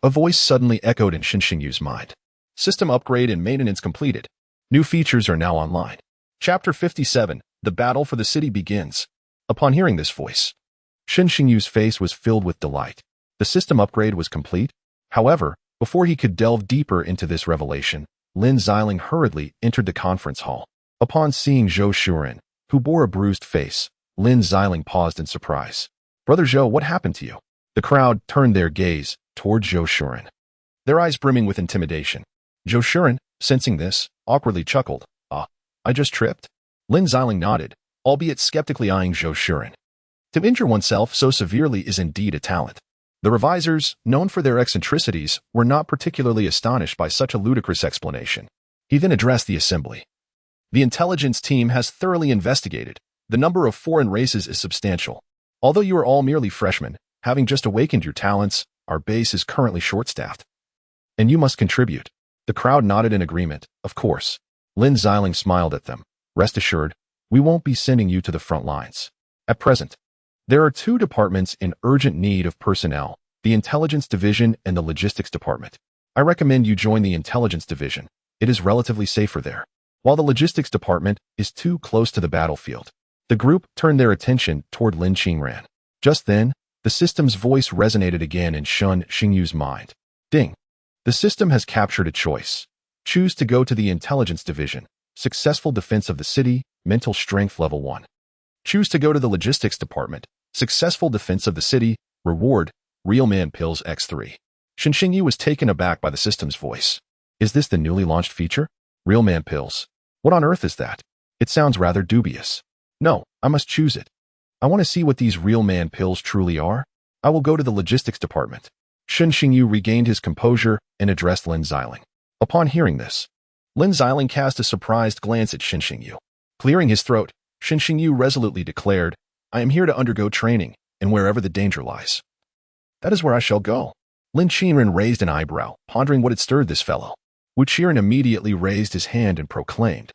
a voice suddenly echoed in Xinxingyu's mind. System upgrade and maintenance completed. New features are now online. Chapter 57, The Battle for the City begins. Upon hearing this voice, Xinxingyu's face was filled with delight. The system upgrade was complete. However, before he could delve deeper into this revelation, Lin Xiling hurriedly entered the conference hall. Upon seeing Zhou Shuren, who bore a bruised face, Lin Xiling paused in surprise. Brother Zhou, what happened to you? The crowd turned their gaze toward Zhou Shuren, their eyes brimming with intimidation. Zhou Shuren, sensing this, awkwardly chuckled. I just tripped? Lin Xiling nodded, albeit skeptically eyeing Zhou Shuren. To injure oneself so severely is indeed a talent. The revisers, known for their eccentricities, were not particularly astonished by such a ludicrous explanation. He then addressed the assembly. The intelligence team has thoroughly investigated. The number of foreign races is substantial. Although you are all merely freshmen, having just awakened your talents, our base is currently short-staffed. And you must contribute. The crowd nodded in agreement, of course. Lin Xiling smiled at them. Rest assured, we won't be sending you to the front lines. At present, there are two departments in urgent need of personnel, the Intelligence Division and the Logistics Department. I recommend you join the Intelligence Division. It is relatively safer there, while the Logistics Department is too close to the battlefield. The group turned their attention toward Lin Qingran. Just then, the system's voice resonated again in Shun Xingyu's mind. Ding! The system has captured a choice. Choose to go to the Intelligence Division. Successful defense of the city, mental strength level 1. Choose to go to the Logistics Department. Successful defense of the city, reward, Real Man Pills X3. Xinxingyu was taken aback by the system's voice. Is this the newly launched feature? Real Man Pills. What on earth is that? It sounds rather dubious. No, I must choose it. I want to see what these Real Man Pills truly are. I will go to the Logistics Department. Xinxingyu regained his composure and addressed Lin Xiling. Upon hearing this, Lin Xiling cast a surprised glance at Xinxingyu. Clearing his throat, Xinxingyu resolutely declared, I am here to undergo training, and wherever the danger lies, that is where I shall go. Lin Qingran raised an eyebrow, pondering what had stirred this fellow. Wu Qiren immediately raised his hand and proclaimed,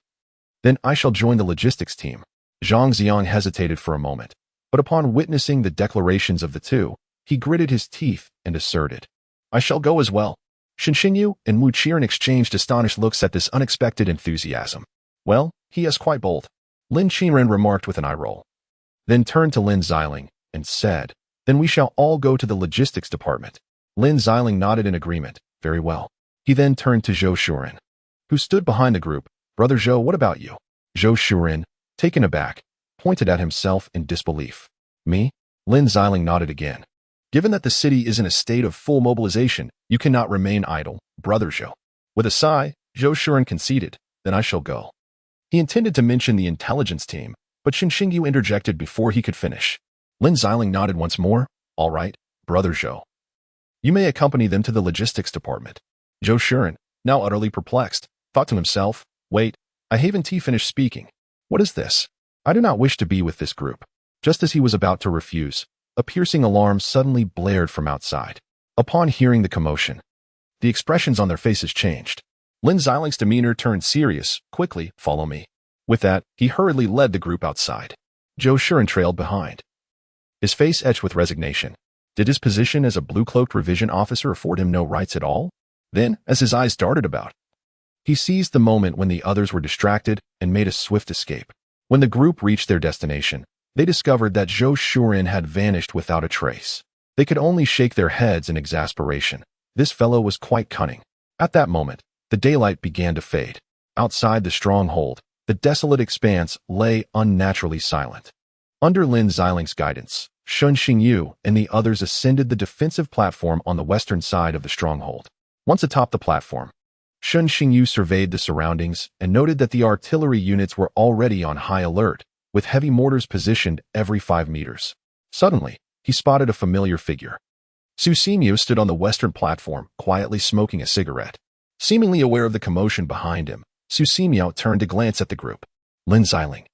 Then I shall join the logistics team. Zhang Xiang hesitated for a moment, but upon witnessing the declarations of the two, he gritted his teeth and asserted, I shall go as well. Xinxingyu and Wu Qiren exchanged astonished looks at this unexpected enthusiasm. Well, he is quite bold, Lin Qingran remarked with an eye roll. Then turned to Lin Xiling and said, Then we shall all go to the logistics department. Lin Xiling nodded in agreement. Very well. He then turned to Zhou Shuren, who stood behind the group. Brother Zhou, what about you? Zhou Shuren, taken aback, pointed at himself in disbelief. Me? Lin Xiling nodded again. Given that the city is in a state of full mobilization, you cannot remain idle, Brother Zhou. With a sigh, Zhou Shuren conceded, Then I shall go. He intended to mention the intelligence team, but Xinxingyu interjected before he could finish. Lin Xiling nodded once more. All right, Brother Zhou. You may accompany them to the logistics department. Zhou Shuren, now utterly perplexed, thought to himself, Wait, I haven't finished speaking. What is this? I do not wish to be with this group. Just as he was about to refuse, a piercing alarm suddenly blared from outside. Upon hearing the commotion, the expressions on their faces changed. Lin Xiling's demeanor turned serious. Quickly, follow me. With that, he hurriedly led the group outside. Zhou Shuren trailed behind, his face etched with resignation. Did his position as a blue-cloaked revision officer afford him no rights at all? Then, as his eyes darted about, he seized the moment when the others were distracted and made a swift escape. When the group reached their destination, they discovered that Zhou Shuren had vanished without a trace. They could only shake their heads in exasperation. This fellow was quite cunning. At that moment, the daylight began to fade. Outside the stronghold, the desolate expanse lay unnaturally silent. Under Lin Xiling's guidance, Shun Xingyu and the others ascended the defensive platform on the western side of the stronghold. Once atop the platform, Shun Xingyu surveyed the surroundings and noted that the artillery units were already on high alert, with heavy mortars positioned every 5 meters. Suddenly, he spotted a familiar figure. Su Ximiu stood on the western platform, quietly smoking a cigarette. Seemingly aware of the commotion behind him, Su Ximiu turned to glance at the group. Lin Xiling,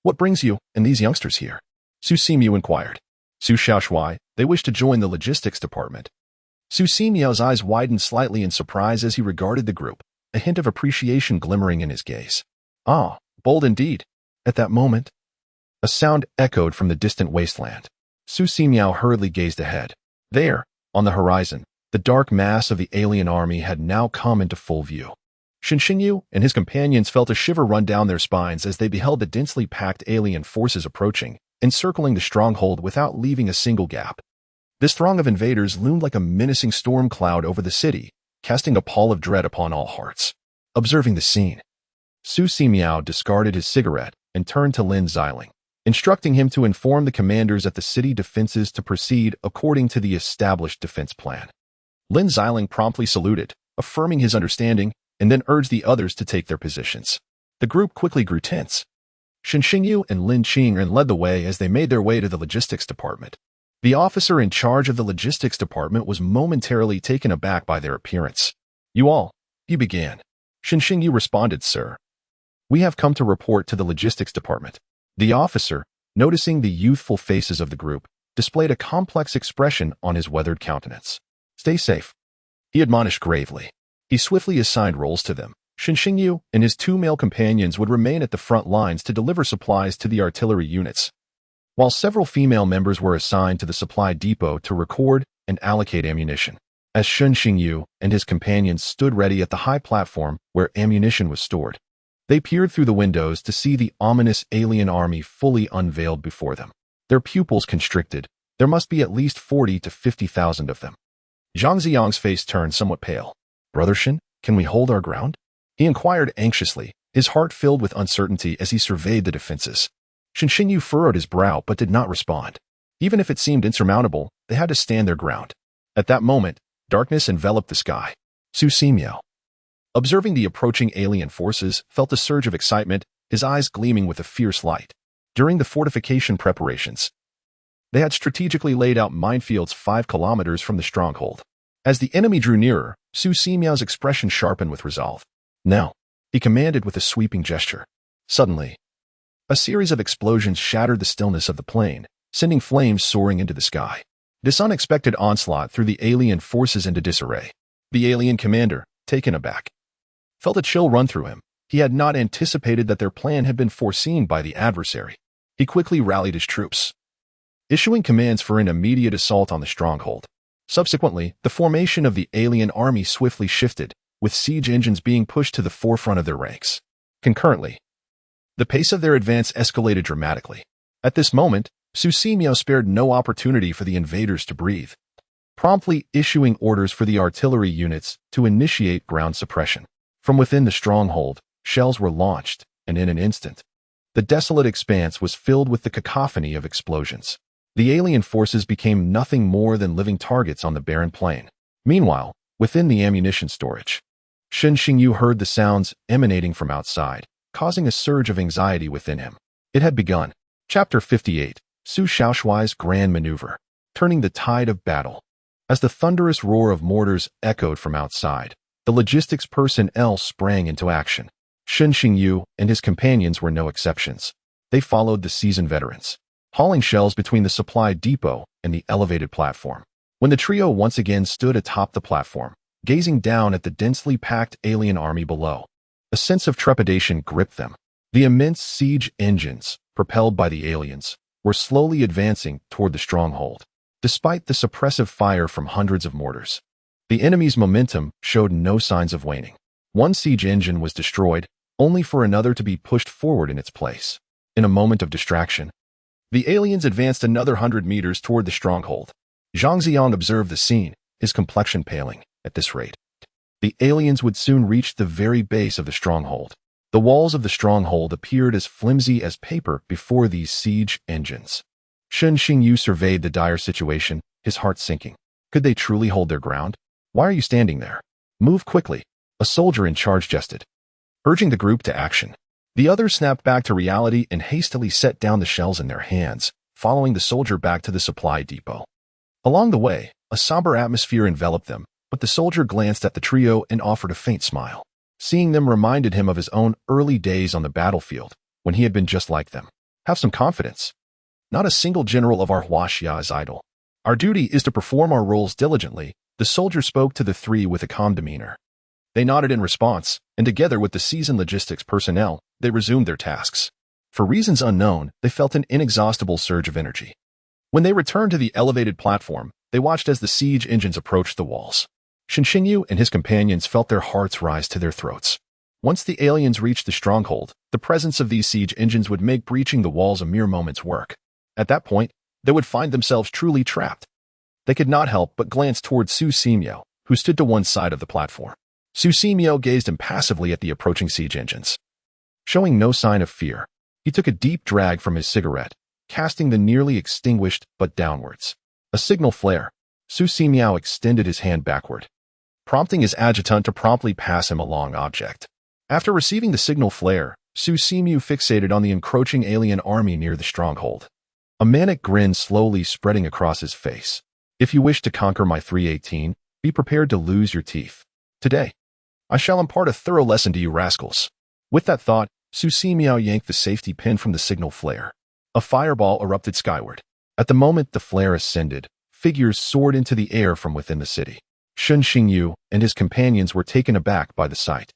what brings you and these youngsters here? Su Ximiu inquired. Su Xiaoshui, they wish to join the logistics department. Su Ximiu's eyes widened slightly in surprise as he regarded the group, a hint of appreciation glimmering in his gaze. Ah, bold indeed. At that moment, A sound echoed from the distant wasteland. Su Simiao hurriedly gazed ahead. There, on the horizon, the dark mass of the alien army had now come into full view. Shen Xingyu and his companions felt a shiver run down their spines as they beheld the densely packed alien forces approaching, encircling the stronghold without leaving a single gap. This throng of invaders loomed like a menacing storm cloud over the city, casting a pall of dread upon all hearts. Observing the scene, Su Simiao discarded his cigarette and turned to Lin Xiling, instructing him to inform the commanders at the city defenses to proceed according to the established defense plan. Lin Xiling promptly saluted, affirming his understanding, and then urged the others to take their positions. The group quickly grew tense. Shen Xingyu and Lin Qingren led the way as they made their way to the logistics department. The officer in charge of the logistics department was momentarily taken aback by their appearance. He began. Shen Xingyu responded, Sir. We have come to report to the logistics department. The officer, noticing the youthful faces of the group, displayed a complex expression on his weathered countenance. Stay safe, he admonished gravely. He swiftly assigned roles to them. Shen Xingyu and his 2 male companions would remain at the front lines to deliver supplies to the artillery units, while several female members were assigned to the supply depot to record and allocate ammunition. As Shen Xingyu and his companions stood ready at the high platform where ammunition was stored, they peered through the windows to see the ominous alien army fully unveiled before them. Their pupils constricted. There must be at least 40 to 50,000 of them. Zhang Ziyang's face turned somewhat pale. Brother Shen, can we hold our ground? He inquired anxiously, his heart filled with uncertainty as he surveyed the defenses. Shen Xingyu furrowed his brow but did not respond. Even if it seemed insurmountable, they had to stand their ground. At that moment, darkness enveloped the sky. Su Simiao, observing the approaching alien forces, felt a surge of excitement, his eyes gleaming with a fierce light. During the fortification preparations, they had strategically laid out minefields 5 kilometers from the stronghold. As the enemy drew nearer, Su Simiao's expression sharpened with resolve. Now, he commanded with a sweeping gesture. Suddenly, a series of explosions shattered the stillness of the plain, sending flames soaring into the sky. This unexpected onslaught threw the alien forces into disarray. The alien commander, taken aback, felt a chill run through him. He had not anticipated that their plan had been foreseen by the adversary. He quickly rallied his troops, issuing commands for an immediate assault on the stronghold. Subsequently, the formation of the alien army swiftly shifted, with siege engines being pushed to the forefront of their ranks. Concurrently, the pace of their advance escalated dramatically. At this moment, Su Simiao spared no opportunity for the invaders to breathe, promptly issuing orders for the artillery units to initiate ground suppression. From within the stronghold, shells were launched, and in an instant, the desolate expanse was filled with the cacophony of explosions. The alien forces became nothing more than living targets on the barren plain. Meanwhile, within the ammunition storage, Shen Xingyu heard the sounds emanating from outside, causing a surge of anxiety within him. It had begun. Chapter 58, Su Shaoshuai's Grand Maneuver, turning the tide of battle. As the thunderous roar of mortars echoed from outside, the logistics personnel sprang into action. Shen Xingyu and his companions were no exceptions. They followed the seasoned veterans, hauling shells between the supply depot and the elevated platform. When the trio once again stood atop the platform, gazing down at the densely packed alien army below, a sense of trepidation gripped them. The immense siege engines, propelled by the aliens, were slowly advancing toward the stronghold. Despite the suppressive fire from hundreds of mortars, the enemy's momentum showed no signs of waning. One siege engine was destroyed, only for another to be pushed forward in its place. In a moment of distraction, the aliens advanced another 100 meters toward the stronghold. Zhang Ziyang observed the scene, his complexion paling. At this rate, the aliens would soon reach the very base of the stronghold. The walls of the stronghold appeared as flimsy as paper before these siege engines. Shen Xingyu surveyed the dire situation, his heart sinking. Could they truly hold their ground? Why are you standing there? Move quickly, a soldier in charge gestured, urging the group to action. The others snapped back to reality and hastily set down the shells in their hands, following the soldier back to the supply depot. Along the way, a somber atmosphere enveloped them, but the soldier glanced at the trio and offered a faint smile. Seeing them reminded him of his own early days on the battlefield, when he had been just like them. Have some confidence. Not a single general of our Huaxia is idle. Our duty is to perform our roles diligently. The soldier spoke to the 3 with a calm demeanor. They nodded in response, and together with the seasoned logistics personnel, they resumed their tasks. For reasons unknown, they felt an inexhaustible surge of energy. When they returned to the elevated platform, they watched as the siege engines approached the walls. Xinxingyu and his companions felt their hearts rise to their throats. Once the aliens reached the stronghold, the presence of these siege engines would make breaching the walls a mere moment's work. At that point, they would find themselves truly trapped. They could not help but glance toward Su Simyo, who stood to one side of the platform. Su Simyo gazed impassively at the approaching siege engines. Showing no sign of fear, he took a deep drag from his cigarette, casting the nearly extinguished but downwards. A signal flare. Su Simyo extended his hand backward, prompting his adjutant to promptly pass him a long object. After receiving the signal flare, Su Simyo fixated on the encroaching alien army near the stronghold. A manic grin slowly spreading across his face. If you wish to conquer my 318, be prepared to lose your teeth. Today, I shall impart a thorough lesson to you rascals. With that thought, Su Simyo yanked the safety pin from the signal flare. A fireball erupted skyward. At the moment the flare ascended, figures soared into the air from within the city. Xinxingyu and his companions were taken aback by the sight.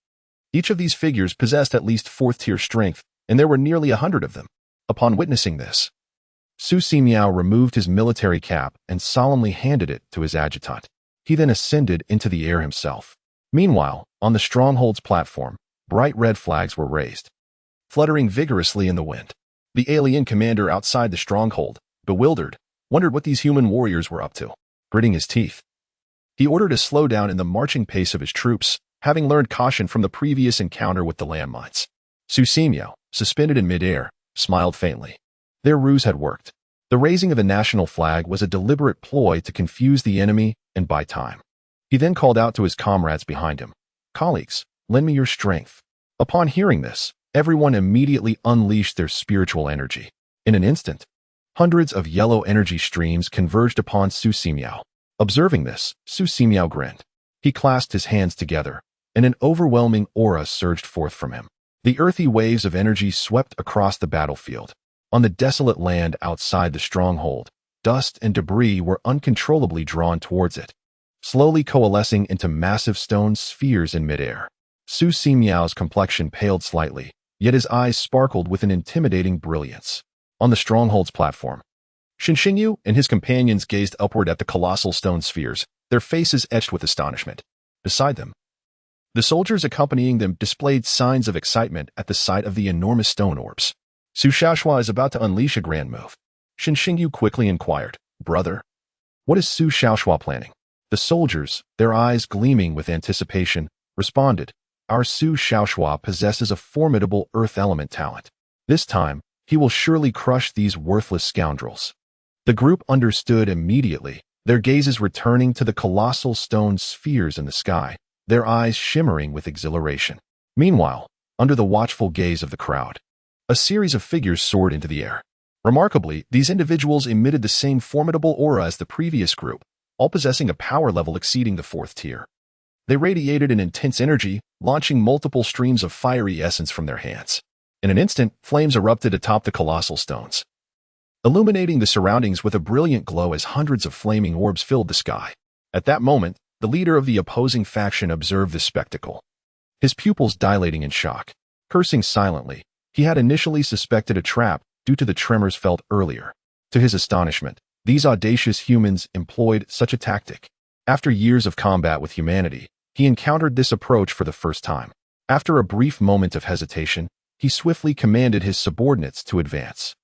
Each of these figures possessed at least 4th-tier strength, and there were nearly 100 of them. Upon witnessing this, Su Simyo removed his military cap and solemnly handed it to his adjutant. He then ascended into the air himself. Meanwhile, on the stronghold's platform, bright red flags were raised, fluttering vigorously in the wind. The alien commander outside the stronghold, bewildered, wondered what these human warriors were up to. Gritting his teeth, he ordered a slowdown in the marching pace of his troops, having learned caution from the previous encounter with the landmines. Su Simyo, suspended in midair, smiled faintly. Their ruse had worked. The raising of the national flag was a deliberate ploy to confuse the enemy and buy time. He then called out to his comrades behind him, "Colleagues, lend me your strength." Upon hearing this, everyone immediately unleashed their spiritual energy. In an instant, hundreds of yellow energy streams converged upon Su Simyo. Observing this, Su Simyo grinned. He clasped his hands together, and an overwhelming aura surged forth from him. The earthy waves of energy swept across the battlefield. On the desolate land outside the stronghold, dust and debris were uncontrollably drawn towards it, slowly coalescing into massive stone spheres in midair. Su Simyo's complexion paled slightly, yet his eyes sparkled with an intimidating brilliance. On the stronghold's platform, Xinxingyu and his companions gazed upward at the colossal stone spheres, their faces etched with astonishment. Beside them, the soldiers accompanying them displayed signs of excitement at the sight of the enormous stone orbs. Su Xiaohua is about to unleash a grand move. Xinxingyu quickly inquired, "Brother, what is Su Xiaohua planning?" The soldiers, their eyes gleaming with anticipation, responded, "Our Su Xiaohua possesses a formidable earth element talent. This time, he will surely crush these worthless scoundrels." The group understood immediately, their gazes returning to the colossal stone spheres in the sky, their eyes shimmering with exhilaration. Meanwhile, under the watchful gaze of the crowd, a series of figures soared into the air. Remarkably, these individuals emitted the same formidable aura as the previous group, all possessing a power level exceeding the 4th tier. They radiated an intense energy, launching multiple streams of fiery essence from their hands. In an instant, flames erupted atop the colossal stones, illuminating the surroundings with a brilliant glow as hundreds of flaming orbs filled the sky. At that moment, the leader of the opposing faction observed this spectacle, his pupils dilating in shock. Cursing silently, he had initially suspected a trap due to the tremors felt earlier. To his astonishment, these audacious humans employed such a tactic. After years of combat with humanity, he encountered this approach for the first time. After a brief moment of hesitation, he swiftly commanded his subordinates to advance.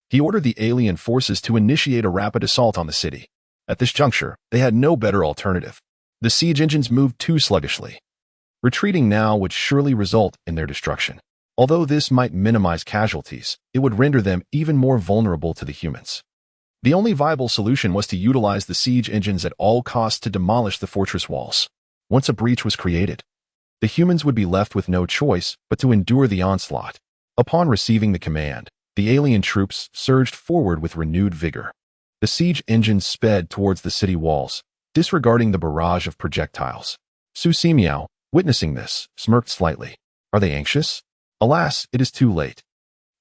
He ordered the alien forces to initiate a rapid assault on the city. At this juncture, they had no better alternative. The siege engines moved too sluggishly. Retreating now would surely result in their destruction. Although this might minimize casualties, it would render them even more vulnerable to the humans. The only viable solution was to utilize the siege engines at all costs to demolish the fortress walls. Once a breach was created, the humans would be left with no choice but to endure the onslaught. Upon receiving the command, the alien troops surged forward with renewed vigor. The siege engines sped towards the city walls, disregarding the barrage of projectiles. Su Simyo, witnessing this, smirked slightly. Are they anxious? Alas, it is too late.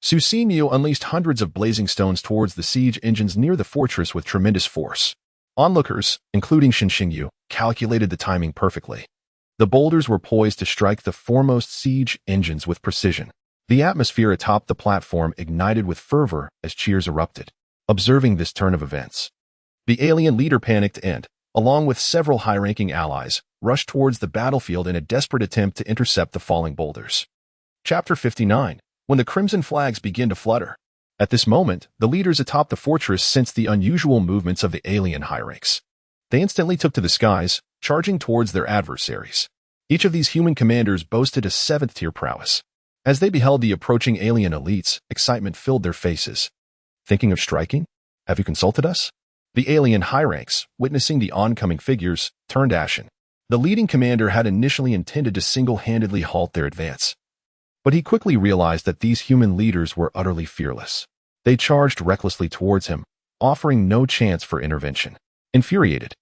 Su Simyo unleashed hundreds of blazing stones towards the siege engines near the fortress with tremendous force. Onlookers, including Xinxingyu, calculated the timing perfectly. The boulders were poised to strike the foremost siege engines with precision. The atmosphere atop the platform ignited with fervor as cheers erupted. Observing this turn of events, the alien leader panicked and, along with several high-ranking allies, rushed towards the battlefield in a desperate attempt to intercept the falling boulders. Chapter 59. When the crimson flags begin to flutter. At this moment, the leaders atop the fortress sensed the unusual movements of the alien high ranks. They instantly took to the skies, charging towards their adversaries. Each of these human commanders boasted a 7th-tier prowess. As they beheld the approaching alien elites, excitement filled their faces. Thinking of striking? Have you consulted us? The alien high ranks, witnessing the oncoming figures, turned ashen. The leading commander had initially intended to single-handedly halt their advance. But he quickly realized that these human leaders were utterly fearless. They charged recklessly towards him, offering no chance for intervention. Infuriated,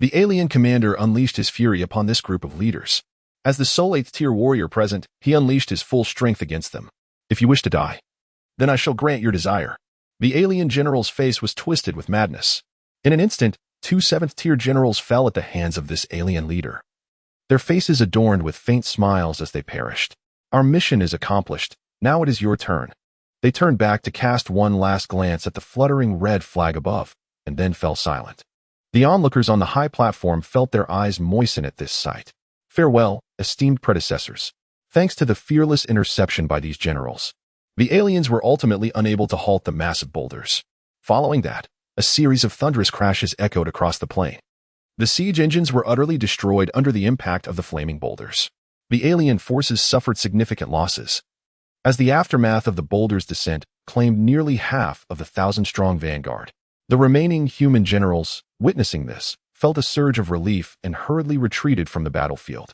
the alien commander unleashed his fury upon this group of leaders. As the sole 8th-tier warrior present, he unleashed his full strength against them. If you wish to die, then I shall grant your desire. The alien general's face was twisted with madness. In an instant, 2 7th-tier generals fell at the hands of this alien leader. Their faces adorned with faint smiles as they perished. Our mission is accomplished. Now it is your turn. They turned back to cast one last glance at the fluttering red flag above, and then fell silent. The onlookers on the high platform felt their eyes moisten at this sight. Farewell, esteemed predecessors. Thanks to the fearless interception by these generals, the aliens were ultimately unable to halt the massive boulders. Following that, a series of thunderous crashes echoed across the plain. The siege engines were utterly destroyed under the impact of the flaming boulders. The alien forces suffered significant losses, as the aftermath of the boulders' descent claimed nearly half of the 1,000-strong vanguard. The remaining human generals, witnessing this, felt a surge of relief and hurriedly retreated from the battlefield.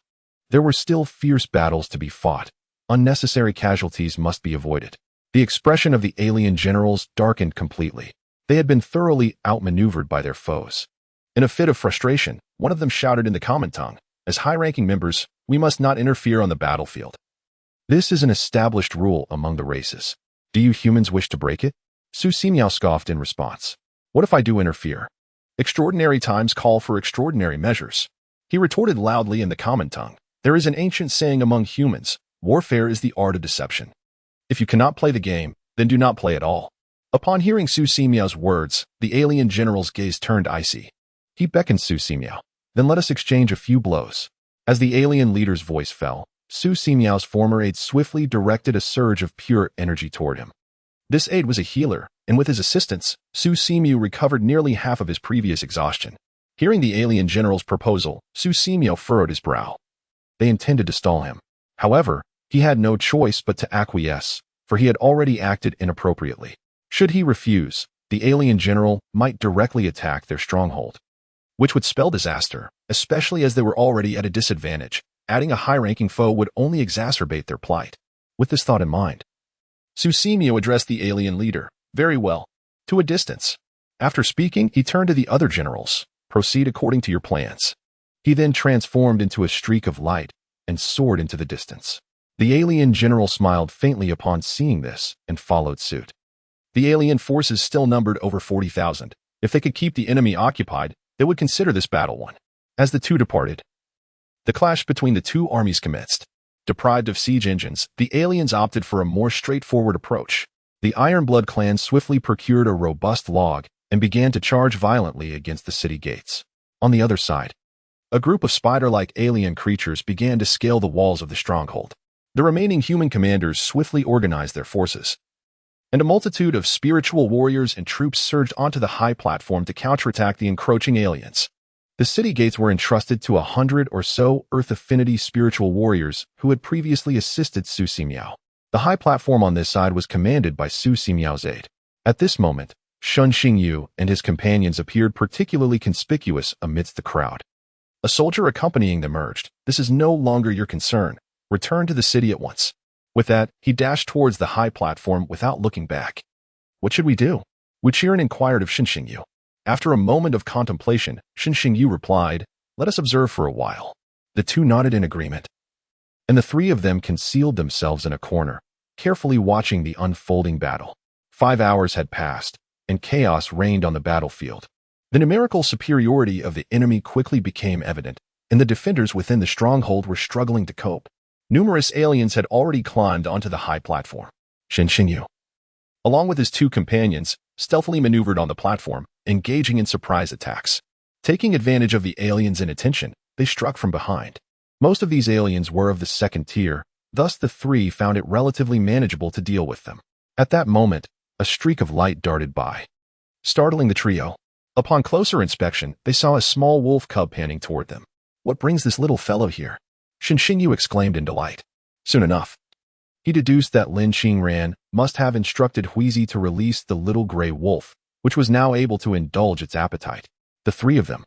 There were still fierce battles to be fought. Unnecessary casualties must be avoided. The expression of the alien generals darkened completely. They had been thoroughly outmaneuvered by their foes. In a fit of frustration, one of them shouted in the common tongue, "As high-ranking members, we must not interfere on the battlefield. This is an established rule among the races. Do you humans wish to break it?" Su Simiao scoffed in response. "What if I do interfere? Extraordinary times call for extraordinary measures." He retorted loudly in the common tongue. There is an ancient saying among humans, warfare is the art of deception. If you cannot play the game, then do not play at all. Upon hearing Su Simiao's words, the alien general's gaze turned icy. He beckoned Su Simiao. "Then let us exchange a few blows." As the alien leader's voice fell, Su Simiao's former aide swiftly directed a surge of pure energy toward him. This aide was a healer, and with his assistance, Su Simiao recovered nearly half of his previous exhaustion. Hearing the alien general's proposal, Su Simiao furrowed his brow. They intended to stall him. However, he had no choice but to acquiesce, for he had already acted inappropriately. Should he refuse, the alien general might directly attack their stronghold, which would spell disaster, especially as they were already at a disadvantage. Adding a high-ranking foe would only exacerbate their plight. With this thought in mind, Su Simiao addressed the alien leader. "Very well. To a distance." After speaking, he turned to the other generals. "Proceed according to your plans." He then transformed into a streak of light and soared into the distance. The alien general smiled faintly upon seeing this and followed suit. The alien forces still numbered over 40,000. If they could keep the enemy occupied, they would consider this battle won. As the two departed, the clash between the two armies commenced. Deprived of siege engines, the aliens opted for a more straightforward approach. The Ironblood clan swiftly procured a robust log and began to charge violently against the city gates. On the other side, a group of spider-like alien creatures began to scale the walls of the stronghold. The remaining human commanders swiftly organized their forces, and a multitude of spiritual warriors and troops surged onto the high platform to counterattack the encroaching aliens. The city gates were entrusted to 100 or so Earth Affinity spiritual warriors who had previously assisted Su Simiao. The high platform on this side was commanded by Su Simiao's aide. At this moment, Shun Xingyu and his companions appeared particularly conspicuous amidst the crowd. A soldier accompanying them urged, "This is no longer your concern. Return to the city at once." With that, he dashed towards the high platform without looking back. "What should we do?" Wuqiren inquired of Shun Xingyu. After a moment of contemplation, Shun Xingyu replied, "Let us observe for a while." The two nodded in agreement, and the three of them concealed themselves in a corner, carefully watching the unfolding battle. 5 hours had passed, and chaos reigned on the battlefield. The numerical superiority of the enemy quickly became evident, and the defenders within the stronghold were struggling to cope. Numerous aliens had already climbed onto the high platform. Xinxingyu, along with his two companions, stealthily maneuvered on the platform, engaging in surprise attacks. Taking advantage of the aliens' inattention, they struck from behind. Most of these aliens were of the second tier, thus the three found it relatively manageable to deal with them. At that moment, a streak of light darted by, startling the trio. Upon closer inspection, they saw a small wolf cub panning toward them. "What brings this little fellow here?" Xinxingyu exclaimed in delight. Soon enough, he deduced that Lin Qingran must have instructed Huizi to release the little gray wolf, which was now able to indulge its appetite. The three of them,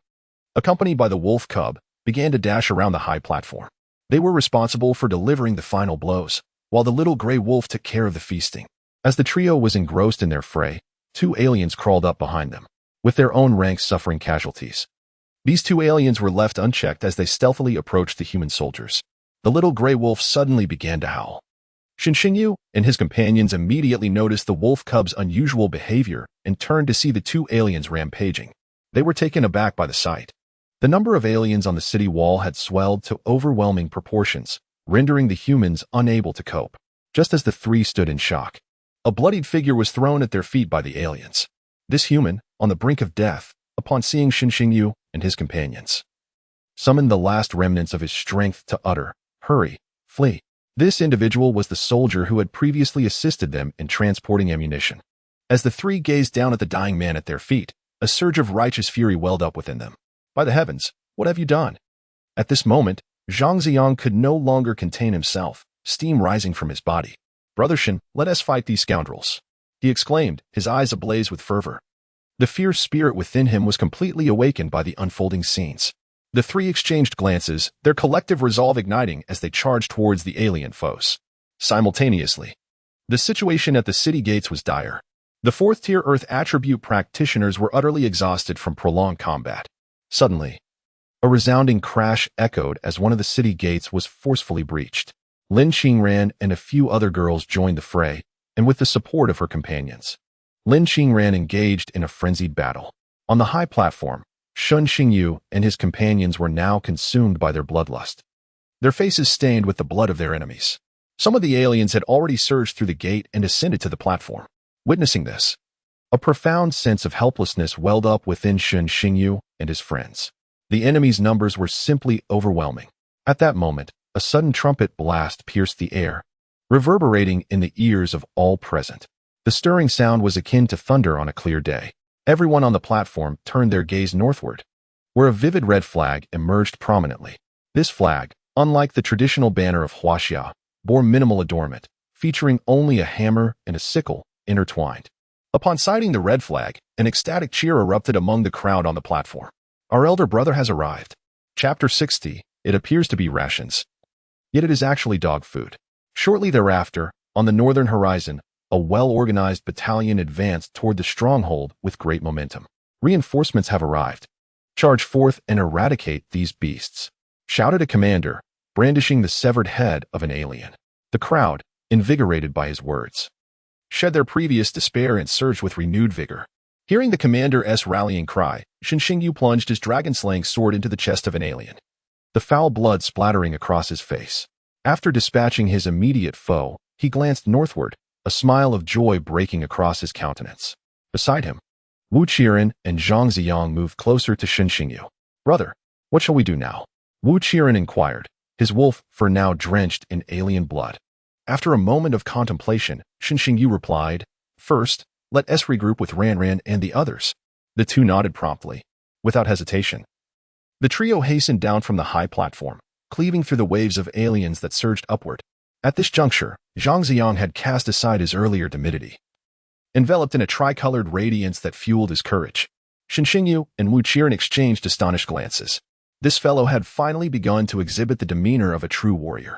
accompanied by the wolf cub, began to dash around the high platform. They were responsible for delivering the final blows, while the little gray wolf took care of the feasting. As the trio was engrossed in their fray, two aliens crawled up behind them, with their own ranks suffering casualties. These two aliens were left unchecked as they stealthily approached the human soldiers. The little gray wolf suddenly began to howl. Xinxingyu and his companions immediately noticed the wolf cub's unusual behavior and turned to see the two aliens rampaging. They were taken aback by the sight. The number of aliens on the city wall had swelled to overwhelming proportions, rendering the humans unable to cope. Just as the three stood in shock, a bloodied figure was thrown at their feet by the aliens. This human, on the brink of death, upon seeing Xinxingyu and his companions, summoned the last remnants of his strength to utter, "Hurry, flee." This individual was the soldier who had previously assisted them in transporting ammunition. As the three gazed down at the dying man at their feet, a surge of righteous fury welled up within them. "By the heavens, what have you done?" At this moment, Zhang Ziyang could no longer contain himself, steam rising from his body. "Brother Shen, let us fight these scoundrels," he exclaimed, his eyes ablaze with fervor. The fierce spirit within him was completely awakened by the unfolding scenes. The three exchanged glances, their collective resolve igniting as they charged towards the alien foes. Simultaneously, the situation at the city gates was dire. The fourth-tier Earth attribute practitioners were utterly exhausted from prolonged combat. Suddenly, a resounding crash echoed as one of the city gates was forcefully breached. Lin Qingran and a few other girls joined the fray, and with the support of her companions, Lin Qingran engaged in a frenzied battle. On the high platform, Xinxingyu and his companions were now consumed by their bloodlust, their faces stained with the blood of their enemies. Some of the aliens had already surged through the gate and ascended to the platform. Witnessing this, a profound sense of helplessness welled up within Xinxingyu and his friends. The enemy's numbers were simply overwhelming. At that moment, a sudden trumpet blast pierced the air, reverberating in the ears of all present. The stirring sound was akin to thunder on a clear day. Everyone on the platform turned their gaze northward, where a vivid red flag emerged prominently. This flag, unlike the traditional banner of Huaxia, bore minimal adornment, featuring only a hammer and a sickle intertwined. Upon sighting the red flag, an ecstatic cheer erupted among the crowd on the platform. "Our elder brother has arrived." Chapter 60. It appears to be rations, yet it is actually dog food. Shortly thereafter, on the northern horizon, a well-organized battalion advanced toward the stronghold with great momentum. "Reinforcements have arrived. Charge forth and eradicate these beasts," shouted a commander, brandishing the severed head of an alien. The crowd, invigorated by his words, shed their previous despair and surged with renewed vigor. Hearing the commander's rallying cry, Xinxingyu plunged his dragon-slaying sword into the chest of an alien, the foul blood splattering across his face. After dispatching his immediate foe, he glanced northward, a smile of joy breaking across his countenance. Beside him, Wu Qiren and Zhang Ziyang moved closer to Xinxingyu. "Brother, what shall we do now?" Wu Qiren inquired, his wolf fur now drenched in alien blood. After a moment of contemplation, Xinxingyu replied, "First, let us regroup with Ranran and the others." The two nodded promptly, without hesitation. The trio hastened down from the high platform, cleaving through the waves of aliens that surged upward. At this juncture, Zhang Ziyang had cast aside his earlier timidity, enveloped in a tricolored radiance that fueled his courage. Xinxingyu and Wu Qiren exchanged astonished glances. This fellow had finally begun to exhibit the demeanor of a true warrior.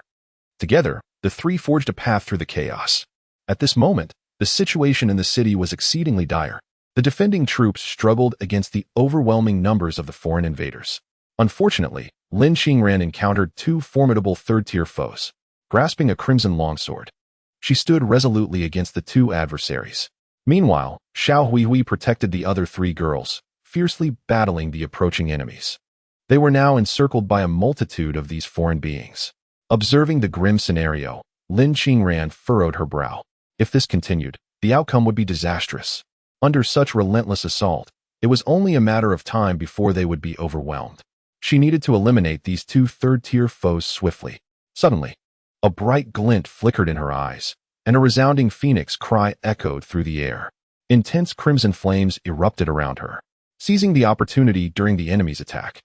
Together, the three forged a path through the chaos. At this moment, the situation in the city was exceedingly dire. The defending troops struggled against the overwhelming numbers of the foreign invaders. Unfortunately, Lin Qingran encountered two formidable third-tier foes. Grasping a crimson longsword, she stood resolutely against the two adversaries. Meanwhile, Xiao Huihui protected the other three girls, fiercely battling the approaching enemies. They were now encircled by a multitude of these foreign beings. Observing the grim scenario, Lin Qingran furrowed her brow. If this continued, the outcome would be disastrous. Under such relentless assault, it was only a matter of time before they would be overwhelmed. She needed to eliminate these two third-tier foes swiftly. Suddenly, a bright glint flickered in her eyes, and a resounding phoenix cry echoed through the air. Intense crimson flames erupted around her, seizing the opportunity during the enemy's attack.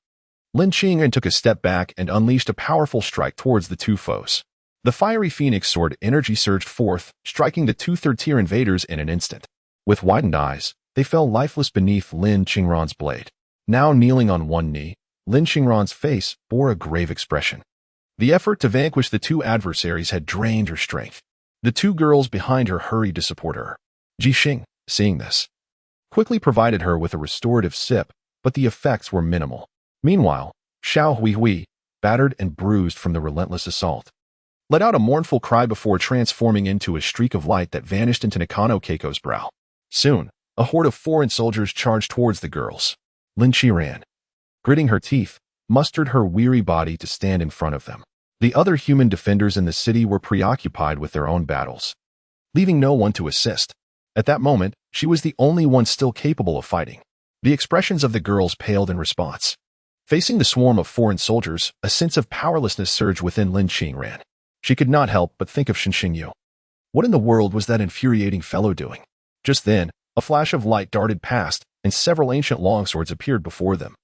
Lin Qingran took a step back and unleashed a powerful strike towards the two foes. The fiery phoenix sword energy surged forth, striking the two third-tier invaders in an instant. With widened eyes, they fell lifeless beneath Lin Qingran's blade. Now kneeling on one knee, Lin Qingran's face bore a grave expression. The effort to vanquish the two adversaries had drained her strength. The two girls behind her hurried to support her. Ji Xing, seeing this, quickly provided her with a restorative sip, but the effects were minimal. Meanwhile, Xiao Huihui, battered and bruised from the relentless assault, let out a mournful cry before transforming into a streak of light that vanished into Nakano Keiko's brow. Soon, a horde of foreign soldiers charged towards the girls. Lin Qingran, gritting her teeth, mustered her weary body to stand in front of them. The other human defenders in the city were preoccupied with their own battles, leaving no one to assist. At that moment, she was the only one still capable of fighting. The expressions of the girls paled in response. Facing the swarm of foreign soldiers, a sense of powerlessness surged within Lin Qingran. She could not help but think of Shen Xingyu. What in the world was that infuriating fellow doing? Just then, a flash of light darted past, and several ancient longswords appeared before them,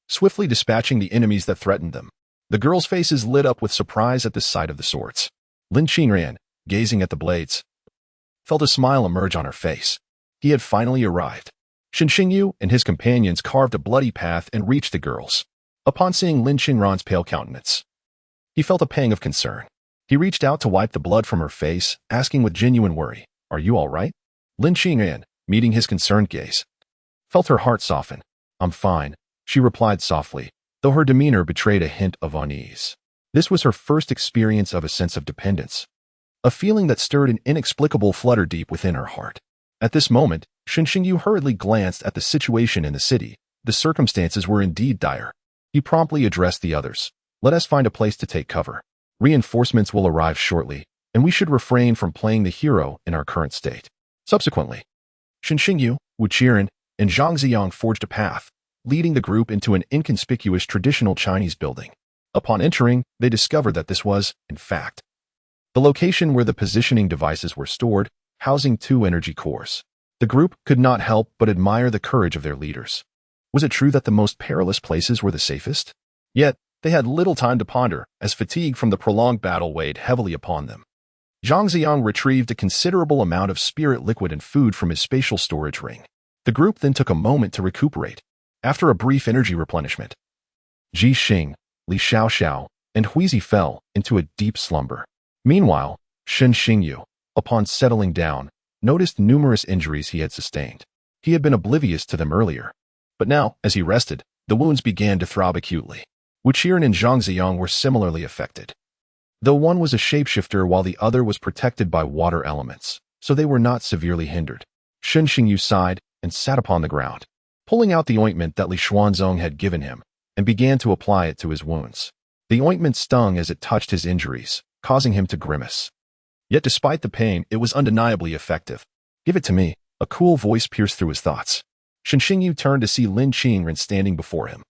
swiftly dispatching the enemies that threatened them. The girls' faces lit up with surprise at the sight of the swords. Lin Qingran, gazing at the blades, felt a smile emerge on her face. He had finally arrived. Shen Xingyu and his companions carved a bloody path and reached the girls. Upon seeing Lin Qingran's pale countenance, he felt a pang of concern. He reached out to wipe the blood from her face, asking with genuine worry, "Are you all right?" Lin Qingran, meeting his concerned gaze, felt her heart soften. "I'm fine," she replied softly, though her demeanor betrayed a hint of unease. This was her first experience of a sense of dependence, a feeling that stirred an inexplicable flutter deep within her heart. At this moment, Shen Xingyu hurriedly glanced at the situation in the city. The circumstances were indeed dire. He promptly addressed the others. "Let us find a place to take cover. Reinforcements will arrive shortly, and we should refrain from playing the hero in our current state." Subsequently, Shen Xingyu, Wu Qiren, and Zhang Ziyang forged a path, leading the group into an inconspicuous traditional Chinese building. Upon entering, they discovered that this was, in fact, the location where the positioning devices were stored, housing two energy cores. The group could not help but admire the courage of their leaders. Was it true that the most perilous places were the safest? Yet, they had little time to ponder, as fatigue from the prolonged battle weighed heavily upon them. Zhang Ziyang retrieved a considerable amount of spirit liquid and food from his spatial storage ring. The group then took a moment to recuperate. After a brief energy replenishment, Ji Xing, Li Xiaoxiao, and Huizi fell into a deep slumber. Meanwhile, Shen Xingyu, upon settling down, noticed numerous injuries he had sustained. He had been oblivious to them earlier, but now, as he rested, the wounds began to throb acutely. Wu Qiren and Zhang Ziyang were similarly affected, though one was a shapeshifter while the other was protected by water elements, so they were not severely hindered. Shen Xingyu sighed and sat upon the ground, pulling out the ointment that Li Xuanzong had given him, and began to apply it to his wounds. The ointment stung as it touched his injuries, causing him to grimace. Yet despite the pain, it was undeniably effective. "Give it to me," a cool voice pierced through his thoughts. Shen Xingyu turned to see Lin Qingran standing before him.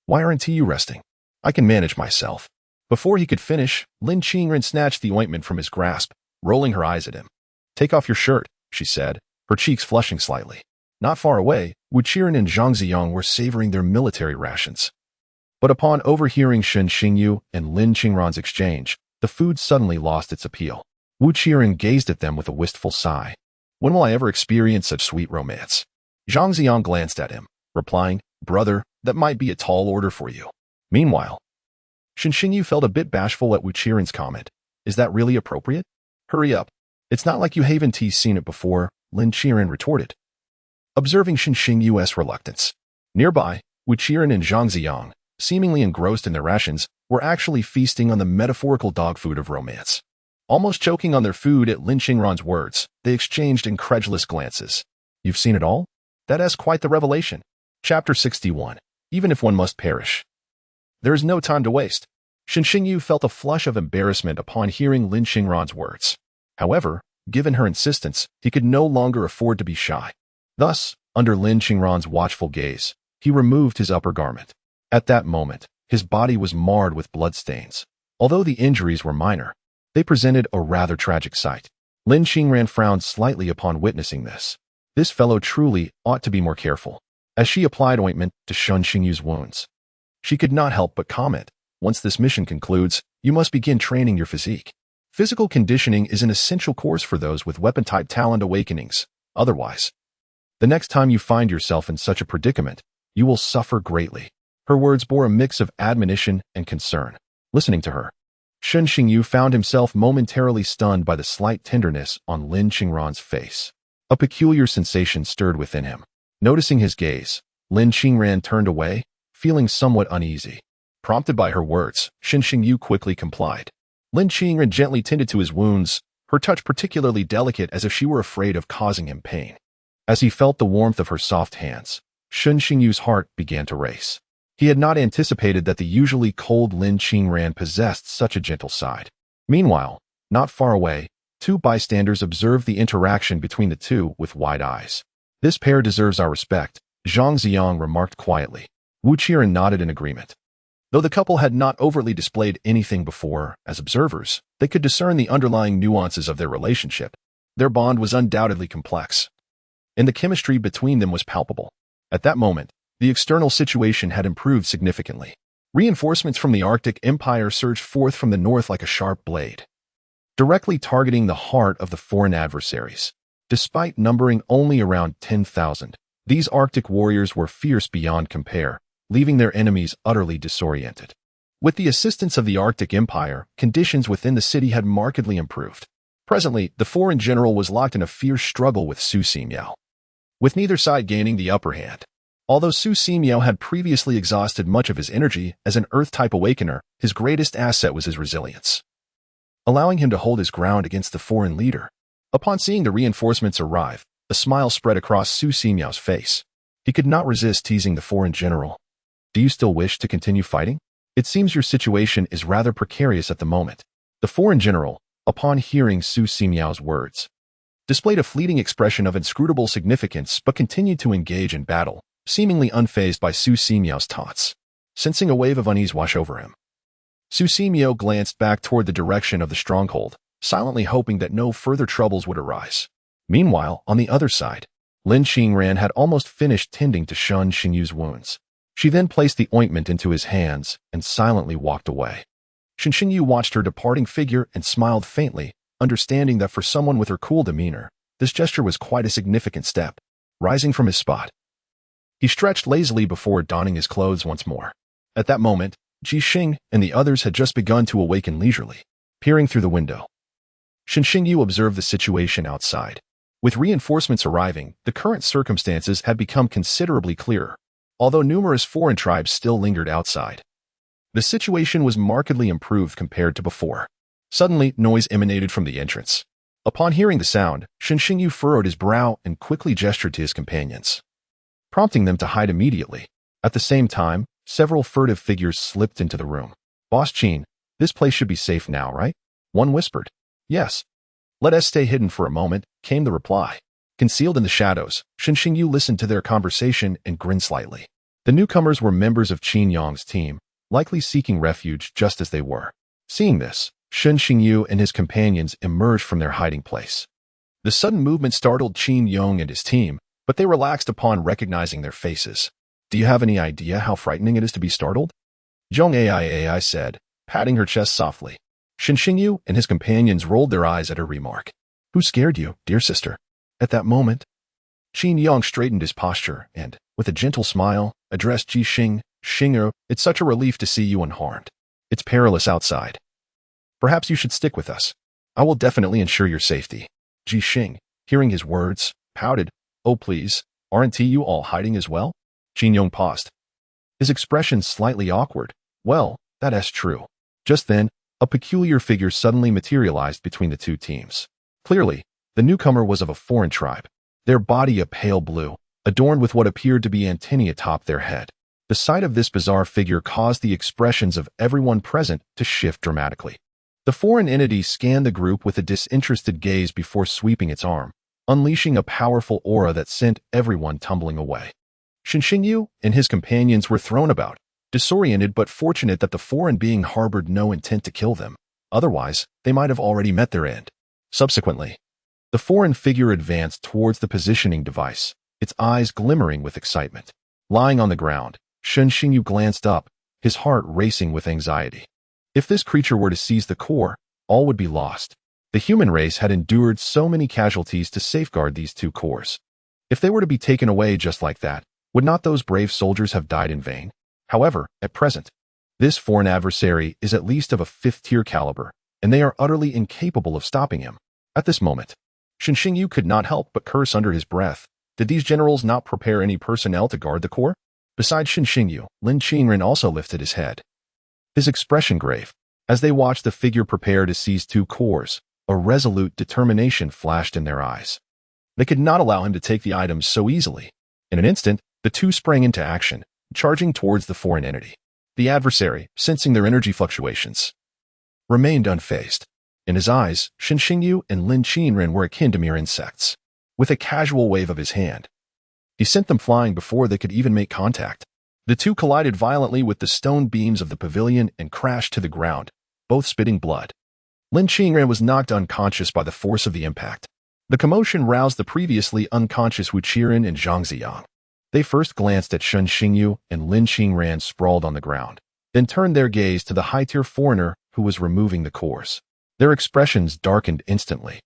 "Why aren't you resting? I can manage myself." Before he could finish, Lin Qingran snatched the ointment from his grasp, rolling her eyes at him. "Take off your shirt," she said, her cheeks flushing slightly. Not far away, Wu Qiren and Zhang Ziyang were savoring their military rations. But upon overhearing Shen Xingyu and Lin Qingran's exchange, the food suddenly lost its appeal. Wu Qiren gazed at them with a wistful sigh. "When will I ever experience such sweet romance?" Zhang Ziyang glanced at him, replying, "Brother, that might be a tall order for you." Meanwhile, Shen Xingyu felt a bit bashful at Wu Qiren's comment. "Is that really appropriate? Hurry up. It's not like you haven't seen it before," Lin Qiren retorted, observing Shen Xingyu's reluctance. Nearby, Wu Qiren and Zhang Ziyang, seemingly engrossed in their rations, were actually feasting on the metaphorical dog food of romance. Almost choking on their food at Lin Qingran's words, they exchanged incredulous glances. "You've seen it all? That is quite the revelation." Chapter 61. Even if one must perish. There is no time to waste. Shen Xingyu felt a flush of embarrassment upon hearing Lin Xingran's words. However, given her insistence, he could no longer afford to be shy. Thus, under Lin Xingran's watchful gaze, he removed his upper garment. At that moment, his body was marred with bloodstains. Although the injuries were minor, they presented a rather tragic sight. Lin Xingran frowned slightly upon witnessing this. This fellow truly ought to be more careful. As she applied ointment to Shen Xingyu's wounds, she could not help but comment, "Once this mission concludes, you must begin training your physique. Physical conditioning is an essential course for those with weapon-type talent awakenings. Otherwise, the next time you find yourself in such a predicament, you will suffer greatly." Her words bore a mix of admonition and concern. Listening to her, Shen Xingyu found himself momentarily stunned by the slight tenderness on Lin Xingran's face. A peculiar sensation stirred within him. Noticing his gaze, Lin Xingran turned away, feeling somewhat uneasy. Prompted by her words, Shen Xingyu quickly complied. Lin Xingran gently tended to his wounds, her touch particularly delicate as if she were afraid of causing him pain. As he felt the warmth of her soft hands, Shen Xingyu's heart began to race. He had not anticipated that the usually cold Lin Xingran possessed such a gentle side. Meanwhile, not far away, two bystanders observed the interaction between the two with wide eyes. "This pair deserves our respect," Zhang Ziang remarked quietly. Wu Qiren nodded in agreement. Though the couple had not overtly displayed anything before, as observers, they could discern the underlying nuances of their relationship. Their bond was undoubtedly complex, and the chemistry between them was palpable. At that moment, the external situation had improved significantly. Reinforcements from the Arctic Empire surged forth from the north like a sharp blade, directly targeting the heart of the foreign adversaries. Despite numbering only around 10,000, these Arctic warriors were fierce beyond compare, leaving their enemies utterly disoriented. With the assistance of the Arctic Empire, conditions within the city had markedly improved. Presently, the foreign general was locked in a fierce struggle with Su Ximiao, with neither side gaining the upper hand. Although Su Ximiao had previously exhausted much of his energy as an Earth-type awakener, his greatest asset was his resilience, allowing him to hold his ground against the foreign leader. Upon seeing the reinforcements arrive, a smile spread across Su Ximiao's face. He could not resist teasing the foreign general. "Do you still wish to continue fighting? It seems your situation is rather precarious at the moment." The foreign general, upon hearing Su Ximiao's words, displayed a fleeting expression of inscrutable significance but continued to engage in battle, seemingly unfazed by Su Ximiao's taunts. Sensing a wave of unease wash over him, Su Ximiao glanced back toward the direction of the stronghold, silently hoping that no further troubles would arise. Meanwhile, on the other side, Lin Xingran had almost finished tending to Shen Xingyu's wounds. She then placed the ointment into his hands and silently walked away. Shen Xingyu watched her departing figure and smiled faintly, understanding that for someone with her cool demeanor, this gesture was quite a significant step. Rising from his spot, he stretched lazily before donning his clothes once more. At that moment, Ji Xing and the others had just begun to awaken leisurely. Peering through the window, Shen Xingyu observed the situation outside. With reinforcements arriving, the current circumstances had become considerably clearer. Although numerous foreign tribes still lingered outside, the situation was markedly improved compared to before. Suddenly, noise emanated from the entrance. Upon hearing the sound, Shen Xingyu furrowed his brow and quickly gestured to his companions, prompting them to hide immediately. At the same time, several furtive figures slipped into the room. "Boss Qin, this place should be safe now, right?" one whispered. "Yes. Let us stay hidden for a moment," came the reply. Concealed in the shadows, Shen Xingyu listened to their conversation and grinned slightly. The newcomers were members of Qin Yang's team, likely seeking refuge just as they were. Seeing this, Shen Xingyu and his companions emerged from their hiding place. The sudden movement startled Qin Yang and his team, but they relaxed upon recognizing their faces. "Do you have any idea how frightening it is to be startled?" Zhong Ai said, patting her chest softly. Shen Xingyu and his companions rolled their eyes at her remark. "Who scared you, dear sister?" At that moment, Qin Yang straightened his posture and, with a gentle smile, addressed Ji Xing. "Xing'er, it's such a relief to see you unharmed. It's perilous outside. Perhaps you should stick with us. I will definitely ensure your safety." Ji Xing, hearing his words, pouted. "Oh please, aren't you all hiding as well?" Qin Yang paused, his expression slightly awkward. "Well, that's true." Just then, a peculiar figure suddenly materialized between the two teams. Clearly, the newcomer was of a foreign tribe, their body a pale blue, adorned with what appeared to be antennae atop their head. The sight of this bizarre figure caused the expressions of everyone present to shift dramatically. The foreign entity scanned the group with a disinterested gaze before sweeping its arm, unleashing a powerful aura that sent everyone tumbling away. Xinxingyu and his companions were thrown about, disoriented but fortunate that the foreign being harbored no intent to kill them. Otherwise, they might have already met their end. Subsequently, the foreign figure advanced towards the positioning device, its eyes glimmering with excitement. Lying on the ground, Xinxingyu glanced up, his heart racing with anxiety. If this creature were to seize the core, all would be lost. The human race had endured so many casualties to safeguard these two cores. If they were to be taken away just like that, would not those brave soldiers have died in vain? However, at present, this foreign adversary is at least of a 5th-tier caliber, and they are utterly incapable of stopping him. At this moment, Xinxingyu could not help but curse under his breath. Did these generals not prepare any personnel to guard the core? Besides Xinxingyu, Lin Qingren also lifted his head, his expression grave. As they watched the figure prepare to seize 2 cores, a resolute determination flashed in their eyes. They could not allow him to take the items so easily. In an instant, the two sprang into action, charging towards the foreign entity. The adversary, sensing their energy fluctuations, remained unfazed. In his eyes, Xinxingyu and Lin Qingren were akin to mere insects. With a casual wave of his hand, he sent them flying before they could even make contact. The two collided violently with the stone beams of the pavilion and crashed to the ground, both spitting blood. Lin Qingren was knocked unconscious by the force of the impact. The commotion roused the previously unconscious Wu Qiren and Zhang Ziyang. They first glanced at Xinxingyu and Lin Qingren sprawled on the ground, then turned their gaze to the high-tier foreigner who was removing the cores. Their expressions darkened instantly.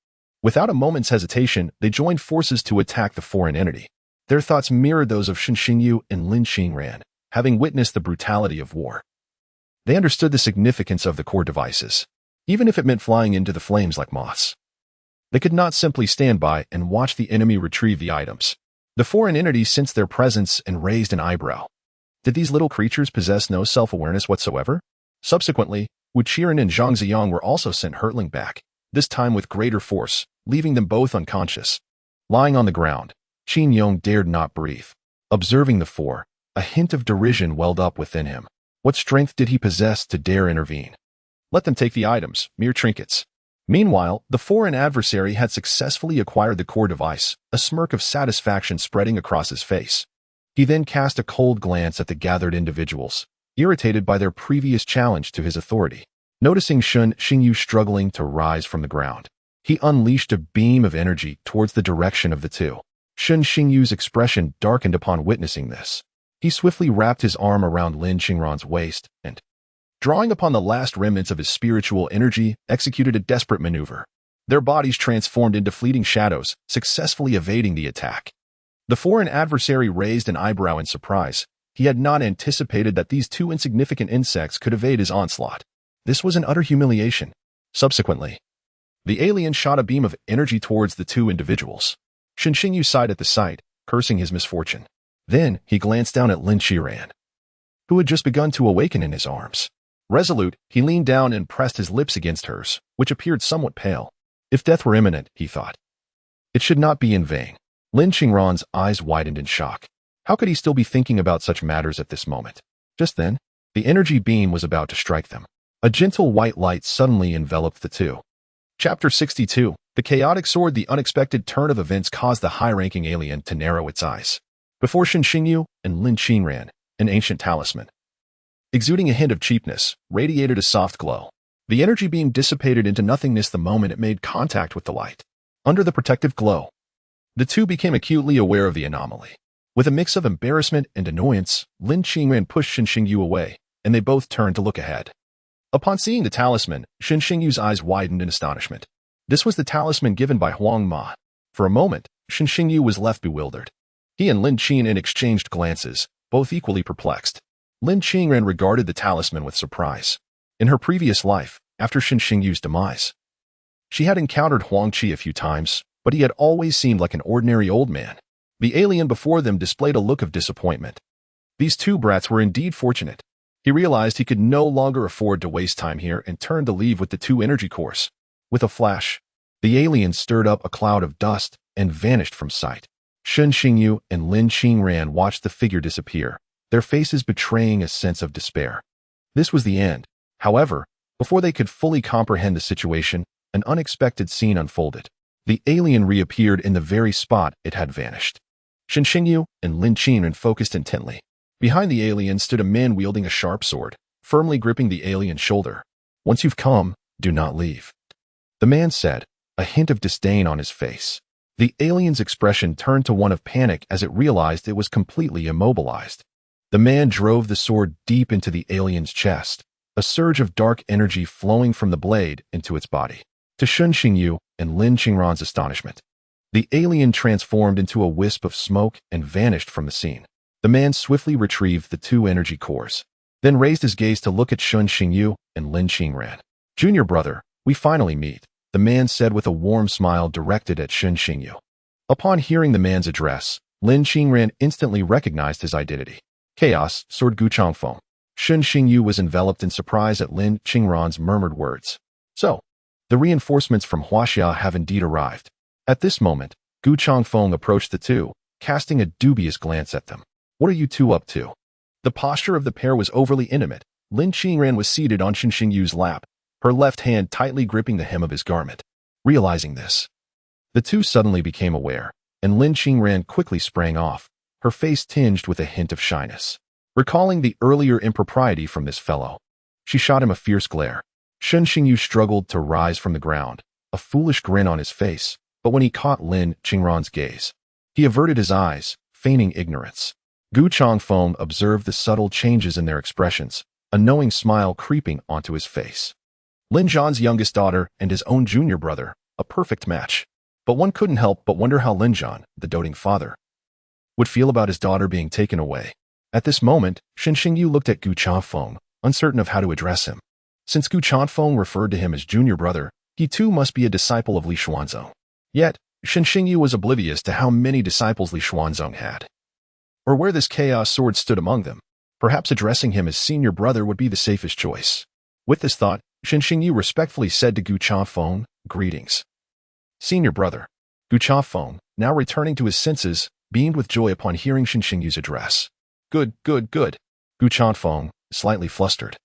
Without a moment's hesitation, they joined forces to attack the foreign entity. Their thoughts mirrored those of Xinxingyu and Lin Qingren, having witnessed the brutality of war. They understood the significance of the core devices, even if it meant flying into the flames like moths. They could not simply stand by and watch the enemy retrieve the items. The foreign entity sensed their presence and raised an eyebrow. Did these little creatures possess no self-awareness whatsoever? Subsequently, Wu Qiren and Zhang Ziyang were also sent hurtling back, this time with greater force, leaving them both unconscious. Lying on the ground, Qin Yong dared not breathe. Observing the four, a hint of derision welled up within him. What strength did he possess to dare intervene? Let them take the items, mere trinkets. Meanwhile, the foreign adversary had successfully acquired the core device, a smirk of satisfaction spreading across his face. He then cast a cold glance at the gathered individuals, irritated by their previous challenge to his authority. Noticing Xinxingyu struggling to rise from the ground, he unleashed a beam of energy towards the direction of the two. Xinxingyu's expression darkened upon witnessing this. He swiftly wrapped his arm around Lin Qingren's waist and, drawing upon the last remnants of his spiritual energy, executed a desperate maneuver. Their bodies transformed into fleeting shadows, successfully evading the attack. The foreign adversary raised an eyebrow in surprise. He had not anticipated that these two insignificant insects could evade his onslaught. This was an utter humiliation. Subsequently, the alien shot a beam of energy towards the two individuals. Xinxingyu sighed at the sight, cursing his misfortune. Then he glanced down at Lin Qingren, who had just begun to awaken in his arms. Resolute, he leaned down and pressed his lips against hers, which appeared somewhat pale. If death were imminent, he thought, it should not be in vain. Lin Qingren's eyes widened in shock. How could he still be thinking about such matters at this moment? Just then, the energy beam was about to strike them. A gentle white light suddenly enveloped the two. Chapter 62. The chaotic sword. The unexpected turn of events caused the high-ranking alien to narrow its eyes. Before Xinxingyu and Lin Qingren, an ancient talisman, exuding a hint of cheapness, radiated a soft glow. The energy beam dissipated into nothingness the moment it made contact with the light. Under the protective glow, the two became acutely aware of the anomaly. With a mix of embarrassment and annoyance, Lin Qingren pushed Xinxingyu away, and they both turned to look ahead. Upon seeing the talisman, Xinxingyu's eyes widened in astonishment. This was the talisman given by Huang Ma. For a moment, Xinxingyu was left bewildered. He and Lin Qingren exchanged glances, both equally perplexed. Lin Qingren regarded the talisman with surprise. In her previous life, after Xinxingyu's demise, she had encountered Huang Qi a few times, but he had always seemed like an ordinary old man. The alien before them displayed a look of disappointment. These two brats were indeed fortunate. He realized he could no longer afford to waste time here and turned to leave with the two energy cores. With a flash, the alien stirred up a cloud of dust and vanished from sight. Xinxingyu and Lin Qingren watched the figure disappear, their faces betraying a sense of despair. This was the end. However, before they could fully comprehend the situation, an unexpected scene unfolded. The alien reappeared in the very spot it had vanished. Shen Xingyu and Lin Qingren focused intently. Behind the alien stood a man wielding a sharp sword, firmly gripping the alien's shoulder. "Once you've come, do not leave," the man said, a hint of disdain on his face. The alien's expression turned to one of panic as it realized it was completely immobilized. The man drove the sword deep into the alien's chest, a surge of dark energy flowing from the blade into its body. To Shen Xingyu and Lin Qingren's astonishment, the alien transformed into a wisp of smoke and vanished from the scene. The man swiftly retrieved the two energy cores, then raised his gaze to look at Shen Xingyu and Lin Qingren. "Junior brother, we finally meet," the man said with a warm smile directed at Shen Xingyu. Upon hearing the man's address, Lin Qingren instantly recognized his identity. "Chaos, Sword Gu Changfeng." Shen Xingyu was enveloped in surprise at Lin Qingren's murmured words. "So, the reinforcements from Huaxia have indeed arrived." At this moment, Gu Changfeng approached the two, casting a dubious glance at them. "What are you two up to?" The posture of the pair was overly intimate. Lin Qingren was seated on Shen Xingyu's lap, her left hand tightly gripping the hem of his garment. Realizing this, the two suddenly became aware, and Lin Qingren quickly sprang off, her face tinged with a hint of shyness. Recalling the earlier impropriety from this fellow, she shot him a fierce glare. Shen Xingyu struggled to rise from the ground, a foolish grin on his face, but when he caught Lin Qingren's gaze, he averted his eyes, feigning ignorance. Gu Changfeng observed the subtle changes in their expressions, a knowing smile creeping onto his face. Lin Zhan's youngest daughter and his own junior brother, a perfect match. But one couldn't help but wonder how Lin Zhan, the doting father, would feel about his daughter being taken away. At this moment, Shen Xingyu looked at Gu Changfeng, uncertain of how to address him. Since Gu Changfeng referred to him as junior brother, he too must be a disciple of Li Xuanzong. Yet, Shen Xingyu was oblivious to how many disciples Li Xuanzong had, or where this chaos sword stood among them. Perhaps addressing him as senior brother would be the safest choice. With this thought, Shen Xingyu respectfully said to Gu Changfeng, "Greetings, senior brother." Gu Changfeng, now returning to his senses, beamed with joy upon hearing Shen Xingyu's address. Good. Gu Changfeng, slightly flustered,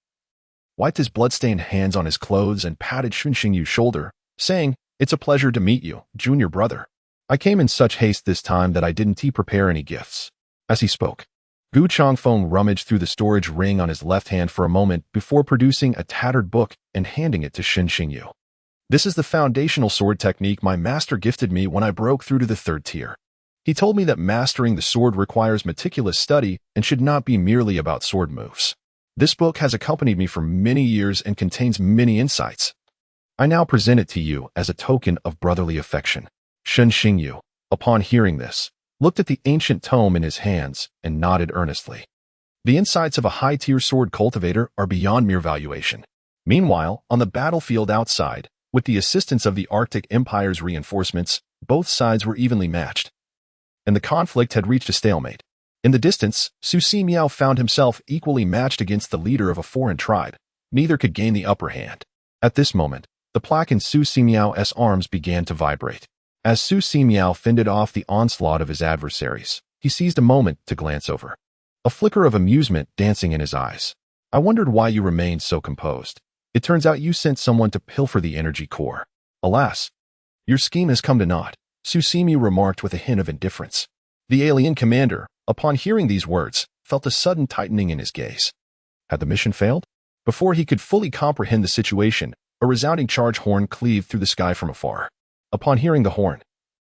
wiped his blood-stained hands on his clothes and patted Shen Xingyu's shoulder, saying, "It's a pleasure to meet you, junior brother. I came in such haste this time that I didn't prepare any gifts." As he spoke, Gu Changfeng rummaged through the storage ring on his left hand for a moment before producing a tattered book and handing it to Shen Xingyu. "This is the foundational sword technique my master gifted me when I broke through to the 3rd tier. He told me that mastering the sword requires meticulous study and should not be merely about sword moves. This book has accompanied me for many years and contains many insights. I now present it to you as a token of brotherly affection." Shen Xingyu, upon hearing this, looked at the ancient tome in his hands and nodded earnestly. The insights of a high-tier sword cultivator are beyond mere valuation. Meanwhile, on the battlefield outside, with the assistance of the Arctic Empire's reinforcements, both sides were evenly matched, and the conflict had reached a stalemate. In the distance, Su Simiao found himself equally matched against the leader of a foreign tribe. Neither could gain the upper hand. At this moment, the plaque in Su Simiao's arms began to vibrate. As Su Simiao fended off the onslaught of his adversaries, he seized a moment to glance over, a flicker of amusement dancing in his eyes. "I wondered why you remained so composed. It turns out you sent someone to pilfer the energy core. Alas, your scheme has come to naught," Su Simiao remarked with a hint of indifference. The alien commander, upon hearing these words, felt a sudden tightening in his gaze. Had the mission failed? Before he could fully comprehend the situation, a resounding charge horn cleaved through the sky from afar. Upon hearing the horn,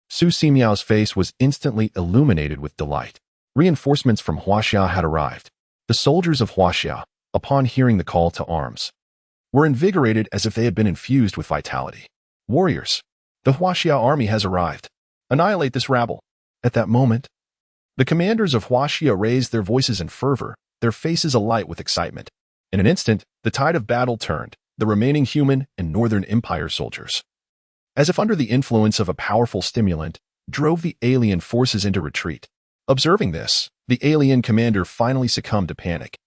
Su Simiao's face was instantly illuminated with delight. Reinforcements from Huaxia had arrived. The soldiers of Huaxia, upon hearing the call to arms, were invigorated as if they had been infused with vitality. "Warriors, the Huaxia army has arrived. Annihilate this rabble." At that moment, the commanders of Huaxia raised their voices in fervor, their faces alight with excitement. In an instant, the tide of battle turned, the remaining human and Northern Empire soldiers, as if under the influence of a powerful stimulant, drove the alien forces into retreat. Observing this, the alien commander finally succumbed to panic.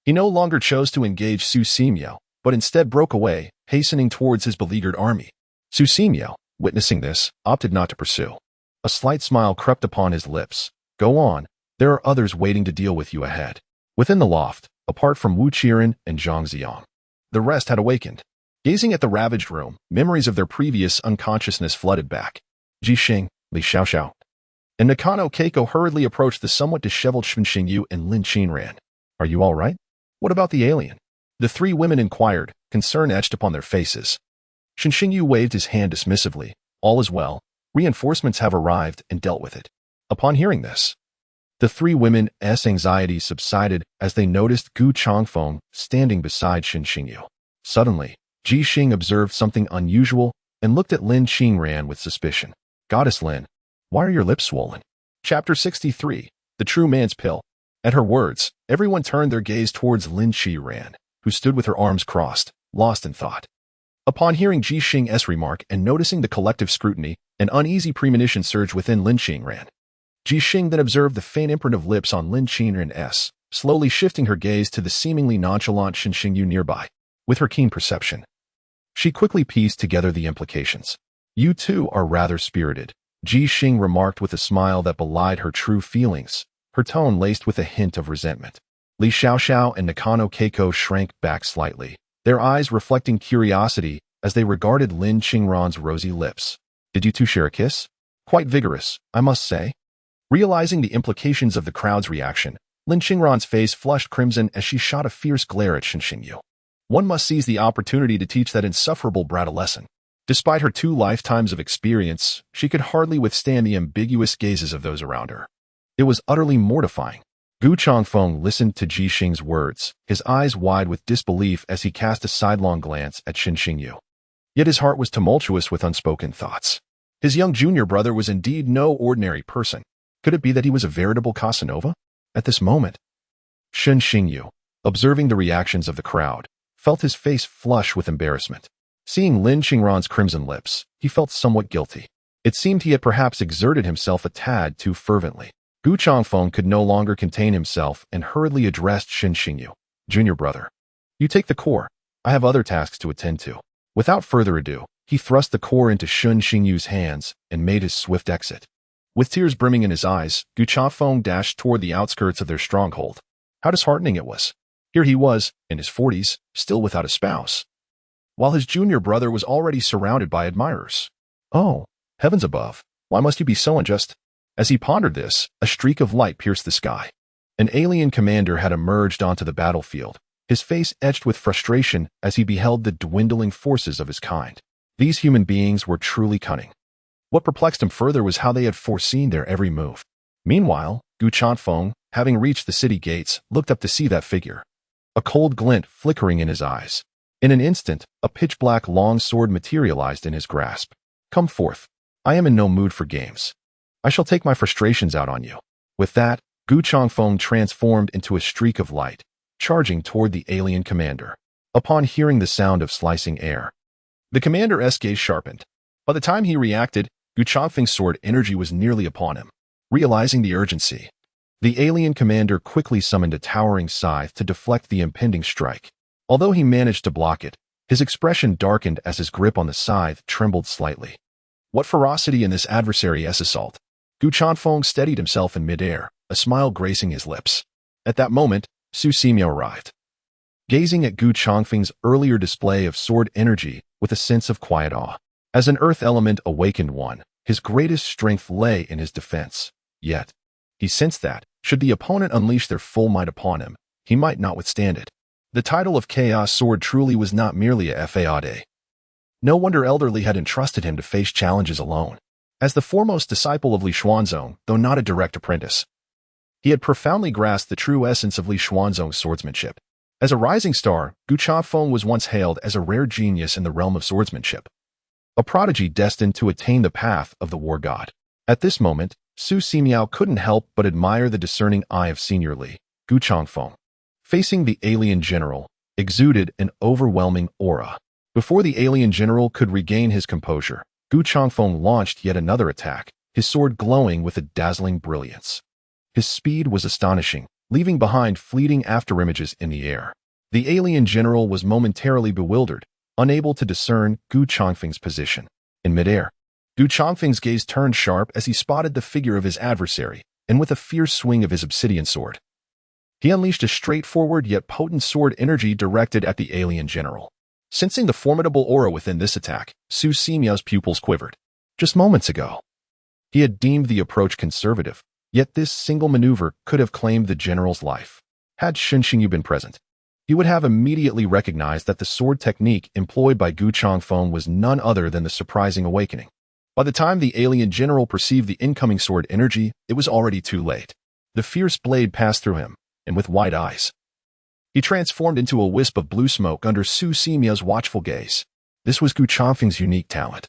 He no longer chose to engage Su Simiao, but instead broke away, hastening towards his beleaguered army. Su Simiao, witnessing this, opted not to pursue. A slight smile crept upon his lips. "Go on, there are others waiting to deal with you ahead." Within the loft, apart from Wu Qiren and Zhang Ziang, the rest had awakened. Gazing at the ravaged room, memories of their previous unconsciousness flooded back. Ji Xing, Li Xiaoxiao, and Nakano Keiko hurriedly approached the somewhat disheveled Shen Xingyu and Lin Qinran. Are you all right? What about the alien? The three women inquired, concern etched upon their faces. Shen Xingyu waved his hand dismissively. All is well. Reinforcements have arrived and dealt with it. Upon hearing this, the three women's anxiety subsided as they noticed Gu Changfeng standing beside Shen Xingyu. Suddenly, Ji Xing observed something unusual and looked at Lin Qinran with suspicion. Goddess Lin, why are your lips swollen? Chapter 63, The True Man's Pill. At her words, everyone turned their gaze towards Lin Qinran, who stood with her arms crossed, lost in thought. Upon hearing Ji Xing's remark and noticing the collective scrutiny, an uneasy premonition surged within Lin Qinran. Ji Xing then observed the faint imprint of lips on Lin Qinran's, slowly shifting her gaze to the seemingly nonchalant Shen Xingyu nearby. With her keen perception, she quickly pieced together the implications. You two are rather spirited, Ji Xing remarked with a smile that belied her true feelings, her tone laced with a hint of resentment. Li Xiaoxiao and Nakano Keiko shrank back slightly, their eyes reflecting curiosity as they regarded Lin Qinran's rosy lips. Did you two share a kiss? Quite vigorous, I must say. Realizing the implications of the crowd's reaction, Lin Qinran's face flushed crimson as she shot a fierce glare at Shen Xingyu. One must seize the opportunity to teach that insufferable brat a lesson. Despite her 2 lifetimes of experience, she could hardly withstand the ambiguous gazes of those around her. It was utterly mortifying. Gu Changfeng listened to Ji Xing's words, his eyes wide with disbelief as he cast a sidelong glance at Shen Xingyu. Yet his heart was tumultuous with unspoken thoughts. His young junior brother was indeed no ordinary person. Could it be that he was a veritable Casanova? At this moment, Shen Xingyu, observing the reactions of the crowd, felt his face flush with embarrassment. Seeing Lin Qinran's crimson lips, he felt somewhat guilty. It seemed he had perhaps exerted himself a tad too fervently. Gu Changfeng could no longer contain himself and hurriedly addressed Shen Xingyu. Junior brother, you take the core. I have other tasks to attend to. Without further ado, he thrust the core into Shen Xingyu's hands and made his swift exit. With tears brimming in his eyes, Gu Changfeng dashed toward the outskirts of their stronghold. How disheartening it was. Here he was, in his 40s, still without a spouse, while his junior brother was already surrounded by admirers. Oh, heavens above, why must you be so unjust? As he pondered this, a streak of light pierced the sky. An alien commander had emerged onto the battlefield, his face etched with frustration as he beheld the dwindling forces of his kind. These human beings were truly cunning. What perplexed him further was how they had foreseen their every move. Meanwhile, Gu Changfeng, having reached the city gates, looked up to see that figure, a cold glint flickering in his eyes. In an instant, a pitch-black long sword materialized in his grasp. Come forth. I am in no mood for games. I shall take my frustrations out on you. With that, Gu Changfeng transformed into a streak of light, charging toward the alien commander. Upon hearing the sound of slicing air, the commander's gaze sharpened. By the time he reacted, Gu Changfeng's sword energy was nearly upon him. Realizing the urgency, the alien commander quickly summoned a towering scythe to deflect the impending strike. Although he managed to block it, his expression darkened as his grip on the scythe trembled slightly. What ferocity in this adversary's assault! Gu Changfeng steadied himself in midair, a smile gracing his lips. At that moment, Su Simio arrived. Gazing at Gu Changfeng's earlier display of sword energy with a sense of quiet awe. As an earth element awakened one, his greatest strength lay in his defense. Yet, he sensed that, should the opponent unleash their full might upon him, he might not withstand it. The title of Chaos Sword truly was not merely a fade. No wonder Elderly had entrusted him to face challenges alone. As the foremost disciple of Li Xuanzong, though not a direct apprentice, he had profoundly grasped the true essence of Li Xuanzong's swordsmanship. As a rising star, Gu Changfeng was once hailed as a rare genius in the realm of swordsmanship, a prodigy destined to attain the path of the war god. At this moment, Su Simiao couldn't help but admire the discerning eye of Senior Li. Gu Changfeng, facing the alien general, exuded an overwhelming aura. Before the alien general could regain his composure, Gu Changfeng launched yet another attack, his sword glowing with a dazzling brilliance. His speed was astonishing, leaving behind fleeting afterimages in the air. The alien general was momentarily bewildered, unable to discern Gu Changfeng's position. In midair, Gu Changfeng's gaze turned sharp as he spotted the figure of his adversary, and with a fierce swing of his obsidian sword, He unleashed a straightforward yet potent sword energy directed at the alien general. Sensing the formidable aura within this attack, Su Ximiao's pupils quivered. Just moments ago, he had deemed the approach conservative, yet this single maneuver could have claimed the general's life. Had Shen Xingyu been present, he would have immediately recognized that the sword technique employed by Gu Changfeng was none other than the surprising awakening. By the time the alien general perceived the incoming sword energy, it was already too late. The fierce blade passed through him, and with wide eyes, he transformed into a wisp of blue smoke under Su Ximiao's watchful gaze. This was Gu Changfeng's unique talent,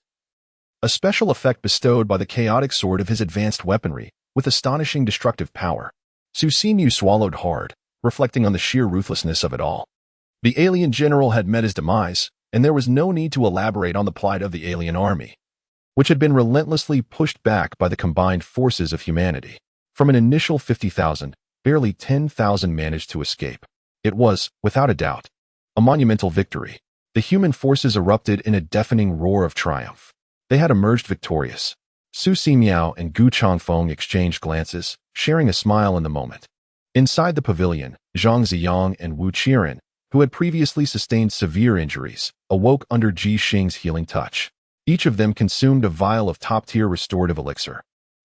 a special effect bestowed by the chaotic sword of his advanced weaponry, with astonishing destructive power. Su Ximiao swallowed hard, reflecting on the sheer ruthlessness of it all. The alien general had met his demise, and there was no need to elaborate on the plight of the alien army, which had been relentlessly pushed back by the combined forces of humanity. From an initial 50,000, barely 10,000 managed to escape. It was, without a doubt, a monumental victory. The human forces erupted in a deafening roar of triumph. They had emerged victorious. Su Ximiao and Gu Changfeng exchanged glances, sharing a smile in the moment. Inside the pavilion, Zhang Ziyang and Wu Qiren, who had previously sustained severe injuries, awoke under Ji Xing's healing touch. Each of them consumed a vial of top-tier restorative elixir,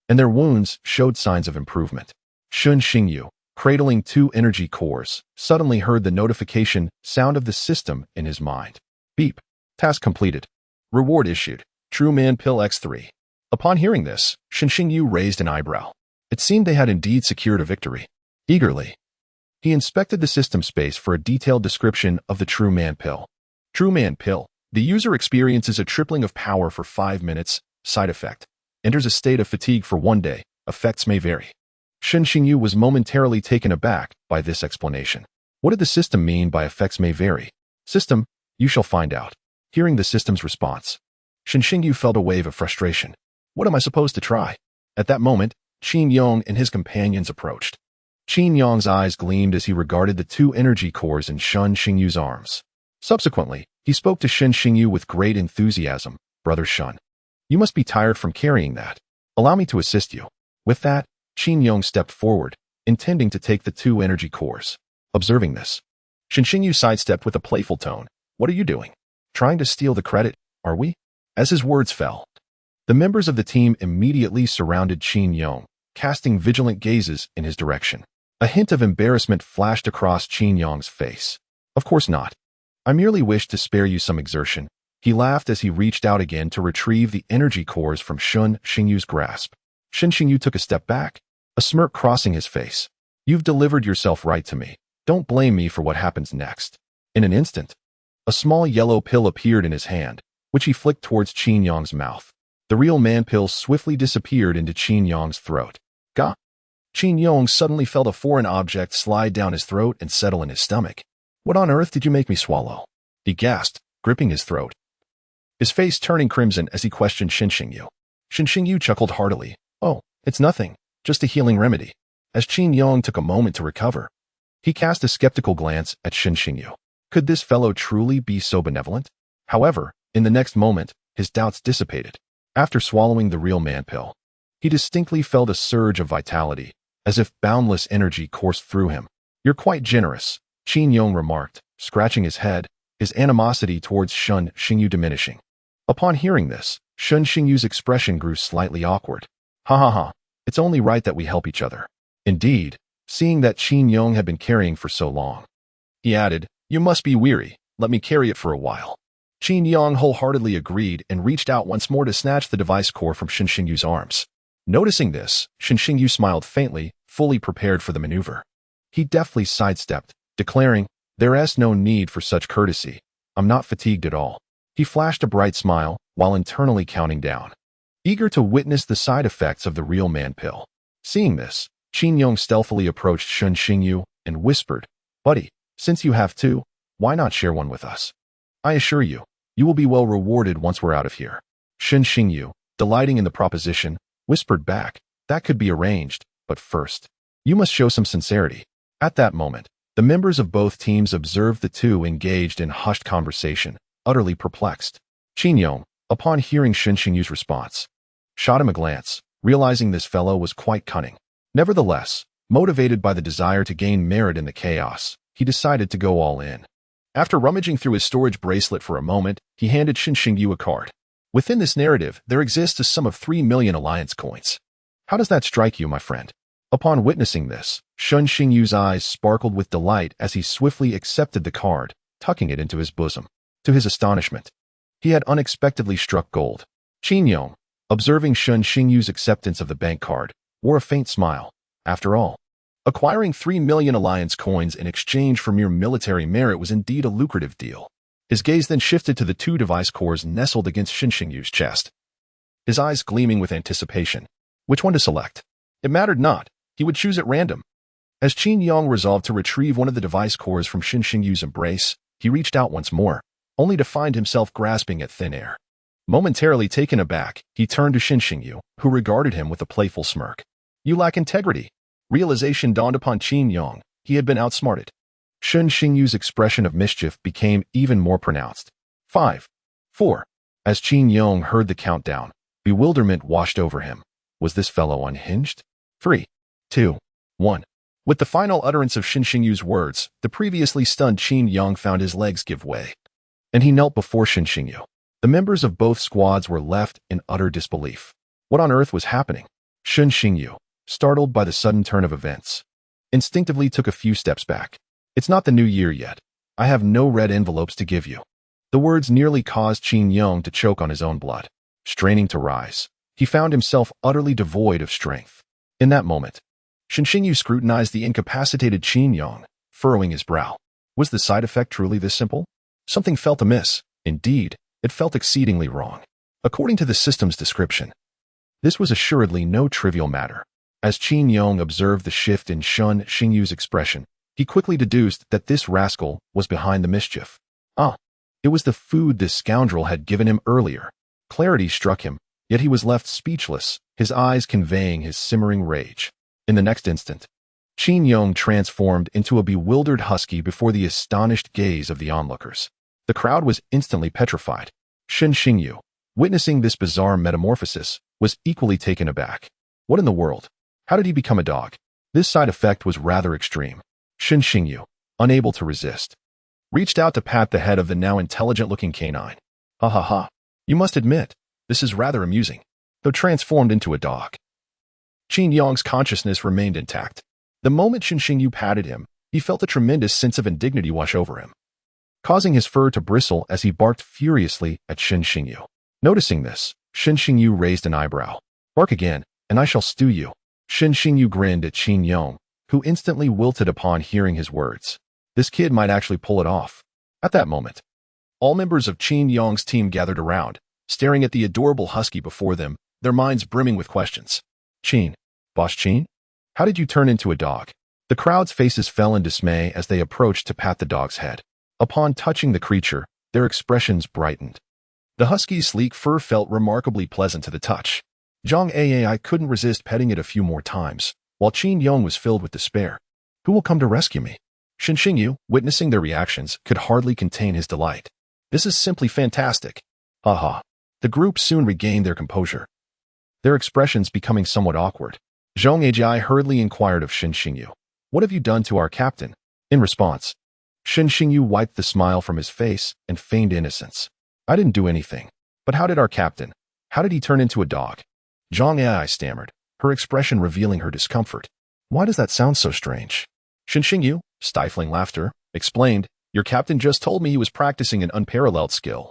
and their wounds showed signs of improvement. Shen Xingyu, cradling 2 energy cores, suddenly heard the notification sound of the system in his mind. Beep. Task completed. Reward issued. True Man Pill X3. Upon hearing this, Shen Xingyu raised an eyebrow. It seemed they had indeed secured a victory. Eagerly, he inspected the system space for a detailed description of the True Man Pill. True Man Pill. The user experiences a tripling of power for 5 minutes. Side effect. Enters a state of fatigue for 1 day. Effects may vary. Shen Xingyu was momentarily taken aback by this explanation. What did the system mean by effects may vary? System, you shall find out. Hearing the system's response, Shen Xingyu felt a wave of frustration. What am I supposed to try? At that moment, Qin Yong and his companions approached. Qin Yong's eyes gleamed as he regarded the 2 energy cores in Shen Xingyu's arms. Subsequently, he spoke to Shen Xingyu with great enthusiasm. Brother Shen, you must be tired from carrying that. Allow me to assist you. With that, Qin Yong stepped forward, intending to take the 2 energy cores. Observing this, Shen Xingyu sidestepped with a playful tone. What are you doing? Trying to steal the credit, are we? As his words fell, the members of the team immediately surrounded Qin Yong, casting vigilant gazes in his direction. A hint of embarrassment flashed across Qin Yong's face. Of course not. I merely wished to spare you some exertion. He laughed as he reached out again to retrieve the energy cores from Shen Xingyu's grasp. Shen Xingyu took a step back, a smirk crossing his face. You've delivered yourself right to me. Don't blame me for what happens next. In an instant, a small yellow pill appeared in his hand, which he flicked towards Qin Yong's mouth. The real man pill swiftly disappeared into Qin Yong's throat. Gah! Qin Yong suddenly felt a foreign object slide down his throat and settle in his stomach. What on earth did you make me swallow? He gasped, gripping his throat, his face turning crimson as he questioned Shen Xingyu. Shen Xingyu chuckled heartily. Oh, it's nothing, just a healing remedy. As Qin Yong took a moment to recover, he cast a skeptical glance at Shen Xingyu. Could this fellow truly be so benevolent? However, in the next moment, his doubts dissipated. After swallowing the real man pill, he distinctly felt a surge of vitality, as if boundless energy coursed through him. You're quite generous, Qin Yong remarked, scratching his head, his animosity towards Shen Xingyu diminishing. Upon hearing this, Shen Xingyu's expression grew slightly awkward. Ha ha ha, it's only right that we help each other. Indeed, seeing that Qin Yong had been carrying for so long, he added, you must be weary, let me carry it for a while. Qin Yong wholeheartedly agreed and reached out once more to snatch the device core from Shen Xingyu's arms. Noticing this, Shen Xingyu smiled faintly, fully prepared for the maneuver. He deftly sidestepped, declaring, there's no need for such courtesy. I'm not fatigued at all. He flashed a bright smile, while internally counting down, eager to witness the side effects of the real man pill. Seeing this, Qin Yong stealthily approached Shen Xingyu and whispered, buddy, since you have 2, why not share one with us? I assure you, you will be well rewarded once we're out of here. Shen Xingyu, delighting in the proposition, whispered back, that could be arranged, but first, you must show some sincerity. At that moment, the members of both teams observed the 2 engaged in hushed conversation, utterly perplexed. Qin Yong, upon hearing Shen Xingyu's response, shot him a glance, realizing this fellow was quite cunning. Nevertheless, Motivated by the desire to gain merit in the chaos, he decided to go all in. After rummaging through his storage bracelet for a moment, he handed Xinxingyu a card. Within this narrative, there exists a sum of 3 million alliance coins. How does that strike you, my friend? Upon witnessing this, Xinxingyu's eyes sparkled with delight as he swiftly accepted the card, tucking it into his bosom. To his astonishment, he had unexpectedly struck gold. Qin Yong, observing Xinxingyu's acceptance of the bank card, wore a faint smile. After all, acquiring 3 million alliance coins in exchange for mere military merit was indeed a lucrative deal. His gaze then shifted to the 2 device cores nestled against Xinxingyu's chest, his eyes gleaming with anticipation. Which one to select? It mattered not. He would choose at random. As Qin Yong resolved to retrieve one of the device cores from Xinxingyu's embrace, he reached out once more, only to find himself grasping at thin air. Momentarily taken aback, he turned to Xinxingyu, who regarded him with a playful smirk. You lack integrity. Realization dawned upon Qin Yong. He had been outsmarted. Xinxingyu's expression of mischief became even more pronounced. 5, 4. As Qin Yong heard the countdown, bewilderment washed over him. Was this fellow unhinged? 3, 2, 1. With the final utterance of Xinxingyu's words, the previously stunned Qin Yong found his legs give way, and he knelt before Xinxingyu. The members of both squads were left in utter disbelief. What on earth was happening? Xinxingyu, startled by the sudden turn of events, instinctively took a few steps back. It's not the new year yet. I have no red envelopes to give you. The words nearly caused Qin Yong to choke on his own blood. Straining to rise, he found himself utterly devoid of strength. In that moment, Xinxingyu scrutinized the incapacitated Qin Yong, furrowing his brow. Was the side effect truly this simple? Something felt amiss. Indeed, it felt exceedingly wrong. According to the system's description, this was assuredly no trivial matter. As Qin Yong observed the shift in Xinxingyu's expression, he quickly deduced that this rascal was behind the mischief. It was the food this scoundrel had given him earlier. Clarity struck him, yet he was left speechless, his eyes conveying his simmering rage. In the next instant, Qin Yong transformed into a bewildered husky before the astonished gaze of the onlookers. The crowd was instantly petrified. Xinxingyu, witnessing this bizarre metamorphosis, was equally taken aback. What in the world? How did he become a dog? This side effect was rather extreme. Xinxingyu, unable to resist, reached out to pat the head of the now intelligent-looking canine. Ha ha ha. You must admit, this is rather amusing, though transformed into a dog. Qin Yong's consciousness remained intact. The moment Xinxingyu patted him, he felt a tremendous sense of indignity wash over him, causing his fur to bristle as he barked furiously at Xinxingyu. Noticing this, Xinxingyu raised an eyebrow. Bark again, and I shall stew you. Xinxingyu grinned at Qin Yong, who instantly wilted upon hearing his words. This kid might actually pull it off. At that moment, all members of Qin Yong's team gathered around, staring at the adorable husky before them, their minds brimming with questions. Qin, Boss Qin? How did you turn into a dog? The crowd's faces fell in dismay as they approached to pat the dog's head. Upon touching the creature, their expressions brightened. The husky's sleek fur felt remarkably pleasant to the touch. Zhang Ai couldn't resist petting it a few more times, while Qin Yong was filled with despair. Who will come to rescue me? Xinxingyu, witnessing their reactions, could hardly contain his delight. This is simply fantastic. Ha ha. The group soon regained their composure, their expressions becoming somewhat awkward. Zhang Ai hurriedly inquired of Xinxingyu, What have you done to our captain? In response, Xinxingyu wiped the smile from his face and feigned innocence. I didn't do anything. But how did our captain? How did he turn into a dog? Zhang Ai stammered, her expression revealing her discomfort. Why does that sound so strange? Xinxingyu, stifling laughter, explained, Your captain just told me he was practicing an unparalleled skill,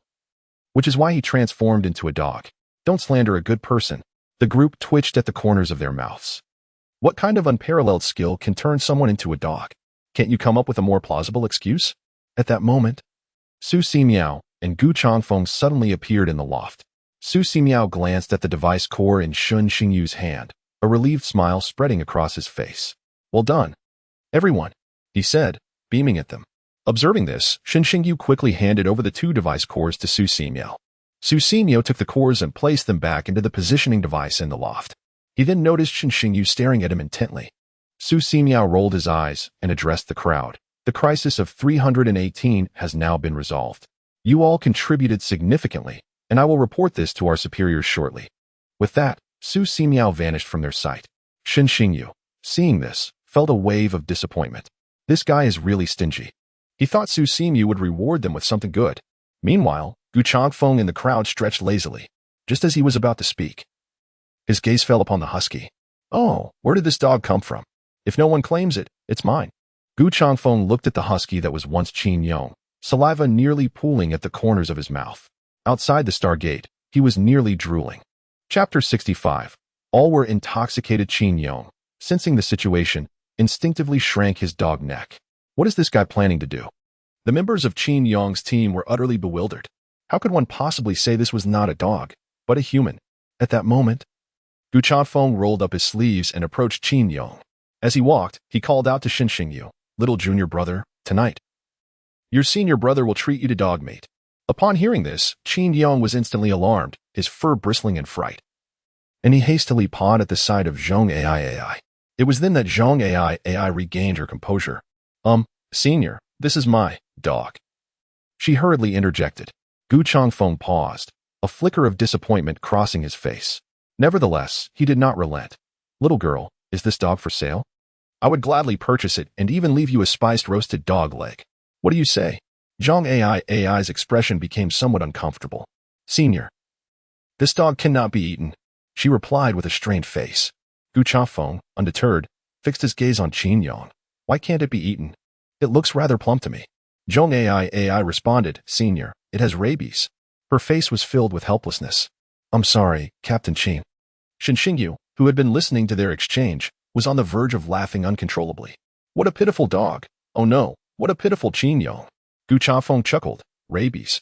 which is why he transformed into a dog. Don't slander a good person. The group twitched at the corners of their mouths. What kind of unparalleled skill can turn someone into a dog? Can't you come up with a more plausible excuse? At that moment, Su Ximiao and Gu Changfeng suddenly appeared in the loft. Su Ximiao glanced at the device core in Xinxingyu's hand, a relieved smile spreading across his face. Well done, everyone, he said, beaming at them. Observing this, Xinxingyu quickly handed over the 2 device cores to Su Ximiao. Su Ximiao took the cores and placed them back into the positioning device in the loft. He then noticed Xinxingyu staring at him intently. Su Ximiao rolled his eyes and addressed the crowd. The crisis of 318 has now been resolved. You all contributed significantly, and I will report this to our superiors shortly. With that, Su Ximiao vanished from their sight. Xinxingyu, seeing this, felt a wave of disappointment. This guy is really stingy. He thought Su Xianyu would reward them with something good. Meanwhile, Gu Changfeng in the crowd stretched lazily, just as he was about to speak. His gaze fell upon the husky. Oh, where did this dog come from? If no one claims it, it's mine. Gu Changfeng looked at the husky that was once Qin Yong, saliva nearly pooling at the corners of his mouth. Outside the star gate, he was nearly drooling. Chapter 65. All were intoxicated. Qin Yong, sensing the situation, instinctively shrank his dog neck. What is this guy planning to do? The members of Qin Yong's team were utterly bewildered. How could one possibly say this was not a dog, but a human? At that moment, Gu Changfeng rolled up his sleeves and approached Qin Yong. As he walked, he called out to Shen Xingyu, "Little junior brother, tonight, your senior brother will treat you to dog meat." Upon hearing this, Qin Yong was instantly alarmed, his fur bristling in fright. And he hastily pawed at the sight of Zhong Ai. It was then that Zhong Ai regained her composure. Senior, this is my dog." She hurriedly interjected. Gu Changfeng paused, a flicker of disappointment crossing his face. Nevertheless, he did not relent. "Little girl, is this dog for sale? I would gladly purchase it and even leave you a spiced roasted dog leg. What do you say?" Zhong Ai's expression became somewhat uncomfortable. "Senior, this dog cannot be eaten," she replied with a strained face. Gu Changfeng, undeterred, fixed his gaze on Qin Yong. "Why can't it be eaten? It looks rather plump to me." Zhong Ai responded, "Senior, it has rabies." Her face was filled with helplessness. "I'm sorry, Captain Qin." Shen Xingyu, who had been listening to their exchange, was on the verge of laughing uncontrollably. "What a pitiful dog. Oh no, what a pitiful Qin Yong." Gu Changfeng chuckled. "Rabies?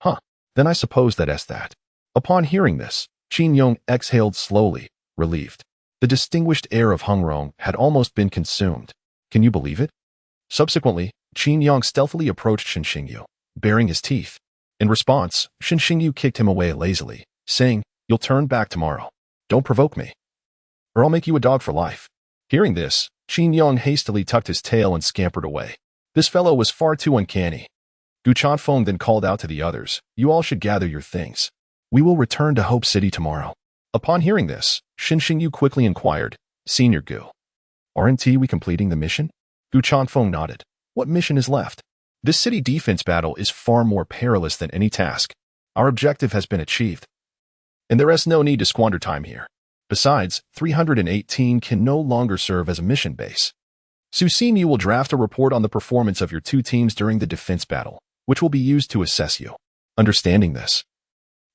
Huh, then I suppose that's that." Upon hearing this, Qin Yong exhaled slowly, relieved. The distinguished air of Hungrong had almost been consumed. Can you believe it? Subsequently, Qin Yong stealthily approached Shen Xingyu, baring his teeth. In response, Shen Xingyu kicked him away lazily, saying, "You'll turn back tomorrow. Don't provoke me, or I'll make you a dog for life." Hearing this, Qin Yong hastily tucked his tail and scampered away. This fellow was far too uncanny. Gu Changfeng then called out to the others, "You all should gather your things. We will return to Hope City tomorrow." Upon hearing this, Shen Xingyu quickly inquired, "Senior Gu, aren't we completing the mission?" Gu Changfeng nodded. "What mission is left? This city defense battle is far more perilous than any task. Our objective has been achieved, and there is no need to squander time here. Besides, 318 can no longer serve as a mission base. Su Xianyu will draft a report on the performance of your two teams during the defense battle, which will be used to assess you." Understanding this,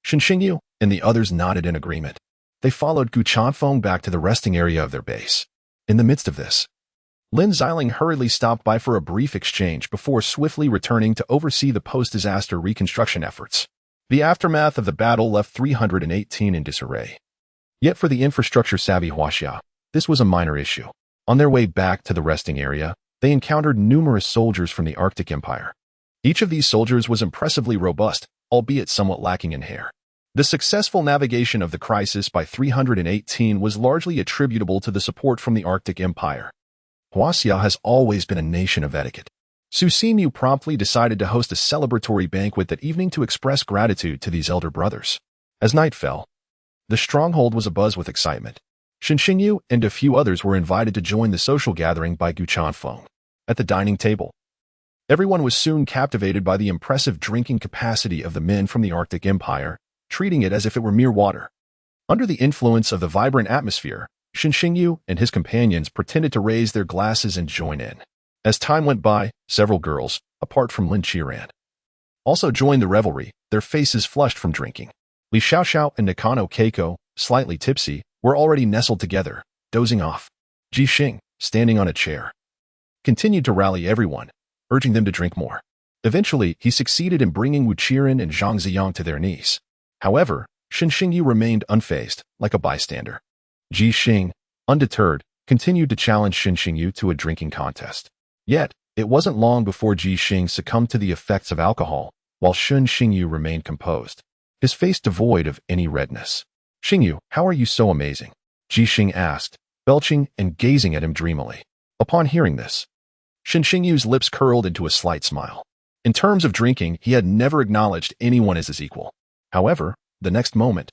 Shen Xingyu and the others nodded in agreement. They followed Gu Changfeng back to the resting area of their base. In the midst of this, Lin Xiling hurriedly stopped by for a brief exchange before swiftly returning to oversee the post-disaster reconstruction efforts. The aftermath of the battle left 318 in disarray. Yet for the infrastructure-savvy Huaxia, this was a minor issue. On their way back to the resting area, they encountered numerous soldiers from the Arctic Empire. Each of these soldiers was impressively robust, albeit somewhat lacking in hair. The successful navigation of the crisis by 318 was largely attributable to the support from the Arctic Empire. Huaxia has always been a nation of etiquette. Su Xianyu promptly decided to host a celebratory banquet that evening to express gratitude to these elder brothers. As night fell, the stronghold was abuzz with excitement. Shen Xingyu and a few others were invited to join the social gathering by Gu Changfeng. At the dining table, everyone was soon captivated by the impressive drinking capacity of the men from the Arctic Empire, treating it as if it were mere water. Under the influence of the vibrant atmosphere, Shen Xingyu and his companions pretended to raise their glasses and join in. As time went by, several girls, apart from Lin Qiran, also joined the revelry, their faces flushed from drinking. Li Xiaoxiao and Nakano Keiko, slightly tipsy, were already nestled together, dozing off. Ji Xing, standing on a chair, continued to rally everyone, urging them to drink more. Eventually, he succeeded in bringing Wu Qiren and Zhang Ziyang to their knees. However, Shen Xingyu remained unfazed, like a bystander. Ji Xing, undeterred, continued to challenge Shen Xingyu to a drinking contest. Yet, it wasn't long before Ji Xing succumbed to the effects of alcohol, while Shen Xingyu remained composed, his face devoid of any redness. "Xingyu, how are you so amazing?" Ji Xing asked, belching and gazing at him dreamily. Upon hearing this, Shen Xingyu's lips curled into a slight smile. In terms of drinking, he had never acknowledged anyone as his equal. However, the next moment,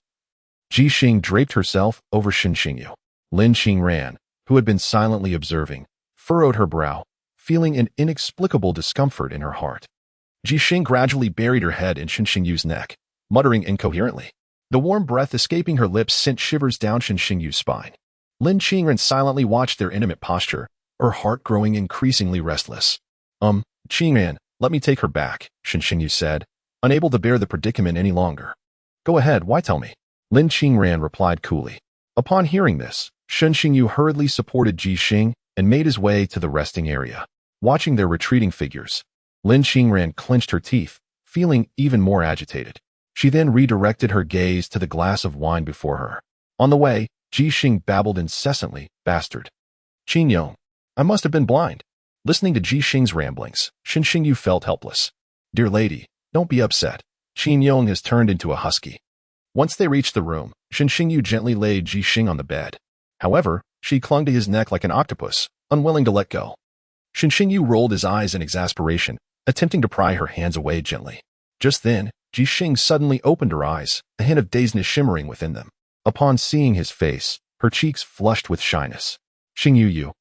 Ji Xing draped herself over Shen Xingyu. Lin Qingran, who had been silently observing, furrowed her brow, feeling an inexplicable discomfort in her heart. Jixing gradually buried her head in Xinxingyu's neck, muttering incoherently. The warm breath escaping her lips sent shivers down Xinxingyu's spine. Lin Qingren silently watched their intimate posture, her heart growing increasingly restless. Qingren, let me take her back, Xinxingyu said, unable to bear the predicament any longer. Go ahead, why tell me? Lin Qingren replied coolly. Upon hearing this, Xinxingyu hurriedly supported Jixing and made his way to the resting area. Watching their retreating figures, Lin Qingren clenched her teeth, feeling even more agitated. She then redirected her gaze to the glass of wine before her. On the way, Jixing babbled incessantly, bastard. Qingyong, I must have been blind. Listening to Jixing's ramblings, Xinxingyu felt helpless. Dear lady, don't be upset. Qingyong has turned into a husky. Once they reached the room, Xinxingyu gently laid Jixing on the bed. However, she clung to his neck like an octopus, unwilling to let go. Xinxingyu rolled his eyes in exasperation, attempting to pry her hands away gently. Just then, Jixing suddenly opened her eyes, a hint of dazedness shimmering within them. Upon seeing his face, her cheeks flushed with shyness. Xingyu.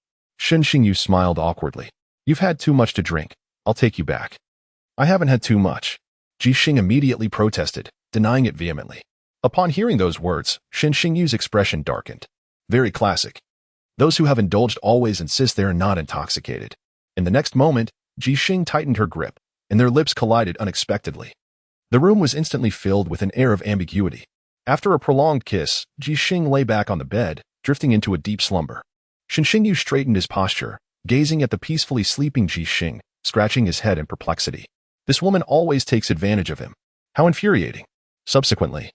Xinxingyu smiled awkwardly. You've had too much to drink. I'll take you back. I haven't had too much. Jixing immediately protested, denying it vehemently. Upon hearing those words, Xinxingyu's expression darkened. Very classic. Those who have indulged always insist they are not intoxicated. In the next moment, Jixing tightened her grip, and their lips collided unexpectedly. The room was instantly filled with an air of ambiguity. After a prolonged kiss, Jixing lay back on the bed, drifting into a deep slumber. Xinxingyu straightened his posture, gazing at the peacefully sleeping Jixing, scratching his head in perplexity. This woman always takes advantage of him. How infuriating. Subsequently,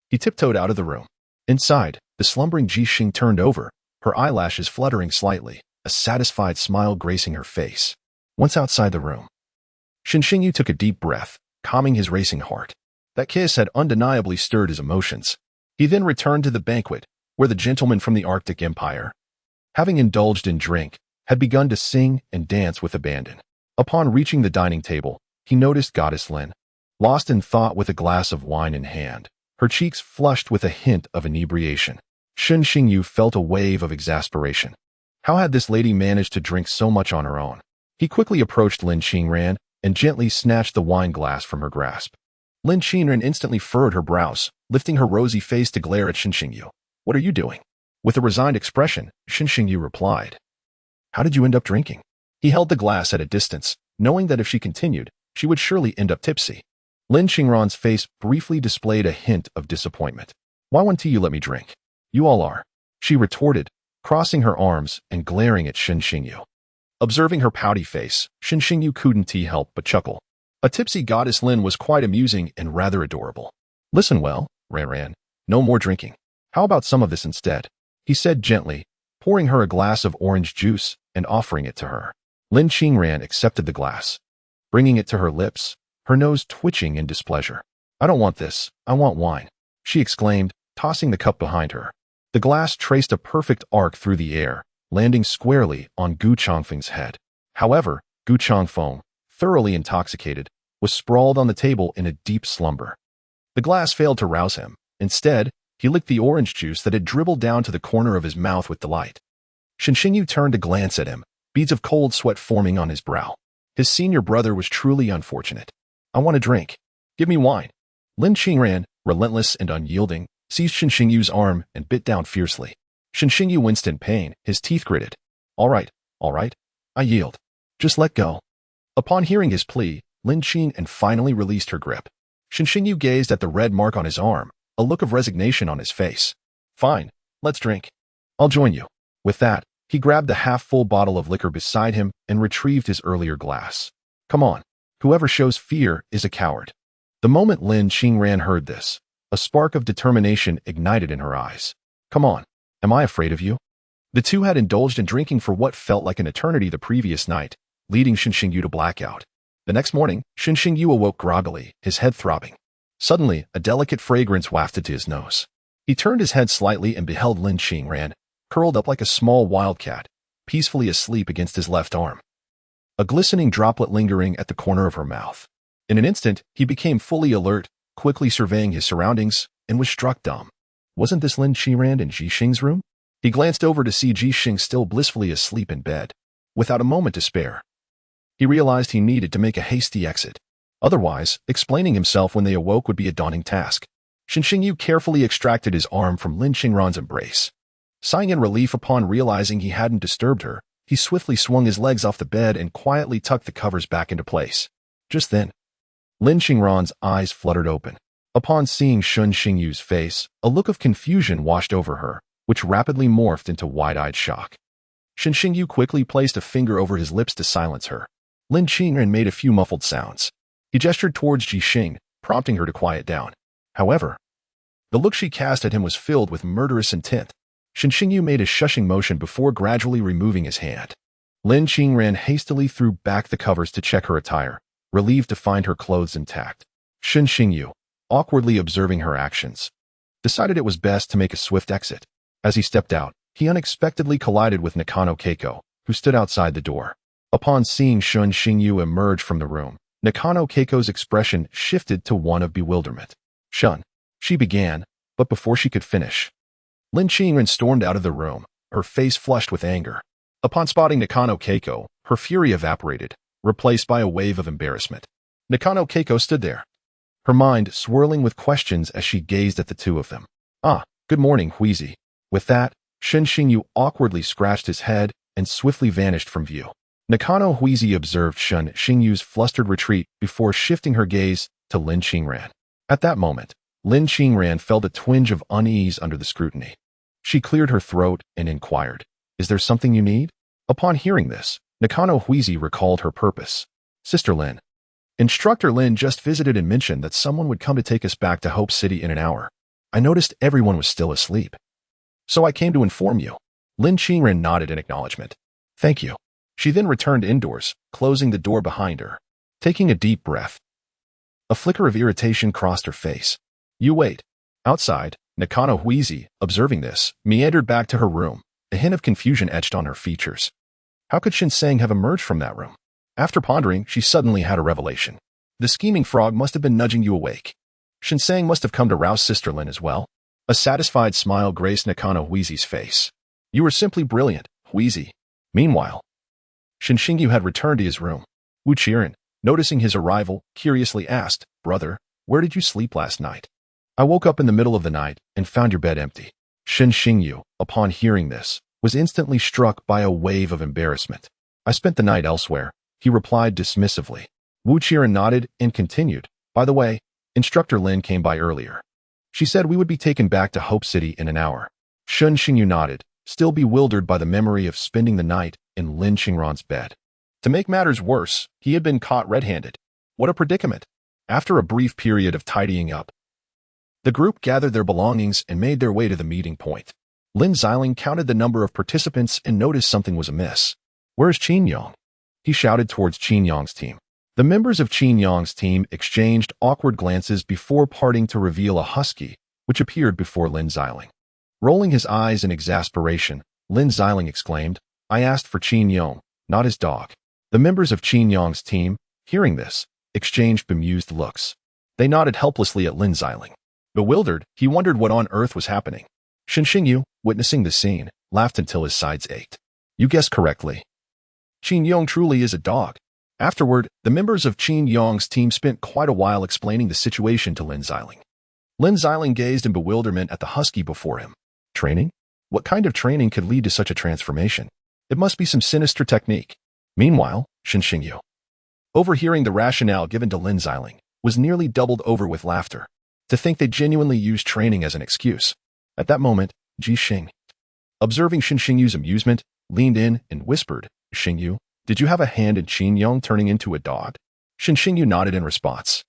he tiptoed out of the room. Inside, the slumbering Jixing turned over, her eyelashes fluttering slightly, a satisfied smile gracing her face. Once outside the room, Xinxingyu took a deep breath, calming his racing heart. That kiss had undeniably stirred his emotions. He then returned to the banquet, where the gentleman from the Arctic Empire, having indulged in drink, had begun to sing and dance with abandon. Upon reaching the dining table, he noticed Goddess Lin, lost in thought with a glass of wine in hand, her cheeks flushed with a hint of inebriation. Xinxingyu felt a wave of exasperation. How had this lady managed to drink so much on her own? He quickly approached Lin Qingren and gently snatched the wine glass from her grasp. Lin Qingren instantly furrowed her brows, lifting her rosy face to glare at Xinxingyu. What are you doing? With a resigned expression, Xinxingyu replied. How did you end up drinking? He held the glass at a distance, knowing that if she continued, she would surely end up tipsy. Lin Qingren's face briefly displayed a hint of disappointment. Why won't you let me drink? You all are, she retorted, crossing her arms and glaring at Xinxingyu. Observing her pouty face, Xinxingyu couldn't help but chuckle. A tipsy Goddess Lin was quite amusing and rather adorable. Listen well, Ran, no more drinking. How about some of this instead? He said gently, pouring her a glass of orange juice and offering it to her. Lin Qingren accepted the glass. Bringing it to her lips, her nose twitching in displeasure. I don't want this, I want wine, she exclaimed, tossing the cup behind her. The glass traced a perfect arc through the air, landing squarely on Gu Changfeng's head. However, Gu Changfeng, thoroughly intoxicated, was sprawled on the table in a deep slumber. The glass failed to rouse him. Instead, he licked the orange juice that had dribbled down to the corner of his mouth with delight. Xinxingyu turned to glance at him, beads of cold sweat forming on his brow. His senior brother was truly unfortunate. I want a drink. Give me wine. Lin Qingren, relentless and unyielding, seized Xinxingyu's arm and bit down fiercely. Xinxingyu winced in pain, his teeth gritted. All right, I yield. Just let go. Upon hearing his plea, Lin Qingren finally released her grip. Xinxingyu gazed at the red mark on his arm, a look of resignation on his face. Fine, let's drink. I'll join you. With that, he grabbed the half-full bottle of liquor beside him and retrieved his earlier glass. Come on, whoever shows fear is a coward. The moment Lin Qingren heard this, a spark of determination ignited in her eyes. Come on, am I afraid of you? The two had indulged in drinking for what felt like an eternity the previous night, leading Xinxingyu to blackout. The next morning, Xinxingyu awoke groggily, his head throbbing. Suddenly, a delicate fragrance wafted to his nose. He turned his head slightly and beheld Lin Qingren, curled up like a small wildcat, peacefully asleep against his left arm, a glistening droplet lingering at the corner of her mouth. In an instant, he became fully alert, quickly surveying his surroundings, and was struck dumb. Wasn't this Lin Qingren in Jixing's room? He glanced over to see Jixing still blissfully asleep in bed. without a moment to spare. He realized he needed to make a hasty exit. Otherwise, explaining himself when they awoke would be a daunting task. Shen Xingyu carefully extracted his arm from Lin Qingran's embrace. Sighing in relief upon realizing he hadn't disturbed her, he swiftly swung his legs off the bed and quietly tucked the covers back into place. Just then, Lin Qingran's eyes fluttered open. Upon seeing Shen Xingyu's face, a look of confusion washed over her, which rapidly morphed into wide-eyed shock. Shen Xingyu quickly placed a finger over his lips to silence her. Lin Qingran made a few muffled sounds. He gestured towards Ji Xing, prompting her to quiet down. However, the look she cast at him was filled with murderous intent. Shen Xingyu made a shushing motion before gradually removing his hand. Lin Qingran hastily threw back the covers to check her attire, relieved to find her clothes intact. Shen Xingyu, awkwardly observing her actions, decided it was best to make a swift exit. As he stepped out, he unexpectedly collided with Nakano Keiko, who stood outside the door. Upon seeing Shen Xingyu emerge from the room, Nakano Keiko's expression shifted to one of bewilderment. "Shun," she began, but before she could finish, Lin Qingran stormed out of the room, her face flushed with anger. Upon spotting Nakano Keiko, her fury evaporated, replaced by a wave of embarrassment. Nakano Keiko stood there, her mind swirling with questions as she gazed at the two of them. "Ah, good morning, Huizi." With that, Shen Xingyu awkwardly scratched his head and swiftly vanished from view. Nakano Huizi observed Shen Xingyu's flustered retreat before shifting her gaze to Lin Qingran. At that moment, Lin Qingran felt a twinge of unease under the scrutiny. She cleared her throat and inquired, "Is there something you need?" Upon hearing this, Nakano Huizi recalled her purpose. "Sister Lin, Instructor Lin just visited and mentioned that someone would come to take us back to Hope City in an hour. I noticed everyone was still asleep, so I came to inform you." Lin Qingran nodded in acknowledgement. "Thank you." She then returned indoors, closing the door behind her. Taking a deep breath, a flicker of irritation crossed her face. "You wait." Outside, Nakano Huizi, observing this, meandered back to her room, a hint of confusion etched on her features. How could Shinseng have emerged from that room? After pondering, she suddenly had a revelation. The scheming frog must have been nudging you awake. Shinseng must have come to rouse Sister Lin as well. A satisfied smile graced Nakano Huizi's face. "You are simply brilliant, Huizi." Meanwhile, Shen Xingyu had returned to his room. Wu Qiren, noticing his arrival, curiously asked, "Brother, where did you sleep last night?" "I woke up in the middle of the night and found your bed empty." Shen Xingyu, upon hearing this, was instantly struck by a wave of embarrassment. "I spent the night elsewhere," he replied dismissively. Wu Qiren nodded and continued, "By the way, Instructor Lin came by earlier. She said we would be taken back to Hope City in an hour." Shen Xingyu nodded, still bewildered by the memory of spending the night in Lin Qingran's bed. To make matters worse, he had been caught red-handed. What a predicament! After a brief period of tidying up, the group gathered their belongings and made their way to the meeting point. Lin Xiling counted the number of participants and noticed something was amiss. "Where's Qin Yang?" He shouted towards Qin Yang's team. The members of Qin Yang's team exchanged awkward glances before parting to reveal a husky, which appeared before Lin Xiling. Rolling his eyes in exasperation, Lin Xiling exclaimed, "I asked for Qin Yang, not his dog." The members of Qin Yang's team, hearing this, exchanged bemused looks. They nodded helplessly at Lin Xiling. Bewildered, he wondered what on earth was happening. Shen Xingyu, witnessing the scene, laughed until his sides ached. "You guessed correctly. Qin Yang truly is a dog." Afterward, the members of Qin Yang's team spent quite a while explaining the situation to Lin Xiling. Lin Xiling gazed in bewilderment at the husky before him. Training? What kind of training could lead to such a transformation? It must be some sinister technique. Meanwhile, Shen Xingyu, overhearing the rationale given to Lin Xiling, was nearly doubled over with laughter. To think they genuinely used training as an excuse. At that moment, Ji Xing, observing Shen Xingyu's amusement, leaned in and whispered, "Xingyu, did you have a hand in Qin Yang turning into a dog?" Shen Xingyu nodded in response.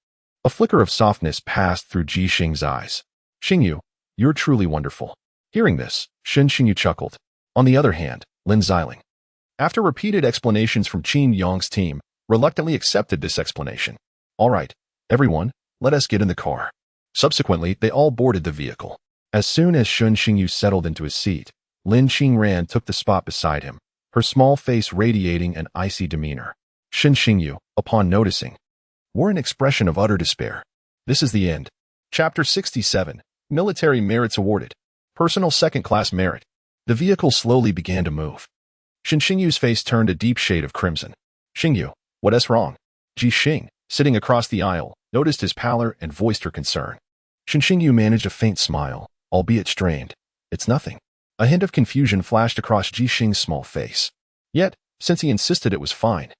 A flicker of softness passed through Ji Xing's eyes. "Xingyu, you're truly wonderful." Hearing this, Shen Xingyu chuckled. On the other hand, Lin Xiling, after repeated explanations from Qin Yang's team, reluctantly accepted this explanation. "All right, everyone, let us get in the car." Subsequently, they all boarded the vehicle. As soon as Shen Xingyu settled into his seat, Lin Qingran took the spot beside him, her small face radiating an icy demeanor. Shen Xingyu, upon noticing, wore an expression of utter despair. This is the end. Chapter 67, Military Merits Awarded. Personal Second-Class Merit. The vehicle slowly began to move. Shen Xingyu's face turned a deep shade of crimson. Xingyu, what's wrong? Ji Xing, sitting across the aisle, noticed his pallor and voiced her concern. Shen Xingyu managed a faint smile, albeit strained. It's nothing. A hint of confusion flashed across Ji Xing's small face. Yet, since he insisted it was fine,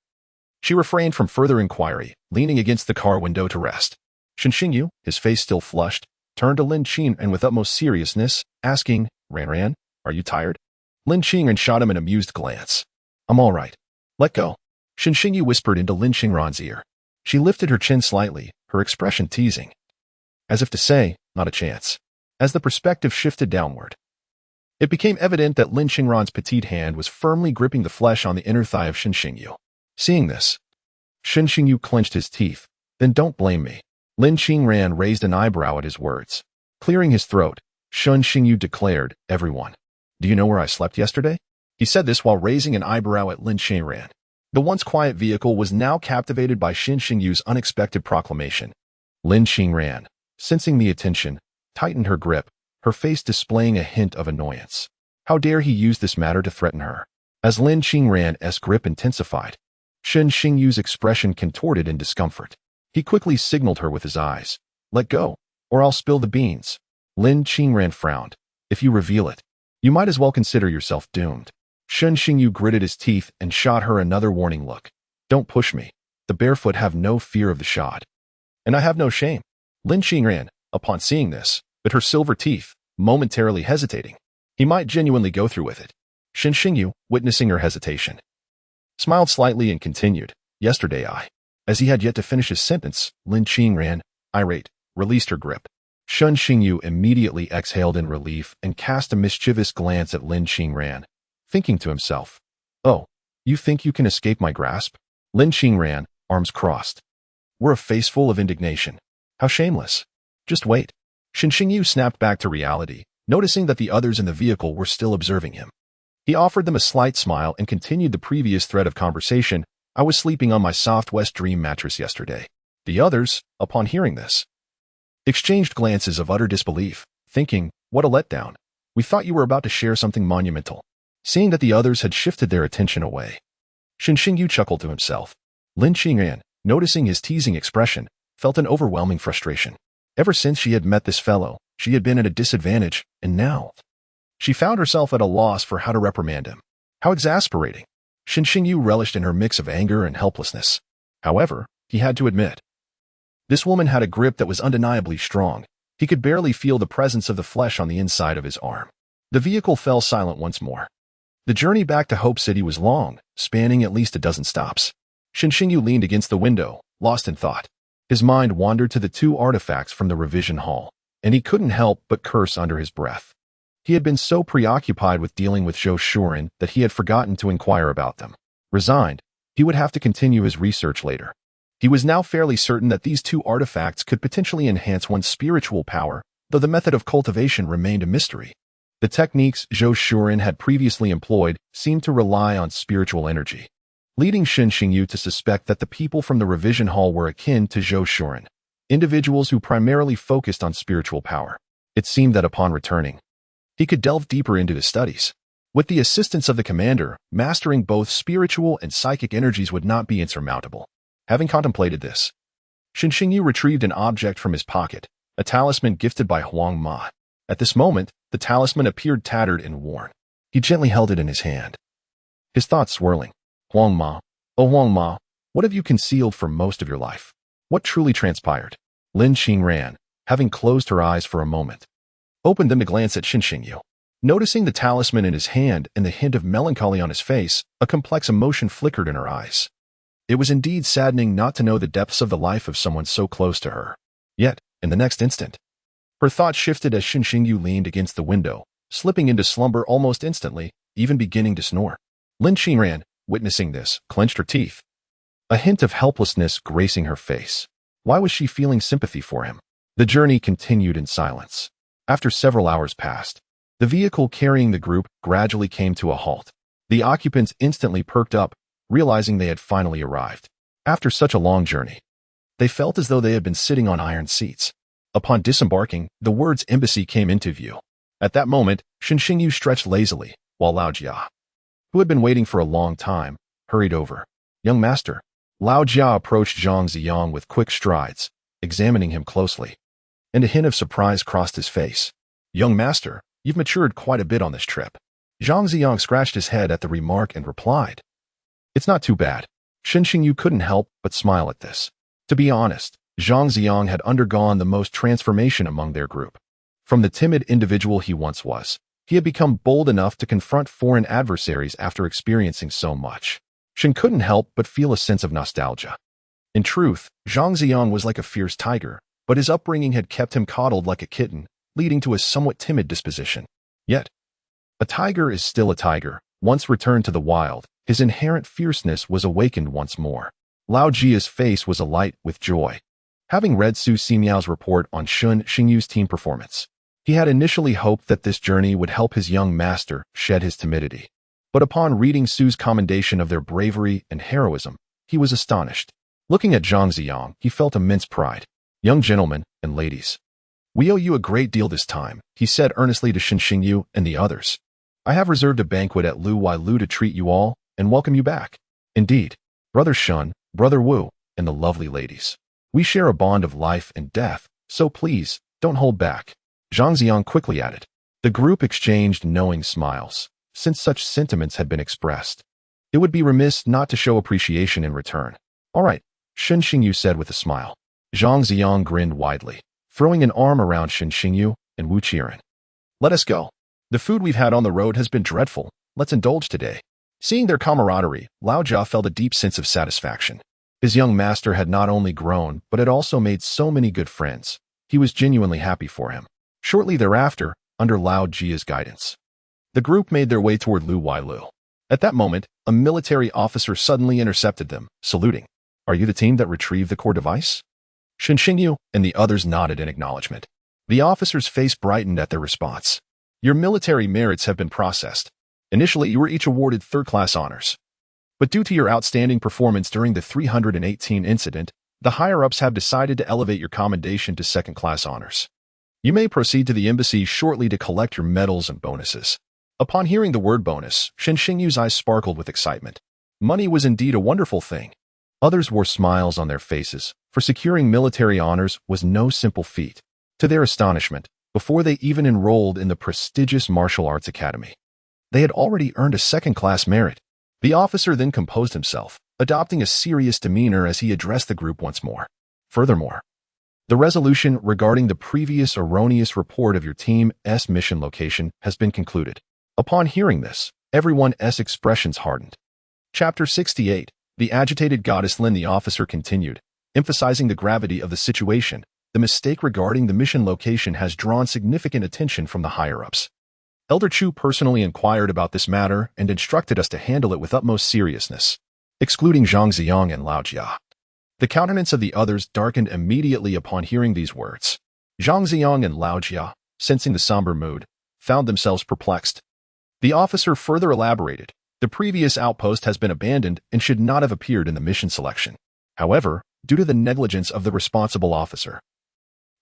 she refrained from further inquiry, leaning against the car window to rest. Shen Xingyu, his face still flushed, turned to Lin Qing and with utmost seriousness, asking, Ran, are you tired? Lin Qing shot him an amused glance. I'm all right. Let go. Shen Xingyu whispered into Lin Qingran's ear. She lifted her chin slightly, her expression teasing. As if to say, not a chance. As the perspective shifted downward, it became evident that Lin Qingran's petite hand was firmly gripping the flesh on the inner thigh of Shen Xingyu. Seeing this, Shen Xingyu clenched his teeth. Then don't blame me. Lin Qingran raised an eyebrow at his words. Clearing his throat, Shen Xingyu declared, Everyone. Do you know where I slept yesterday? He said this while raising an eyebrow at Lin Qingran. The once quiet vehicle was now captivated by Shen Xingyu's unexpected proclamation. Lin Qingran, sensing the attention, tightened her grip, her face displaying a hint of annoyance. How dare he use this matter to threaten her? As Lin Qingran's grip intensified, Shen Xingyu's expression contorted in discomfort. He quickly signaled her with his eyes. Let go, or I'll spill the beans. Lin Qingran frowned. If you reveal it, you might as well consider yourself doomed. Shen Xingyu gritted his teeth and shot her another warning look. Don't push me. The barefoot have no fear of the shod. And I have no shame. Lin Qingran, upon seeing this, bit her silver teeth, momentarily hesitating. He might genuinely go through with it. Shen Xingyu, witnessing her hesitation, smiled slightly and continued. Yesterday As he had yet to finish his sentence, Lin Qingran, irate, released her grip. Shen Xingyu immediately exhaled in relief and cast a mischievous glance at Lin Qingran, thinking to himself, Oh, you think you can escape my grasp? Lin Qingran, arms crossed, wore a face full of indignation. How shameless. Just wait. Shen Xingyu snapped back to reality, noticing that the others in the vehicle were still observing him. He offered them a slight smile and continued the previous thread of conversation. I was sleeping on my soft West Dream mattress yesterday. The others, upon hearing this, exchanged glances of utter disbelief, thinking, what a letdown. We thought you were about to share something monumental. Seeing that the others had shifted their attention away, Shen Xingyu chuckled to himself. Lin Qingran, noticing his teasing expression, felt an overwhelming frustration. Ever since she had met this fellow, she had been at a disadvantage, and now she found herself at a loss for how to reprimand him. How exasperating. Shen Xingyu relished in her mix of anger and helplessness. However, he had to admit, this woman had a grip that was undeniably strong. He could barely feel the presence of the flesh on the inside of his arm. The vehicle fell silent once more. The journey back to Hope City was long, spanning at least a dozen stops. Shen Xingyu leaned against the window, lost in thought. His mind wandered to the two artifacts from the revision hall, and he couldn't help but curse under his breath. He had been so preoccupied with dealing with Zhou Shuren that he had forgotten to inquire about them. Resigned, he would have to continue his research later. He was now fairly certain that these two artifacts could potentially enhance one's spiritual power, though the method of cultivation remained a mystery. The techniques Zhou Shuren had previously employed seemed to rely on spiritual energy, leading Shen Xingyu to suspect that the people from the revision hall were akin to Zhou Shuren, individuals who primarily focused on spiritual power. It seemed that upon returning, he could delve deeper into his studies. With the assistance of the commander, mastering both spiritual and psychic energies would not be insurmountable. Having contemplated this, Shen Xingyu retrieved an object from his pocket, a talisman gifted by Huang Ma. At this moment, the talisman appeared tattered and worn. He gently held it in his hand, his thoughts swirling. Huang Ma, oh Huang Ma, what have you concealed for most of your life? What truly transpired? Lin Qingran, having closed her eyes for a moment, opened them to glance at Shen Xingyu. Noticing the talisman in his hand and the hint of melancholy on his face, a complex emotion flickered in her eyes. It was indeed saddening not to know the depths of the life of someone so close to her. Yet, in the next instant, her thoughts shifted as Shen Xingyu leaned against the window, slipping into slumber almost instantly, even beginning to snore. Lin Qingran, witnessing this, clenched her teeth, a hint of helplessness gracing her face. Why was she feeling sympathy for him? The journey continued in silence. After several hours passed, the vehicle carrying the group gradually came to a halt. The occupants instantly perked up, realizing they had finally arrived. After such a long journey, they felt as though they had been sitting on iron seats. Upon disembarking, the words embassy came into view. At that moment, Shen Xingyu stretched lazily, while Lao Jia, who had been waiting for a long time, hurried over. "Young master." Lao Jia approached Zhang Ziyang with quick strides, examining him closely, and a hint of surprise crossed his face. "Young master, you've matured quite a bit on this trip." Zhang Ziyang scratched his head at the remark and replied, "It's not too bad." Shen Xingyu couldn't help but smile at this. To be honest, Zhang Ziyang had undergone the most transformation among their group. From the timid individual he once was, he had become bold enough to confront foreign adversaries after experiencing so much. Shen couldn't help but feel a sense of nostalgia. In truth, Zhang Ziyang was like a fierce tiger, but his upbringing had kept him coddled like a kitten, leading to a somewhat timid disposition. Yet, a tiger is still a tiger. Once returned to the wild, his inherent fierceness was awakened once more. Lao Jia's face was alight with joy. Having read Su Ximiao's report on Shen Xingyu's team performance, he had initially hoped that this journey would help his young master shed his timidity. But upon reading Su's commendation of their bravery and heroism, he was astonished. Looking at Zhang Ziyang, he felt immense pride. "Young gentlemen and ladies, we owe you a great deal this time," he said earnestly to Shen Xingyu and the others. "I have reserved a banquet at Lu Wai Lu to treat you all and welcome you back. Indeed, Brother Shun, Brother Wu, and the lovely ladies. We share a bond of life and death, so please, don't hold back." Zhang Ziyang quickly added. The group exchanged knowing smiles. Since such sentiments had been expressed, it would be remiss not to show appreciation in return. "All right," Shen Xingyu said with a smile. Zhang Ziyang grinned widely, throwing an arm around Shen Xingyu and Wu Qiren. "Let us go. The food we've had on the road has been dreadful. Let's indulge today." Seeing their camaraderie, Lao Jia felt a deep sense of satisfaction. His young master had not only grown, but had also made so many good friends. He was genuinely happy for him. Shortly thereafter, under Lao Jia's guidance, the group made their way toward Lu Wai Lu. At that moment, a military officer suddenly intercepted them, saluting. "Are you the team that retrieved the core device?" Shen Xingyu and the others nodded in acknowledgement. The officer's face brightened at their response. "Your military merits have been processed. Initially, you were each awarded third-class honors. But due to your outstanding performance during the 318 incident, the higher-ups have decided to elevate your commendation to second-class honors. You may proceed to the embassy shortly to collect your medals and bonuses." Upon hearing the word bonus, Shen Xingyu's eyes sparkled with excitement. Money was indeed a wonderful thing. Others wore smiles on their faces, for securing military honors was no simple feat. To their astonishment, before they even enrolled in the prestigious martial arts academy, they had already earned a second-class merit. The officer then composed himself, adopting a serious demeanor as he addressed the group once more. "Furthermore, the resolution regarding the previous erroneous report of your team's mission location has been concluded." Upon hearing this, everyone's expressions hardened. Chapter 68. The agitated goddess Lin. The officer continued, emphasizing the gravity of the situation. "The mistake regarding the mission location has drawn significant attention from the higher-ups. Elder Chu personally inquired about this matter and instructed us to handle it with utmost seriousness." Excluding Zhang Ziyang and Lao Jia, the countenance of the others darkened immediately upon hearing these words. Zhang Ziyang and Lao Jia, sensing the somber mood, found themselves perplexed. The officer further elaborated, "The previous outpost has been abandoned and should not have appeared in the mission selection. However, due to the negligence of the responsible officer,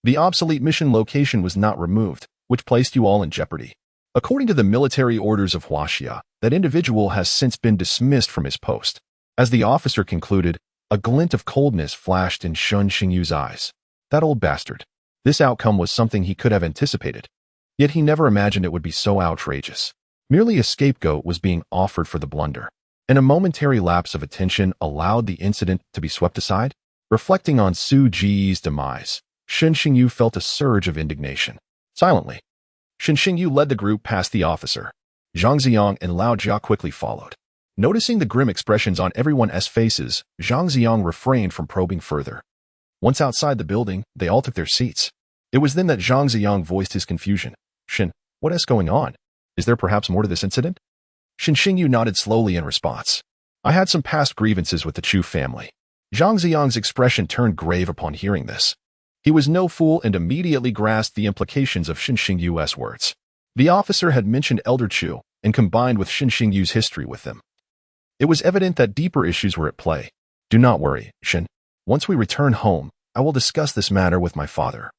the obsolete mission location was not removed, which placed you all in jeopardy. According to the military orders of Huaxia, that individual has since been dismissed from his post." As the officer concluded, a glint of coldness flashed in Shen Xingyu's eyes. That old bastard. This outcome was something he could have anticipated. Yet he never imagined it would be so outrageous. Merely a scapegoat was being offered for the blunder, and a momentary lapse of attention allowed the incident to be swept aside. Reflecting on Su Ji's demise, Shen Xingyu felt a surge of indignation. Silently, Shen Xingyu led the group past the officer. Zhang Ziyang and Lao Jia quickly followed. Noticing the grim expressions on everyone's faces, Zhang Ziyang refrained from probing further. Once outside the building, they all took their seats. It was then that Zhang Ziyang voiced his confusion. "Shen, what is going on? Is there perhaps more to this incident?" Shen Xingyu nodded slowly in response. "I had some past grievances with the Chu family." Zhang Ziyang's expression turned grave upon hearing this. He was no fool and immediately grasped the implications of Shen Xingyu's words. The officer had mentioned Elder Chu and combined with Shen Xingyu's history with them. It was evident that deeper issues were at play. "Do not worry, Shen. Once we return home, I will discuss this matter with my father,"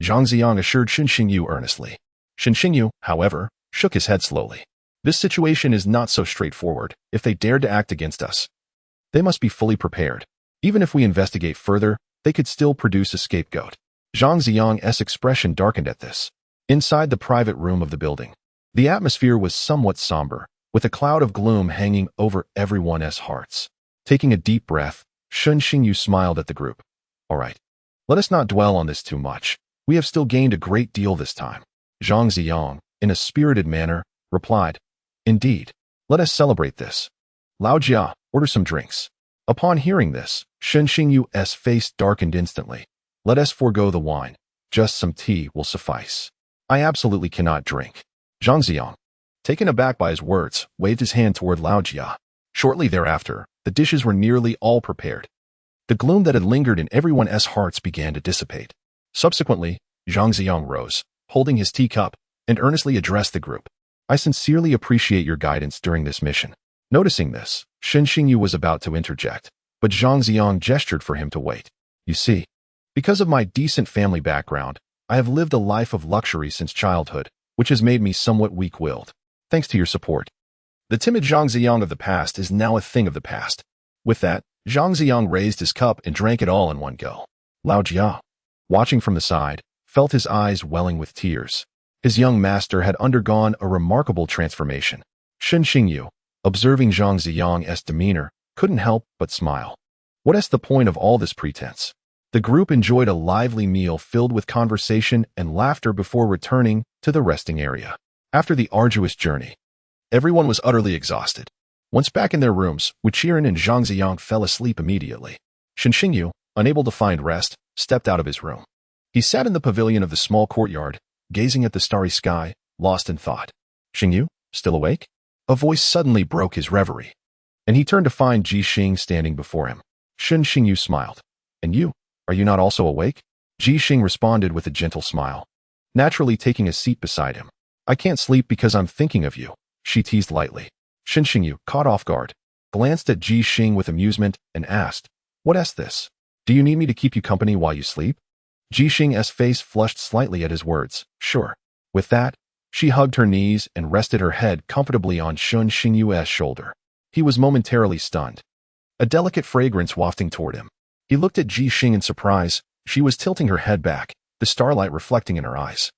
Zhang Ziyang assured Shen Xingyu earnestly. Shen Xingyu, however, shook his head slowly. This situation is not so straightforward. If they dared to act against us, they must be fully prepared. Even if we investigate further, they could still produce a scapegoat. Zhang Ziyang's expression darkened at this. Inside the private room of the building, the atmosphere was somewhat somber, with a cloud of gloom hanging over everyone's hearts. Taking a deep breath, Shun Xingyu smiled at the group. All right, let us not dwell on this too much. We have still gained a great deal this time. Zhang Ziyang, in a spirited manner, replied, Indeed, let us celebrate this. Lao Jia, order some drinks. Upon hearing this, Shun Xingyu's face darkened instantly. Let us forego the wine. Just some tea will suffice. I absolutely cannot drink. Zhang Ziyang, taken aback by his words, waved his hand toward Lao Jia. Shortly thereafter, the dishes were nearly all prepared. The gloom that had lingered in everyone's hearts began to dissipate. Subsequently, Zhang Ziyang rose, holding his teacup, and earnestly addressed the group. I sincerely appreciate your guidance during this mission. Noticing this, Shun Xingyu was about to interject, but Zhang Ziyang gestured for him to wait. You see, because of my decent family background, I have lived a life of luxury since childhood, which has made me somewhat weak-willed. Thanks to your support. The timid Zhang Ziyang of the past is now a thing of the past. With that, Zhang Ziyang raised his cup and drank it all in one go. Lao Jia, watching from the side, felt his eyes welling with tears. His young master had undergone a remarkable transformation. Shun Xingyu, observing Zhang Ziyang's demeanor, couldn't help but smile. What is the point of all this pretense? The group enjoyed a lively meal filled with conversation and laughter before returning to the resting area. After the arduous journey, everyone was utterly exhausted. Once back in their rooms, Wuqiren and Zhang Ziyang fell asleep immediately. Shun Xingyu, unable to find rest, stepped out of his room. He sat in the pavilion of the small courtyard, gazing at the starry sky, lost in thought. Xingyu, still awake? A voice suddenly broke his reverie, and he turned to find Ji Xing standing before him. Shun Xingyu smiled. And you, are you not also awake? Ji Xing responded with a gentle smile, naturally taking a seat beside him. I can't sleep because I'm thinking of you, she teased lightly. Shun Xingyu, caught off guard, glanced at Ji Xing with amusement and asked, What's this? Do you need me to keep you company while you sleep? Ji Xing's face flushed slightly at his words. Sure. With that, she hugged her knees and rested her head comfortably on Shun Xingyu's shoulder. He was momentarily stunned, a delicate fragrance wafting toward him. He looked at Ji Xing in surprise. She was tilting her head back, the starlight reflecting in her eyes,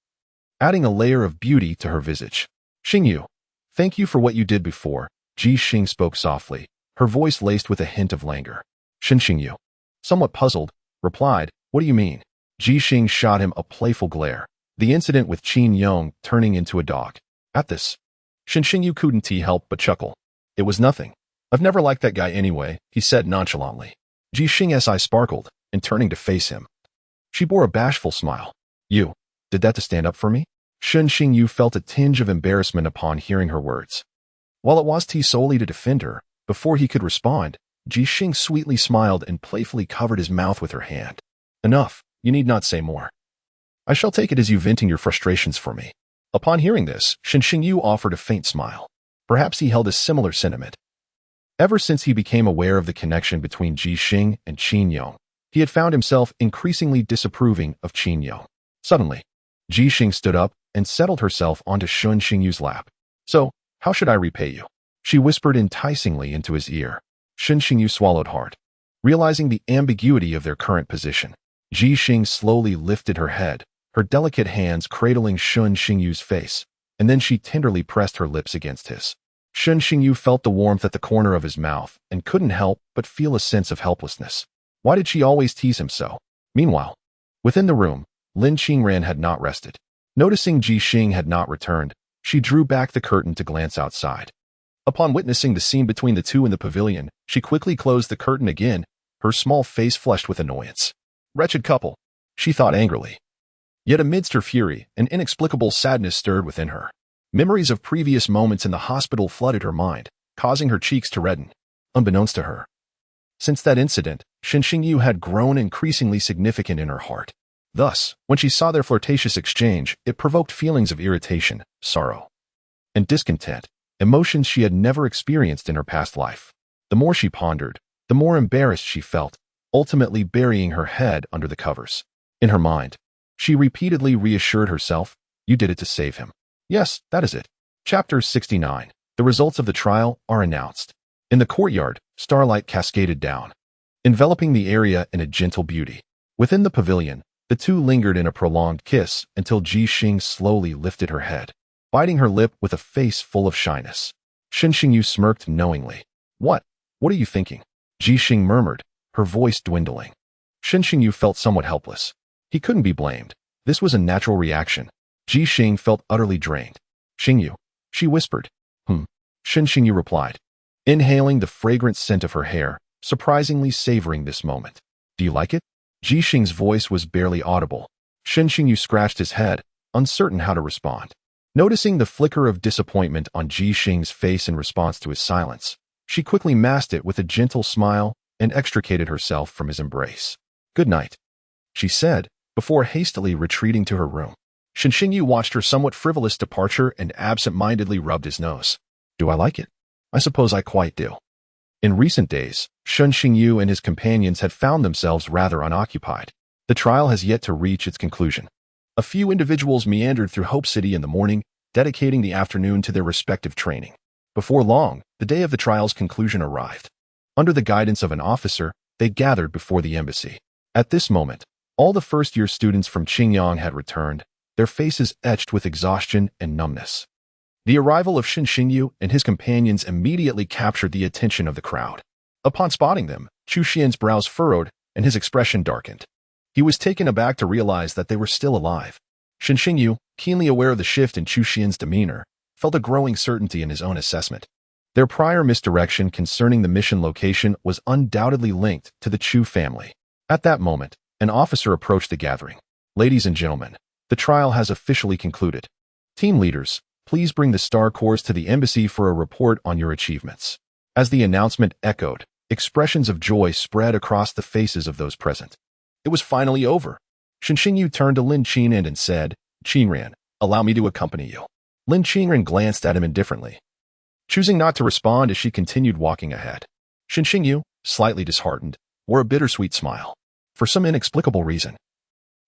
adding a layer of beauty to her visage. Xingyu, thank you for what you did before, Ji Xing spoke softly, her voice laced with a hint of languor. Shun Xingyu, somewhat puzzled, replied, What do you mean? Ji Xing shot him a playful glare, the incident with Qin Yong turning into a dog. At this, Shun Xingyu couldn't help but chuckle. It was nothing. I've never liked that guy anyway, he said nonchalantly. Ji Xing's eye sparkled, and turning to face him, she bore a bashful smile. You, did that to stand up for me? Shun Xingyu felt a tinge of embarrassment upon hearing her words. While it was solely to defend her, before he could respond, Ji Xing sweetly smiled and playfully covered his mouth with her hand. Enough. You need not say more. I shall take it as you venting your frustrations for me. Upon hearing this, Shun Xingyu offered a faint smile. Perhaps he held a similar sentiment. Ever since he became aware of the connection between Ji Xing and Qin Yong, he had found himself increasingly disapproving of Qin Yong. Suddenly, Ji Xing stood up and settled herself onto Shun Xingyu's lap. So, how should I repay you? She whispered enticingly into his ear. Shun Xingyu swallowed hard, realizing the ambiguity of their current position. Ji Xing slowly lifted her head, her delicate hands cradling Shun Xingyu's face, and then she tenderly pressed her lips against his. Shun Xingyu felt the warmth at the corner of his mouth and couldn't help but feel a sense of helplessness. Why did she always tease him so? Meanwhile, within the room, Lin Qingran had not rested. Noticing Ji Xing had not returned, she drew back the curtain to glance outside. Upon witnessing the scene between the two in the pavilion, she quickly closed the curtain again, her small face flushed with annoyance. Wretched couple, she thought angrily. Yet amidst her fury, an inexplicable sadness stirred within her. Memories of previous moments in the hospital flooded her mind, causing her cheeks to redden. Unbeknownst to her, since that incident, Shun Xingyu had grown increasingly significant in her heart. Thus, when she saw their flirtatious exchange, it provoked feelings of irritation, sorrow, and discontent, emotions she had never experienced in her past life. The more she pondered, the more embarrassed she felt, ultimately burying her head under the covers. In her mind, she repeatedly reassured herself, You did it to save him. Yes, that is it. Chapter 69. The results of the trial are announced. In the courtyard, starlight cascaded down, enveloping the area in a gentle beauty. Within the pavilion, the two lingered in a prolonged kiss until Ji Xing slowly lifted her head, biting her lip with a face full of shyness. Shen Xingyu smirked knowingly. What are you thinking? Ji Xing murmured, her voice dwindling. Shen Xingyu felt somewhat helpless. He couldn't be blamed. This was a natural reaction. Ji Xing felt utterly drained. Xingyu, she whispered. Shen Xingyu replied, inhaling the fragrant scent of her hair, surprisingly savoring this moment. Do you like it? Ji Xing's voice was barely audible. Shen Xingyu scratched his head, uncertain how to respond. Noticing the flicker of disappointment on Ji Xing's face in response to his silence, she quickly masked it with a gentle smile and extricated herself from his embrace. Good night, she said, before hastily retreating to her room. Shen Xingyu watched her somewhat frivolous departure and absent-mindedly rubbed his nose. Do I like it? I suppose I quite do. In recent days, Shen Xingyu and his companions had found themselves rather unoccupied. The trial has yet to reach its conclusion. A few individuals meandered through Hope City in the morning, dedicating the afternoon to their respective training. Before long, the day of the trial's conclusion arrived. Under the guidance of an officer, they gathered before the embassy. At this moment, all the first-year students from Qingyang had returned, their faces etched with exhaustion and numbness. The arrival of Shen Xingyu and his companions immediately captured the attention of the crowd. Upon spotting them, Chu Xian's brows furrowed and his expression darkened. He was taken aback to realize that they were still alive. Shen Xingyu, keenly aware of the shift in Chu Xian's demeanor, felt a growing certainty in his own assessment. Their prior misdirection concerning the mission location was undoubtedly linked to the Chu family. At that moment, an officer approached the gathering. Ladies and gentlemen, the trial has officially concluded. Team leaders, please bring the Star Corps to the embassy for a report on your achievements. As the announcement echoed, expressions of joy spread across the faces of those present. It was finally over. Shen Xingyu turned to Lin Qingran and said, Qingran, allow me to accompany you. Lin Qingran glanced at him indifferently, choosing not to respond as she continued walking ahead. Shen Xingyu, slightly disheartened, wore a bittersweet smile. For some inexplicable reason,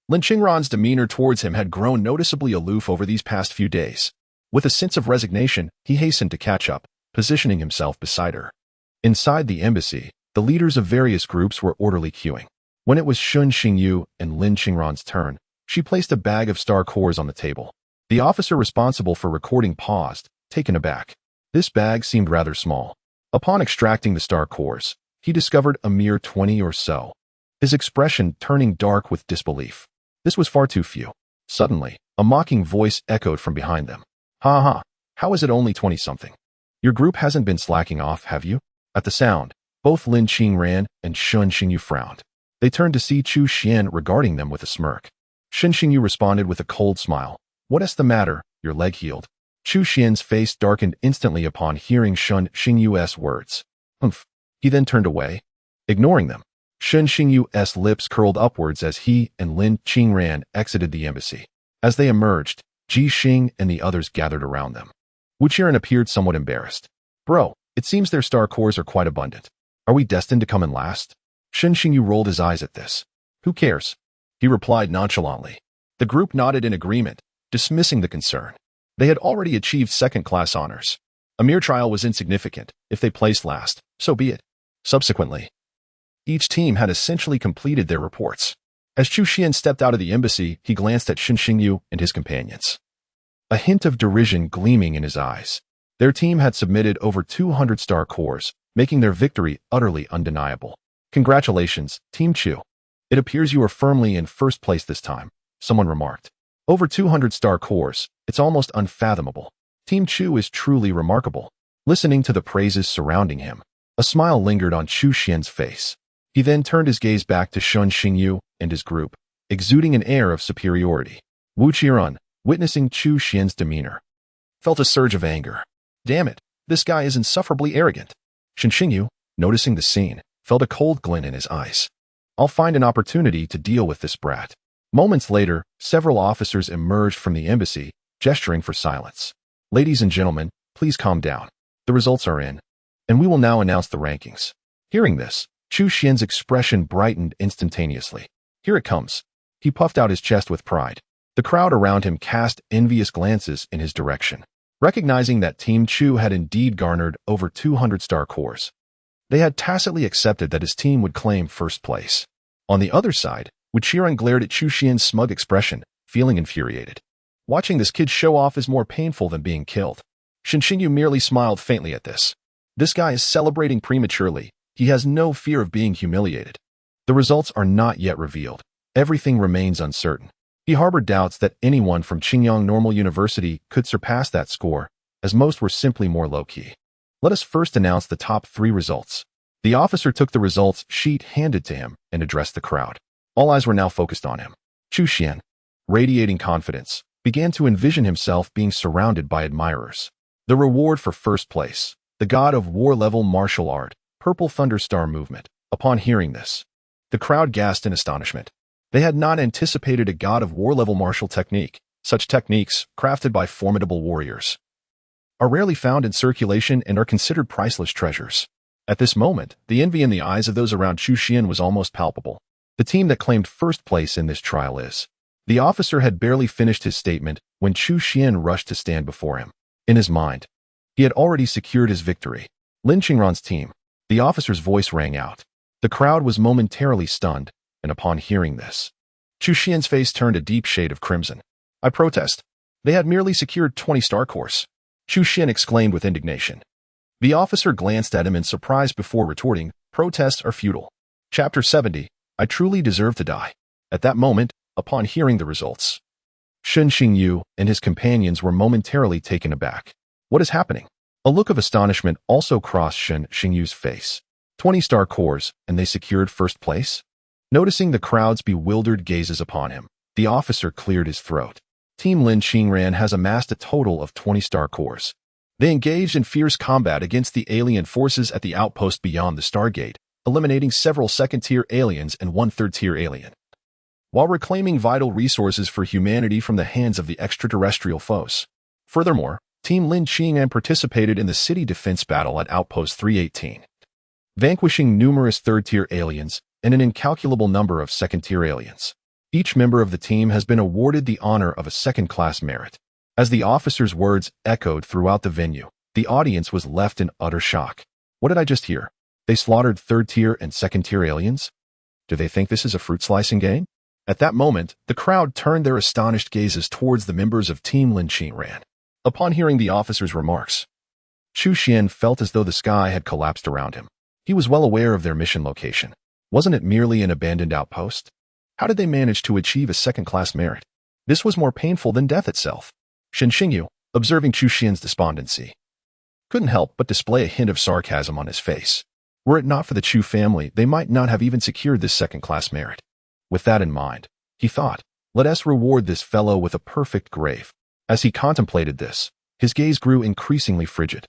Lin Qingran's demeanor towards him had grown noticeably aloof over these past few days. With a sense of resignation, he hastened to catch up, positioning himself beside her. Inside the embassy, the leaders of various groups were orderly queuing. When it was Shen Xingyu and Lin Qingran's turn, she placed a bag of Star Cores on the table. The officer responsible for recording paused, taken aback. This bag seemed rather small. Upon extracting the Star Cores, he discovered a mere 20 or so, his expression turning dark with disbelief. This was far too few. Suddenly, a mocking voice echoed from behind them. Ha ha, how is it only 20-something? Your group hasn't been slacking off, have you? At the sound, both Lin Qingran and Shen Xingyu frowned. They turned to see Chu Xian regarding them with a smirk. Shen Xingyu responded with a cold smile. What's the matter, your leg healed? Chu Xian's face darkened instantly upon hearing Shen Xingyu's words. Humph. He then turned away, ignoring them. Shen Xingyu's lips curled upwards as he and Lin Qingran exited the embassy. As they emerged, Ji Xing and the others gathered around them. Wu Qiren appeared somewhat embarrassed. Bro, it seems their Star Cores are quite abundant. Are we destined to come in last? Shen Xingyu rolled his eyes at this. Who cares? He replied nonchalantly. The group nodded in agreement, dismissing the concern. They had already achieved second-class honors. A mere trial was insignificant. If they placed last, so be it. Subsequently, each team had essentially completed their reports. As Chu Xian stepped out of the embassy, he glanced at Shen Xingyu and his companions, a hint of derision gleaming in his eyes. Their team had submitted over 200 Star Cores, making their victory utterly undeniable. Congratulations, Team Chu. It appears you are firmly in first place this time, someone remarked. Over 200 Star Cores, it's almost unfathomable. Team Chu is truly remarkable. Listening to the praises surrounding him, a smile lingered on Chu Xian's face. He then turned his gaze back to Shen Xingyu and his group, exuding an air of superiority. Wu Qiren, witnessing Chu Xian's demeanor, felt a surge of anger. Damn it, this guy is insufferably arrogant. Shen Xingyu, noticing the scene, felt a cold glint in his eyes. I'll find an opportunity to deal with this brat. Moments later, several officers emerged from the embassy, gesturing for silence. Ladies and gentlemen, please calm down. The results are in, and we will now announce the rankings. Hearing this, Chu Xian's expression brightened instantaneously. Here it comes. He puffed out his chest with pride. The crowd around him cast envious glances in his direction. Recognizing that Team Chu had indeed garnered over 200 star cores, they had tacitly accepted that his team would claim first place. On the other side, Wuqiren glared at Chu Xian's smug expression, feeling infuriated. Watching this kid show off is more painful than being killed. Shen Xingyu merely smiled faintly at this. This guy is celebrating prematurely. He has no fear of being humiliated. The results are not yet revealed. Everything remains uncertain. He harbored doubts that anyone from Qingyang Normal University could surpass that score, as most were simply more low-key. Let us first announce the top 3 results. The officer took the results sheet handed to him and addressed the crowd. All eyes were now focused on him. Chu Xian, radiating confidence, began to envision himself being surrounded by admirers. The reward for first place, the God of War level martial art, Purple Thunderstar movement. Upon hearing this, the crowd gasped in astonishment. They had not anticipated a God of War level martial technique. Such techniques, crafted by formidable warriors, are rarely found in circulation and are considered priceless treasures. At this moment, the envy in the eyes of those around Chu Xian was almost palpable. The team that claimed first place in this trial is. The officer had barely finished his statement when Chu Xian rushed to stand before him. In his mind, he had already secured his victory. Lin Qingran's team. The officer's voice rang out. The crowd was momentarily stunned, and upon hearing this, Chu Xian's face turned a deep shade of crimson. I protest. They had merely secured 20 star cores. Chu Xian exclaimed with indignation. The officer glanced at him in surprise before retorting, protests are futile. Chapter 70, I truly deserve to die. At that moment, upon hearing the results, Shen Xingyu and his companions were momentarily taken aback. What is happening? A look of astonishment also crossed Shen Xingyu's face. 20 star cores, and they secured first place? Noticing the crowd's bewildered gazes upon him, the officer cleared his throat. Team Lin Qingran has amassed a total of 20 star cores. They engaged in fierce combat against the alien forces at the outpost beyond the Stargate, eliminating several second-tier aliens and one third-tier alien, while reclaiming vital resources for humanity from the hands of the extraterrestrial foes. Furthermore, Team Lin Qingran participated in the city defense battle at Outpost 318, vanquishing numerous third-tier aliens and an incalculable number of second-tier aliens. Each member of the team has been awarded the honor of a second-class merit. As the officer's words echoed throughout the venue, the audience was left in utter shock. What did I just hear? They slaughtered third-tier and second-tier aliens? Do they think this is a fruit-slicing game? At that moment, the crowd turned their astonished gazes towards the members of Team Lin Qingran. Upon hearing the officer's remarks, Chu Xian felt as though the sky had collapsed around him. He was well aware of their mission location. Wasn't it merely an abandoned outpost? How did they manage to achieve a second-class merit? This was more painful than death itself. Shen Xingyu, observing Chu Xian's despondency, couldn't help but display a hint of sarcasm on his face. Were it not for the Chu family, they might not have even secured this second-class merit. With that in mind, he thought, let us reward this fellow with a perfect grave. As he contemplated this, his gaze grew increasingly frigid.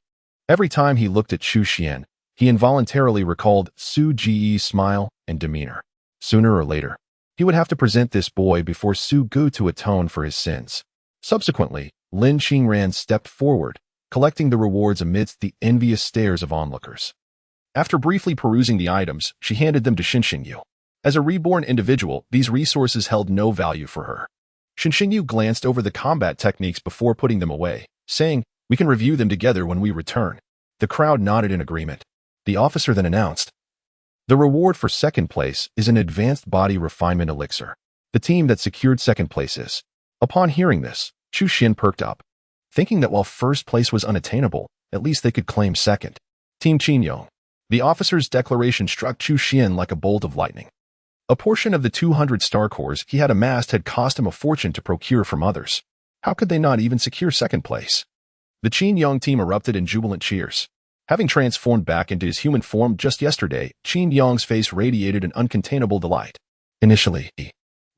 Every time he looked at Chu Xian, he involuntarily recalled Su Ji's smile and demeanor. Sooner or later, he would have to present this boy before Su Gu to atone for his sins. Subsequently, Lin Qingran stepped forward, collecting the rewards amidst the envious stares of onlookers. After briefly perusing the items, she handed them to Shen Xingyu. As a reborn individual, these resources held no value for her. Shen Xingyu glanced over the combat techniques before putting them away, saying, we can review them together when we return. The crowd nodded in agreement. The officer then announced, the reward for second place is an advanced body refinement elixir. The team that secured second place is. Upon hearing this, Chu Xian perked up, thinking that while first place was unattainable, at least they could claim second. Team Qingyong. The officer's declaration struck Chu Xian like a bolt of lightning. A portion of the 200 star cores he had amassed had cost him a fortune to procure from others. How could they not even secure second place? The Qingyong team erupted in jubilant cheers. Having transformed back into his human form just yesterday, Qingyong's face radiated an uncontainable delight. Initially,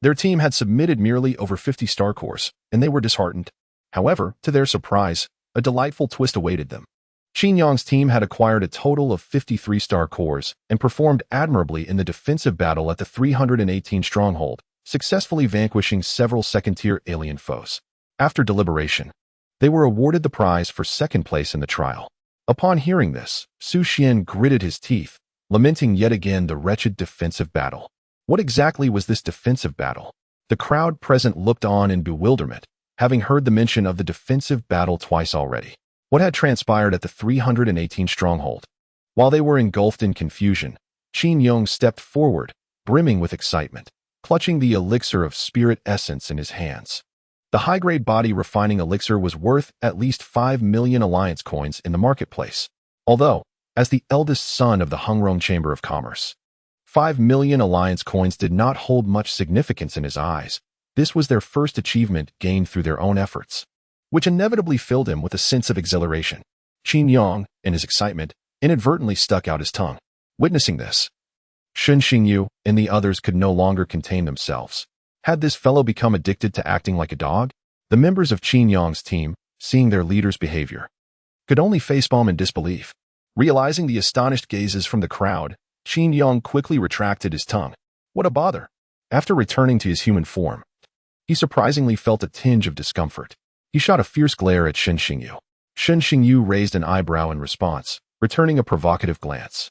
their team had submitted merely over 50 star cores, and they were disheartened. However, to their surprise, a delightful twist awaited them. Qingyong's team had acquired a total of 53 star cores and performed admirably in the defensive battle at the 318 stronghold, successfully vanquishing several second-tier alien foes. After deliberation, they were awarded the prize for second place in the trial. Upon hearing this, Su Xian gritted his teeth, lamenting yet again the wretched defensive battle. What exactly was this defensive battle? The crowd present looked on in bewilderment. having heard the mention of the defensive battle twice already. What had transpired at the 318 stronghold? While they were engulfed in confusion, Qin Yong stepped forward, brimming with excitement, clutching the elixir of spirit essence in his hands. The high-grade body refining elixir was worth at least 5 million alliance coins in the marketplace. Although, as the eldest son of the Hungrong Chamber of Commerce, 5 million alliance coins did not hold much significance in his eyes. This was their first achievement gained through their own efforts, which inevitably filled him with a sense of exhilaration. Qin Yong, in his excitement, inadvertently stuck out his tongue. Witnessing this, Shen Xingyu and the others could no longer contain themselves. Had this fellow become addicted to acting like a dog? The members of Qin Yong's team, seeing their leader's behavior, could only facepalm in disbelief. Realizing the astonished gazes from the crowd, Qin Yong quickly retracted his tongue. What a bother! After returning to his human form, he surprisingly felt a tinge of discomfort. He shot a fierce glare at Shen Xingyu. Shen Xingyu raised an eyebrow in response, returning a provocative glance.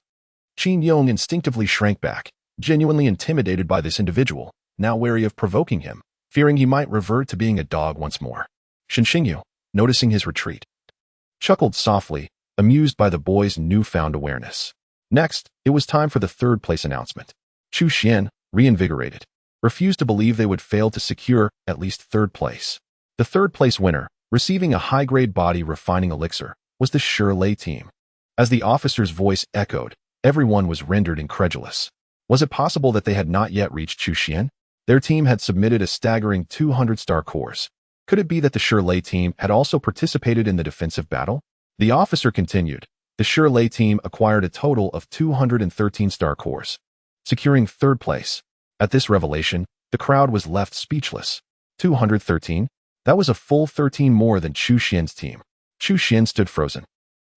Qin Yong instinctively shrank back, genuinely intimidated by this individual, now wary of provoking him, fearing he might revert to being a dog once more. Shen Xingyu, noticing his retreat, chuckled softly, amused by the boy's newfound awareness. Next, it was time for the third-place announcement. Chu Xian, reinvigorated, refused to believe they would fail to secure at least third place. The third-place winner, receiving a high-grade body refining elixir, was the Shirlei team. As the officer's voice echoed, everyone was rendered incredulous. Was it possible that they had not yet reached Chu Xian? Their team had submitted a staggering 200 star cores. Could it be that the Shirlei team had also participated in the defensive battle? The officer continued. The Shirlei team acquired a total of 213 star cores, securing third place. At this revelation, the crowd was left speechless. 213? That was a full 13 more than Chu Xian's team. Chu Xian stood frozen,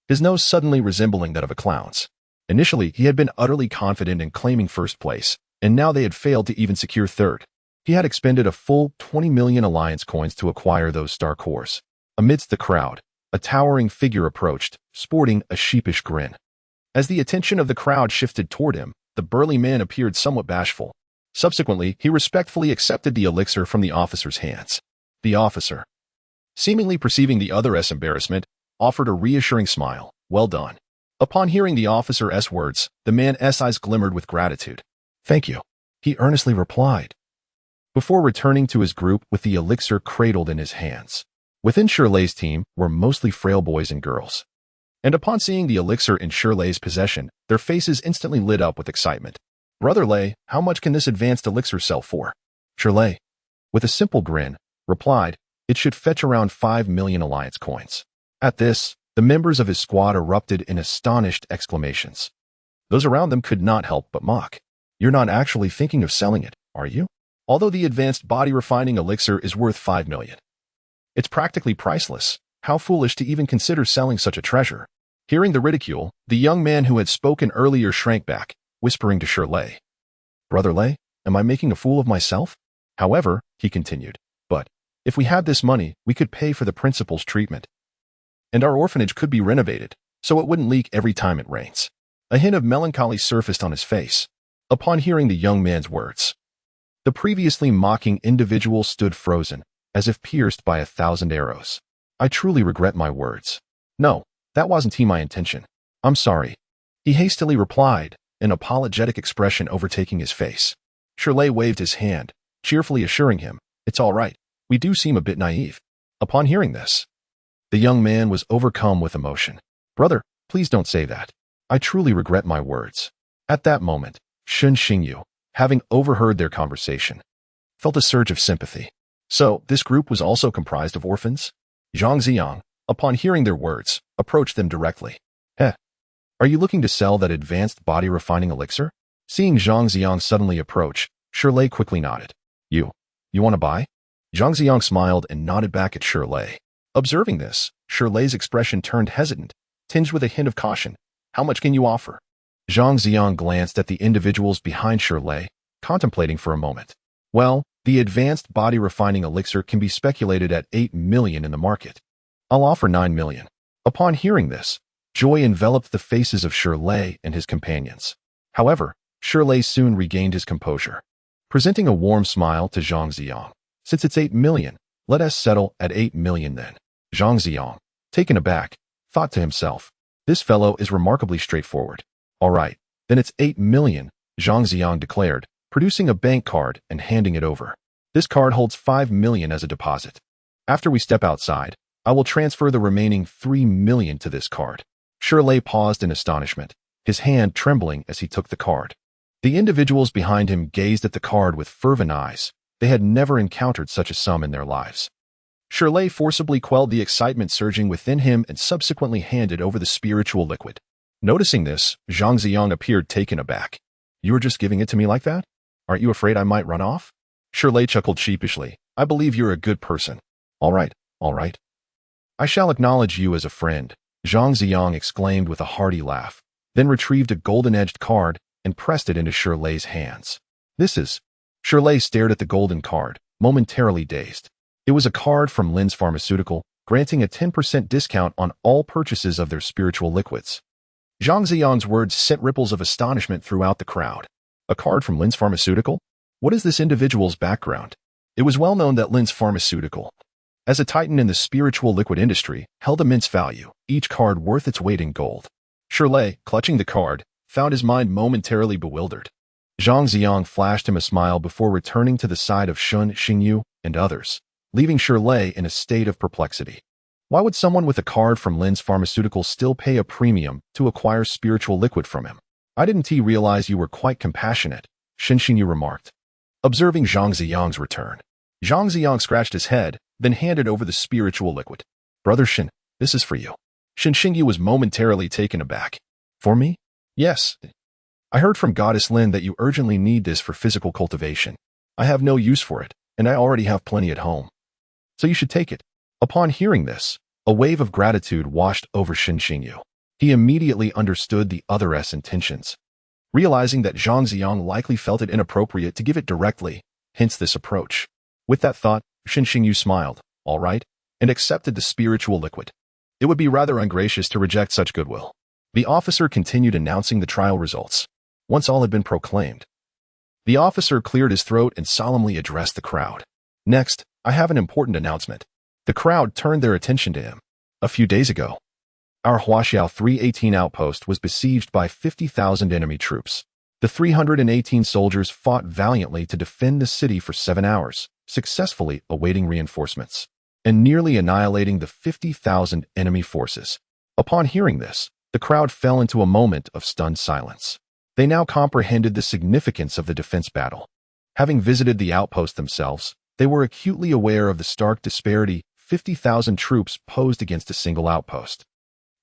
his nose suddenly resembling that of a clown's. Initially, he had been utterly confident in claiming first place, and now they had failed to even secure third. He had expended a full 20 million alliance coins to acquire those star cores. Amidst the crowd, a towering figure approached, sporting a sheepish grin. As the attention of the crowd shifted toward him, the burly man appeared somewhat bashful. Subsequently, he respectfully accepted the elixir from the officer's hands. The officer, seemingly perceiving the other's embarrassment, offered a reassuring smile. Well done. Upon hearing the officer's words, the man's eyes glimmered with gratitude. Thank you, he earnestly replied, before returning to his group with the elixir cradled in his hands. Within Shirlei's team were mostly frail boys and girls, and upon seeing the elixir in Shirlei's possession, their faces instantly lit up with excitement. Brother Lei, how much can this advanced elixir sell for? Shirlei, with a simple grin, replied, it should fetch around 5 million alliance coins. At this, the members of his squad erupted in astonished exclamations. Those around them could not help but mock. You're not actually thinking of selling it, are you? Although the advanced body refining elixir is worth 5 million. It's practically priceless. How foolish to even consider selling such a treasure. Hearing the ridicule, the young man who had spoken earlier shrank back, whispering to Shirlei. Brother Lei, am I making a fool of myself? However, he continued, but if we had this money, we could pay for the principal's treatment, and our orphanage could be renovated, so it wouldn't leak every time it rains. A hint of melancholy surfaced on his face. Upon hearing the young man's words, the previously mocking individual stood frozen, as if pierced by 1,000 arrows. I truly regret my words. No, that wasn't my intention. I'm sorry, he hastily replied, an apologetic expression overtaking his face. Shirlei waved his hand, cheerfully assuring him, it's all right, we do seem a bit naive. Upon hearing this, the young man was overcome with emotion. Brother, please don't say that. I truly regret my words. At that moment, Shen Xingyu, having overheard their conversation, felt a surge of sympathy. So, this group was also comprised of orphans? Zhang Ziyang, upon hearing their words, approached them directly. Are you looking to sell that advanced body refining elixir? Seeing Zhang Ziyang suddenly approach, Shirlei quickly nodded. You want to buy? Zhang Ziyang smiled and nodded back at Shirlei. Observing this, Shirlei's expression turned hesitant, tinged with a hint of caution. How much can you offer? Zhang Ziyang glanced at the individuals behind Shirlei, contemplating for a moment. Well, the advanced body refining elixir can be speculated at 8 million in the market. I'll offer 9 million. Upon hearing this, joy enveloped the faces of Shirlei and his companions. However, Shirlei soon regained his composure, presenting a warm smile to Zhang Ziyang. Since it's 8 million, Let us settle at 8 million then. Zhang Ziyang, taken aback, thought to himself, this fellow is remarkably straightforward. All right, then it's 8 million, Zhang Ziyang declared, producing a bank card and handing it over. This card holds 5 million as a deposit. After we step outside, I will transfer the remaining 3 million to this card. Shirley paused in astonishment, his hand trembling as he took the card. The individuals behind him gazed at the card with fervent eyes. They had never encountered such a sum in their lives. Shirley forcibly quelled the excitement surging within him and subsequently handed over the spiritual liquid. Noticing this, Zhang Ziyang appeared taken aback. You were just giving it to me like that? Aren't you afraid I might run off? Shirley chuckled sheepishly. I believe you're a good person. All right, all right. I shall acknowledge you as a friend, Zhang Ziyang exclaimed with a hearty laugh, then retrieved a golden-edged card and pressed it into Shirley's hands. This is... Shirley stared at the golden card, momentarily dazed. It was a card from Lin's Pharmaceutical, granting a 10% discount on all purchases of their spiritual liquids. Zhang Ziyang's words sent ripples of astonishment throughout the crowd. A card from Lin's Pharmaceutical? What is this individual's background? It was well known that Lin's Pharmaceutical, as a titan in the spiritual liquid industry, held immense value, each card worth its weight in gold. Shirley, clutching the card, found his mind momentarily bewildered. Zhang Ziyang flashed him a smile before returning to the side of Shun Xingyu and others, leaving Shirley in a state of perplexity. Why would someone with a card from Lin's Pharmaceutical still pay a premium to acquire spiritual liquid from him? I didn't realize you were quite compassionate, Shin Xingyu remarked. Observing Zhang Ziyang's return, Zhang Ziyang scratched his head, then handed over the spiritual liquid. Brother Shin, this is for you. Shin Xingyu was momentarily taken aback. For me? Yes. I heard from Goddess Lin that you urgently need this for physical cultivation. I have no use for it, and I already have plenty at home. So you should take it. Upon hearing this, a wave of gratitude washed over Shin Xingyu. He immediately understood the other's intentions. Realizing that Zhang Ziyang likely felt it inappropriate to give it directly, hence this approach. With that thought, Shin Xingyu smiled, all right, and accepted the spiritual liquid. It would be rather ungracious to reject such goodwill. The officer continued announcing the trial results. Once all had been proclaimed, the officer cleared his throat and solemnly addressed the crowd. Next, I have an important announcement. The crowd turned their attention to him. A few days ago, our Huaxiao 318 outpost was besieged by 50,000 enemy troops. The 318 soldiers fought valiantly to defend the city for 7 hours, successfully awaiting reinforcements, and nearly annihilating the 50,000 enemy forces. Upon hearing this, the crowd fell into a moment of stunned silence. They now comprehended the significance of the defense battle. Having visited the outpost themselves, they were acutely aware of the stark disparity 50,000 troops posed against a single outpost.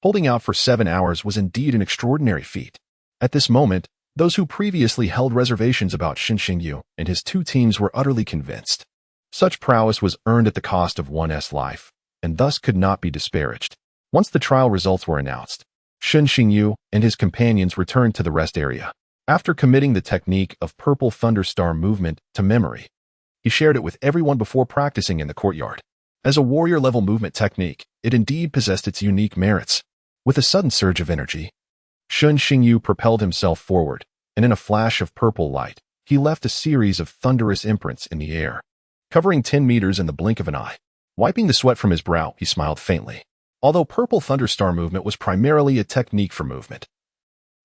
Holding out for 7 hours was indeed an extraordinary feat. At this moment, those who previously held reservations about Shin Xingyu and his 2 teams were utterly convinced. Such prowess was earned at the cost of one's life, and thus could not be disparaged. Once the trial results were announced, Shin Xingyu and his companions returned to the rest area. After committing the technique of Purple Thunderstar movement to memory, he shared it with everyone before practicing in the courtyard. As a warrior-level movement technique, it indeed possessed its unique merits. With a sudden surge of energy, Shin Xingyu propelled himself forward, and in a flash of purple light, he left a series of thunderous imprints in the air, covering 10 meters in the blink of an eye. Wiping the sweat from his brow, he smiled faintly. Although Purple Thunderstar movement was primarily a technique for movement,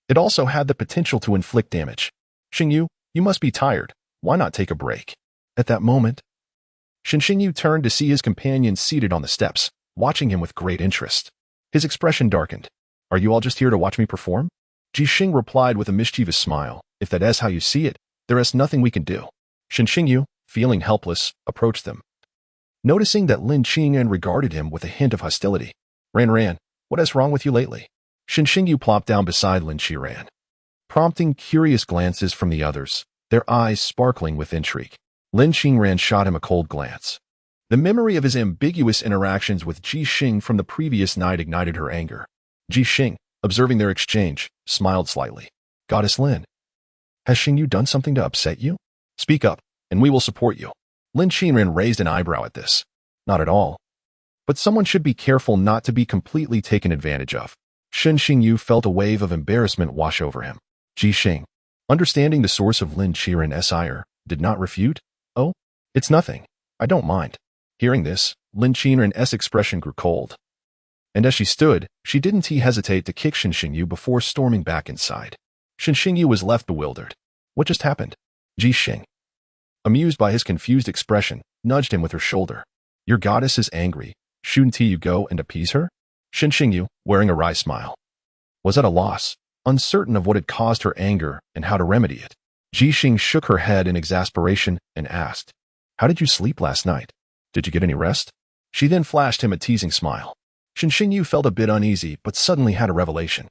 it also had the potential to inflict damage. Xingyu, you must be tired. Why not take a break? At that moment, Shin Xingyu turned to see his companion seated on the steps, watching him with great interest. His expression darkened. Are you all just here to watch me perform? Ji Xing replied with a mischievous smile. If that is how you see it, there is nothing we can do. Shin Xingyu, feeling helpless, approached them. Noticing that Lin Qingyan regarded him with a hint of hostility. Ran, what is wrong with you lately? Shin Xingyu plopped down beside Lin Qiran, prompting curious glances from the others, their eyes sparkling with intrigue. Lin Qingran shot him a cold glance. The memory of his ambiguous interactions with Ji Xing from the previous night ignited her anger. Ji Xing, observing their exchange, smiled slightly. Goddess Lin, has Xingyu done something to upset you? Speak up, and we will support you. Lin Qingran raised an eyebrow at this. Not at all. But someone should be careful not to be completely taken advantage of. Shin Xingyu felt a wave of embarrassment wash over him. Ji Xing, understanding the source of Lin Qiran's ire, did not refute. Oh, it's nothing. I don't mind. Hearing this, Lin Qinren's expression grew cold. And as she stood, she didn't hesitate to kick Shen Xingyu before storming back inside. Shen Xingyu was left bewildered. What just happened? Ji Xing, amused by his confused expression, nudged him with her shoulder. Your goddess is angry. Shouldn't you go and appease her? Shen Xingyu, wearing a wry smile, was at a loss, uncertain of what had caused her anger and how to remedy it. Ji Xing shook her head in exasperation and asked, How did you sleep last night? Did you get any rest? She then flashed him a teasing smile. Shen Xingyu felt a bit uneasy, but suddenly had a revelation.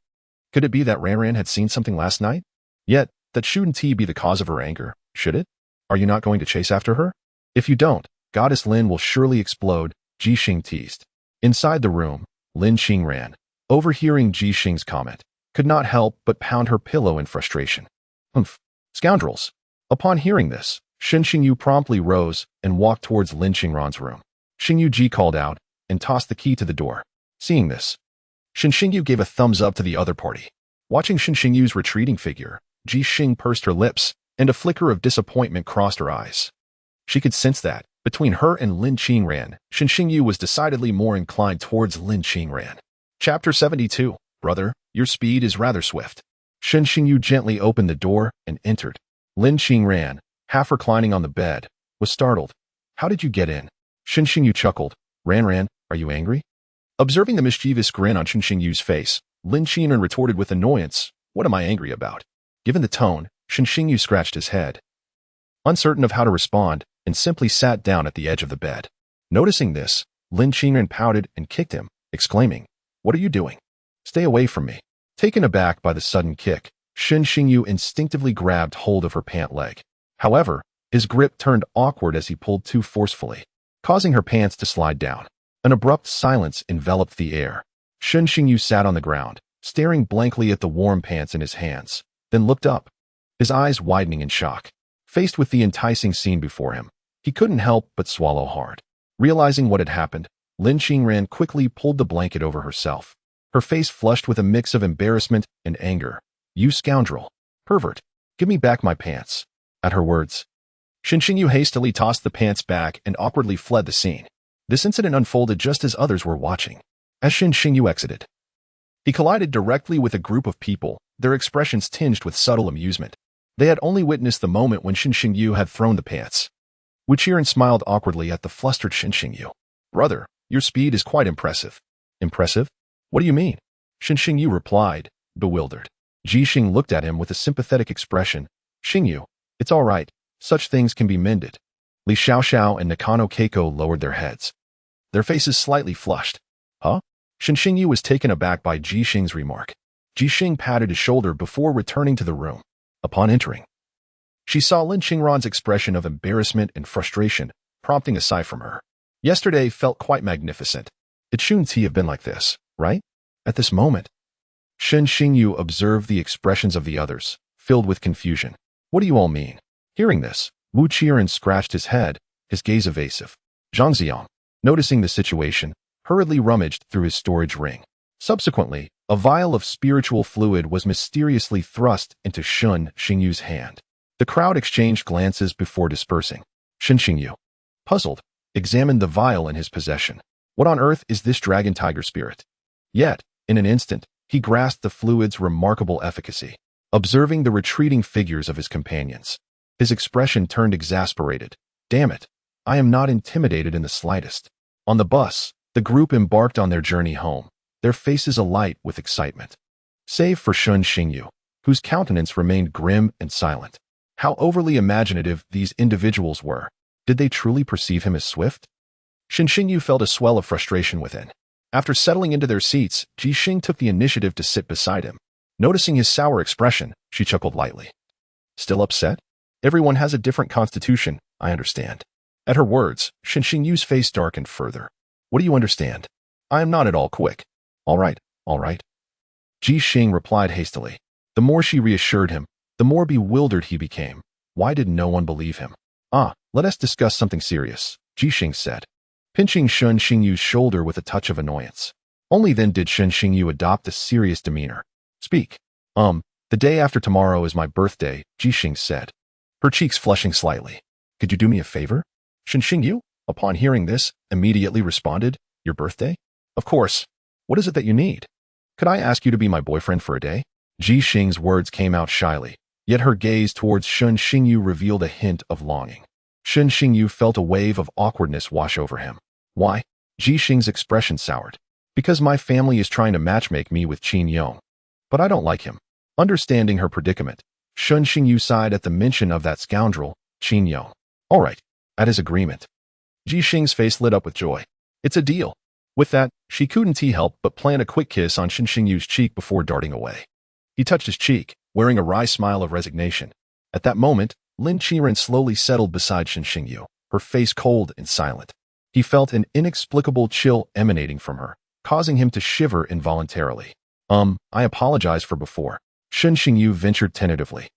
Could it be that Ran had seen something last night? Yet, that shouldn't be the cause of her anger, should it? Are you not going to chase after her? If you don't, Goddess Lin will surely explode, Ji Xing teased. Inside the room, Lin Qinren, overhearing Ji Xing's comment, could not help but pound her pillow in frustration. Humph, scoundrels. Upon hearing this, Shen Xingyu promptly rose and walked towards Lin Qinren's room. Xingyu Ji called out and tossed the key to the door. Seeing this, Shen Xingyu gave a thumbs up to the other party. Watching Shen Xingyu's retreating figure, Ji Xing pursed her lips, and a flicker of disappointment crossed her eyes. She could sense that, between her and Lin Qinren, Shen Xingyu was decidedly more inclined towards Lin Qinren. Chapter 72. Brother, your speed is rather swift. Shen Xingyu gently opened the door and entered. Lin Qinren, half reclining on the bed, was startled. How did you get in? Shen Xingyu chuckled. Ran, are you angry? Observing the mischievous grin on Shen Xingyu's face, Lin Qinren retorted with annoyance, What am I angry about? Given the tone, Shen Xingyu scratched his head, uncertain of how to respond, and simply sat down at the edge of the bed. Noticing this, Lin Qinren pouted and kicked him, exclaiming, What are you doing? Stay away from me. Taken aback by the sudden kick, Shen Xingyu instinctively grabbed hold of her pant leg. However, his grip turned awkward as he pulled too forcefully, causing her pants to slide down. An abrupt silence enveloped the air. Shen Xingyu sat on the ground, staring blankly at the warm pants in his hands, then looked up, his eyes widening in shock. Faced with the enticing scene before him, he couldn't help but swallow hard. Realizing what had happened, Lin Qinren quickly pulled the blanket over herself, her face flushed with a mix of embarrassment and anger. You scoundrel. Pervert. Give me back my pants. At her words, Shen Xingyu hastily tossed the pants back and awkwardly fled the scene. This incident unfolded just as others were watching. As Shen Xingyu exited, he collided directly with a group of people, their expressions tinged with subtle amusement. They had only witnessed the moment when Shen Xingyu had thrown the pants. Wu Qiren smiled awkwardly at the flustered Shen Xingyu. Brother, your speed is quite impressive. Impressive? What do you mean? Shen Xingyu replied, bewildered. Ji Xing looked at him with a sympathetic expression. Xingyu, it's all right. Such things can be mended. Li Xiaoxiao and Nakano Keiko lowered their heads, their faces slightly flushed. Huh? Shen Xingyu was taken aback by Ji Xing's remark. Ji Xing patted his shoulder before returning to the room. Upon entering, she saw Lin Qinren's expression of embarrassment and frustration, prompting a sigh from her. Yesterday felt quite magnificent. It shouldn't have been like this, right? At this moment, Shen Xingyu observed the expressions of the others, filled with confusion. What do you all mean? Hearing this, Wu Qiren scratched his head, his gaze evasive. Zhang Xiang, noticing the situation, hurriedly rummaged through his storage ring. Subsequently, a vial of spiritual fluid was mysteriously thrust into Shen Xingyu's hand. The crowd exchanged glances before dispersing. Shen Xingyu, puzzled, examined the vial in his possession. What on earth is this dragon tiger spirit? Yet, in an instant, he grasped the fluid's remarkable efficacy. Observing the retreating figures of his companions, his expression turned exasperated. Damn it, I am not intimidated in the slightest. On the bus, the group embarked on their journey home, their faces alight with excitement. Save for Shen Xingyu, whose countenance remained grim and silent. How overly imaginative these individuals were. Did they truly perceive him as swift? Shen Xingyu felt a swell of frustration within. After settling into their seats, Ji Xing took the initiative to sit beside him. Noticing his sour expression, she chuckled lightly. Still upset? Everyone has a different constitution, I understand. At her words, Shen Xingyu's face darkened further. What do you understand? I am not at all quick. All right. Ji Xing replied hastily. The more she reassured him, the more bewildered he became. Why did no one believe him? Let us discuss something serious, Ji Xing said, pinching Shen Xingyu's shoulder with a touch of annoyance. Only then did Shen Xingyu adopt a serious demeanor. Speak. The day after tomorrow is my birthday, Ji Xing said, her cheeks flushing slightly. Could you do me a favor? Shen Xingyu? upon hearing this, immediately responded, "Your birthday? Of course. What is it that you need? Could I ask you to be my boyfriend for a day?" Ji Xing's words came out shyly, yet her gaze towards Shun Xingyu revealed a hint of longing. Shun Xingyu felt a wave of awkwardness wash over him. Why? Ji Xing's expression soured. Because my family is trying to matchmake me with Qin Yong. But I don't like him. Understanding her predicament, Shun Xingyu sighed at the mention of that scoundrel, Qin Yong. All right, at his agreement. Ji Xing's face lit up with joy. It's a deal. With that, she couldn't help but plant a quick kiss on Shun Xingyu's cheek before darting away. He touched his cheek, wearing a wry smile of resignation. At that moment, Lin Qiren slowly settled beside Shun Xingyu, her face cold and silent. He felt an inexplicable chill emanating from her, causing him to shiver involuntarily. I apologize for before. Shun Xingyu ventured tentatively.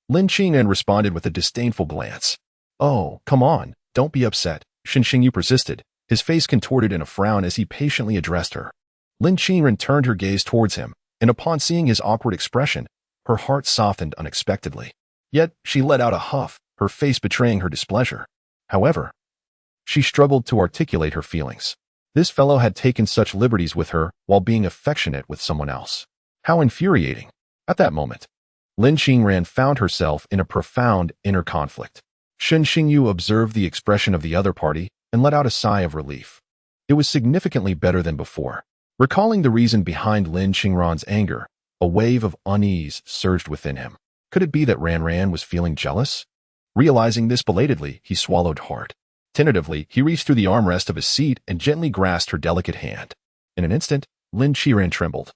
Lin Qiren responded with a disdainful glance. Oh, come on, don't be upset, Shun Xingyu persisted, his face contorted in a frown as he patiently addressed her. Lin Qiren turned her gaze towards him, and upon seeing his awkward expression, her heart softened unexpectedly. Yet she let out a huff, her face betraying her displeasure. However, she struggled to articulate her feelings. This fellow had taken such liberties with her while being affectionate with someone else. How infuriating. At that moment, Lin Qiren found herself in a profound inner conflict. Shun Xingyu observed the expression of the other party and let out a sigh of relief. It was significantly better than before. Recalling the reason behind Lin Qiren's anger, a wave of unease surged within him. Could it be that Ran was feeling jealous? Realizing this belatedly, he swallowed hard. Tentatively, he reached through the armrest of his seat and gently grasped her delicate hand. In an instant, Lin Qiren trembled,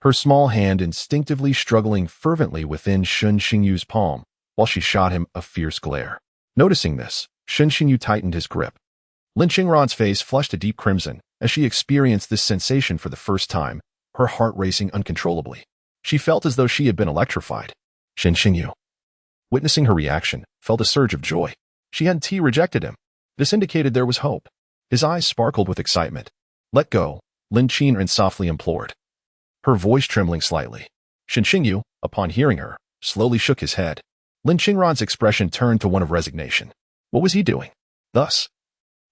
her small hand instinctively struggling fervently within Shun Xingyu's palm, while she shot him a fierce glare. Noticing this, Shun Xingyu tightened his grip. Lin Qiren's face flushed a deep crimson as she experienced this sensation for the first time, her heart racing uncontrollably. She felt as though she had been electrified. Shun Xingyu, witnessing her reaction, felt a surge of joy. She hadn't rejected him. This indicated there was hope. His eyes sparkled with excitement. Let go, Lin Qiren softly implored, her voice trembling slightly. Shun Xingyu, upon hearing her, slowly shook his head. Lin Qiren's expression turned to one of resignation. What was he doing? Thus,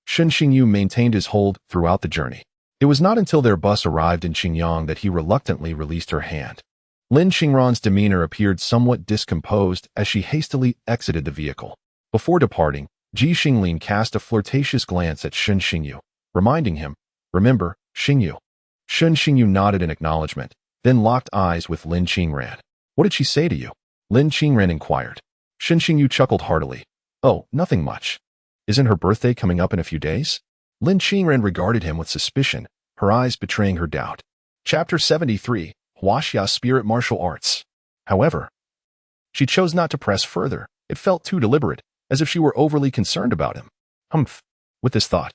Shun Xingyu maintained his hold throughout the journey. It was not until their bus arrived in Qingyang that he reluctantly released her hand. Lin Qiren's demeanor appeared somewhat discomposed as she hastily exited the vehicle. Before departing, Ji Xinglin cast a flirtatious glance at Shun Xingyu, reminding him, remember, Xingyu. Shun Xingyu nodded in acknowledgement, then locked eyes with Lin Qiren. What did she say to you? Lin Qiren inquired. Shun Xingyu chuckled heartily. Oh, nothing much. Isn't her birthday coming up in a few days? Lin Qiren regarded him with suspicion, her eyes betraying her doubt. Chapter 73, Huaxia Spirit Martial Arts. However, she chose not to press further. It felt too deliberate, as if she were overly concerned about him. Humph. With this thought,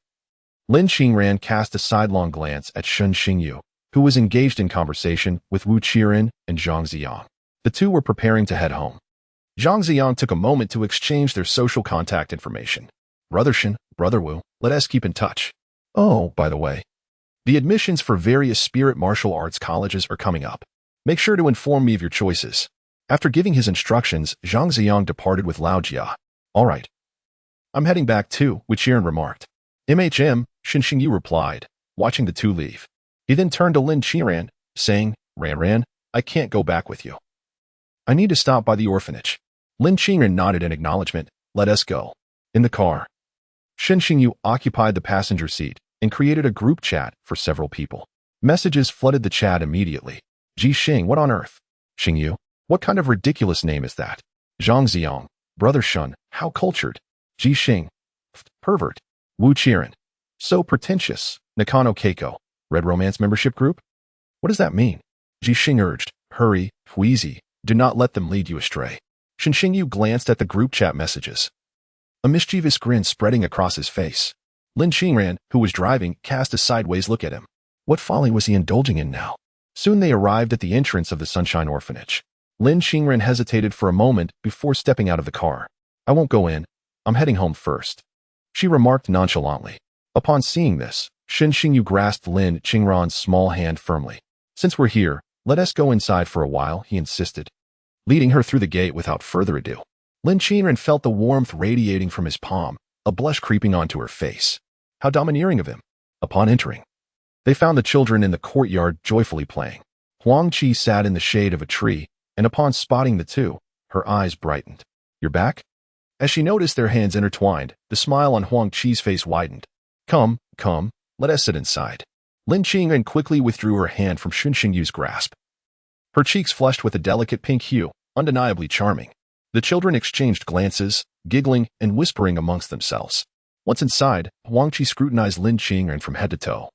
Lin Qiren cast a sidelong glance at Shun Xingyu, who was engaged in conversation with Wu Qiren and Zhang Ziyang. The two were preparing to head home. Zhang Ziyang took a moment to exchange their social contact information. Brother Shin, Brother Wu, let us keep in touch. Oh, by the way, the admissions for various spirit martial arts colleges are coming up. Make sure to inform me of your choices. After giving his instructions, Zhang Ziyang departed with Lao Jia. All right. I'm heading back too, Wu Qiren remarked. MHM, Shun Xingyu replied, watching the two leave. He then turned to Lin Qiren, saying, Ran, I can't go back with you. I need to stop by the orphanage. Lin Qiren nodded in acknowledgement. Let us go. In the car, Shun Xingyu occupied the passenger seat and created a group chat for several people. Messages flooded the chat immediately. Ji Xing, what on earth? Xingyu, what kind of ridiculous name is that? Zhang Ziyang, Brother Shun, how cultured. Ji Xing, pervert. Wu Qiren, so pretentious. Nakano Keiko, Red Romance membership group? What does that mean? Ji Xing urged, hurry, Huizi, do not let them lead you astray. Shun Xingyu glanced at the group chat messages, a mischievous grin spreading across his face. Lin Qiren, who was driving, cast a sideways look at him. What folly was he indulging in now? Soon they arrived at the entrance of the Sunshine Orphanage. Lin Qiren hesitated for a moment before stepping out of the car. I won't go in. I'm heading home first, she remarked nonchalantly. Upon seeing this, Shun Xingyu grasped Lin Qiren's small hand firmly. Since we're here, let us go inside for a while, he insisted, leading her through the gate without further ado. Lin Qiren felt the warmth radiating from his palm, a blush creeping onto her face. How domineering of him. Upon entering, they found the children in the courtyard joyfully playing. Huang Qi sat in the shade of a tree, and upon spotting the two, her eyes brightened. "You're back?" As she noticed their hands intertwined, the smile on Huang Qi's face widened. Come, let us sit inside." Lin Qingren quickly withdrew her hand from Shun Xingyu's grasp. Her cheeks flushed with a delicate pink hue, undeniably charming. The children exchanged glances, giggling and whispering amongst themselves. Once inside, Huang Qi scrutinized Lin Qingren from head to toe,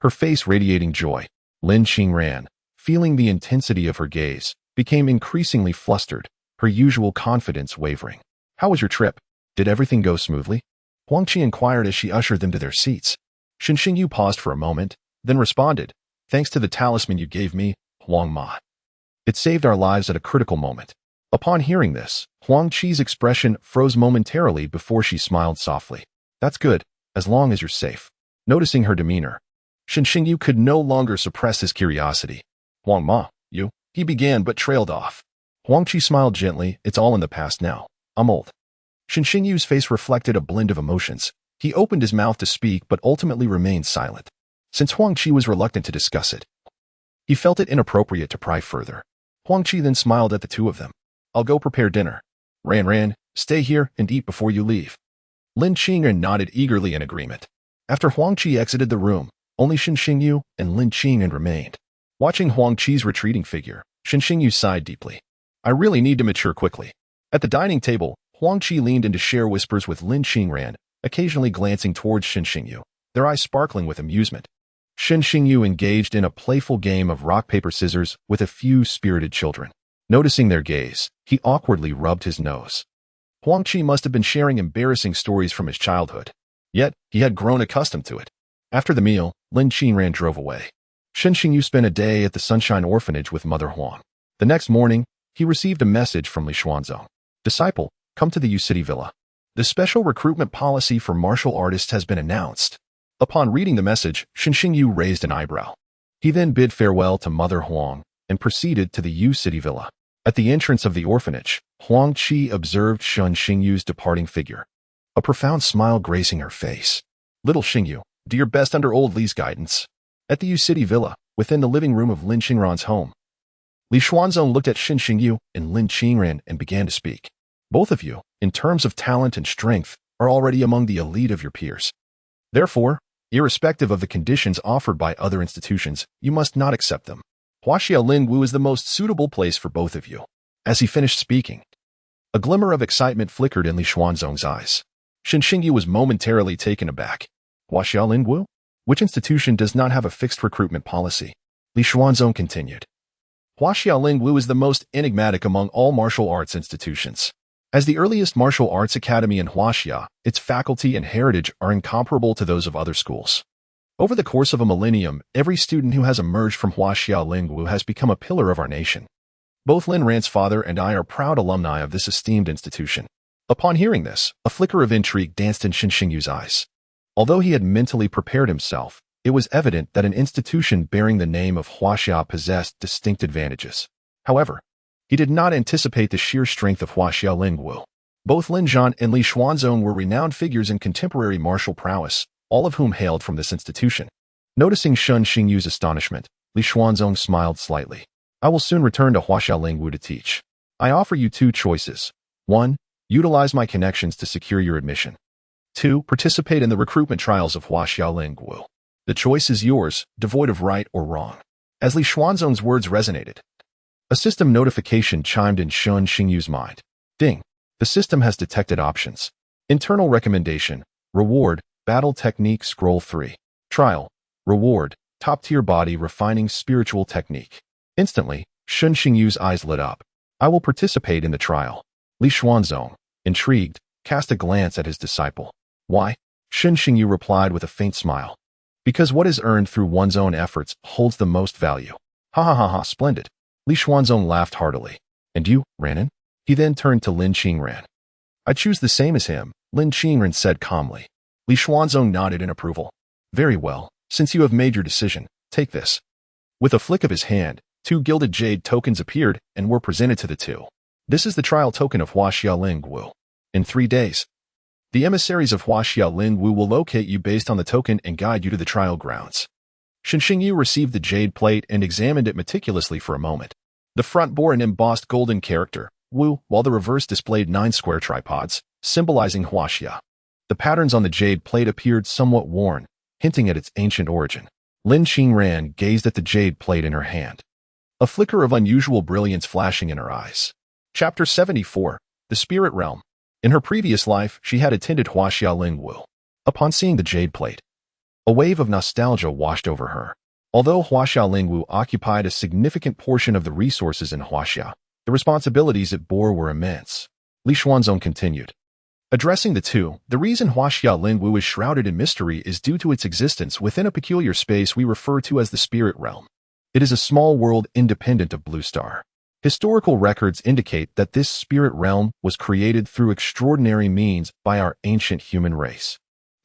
her face radiating joy. Lin Qingren, feeling the intensity of her gaze, became increasingly flustered, her usual confidence wavering. "How was your trip? Did everything go smoothly?" Huang Qi inquired as she ushered them to their seats. Shun Xingyu paused for a moment, then responded, "Thanks to the talisman you gave me, Huang Ma. It saved our lives at a critical moment." Upon hearing this, Huang Qi's expression froze momentarily before she smiled softly. "That's good, as long as you're safe." Noticing her demeanor, Shun Xingyu could no longer suppress his curiosity. "Huang Ma, you?" he began but trailed off. Huang Qi smiled gently. "It's all in the past now. I'm old." Shun Xingyu's face reflected a blend of emotions. He opened his mouth to speak but ultimately remained silent. Since Huang Qi was reluctant to discuss it, he felt it inappropriate to pry further. Huang Qi then smiled at the two of them. "I'll go prepare dinner. Ran, stay here and eat before you leave." Lin Qingren nodded eagerly in agreement. After Huang Qi exited the room, only Shun Xingyu and Lin Qingren remained. Watching Huang Qi's retreating figure, Shun Xingyu sighed deeply. "I really need to mature quickly." At the dining table, Huang Qi leaned in to share whispers with Lin Qingren, occasionally glancing towards Shun Xingyu, their eyes sparkling with amusement. Shun Xingyu engaged in a playful game of rock-paper-scissors with a few spirited children. Noticing their gaze, he awkwardly rubbed his nose. Huang Qi must have been sharing embarrassing stories from his childhood. Yet, he had grown accustomed to it. After the meal, Lin Qingren drove away. Shun Xingyu spent a day at the Sunshine Orphanage with Mother Huang. The next morning, he received a message from Li Xuanzong. "Disciple, come to the U-City Villa. The special recruitment policy for martial artists has been announced." Upon reading the message, Shun Xingyu raised an eyebrow. He then bid farewell to Mother Huang and proceeded to the U-City Villa. At the entrance of the orphanage, Huang Qi observed Shun Xingyu's departing figure, a profound smile gracing her face. "Little Xingyu, do your best under old Li's guidance." At the U-City Villa, within the living room of Lin Qingran's home, Li Xuanzong looked at Shun Xingyu and Lin Qingren and began to speak. "Both of you, in terms of talent and strength, are already among the elite of your peers. Therefore, irrespective of the conditions offered by other institutions, you must not accept them. Huaxia Lingwu is the most suitable place for both of you." As he finished speaking, a glimmer of excitement flickered in Li Xuanzong's eyes. Shun Xingyu was momentarily taken aback. "Huaxia Lingwu? Which institution does not have a fixed recruitment policy?" Li Xuanzong continued. "Huaxia Lingwu is the most enigmatic among all martial arts institutions. As the earliest martial arts academy in Huaxia, its faculty and heritage are incomparable to those of other schools. Over the course of a millennium, every student who has emerged from Huaxia Lingwu has become a pillar of our nation. Both Lin Ran's father and I are proud alumni of this esteemed institution." Upon hearing this, a flicker of intrigue danced in Shun Xingyu's eyes. Although he had mentally prepared himself, it was evident that an institution bearing the name of Huaxia possessed distinct advantages. However, he did not anticipate the sheer strength of Huaxia Lingwu. Both Lin Zhan and Li Xuanzong were renowned figures in contemporary martial prowess, all of whom hailed from this institution. Noticing Shun Xingyu's astonishment, Li Xuanzong smiled slightly. "I will soon return to Huaxia Lingwu to teach. I offer you two choices. 1. Utilize my connections to secure your admission. 2. Participate in the recruitment trials of Huaxia Lingwu. The choice is yours, devoid of right or wrong." As Li Xuanzong's words resonated, a system notification chimed in Shun Xingyu's mind. Ding! The system has detected options. Internal recommendation. Reward. Battle technique scroll 3. Trial. Reward. Top-tier body refining spiritual technique. Instantly, Shun Xingyu's eyes lit up. "I will participate in the trial." Li Xuanzong, intrigued, cast a glance at his disciple. "Why?" Shun Xingyu replied with a faint smile. "Because what is earned through one's own efforts holds the most value." Ha, splendid." Li Xuanzong laughed heartily. "And you, Ranin?" He then turned to Lin Qingren. "I choose the same as him," Lin Qingren said calmly. Li Xuanzong nodded in approval. "Very well, since you have made your decision, take this." With a flick of his hand, 2 gilded jade tokens appeared and were presented to the two. "This is the trial token of Huaxia Lingwu. In 3 days, The emissaries of Huaxia Lingwu will locate you based on the token and guide you to the trial grounds. Xinxingyu received the jade plate and examined it meticulously for a moment. The front bore an embossed golden character, Wu, while the reverse displayed 9 square tripods, symbolizing Huaxia. The patterns on the jade plate appeared somewhat worn, hinting at its ancient origin. Lin Qingran gazed at the jade plate in her hand, a flicker of unusual brilliance flashing in her eyes. Chapter 74, The Spirit Realm. In her previous life, she had attended Huaxia Lingwu. Upon seeing the jade plate, a wave of nostalgia washed over her. Although Huaxia Lingwu occupied a significant portion of the resources in Huaxia, the responsibilities it bore were immense. Li Xuanzong continued. Addressing the two, the reason Huaxia Lingwu is shrouded in mystery is due to its existence within a peculiar space we refer to as the Spirit Realm. It is a small world independent of Blue Star. Historical records indicate that this spirit realm was created through extraordinary means by our ancient human race.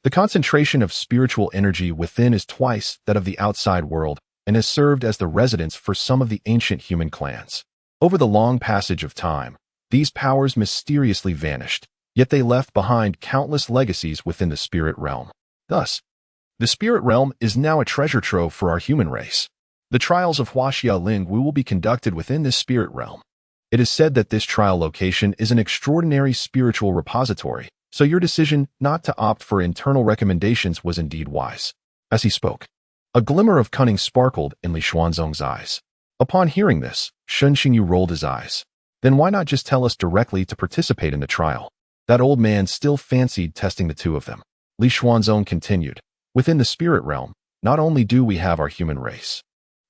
The concentration of spiritual energy within is twice that of the outside world and has served as the residence for some of the ancient human clans. Over the long passage of time, these powers mysteriously vanished, yet they left behind countless legacies within the spirit realm. Thus, the spirit realm is now a treasure trove for our human race. The trials of Huaxia Lingwu will be conducted within this spirit realm. It is said that this trial location is an extraordinary spiritual repository, so your decision not to opt for internal recommendations was indeed wise. As he spoke, a glimmer of cunning sparkled in Li Xuanzong's eyes. Upon hearing this, Shen Xingyu rolled his eyes. Then why not just tell us directly to participate in the trial? That old man still fancied testing the two of them. Li Xuanzong continued. Within the spirit realm, not only do we have our human race,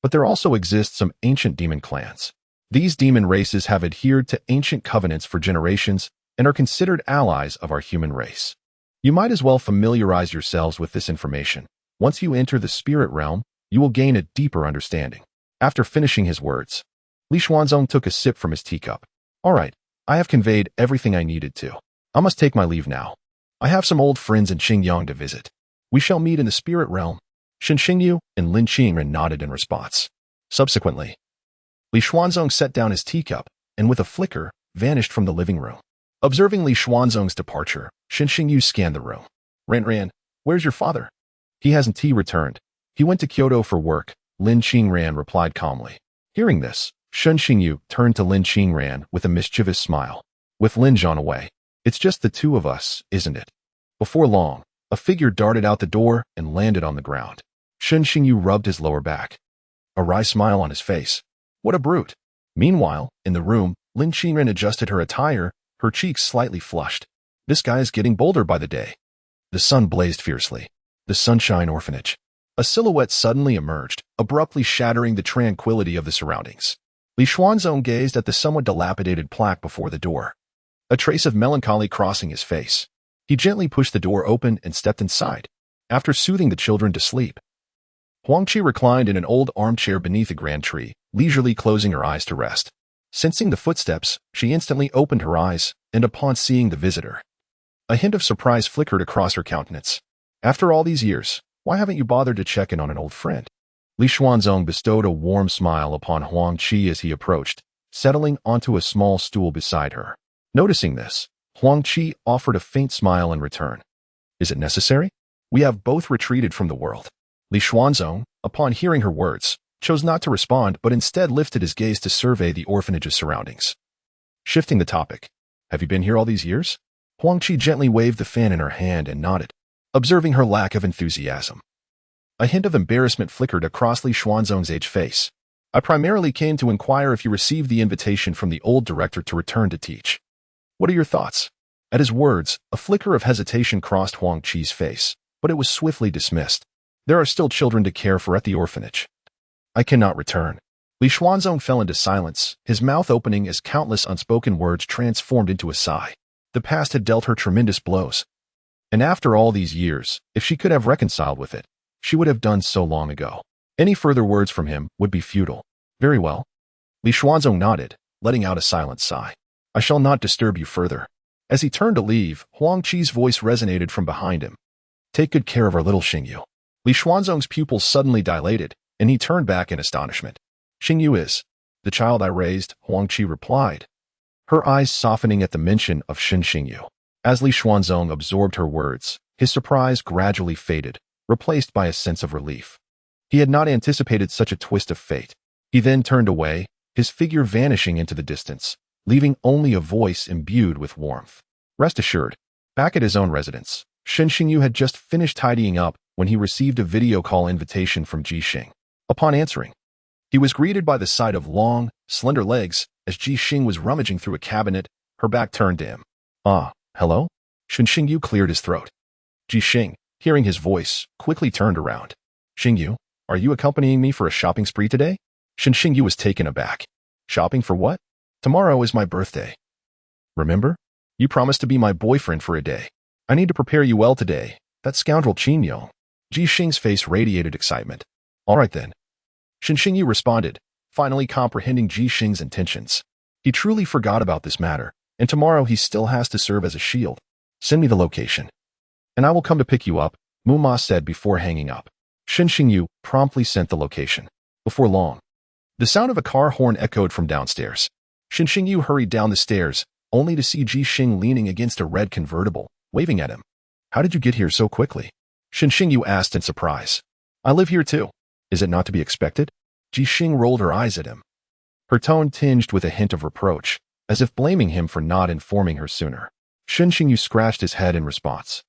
but there also exist some ancient demon clans. These demon races have adhered to ancient covenants for generations and are considered allies of our human race. You might as well familiarize yourselves with this information. Once you enter the spirit realm, you will gain a deeper understanding. After finishing his words, Li Xuanzong took a sip from his teacup. All right, I have conveyed everything I needed to. I must take my leave now. I have some old friends in Qingyang to visit. We shall meet in the spirit realm. Shen Xingyu and Lin Qingran nodded in response. Subsequently, Li Xuanzong set down his teacup and with a flicker, vanished from the living room. Observing Li Xuanzong's departure, Shen Xingyu scanned the room. Ran, where's your father? He hasn't returned. He went to Kyoto for work, Lin Qingran replied calmly. Hearing this, Shen Xingyu turned to Lin Qingran with a mischievous smile. With Lin Zhan away, it's just the two of us, isn't it? Before long, a figure darted out the door and landed on the ground. Shen Xingyu rubbed his lower back, a wry smile on his face. What a brute. Meanwhile, in the room, Lin Qingran adjusted her attire, her cheeks slightly flushed. This guy is getting bolder by the day. The sun blazed fiercely. The Sunshine Orphanage. A silhouette suddenly emerged, abruptly shattering the tranquility of the surroundings. Li Xuanzong gazed at the somewhat dilapidated plaque before the door, a trace of melancholy crossing his face. He gently pushed the door open and stepped inside. After soothing the children to sleep, Huangqi reclined in an old armchair beneath a grand tree, leisurely closing her eyes to rest. Sensing the footsteps, she instantly opened her eyes, and upon seeing the visitor, a hint of surprise flickered across her countenance. After all these years, why haven't you bothered to check in on an old friend? Li Xuanzong bestowed a warm smile upon Huangqi as he approached, settling onto a small stool beside her. Noticing this, Huangqi offered a faint smile in return. Is it necessary? We have both retreated from the world. Li Xuanzong, upon hearing her words, chose not to respond but instead lifted his gaze to survey the orphanage's surroundings. Shifting the topic, have you been here all these years? Huangqi gently waved the fan in her hand and nodded, observing her lack of enthusiasm. A hint of embarrassment flickered across Li Xuanzong's aged face. I primarily came to inquire if you received the invitation from the old director to return to teach. What are your thoughts? At his words, a flicker of hesitation crossed Huangqi's face, but it was swiftly dismissed. There are still children to care for at the orphanage. I cannot return. Li Xuanzong fell into silence, his mouth opening as countless unspoken words transformed into a sigh. The past had dealt her tremendous blows. And after all these years, if she could have reconciled with it, she would have done so long ago. Any further words from him would be futile. Very well. Li Xuanzong nodded, letting out a silent sigh. I shall not disturb you further. As he turned to leave, Huangqi's voice resonated from behind him. Take good care of our little Xingyu. Li Xuanzong's pupils suddenly dilated, and he turned back in astonishment. Xingyu is the child I raised, Huangqi replied, her eyes softening at the mention of Shen Xingyu. As Li Xuanzong absorbed her words, his surprise gradually faded, replaced by a sense of relief. He had not anticipated such a twist of fate. He then turned away, his figure vanishing into the distance, leaving only a voice imbued with warmth. Rest assured, back at his own residence, Shen Xingyu had just finished tidying up when he received a video call invitation from Ji Xing. Upon answering, he was greeted by the sight of long, slender legs as Ji Xing was rummaging through a cabinet, her back turned to him. "Ah, hello?" Shen Xingyu cleared his throat. Ji Xing, hearing his voice, quickly turned around. "Xingyu, are you accompanying me for a shopping spree today?" Shen Xingyu was taken aback. "Shopping for what? Tomorrow is my birthday. Remember? You promised to be my boyfriend for a day. I need to prepare you well today. That scoundrel Qin Yong." Ji Xing's face radiated excitement. "All right then." Shen Xingyu responded, finally comprehending Ji Xing's intentions. He truly forgot about this matter, and tomorrow he still has to serve as a shield. "Send me the location, and I will come to pick you up," Mu Ma said before hanging up. Shen Xingyu promptly sent the location. Before long, the sound of a car horn echoed from downstairs. Shen Xingyu hurried down the stairs, only to see Ji Xing leaning against a red convertible, waving at him. "How did you get here so quickly?" Shen Xingyu asked in surprise. "I live here too. Is it not to be expected?" Ji Xing rolled her eyes at him, her tone tinged with a hint of reproach, as if blaming him for not informing her sooner. Shen Xingyu scratched his head in response.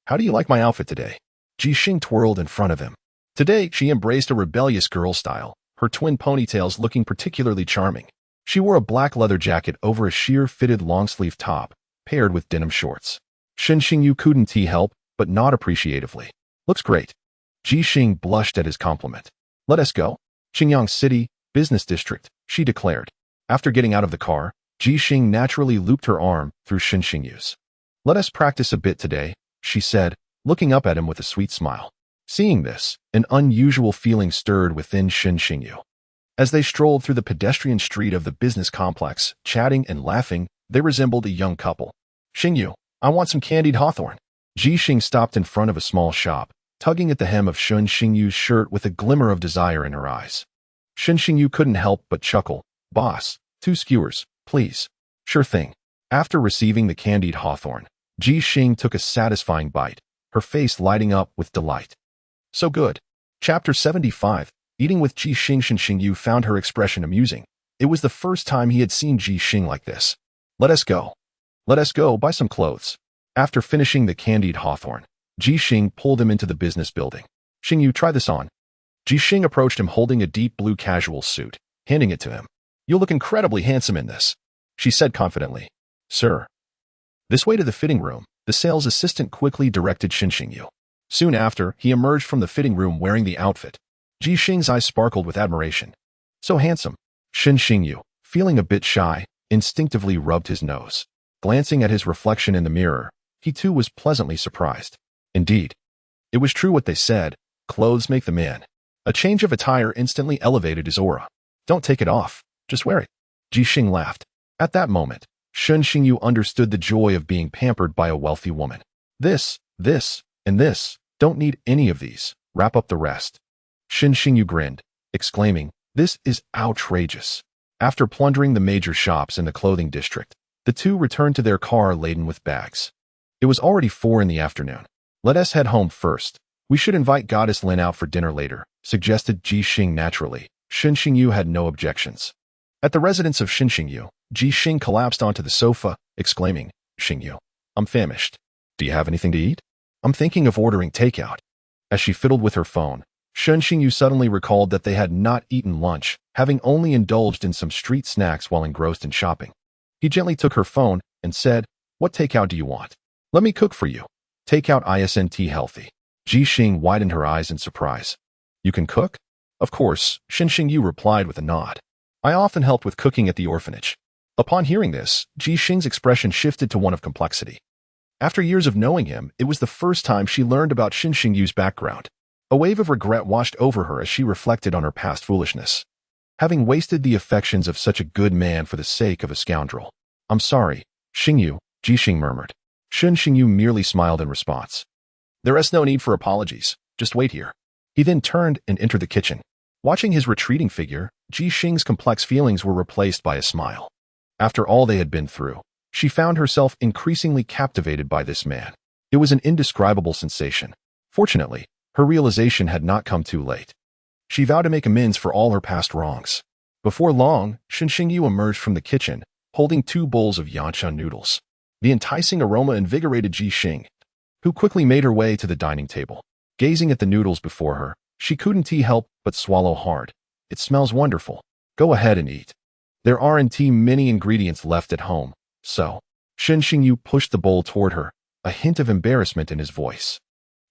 "How do you like my outfit today?" Ji Xing twirled in front of him. Today, she embraced a rebellious girl style, her twin ponytails looking particularly charming. She wore a black leather jacket over a sheer-fitted long-sleeve top, paired with denim shorts. Shen Xingyu couldn't help, but nod appreciatively. "Looks great." Ji Xing blushed at his compliment. "Let us go." "Qingyang City, Business District," she declared. After getting out of the car, Ji Xing naturally looped her arm through Shen Xingyu's. "Let us practice a bit today," she said, looking up at him with a sweet smile. Seeing this, an unusual feeling stirred within Shen Xingyu. As they strolled through the pedestrian street of the business complex, chatting and laughing, they resembled a young couple. "Xingyu, I want some candied hawthorn." Ji Xing stopped in front of a small shop, tugging at the hem of Shen Xingyu's shirt with a glimmer of desire in her eyes. Shen Xingyu couldn't help but chuckle. "Boss, 2 skewers, please." "Sure thing." After receiving the candied hawthorn, Ji Xing took a satisfying bite, her face lighting up with delight. "So good." Chapter 75. Eating with Ji Xing. Shen Xingyu found her expression amusing. It was the first time he had seen Ji Xing like this. "Let us go. Let us go buy some clothes." After finishing the candied hawthorn, Ji Xing pulled him into the business building. "Xingyu, try this on." Ji Xing approached him holding a deep blue casual suit, handing it to him. "You'll look incredibly handsome in this," she said confidently. "Sir." "This way to the fitting room," the sales assistant quickly directed Shen Xingyu. Soon after, he emerged from the fitting room wearing the outfit. Ji Xing's eyes sparkled with admiration. "So handsome." Shen Xingyu, feeling a bit shy, instinctively rubbed his nose. Glancing at his reflection in the mirror, he too was pleasantly surprised. Indeed, it was true what they said, clothes make the man. A change of attire instantly elevated his aura. "Don't take it off, just wear it." Ji Xing laughed. At that moment, Shen Xingyu understood the joy of being pampered by a wealthy woman. This, and this, don't need any of these, wrap up the rest." Shen Xingyu grinned, exclaiming, "This is outrageous." After plundering the major shops in the clothing district, the two returned to their car laden with bags. It was already 4 in the afternoon. "Let us head home first. We should invite Goddess Lin out for dinner later," suggested Ji Xing naturally. Shen Xingyu had no objections. At the residence of Shen Xingyu, Ji Xing collapsed onto the sofa, exclaiming, "Xingyu, I'm famished. Do you have anything to eat? I'm thinking of ordering takeout." As she fiddled with her phone, Shen Xingyu suddenly recalled that they had not eaten lunch, having only indulged in some street snacks while engrossed in shopping. He gently took her phone and said, "What takeout do you want? Let me cook for you. Takeout isn't healthy." Ji Xing widened her eyes in surprise. "You can cook?" "Of course," Shen Xingyu replied with a nod. "I often helped with cooking at the orphanage." Upon hearing this, Ji Xing's expression shifted to one of complexity. After years of knowing him, it was the first time she learned about Shen Xingyu's background. A wave of regret washed over her as she reflected on her past foolishness. Having wasted the affections of such a good man for the sake of a scoundrel. "I'm sorry, Xingyu," Ji Xing murmured. Shen Xingyu merely smiled in response. "There is no need for apologies. Just wait here." He then turned and entered the kitchen. Watching his retreating figure, Ji Xing's complex feelings were replaced by a smile. After all they had been through, She found herself increasingly captivated by this man. It was an indescribable sensation. Fortunately, her realization had not come too late. She vowed to make amends for all her past wrongs. Before long, Xinxingyu emerged from the kitchen, holding 2 bowls of yancha noodles. The enticing aroma invigorated Ji Xing, who quickly made her way to the dining table. Gazing at the noodles before her, she couldn't help but swallow hard. It smells wonderful. Go ahead and eat. There aren't many ingredients left at home, so. Xinxingyu pushed the bowl toward her, a hint of embarrassment in his voice.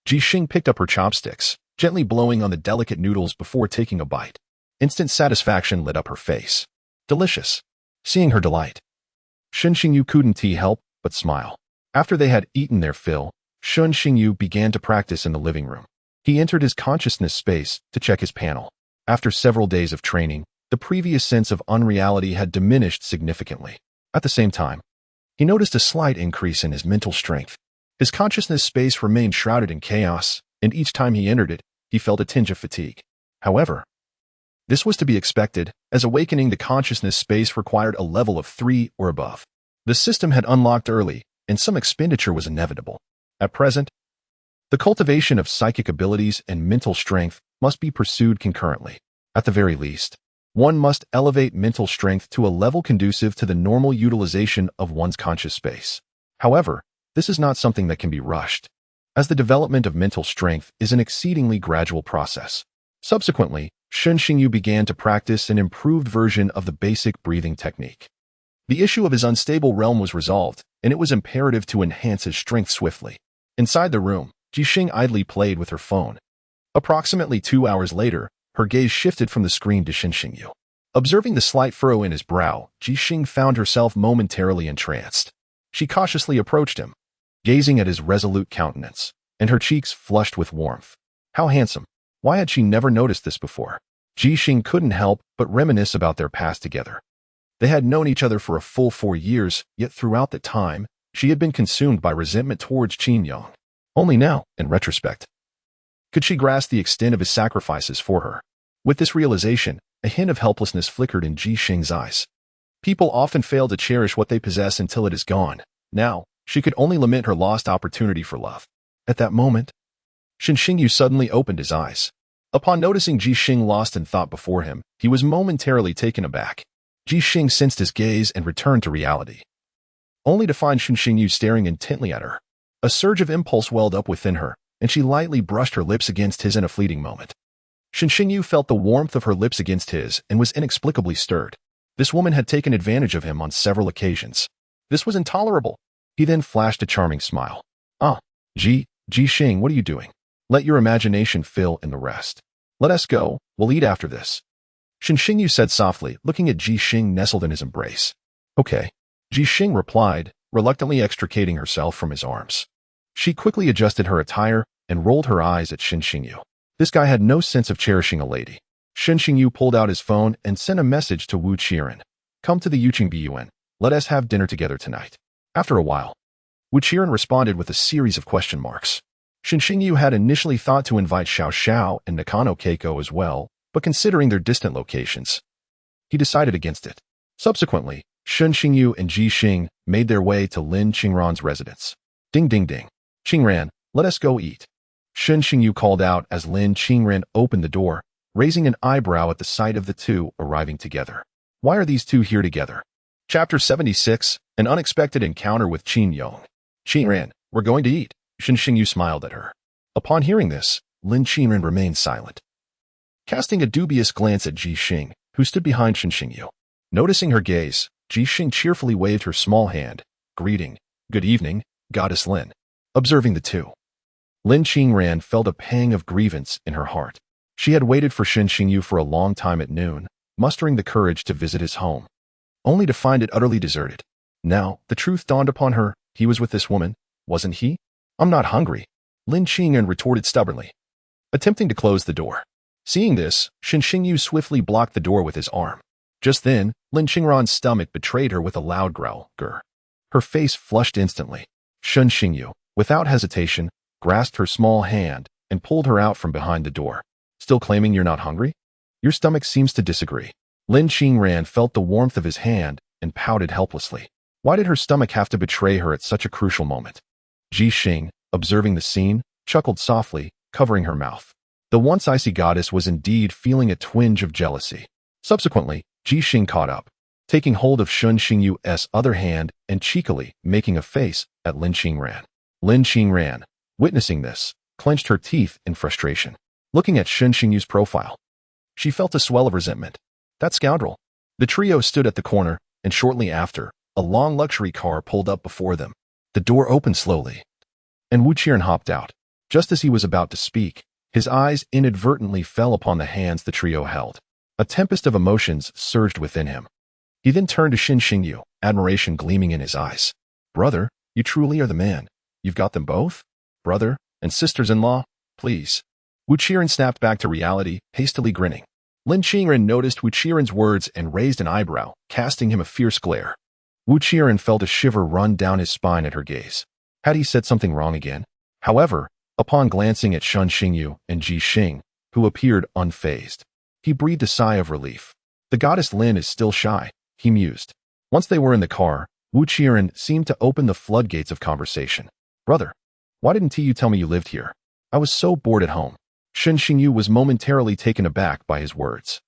Ji Xing picked up her chopsticks, gently blowing on the delicate noodles before taking a bite. Instant satisfaction lit up her face. Delicious. Seeing her delight, Xinxingyu couldn't help but smile. After they had eaten their fill, Xinxingyu began to practice in the living room. He entered his consciousness space to check his panel. After several days of training, the previous sense of unreality had diminished significantly. At the same time, he noticed a slight increase in his mental strength. His consciousness space remained shrouded in chaos, and each time he entered it, he felt a tinge of fatigue. However, this was to be expected, as awakening the consciousness space required a level of 3 or above. The system had unlocked early, and some expenditure was inevitable. At present, the cultivation of psychic abilities and mental strength must be pursued concurrently. At the very least, one must elevate mental strength to a level conducive to the normal utilization of one's conscious space. However, this is not something that can be rushed, as the development of mental strength is an exceedingly gradual process. Subsequently, Xinxingyu began to practice an improved version of the basic breathing technique. The issue of his unstable realm was resolved, and it was imperative to enhance his strength swiftly. Inside the room, Ji Xing idly played with her phone. Approximately 2 hours later, her gaze shifted from the screen to Xinxingyu. Observing the slight furrow in his brow, Ji Xing found herself momentarily entranced. She cautiously approached him, gazing at his resolute countenance, and her cheeks flushed with warmth. How handsome! Why had she never noticed this before? Ji Xing couldn't help but reminisce about their past together. They had known each other for a full 4 years, yet throughout that time, she had been consumed by resentment towards Qin Yang. Only now, in retrospect, could she grasp the extent of his sacrifices for her. With this realization, a hint of helplessness flickered in Ji Xing's eyes. People often fail to cherish what they possess until it is gone. Now, she could only lament her lost opportunity for love. At that moment, Xinxingyu suddenly opened his eyes. Upon noticing Ji Xing lost in thought before him, he was momentarily taken aback. Ji Xing sensed his gaze and returned to reality, only to find Xinxingyu staring intently at her. A surge of impulse welled up within her, and she lightly brushed her lips against his in a fleeting moment. Xinxingyu felt the warmth of her lips against his and was inexplicably stirred. This woman had taken advantage of him on several occasions. This was intolerable. He then flashed a charming smile. Ji Xing, what are you doing? Let your imagination fill in the rest. Let us go, we'll eat after this. Xinxingyu said softly, looking at Ji Xing nestled in his embrace. Okay. Ji Xing replied, reluctantly extricating herself from his arms. She quickly adjusted her attire and rolled her eyes at Xinxingyu. This guy had no sense of cherishing a lady. Xinxingyu pulled out his phone and sent a message to Wu Qiren. Come to the Yuqing Biyuan. Let us have dinner together tonight. After a while, Wu Qiren responded with a series of question marks. Xinxingyu had initially thought to invite Xiao Xiao and Nakano Keiko as well, but considering their distant locations, he decided against it. Subsequently, Xinxingyu and Ji Xing made their way to Lin Qingran's residence. Ding ding ding. Qingran, let us go eat. Xinxingyu called out as Lin Qingran opened the door, raising an eyebrow at the sight of the two arriving together. Why are these two here together? Chapter 76, An Unexpected Encounter with Qin Yang. Qingran, we're going to eat. Xinxingyu smiled at her. Upon hearing this, Lin Qingran remained silent, casting a dubious glance at Ji Xing, who stood behind Xinxingyu. Noticing her gaze, Ji Xing cheerfully waved her small hand, greeting, "Good evening, Goddess Lin." Observing the two, Lin Qingran felt a pang of grievance in her heart. She had waited for Xinxingyu for a long time at noon, mustering the courage to visit his home, only to find it utterly deserted. Now, the truth dawned upon her. He was with this woman, wasn't he? I'm not hungry, Lin Qingran retorted stubbornly, attempting to close the door. Seeing this, Xinxingyu swiftly blocked the door with his arm. Just then, Lin Qingran's stomach betrayed her with a loud growl. Grr. Her face flushed instantly. Xinxingyu, without hesitation, grasped her small hand and pulled her out from behind the door. Still claiming you're not hungry? Your stomach seems to disagree. Lin Qingran felt the warmth of his hand and pouted helplessly. Why did her stomach have to betray her at such a crucial moment? Ji Xing, observing the scene, chuckled softly, covering her mouth. The once icy goddess was indeed feeling a twinge of jealousy. Subsequently, Ji Xing caught up, taking hold of Shun Xingyu's other hand and cheekily making a face at Lin Qingran. Lin Qingran, witnessing this, clenched her teeth in frustration. Looking at Shun Xingyu's profile, she felt a swell of resentment. That scoundrel. The trio stood at the corner, and shortly after, a long luxury car pulled up before them. The door opened slowly, and Wu Qiren hopped out. Just as he was about to speak, his eyes inadvertently fell upon the hands the trio held. A tempest of emotions surged within him. He then turned to Shun Xingyu, admiration gleaming in his eyes. Brother, you truly are the man. You've got them both? Brother and sisters-in-law? Please. Wu Qiren snapped back to reality, hastily grinning. Lin Qingran noticed Wu Qiren's words and raised an eyebrow, casting him a fierce glare. Wu Qiren felt a shiver run down his spine at her gaze. Had he said something wrong again? However, upon glancing at Shun Xingyu and Ji Xing, who appeared unfazed, he breathed a sigh of relief. The goddess Lin is still shy, he mused. Once they were in the car, Wu Qiren seemed to open the floodgates of conversation. Brother, why didn't you tell me you lived here? I was so bored at home. Shun Xingyu was momentarily taken aback by his words.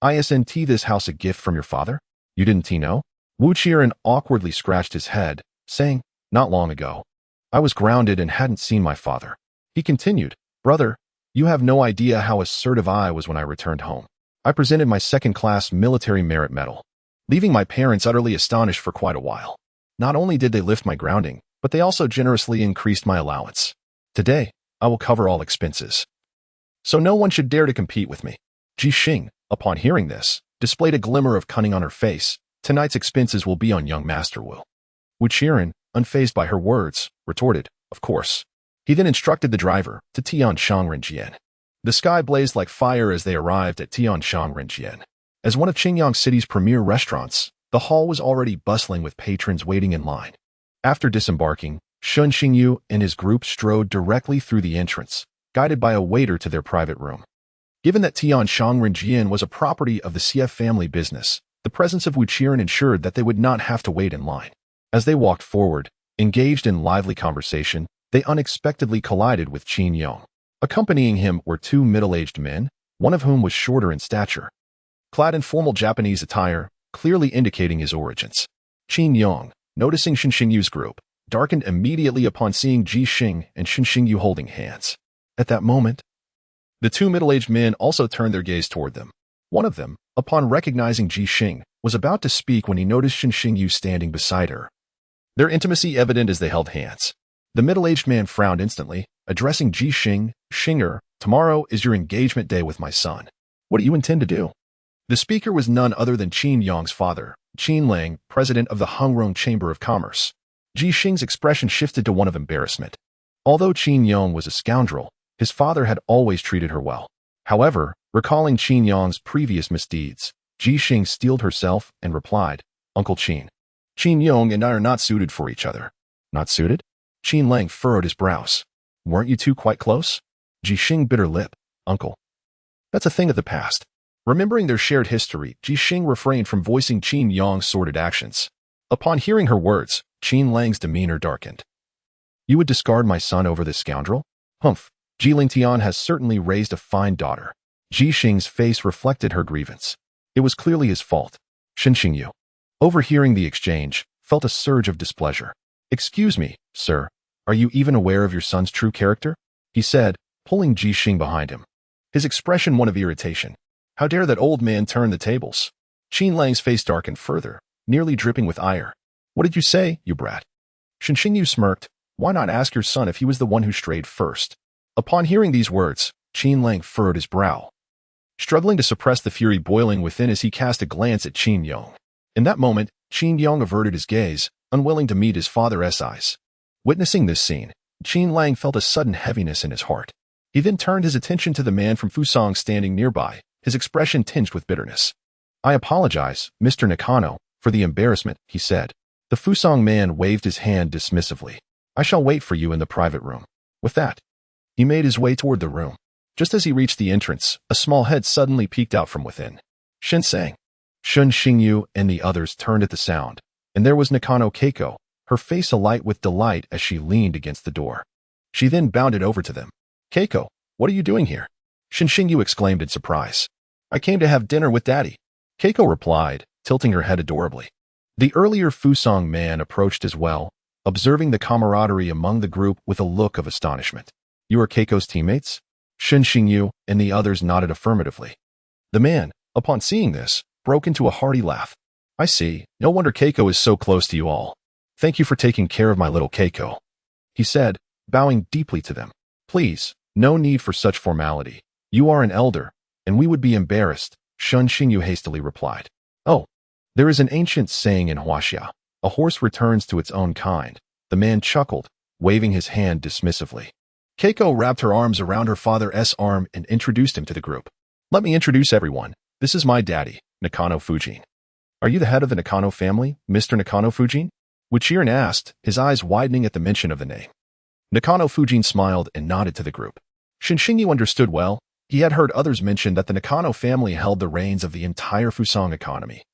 Isn't this house a gift from your father? You didn't know? Wu Qiren awkwardly scratched his head, saying, Not long ago. I was grounded and hadn't seen my father. He continued, Brother, you have no idea how assertive I was when I returned home. I presented my second-class military merit medal, leaving my parents utterly astonished for quite a while. Not only did they lift my grounding, but they also generously increased my allowance. Today, I will cover all expenses, so no one should dare to compete with me. Ji Xing, upon hearing this, displayed a glimmer of cunning on her face. Tonight's expenses will be on young Master Wu. Wu Qiren, unfazed by her words, retorted, Of course. He then instructed the driver to Tianshan. The sky blazed like fire as they arrived at Tianshan. As one of Qingyang City's premier restaurants, the hall was already bustling with patrons waiting in line. After disembarking, Shun Xingyu and his group strode directly through the entrance, guided by a waiter to their private room. Given that Tianshan was a property of the CF family business, the presence of Wu Qiren ensured that they would not have to wait in line. As they walked forward, engaged in lively conversation, they unexpectedly collided with Qin Yong. Accompanying him were two middle-aged men, one of whom was shorter in stature, clad in formal Japanese attire, clearly indicating his origins. Qin Yong, noticing Shun Xingyu's group, darkened immediately upon seeing Ji Xing and Shun Xingyu holding hands. At that moment, the two middle-aged men also turned their gaze toward them. One of them, upon recognizing Ji Xing, was about to speak when he noticed Shun Xingyu standing beside her. Their intimacy evident as they held hands. The middle-aged man frowned instantly, addressing Ji Xing, Xinger, tomorrow is your engagement day with my son. What do you intend to do? The speaker was none other than Qin Yong's father, Qin Lang, president of the Hungrong Chamber of Commerce. Ji Xing's expression shifted to one of embarrassment. Although Qin Yong was a scoundrel, his father had always treated her well. However, recalling Qin Yong's previous misdeeds, Ji Xing steeled herself and replied, Uncle Qin. Qin Yong and I are not suited for each other. Not suited? Qin Lang furrowed his brows. Weren't you two quite close? Ji Xing bit her lip. Uncle. That's a thing of the past. Remembering their shared history, Ji Xing refrained from voicing Qin Yong's sordid actions. Upon hearing her words, Qin Lang's demeanor darkened. You would discard my son over this scoundrel? Humph. Ji Lingtian has certainly raised a fine daughter. Ji Xing's face reflected her grievance. It was clearly his fault. Shun Xingyu, overhearing the exchange, felt a surge of displeasure. Excuse me, sir, are you even aware of your son's true character? He said, pulling Ji Xing behind him. His expression one of irritation. How dare that old man turn the tables? Qin Lang's face darkened further, nearly dripping with ire. What did you say, you brat? Shun Xingyu smirked. Why not ask your son if he was the one who strayed first? Upon hearing these words, Qin Lang furrowed his brow, struggling to suppress the fury boiling within as he cast a glance at Qin Yong. In that moment, Qin Yong averted his gaze, unwilling to meet his father's eyes. Witnessing this scene, Qin Lang felt a sudden heaviness in his heart. He then turned his attention to the man from Fusang standing nearby, his expression tinged with bitterness. I apologize, Mr. Nakano, for the embarrassment, he said. The Fusang man waved his hand dismissively. I shall wait for you in the private room. With that, he made his way toward the room. Just as he reached the entrance, a small head suddenly peeked out from within. Shinseng. Shun Xingyu and the others turned at the sound, And there was Nakano Keiko, her face alight with delight as she leaned against the door. She then bounded over to them. "Keiko, what are you doing here?" Shinshingyu exclaimed in surprise. "I came to have dinner with Daddy," Keiko replied, tilting her head adorably. The earlier Fusong man approached as well, observing the camaraderie among the group with a look of astonishment. "You are Keiko's teammates?" Shinshingyu and the others nodded affirmatively. The man, upon seeing this, broke into a hearty laugh. "I see. No wonder Keiko is so close to you all. Thank you for taking care of my little Keiko," he said, bowing deeply to them. "Please, no need for such formality. You are an elder, and we would be embarrassed," Shinshingyu hastily replied. "Oh, there is an ancient saying in Huaxia, a horse returns to its own kind." The man chuckled, waving his hand dismissively. Keiko wrapped her arms around her father's arm and introduced him to the group. "Let me introduce everyone. This is my daddy, Nakano Fujin." "Are you the head of the Nakano family, Mr. Nakano Fujin?" Wuchiren asked, his eyes widening at the mention of the name. Nakano Fujin smiled and nodded to the group. Shinshingyu understood well. He had heard others mention that the Nakano family held the reins of the entire Fusong economy,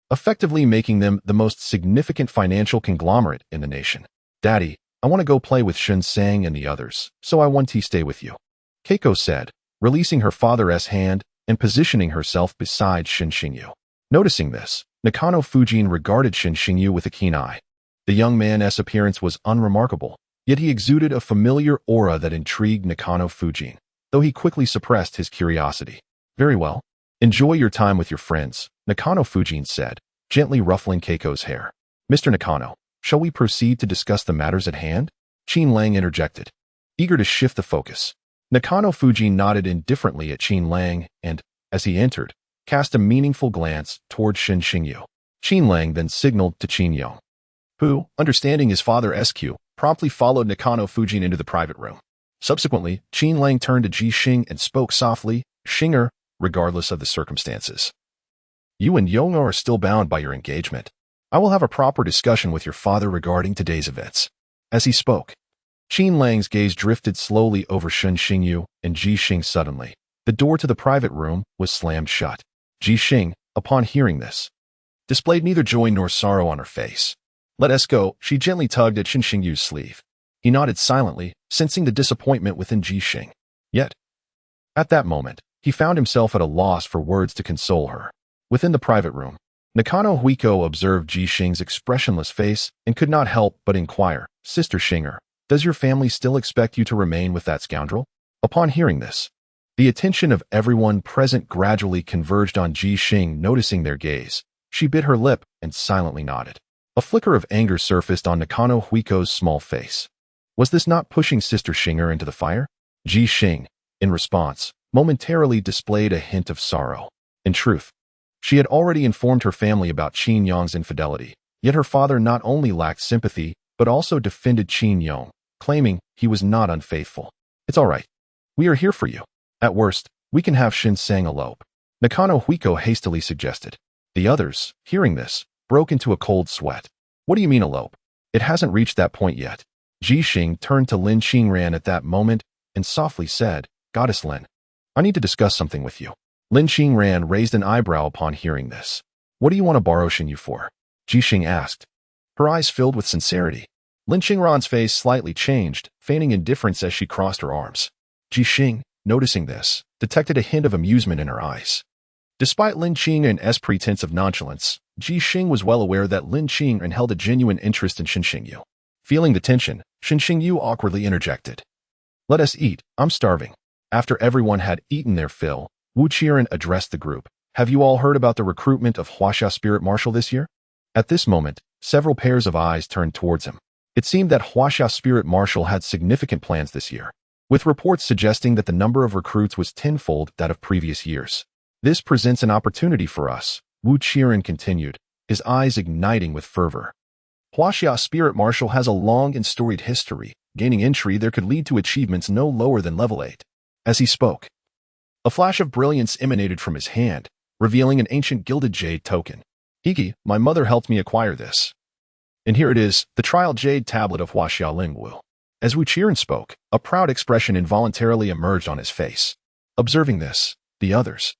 effectively making them the most significant financial conglomerate in the nation. "Daddy, I want to go play with Shinsang and the others, so I want to stay with you," Keiko said, releasing her father's hand and positioning herself beside Shinshingyu. Noticing this, Nakano Fujin regarded Shinshingyu with a keen eye. The young man's appearance was unremarkable, yet he exuded a familiar aura that intrigued Nakano Fujin, though he quickly suppressed his curiosity. "Very well. Enjoy your time with your friends," Nakano Fujin said, gently ruffling Keiko's hair. "Mr. Nakano, shall we proceed to discuss the matters at hand?" Qin Lang interjected, eager to shift the focus. Nakano Fujin nodded indifferently at Qin Lang and, as he entered, cast a meaningful glance toward Shinshingyu. Qin Lang then signaled to Qin Yong, who, understanding his father's cue, promptly followed Nakano Fujin into the private room. Subsequently, Qin Lang turned to Ji Xing and spoke softly, "Xinger, regardless of the circumstances, you and Yong are still bound by your engagement. I will have a proper discussion with your father regarding today's events." As he spoke, Qin Lang's gaze drifted slowly over Shinshingyu and Ji Xing. Suddenly, the door to the private room was slammed shut. Ji Xing, upon hearing this, displayed neither joy nor sorrow on her face. "Let us go," she gently tugged at Shinshingyu's sleeve. He nodded silently, sensing the disappointment within Ji Xing. Yet, at that moment, he found himself at a loss for words to console her. Within the private room, Nakano Huiko observed Ji Xing's expressionless face and could not help but inquire, "Sister Xinger, does your family still expect you to remain with that scoundrel?" Upon hearing this, the attention of everyone present gradually converged on Ji Xing. Noticing their gaze, she bit her lip and silently nodded. A flicker of anger surfaced on Nakano Huiko's small face. Was this not pushing Sister Xinger into the fire? Ji Xing, in response, momentarily displayed a hint of sorrow. In truth, she had already informed her family about Qin Yong's infidelity, yet her father not only lacked sympathy, but also defended Qin Yong, claiming he was not unfaithful. "It's all right. We are here for you. At worst, we can have Shinsang elope," Nakano Huiko hastily suggested. The others, hearing this, broke into a cold sweat. "What do you mean elope? It hasn't reached that point yet." Ji Xing turned to Lin Qingran at that moment and softly said, "Goddess Lin, I need to discuss something with you." Lin Qingran raised an eyebrow upon hearing this. "What do you want to borrow Xingyu for?" Ji Xing asked, her eyes filled with sincerity. Lin Qingran's face slightly changed, feigning indifference as she crossed her arms. Ji Xing, noticing this, detected a hint of amusement in her eyes. Despite Lin Qingran's pretense of nonchalance, Ji Xing was well aware that Lin Qingran held a genuine interest in Shinshingyu. Feeling the tension, Shinshingyu awkwardly interjected, "Let us eat, I'm starving." After everyone had eaten their fill, Wu Qiren addressed the group. "Have you all heard about the recruitment of Huaxia Spirit Marshal this year?" At this moment, several pairs of eyes turned towards him. It seemed that Huaxia Spirit Marshal had significant plans this year, with reports suggesting that the number of recruits was tenfold that of previous years. "This presents an opportunity for us," Wu Qiren continued, his eyes igniting with fervor. "Huaxia Spirit Marshal has a long and storied history. Gaining entry there could lead to achievements no lower than level 8. As he spoke, a flash of brilliance emanated from his hand, revealing an ancient gilded jade token. "Hiki, my mother helped me acquire this. And here it is, the trial jade tablet of Huaxia Lingwu." As Wu Qiren spoke, a proud expression involuntarily emerged on his face. Observing this, the others,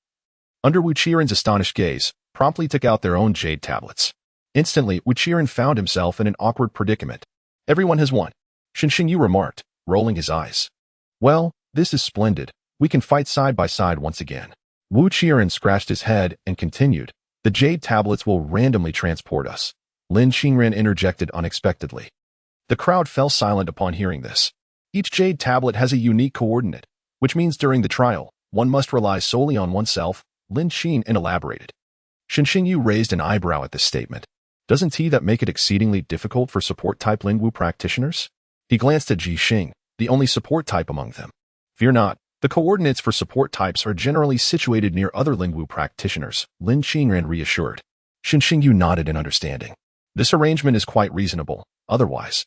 under Wu Qiren's astonished gaze, promptly took out their own jade tablets. Instantly, Wu Qiren found himself in an awkward predicament. Everyone has won, Xinyu remarked, rolling his eyes. Well, this is splendid. We can fight side by side once again. Wu Qiren scratched his head and continued. The jade tablets will randomly transport us. Lin Qingran interjected unexpectedly. The crowd fell silent upon hearing this. Each jade tablet has a unique coordinate, which means during the trial, one must rely solely on oneself, Lin Qing elaborated. Xinyu raised an eyebrow at this statement. Doesn't that make it exceedingly difficult for support-type Lingwu practitioners? He glanced at Ji Xing, the only support type among them. Fear not, the coordinates for support types are generally situated near other Lingwu practitioners, Lin Qingran reassured. Xinyu nodded in understanding. This arrangement is quite reasonable, otherwise.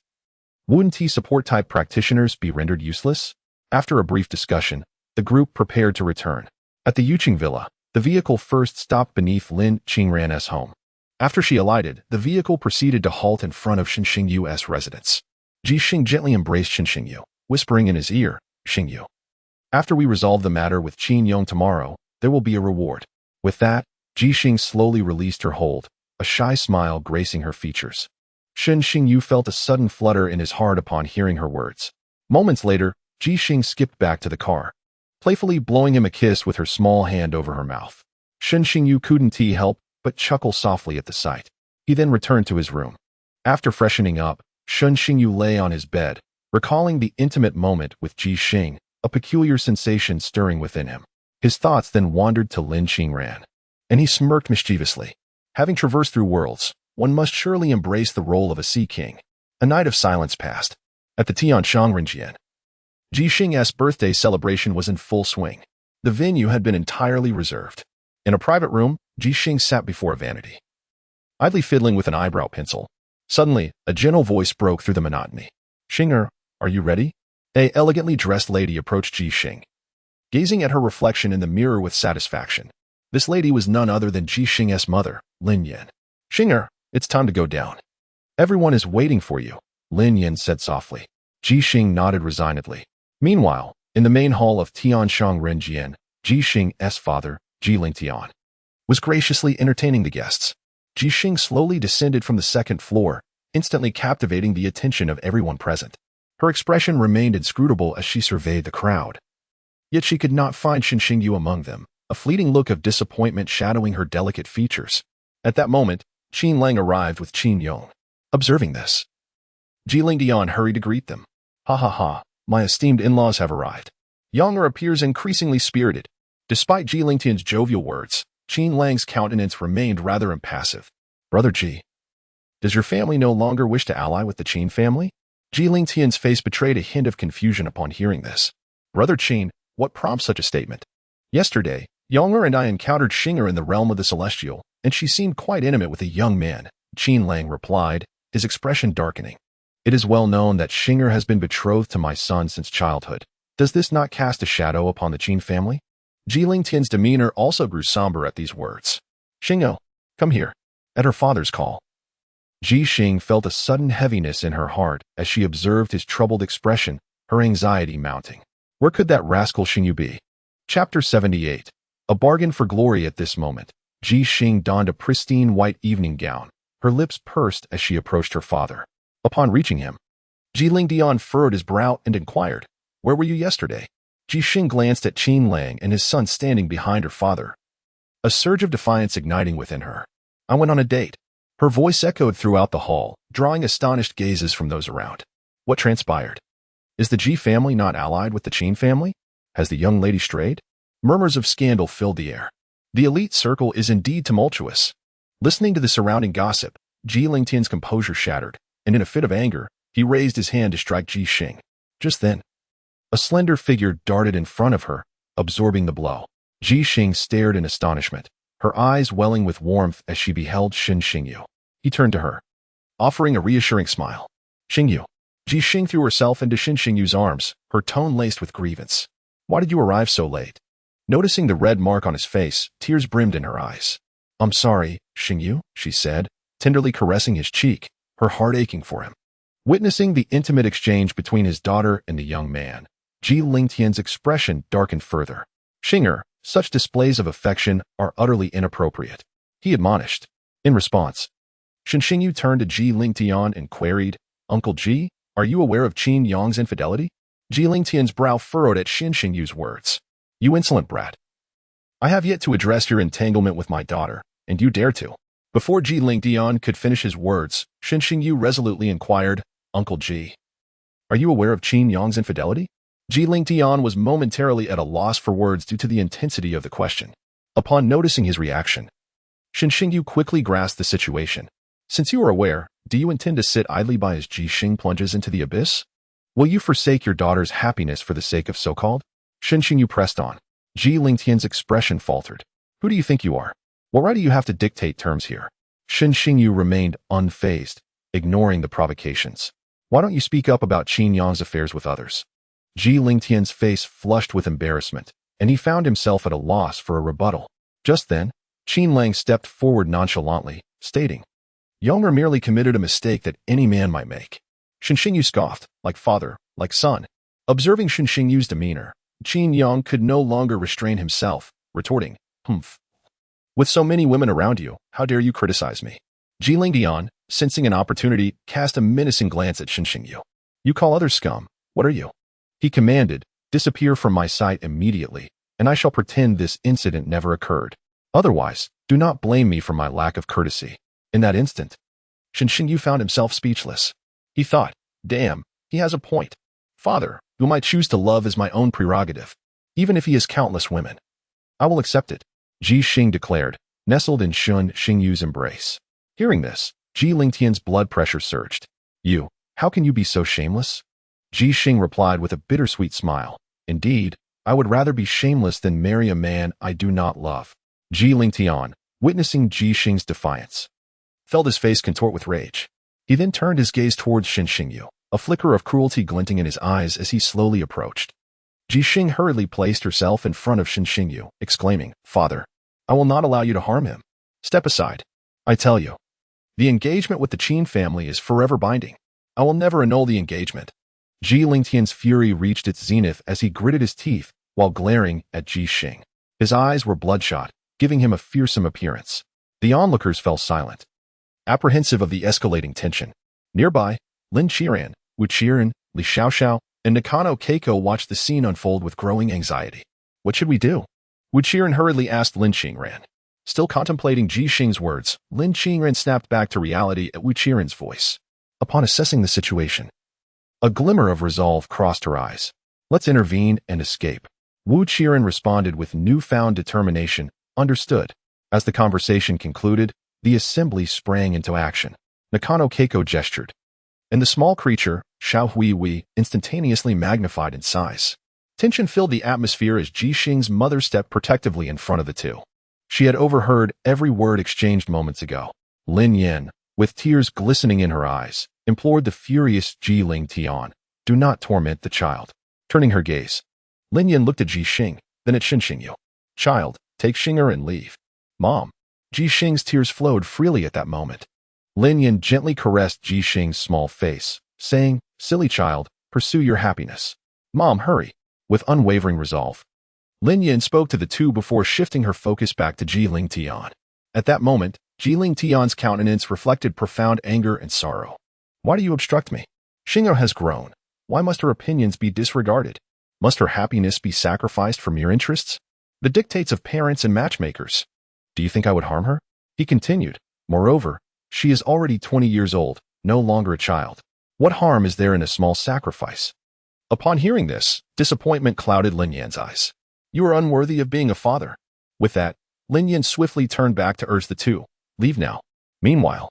Wouldn't support-type practitioners be rendered useless? After a brief discussion, the group prepared to return. At the Yuqing Villa, the vehicle first stopped beneath Lin Qingran's home. After she alighted, the vehicle proceeded to halt in front of Xinyu's residence. Ji Xing gently embraced Xinyu, whispering in his ear, Xinyu. After we resolve the matter with Qin Yong tomorrow, there will be a reward. With that, Ji Xing slowly released her hold, a shy smile gracing her features. Xinyu felt a sudden flutter in his heart upon hearing her words. Moments later, Ji Xing skipped back to the car, playfully blowing him a kiss with her small hand over her mouth. Xinyu couldn't help but chuckle softly at the sight. He then returned to his room. After freshening up, Xinyu lay on his bed, recalling the intimate moment with Ji Xing, a peculiar sensation stirring within him. His thoughts then wandered to Lin Qingran, and he smirked mischievously. Having traversed through worlds, one must surely embrace the role of a sea king. A night of silence passed. At the Tianshan Renjian, Ji Xing's birthday celebration was in full swing. The venue had been entirely reserved. In a private room, Ji Xing sat before a vanity, idly fiddling with an eyebrow pencil. Suddenly, a gentle voice broke through the monotony. Xinger, are you ready? An elegantly dressed lady approached Ji Xing, gazing at her reflection in the mirror with satisfaction. This lady was none other than Ji Xing's mother, Lin Yan. Xinger, it's time to go down. Everyone is waiting for you, Lin Yan said softly. Ji Xing nodded resignedly. Meanwhile, in the main hall of Tianshan Renjian, Ji Xing's father, Ji Lingtian, was graciously entertaining the guests. Ji Xing slowly descended from the second floor, instantly captivating the attention of everyone present. Her expression remained inscrutable as she surveyed the crowd. Yet she could not find Xinyu among them, a fleeting look of disappointment shadowing her delicate features. At that moment, Qin Lang arrived with Qin Yong. Observing this, Ji Lingtian hurried to greet them. Ha ha ha, my esteemed in-laws have arrived. Yonger appears increasingly spirited. Despite Ji Lingtian's jovial words, Qin Lang's countenance remained rather impassive. Brother Ji, does your family no longer wish to ally with the Qin family? Ji Lingtian's face betrayed a hint of confusion upon hearing this. Brother Qin, what prompts such a statement? Yesterday, Yonger and I encountered Xinger in the realm of the celestial, and she seemed quite intimate with a young man, Qin Lang replied, his expression darkening. It is well known that Xinger has been betrothed to my son since childhood. Does this not cast a shadow upon the Qin family? Ji Lingtian's demeanor also grew somber at these words. Xingo, come here. At her father's call, Ji Xing felt a sudden heaviness in her heart as she observed his troubled expression, her anxiety mounting. Where could that rascal Xinyu be? Chapter 78. A bargain for glory. At this moment, Ji Xing donned a pristine white evening gown, her lips pursed as she approached her father. Upon reaching him, Ji Lingtian furrowed his brow and inquired, where were you yesterday? Ji Xing glanced at Qin Lang and his son standing behind her father, a surge of defiance igniting within her. I went on a date. Her voice echoed throughout the hall, drawing astonished gazes from those around. What transpired? Is the Ji family not allied with the Qin family? Has the young lady strayed? Murmurs of scandal filled the air. The elite circle is indeed tumultuous. Listening to the surrounding gossip, Ji Lingtian's composure shattered, and in a fit of anger, he raised his hand to strike Ji Xing. Just then, a slender figure darted in front of her, absorbing the blow. Ji Xing stared in astonishment, her eyes welling with warmth as she beheld Xinyu. He turned to her, offering a reassuring smile. Xinyu. Ji Xing threw herself into Xinyu's arms, her tone laced with grievance. Why did you arrive so late? Noticing the red mark on his face, tears brimmed in her eyes. I'm sorry, Xinyu, she said, tenderly caressing his cheek, her heart aching for him. Witnessing the intimate exchange between his daughter and the young man, Ji Lingtian's expression darkened further. Xinger, such displays of affection are utterly inappropriate, he admonished. In response, Shen Xingyu turned to Ji Lingtian and queried, Uncle Ji, are you aware of Qin Yang's infidelity? Ji Lingtian's brow furrowed at Shen Xingyu's words. You insolent brat. I have yet to address your entanglement with my daughter, and you dare to. Before Ji Lingtian could finish his words, Shen Xingyu resolutely inquired, Uncle Ji, are you aware of Qin Yang's infidelity? Ji Lingtian was momentarily at a loss for words due to the intensity of the question. Upon noticing his reaction, Shen Xingyu quickly grasped the situation. Since you are aware, do you intend to sit idly by as Ji Xing plunges into the abyss? Will you forsake your daughter's happiness for the sake of so-called? Shen Xingyu pressed on. Ji Lingtian's expression faltered. Who do you think you are? What right do you have to dictate terms here? Shen Xingyu remained unfazed, ignoring the provocations. Why don't you speak up about Qin Yang's affairs with others? Ji Lingtian's face flushed with embarrassment, and he found himself at a loss for a rebuttal. Just then, Qin Lang stepped forward nonchalantly, stating, Younger merely committed a mistake that any man might make. Shen Xingyu scoffed, like father, like son. Observing Shen Xingyu's demeanor, Qin Yang could no longer restrain himself, retorting, Humph. With so many women around you, how dare you criticize me? Ji Lingtian, sensing an opportunity, cast a menacing glance at Shen Xingyu. You call others scum. What are you? He commanded, disappear from my sight immediately, and I shall pretend this incident never occurred. Otherwise, do not blame me for my lack of courtesy. In that instant, Shen Xingyu found himself speechless. He thought, damn, he has a point. Father, whom I choose to love is my own prerogative, even if he has countless women. I will accept it, Ji Xing declared, nestled in Shen Xingyu's embrace. Hearing this, Ji Lingtian's blood pressure surged. You, how can you be so shameless? Ji Xing replied with a bittersweet smile. Indeed, I would rather be shameless than marry a man I do not love. Ji Lingtian, witnessing Ji Xing's defiance, felt his face contort with rage. He then turned his gaze towards Shen Xingyu, a flicker of cruelty glinting in his eyes as he slowly approached. Ji Xing hurriedly placed herself in front of Shen Xingyu, exclaiming, Father, I will not allow you to harm him. Step aside. I tell you, the engagement with the Qin family is forever binding. I will never annul the engagement. Ji Lingtian's fury reached its zenith as he gritted his teeth while glaring at Ji Xing. His eyes were bloodshot, giving him a fearsome appearance. The onlookers fell silent, apprehensive of the escalating tension. Nearby, Lin Qiran, Wu Qiran, Li Xiaoxiao, and Nakano Keiko watched the scene unfold with growing anxiety. What should we do? Wu Qiran hurriedly asked Lin Qiran. Still contemplating Ji Xing's words, Lin Qiran snapped back to reality at Wu Qiran's voice. Upon assessing the situation, a glimmer of resolve crossed her eyes. Let's intervene and escape. Wu Qiran responded with newfound determination. Understood. As the conversation concluded, the assembly sprang into action. Nakano Keiko gestured, and the small creature, Xiao Hui, instantaneously magnified in size. Tension filled the atmosphere as Ji Xing's mother stepped protectively in front of the two. She had overheard every word exchanged moments ago. Lin Yin, with tears glistening in her eyes, implored the furious Ji Lingtian, do not torment the child. Turning her gaze, Lin Yin looked at Ji Xing, then at Shen Xingyu. Child, take Xinger and leave. Mom. Ji Xing's tears flowed freely at that moment. Lin Yin gently caressed Ji Xing's small face, saying, Silly child, pursue your happiness. Mom, hurry. With unwavering resolve, Lin Yin spoke to the two before shifting her focus back to Ji Lingtian. At that moment, Ji Lingtian's countenance reflected profound anger and sorrow. Why do you obstruct me? Xinger has grown. Why must her opinions be disregarded? Must her happiness be sacrificed for mere interests? The dictates of parents and matchmakers. Do you think I would harm her? He continued. Moreover, she is already 20 years old, no longer a child. What harm is there in a small sacrifice? Upon hearing this, disappointment clouded Lin Yan's eyes. You are unworthy of being a father. With that, Lin Yan swiftly turned back to urge the two. Leave now. Meanwhile,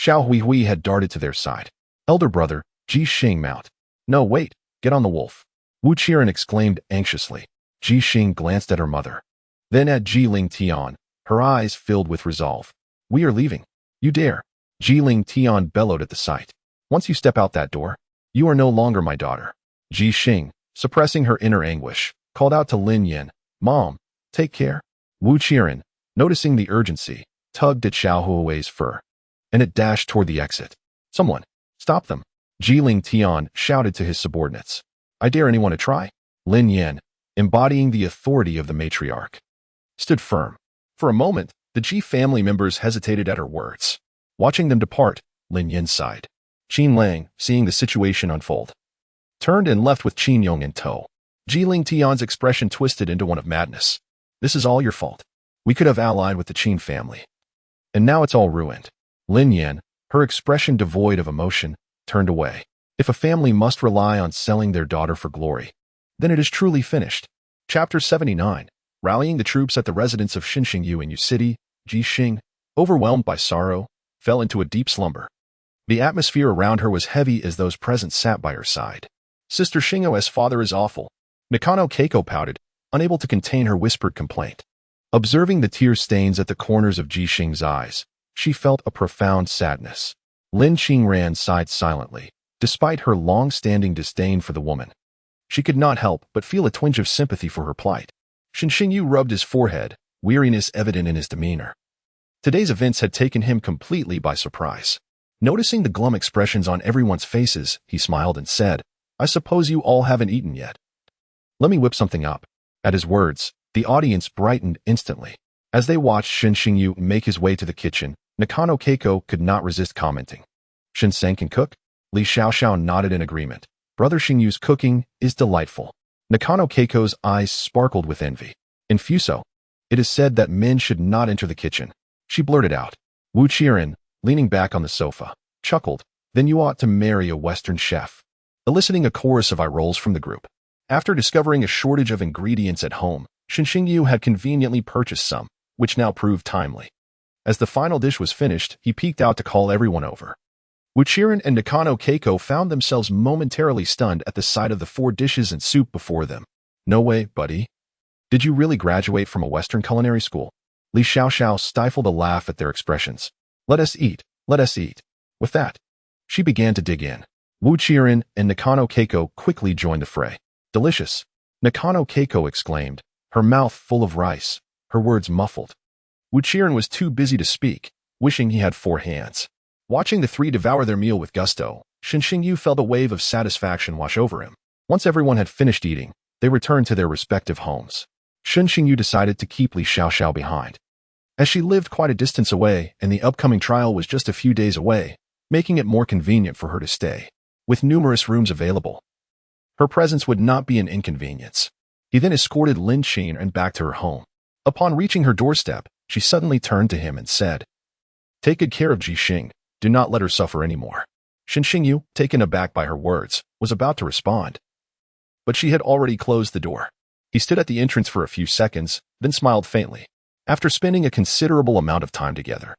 Xiao Hui had darted to their side. Elder brother, Ji Xing mount. No, wait, get on the wolf. Wu Qiran exclaimed anxiously. Ji Xing glanced at her mother, then at Ji Lingtian, her eyes filled with resolve. We are leaving. You dare. Ji Lingtian bellowed at the sight. Once you step out that door, you are no longer my daughter. Ji Xing, suppressing her inner anguish, called out to Lin Yin, Mom, take care. Wu Qiran, noticing the urgency, tugged at Xiao Hui's fur, and it dashed toward the exit. Someone, stop them. Ji Lingtian shouted to his subordinates. I dare anyone to try. Lin Yin, embodying the authority of the matriarch, stood firm. For a moment, the Ji family members hesitated at her words. Watching them depart, Lin Yin sighed. Qin Lang, seeing the situation unfold, turned and left with Qin Yong in tow. Jiling Tian's expression twisted into one of madness. This is all your fault. We could have allied with the Qin family. And now it's all ruined. Lin Yan, her expression devoid of emotion, turned away. If a family must rely on selling their daughter for glory, then it is truly finished. Chapter 79. Rallying the troops at the residence of Xinxingyu in Yu City, Ji Xing, overwhelmed by sorrow, fell into a deep slumber. The atmosphere around her was heavy as those present sat by her side. Sister Xingyo's father is awful. Nakano Keiko pouted, unable to contain her whispered complaint. Observing the tear stains at the corners of Ji Xing's eyes, she felt a profound sadness. Lin Qingran sighed silently, despite her long-standing disdain for the woman. She could not help but feel a twinge of sympathy for her plight. Xinxingyu rubbed his forehead, weariness evident in his demeanor. Today's events had taken him completely by surprise. Noticing the glum expressions on everyone's faces, he smiled and said, "I suppose you all haven't eaten yet. Let me whip something up." At his words, the audience brightened instantly. As they watched Xinxingyu make his way to the kitchen, Nakano Keiko could not resist commenting. "Shinseng can cook?" Li Xiaoxiao nodded in agreement. "Brother Xingyu's cooking is delightful." Nakano Keiko's eyes sparkled with envy. In Fuso, it is said that men should not enter the kitchen. She blurted out. Wu Qiren, leaning back on the sofa, chuckled. "Then you ought to marry a Western chef," eliciting a chorus of eye rolls from the group. After discovering a shortage of ingredients at home, Xinxingyu had conveniently purchased some, which now proved timely. As the final dish was finished, he peeked out to call everyone over. Wu Qiren and Nakano Keiko found themselves momentarily stunned at the sight of the 4 dishes and soup before them. "No way, buddy. Did you really graduate from a Western culinary school?" Li Xiaoxiao stifled a laugh at their expressions. Let us eat. Let us eat." With that, she began to dig in. Wu Qiren and Nakano Keiko quickly joined the fray. "Delicious," Nakano Keiko exclaimed, her mouth full of rice, her words muffled. Wu Qiren was too busy to speak, wishing he had 4 hands. Watching the 3 devour their meal with gusto, Xinxingyu felt a wave of satisfaction wash over him. Once everyone had finished eating, they returned to their respective homes. Xinxingyu decided to keep Li Xiaoxiao behind, as she lived quite a distance away and the upcoming trial was just a few days away, making it more convenient for her to stay. With numerous rooms available, her presence would not be an inconvenience. He then escorted Lin Qingran back to her home. Upon reaching her doorstep, she suddenly turned to him and said, "Take good care of Ji Xing. Do not let her suffer anymore." Xinxingyu, taken aback by her words, was about to respond, but she had already closed the door. He stood at the entrance for a few seconds, then smiled faintly. After spending a considerable amount of time together,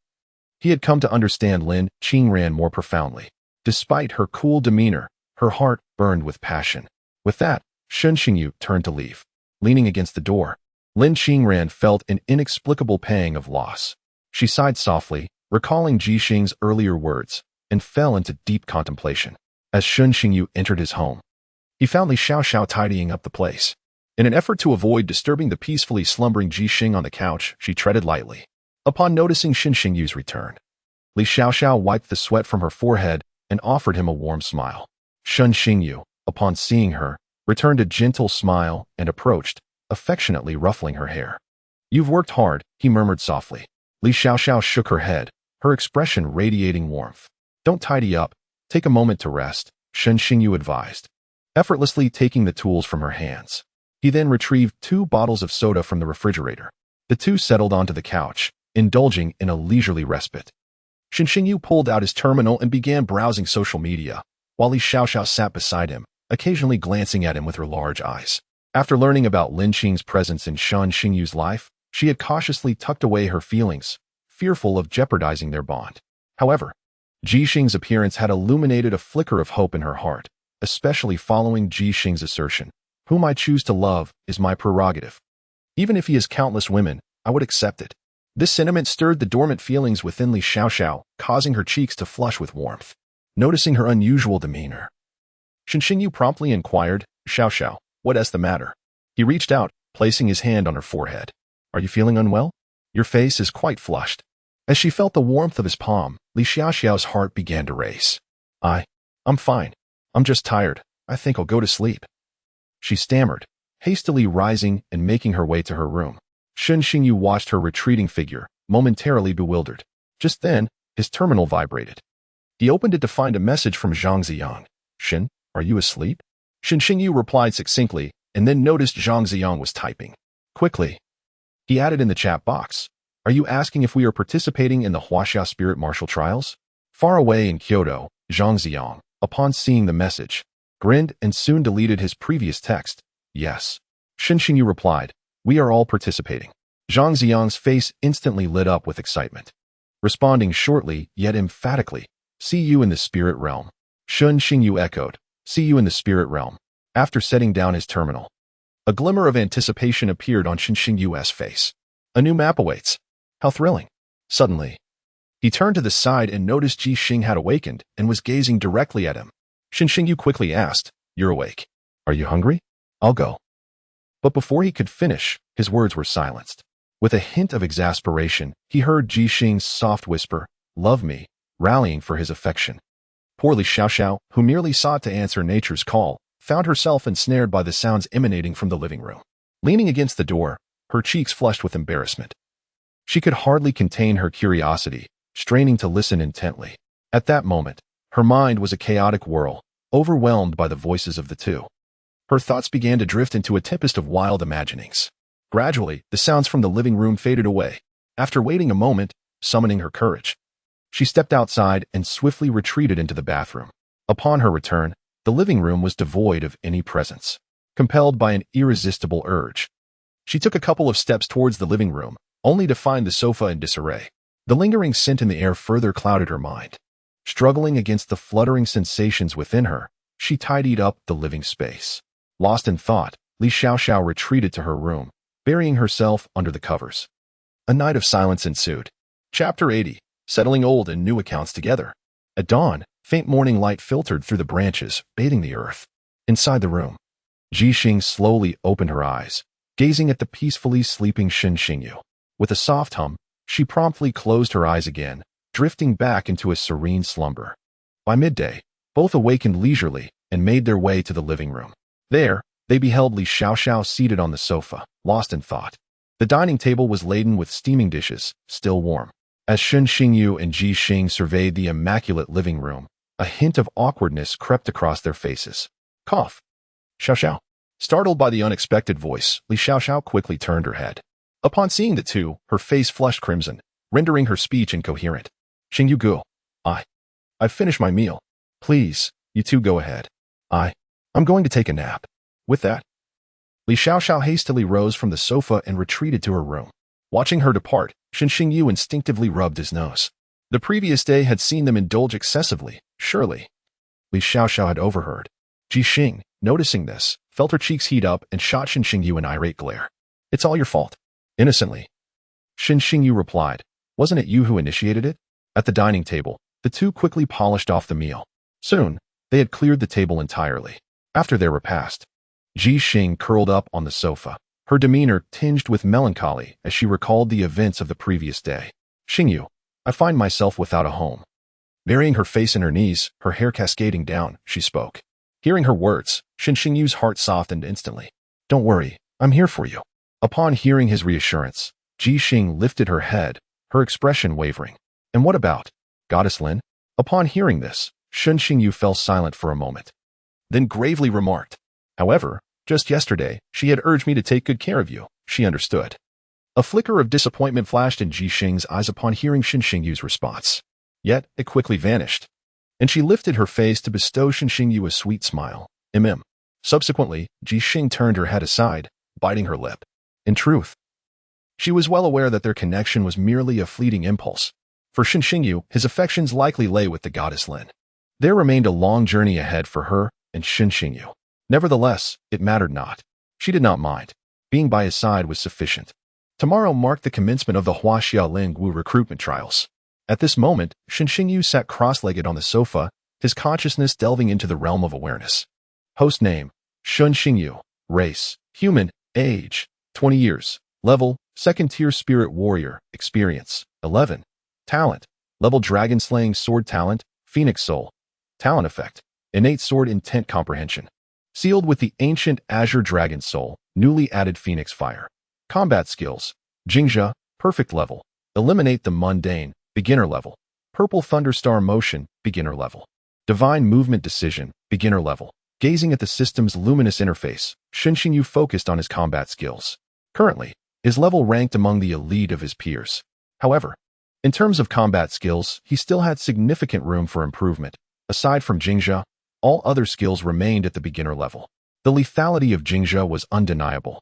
he had come to understand Lin Qingran more profoundly. Despite her cool demeanor, her heart burned with passion. With that, Xinxingyu turned to leave. Leaning against the door, Lin Qingran felt an inexplicable pang of loss. She sighed softly, recalling Ji Xing's earlier words, and fell into deep contemplation. As Xinxingyu entered his home, he found Li Xiaoxiao tidying up the place. In an effort to avoid disturbing the peacefully slumbering Ji Xing on the couch, she treaded lightly. Upon noticing Xinxingyu's return, Li Xiaoxiao wiped the sweat from her forehead and offered him a warm smile. Xinxingyu, upon seeing her, returned a gentle smile and approached, affectionately ruffling her hair. "You've worked hard," he murmured softly. Li Xiaoxiao shook her head, her expression radiating warmth. "Don't tidy up. Take a moment to rest," Xinxingyu advised, effortlessly taking the tools from her hands. He then retrieved 2 bottles of soda from the refrigerator. The 2 settled onto the couch, indulging in a leisurely respite. Xinxingyu pulled out his terminal and began browsing social media, while Li Xiaoxiao sat beside him, occasionally glancing at him with her large eyes. After learning about Lin Qing's presence in Xinxingyu's life, she had cautiously tucked away her feelings, fearful of jeopardizing their bond. However, Ji Xing's appearance had illuminated a flicker of hope in her heart, especially following Ji Xing's assertion, "Whom I choose to love is my prerogative. Even if he has countless women, I would accept it." This sentiment stirred the dormant feelings within Li Xiaoxiao, causing her cheeks to flush with warmth. Noticing her unusual demeanor, Xinxingyu promptly inquired, "Xiaoxiao, what is the matter?" He reached out, placing his hand on her forehead. "Are you feeling unwell? Your face is quite flushed." As she felt the warmth of his palm, Li Xiaoxiao's heart began to race. I'm fine. I'm just tired. I think I'll go to sleep," she stammered, hastily rising and making her way to her room. Xinxingyu watched her retreating figure, momentarily bewildered. Just then, his terminal vibrated. He opened it to find a message from Zhang Ziyang. "Shin, are you asleep?" Shin Xingyu replied succinctly, and then noticed Zhang Ziyang was typing. Quickly, he added in the chat box, "Are you asking if we are participating in the Huaxia spirit martial trials?" Far away in Kyoto, Zhang Ziyang, upon seeing the message, grinned and soon deleted his previous text. "Yes." Shin Xingyu replied, "We are all participating." Zhang Ziyang's face instantly lit up with excitement. Responding shortly, yet emphatically, "See you in the spirit realm." Shin Xingyu echoed, "See you in the spirit realm." After setting down his terminal, a glimmer of anticipation appeared on Shin Xingyu's face. A new map awaits. How thrilling. Suddenly, he turned to the side and noticed Ji Xing had awakened and was gazing directly at him. Shin Xingyu quickly asked, "You're awake. Are you hungry? I'll go." But before he could finish, his words were silenced. With a hint of exasperation, he heard Ji Xing's soft whisper, "Love me," rallying for his affection. Poor Li Xiaoxiao, who merely sought to answer nature's call, found herself ensnared by the sounds emanating from the living room. Leaning against the door, her cheeks flushed with embarrassment. She could hardly contain her curiosity, straining to listen intently. At that moment, her mind was a chaotic whirl, overwhelmed by the voices of the two. Her thoughts began to drift into a tempest of wild imaginings. Gradually, the sounds from the living room faded away. After waiting a moment, summoning her courage, she stepped outside and swiftly retreated into the bathroom. Upon her return, the living room was devoid of any presence. Compelled by an irresistible urge, she took a couple of steps towards the living room, only to find the sofa in disarray. The lingering scent in the air further clouded her mind. Struggling against the fluttering sensations within her, she tidied up the living space. Lost in thought, Li Xiaoxiao retreated to her room, burying herself under the covers. A night of silence ensued. Chapter 80. Settling old and new accounts together. At dawn, faint morning light filtered through the branches, bathing the earth. Inside the room, Ji Xing slowly opened her eyes, gazing at the peacefully sleeping Shin Xingyu. With a soft hum, she promptly closed her eyes again, drifting back into a serene slumber. By midday, both awakened leisurely and made their way to the living room. There, they beheld Li Xiaoxiao seated on the sofa, lost in thought. The dining table was laden with steaming dishes, still warm. As Shin Xingyu and Ji Xing surveyed the immaculate living room, a hint of awkwardness crept across their faces. Cough. Xiaoxiao. Startled by the unexpected voice, Li Xiaoxiao quickly turned her head. Upon seeing the two, her face flushed crimson, rendering her speech incoherent. Xingyu Gu. I've finished my meal. Please, you two go ahead. I'm going to take a nap. With that, Li Xiaoxiao hastily rose from the sofa and retreated to her room. Watching her depart, Shin Xingyu instinctively rubbed his nose. The previous day had seen them indulge excessively, surely. Li Xiaoxiao had overheard. Ji Xing, noticing this, felt her cheeks heat up and shot Shin Xingyu an irate glare. It's all your fault. Innocently. Shin Xingyu replied, Wasn't it you who initiated it? At the dining table, the two quickly polished off the meal. Soon, they had cleared the table entirely. After their repast, Ji Xing curled up on the sofa, her demeanor tinged with melancholy as she recalled the events of the previous day. Xingyu, I find myself without a home. Burying her face in her knees, her hair cascading down, she spoke. Hearing her words, Shin Xingyu's heart softened instantly. Don't worry, I'm here for you. Upon hearing his reassurance, Ji Xing lifted her head, her expression wavering. And what about Goddess Lin? Upon hearing this, Shin Xingyu fell silent for a moment, then gravely remarked, However, just yesterday, she had urged me to take good care of you. She understood. A flicker of disappointment flashed in Ji Xing's eyes upon hearing Shin Xingyu's response. Yet, it quickly vanished, and she lifted her face to bestow Shin Xingyu a sweet smile. Subsequently, Ji Xing turned her head aside, biting her lip. In truth, she was well aware that their connection was merely a fleeting impulse. For Shin Xingyu, his affections likely lay with the goddess Lin. There remained a long journey ahead for her and Shin Xingyu. Nevertheless, it mattered not. She did not mind. Being by his side was sufficient. Tomorrow marked the commencement of the Huaxia Lingwu recruitment trials. At this moment, Shin Xingyu sat cross-legged on the sofa, his consciousness delving into the realm of awareness. Host name, Shin Xingyu. Race, human. Age, 20 years. Level, 2nd tier spirit warrior. Experience, 11. Talent, level dragon slaying sword talent, phoenix soul. Talent effect, innate sword intent comprehension. Sealed with the ancient azure dragon soul, newly added phoenix fire. Combat skills, Jingjia, perfect level. Eliminate the mundane, beginner level. Purple Thunderstar Motion, beginner level. Divine Movement Decision, beginner level. Gazing at the system's luminous interface, Shen Xingyu focused on his combat skills. Currently, his level ranked among the elite of his peers. However, in terms of combat skills, he still had significant room for improvement. Aside from Jingzhe, all other skills remained at the beginner level. The lethality of Jingzhe was undeniable.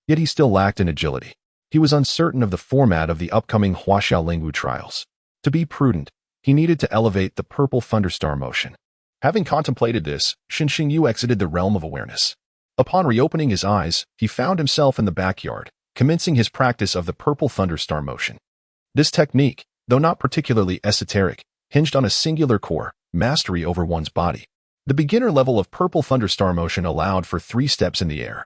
Yet he still lacked in agility. He was uncertain of the format of the upcoming Huaxiao Lingwu trials. To be prudent, he needed to elevate the Purple Thunderstar Motion. Having contemplated this, Shen Xingyu exited the realm of awareness. Upon reopening his eyes, he found himself in the backyard, commencing his practice of the Purple Thunderstar Motion. This technique, though not particularly esoteric, hinged on a singular core, mastery over one's body. The beginner level of Purple Thunderstar Motion allowed for 3 steps in the air,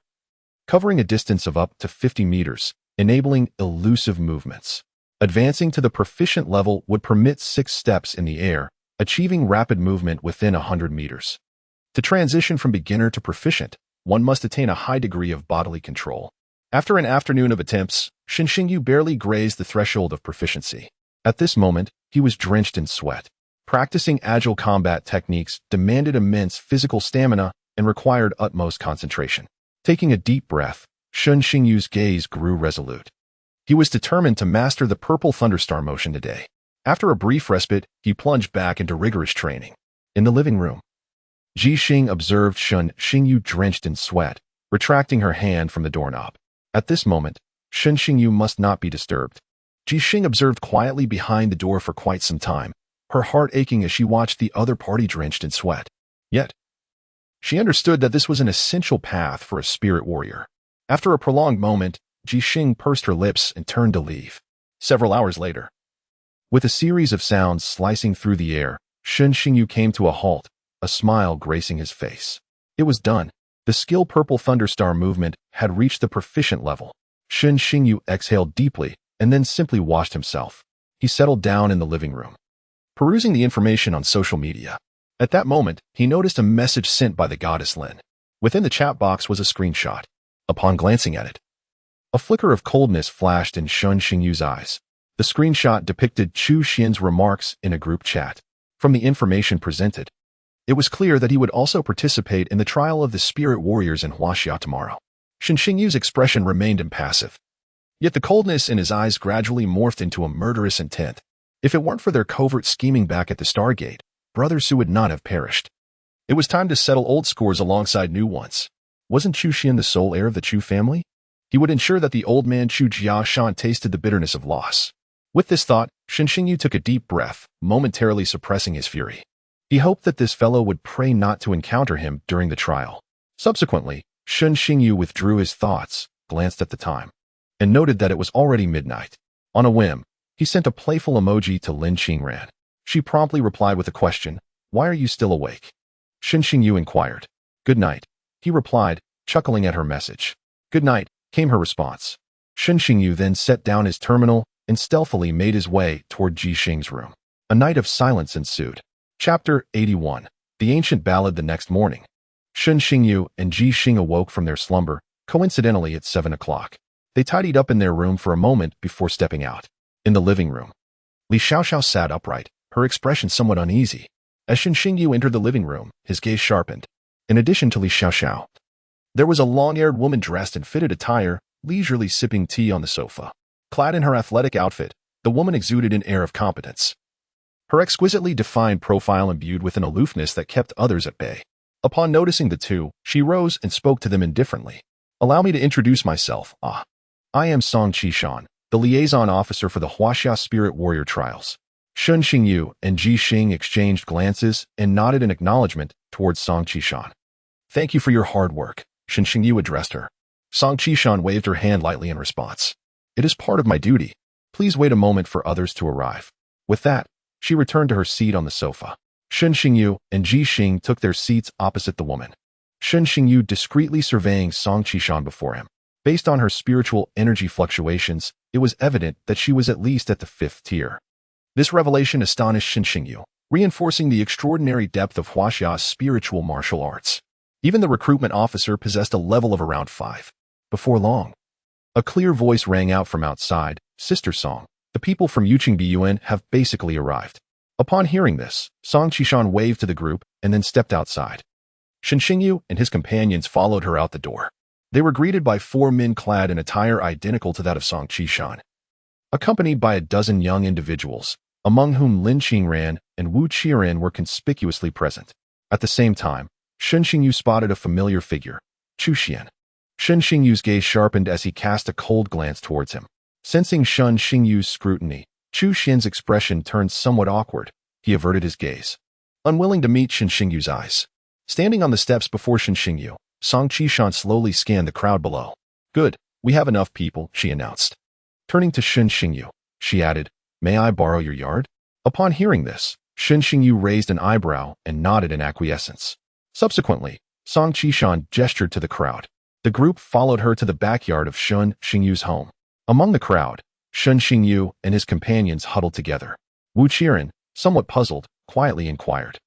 covering a distance of up to 50 meters, enabling elusive movements. Advancing to the proficient level would permit 6 steps in the air, achieving rapid movement within 100 meters. To transition from beginner to proficient, one must attain a high degree of bodily control. After an afternoon of attempts, Shen Xingyu barely grazed the threshold of proficiency. At this moment, he was drenched in sweat. Practicing agile combat techniques demanded immense physical stamina and required utmost concentration. Taking a deep breath, Shen Xingyu's gaze grew resolute. He was determined to master the Purple Thunderstar Motion today. After a brief respite, he plunged back into rigorous training. In the living room, Ji Xing observed Shen Xingyu drenched in sweat, retracting her hand from the doorknob. At this moment, Shen Xingyu must not be disturbed. Ji Xing observed quietly behind the door for quite some time, her heart aching as she watched the other party drenched in sweat. Yet, she understood that this was an essential path for a spirit warrior. After a prolonged moment, Ji Xing pursed her lips and turned to leave. Several hours later, with a series of sounds slicing through the air, Shen Xingyu came to a halt, a smile gracing his face. It was done. The skill Purple Thunderstar movement had reached the proficient level. Shen Xingyu exhaled deeply and then simply washed himself. He settled down in the living room, perusing the information on social media. At that moment, he noticed a message sent by the goddess Lin. Within the chat box was a screenshot. Upon glancing at it, a flicker of coldness flashed in Shen Xingyu's eyes. The screenshot depicted Chu Xian's remarks in a group chat. From the information presented, it was clear that he would also participate in the trial of the spirit warriors in Huaxia tomorrow. Shen Xingyu's expression remained impassive. Yet the coldness in his eyes gradually morphed into a murderous intent. If it weren't for their covert scheming back at the Stargate, Brother Su would not have perished. It was time to settle old scores alongside new ones. Wasn't Chu Xian the sole heir of the Chu family? He would ensure that the old man Chu Jiashan tasted the bitterness of loss. With this thought, Shen Xingyu took a deep breath, momentarily suppressing his fury. He hoped that this fellow would pray not to encounter him during the trial. Subsequently, Shen Xingyu withdrew his thoughts, glanced at the time, and noted that it was already midnight. On a whim, he sent a playful emoji to Lin Qingran. She promptly replied with a question, "Why are you still awake?" Shen Xingyu inquired. "Good night," he replied, chuckling at her message. "Good night," came her response. Shen Xingyu then set down his terminal and stealthily made his way toward Ji Xing's room. A night of silence ensued. Chapter 81. The Ancient Ballad. The next morning, Shen Xingyu and Ji Xing awoke from their slumber, coincidentally at 7 o'clock. They tidied up in their room for a moment before stepping out. In the living room, Li Xiaoxiao sat upright, her expression somewhat uneasy. As Shen Xingyu entered the living room, his gaze sharpened. In addition to Li Xiaoxiao, there was a long-haired woman dressed in fitted attire, leisurely sipping tea on the sofa. Clad in her athletic outfit, the woman exuded an air of competence. Her exquisitely defined profile imbued with an aloofness that kept others at bay. Upon noticing the two, she rose and spoke to them indifferently. "Allow me to introduce myself. I am Song Qishan, the liaison officer for the Huaxia Spirit Warrior Trials." Shen Xingyu and Ji Xing exchanged glances and nodded in acknowledgement towards Song Qishan. "Thank you for your hard work," Shen Xingyu addressed her. Song Qishan waved her hand lightly in response. "It is part of my duty. Please wait a moment for others to arrive." With that, she returned to her seat on the sofa. Shen Xingyu and Ji Xing took their seats opposite the woman. Shen Xingyu discreetly surveying Song Qishan before him. Based on her spiritual energy fluctuations, it was evident that she was at least at the 5th tier. This revelation astonished Shen Xingyu, reinforcing the extraordinary depth of Huaxia's spiritual martial arts. Even the recruitment officer possessed a level of around 5. Before long, a clear voice rang out from outside, "Sister Song, the people from Yuqing Biyuan have basically arrived." Upon hearing this, Song Qishan waved to the group and then stepped outside. Shen Xingyu and his companions followed her out the door. They were greeted by 4 men clad in attire identical to that of Song Qishan, accompanied by a dozen young individuals, among whom Lin Qingran and Wu Qiren were conspicuously present. At the same time, Shen Xingyu spotted a familiar figure, Chu Xian. Shen Xingyu's gaze sharpened as he cast a cold glance towards him. Sensing Shen Xingyu's scrutiny, Chu Xian's expression turned somewhat awkward. He averted his gaze, unwilling to meet Shen Xingyu's eyes. Standing on the steps before Shen Xingyu, Song Qishan slowly scanned the crowd below. "Good, we have enough people," she announced. Turning to Shen Xingyu, she added, "May I borrow your yard?" Upon hearing this, Shen Xingyu raised an eyebrow and nodded in acquiescence. Subsequently, Song Qishan gestured to the crowd. The group followed her to the backyard of Shen Xingyu's home. Among the crowd, Shen Xingyu and his companions huddled together. Wu Qiren, somewhat puzzled, quietly inquired,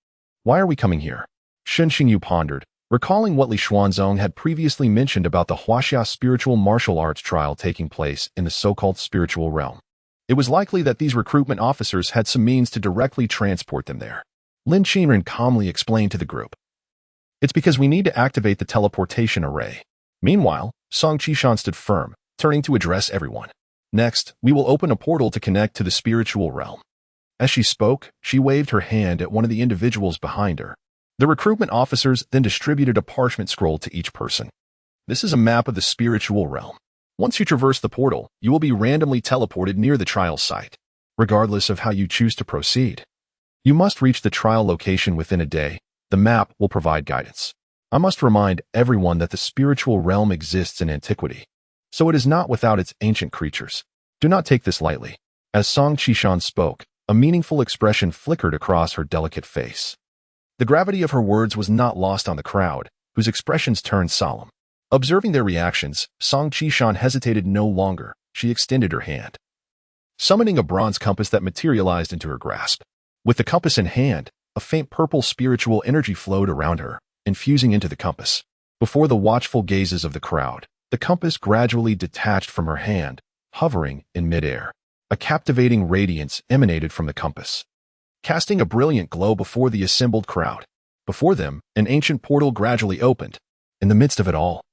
"Why are we coming here?" Shen Xingyu pondered, recalling what Li Xuanzong had previously mentioned about the Huaxia spiritual martial arts trial taking place in the so-called spiritual realm. It was likely that these recruitment officers had some means to directly transport them there. Lin Qingren calmly explained to the group, "It's because we need to activate the teleportation array." Meanwhile, Song Qishan stood firm, turning to address everyone. "Next, we will open a portal to connect to the spiritual realm." As she spoke, she waved her hand at one of the individuals behind her. The recruitment officers then distributed a parchment scroll to each person. "This is a map of the spiritual realm. Once you traverse the portal, you will be randomly teleported near the trial site, regardless of how you choose to proceed. You must reach the trial location within a day. The map will provide guidance. I must remind everyone that the spiritual realm exists in antiquity, so it is not without its ancient creatures. Do not take this lightly." As Song Qishan spoke, a meaningful expression flickered across her delicate face. The gravity of her words was not lost on the crowd, whose expressions turned solemn. Observing their reactions, Song Qishan hesitated no longer. She extended her hand, summoning a bronze compass that materialized into her grasp. With the compass in hand, a faint purple spiritual energy flowed around her, infusing into the compass. Before the watchful gazes of the crowd, the compass gradually detached from her hand, hovering in midair. A captivating radiance emanated from the compass, casting a brilliant glow before the assembled crowd. Before them, an ancient portal gradually opened. In the midst of it all,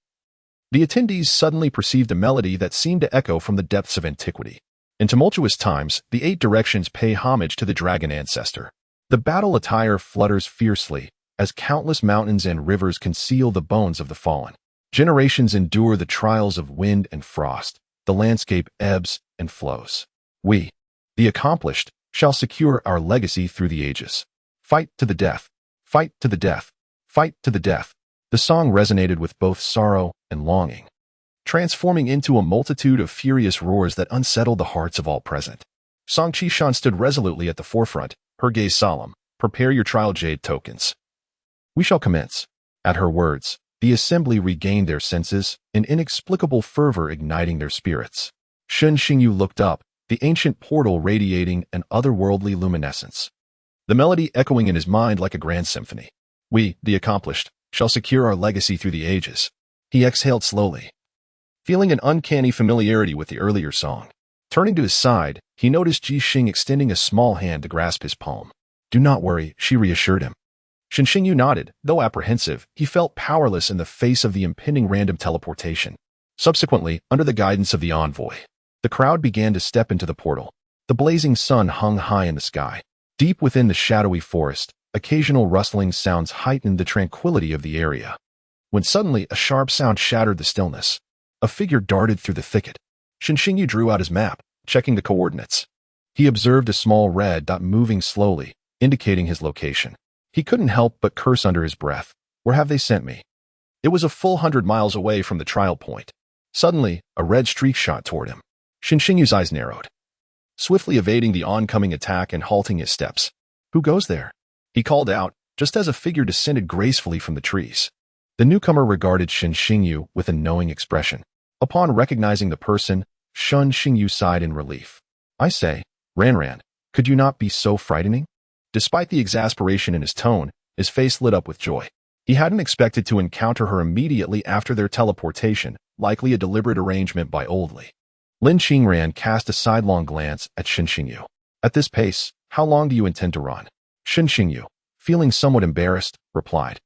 the attendees suddenly perceived a melody that seemed to echo from the depths of antiquity. In tumultuous times, the 8 directions pay homage to the dragon ancestor. The battle attire flutters fiercely, as countless mountains and rivers conceal the bones of the fallen. Generations endure the trials of wind and frost. The landscape ebbs and flows. We, the accomplished, shall secure our legacy through the ages. Fight to the death. Fight to the death. Fight to the death. The song resonated with both sorrow and longing, transforming into a multitude of furious roars that unsettled the hearts of all present. Song Qishan stood resolutely at the forefront, her gaze solemn. "Prepare your trial jade tokens. We shall commence." At her words, the assembly regained their senses, an inexplicable fervor igniting their spirits. Shen Xingyu looked up, the ancient portal radiating an otherworldly luminescence, the melody echoing in his mind like a grand symphony. "We, the accomplished, shall secure our legacy through the ages." He exhaled slowly, feeling an uncanny familiarity with the earlier song. Turning to his side, he noticed Ji Xing extending a small hand to grasp his palm. "Do not worry," she reassured him. Shen Xingyu nodded. Though apprehensive, he felt powerless in the face of the impending random teleportation. Subsequently, under the guidance of the envoy, the crowd began to step into the portal. The blazing sun hung high in the sky. Deep within the shadowy forest, occasional rustling sounds heightened the tranquility of the area. When suddenly a sharp sound shattered the stillness. A figure darted through the thicket. Shen Xingyu drew out his map, checking the coordinates. He observed a small red dot moving slowly, indicating his location. He couldn't help but curse under his breath. Where have they sent me? It was a full 100 miles away from the trial point. Suddenly, a red streak shot toward him. Shen Xingyu's eyes narrowed, swiftly evading the oncoming attack and halting his steps. "Who goes there?" he called out, just as a figure descended gracefully from the trees. The newcomer regarded Shen Xingyu with a knowing expression. Upon recognizing the person, Shen Xingyu sighed in relief. "I say, Ranran, could you not be so frightening?" Despite the exasperation in his tone, his face lit up with joy. He hadn't expected to encounter her immediately after their teleportation, likely a deliberate arrangement by Old Li. Lin Qingran cast a sidelong glance at Shen Xingyu. At this pace, How long do you intend to run? Shen Xingyu, feeling somewhat embarrassed, replied,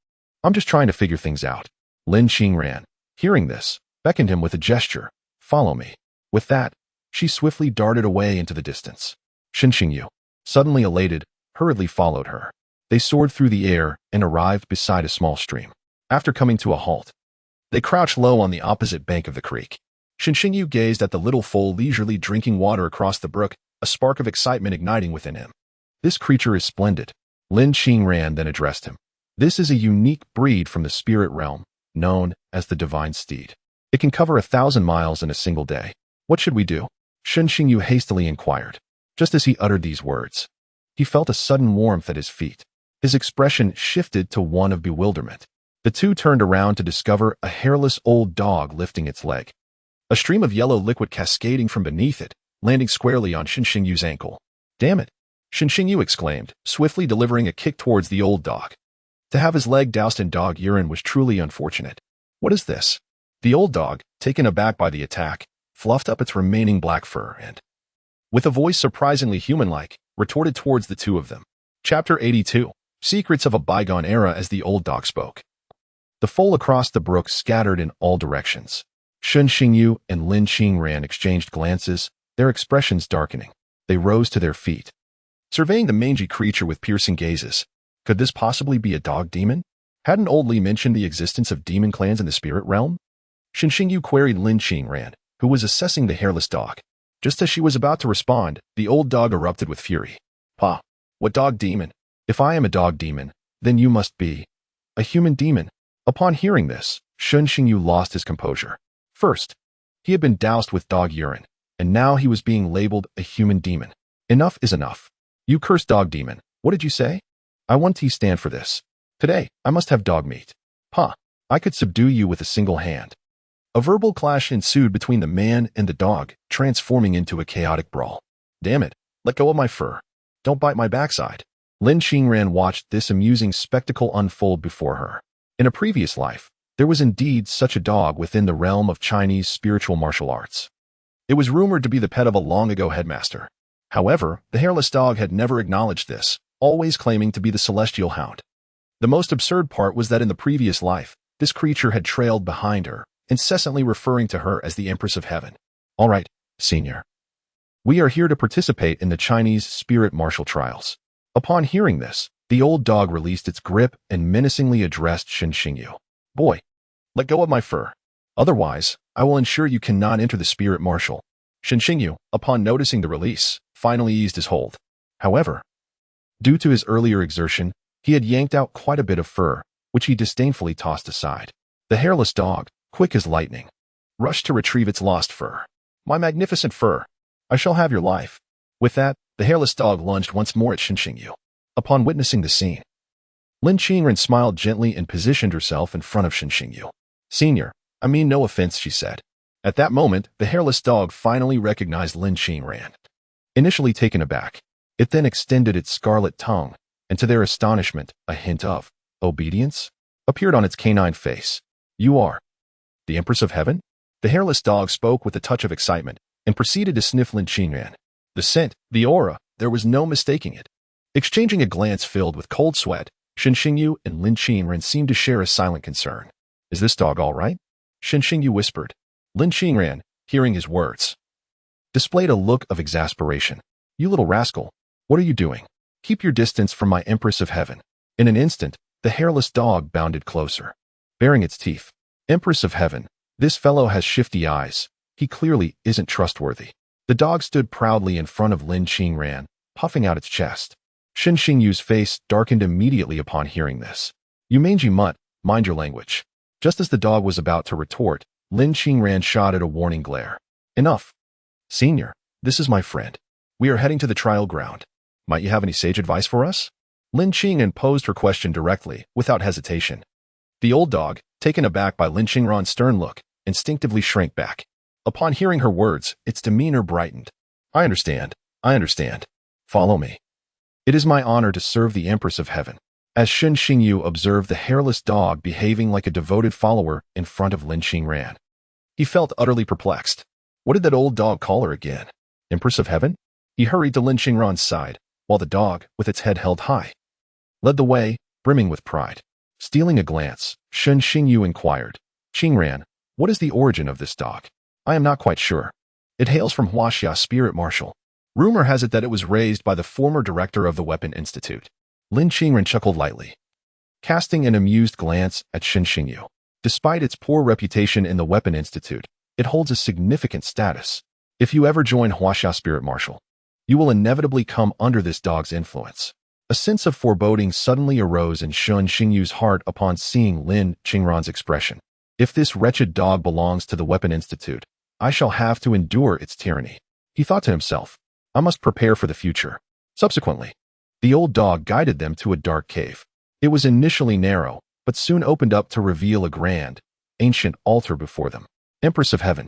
I'm just trying to figure things out. Lin Qingran, hearing this, beckoned him with a gesture. Follow me. With that, she swiftly darted away into the distance. Shen Xingyu, suddenly elated, hurriedly followed her. They soared through the air and arrived beside a small stream. After coming to a halt, they crouched low on the opposite bank of the creek. Shen Xingyu gazed at the little foal leisurely drinking water across the brook, a spark of excitement igniting within him. This creature is splendid. Lin Qingran then addressed him. This is a unique breed from the spirit realm, known as the Divine Steed. It can cover 1,000 miles in a single day. What should we do? Shen Xingyu hastily inquired. Just as he uttered these words, he felt a sudden warmth at his feet. His expression shifted to one of bewilderment. The two turned around to discover a hairless old dog lifting its leg. A stream of yellow liquid cascading from beneath it, landing squarely on Shen Xingyu's ankle. Damn it! Shen Xingyu exclaimed, swiftly delivering a kick towards the old dog. To have his leg doused in dog urine was truly unfortunate. What is this? The old dog, taken aback by the attack, fluffed up its remaining black fur and, with a voice surprisingly human-like, retorted towards the two of them. Chapter 82. Secrets of a Bygone Era. As the old dog spoke, the foal across the brook scattered in all directions. Shen Xingyu and Lin Qingran exchanged glances, their expressions darkening. They rose to their feet, surveying the mangy creature with piercing gazes. Could this possibly be a dog demon? Hadn't old Li mentioned the existence of demon clans in the spirit realm? Shen Xingyu queried Lin Qingran, who was assessing the hairless dog. Just as she was about to respond, the old dog erupted with fury. Pa, what dog demon? If I am a dog demon, then you must be a human demon. Upon hearing this, Shen Xingyu lost his composure. First, he had been doused with dog urine, and now he was being labeled a human demon. Enough is enough. You cursed dog demon. What did you say? I want to stand for this. Today, I must have dog meat. Pa, I could subdue you with a single hand. A verbal clash ensued between the man and the dog, transforming into a chaotic brawl. Damn it, let go of my fur. Don't bite my backside. Lin Qingran watched this amusing spectacle unfold before her. In a previous life, there was indeed such a dog within the realm of Chinese spiritual martial arts. It was rumored to be the pet of a long-ago headmaster. However, the hairless dog had never acknowledged this, always claiming to be the celestial hound. The most absurd part was that in the previous life, this creature had trailed behind her, incessantly referring to her as the Empress of Heaven. All right, senior. We are here to participate in the Chinese spirit martial trials. Upon hearing this, the old dog released its grip and menacingly addressed Shen Xingyu. Boy, let go of my fur. Otherwise, I will ensure you cannot enter the spirit martial. Shen Xingyu, upon noticing the release, finally eased his hold. However, due to his earlier exertion, he had yanked out quite a bit of fur, which he disdainfully tossed aside. The hairless dog, quick as lightning, rushed to retrieve its lost fur. My magnificent fur! I shall have your life. With that, the hairless dog lunged once more at Shen Xingyu. Upon witnessing the scene, Lin Qingran smiled gently and positioned herself in front of Shen Xingyu. Senior, I mean no offense, she said. At that moment, the hairless dog finally recognized Lin Qingran. Initially taken aback, it then extended its scarlet tongue, and to their astonishment, a hint of obedience appeared on its canine face. You are the Empress of Heaven? The hairless dog spoke with a touch of excitement and proceeded to sniff Lin Qingran. The scent, the aura, there was no mistaking it. Exchanging a glance filled with cold sweat, Shen Xingyu and Lin Qingran seemed to share a silent concern. Is this dog all right? Shen Xingyu whispered. Lin Qingran, hearing his words, displayed a look of exasperation. You little rascal, what are you doing? Keep your distance from my Empress of Heaven. In an instant, the hairless dog bounded closer, baring its teeth. Empress of Heaven, this fellow has shifty eyes. He clearly isn't trustworthy. The dog stood proudly in front of Lin Qingran, puffing out its chest. Shen Xingyu's face darkened immediately upon hearing this. You mangy mutt, mind your language. Just as the dog was about to retort, Lin Qingran shot at a warning glare. Enough. Senior, this is my friend. We are heading to the trial ground. Might you have any sage advice for us? Lin Qingran posed her question directly, without hesitation. The old dog, taken aback by Lin Qingran's stern look, instinctively shrank back. Upon hearing her words, its demeanor brightened. I understand. Follow me. It is my honor to serve the Empress of Heaven. As Shen Xingyu observed the hairless dog behaving like a devoted follower in front of Lin Qingran, he felt utterly perplexed. What did that old dog call her again? Empress of Heaven? He hurried to Lin Qingran's side, while the dog, with its head held high, led the way, brimming with pride. Stealing a glance, Shen Xingyu inquired, "Qingran, what is the origin of this dog?" "I am not quite sure. It hails from Huaxia Spirit Marshal. Rumor has it that it was raised by the former director of the Weapon Institute." Lin Qingran chuckled lightly, casting an amused glance at Shen Xingyu. Despite its poor reputation in the Weapon Institute, it holds a significant status. If you ever join Huaxia Spirit Marshal, you will inevitably come under this dog's influence. A sense of foreboding suddenly arose in Shen Xingyu's heart upon seeing Lin Qingran's expression. If this wretched dog belongs to the Weapon Institute, I shall have to endure its tyranny. He thought to himself, I must prepare for the future. Subsequently, the old dog guided them to a dark cave. It was initially narrow, but soon opened up to reveal a grand, ancient altar before them. Empress of Heaven.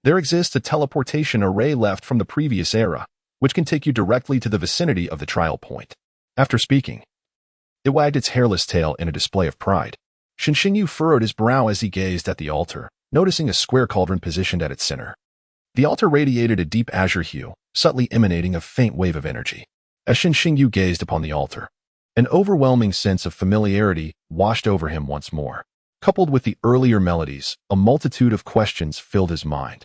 There exists a teleportation array left from the previous era, which can take you directly to the vicinity of the trial point. After speaking, it wagged its hairless tail in a display of pride. Shen Xingyu furrowed his brow as he gazed at the altar, noticing a square cauldron positioned at its center. The altar radiated a deep azure hue, subtly emanating a faint wave of energy. As Shen Xingyu gazed upon the altar, an overwhelming sense of familiarity washed over him once more. Coupled with the earlier melodies, a multitude of questions filled his mind.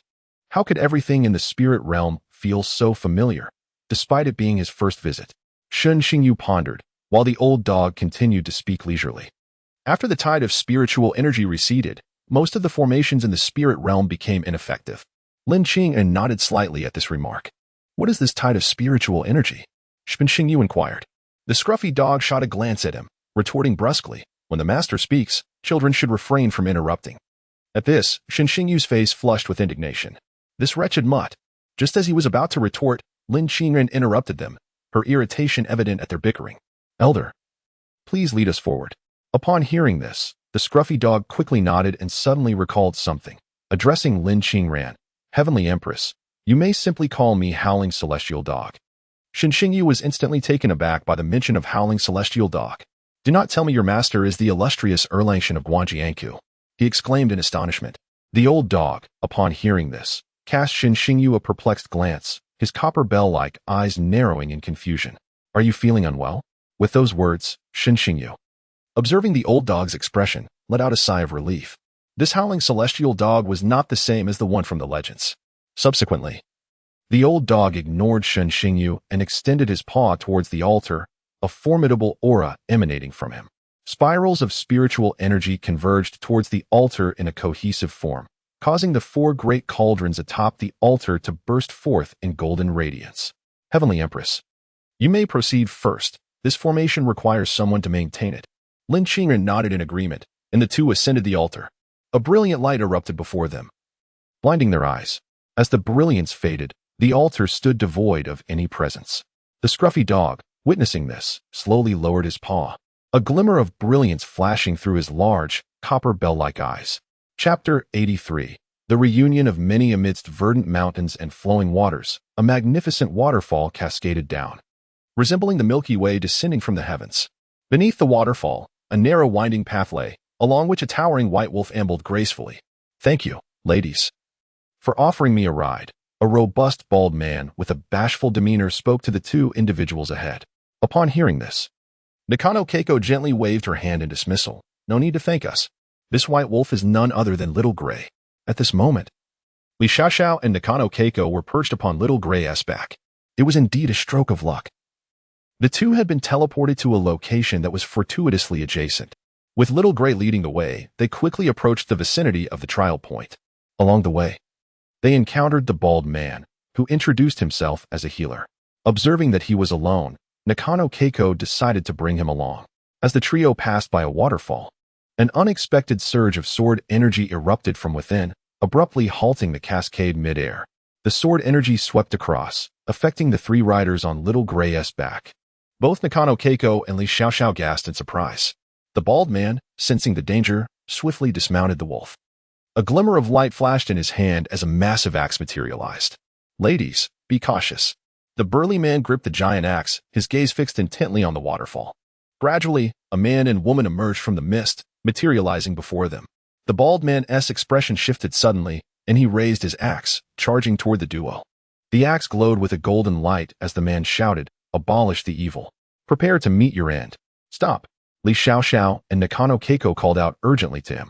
How could everything in the spirit realm feel so familiar, despite it being his first visit? Shen Xingyu pondered, while the old dog continued to speak leisurely. After the tide of spiritual energy receded, most of the formations in the spirit realm became ineffective. Lin Qingran nodded slightly at this remark. What is this tide of spiritual energy? Shen Xingyu inquired. The scruffy dog shot a glance at him, retorting brusquely, when the master speaks, children should refrain from interrupting. At this, Shen Xingyu's face flushed with indignation. This wretched mutt. Just as he was about to retort, Lin Qingran interrupted them, her irritation evident at their bickering. Elder, please lead us forward. Upon hearing this, the scruffy dog quickly nodded and suddenly recalled something. Addressing Lin Qingran, Heavenly Empress, you may simply call me Howling Celestial Dog. Shen Xingyu was instantly taken aback by the mention of Howling Celestial Dog. Do not tell me your master is the illustrious Erlangshan of Guangjianku, he exclaimed in astonishment. The old dog, upon hearing this, cast Shen Xingyu a perplexed glance, his copper bell-like eyes narrowing in confusion. Are you feeling unwell? With those words, Shen Xingyu, observing the old dog's expression, let out a sigh of relief. This howling celestial dog was not the same as the one from the legends. Subsequently, the old dog ignored Shen Xingyu and extended his paw towards the altar, a formidable aura emanating from him. Spirals of spiritual energy converged towards the altar in a cohesive form, causing the four great cauldrons atop the altar to burst forth in golden radiance. Heavenly Empress, you may proceed first. This formation requires someone to maintain it. Lin Qingran nodded in agreement, and the two ascended the altar. A brilliant light erupted before them, blinding their eyes. As the brilliance faded, the altar stood devoid of any presence. The scruffy dog, witnessing this, slowly lowered his paw, a glimmer of brilliance flashing through his large, copper bell-like eyes. Chapter 83. The reunion of many amidst verdant mountains and flowing waters, a magnificent waterfall cascaded down, resembling the Milky Way descending from the heavens. Beneath the waterfall, a narrow winding path lay, along which a towering white wolf ambled gracefully. Thank you, ladies, for offering me a ride. A robust, bald man with a bashful demeanor spoke to the two individuals ahead. Upon hearing this, Nakano Keiko gently waved her hand in dismissal. No need to thank us. This white wolf is none other than Little Gray. At this moment, Li Xiaoxiao and Nakano Keiko were perched upon Little Gray's back. It was indeed a stroke of luck. The two had been teleported to a location that was fortuitously adjacent. With Little Gray leading the way, they quickly approached the vicinity of the trial point. Along the way, they encountered the bald man, who introduced himself as a healer. Observing that he was alone, Nakano Keiko decided to bring him along. As the trio passed by a waterfall, an unexpected surge of sword energy erupted from within, abruptly halting the cascade mid-air. The sword energy swept across, affecting the three riders on Little Gray's back. Both Nakano Keiko and Li Xiaoxiao gasped in surprise. The bald man, sensing the danger, swiftly dismounted the wolf. A glimmer of light flashed in his hand as a massive axe materialized. Ladies, be cautious. The burly man gripped the giant axe, his gaze fixed intently on the waterfall. Gradually, a man and woman emerged from the mist, materializing before them. The bald man's expression shifted suddenly, and he raised his axe, charging toward the duo. The axe glowed with a golden light as the man shouted, abolish the evil. Prepare to meet your end. Stop. Li Xiaoxiao and Nakano Keiko called out urgently to him.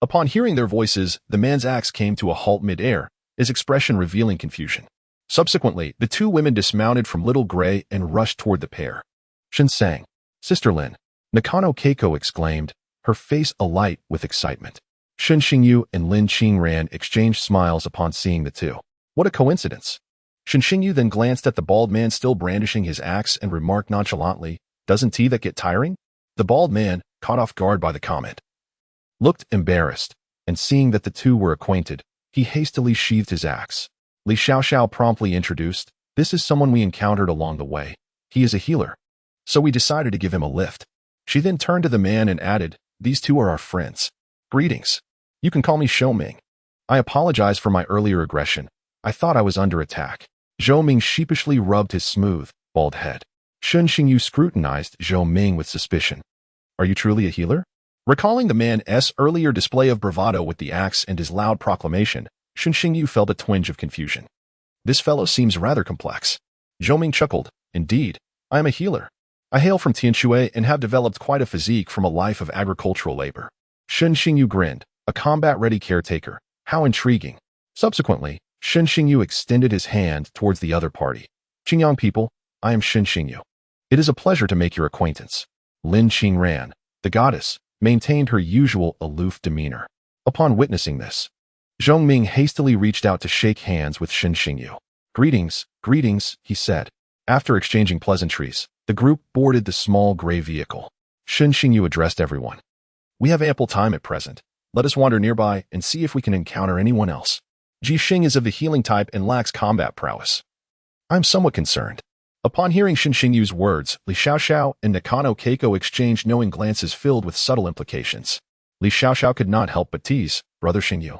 Upon hearing their voices, the man's axe came to a halt mid-air, his expression revealing confusion. Subsequently, the two women dismounted from Little Gray and rushed toward the pair. Shinsang. Sister Lin. Nakano Keiko exclaimed, her face alight with excitement. Shun Xingyu and Lin Qingran exchanged smiles upon seeing the two. What a coincidence. Shun Xingyu then glanced at the bald man still brandishing his axe and remarked nonchalantly, doesn't that get tiring? The bald man, caught off guard by the comment, looked embarrassed, and seeing that the two were acquainted, he hastily sheathed his axe. Li Xiaoxiao promptly introduced, this is someone we encountered along the way. He is a healer. So we decided to give him a lift. She then turned to the man and added, these two are our friends. Greetings. You can call me Zhou Ming. I apologize for my earlier aggression. I thought I was under attack. Zhou Ming sheepishly rubbed his smooth, bald head. Shun Xingyu scrutinized Zhou Ming with suspicion. Are you truly a healer? Recalling the man's earlier display of bravado with the axe and his loud proclamation, Shun Xingyu felt a twinge of confusion. This fellow seems rather complex. Zhou Ming chuckled. Indeed, I am a healer. I hail from Tianshui and have developed quite a physique from a life of agricultural labor. Shun Xingyu grinned, a combat-ready caretaker. How intriguing. Subsequently, Shun Xingyu extended his hand towards the other party. Qingyang people, I am Shun Xingyu. It is a pleasure to make your acquaintance. Lin Qingran, the goddess, maintained her usual aloof demeanor. Upon witnessing this, Zhou Ming hastily reached out to shake hands with Shun Xingyu. Greetings, he said. After exchanging pleasantries, the group boarded the small gray vehicle. Shun Xingyu addressed everyone. We have ample time at present. Let us wander nearby and see if we can encounter anyone else. Ji Xing is of the healing type and lacks combat prowess. I'm somewhat concerned. Upon hearing Shun Xingyu's words, Li Xiaoxiao and Nakano Keiko exchanged knowing glances filled with subtle implications. Li Xiaoxiao could not help but tease, Brother Xingyu.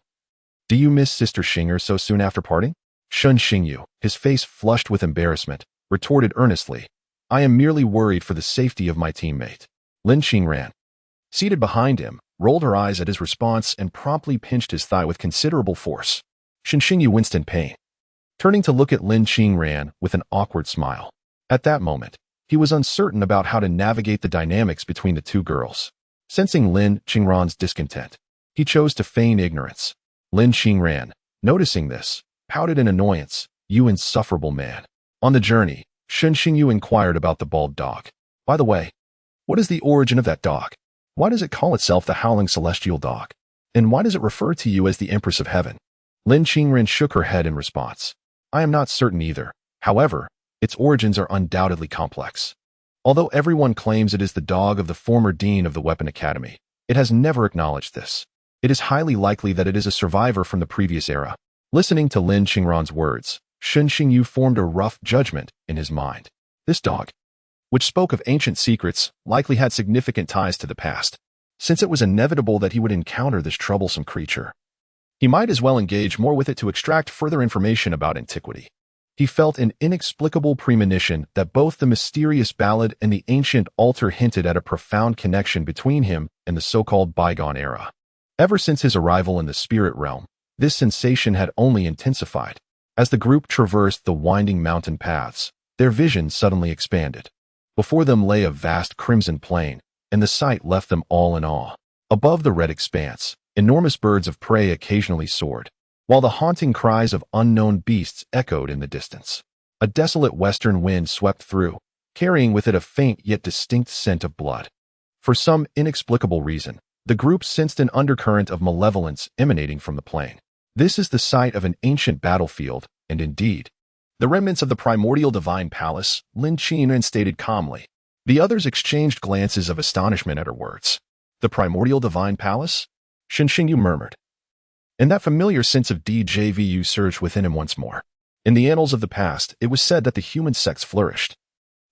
Do you miss Sister Xinger so soon after parting? Shun Xingyu, his face flushed with embarrassment, retorted earnestly, I am merely worried for the safety of my teammate. Lin Qingran, seated behind him, rolled her eyes at his response and promptly pinched his thigh with considerable force. Shun Xingyu winced in pain, turning to look at Lin Qingran with an awkward smile. At that moment, he was uncertain about how to navigate the dynamics between the two girls. Sensing Lin Qingran's discontent, he chose to feign ignorance. Lin Qingran, noticing this, pouted in annoyance, you insufferable man. On the journey, Shun Xingyu inquired about the bald dog. By the way, what is the origin of that dog? Why does it call itself the Howling Celestial Dog? And why does it refer to you as the Empress of Heaven? Lin Qingran shook her head in response. I am not certain either. However, its origins are undoubtedly complex. Although everyone claims it is the dog of the former dean of the Weapon Academy, it has never acknowledged this. It is highly likely that it is a survivor from the previous era. Listening to Lin Qingran's words, Shun Xingyu formed a rough judgment in his mind. This dog, which spoke of ancient secrets, likely had significant ties to the past. Since it was inevitable that he would encounter this troublesome creature, he might as well engage more with it to extract further information about antiquity. He felt an inexplicable premonition that both the mysterious ballad and the ancient altar hinted at a profound connection between him and the so-called bygone era. Ever since his arrival in the spirit realm, this sensation had only intensified. As the group traversed the winding mountain paths, their vision suddenly expanded. Before them lay a vast crimson plain, and the sight left them all in awe. Above the red expanse, enormous birds of prey occasionally soared, while the haunting cries of unknown beasts echoed in the distance. A desolate western wind swept through, carrying with it a faint yet distinct scent of blood. For some inexplicable reason, the group sensed an undercurrent of malevolence emanating from the plain. This is the site of an ancient battlefield, and indeed, the remnants of the primordial divine palace, Lin Qingran stated calmly. The others exchanged glances of astonishment at her words. The primordial divine palace? Shun Xingyu murmured. And that familiar sense of deja vu surged within him once more. In the annals of the past, it was said that the human sex flourished,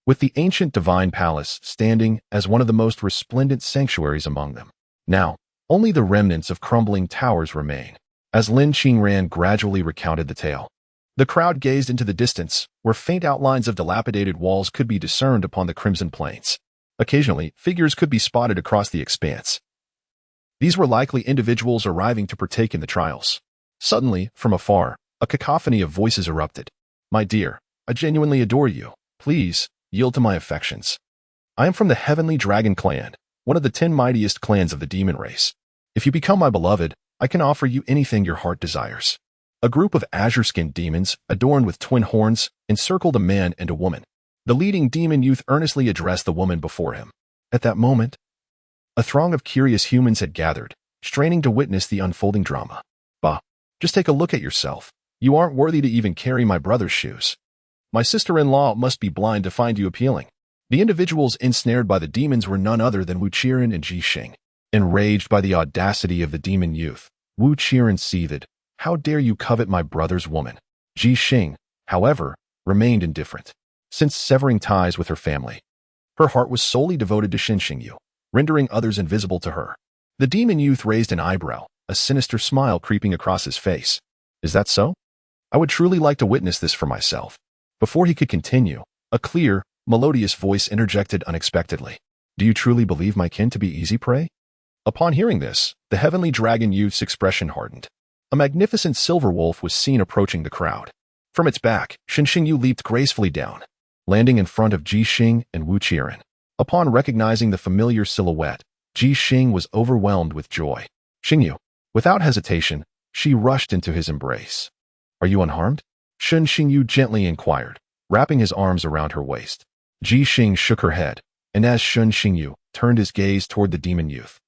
with the ancient divine palace standing as one of the most resplendent sanctuaries among them. Now, only the remnants of crumbling towers remain. As Lin Qingran gradually recounted the tale, the crowd gazed into the distance, where faint outlines of dilapidated walls could be discerned upon the crimson plains. Occasionally, figures could be spotted across the expanse. These were likely individuals arriving to partake in the trials. Suddenly, from afar, a cacophony of voices erupted. My dear, I genuinely adore you. Please, yield to my affections. I am from the Heavenly Dragon Clan, one of the 10 mightiest clans of the demon race. If you become my beloved, I can offer you anything your heart desires. A group of azure-skinned demons, adorned with twin horns, encircled a man and a woman. The leading demon youth earnestly addressed the woman before him. At that moment, a throng of curious humans had gathered, straining to witness the unfolding drama. Bah, just take a look at yourself. You aren't worthy to even carry my brother's shoes. My sister-in-law must be blind to find you appealing. The individuals ensnared by the demons were none other than Wu Qiren and Ji Xing. Enraged by the audacity of the demon youth, Wu Qiren seethed. How dare you covet my brother's woman? Ji Xing, however, remained indifferent, since severing ties with her family. Her heart was solely devoted to Shen Xingyu, rendering others invisible to her. The demon youth raised an eyebrow, a sinister smile creeping across his face. Is that so? I would truly like to witness this for myself. Before he could continue, a clear, melodious voice interjected unexpectedly. Do you truly believe my kin to be easy prey? Upon hearing this, the heavenly dragon youth's expression hardened. A magnificent silver wolf was seen approaching the crowd. From its back, Shen Xingyu leaped gracefully down, landing in front of Ji Xing and Wu Qiren. Upon recognizing the familiar silhouette, Ji Xing was overwhelmed with joy. Xingyu, without hesitation, she rushed into his embrace. Are you unharmed? Shen Xingyu gently inquired, wrapping his arms around her waist. Ji Xing shook her head, and as Shen Xingyu turned his gaze toward the demon youth,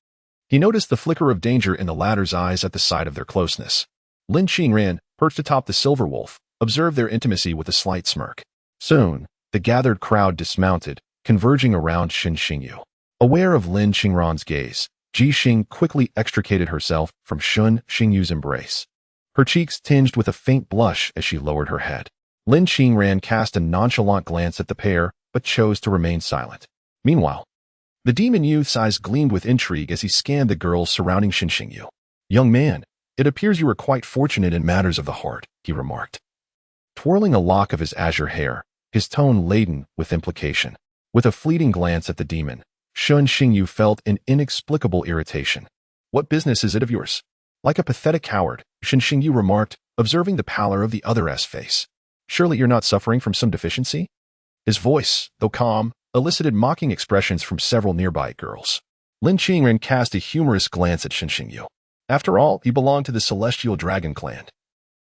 he noticed the flicker of danger in the latter's eyes at the sight of their closeness. Lin Qingran, perched atop the silver wolf, observed their intimacy with a slight smirk. Soon, the gathered crowd dismounted, converging around Shen Xingyu. Aware of Lin Qingran's gaze, Ji Xing quickly extricated herself from Shen Xingyu's embrace. Her cheeks tinged with a faint blush as she lowered her head. Lin Qingran cast a nonchalant glance at the pair, but chose to remain silent. Meanwhile, the demon youth's eyes gleamed with intrigue as he scanned the girls surrounding Shen Xingyu. Young man, it appears you are quite fortunate in matters of the heart, he remarked, twirling a lock of his azure hair, his tone laden with implication. With a fleeting glance at the demon, Shen Xingyu felt an inexplicable irritation. What business is it of yours? Like a pathetic coward, Shen Xingyu remarked, observing the pallor of the other's face. Surely you're not suffering from some deficiency? His voice, though calm, elicited mocking expressions from several nearby girls. Lin Qingran cast a humorous glance at Shen Xingyu. After all, he belonged to the Celestial Dragon Clan.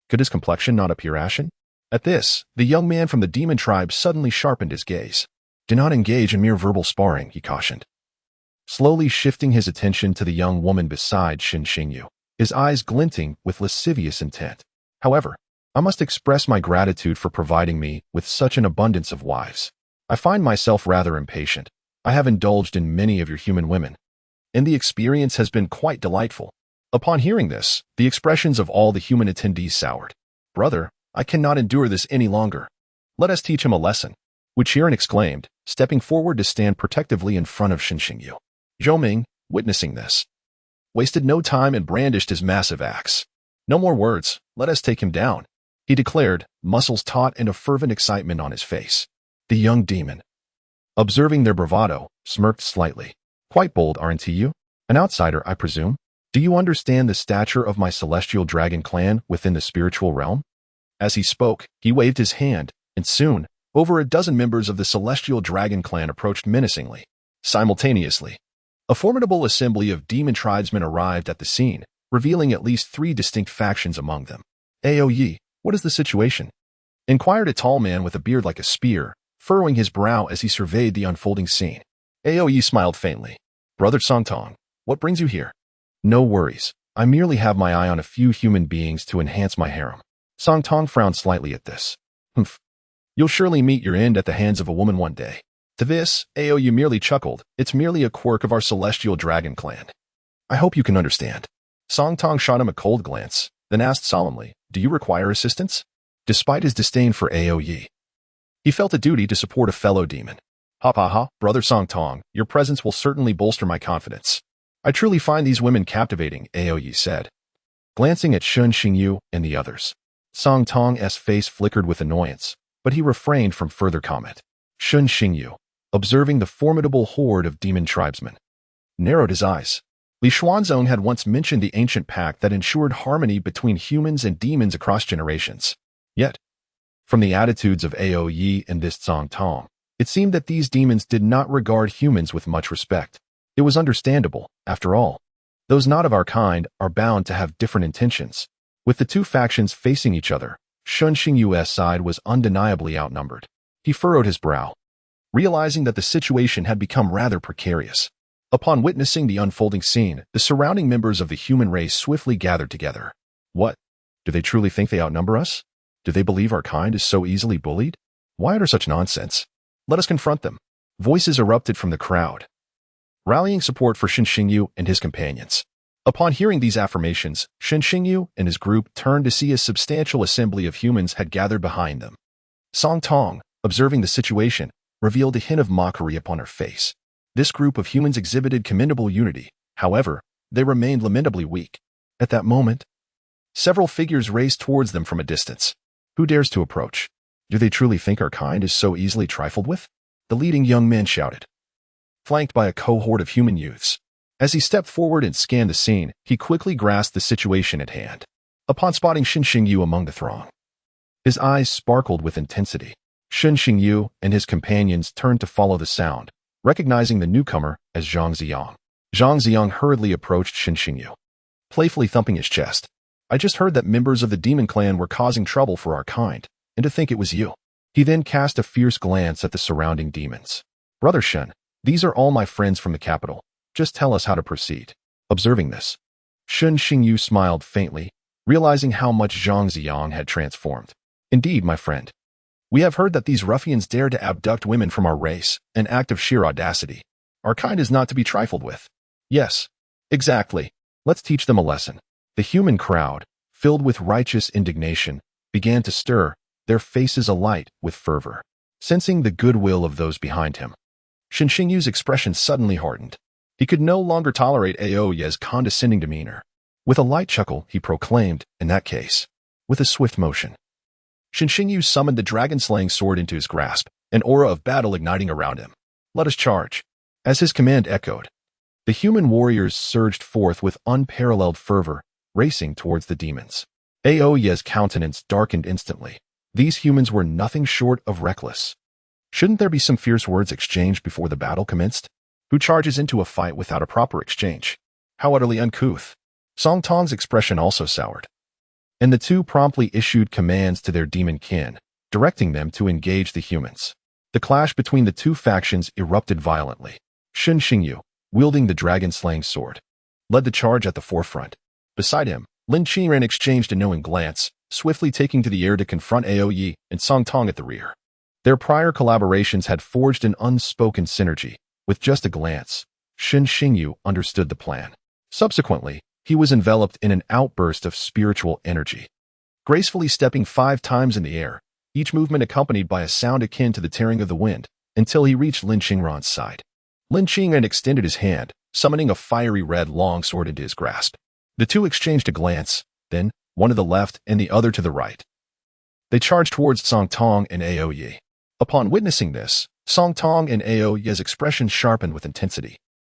Could his complexion not appear ashen? At this, the young man from the demon tribe suddenly sharpened his gaze. Do not engage in mere verbal sparring, he cautioned, slowly shifting his attention to the young woman beside Shen Xingyu, his eyes glinting with lascivious intent. However, I must express my gratitude for providing me with such an abundance of wives. I find myself rather impatient. I have indulged in many of your human women, and the experience has been quite delightful. Upon hearing this, the expressions of all the human attendees soured. Brother, I cannot endure this any longer. Let us teach him a lesson, Wu Qiren exclaimed, stepping forward to stand protectively in front of Shen Xingyu. Zhou Ming, witnessing this, wasted no time and brandished his massive axe. No more words, let us take him down, he declared, muscles taut and a fervent excitement on his face. The young demon, observing their bravado, smirked slightly. Quite bold, aren't you? An outsider, I presume? Do you understand the stature of my celestial dragon clan within the spiritual realm? As he spoke, he waved his hand, and soon, over a dozen members of the celestial dragon clan approached menacingly. Simultaneously, a formidable assembly of demon tribesmen arrived at the scene, revealing at least 3 distinct factions among them. Aoyi, what is the situation? Inquired a tall man with a beard like a spear, furrowing his brow as he surveyed the unfolding scene. Aoyi smiled faintly. Brother Songtong, what brings you here? No worries. I merely have my eye on a few human beings to enhance my harem. Songtong frowned slightly at this. Humph. You'll surely meet your end at the hands of a woman one day. To this, Aoyi merely chuckled. It's merely a quirk of our celestial dragon clan. I hope you can understand. Songtong shot him a cold glance, then asked solemnly, do you require assistance? Despite his disdain for Aoyi, he felt a duty to support a fellow demon. Ha ha ha, Brother Songtong, your presence will certainly bolster my confidence. I truly find these women captivating, Aoyi said, glancing at Shen Xingyu and the others. Songtong's face flickered with annoyance, but he refrained from further comment. Shen Xingyu, observing the formidable horde of demon tribesmen, narrowed his eyes. Li Xuanzong had once mentioned the ancient pact that ensured harmony between humans and demons across generations. Yet, from the attitudes of Aoyi and this Songtong, It seemed that these demons did not regard humans with much respect. It was understandable, after all. Those not of our kind are bound to have different intentions. With the two factions facing each other, Shun Xingyu's side was undeniably outnumbered. He furrowed his brow, realizing that the situation had become rather precarious. Upon witnessing the unfolding scene, the surrounding members of the human race swiftly gathered together. What? Do they truly think they outnumber us? Do they believe our kind is so easily bullied? Why utter such nonsense? Let us confront them. Voices erupted from the crowd, rallying support for Shen Xingyu and his companions. Upon hearing these affirmations, Shen Xingyu and his group turned to see a substantial assembly of humans had gathered behind them. Song Tong, observing the situation, revealed a hint of mockery upon her face. This group of humans exhibited commendable unity. However, they remained lamentably weak. At that moment, several figures raced towards them from a distance. Who dares to approach? Do they truly think our kind is so easily trifled with? The leading young man shouted, flanked by a cohort of human youths. As he stepped forward and scanned the scene, he quickly grasped the situation at hand. Upon spotting Shen Xingyu among the throng, his eyes sparkled with intensity. Shen Xingyu and his companions turned to follow the sound, recognizing the newcomer as Zhang Ziyang. Zhang Ziyang hurriedly approached Shen Xingyu, playfully thumping his chest. I just heard that members of the demon clan were causing trouble for our kind, and to think it was you. He then cast a fierce glance at the surrounding demons. Brother Shen, these are all my friends from the capital. Just tell us how to proceed. Observing this, Shen Xingyu smiled faintly, realizing how much Zhang Ziyang had transformed. Indeed, my friend. We have heard that these ruffians dare to abduct women from our race, an act of sheer audacity. Our kind is not to be trifled with. Yes, exactly. Let's teach them a lesson. The human crowd, filled with righteous indignation, began to stir, their faces alight with fervor. Sensing the goodwill of those behind him, Shen Xingyu's expression suddenly hardened. He could no longer tolerate Aoya's condescending demeanor. With a light chuckle, he proclaimed, in that case, with a swift motion. Shen Xingyu summoned the dragon-slaying sword into his grasp, an aura of battle igniting around him. Let us charge. As his command echoed, the human warriors surged forth with unparalleled fervor, racing towards the demons. Aoya's countenance darkened instantly. These humans were nothing short of reckless. Shouldn't there be some fierce words exchanged before the battle commenced? Who charges into a fight without a proper exchange? How utterly uncouth. Song Tong's expression also soured, and the two promptly issued commands to their demon kin, directing them to engage the humans. The clash between the two factions erupted violently. Shen Xingyu, wielding the dragon-slaying sword, led the charge at the forefront. Beside him, Lin Qingren exchanged a knowing glance, swiftly taking to the air to confront Aoyi and Song Tong at the rear. Their prior collaborations had forged an unspoken synergy. With just a glance, Shen Xingyu understood the plan. Subsequently, he was enveloped in an outburst of spiritual energy, gracefully stepping 5 times in the air, each movement accompanied by a sound akin to the tearing of the wind, until he reached Lin Qingren's side. Lin Qingren extended his hand, summoning a fiery red longsword into his grasp. The two exchanged a glance, then, one to the left and the other to the right. They charged towards Song Tong and Aoyi. Upon witnessing this, Song Tong and Aoya's expression sharpened with intensity.